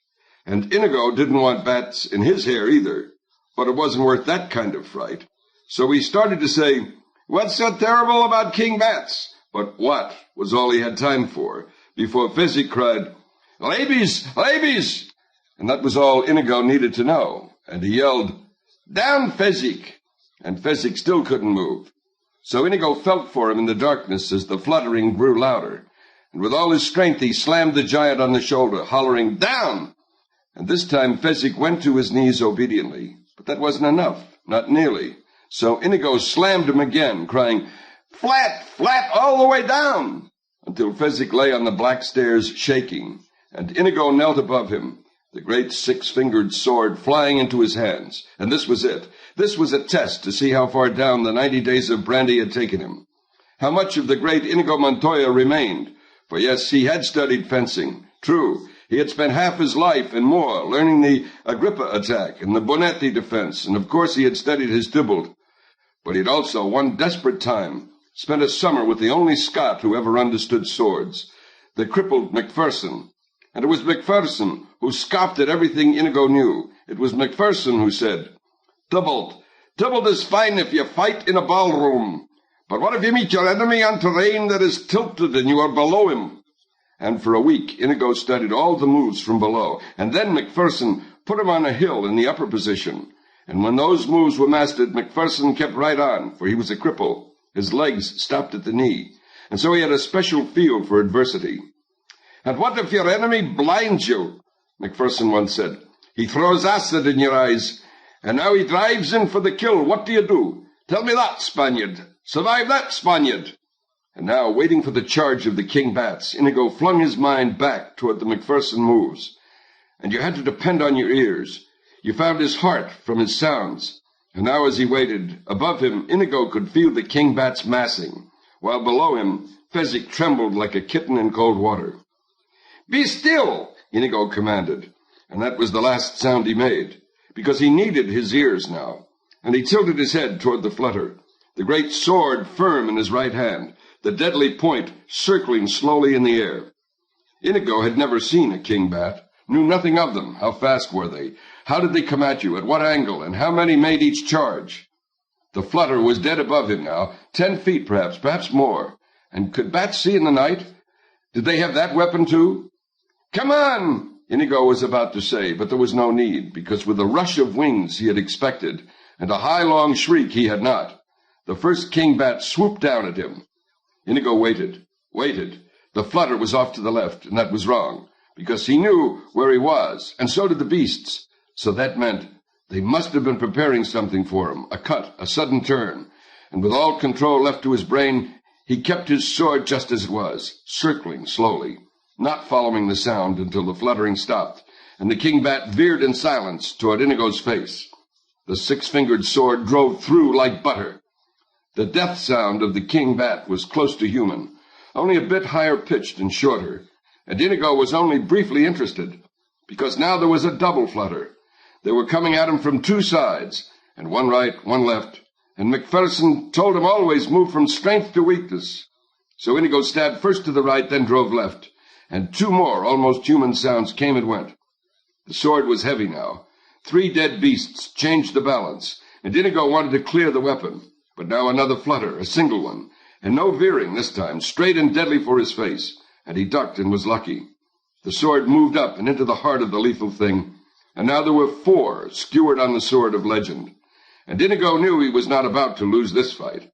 And Inigo didn't want bats in his hair either, but it wasn't worth that kind of fright. So he started to say, "What's so terrible about king bats?" But what was all he had time for, before Physic cried, "Ladies, ladies!" And that was all Inigo needed to know. And he yelled, "Down, Physic!" And Physic still couldn't move. So Inigo felt for him in the darkness as the fluttering grew louder. And with all his strength he slammed the giant on the shoulder, hollering, "Down!" And this time Physic went to his knees obediently. But that wasn't enough, not nearly. So Inigo slammed him again, crying, "Flat, flat, all the way down!" Until Physic lay on the black stairs shaking, and Inigo knelt above him, the great six-fingered sword flying into his hands. And this was it. This was a test to see how far down the 90 days of brandy had taken him. How much of the great Inigo Montoya remained. For yes, he had studied fencing. True, he had spent half his life and more learning the Agrippa attack and the Bonetti defense, and of course he had studied his Tybalt. But he'd also, one desperate time, spent a summer with the only Scot who ever understood swords, the crippled Macpherson. And it was Macpherson who scoffed at everything Inigo knew. It was Macpherson who said, Tybalt is fine if you fight in a ballroom. But what if you meet your enemy on terrain that is tilted and you are below him? And for a week, Inigo studied all the moves from below. And then Macpherson put him on a hill in the upper position. And when those moves were mastered, Macpherson kept right on, for he was a cripple. His legs stopped at the knee. And so he had a special feel for adversity. "And what if your enemy blinds you?" Macpherson once said. "He throws acid in your eyes, and now he drives in for the kill. What do you do? Tell me that, Spaniard. Survive that, Spaniard." And now, waiting for the charge of the king bats, Inigo flung his mind back toward the Macpherson moves. And you had to depend on your ears. You found his heart from his sounds. And now as he waited, above him, Inigo could feel the king bats massing, while below him, Physic trembled like a kitten in cold water. "Be still," Inigo commanded. And that was the last sound he made, because he needed his ears now. And he tilted his head toward the flutter, the great sword firm in his right hand, the deadly point circling slowly in the air. Inigo had never seen a king bat, knew nothing of them. How fast were they? How did they come at you? At what angle? And how many made each charge? The flutter was dead above him now, 10 feet perhaps more. And could bats see in the night? Did they have that weapon too? "Come on!" Inigo was about to say, but there was no need, because with a rush of wings he had expected, and a high, long shriek he had not, the first king bat swooped down at him. Inigo waited. The flutter was off to the left, and that was wrong, because he knew where he was, and so did the beasts. So that meant they must have been preparing something for him, a cut, a sudden turn. And with all control left to his brain, he kept his sword just as it was, circling slowly, not following the sound until the fluttering stopped, and the king bat veered in silence toward Inigo's face. The six-fingered sword drove through like butter. The death sound of the king bat was close to human, only a bit higher pitched and shorter, and Inigo was only briefly interested, because now there was a double flutter. They were coming at him from two sides, and one right, one left, and Macpherson told him always move from strength to weakness. So Inigo stabbed first to the right, then drove left, and 2 more almost human sounds came and went. The sword was heavy now. 3 dead beasts changed the balance, and Inigo wanted to clear the weapon. But now another flutter, a single one, and no veering this time, straight and deadly for his face, and he ducked and was lucky. The sword moved up and into the heart of the lethal thing, and now there were 4 skewered on the sword of legend. And Inigo knew he was not about to lose this fight.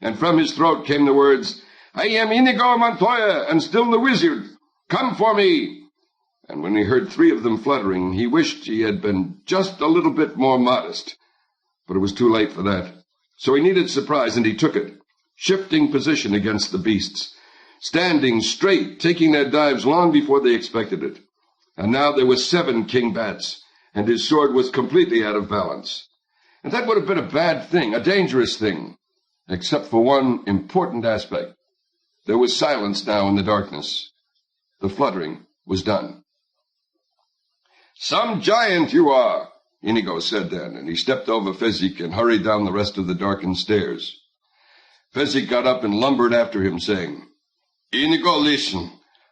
And from his throat came the words, "I am Inigo Montoya, and still the wizard. Come for me." And when he heard 3 of them fluttering, he wished he had been just a little bit more modest. But it was too late for that. So he needed surprise, and he took it, shifting position against the beasts, standing straight, taking their dives long before they expected it. And now there were 7 king bats, and his sword was completely out of balance. And that would have been a bad thing, a dangerous thing, except for one important aspect. There was silence now in the darkness. The fluttering was done. "Some giant you are," Inigo said then, and he stepped over Fezzik and hurried down the rest of the darkened stairs. Fezzik got up and lumbered after him, saying, "Inigo, listen.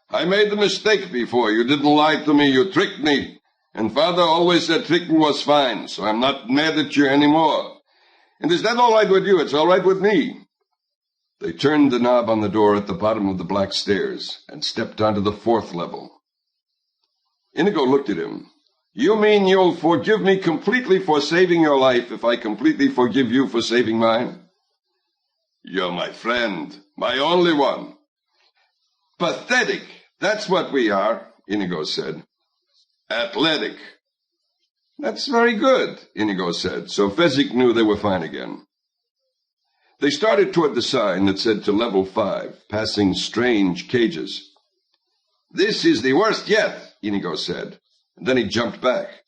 I made the mistake before. You didn't lie to me. You tricked me. And Father always said tricking was fine, so I'm not mad at you anymore. And is that all right with you? It's all right with me." They turned the knob on the door at the bottom of the black stairs and stepped onto the 4th level. Inigo looked at him. "You mean you'll forgive me completely for saving your life if I completely forgive you for saving mine?" "You're my friend, my only one." "Pathetic, that's what we are," Inigo said. "Athletic." "That's very good," Inigo said, so Fezzik knew they were fine again. They started toward the sign that said to level 5, passing strange cages. "This is the worst yet," Inigo said, and then he jumped back,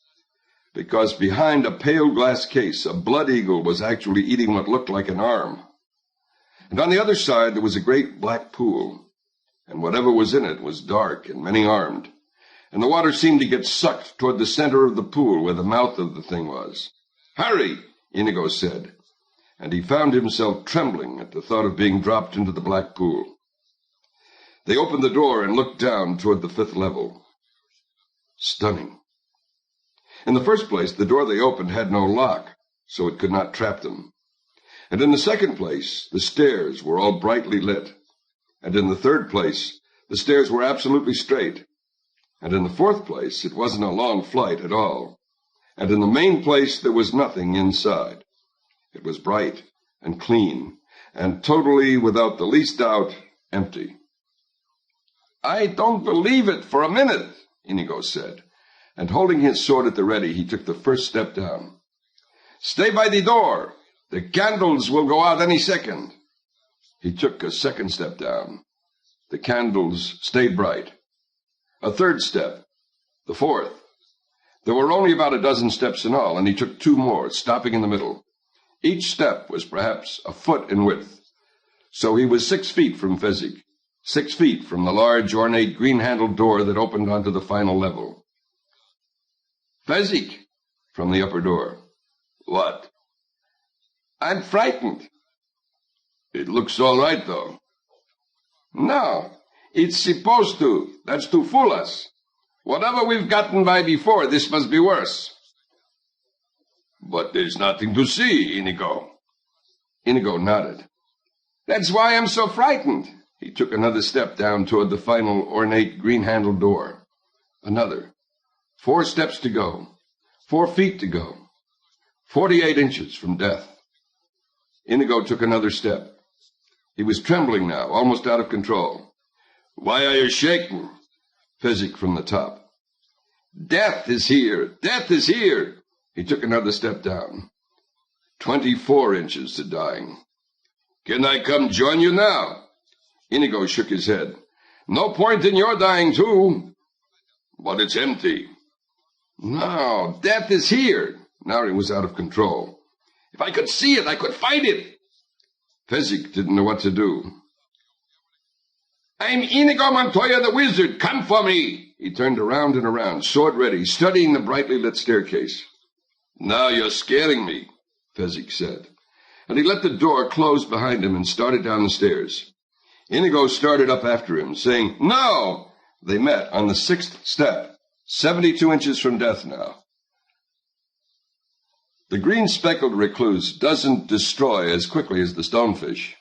because behind a pale glass case, a blood eagle was actually eating what looked like an arm. And on the other side there was a great black pool, and whatever was in it was dark and many-armed, and the water seemed to get sucked toward the center of the pool where the mouth of the thing was. "Hurry," Inigo said, and he found himself trembling at the thought of being dropped into the black pool. They opened the door and looked down toward the 5th level. Stunning. In the first place, the door they opened had no lock, so it could not trap them. And in the second place, the stairs were all brightly lit. And in the third place, the stairs were absolutely straight. And in the 4th place, it wasn't a long flight at all. And in the main place, there was nothing inside. It was bright and clean, and totally, without the least doubt, empty. "I don't believe it for a minute," Inigo said, and holding his sword at the ready, he took the first step down. "Stay by the door. The candles will go out any second." He took a second step down. The candles stayed bright. A third step. The 4th. There were only about a dozen steps in all, and he took 2 more, stopping in the middle. Each step was perhaps a foot in width. So he was 6 feet from Fezzik, 6 feet from the large, ornate, green-handled door that opened onto the final level. "Fezzik," from the upper door. "What?" "I'm frightened." "It looks all right, though." "No, it's supposed to. That's to fool us. Whatever we've gotten by before, this must be worse." "But there's nothing to see, Inigo." Inigo nodded. "That's why I'm so frightened." He took another step down toward the final, ornate, green-handled door. Another. 4 steps to go. 4 feet to go. 48 inches from death. Inigo took another step. He was trembling now, almost out of control. "Why are you shaking?" Fezzik from the top. "Death is here! Death is here!" He took another step down. 24 inches to dying. "Can I come join you now?" Inigo shook his head. "No point in your dying, too." "But it's empty." "No, death is here." Now he was out of control. "If I could see it, I could fight it." Fezzik didn't know what to do. "I'm Inigo Montoya the wizard. Come for me." He turned around and around, sword ready, studying the brightly lit staircase. "Now you're scaring me," Fezzik said. And he let the door close behind him and started down the stairs. Inigo started up after him, saying, "No!" They met on the 6th step, 72 inches from death now. The green-speckled recluse doesn't destroy as quickly as the stonefish,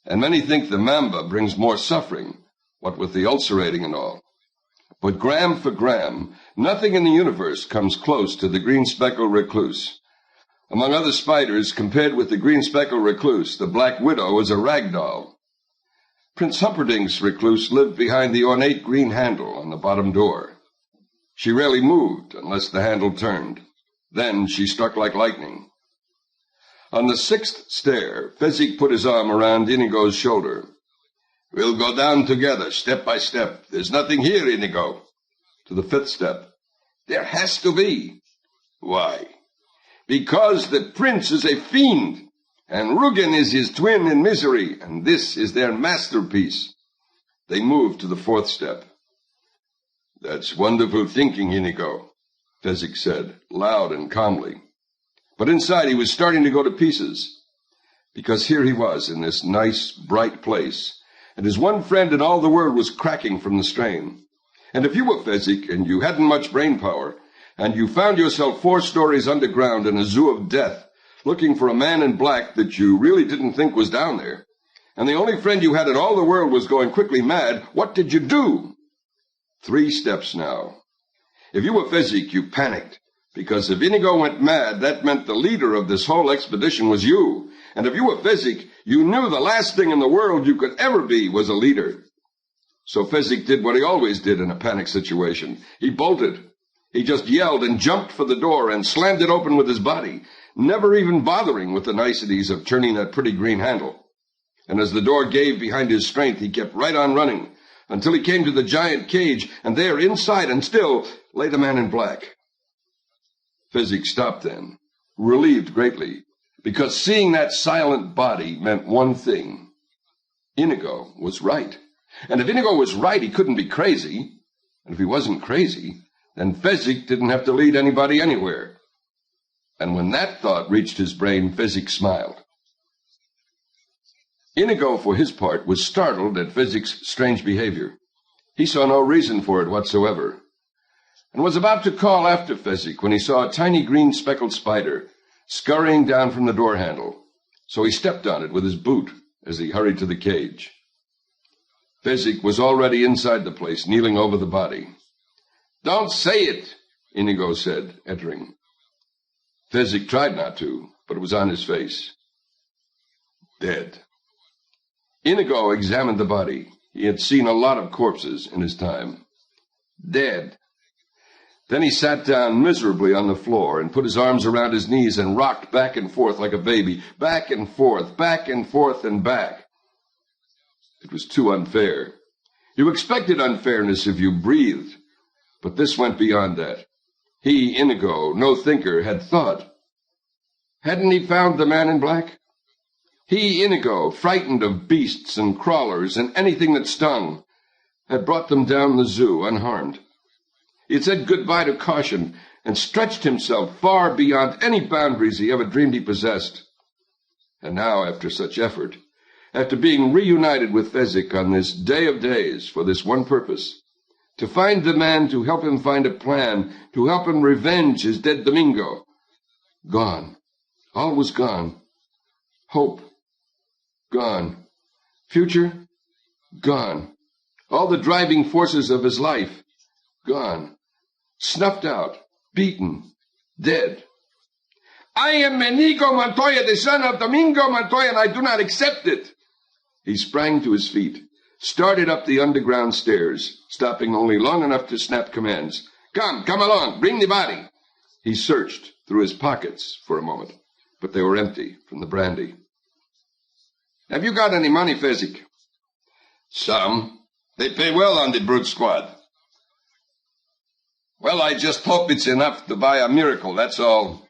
and many think the mamba brings more suffering, what with the ulcerating and all. But gram for gram, nothing in the universe comes close to the green-speckled recluse. Among other spiders, compared with the green-speckled recluse, the black widow is a rag doll. Prince Humperdinck's recluse lived behind the ornate green handle on the bottom door. She rarely moved unless the handle turned. Then she struck like lightning. On the 6th stair, Fezzik put his arm around Inigo's shoulder. "We'll go down together, step by step. There's nothing here, Inigo." To the 5th step. "There has to be." "Why?" "Because the prince is a fiend, and Rugen is his twin in misery, and this is their masterpiece." They moved to the 4th step. "That's wonderful thinking, Inigo," Fezzik said, loud and calmly. But inside he was starting to go to pieces, because here he was in this nice, bright place, and his one friend in all the world was cracking from the strain. And if you were Fezzik, and you hadn't much brain power, and you found yourself 4 stories underground in a zoo of death, looking for a man in black that you really didn't think was down there, and the only friend you had in all the world was going quickly mad, what did you do? 3 steps now. If you were Fezzik, you panicked, because if Inigo went mad, that meant the leader of this whole expedition was you. And if you were Fezzik, you knew the last thing in the world you could ever be was a leader. So Fezzik did what he always did in a panic situation. He bolted. He just yelled and jumped for the door and slammed it open with his body, never even bothering with the niceties of turning that pretty green handle. And as the door gave behind his strength, he kept right on running, until he came to the giant cage, and there, inside and still, lay the man in black. Fezzik stopped then, relieved greatly, because seeing that silent body meant one thing. Inigo was right. And if Inigo was right, he couldn't be crazy. And if he wasn't crazy, then Fezzik didn't have to lead anybody anywhere. And when that thought reached his brain, Fezzik smiled. Inigo, for his part, was startled at Fezzik's strange behavior. He saw no reason for it whatsoever, and was about to call after Fezzik when he saw a tiny green speckled spider scurrying down from the door handle. So he stepped on it with his boot as he hurried to the cage. Fezzik was already inside the place, kneeling over the body. "Don't say it," Inigo said, entering. Fezzik tried not to, but it was on his face. Dead. Inigo examined the body. He had seen a lot of corpses in his time. Dead. Then he sat down miserably on the floor and put his arms around his knees and rocked back and forth like a baby, back and forth and back. It was too unfair. You expected unfairness if you breathed, but this went beyond that. He, Inigo, no thinker, had thought. Hadn't he found the man in black? He, Inigo, frightened of beasts and crawlers and anything that stung, had brought them down the zoo unharmed. He had said goodbye to caution and stretched himself far beyond any boundaries he ever dreamed he possessed. And now, after such effort, after being reunited with Fezzik on this day of days for this one purpose, to find the man to help him find a plan, to help him revenge his dead Domingo, gone. All was gone. Hope, gone. Future, gone. All the driving forces of his life, gone. Snuffed out, beaten, dead. "I am Inigo Montoya, the son of Domingo Montoya, and I do not accept it." He sprang to his feet, started up the underground stairs, stopping only long enough to snap commands. Come along, bring the body." He searched through his pockets for a moment, but they were empty from the brandy. "Have you got any money, Fezzik?" "Some. They pay well on the brute squad." "Well, I just hope it's enough to buy a miracle, that's all."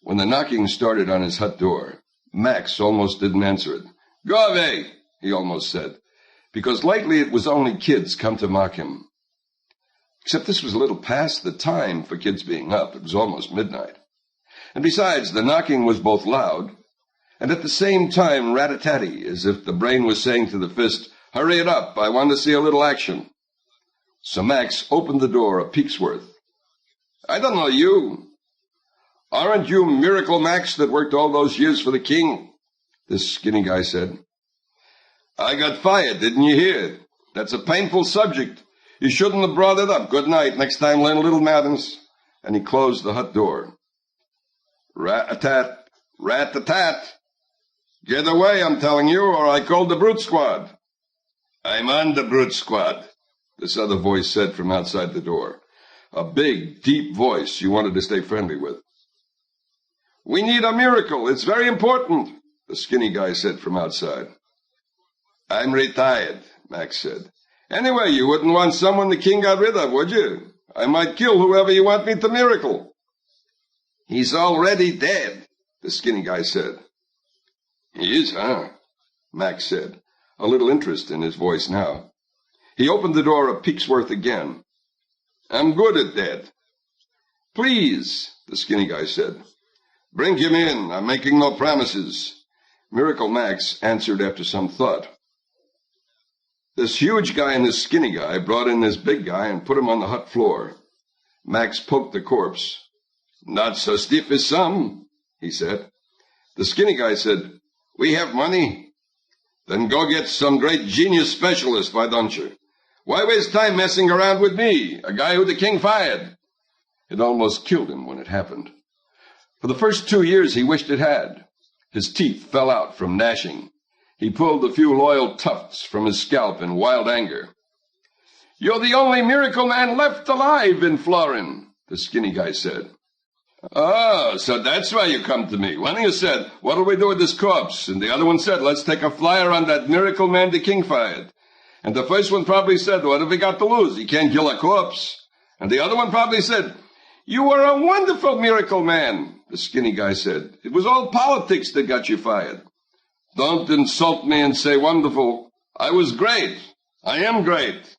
When the knocking started on his hut door, Max almost didn't answer it. "Go away," he almost said, because lately it was only kids come to mock him. Except this was a little past the time for kids being up. It was almost midnight. And besides, the knocking was both loud and at the same time rat-a-tatty, as if the brain was saying to the fist, "Hurry it up, I want to see a little action." So Max opened the door a peek's worth. "I don't know you." Aren't you Miracle Max that worked all those years for the king? This skinny guy said. I got fired, didn't you hear? That's a painful subject. You shouldn't have brought it up. Good night. Next time, learn a little manners. And he closed the hut door. Rat-a-tat, rat-a-tat. Get away, I'm telling you, or I call the brute squad. I'm on the brute squad, this other voice said from outside the door. A big, deep voice you wanted to stay friendly with. We need a miracle. It's very important, the skinny guy said from outside. I'm retired, Max said. Anyway, you wouldn't want someone the king got rid of, would you? I might kill whoever you want me to miracle. He's already dead, the skinny guy said. He is, huh? Max said, a little interest in his voice now. He opened the door a peek's worth again. I'm good at that. Please, the skinny guy said. Bring him in. I'm making no promises. Miracle Max answered after some thought. This huge guy and this skinny guy brought in this big guy and put him on the hut floor. Max poked the corpse. Not so stiff as some, he said. The skinny guy said, We have money. Then go get some great genius specialist, why don't you? Why waste time messing around with me, a guy who the king fired? It almost killed him when it happened. For the first 2 years he wished it had. His teeth fell out from gnashing. He pulled a few loyal tufts from his scalp in wild anger. You're the only miracle man left alive in Florin, the skinny guy said. Oh, so that's why you come to me. One of you said, what'll we do with this corpse? And the other one said, let's take a flyer on that miracle man the king fired. And the first one probably said, what have we got to lose? He can't kill a corpse. And the other one probably said, you were a wonderful miracle man, the skinny guy said. It was all politics that got you fired. Don't insult me and say wonderful. I was great. I am great.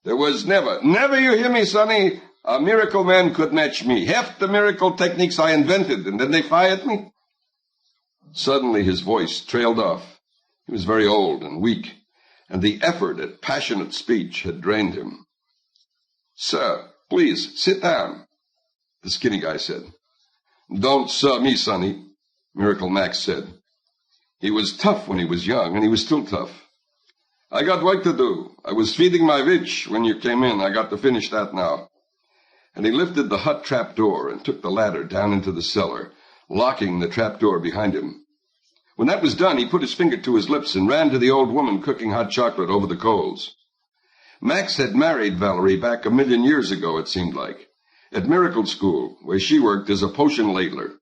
There was never, you hear me, Sonny? A miracle man could match me. Half the miracle techniques I invented, and then they fired me. Suddenly his voice trailed off. He was very old and weak, and the effort at passionate speech had drained him. Sir, please, sit down, the skinny guy said. Don't sir me, Sonny, Miracle Max said. He was tough when he was young, and he was still tough. I got work to do. I was feeding my witch when you came in. I got to finish that now. And he lifted the hut trap door and took the ladder down into the cellar, locking the trap door behind him. When that was done, he put his finger to his lips and ran to the old woman cooking hot chocolate over the coals. Max had married Valerie back 1,000,000 years ago, it seemed like, at Miracle School, where she worked as a potion ladler.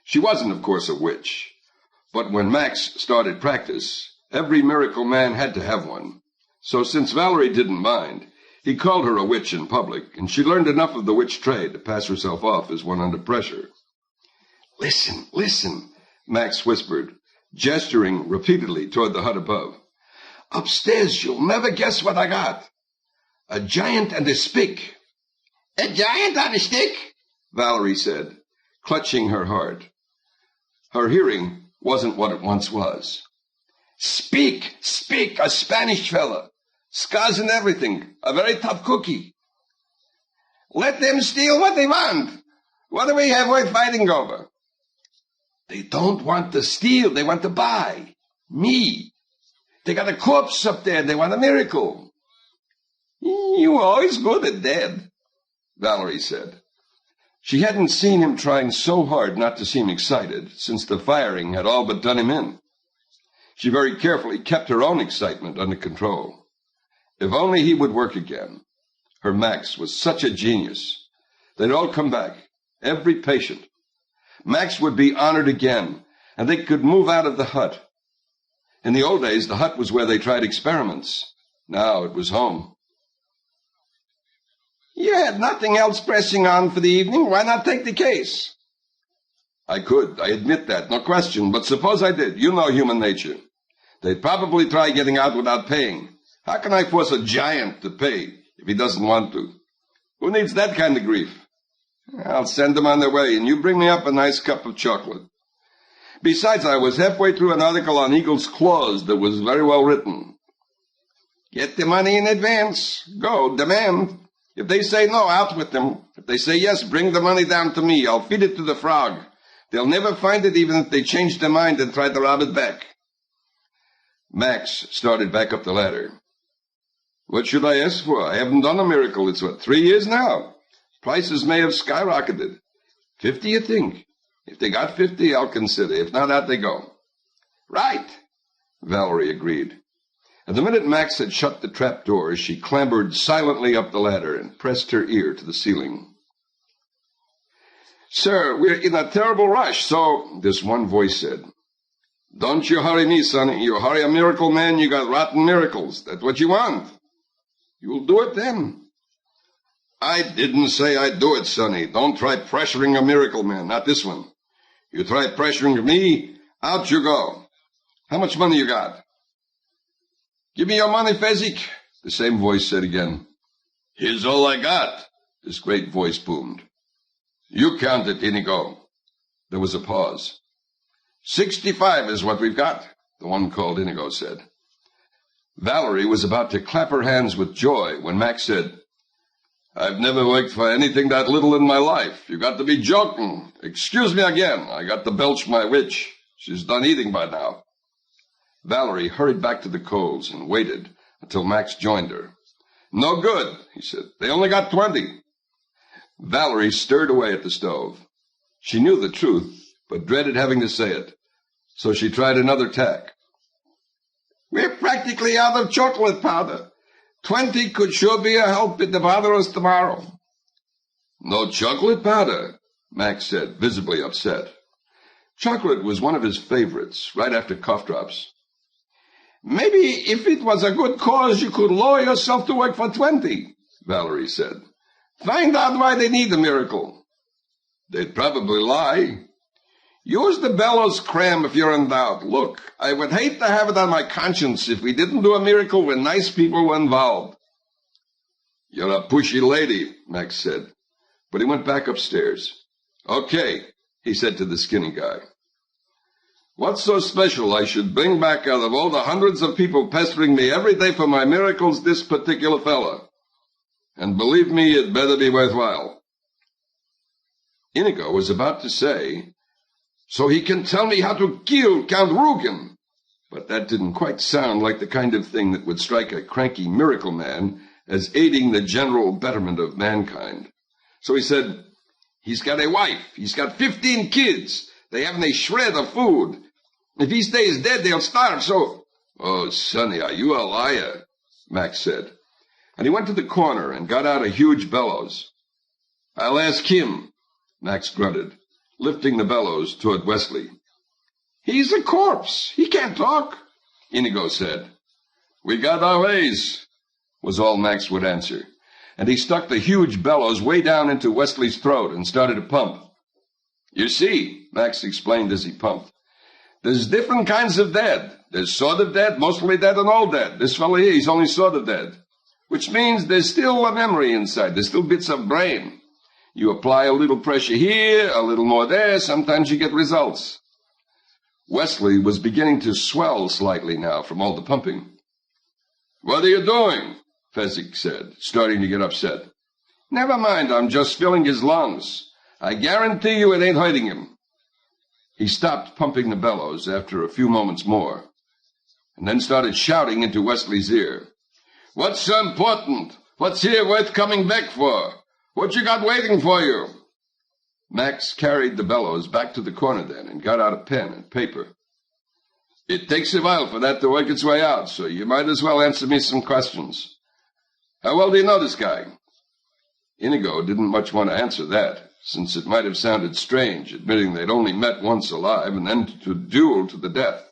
She wasn't, of course, a witch. But when Max started practice, every miracle man had to have one. So since Valerie didn't mind, he called her a witch in public, and she learned enough of the witch trade to pass herself off as one under pressure. Listen, listen, Max whispered, gesturing repeatedly toward the hut above. Upstairs, you'll never guess what I got. A giant and a spick. A giant on a stick, Valerie said, clutching her heart. Her hearing wasn't what it once was. Speak, a Spanish fella. Scars and everything. A very tough cookie. Let them steal what they want. What do we have worth fighting over? They don't want to steal. They want to buy. Me. They got a corpse up there. They want a miracle. You were always good at that, Valerie said. She hadn't seen him trying so hard not to seem excited since the firing had all but done him in. She very carefully kept her own excitement under control. If only he would work again. Her Max was such a genius. They'd all come back, every patient. Max would be honored again, and they could move out of the hut. In the old days, the hut was where they tried experiments. Now it was home. You had nothing else pressing on for the evening. Why not take the case? I could. I admit that. No question. But suppose I did. You know human nature. They'd probably try getting out without paying. How can I force a giant to pay if he doesn't want to? Who needs that kind of grief? I'll send them on their way, and you bring me up a nice cup of chocolate. Besides, I was halfway through an article on eagle's claws that was very well written. Get the money in advance. Go, demand. If they say no, out with them. If they say yes, bring the money down to me. I'll feed it to the frog. They'll never find it even if they change their mind and try to rob it back. Max started back up the ladder. What should I ask for? I haven't done a miracle. It's 3 years now. Prices may have skyrocketed. 50, you think? If they got 50, I'll consider. If not, out they go. Right, Valerie agreed. And the minute Max had shut the trap door, she clambered silently up the ladder and pressed her ear to the ceiling. Sir, we're in a terrible rush, so, this one voice said. Don't you hurry me, sonny. You hurry a miracle man, you got rotten miracles. That's what you want. You'll do it then. I didn't say I'd do it, sonny. Don't try pressuring a miracle man, not this one. You try pressuring me, out you go. How much money you got? Give me your money, Fezzik, the same voice said again. Here's all I got, this great voice boomed. You count it, Inigo. There was a pause. 65 is what we've got, the one called Inigo said. Valerie was about to clap her hands with joy when Max said, I've never worked for anything that little in my life. You got to be joking. Excuse me again. I got to belch my witch. She's done eating by now. Valerie hurried back to the coals and waited until Max joined her. No good, he said. They only got 20. Valerie stirred away at the stove. She knew the truth, but dreaded having to say it, so she tried another tack. We're practically out of chocolate powder. 20 could sure be a help if they bother us tomorrow. No chocolate powder, Max said, visibly upset. Chocolate was one of his favorites, right after cough drops. Maybe if it was a good cause, you could lower yourself to work for 20, Valerie said. Find out why they need a miracle. They'd probably lie. Use the bellows cram if you're in doubt. Look, I would hate to have it on my conscience if we didn't do a miracle when nice people were involved. You're a pushy lady, Max said, but he went back upstairs. Okay, he said to the skinny guy. What's so special I should bring back out of all the hundreds of people pestering me every day for my miracles this particular fella? And believe me, it better be worthwhile. Inigo was about to say, so he can tell me how to kill Count Rugen. But that didn't quite sound like the kind of thing that would strike a cranky miracle man as aiding the general betterment of mankind. So he said, he's got a wife. He's got 15 kids. They haven't a shred of food. If he stays dead, they'll starve, so... Oh, Sonny, are you a liar? Max said. And he went to the corner and got out a huge bellows. I'll ask him, Max grunted, lifting the bellows toward Wesley. He's a corpse. He can't talk, Inigo said. We got our ways, was all Max would answer. And he stuck the huge bellows way down into Wesley's throat and started to pump. You see, Max explained as he pumped, there's different kinds of dead. There's sort of dead, mostly dead, and all dead. This fellow here, he's only sort of dead, which means there's still a memory inside. There's still bits of brain. You apply a little pressure here, a little more there, sometimes you get results. Wesley was beginning to swell slightly now from all the pumping. What are you doing? Fezzik said, starting to get upset. Never mind, I'm just filling his lungs. I guarantee you it ain't hurting him. He stopped pumping the bellows after a few moments more, and then started shouting into Wesley's ear. What's so important? What's here worth coming back for? What you got waiting for you? Max carried the bellows back to the corner then and got out a pen and paper. It takes a while for that to work its way out, so you might as well answer me some questions. How well do you know this guy? Inigo didn't much want to answer that, since it might have sounded strange, admitting they'd only met once alive and then to duel to the death.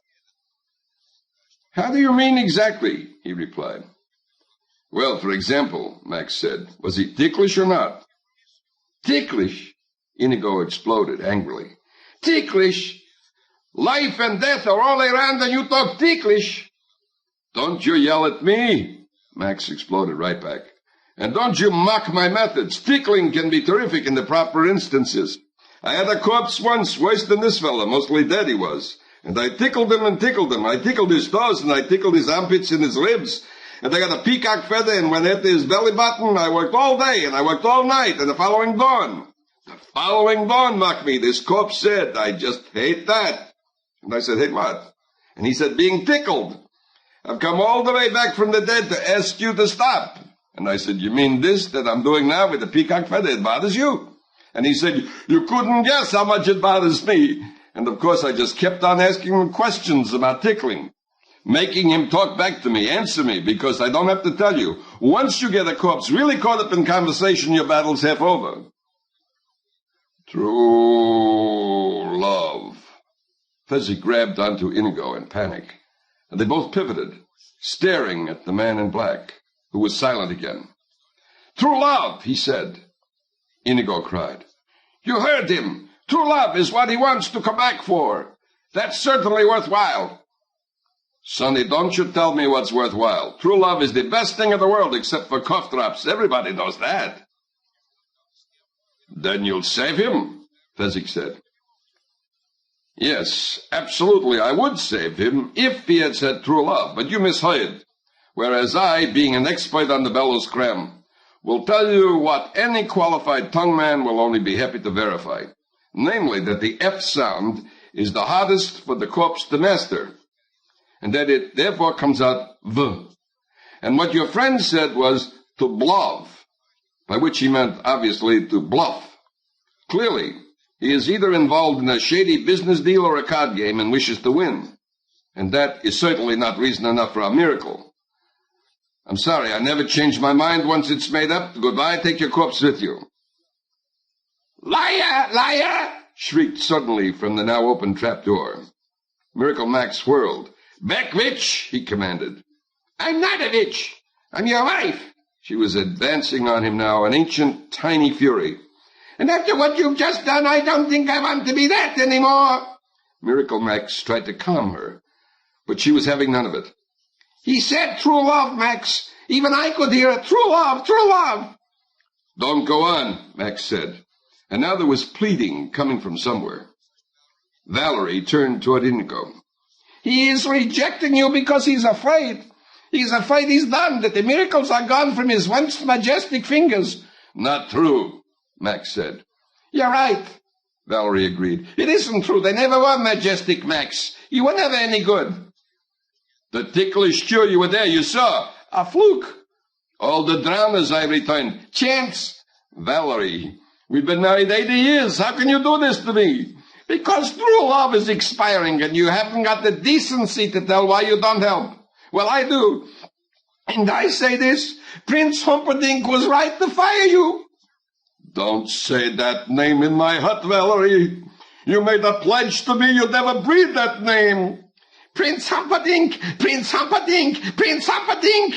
How do you mean exactly? He replied. Well, for example, Max said, was he ticklish or not? Ticklish? Inigo exploded angrily. Ticklish? Life and death are all around and you talk ticklish. Don't you yell at me, Max exploded right back. And don't you mock my methods. Tickling can be terrific in the proper instances. I had a corpse once, worse than this fella, mostly dead he was. And I tickled him and tickled him. I tickled his toes and I tickled his armpits and his ribs. and I got a peacock feather, and when it is belly button, I worked all day, and I worked all night, and the following dawn, mock me, this corpse said, I just hate that. And I said, hate what? And he said, being tickled. I've come all the way back from the dead to ask you to stop. And I said, you mean this that I'm doing now with the peacock feather, it bothers you? And he said, you couldn't guess how much it bothers me. And of course I just kept on asking him questions about tickling, making him talk back to me, answer me, because I don't have to tell you. Once you get a corpse really caught up in conversation, your battle's half over. True love. Fezzik grabbed onto Inigo in panic, and they both pivoted, staring at the man in black, who was silent again. True love, he said. Inigo cried. You heard him. True love is what he wants to come back for. That's certainly worthwhile. Sonny, don't you tell me what's worthwhile. True love is the best thing in the world except for cough drops. Everybody knows that. Then you'll save him, Fezzik said. Yes, absolutely, I would save him if he had said true love, but you misheard. Whereas I, being an expert on the bellows creme, will tell you what any qualified tongue man will only be happy to verify. Namely, that the F sound is the hardest for the corpse to master, and that it therefore comes out V. And what your friend said was to bluff, by which he meant, obviously, to bluff. Clearly, he is either involved in a shady business deal or a card game and wishes to win. And that is certainly not reason enough for a miracle. I'm sorry, I never change my mind once it's made up. Goodbye, take your corpse with you. Liar! Liar! Shrieked suddenly from the now open trapdoor. Miracle Max whirled. Back, witch! He commanded. I'm not a witch. I'm your wife. She was advancing on him now, an ancient, tiny fury. And after what you've just done, I don't think I want to be that anymore. Miracle Max tried to calm her, but she was having none of it. He said true love, Max. Even I could hear it. True love, true love. Don't go on, Max said. And now there was pleading coming from somewhere. Valerie turned toward Inigo. He is rejecting you because he's afraid. He's afraid he's done, that the miracles are gone from his once majestic fingers. Not true, Max said. You're right, Valerie agreed. It isn't true. They never were majestic, Max. You were never any good. The ticklish cure, you were there, you saw. A fluke. All the drowners, I returned. Chance. Valerie, we've been married 80 years. How can you do this to me? Because true love is expiring, and you haven't got the decency to tell why you don't help. Well, I do. And I say this, Prince Humperdinck was right to fire you. Don't say that name in my hut, Valerie. You made a pledge to me you'd never breathe that name. Prince Humperdinck, Prince Humperdinck, Prince Humperdinck.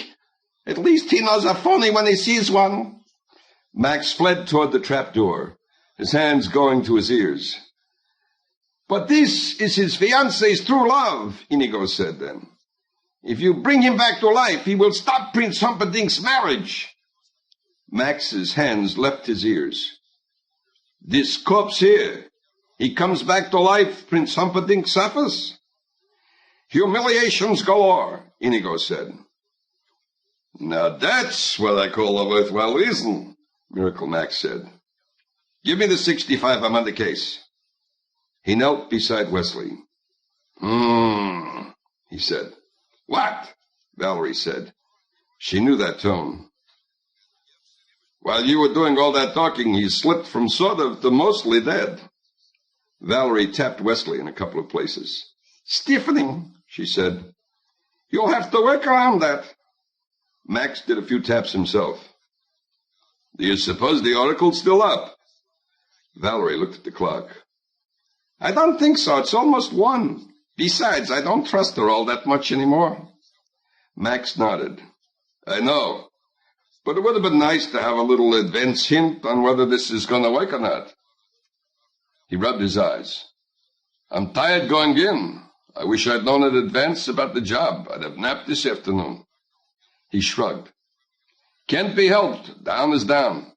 At least he knows a phony when he sees one. Max fled toward the trapdoor, his hands going to his ears. But this is his fiancée's true love, Inigo said then. If you bring him back to life, he will stop Prince Humperdinck's marriage. Max's hands left his ears. This corpse here, he comes back to life, Prince Humperdinck suffers? Humiliations galore, Inigo said. Now that's what I call a worthwhile reason, Miracle Max said. Give me the 65, I'm on the case. He knelt beside Wesley. He said. What? Valerie said. She knew that tone. While you were doing all that talking, he slipped from sort of to mostly dead. Valerie tapped Wesley in a couple of places. Stiffening, she said. You'll have to work around that. Max did a few taps himself. Do you suppose the oracle's still up? Valerie looked at the clock. I don't think so. It's almost 1. Besides, I don't trust her all that much anymore. Max nodded. I know. But it would have been nice to have a little advance hint on whether this is going to work or not. He rubbed his eyes. I'm tired going in. I wish I'd known in advance about the job. I'd have napped this afternoon. He shrugged. Can't be helped. Down is down.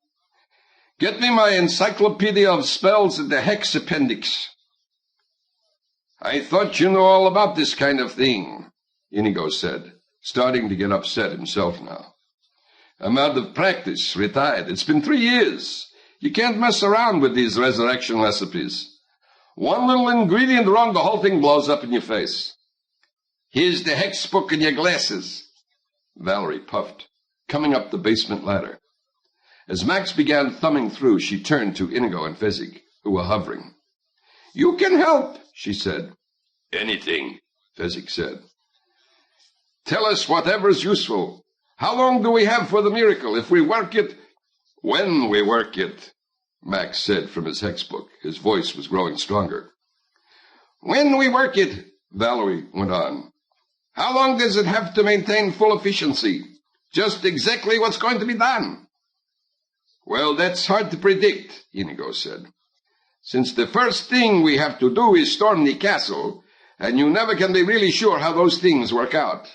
Get me my encyclopedia of spells and the hex appendix. I thought you knew all about this kind of thing, Inigo said. starting to get upset himself now. I'm out of practice, retired. It's been 3 years. You can't mess around with these resurrection recipes. One little ingredient wrong, the whole thing blows up in your face. Here's the hex book in your glasses. Valerie puffed, coming up the basement ladder. As Max began thumbing through, she turned to Inigo and Fezzik, who were hovering. You can help, she said. Anything, Fezzik said. Tell us whatever's useful. How long do we have for the miracle? If we work it... When we work it, Max said from his hex book. His voice was growing stronger. When we work it, Valerie went on. How long does it have to maintain full efficiency? Just exactly what's going to be done. Well, that's hard to predict, Inigo said. Since the first thing we have to do is storm the castle, and you never can be really sure how those things work out.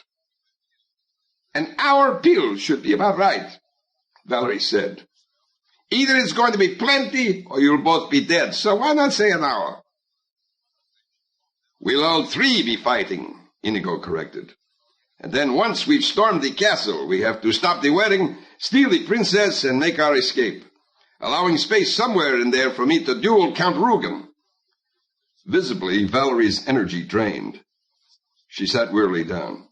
An hour pill should be about right, Valerie said. Either it's going to be plenty, or you'll both be dead, so why not say an hour? We'll all three be fighting, Inigo corrected. And then once we've stormed the castle, we have to stop the wedding, steal the princess, and make our escape, allowing space somewhere in there for me to duel Count Rugen. Visibly, Valerie's energy drained. She sat wearily down.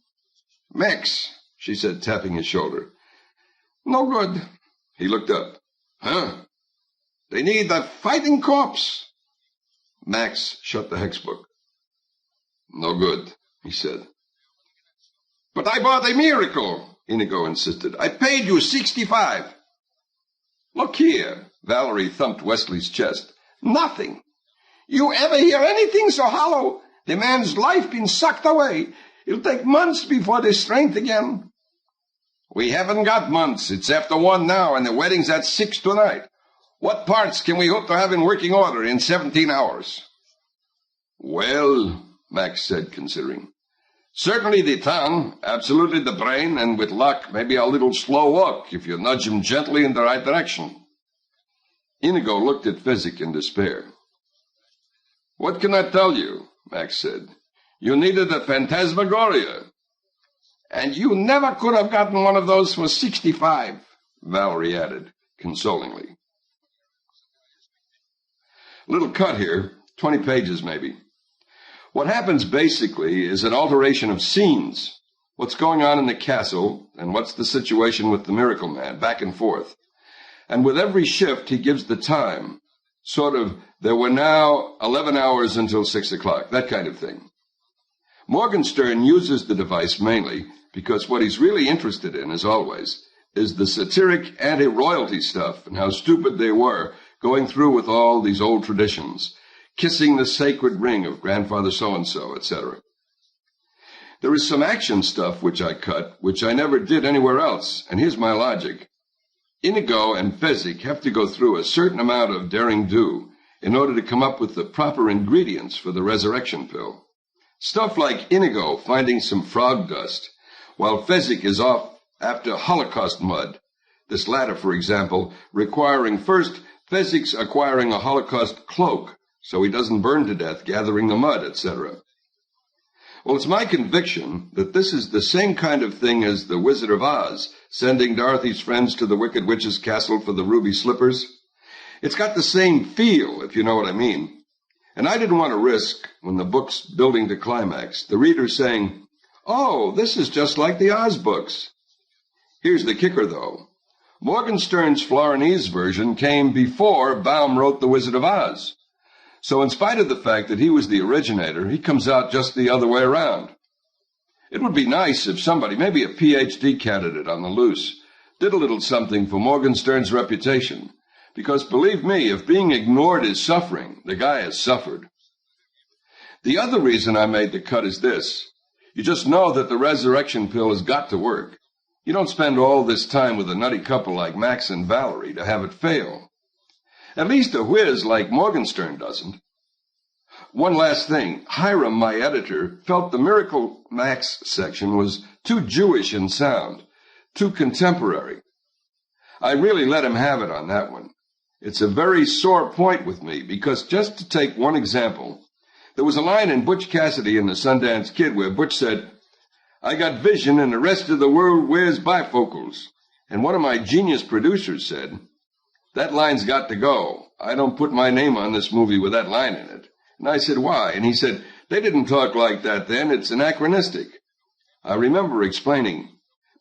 Max, she said, tapping his shoulder. No good. He looked up. Huh? They need a fighting corpse. Max shut the hex book. No good, he said. But I bought a miracle, Inigo insisted. I paid you 65. Look here, Valerie thumped Wesley's chest. Nothing. You ever hear anything so hollow? The man's life been sucked away. It'll take months before there's strength again. We haven't got months. It's after 1 now, and the wedding's at 6 tonight. What parts can we hope to have in working order in 17 hours? Well, Max said, considering. Certainly the tongue, absolutely the brain, and with luck, maybe a little slow walk if you nudge him gently in the right direction. Inigo looked at Fezzik in despair. What can I tell you? Max said. You needed a phantasmagoria. And you never could have gotten one of those for 65, Valerie added, consolingly. Little cut here, 20 pages maybe. What happens basically is an alteration of scenes. What's going on in the castle, and what's the situation with the Miracle Man, back and forth. And with every shift, he gives the time. Sort of, there were now 11 hours until 6 o'clock, that kind of thing. Morgenstern uses the device mainly because what he's really interested in, as always, is the satiric anti-royalty stuff and how stupid they were going through with all these old traditions, kissing the sacred ring of grandfather so-and-so, etc. There is some action stuff which I cut, which I never did anywhere else, and here's my logic. Inigo and Fezzik have to go through a certain amount of daring-do in order to come up with the proper ingredients for the resurrection pill. Stuff like Inigo finding some frog dust, while Fezzik is off after Holocaust mud. This latter, for example, requiring first Fezzik's acquiring a Holocaust cloak, so he doesn't burn to death gathering the mud, etc. Well, it's my conviction that this is the same kind of thing as the Wizard of Oz, sending Dorothy's friends to the Wicked Witch's castle for the ruby slippers. It's got the same feel, if you know what I mean. And I didn't want to risk, when the book's building to climax, the reader saying, oh, this is just like the Oz books. Here's the kicker, though. Morgenstern's Florinese version came before Baum wrote The Wizard of Oz. So in spite of the fact that he was the originator, he comes out just the other way around. It would be nice if somebody, maybe a PhD candidate on the loose, did a little something for Morgenstern's reputation. Because believe me, if being ignored is suffering, the guy has suffered. The other reason I made the cut is this. You just know that the resurrection pill has got to work. You don't spend all this time with a nutty couple like Max and Valerie to have it fail. At least a whiz like Morgenstern doesn't. One last thing. Hiram, my editor, felt the Miracle Max section was too Jewish in sound, too contemporary. I really let him have it on that one. It's a very sore point with me, because just to take one example, there was a line in Butch Cassidy and the Sundance Kid where Butch said, I got vision and the rest of the world wears bifocals. And one of my genius producers said, "That line's got to go. I don't put my name on this movie with that line in it." And I said, "Why?" And he said, "They didn't talk like that then. It's anachronistic." I remember explaining,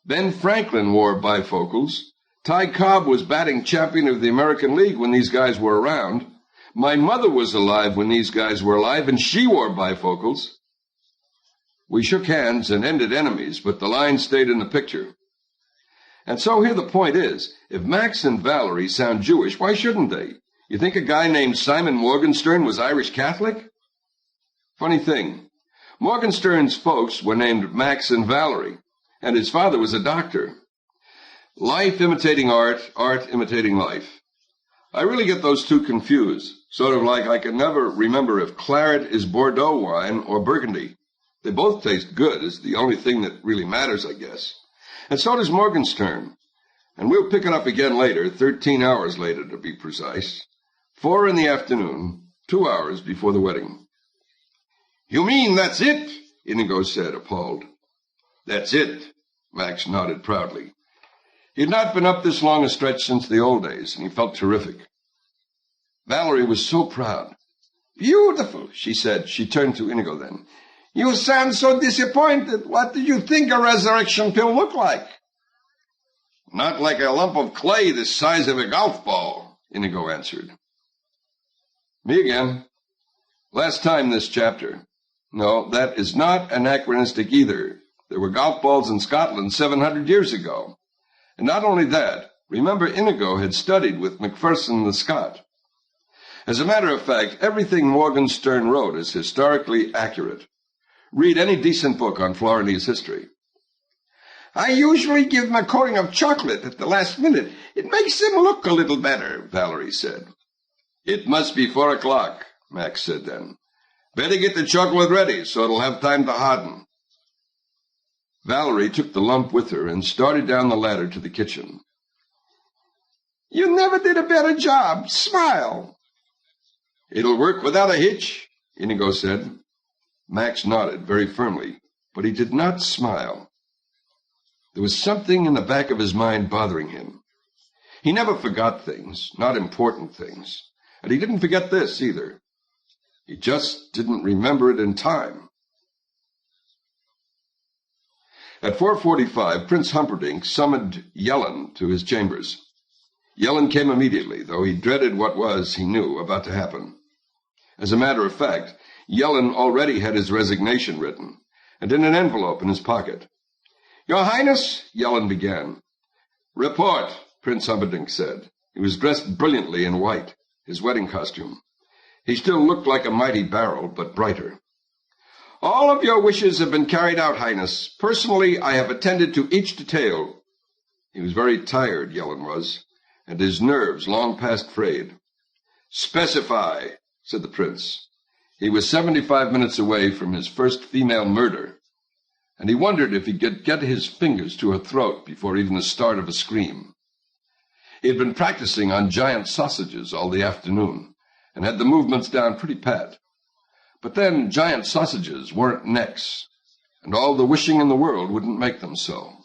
Ben Franklin wore bifocals. Ty Cobb was batting champion of the American League when these guys were around. My mother was alive when these guys were alive, and she wore bifocals. We shook hands and ended enemies, but the line stayed in the picture. And so here the point is, if Max and Valerie sound Jewish, why shouldn't they? You think a guy named Simon Morgenstern was Irish Catholic? Funny thing, Morgenstern's folks were named Max and Valerie, and his father was a doctor. Life imitating art, art imitating life. I really get those two confused, sort of like I can never remember if claret is Bordeaux wine or Burgundy. They both taste good, is the only thing that really matters, I guess. And so does Morgenstern. And we'll pick it up again later, 13 hours later to be precise. 4 in the afternoon, 2 hours before the wedding. "You mean that's it?" Inigo said, appalled. "That's it," Max nodded proudly. He had not been up this long a stretch since the old days, and he felt terrific. Valerie was so proud. "Beautiful," she said. She turned to Inigo then. "You sound so disappointed. What did you think a resurrection pill looked like?" "Not like a lump of clay the size of a golf ball," Inigo answered. Me again. Last time this chapter. No, that is not anachronistic either. There were golf balls in Scotland 700 years ago. And not only that, remember Inigo had studied with Macpherson the Scot. As a matter of fact, everything Morgenstern wrote is historically accurate. Read any decent book on Florianese history. "I usually give him a coating of chocolate at the last minute. It makes him look a little better," Valerie said. "It must be 4 o'clock, Max said then. "Better get the chocolate ready so it'll have time to harden." Valerie took the lump with her and started down the ladder to the kitchen. "You never did a better job. Smile." "It'll work without a hitch," Inigo said. Max nodded very firmly, but he did not smile. There was something in the back of his mind bothering him. He never forgot things, not important things, and he didn't forget this either. He just didn't remember it in time. At 4:45, Prince Humperdinck summoned Yellen to his chambers. Yellen came immediately, though he dreaded what was, he knew, about to happen. As a matter of fact, Yellen already had his resignation written, and in an envelope in his pocket. "Your Highness," Yellen began. "Report," Prince Humperdinck said. He was dressed brilliantly in white, his wedding costume. He still looked like a mighty barrel, but brighter. "All of your wishes have been carried out, Highness. Personally, I have attended to each detail." He was very tired, Yellen was, and his nerves long past frayed. "Specify," said the prince. He was 75 minutes away from his first female murder, and he wondered if he could get his fingers to her throat before even the start of a scream. He had been practicing on giant sausages all the afternoon, and had the movements down pretty pat. But then giant sausages weren't necks, and all the wishing in the world wouldn't make them so.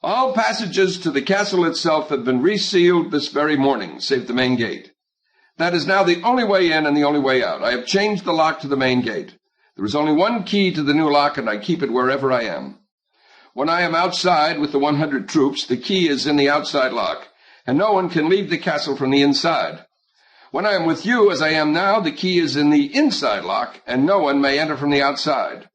"All passages to the castle itself have been resealed this very morning, save the main gate. That is now the only way in and the only way out. I have changed the lock to the main gate. There is only one key to the new lock, and I keep it wherever I am. When I am outside with the 100 troops, the key is in the outside lock, and no one can leave the castle from the inside. When I am with you, as I am now, the key is in the inside lock, and no one may enter from the outside."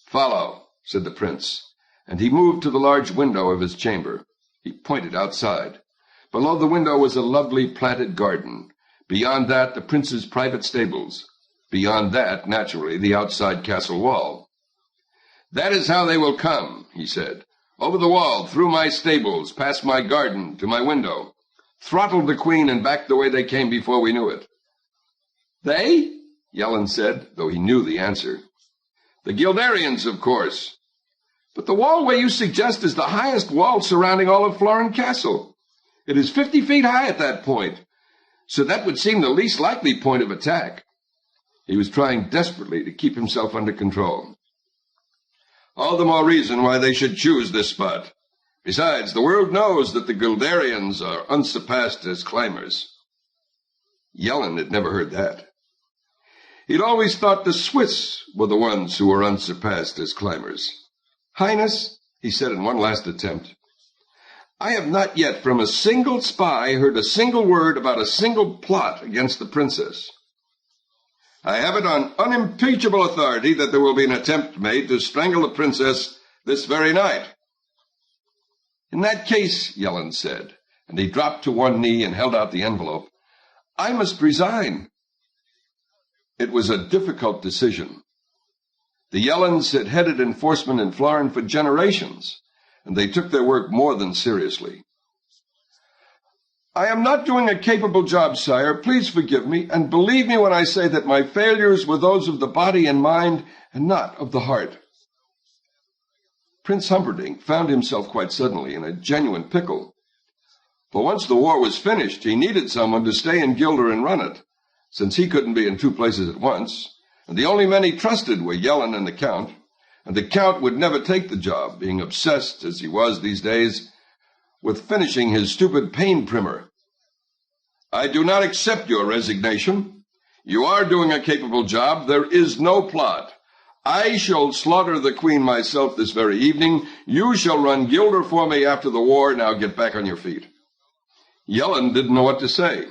"Follow," said the prince, and he moved to the large window of his chamber. He pointed outside. Below the window was a lovely planted garden. Beyond that, the prince's private stables. Beyond that, naturally, the outside castle wall. "That is how they will come," he said. "Over the wall, through my stables, past my garden, to my window. Throttled the queen and back the way they came before we knew it." "They?" Yellen said, though he knew the answer. "The Guildarians, of course." "But the wall where you suggest is the highest wall surrounding all of Florin Castle. It is 50 feet high at that point, so that would seem the least likely point of attack." He was trying desperately to keep himself under control. All the more reason why they should choose this spot. Besides, the world knows that the Guelderians are unsurpassed as climbers. Yellen had never heard that. He'd always thought the Swiss were the ones who were unsurpassed as climbers. Highness, he said in one last attempt, I have not yet from a single spy heard a single word about a single plot against the princess. I have it on unimpeachable authority that there will be an attempt made to strangle the princess this very night. In that case, Yellen said, and he dropped to one knee and held out the envelope, I must resign. It was a difficult decision. The Yellens had headed enforcement in Florin for generations, and they took their work more than seriously. I am not doing a capable job, sire. Please forgive me, and believe me when I say that my failures were those of the body and mind, and not of the heart. Prince Humperdinck found himself quite suddenly in a genuine pickle. For once the war was finished, he needed someone to stay in Guilder and run it, since he couldn't be in two places at once, and the only men he trusted were Yellen and the Count would never take the job, being obsessed, as he was these days, with finishing his stupid pain primer. I do not accept your resignation. You are doing a capable job. There is no plot. I shall slaughter the Queen myself this very evening. You shall run Guilder for me after the war. Now get back on your feet. Yellen didn't know what to say.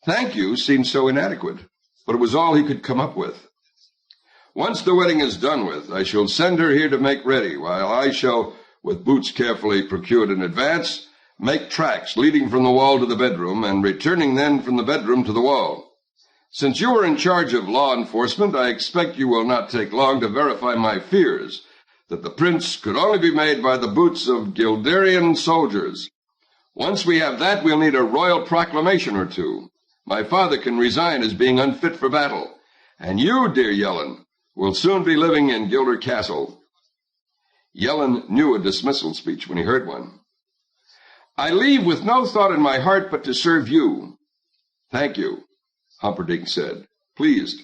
Thank you seemed so inadequate, but it was all he could come up with. Once the wedding is done with, I shall send her here to make ready, while I shall, with boots carefully procured in advance, make tracks leading from the wall to the bedroom, and returning then from the bedroom to the wall. Since you are in charge of law enforcement, I expect you will not take long to verify my fears that the prince could only be made by the boots of Guelderian soldiers. Once we have that, we'll need a royal proclamation or two. My father can resign as being unfit for battle, and you, dear Yellen, will soon be living in Guilder Castle. Yellen knew a dismissal speech when he heard one. I leave with no thought in my heart but to serve you. Thank you, Humperdinck said, pleased,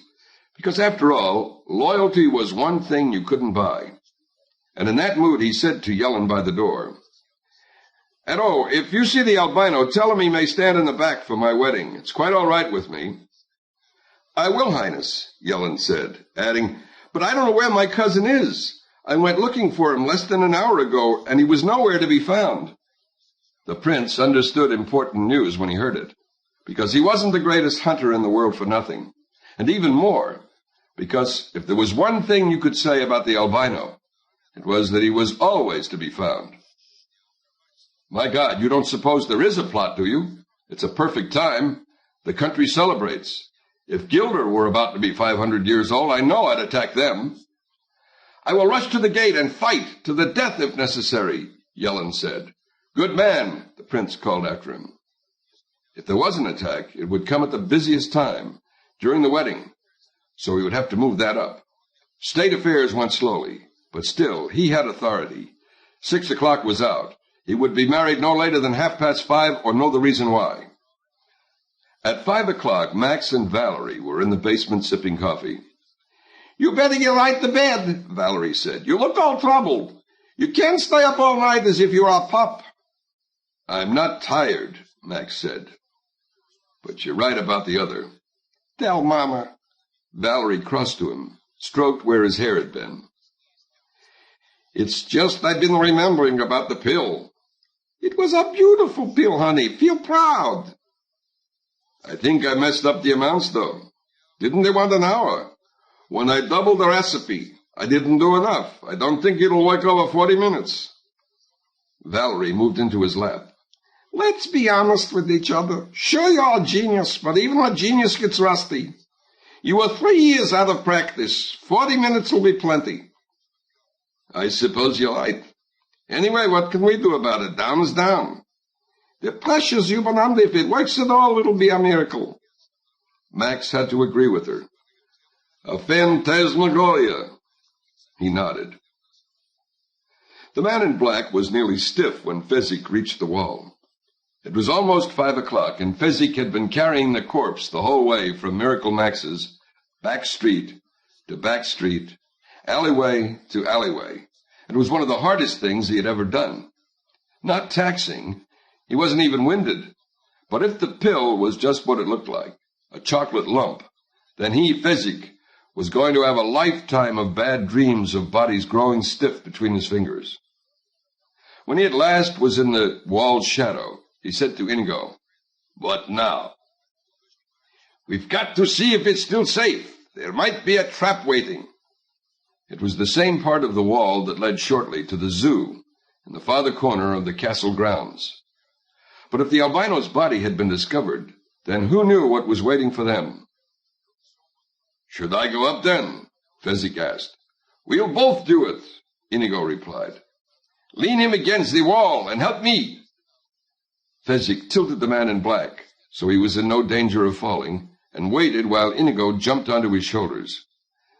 because after all, loyalty was one thing you couldn't buy. And in that mood he said to Yellen by the door, And oh, if you see the albino, tell him he may stand in the back for my wedding. It's quite all right with me. I will, Highness, Yellen said, adding, But I don't know where my cousin is. I went looking for him less than an hour ago, and he was nowhere to be found. The prince understood important news when he heard it, because he wasn't the greatest hunter in the world for nothing, and even more, because if there was one thing you could say about the albino, it was that he was always to be found. My God, you don't suppose there is a plot, do you? It's a perfect time. The country celebrates. If Guilder were about to be 500 years old, I know I'd attack them. I will rush to the gate and fight to the death if necessary, Yellen said. Good man, the prince called after him. If there was an attack, it would come at the busiest time, during the wedding, so he would have to move that up. State affairs went slowly, but still, he had authority. 6 o'clock was out. He would be married no later than 5:30 or know the reason why. At 5 o'clock, Max and Valerie were in the basement sipping coffee. You better get right to bed, Valerie said. You look all troubled. You can't stay up all night as if you were a pup. I'm not tired, Max said. But you're right about the other. Tell Mama. Valerie crossed to him, stroked where his hair had been. It's just I've been remembering about the pill. It was a beautiful pill, honey. Feel proud. I think I messed up the amounts, though. Didn't they want an hour? When I doubled the recipe, I didn't do enough. I don't think it'll work over 40 minutes. Valerie moved into his lap. Let's be honest with each other. Sure, you're a genius, but even a genius gets rusty. You were 3 years out of practice. 40 minutes will be plenty. I suppose you're right. Anyway, what can we do about it? Down is down. The pressure's human under. If it works at all, it'll be a miracle. Max had to agree with her. A phantasmagoria. He nodded. The man in black was nearly stiff when Fezzik reached the wall. It was almost 5 o'clock, and Fezzik had been carrying the corpse the whole way from Miracle Max's, back street to back street, alleyway to alleyway, It was one of the hardest things he had ever done. Not taxing. He wasn't even winded. But if the pill was just what it looked like, a chocolate lump, then he, Fezzik, was going to have a lifetime of bad dreams of bodies growing stiff between his fingers. When he at last was in the wall's shadow, he said to Inigo, "What now?" "We've got to see if it's still safe. There might be a trap waiting." It was the same part of the wall that led shortly to the zoo in the farther corner of the castle grounds. But if the albino's body had been discovered, then who knew what was waiting for them? "Should I go up then?" Fezzik asked. "We'll both do it," Inigo replied. "Lean him against the wall and help me." Fezzik tilted the man in black, so he was in no danger of falling, and waited while Inigo jumped onto his shoulders.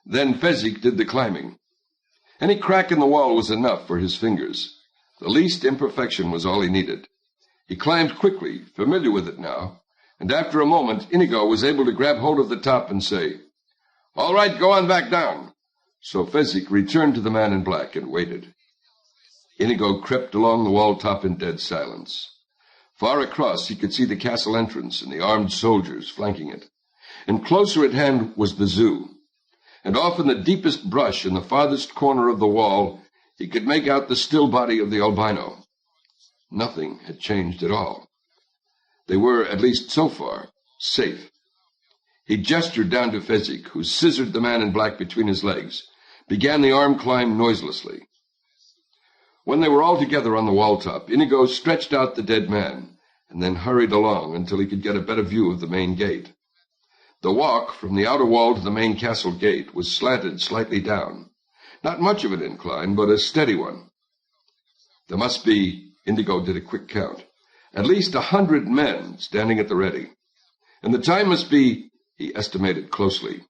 Then Fezzik did the climbing. Any crack in the wall was enough for his fingers. The least imperfection was all he needed. He climbed quickly, familiar with it now, and after a moment Inigo was able to grab hold of the top and say, "All right, go on back down." So Fezzik returned to the man in black and waited. Inigo crept along the wall top in dead silence. Far across he could see the castle entrance and the armed soldiers flanking it. And closer at hand was the zoo. And off in the deepest brush in the farthest corner of the wall he could make out the still body of the albino. Nothing had changed at all. They were, at least so far, safe. He gestured down to Fezzik, who scissored the man in black between his legs, began the arm climb noiselessly. When they were all together on the wall top, Inigo stretched out the dead man, and then hurried along until he could get a better view of the main gate. The walk from the outer wall to the main castle gate was slanted slightly down. Not much of an incline, but a steady one. There must be, Inigo did a quick count, at least 100 men standing at the ready. And the time must be, he estimated closely,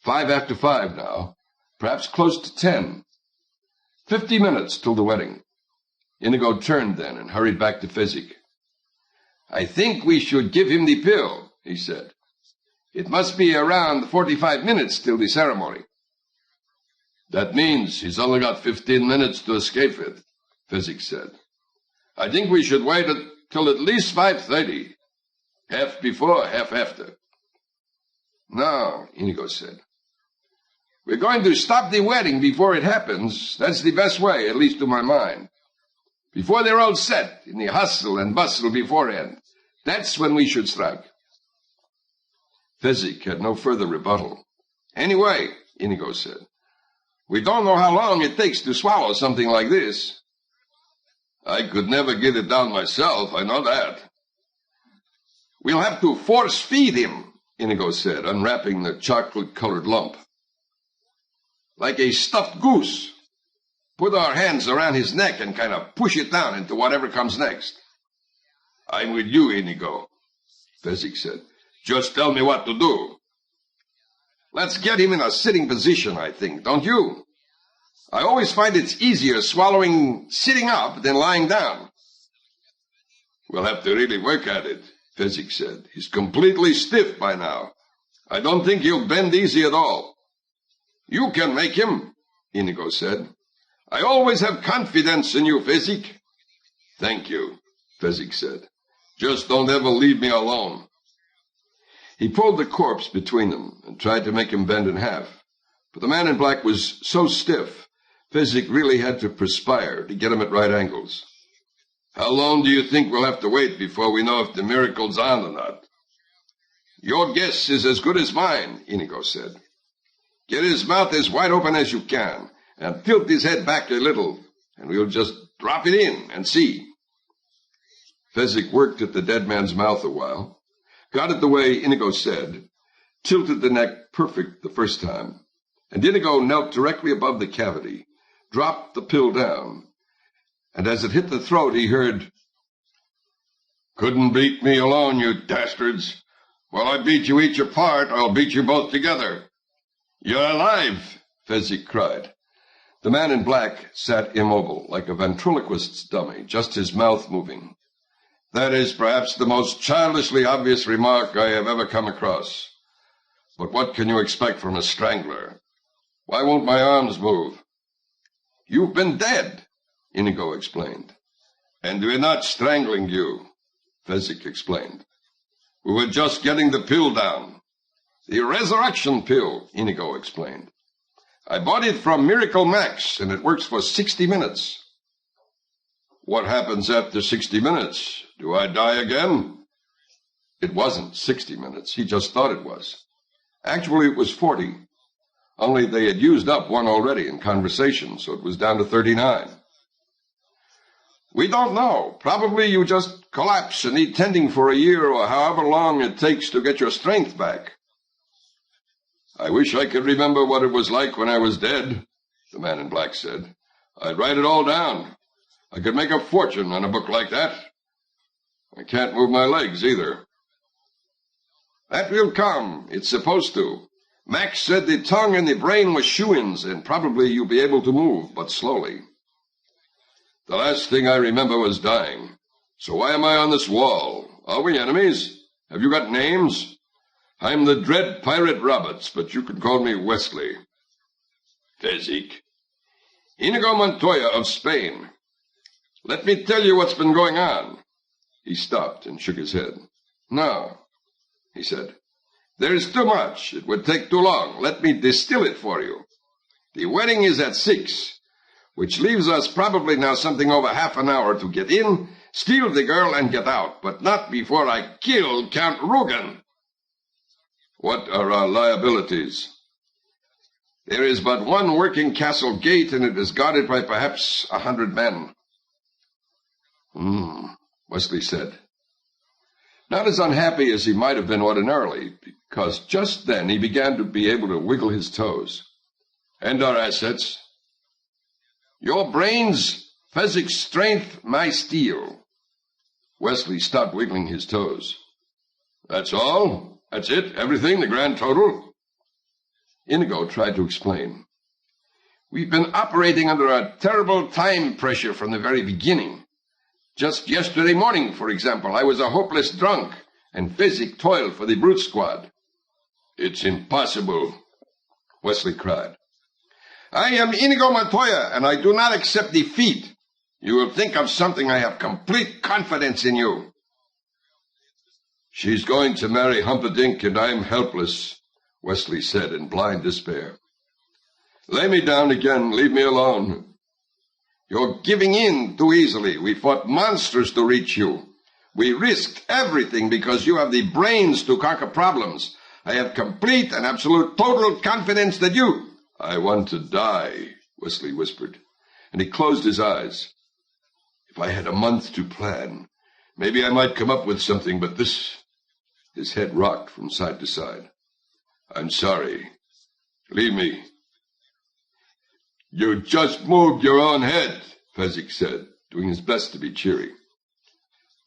5 after 5 now, perhaps close to 10. 50 minutes till the wedding. Inigo turned then and hurried back to Fezzik. "I think we should give him the pill," he said. "It must be around 45 minutes till the ceremony." "That means he's only got 15 minutes to escape with," Fezzik said. "I think we should wait till at least 5:30, half before, half after." "No," Inigo said. "We're going to stop the wedding before it happens. That's the best way, at least to my mind. Before they're all set in the hustle and bustle beforehand, that's when we should strike." Fezzik had no further rebuttal. "Anyway," Inigo said, "we don't know how long it takes to swallow something like this." "I could never get it down myself, I know that." "We'll have to force-feed him," Inigo said, unwrapping the chocolate-colored lump. "Like a stuffed goose. Put our hands around his neck and kind of push it down into whatever comes next." "I'm with you, Inigo," Fezzik said. "Just tell me what to do." "Let's get him in a sitting position, I think, don't you? I always find it's easier swallowing sitting up than lying down." "We'll have to really work at it," Fezzik said. "He's completely stiff by now. I don't think he'll bend easy at all." "You can make him," Inigo said. "I always have confidence in you, Fezzik." "Thank you," Fezzik said. "Just don't ever leave me alone." He pulled the corpse between them and tried to make him bend in half. But the man in black was so stiff, Fezzik really had to perspire to get him at right angles. "How long do you think we'll have to wait before we know if the miracle's on or not?" "Your guess is as good as mine," Inigo said. "Get his mouth as wide open as you can, and tilt his head back a little, and we'll just drop it in and see." Fezzik worked at the dead man's mouth a while, got it the way Inigo said, tilted the neck perfect the first time, and Inigo knelt directly above the cavity, dropped the pill down, and as it hit the throat he heard, "Couldn't beat me alone, you dastards. While I beat you each apart, I'll beat you both together." "You're alive!" Fezzik cried. The man in black sat immobile, like a ventriloquist's dummy, just his mouth moving. "That is perhaps the most childishly obvious remark I have ever come across. But what can you expect from a strangler? Why won't my arms move?" You've been dead, Inigo explained. And we're not strangling you, Fezzik explained. We were just getting the pill down. The resurrection pill, Inigo explained. I bought it from Miracle Max, and it works for 60 minutes. What happens after 60 minutes? Do I die again? It wasn't 60 minutes. He just thought it was. Actually, it was 40. Only they had used up one already in conversation, so it was down to 39. We don't know. Probably you just collapse and need tending for a year or however long it takes to get your strength back. I wish I could remember what it was like when I was dead, the man in black said. I'd write it all down. I could make a fortune on a book like that. I can't move my legs either. That will come. It's supposed to. Max said the tongue and the brain were shoo-ins, and probably you'll be able to move, but slowly. The last thing I remember was dying. So why am I on this wall? Are we enemies? Have you got names? I'm the dread pirate Roberts, but you can call me Wesley. Fezzik. Inigo Montoya of Spain. Let me tell you what's been going on. He stopped and shook his head. No, he said. There is too much. It would take too long. Let me distill it for you. The wedding is at 6, which leaves us probably now something over half an hour to get in, steal the girl, and get out, but not before I kill Count Rugen. What are our liabilities? There is but one working castle gate, and it is guarded by perhaps 100 men. Wesley said. Not as unhappy as he might have been ordinarily, because just then he began to be able to wiggle his toes. And our assets? Your brains, Fezzik's strength, my steel. Wesley stopped wiggling his toes. That's all? That's it? Everything? The grand total? Inigo tried to explain. We've been operating under a terrible time pressure from the very beginning. Just yesterday morning, for example, I was a hopeless drunk, and Fezzik toiled for the brute squad. It's impossible, Wesley cried. I am Inigo Montoya, and I do not accept defeat. You will think of something. I have complete confidence in you. She's going to marry Humperdinck, and I'm helpless, Wesley said in blind despair. Lay me down again. Leave me alone. You're giving in too easily. We fought monsters to reach you. We risked everything because you have the brains to conquer problems. I have complete and absolute total confidence that you... I want to die, Wesley whispered, and he closed his eyes. If I had a month to plan, maybe I might come up with something, but this... His head rocked from side to side. I'm sorry. Leave me. You just moved your own head, Fezzik said, doing his best to be cheery.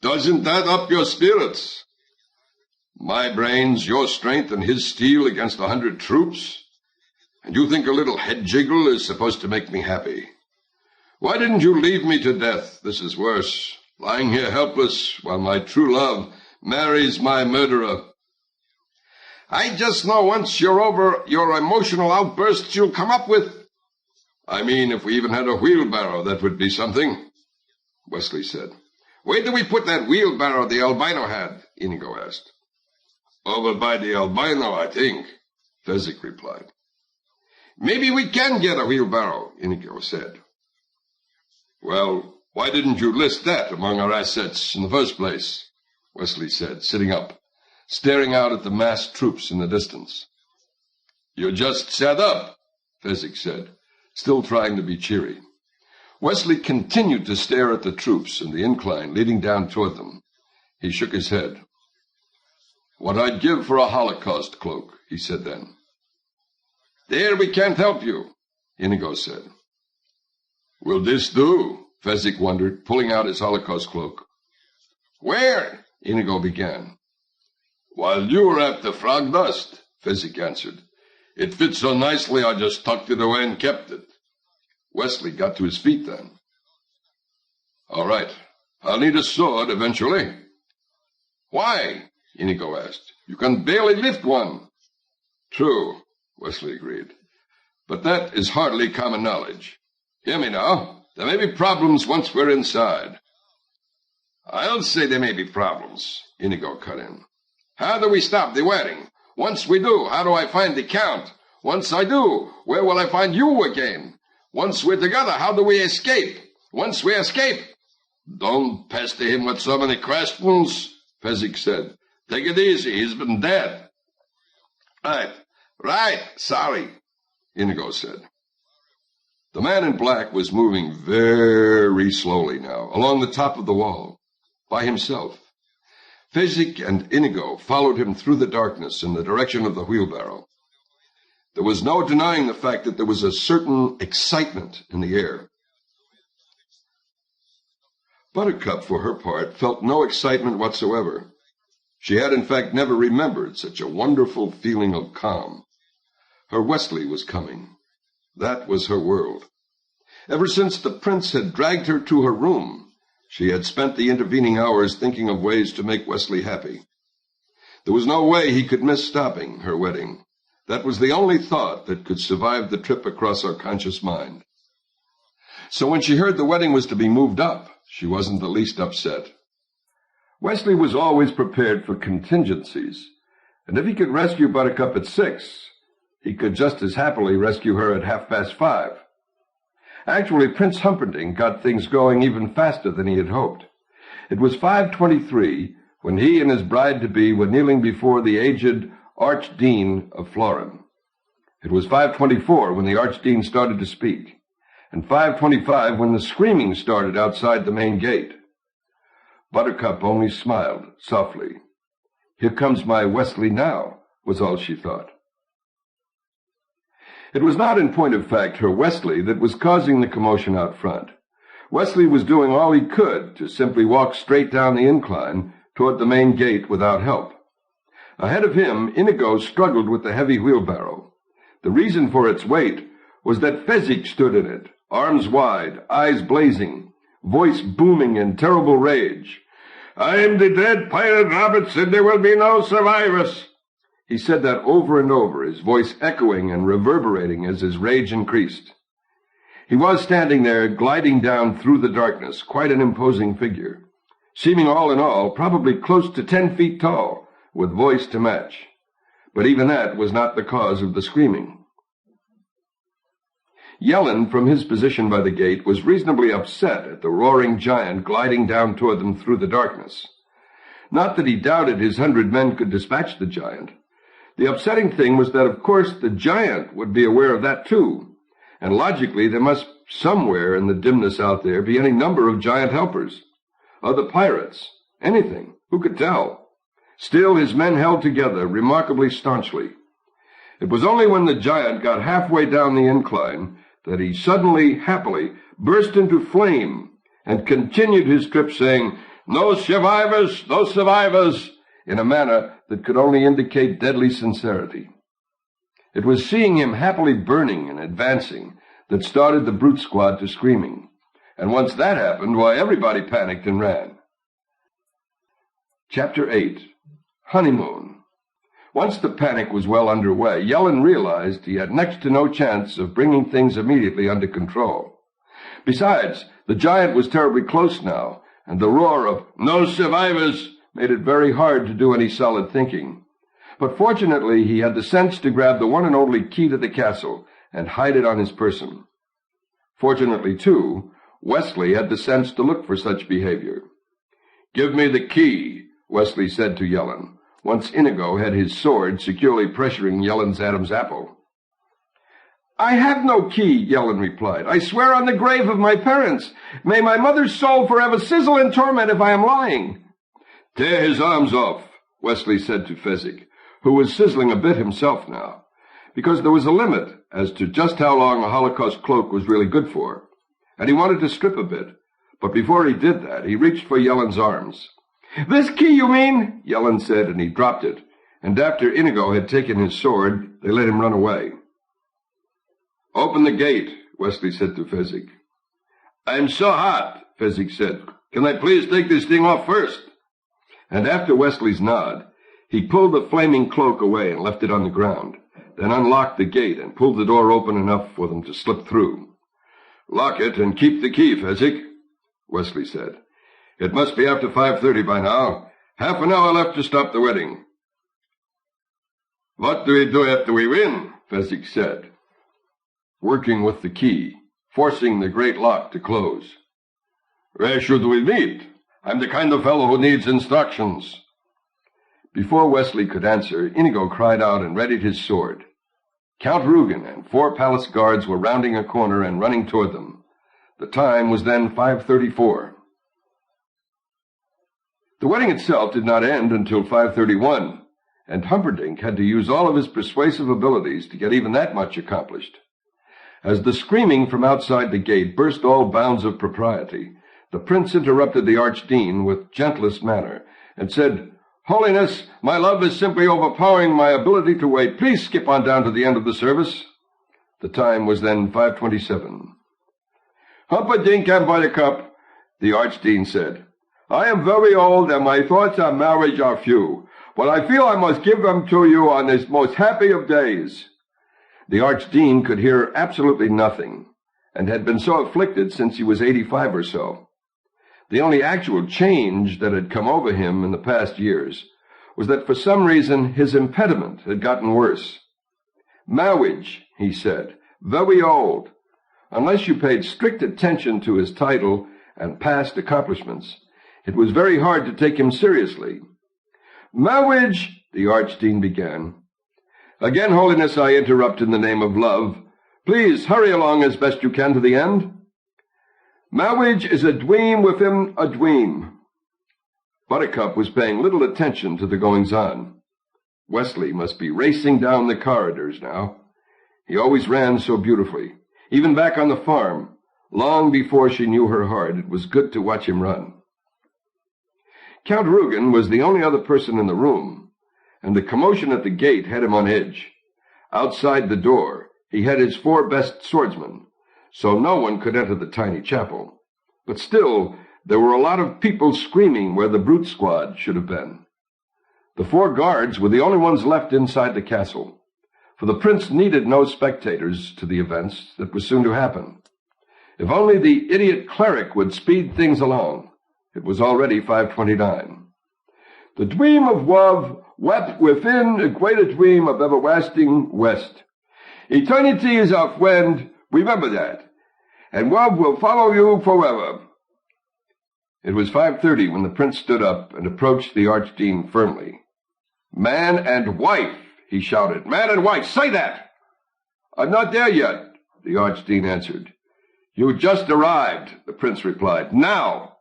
Doesn't that up your spirits? My brains, your strength, and his steel against 100 troops? And you think a little head jiggle is supposed to make me happy? Why didn't you leave me to death? This is worse. Lying here helpless while my true love marries my murderer. I just know once you're over your emotional outbursts you'll come up with... I mean, if we even had a wheelbarrow, that would be something, Wesley said. Where do we put that wheelbarrow the albino had? Inigo asked. Over by the albino, I think, Fezzik replied. Maybe we can get a wheelbarrow, Inigo said. Well, why didn't you list that among our assets in the first place? Wesley said, sitting up, staring out at the massed troops in the distance. You just sat up, Fezzik said, still trying to be cheery. Wesley continued to stare at the troops and the incline leading down toward them. He shook his head. What I'd give for a Holocaust cloak, he said then. There we can't help you, Inigo said. Will this do? Fezzik wondered, pulling out his Holocaust cloak. Where? Inigo began. While you were at the frog dust, Fezzik answered. It fits so nicely I just tucked it away and kept it. Wesley got to his feet then. All right, I'll need a sword eventually. Why? Inigo asked. You can barely lift one. True, Wesley agreed. But that is hardly common knowledge. Hear me now. There may be problems once we're inside. I'll say there may be problems, Inigo cut in. How do we stop the wedding? Once we do, how do I find the Count? Once I do, where will I find you again? Once we're together, how do we escape? Once we escape... Don't pester him with so many questions, Fezzik said. Take it easy, he's been dead. Right, sorry, Inigo said. The man in black was moving very slowly now, along the top of the wall, by himself. Fezzik and Inigo followed him through the darkness in the direction of the wheelbarrow. There was no denying the fact that there was a certain excitement in the air. Buttercup, for her part, felt no excitement whatsoever. She had, in fact, never remembered such a wonderful feeling of calm. Her Wesley was coming. That was her world. Ever since the prince had dragged her to her room, she had spent the intervening hours thinking of ways to make Wesley happy. There was no way he could miss stopping her wedding. That was the only thought that could survive the trip across her conscious mind. So when she heard the wedding was to be moved up, she wasn't the least upset. Wesley was always prepared for contingencies, and if he could rescue Buttercup at 6, he could just as happily rescue her at 5:30. Actually, Prince Humperdinck got things going even faster than he had hoped. It was 5:23 when he and his bride-to-be were kneeling before the aged Archdean of Florin. It was 5:24 when the Archdean started to speak, and 5:25 when the screaming started outside the main gate. Buttercup only smiled softly. Here comes my Wesley now, was all she thought. It was not, in point of fact, her Wesley that was causing the commotion out front. Wesley was doing all he could to simply walk straight down the incline toward the main gate without help. Ahead of him, Inigo struggled with the heavy wheelbarrow. The reason for its weight was that Fezzik stood in it, arms wide, eyes blazing, voice booming in terrible rage. "I am the dead pirate Robertson, there will be no survivors." He said that over and over, his voice echoing and reverberating as his rage increased. He was standing there, gliding down through the darkness, quite an imposing figure, seeming all in all probably close to 10 feet tall, with voice to match. But even that was not the cause of the screaming. Yellen, from his position by the gate, was reasonably upset at the roaring giant gliding down toward them through the darkness. Not that he doubted his 100 men could dispatch the giant. The upsetting thing was that, of course, the giant would be aware of that too, and logically there must somewhere in the dimness out there be any number of giant helpers. Other pirates, anything, who could tell? Still, his men held together remarkably staunchly. It was only when the giant got halfway down the incline that he suddenly, happily, burst into flame and continued his trip saying, "No survivors, no survivors," in a manner that could only indicate deadly sincerity. It was seeing him happily burning and advancing that started the brute squad to screaming. And once that happened, why, everybody panicked and ran. Chapter 8. Honeymoon. Once the panic was well underway, Yellen realized he had next to no chance of bringing things immediately under control. Besides, the giant was terribly close now, and the roar of "No survivors" made it very hard to do any solid thinking. But fortunately, he had the sense to grab the one and only key to the castle and hide it on his person. Fortunately, too, Wesley had the sense to look for such behavior. "Give me the key," Wesley said to Yellen, once Inigo had his sword securely pressuring Yellen's Adam's apple. "I have no key," Yellen replied. "I swear on the grave of my parents. May my mother's soul forever sizzle in torment if I am lying." "Tear his arms off," Wesley said to Fezzik, who was sizzling a bit himself now, because there was a limit as to just how long a Holocaust cloak was really good for, and he wanted to strip a bit. But before he did that, he reached for Yellen's arms. "This key, you mean?" Yellen said, and he dropped it, and after Inigo had taken his sword, they let him run away. "Open the gate," Wesley said to Fezzik. "I'm so hot," Fezzik said. "Can I please take this thing off first?" And after Wesley's nod, he pulled the flaming cloak away and left it on the ground, then unlocked the gate and pulled the door open enough for them to slip through. Lock it and keep the key, Fezzik, Wesley said. It must be after 5:30 by now. Half an hour left to stop the wedding. What do we do after we win? Fezzik said, working with the key, forcing the great lock to close. Where should we meet? I'm the kind of fellow who needs instructions. Before Wesley could answer, Inigo cried out and readied his sword. Count Rugen and 4 palace guards were rounding a corner and running toward them. The time was then 5:34. The wedding itself did not end until 5:31, and Humperdinck had to use all of his persuasive abilities to get even that much accomplished. As the screaming from outside the gate burst all bounds of propriety, the prince interrupted the archdeacon with gentlest manner and said, Holiness, my love is simply overpowering my ability to wait. Please skip on down to the end of the service. The time was then 5:27. Humperdinck and Buttercup, the archdeacon said, I am very old and my thoughts on marriage are few, but I feel I must give them to you on this most happy of days. The archdeacon could hear absolutely nothing, and had been so afflicted since he was 85 or so. The only actual change that had come over him in the past years was that for some reason his impediment had gotten worse. Marriage, he said, very old. Unless you paid strict attention to his title and past accomplishments, it was very hard to take him seriously. Marriage, the archdeacon began. Again, Holiness, I interrupt in the name of love. Please hurry along as best you can to the end. Marriage is a dream within a dream. Buttercup was paying little attention to the goings-on. Wesley must be racing down the corridors now. He always ran so beautifully. Even back on the farm, long before she knew her heart, it was good to watch him run. Count Rugen was the only other person in the room, and the commotion at the gate had him on edge. Outside the door, he had his 4 best swordsmen, so no one could enter the tiny chapel. But still, there were a lot of people screaming where the brute squad should have been. The 4 guards were the only ones left inside the castle, for the prince needed no spectators to the events that were soon to happen. If only the idiot cleric would speed things along. It was already 5:29. The dream of love wept within a greater dream of everlasting west. Eternity is our friend, remember that, and love will follow you forever. It was 5:30 when the prince stood up and approached the archdeacon firmly. Man and wife, he shouted. Man and wife, say that! I'm not there yet, the archdeacon answered. You just arrived, the prince replied. Now!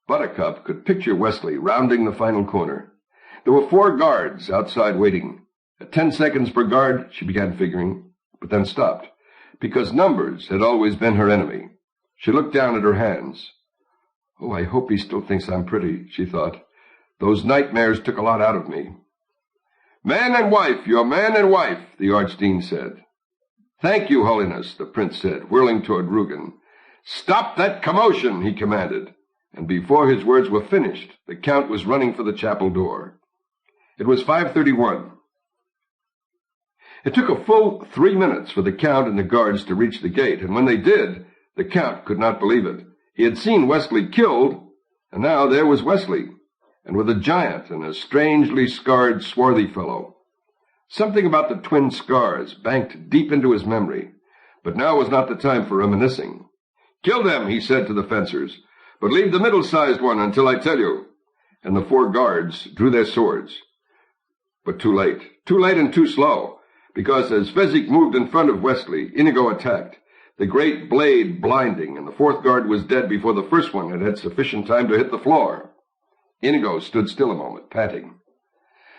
Buttercup could picture Wesley rounding the final corner. There were 4 guards outside waiting. At 10 seconds per guard, she began figuring, but then stopped, because numbers had always been her enemy. She looked down at her hands. Oh, I hope he still thinks I'm pretty, she thought. Those nightmares took a lot out of me. Man and wife, you're man and wife, the archdeacon said. Thank you, Holiness, the prince said, whirling toward Rugen. Stop that commotion, he commanded. And before his words were finished, the count was running for the chapel door. It was 5:31. It took a full 3 minutes for the count and the guards to reach the gate, and when they did, the count could not believe it. He had seen Wesley killed, and now there was Wesley, and with a giant and a strangely scarred, swarthy fellow. Something about the twin scars banked deep into his memory, but now was not the time for reminiscing. Kill them, he said to the fencers, but leave the middle-sized one until I tell you. And the 4 guards drew their swords. But too late and too slow, because as Fezzik moved in front of Wesley, Inigo attacked, the great blade blinding, and the 4th guard was dead before the first one had had sufficient time to hit the floor. Inigo stood still a moment, panting.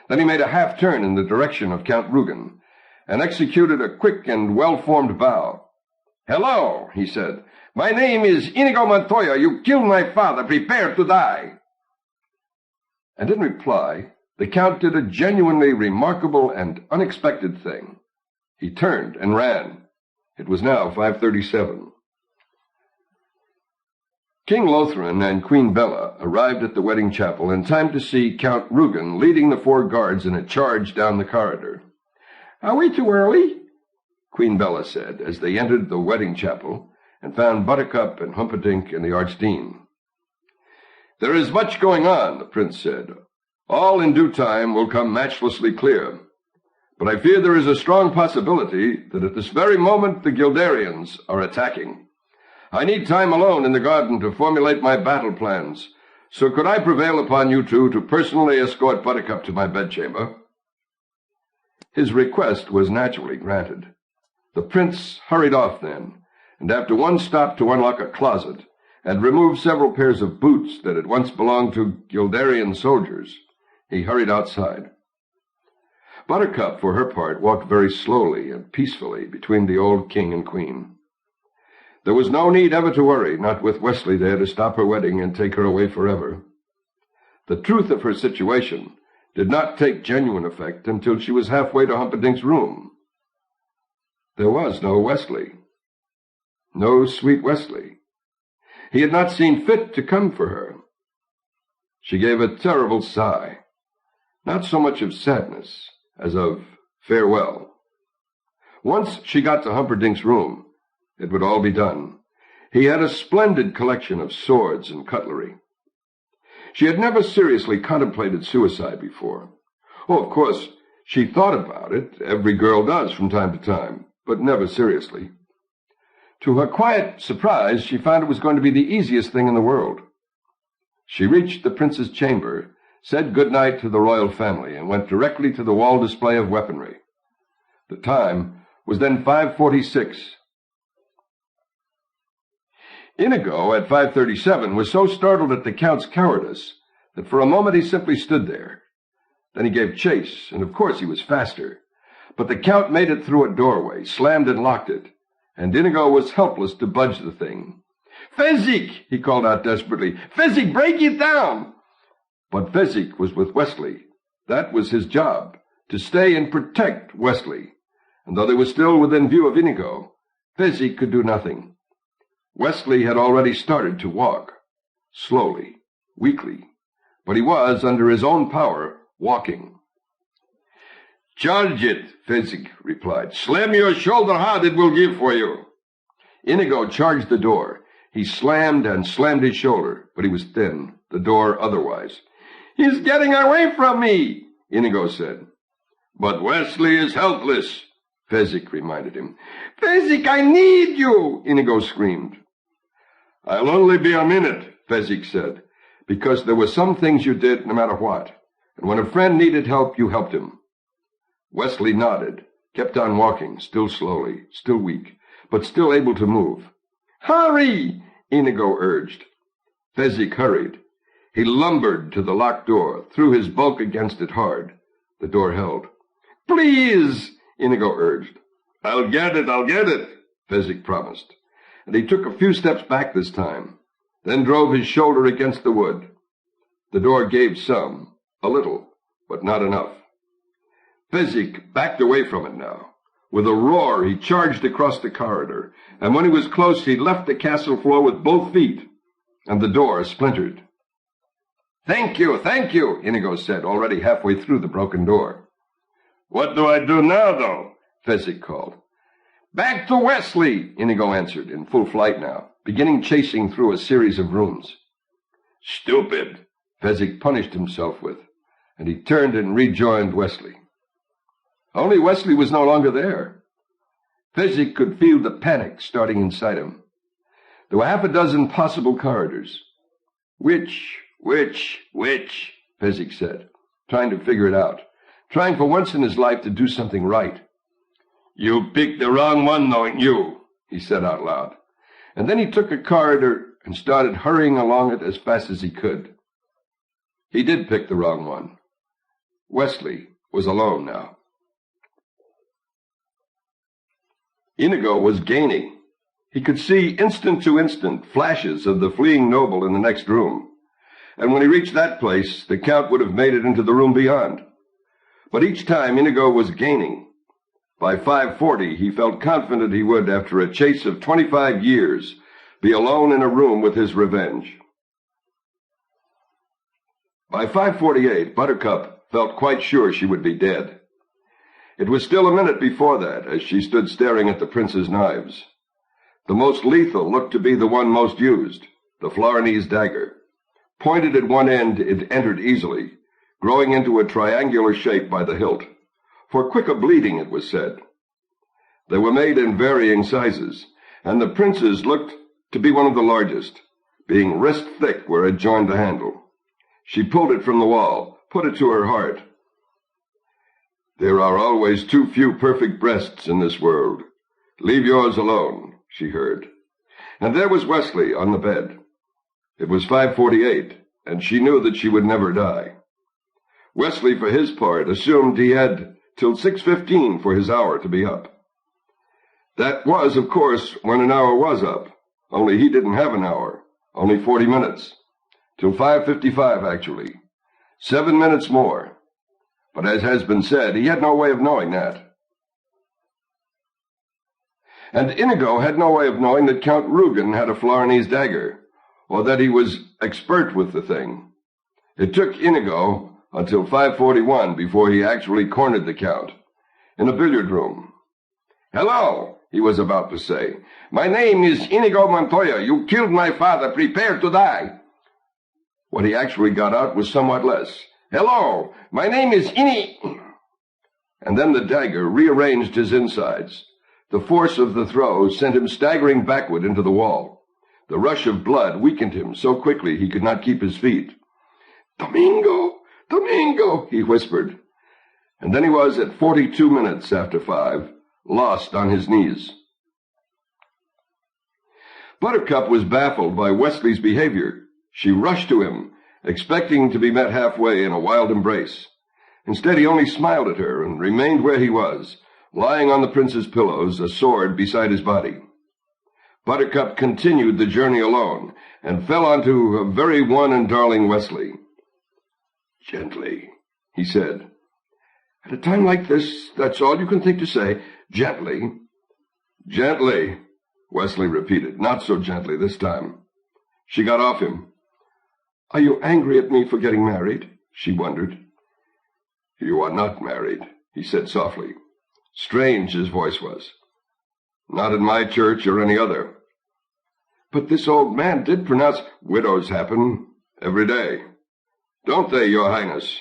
Then he made a half-turn in the direction of Count Rugen, and executed a quick and well-formed bow. Hello, he said. My name is Inigo Montoya. You killed my father. Prepare to die. And in reply, the Count did a genuinely remarkable and unexpected thing. He turned and ran. It was now 5:37. King Lothran and Queen Bella arrived at the wedding chapel in time to see Count Rugen leading the 4 guards in a charge down the corridor. Are we too early? Queen Bella said as they entered the wedding chapel, and found Buttercup and Humperdinck and the Archdeacon. "There is much going on," the prince said. "All in due time will come matchlessly clear. But I fear there is a strong possibility that at this very moment the Guelderians are attacking. I need time alone in the garden to formulate my battle plans, so could I prevail upon you two to personally escort Buttercup to my bedchamber?" His request was naturally granted. The prince hurried off then, and after one stop to unlock a closet, and remove several pairs of boots that had once belonged to Guelderian soldiers, he hurried outside. Buttercup, for her part, walked very slowly and peacefully between the old king and queen. There was no need ever to worry, not with Wesley there to stop her wedding and take her away forever. The truth of her situation did not take genuine effect until she was halfway to Humperdinck's room. There was no Wesley. No sweet Wesley. He had not seen fit to come for her. She gave a terrible sigh, not so much of sadness as of farewell. Once she got to Humperdinck's room, it would all be done. He had a splendid collection of swords and cutlery. She had never seriously contemplated suicide before. Oh, of course, she thought about it. Every girl does from time to time, but never seriously. To her quiet surprise, she found it was going to be the easiest thing in the world. She reached the prince's chamber, said good night to the royal family, and went directly to the wall display of weaponry. The time was then 5:46. Inigo, at 5:37, was so startled at the Count's cowardice that for a moment he simply stood there. Then he gave chase, and of course he was faster. But the Count made it through a doorway, slammed and locked it, and Inigo was helpless to budge the thing. "Fezzik!" he called out desperately. "Fezzik, break it down!" But Fezzik was with Wesley. That was his job, to stay and protect Wesley. And though they were still within view of Inigo, Fezzik could do nothing. Wesley had already started to walk, slowly, weakly, but he was, under his own power, walking. "Charge it," Fezzik replied. "Slam your shoulder hard, it will give for you." Inigo charged the door. He slammed and slammed his shoulder, but he was thin, the door otherwise. "He's getting away from me," Inigo said. "But Wesley is helpless," Fezzik reminded him. "Fezzik, I need you," Inigo screamed. "I'll only be a minute," Fezzik said, "because there were some things you did no matter what, and when a friend needed help, you helped him." Wesley nodded, kept on walking, still slowly, still weak, but still able to move. "Hurry!" Inigo urged. Fezzik hurried. He lumbered to the locked door, threw his bulk against it hard. The door held. "Please!" Inigo urged. I'll get it, Fezzik promised. And he took a few steps back this time, then drove his shoulder against the wood. The door gave some, a little, but not enough. Fezzik backed away from it now. With a roar, he charged across the corridor, and when he was close, he left the castle floor with both feet, and the door splintered. Thank you, Inigo said, already halfway through the broken door. What do I do now, though? Fezzik called. Back to Wesley, Inigo answered, in full flight now, beginning chasing through a series of rooms. Stupid, Fezzik punished himself with, and he turned and rejoined Wesley. Only Wesley was no longer there. Fezzik could feel the panic starting inside him. There were half a dozen possible corridors. Which, Fezzik said, trying to figure it out, trying for once in his life to do something right. You picked the wrong one, knowing you, he said out loud. And then he took a corridor and started hurrying along it as fast as he could. He did pick the wrong one. Wesley was alone now. Inigo was gaining. He could see instant-to-instant flashes of the fleeing noble in the next room. And when he reached that place, the Count would have made it into the room beyond. But each time Inigo was gaining. By 5:40, he felt confident he would, after a chase of 25 years, be alone in a room with his revenge. By 5:48, Buttercup felt quite sure she would be dead. It was still a minute before that, as she stood staring at the prince's knives. The most lethal looked to be the one most used, the Florinese dagger. Pointed at one end, it entered easily, growing into a triangular shape by the hilt. For quicker bleeding, it was said. They were made in varying sizes, and the prince's looked to be one of the largest, being wrist thick where it joined the handle. She pulled it from the wall, put it to her heart. There are always too few perfect breasts in this world. Leave yours alone, she heard. And there was Wesley on the bed. It was 5:48, and she knew that she would never die. Wesley, for his part, assumed he had till 6:15 for his hour to be up. That was, of course, when an hour was up, only he didn't have an hour, only 40 minutes. Till 5:55, actually. 7 minutes more. But as has been said, he had no way of knowing that. And Inigo had no way of knowing that Count Rugen had a Florinese dagger, or that he was expert with the thing. It took Inigo until 5:41 before he actually cornered the Count, in a billiard room. "Hello," he was about to say. "My name is Inigo Montoya. You killed my father. Prepare to die." What he actually got out was somewhat less. "Hello, my name is And then the dagger rearranged his insides. The force of the throw sent him staggering backward into the wall. The rush of blood weakened him so quickly he could not keep his feet. "Domingo, Domingo," he whispered. And then he was at 42 minutes after 5, lost on his knees. Buttercup was baffled by Wesley's behavior. She rushed to him, expecting to be met halfway in a wild embrace. Instead, he only smiled at her and remained where he was, lying on the prince's pillows, a sword beside his body. Buttercup continued the journey alone, and fell onto her very one and darling Wesley. "Gently," he said. "At a time like this, that's all you can think to say. Gently." "Gently," Wesley repeated, not so gently this time. She got off him. "Are you angry at me for getting married?" she wondered. "You are not married," he said softly. Strange his voice was. "Not in my church or any other." "But this old man did pronounce—" "Widows happen every day. Don't they, your highness?"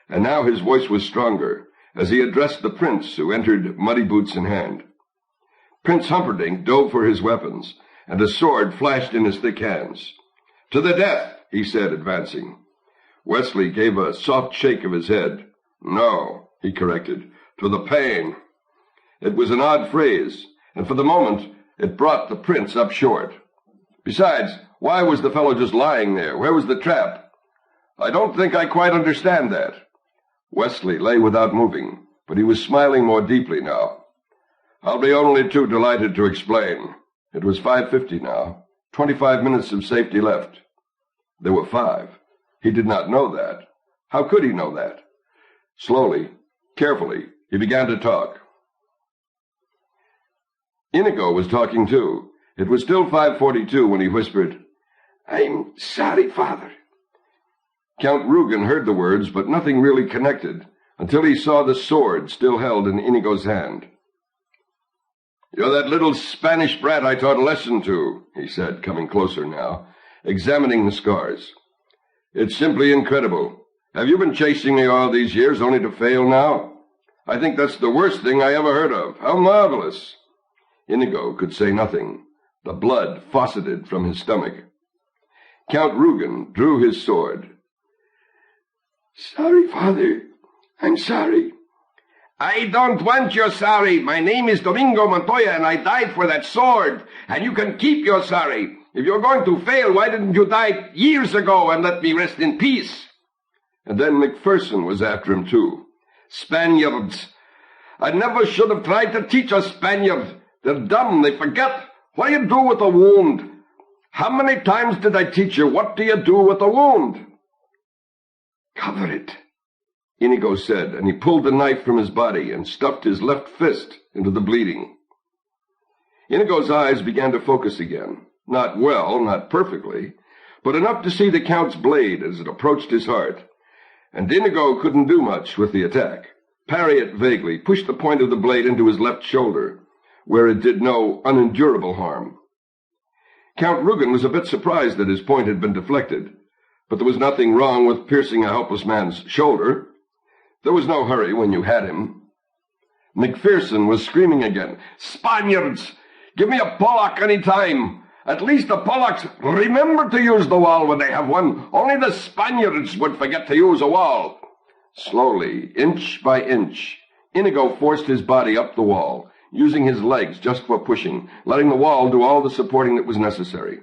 And now his voice was stronger, as he addressed the prince, who entered, muddy boots in hand. Prince Humperdinck dove for his weapons, and a sword flashed in his thick hands. "To the death," he said, advancing. Wesley gave a soft shake of his head. "No," he corrected, "to the pain." It was an odd phrase, and for the moment it brought the prince up short. Besides, why was the fellow just lying there? Where was the trap? "I don't think I quite understand that." Wesley lay without moving, but he was smiling more deeply now. "I'll be only too delighted to explain." It was 5:50 now, 25 minutes of safety left. There were 5. He did not know that. How could he know that? Slowly, carefully, he began to talk. Inigo was talking too. It was still 5:42 when he whispered, "I'm sorry, father." Count Rugen heard the words, but nothing really connected, until he saw the sword still held in Inigo's hand. "You're that little Spanish brat I taught a lesson to," he said, coming closer now, examining the scars. "It's simply incredible. Have you been chasing me all these years only to fail now? I think that's the worst thing I ever heard of. How marvelous!" Inigo could say nothing. The blood fauceted from his stomach. Count Rugen drew his sword. "Sorry, father. I'm sorry." "I don't want your sorry. My name is Domingo Montoya, and I died for that sword. And you can keep your sorry. If you're going to fail, why didn't you die years ago and let me rest in peace?" And then McPherson was after him, too. "Spaniards. I never should have tried to teach a Spaniard. They're dumb. They forget. What do you do with a wound? How many times did I teach you? What do you do with a wound?" "Cover it," Inigo said, and he pulled the knife from his body and stuffed his left fist into the bleeding. Inigo's eyes began to focus again. Not well, not perfectly, but enough to see the Count's blade as it approached his heart. And Inigo couldn't do much with the attack. Parry it vaguely, push the point of the blade into his left shoulder, where it did no unendurable harm. Count Rugen was a bit surprised that his point had been deflected, but there was nothing wrong with piercing a helpless man's shoulder. There was no hurry when you had him. McPherson was screaming again. "Spaniards! Give me a Pollock any time! At least the Pollocks remember to use the wall when they have one. Only the Spaniards would forget to use a wall." Slowly, inch by inch, Inigo forced his body up the wall, using his legs just for pushing, letting the wall do all the supporting that was necessary.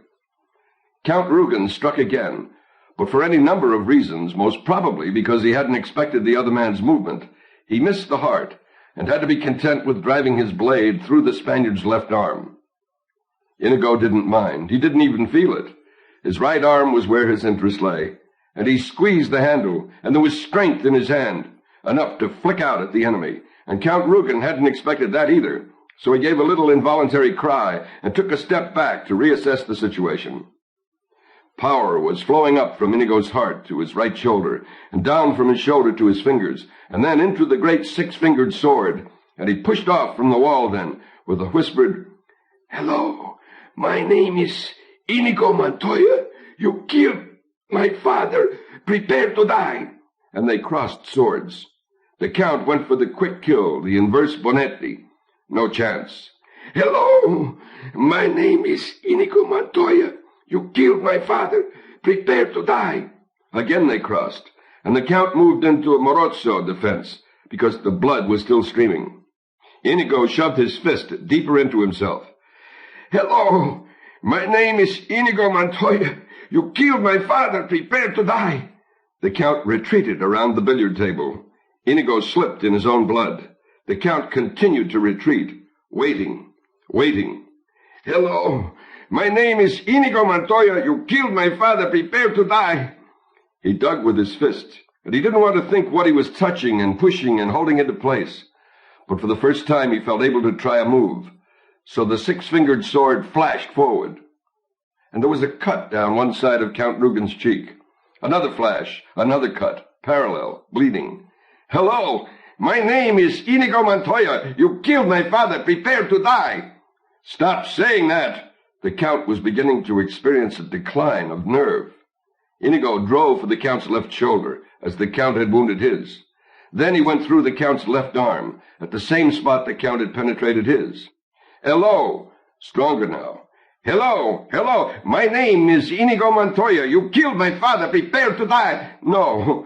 Count Rugen struck again, but for any number of reasons, most probably because he hadn't expected the other man's movement, he missed the heart and had to be content with driving his blade through the Spaniard's left arm. Inigo didn't mind. He didn't even feel it. His right arm was where his interest lay, and he squeezed the handle, and there was strength in his hand, enough to flick out at the enemy, and Count Rugen hadn't expected that either, so he gave a little involuntary cry and took a step back to reassess the situation. Power was flowing up from Inigo's heart to his right shoulder, and down from his shoulder to his fingers, and then into the great six-fingered sword, and he pushed off from the wall then, with a whispered, "Hello, my name is Inigo Montoya. You killed my father. Prepare to die." And they crossed swords. The Count went for the quick kill, the inverse Bonetti. No chance. "Hello, my name is Inigo Montoya. You killed my father. Prepare to die." Again they crossed, and the Count moved into a Morozzo defense, because the blood was still streaming. Inigo shoved his fist deeper into himself. "Hello, my name is Inigo Montoya. You killed my father. Prepare to die." The Count retreated around the billiard table. Inigo slipped in his own blood. The Count continued to retreat, waiting. "Hello, my name is Inigo Montoya. You killed my father. Prepare to die." He dug with his fist, and he didn't want to think what he was touching and pushing and holding into place. But for the first time he felt able to try a move. So the six-fingered sword flashed forward, and there was a cut down one side of Count Rugen's cheek. Another flash, another cut, parallel, bleeding. "Hello, my name is Inigo Montoya. You killed my father. Prepare to die." "Stop saying that." The Count was beginning to experience a decline of nerve. Inigo drove for the Count's left shoulder, as the Count had wounded his. Then he went through the Count's left arm, at the same spot the Count had penetrated his. "Hello," stronger now. "Hello, my name is Inigo Montoya. You killed my father. Prepare to die." "No,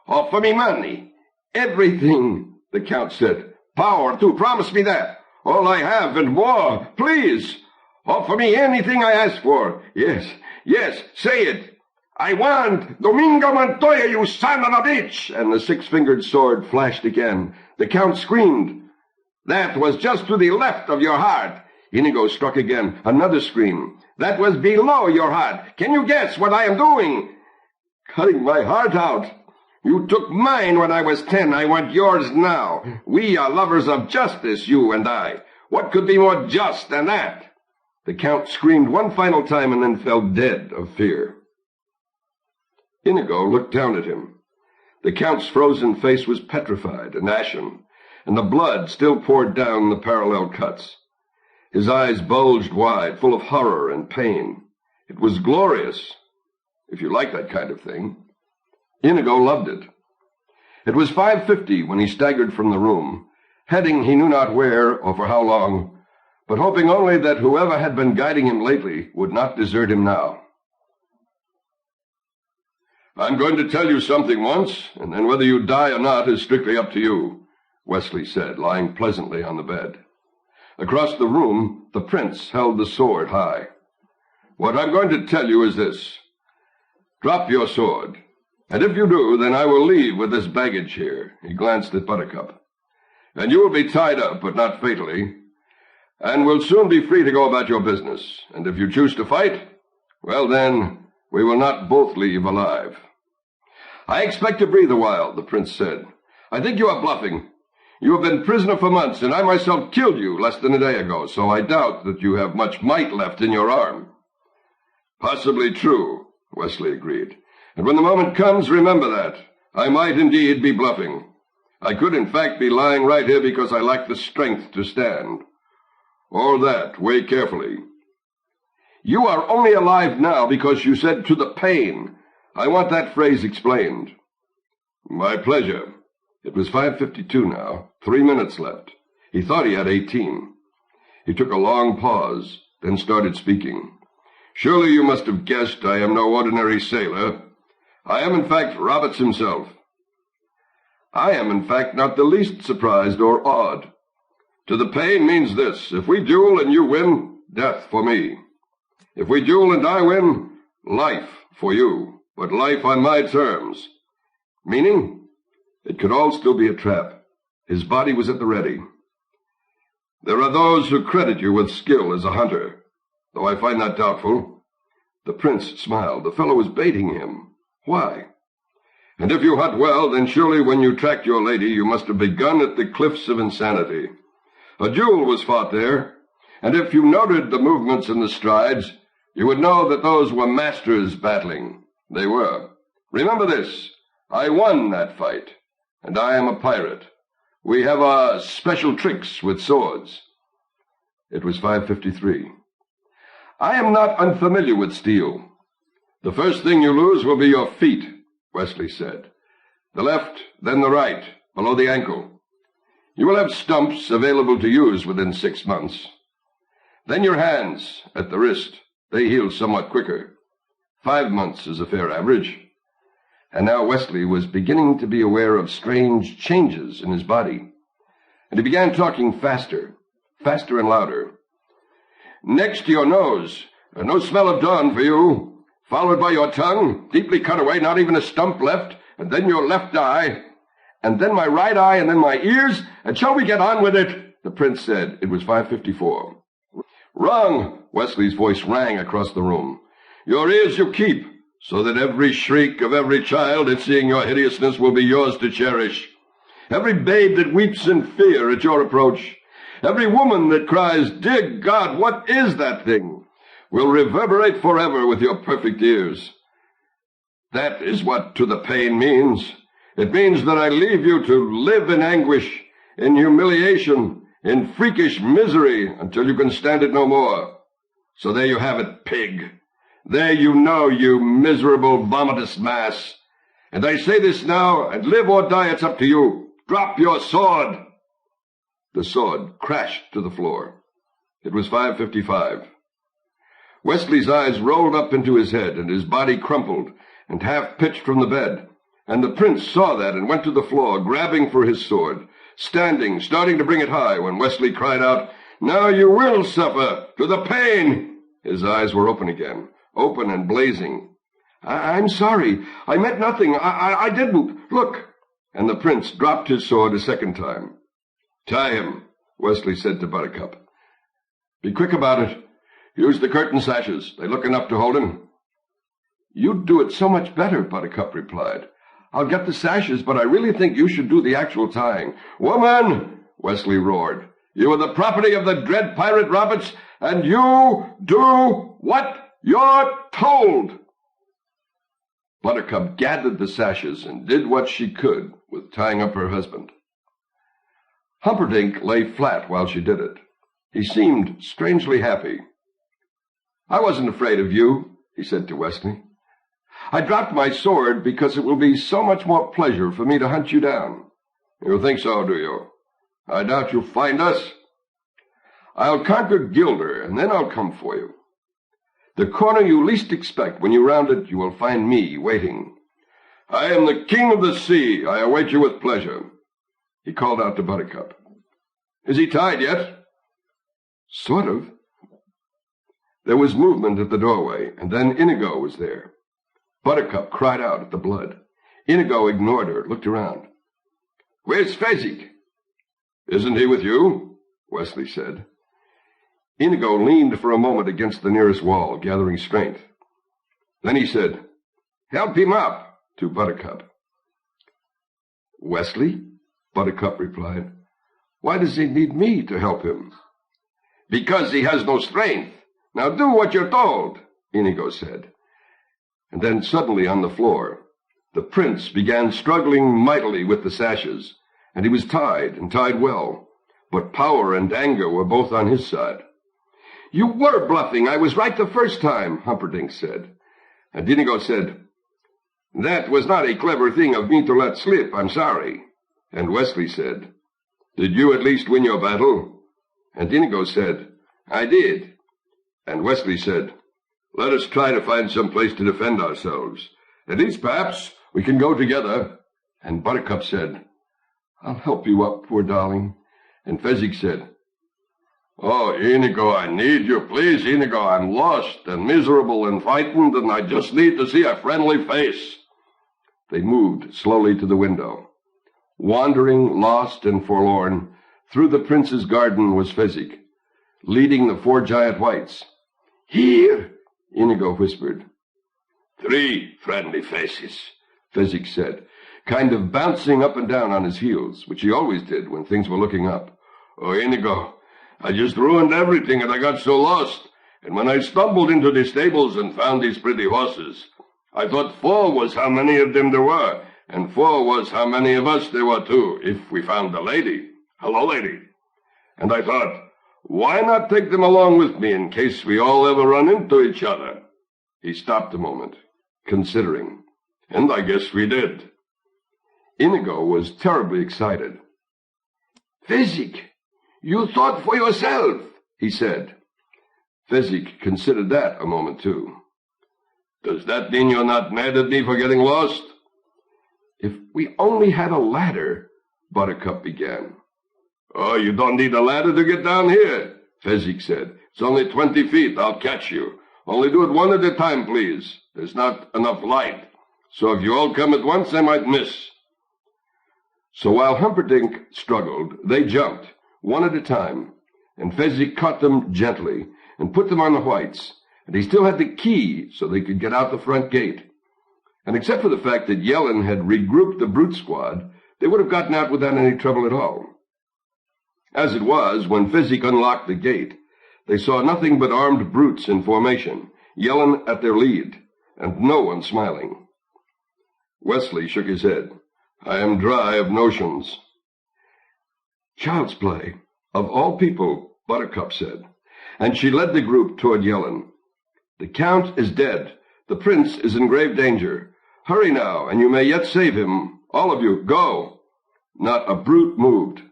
offer me money." "Everything," the Count said. "Power, too. Promise me that. All I have and more. Please. Offer me anything I ask for." Yes, say it." "I want Domingo Montoya, you son of a bitch!" And the six-fingered sword flashed again. The Count screamed. "That was just to the left of your heart." Inigo struck again. Another scream. "That was below your heart. Can you guess what I am doing?" "Cutting my heart out." "You took mine when I was 10. I want yours now. We are lovers of justice, you and I. What could be more just than that?" The Count screamed one final time and then fell dead of fear. Inigo looked down at him. The Count's frozen face was petrified and ashen, and the blood still poured down the parallel cuts. His eyes bulged wide, full of horror and pain. It was glorious, if you like that kind of thing. Inigo loved it. It was 5:50 when he staggered from the room, heading he knew not where or for how long, but hoping only that whoever had been guiding him lately would not desert him now. "I'm going to tell you something once, and then whether you die or not is strictly up to you," Wesley said, lying pleasantly on the bed. Across the room, the prince held the sword high. "What I'm going to tell you is this. Drop your sword, and if you do, then I will leave with this baggage here." He glanced at Buttercup. "And you will be tied up, but not fatally, and will soon be free to go about your business. And if you choose to fight, well then, we will not both leave alive." "I expect to breathe a while," the prince said. "I think you are bluffing. You have been prisoner for months, and I myself killed you less than a day ago, so I doubt that you have much might left in your arm." "Possibly true," Wesley agreed. "And when the moment comes, remember that. I might indeed be bluffing. I could, in fact, be lying right here because I lack the strength to stand. Or that, weigh carefully." You are only alive now because you said to the pain. I want that phrase explained. My pleasure. It was 5:52 now, 3 minutes left. He thought he had 18. He took a long pause, then started speaking. Surely you must have guessed I am no ordinary sailor. I am, in fact, Roberts himself. I am, in fact, not the least surprised or awed. To the pain means this: if we duel and you win, death for me. If we duel and I win, life for you, but life on my terms. Meaning, it could all still be a trap. His body was at the ready. There are those who credit you with skill as a hunter, though I find that doubtful. The prince smiled. The fellow was baiting him. Why? And if you hunt well, then surely when you tracked your lady, you must have begun at the cliffs of insanity. A duel was fought there, and if you noted the movements and the strides, you would know that those were masters battling. They were. Remember this: I won that fight, and I am a pirate. We have our special tricks with swords. It was 5:53. I am not unfamiliar with steel. The first thing you lose will be your feet, Wesley said. The left, then the right, below the ankle. You will have stumps available to use within 6 months. Then your hands, at the wrist. They heal somewhat quicker. 5 months is a fair average. And now Wesley was beginning to be aware of strange changes in his body. And he began talking faster and louder. Next to your nose, no smell of dawn for you, followed by your tongue, deeply cut away, not even a stump left, and then your left eye, and then my right eye, and then my ears, and shall we get on with it? The prince said. It was 5:54. Wrong! Wesley's voice rang across the room. Your ears you keep, so that every shriek of every child at seeing your hideousness will be yours to cherish. Every babe that weeps in fear at your approach, every woman that cries, Dear God, what is that thing? Will reverberate forever with your perfect ears. That is what to the pain means. It means that I leave you to live in anguish, in humiliation, in freakish misery, until you can stand it no more. So there you have it, pig. There you know, you miserable, vomitous mass. And I say this now, and live or die, it's up to you. Drop your sword. The sword crashed to the floor. It was 5:55. Wesley's eyes rolled up into his head, and his body crumpled and half-pitched from the bed. And the prince saw that and went to the floor, grabbing for his sword, standing, starting to bring it high, when Wesley cried out, Now you will suffer, to the pain. His eyes were open again, open and blazing. I'm sorry. I meant nothing. I didn't. Look. And the prince dropped his sword a second time. Tie him, Wesley said to Buttercup. Be quick about it. Use the curtain sashes. They look enough to hold him. You'd do it so much better, Buttercup replied. I'll get the sashes, but I really think you should do the actual tying. Woman, Wesley roared. You are the property of the dread pirate Roberts, and you do what you're told. Buttercup gathered the sashes and did what she could with tying up her husband. Humperdinck lay flat while she did it. He seemed strangely happy. I wasn't afraid of you, he said to Wesley. I dropped my sword because it will be so much more pleasure for me to hunt you down. You think so, do you? I doubt you'll find us. I'll conquer Gilder, and then I'll come for you. The corner you least expect, when you round it, you will find me waiting. I am the king of the sea. I await you with pleasure. He called out to Buttercup. Is he tied yet? Sort of. There was movement at the doorway, and then Inigo was there. Buttercup cried out at the blood. Inigo ignored her, looked around. Where's Fezzik? Isn't he with you? Wesley said. Inigo leaned for a moment against the nearest wall, gathering strength. Then he said, Help him up, to Buttercup. Wesley? Buttercup replied. Why does he need me to help him? Because he has no strength. Now do what you're told, Inigo said. And then suddenly on the floor, the prince began struggling mightily with the sashes, and he was tied, and tied well, but power and anger were both on his side. You were bluffing. I was right the first time, Humperdinck said. And Inigo said, That was not a clever thing of me to let slip, I'm sorry. And Wesley said, Did you at least win your battle? And Inigo said, I did. And Wesley said, Let us try to find some place to defend ourselves. At least, perhaps, we can go together. And Buttercup said, I'll help you up, poor darling. And Fezzik said, Oh, Inigo, I need you. Please, Inigo, I'm lost and miserable and frightened, and I just need to see a friendly face. They moved slowly to the window. Wandering, lost and forlorn, through the prince's garden was Fezzik, leading the 4 giant whites. Here, Inigo whispered. 3 friendly faces, Fezzik said, kind of bouncing up and down on his heels, which he always did when things were looking up. Oh, Inigo, I just ruined everything and I got so lost. And when I stumbled into the stables and found these pretty horses, I thought 4 was how many of them there were, and 4 was how many of us there were too, if we found the lady. Hello, lady. And I thought, why not take them along with me in case we all ever run into each other? He stopped a moment, considering, and I guess we did. Inigo was terribly excited. Fezzik, you thought for yourself, he said. Fezzik considered that a moment, too. Does that mean you're not mad at me for getting lost? If we only had a ladder, Buttercup began. Oh, you don't need a ladder to get down here, Fezzik said. It's only 20 feet. I'll catch you. Only do it one at a time, please. There's not enough light. So if you all come at once, I might miss. So while Humperdinck struggled, they jumped, one at a time, and Fezzik caught them gently and put them on the whites, and he still had the key so they could get out the front gate. And except for the fact that Yellen had regrouped the brute squad, they would have gotten out without any trouble at all. As it was, when Fezzik unlocked the gate, they saw nothing but armed brutes in formation, Yellen at their lead, and no one smiling. Wesley shook his head. I am dry of notions. Child's play, of all people, Buttercup said, and she led the group toward Yellen. The Count is dead. The Prince is in grave danger. Hurry now, and you may yet save him. All of you, go. Not a brute moved.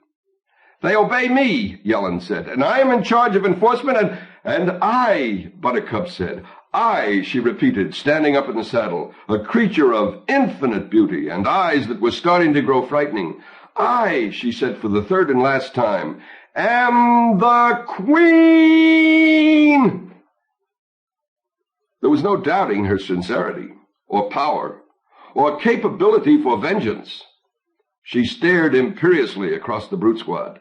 They obey me, Yellen said, and I am in charge of enforcement, and I, Buttercup said. I, she repeated, standing up in the saddle, a creature of infinite beauty and eyes that were starting to grow frightening. I, she said for the 3rd and last time, am the Queen! There was no doubting her sincerity, or power, or capability for vengeance. She stared imperiously across the brute squad.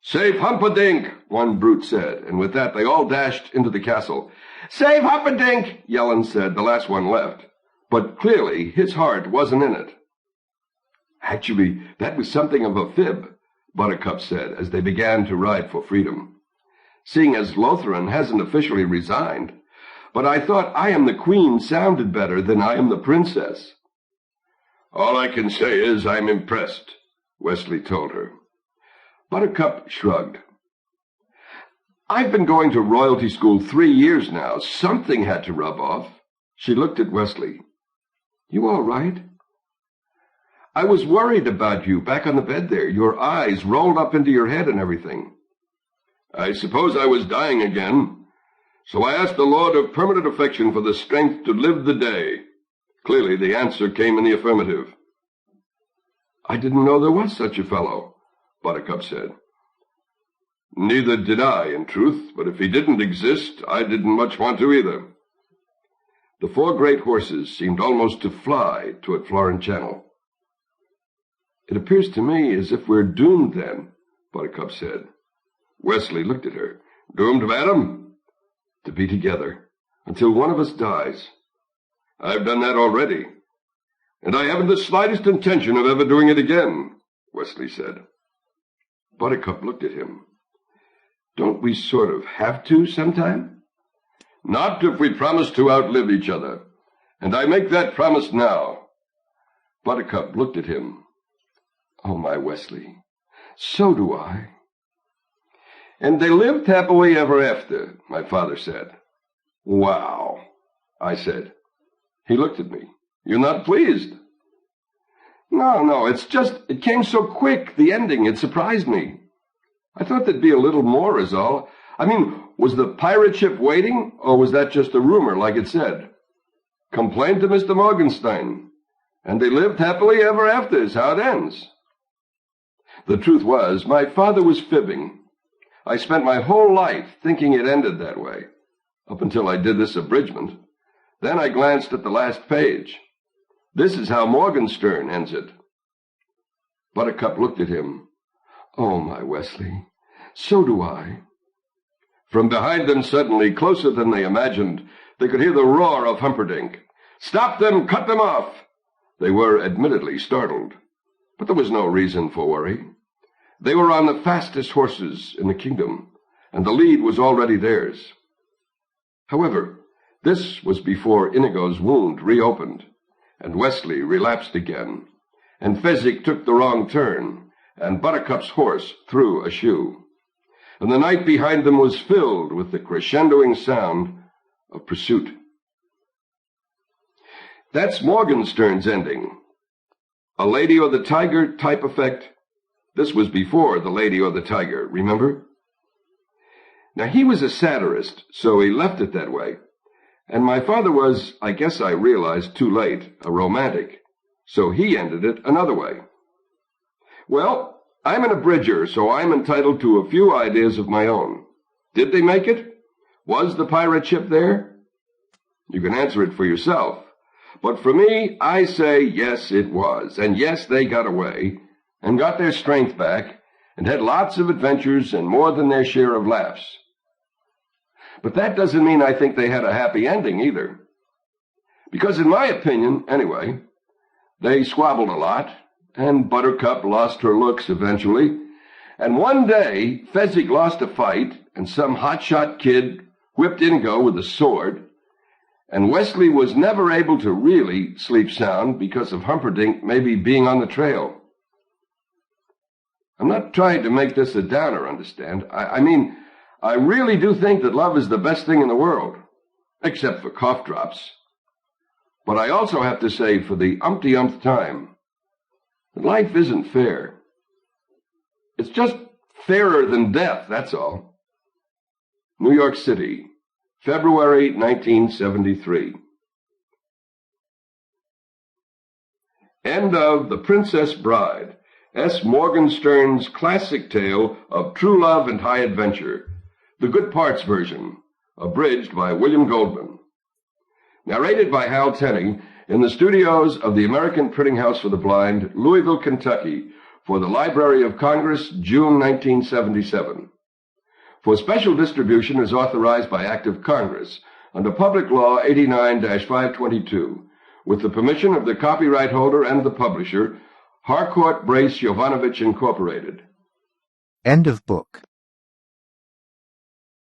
Save Humperdinck, one brute said, and with that they all dashed into the castle. Save Humperdinck, Yellen said, the last one left. But clearly his heart wasn't in it. Actually, that was something of a fib, Buttercup said, as they began to ride for freedom. Seeing as Lothran hasn't officially resigned, but I thought I am the Queen sounded better than I am the Princess. All I can say is I'm impressed, Wesley told her. Buttercup shrugged. I've been going to royalty school 3 years now. Something had to rub off. She looked at Wesley. You all right? I was worried about you back on the bed there, your eyes rolled up into your head and everything. I suppose I was dying again. So I asked the Lord of permanent affection for the strength to live the day. Clearly the answer came in the affirmative. I didn't know there was such a fellow, Buttercup said. Neither did I, in truth, but if he didn't exist, I didn't much want to either. The 4 great horses seemed almost to fly toward Florent Channel. It appears to me as if we're doomed then, Buttercup said. Wesley looked at her. Doomed, madam? To be together, until one of us dies. I've done that already, and I haven't the slightest intention of ever doing it again, Wesley said. Buttercup looked at him. Don't we sort of have to sometime? Not if we promise to outlive each other, and I make that promise now. Buttercup looked at him. Oh, my Wesley, so do I. And they lived happily ever after, my father said. Wow, I said. He looked at me. You're not pleased? No, it came so quick, the ending, it surprised me. I thought there'd be a little more is all. I mean, was the pirate ship waiting, or was that just a rumor like it said? Complained to Mr. Morgenstern, and they lived happily ever after is how it ends. The truth was, my father was fibbing. I spent my whole life thinking it ended that way, up until I did this abridgment. Then I glanced at the last page. This is how Morgenstern ends it. Buttercup looked at him. Oh, my Wesley, so do I. From behind them suddenly, closer than they imagined, they could hear the roar of Humperdinck. Stop them! Cut them off! They were admittedly startled, but there was no reason for worry. They were on the fastest horses in the kingdom, and the lead was already theirs. However, this was before Inigo's wound reopened, and Wesley relapsed again, and Fezzik took the wrong turn, and Buttercup's horse threw a shoe. And the night behind them was filled with the crescendoing sound of pursuit. That's Morgenstern's ending. A Lady or the Tiger type effect. This was before The Lady or the Tiger, remember? Now, he was a satirist, so he left it that way. And my father was, I guess I realized too late, a romantic, so he ended it another way. Well, I'm an abridger, so I'm entitled to a few ideas of my own. Did they make it? Was the pirate ship there? You can answer it for yourself. But for me, I say yes, it was. And yes, they got away, and got their strength back, and had lots of adventures and more than their share of laughs. But that doesn't mean I think they had a happy ending either. Because in my opinion, anyway, they squabbled a lot, and Buttercup lost her looks eventually, and one day Fezzik lost a fight, and some hotshot kid whipped Inigo with a sword, and Wesley was never able to really sleep sound because of Humperdinck maybe being on the trail. I'm not trying to make this a downer, understand? I mean, I really do think that love is the best thing in the world, except for cough drops. But I also have to say, for the umpty-umpth time, that life isn't fair. It's just fairer than death, that's all. New York City, February 1973. End of The Princess Bride, S. Morgenstern's classic tale of true love and high adventure, the good parts version, abridged by William Goldman. Narrated by Hal Tenny in the studios of the American Printing House for the Blind, Louisville, Kentucky, for the Library of Congress, June 1977. For special distribution as authorized by Act of Congress under Public Law 89-522, with the permission of the copyright holder and the publisher, Harcourt Brace Jovanovich Incorporated. End of book.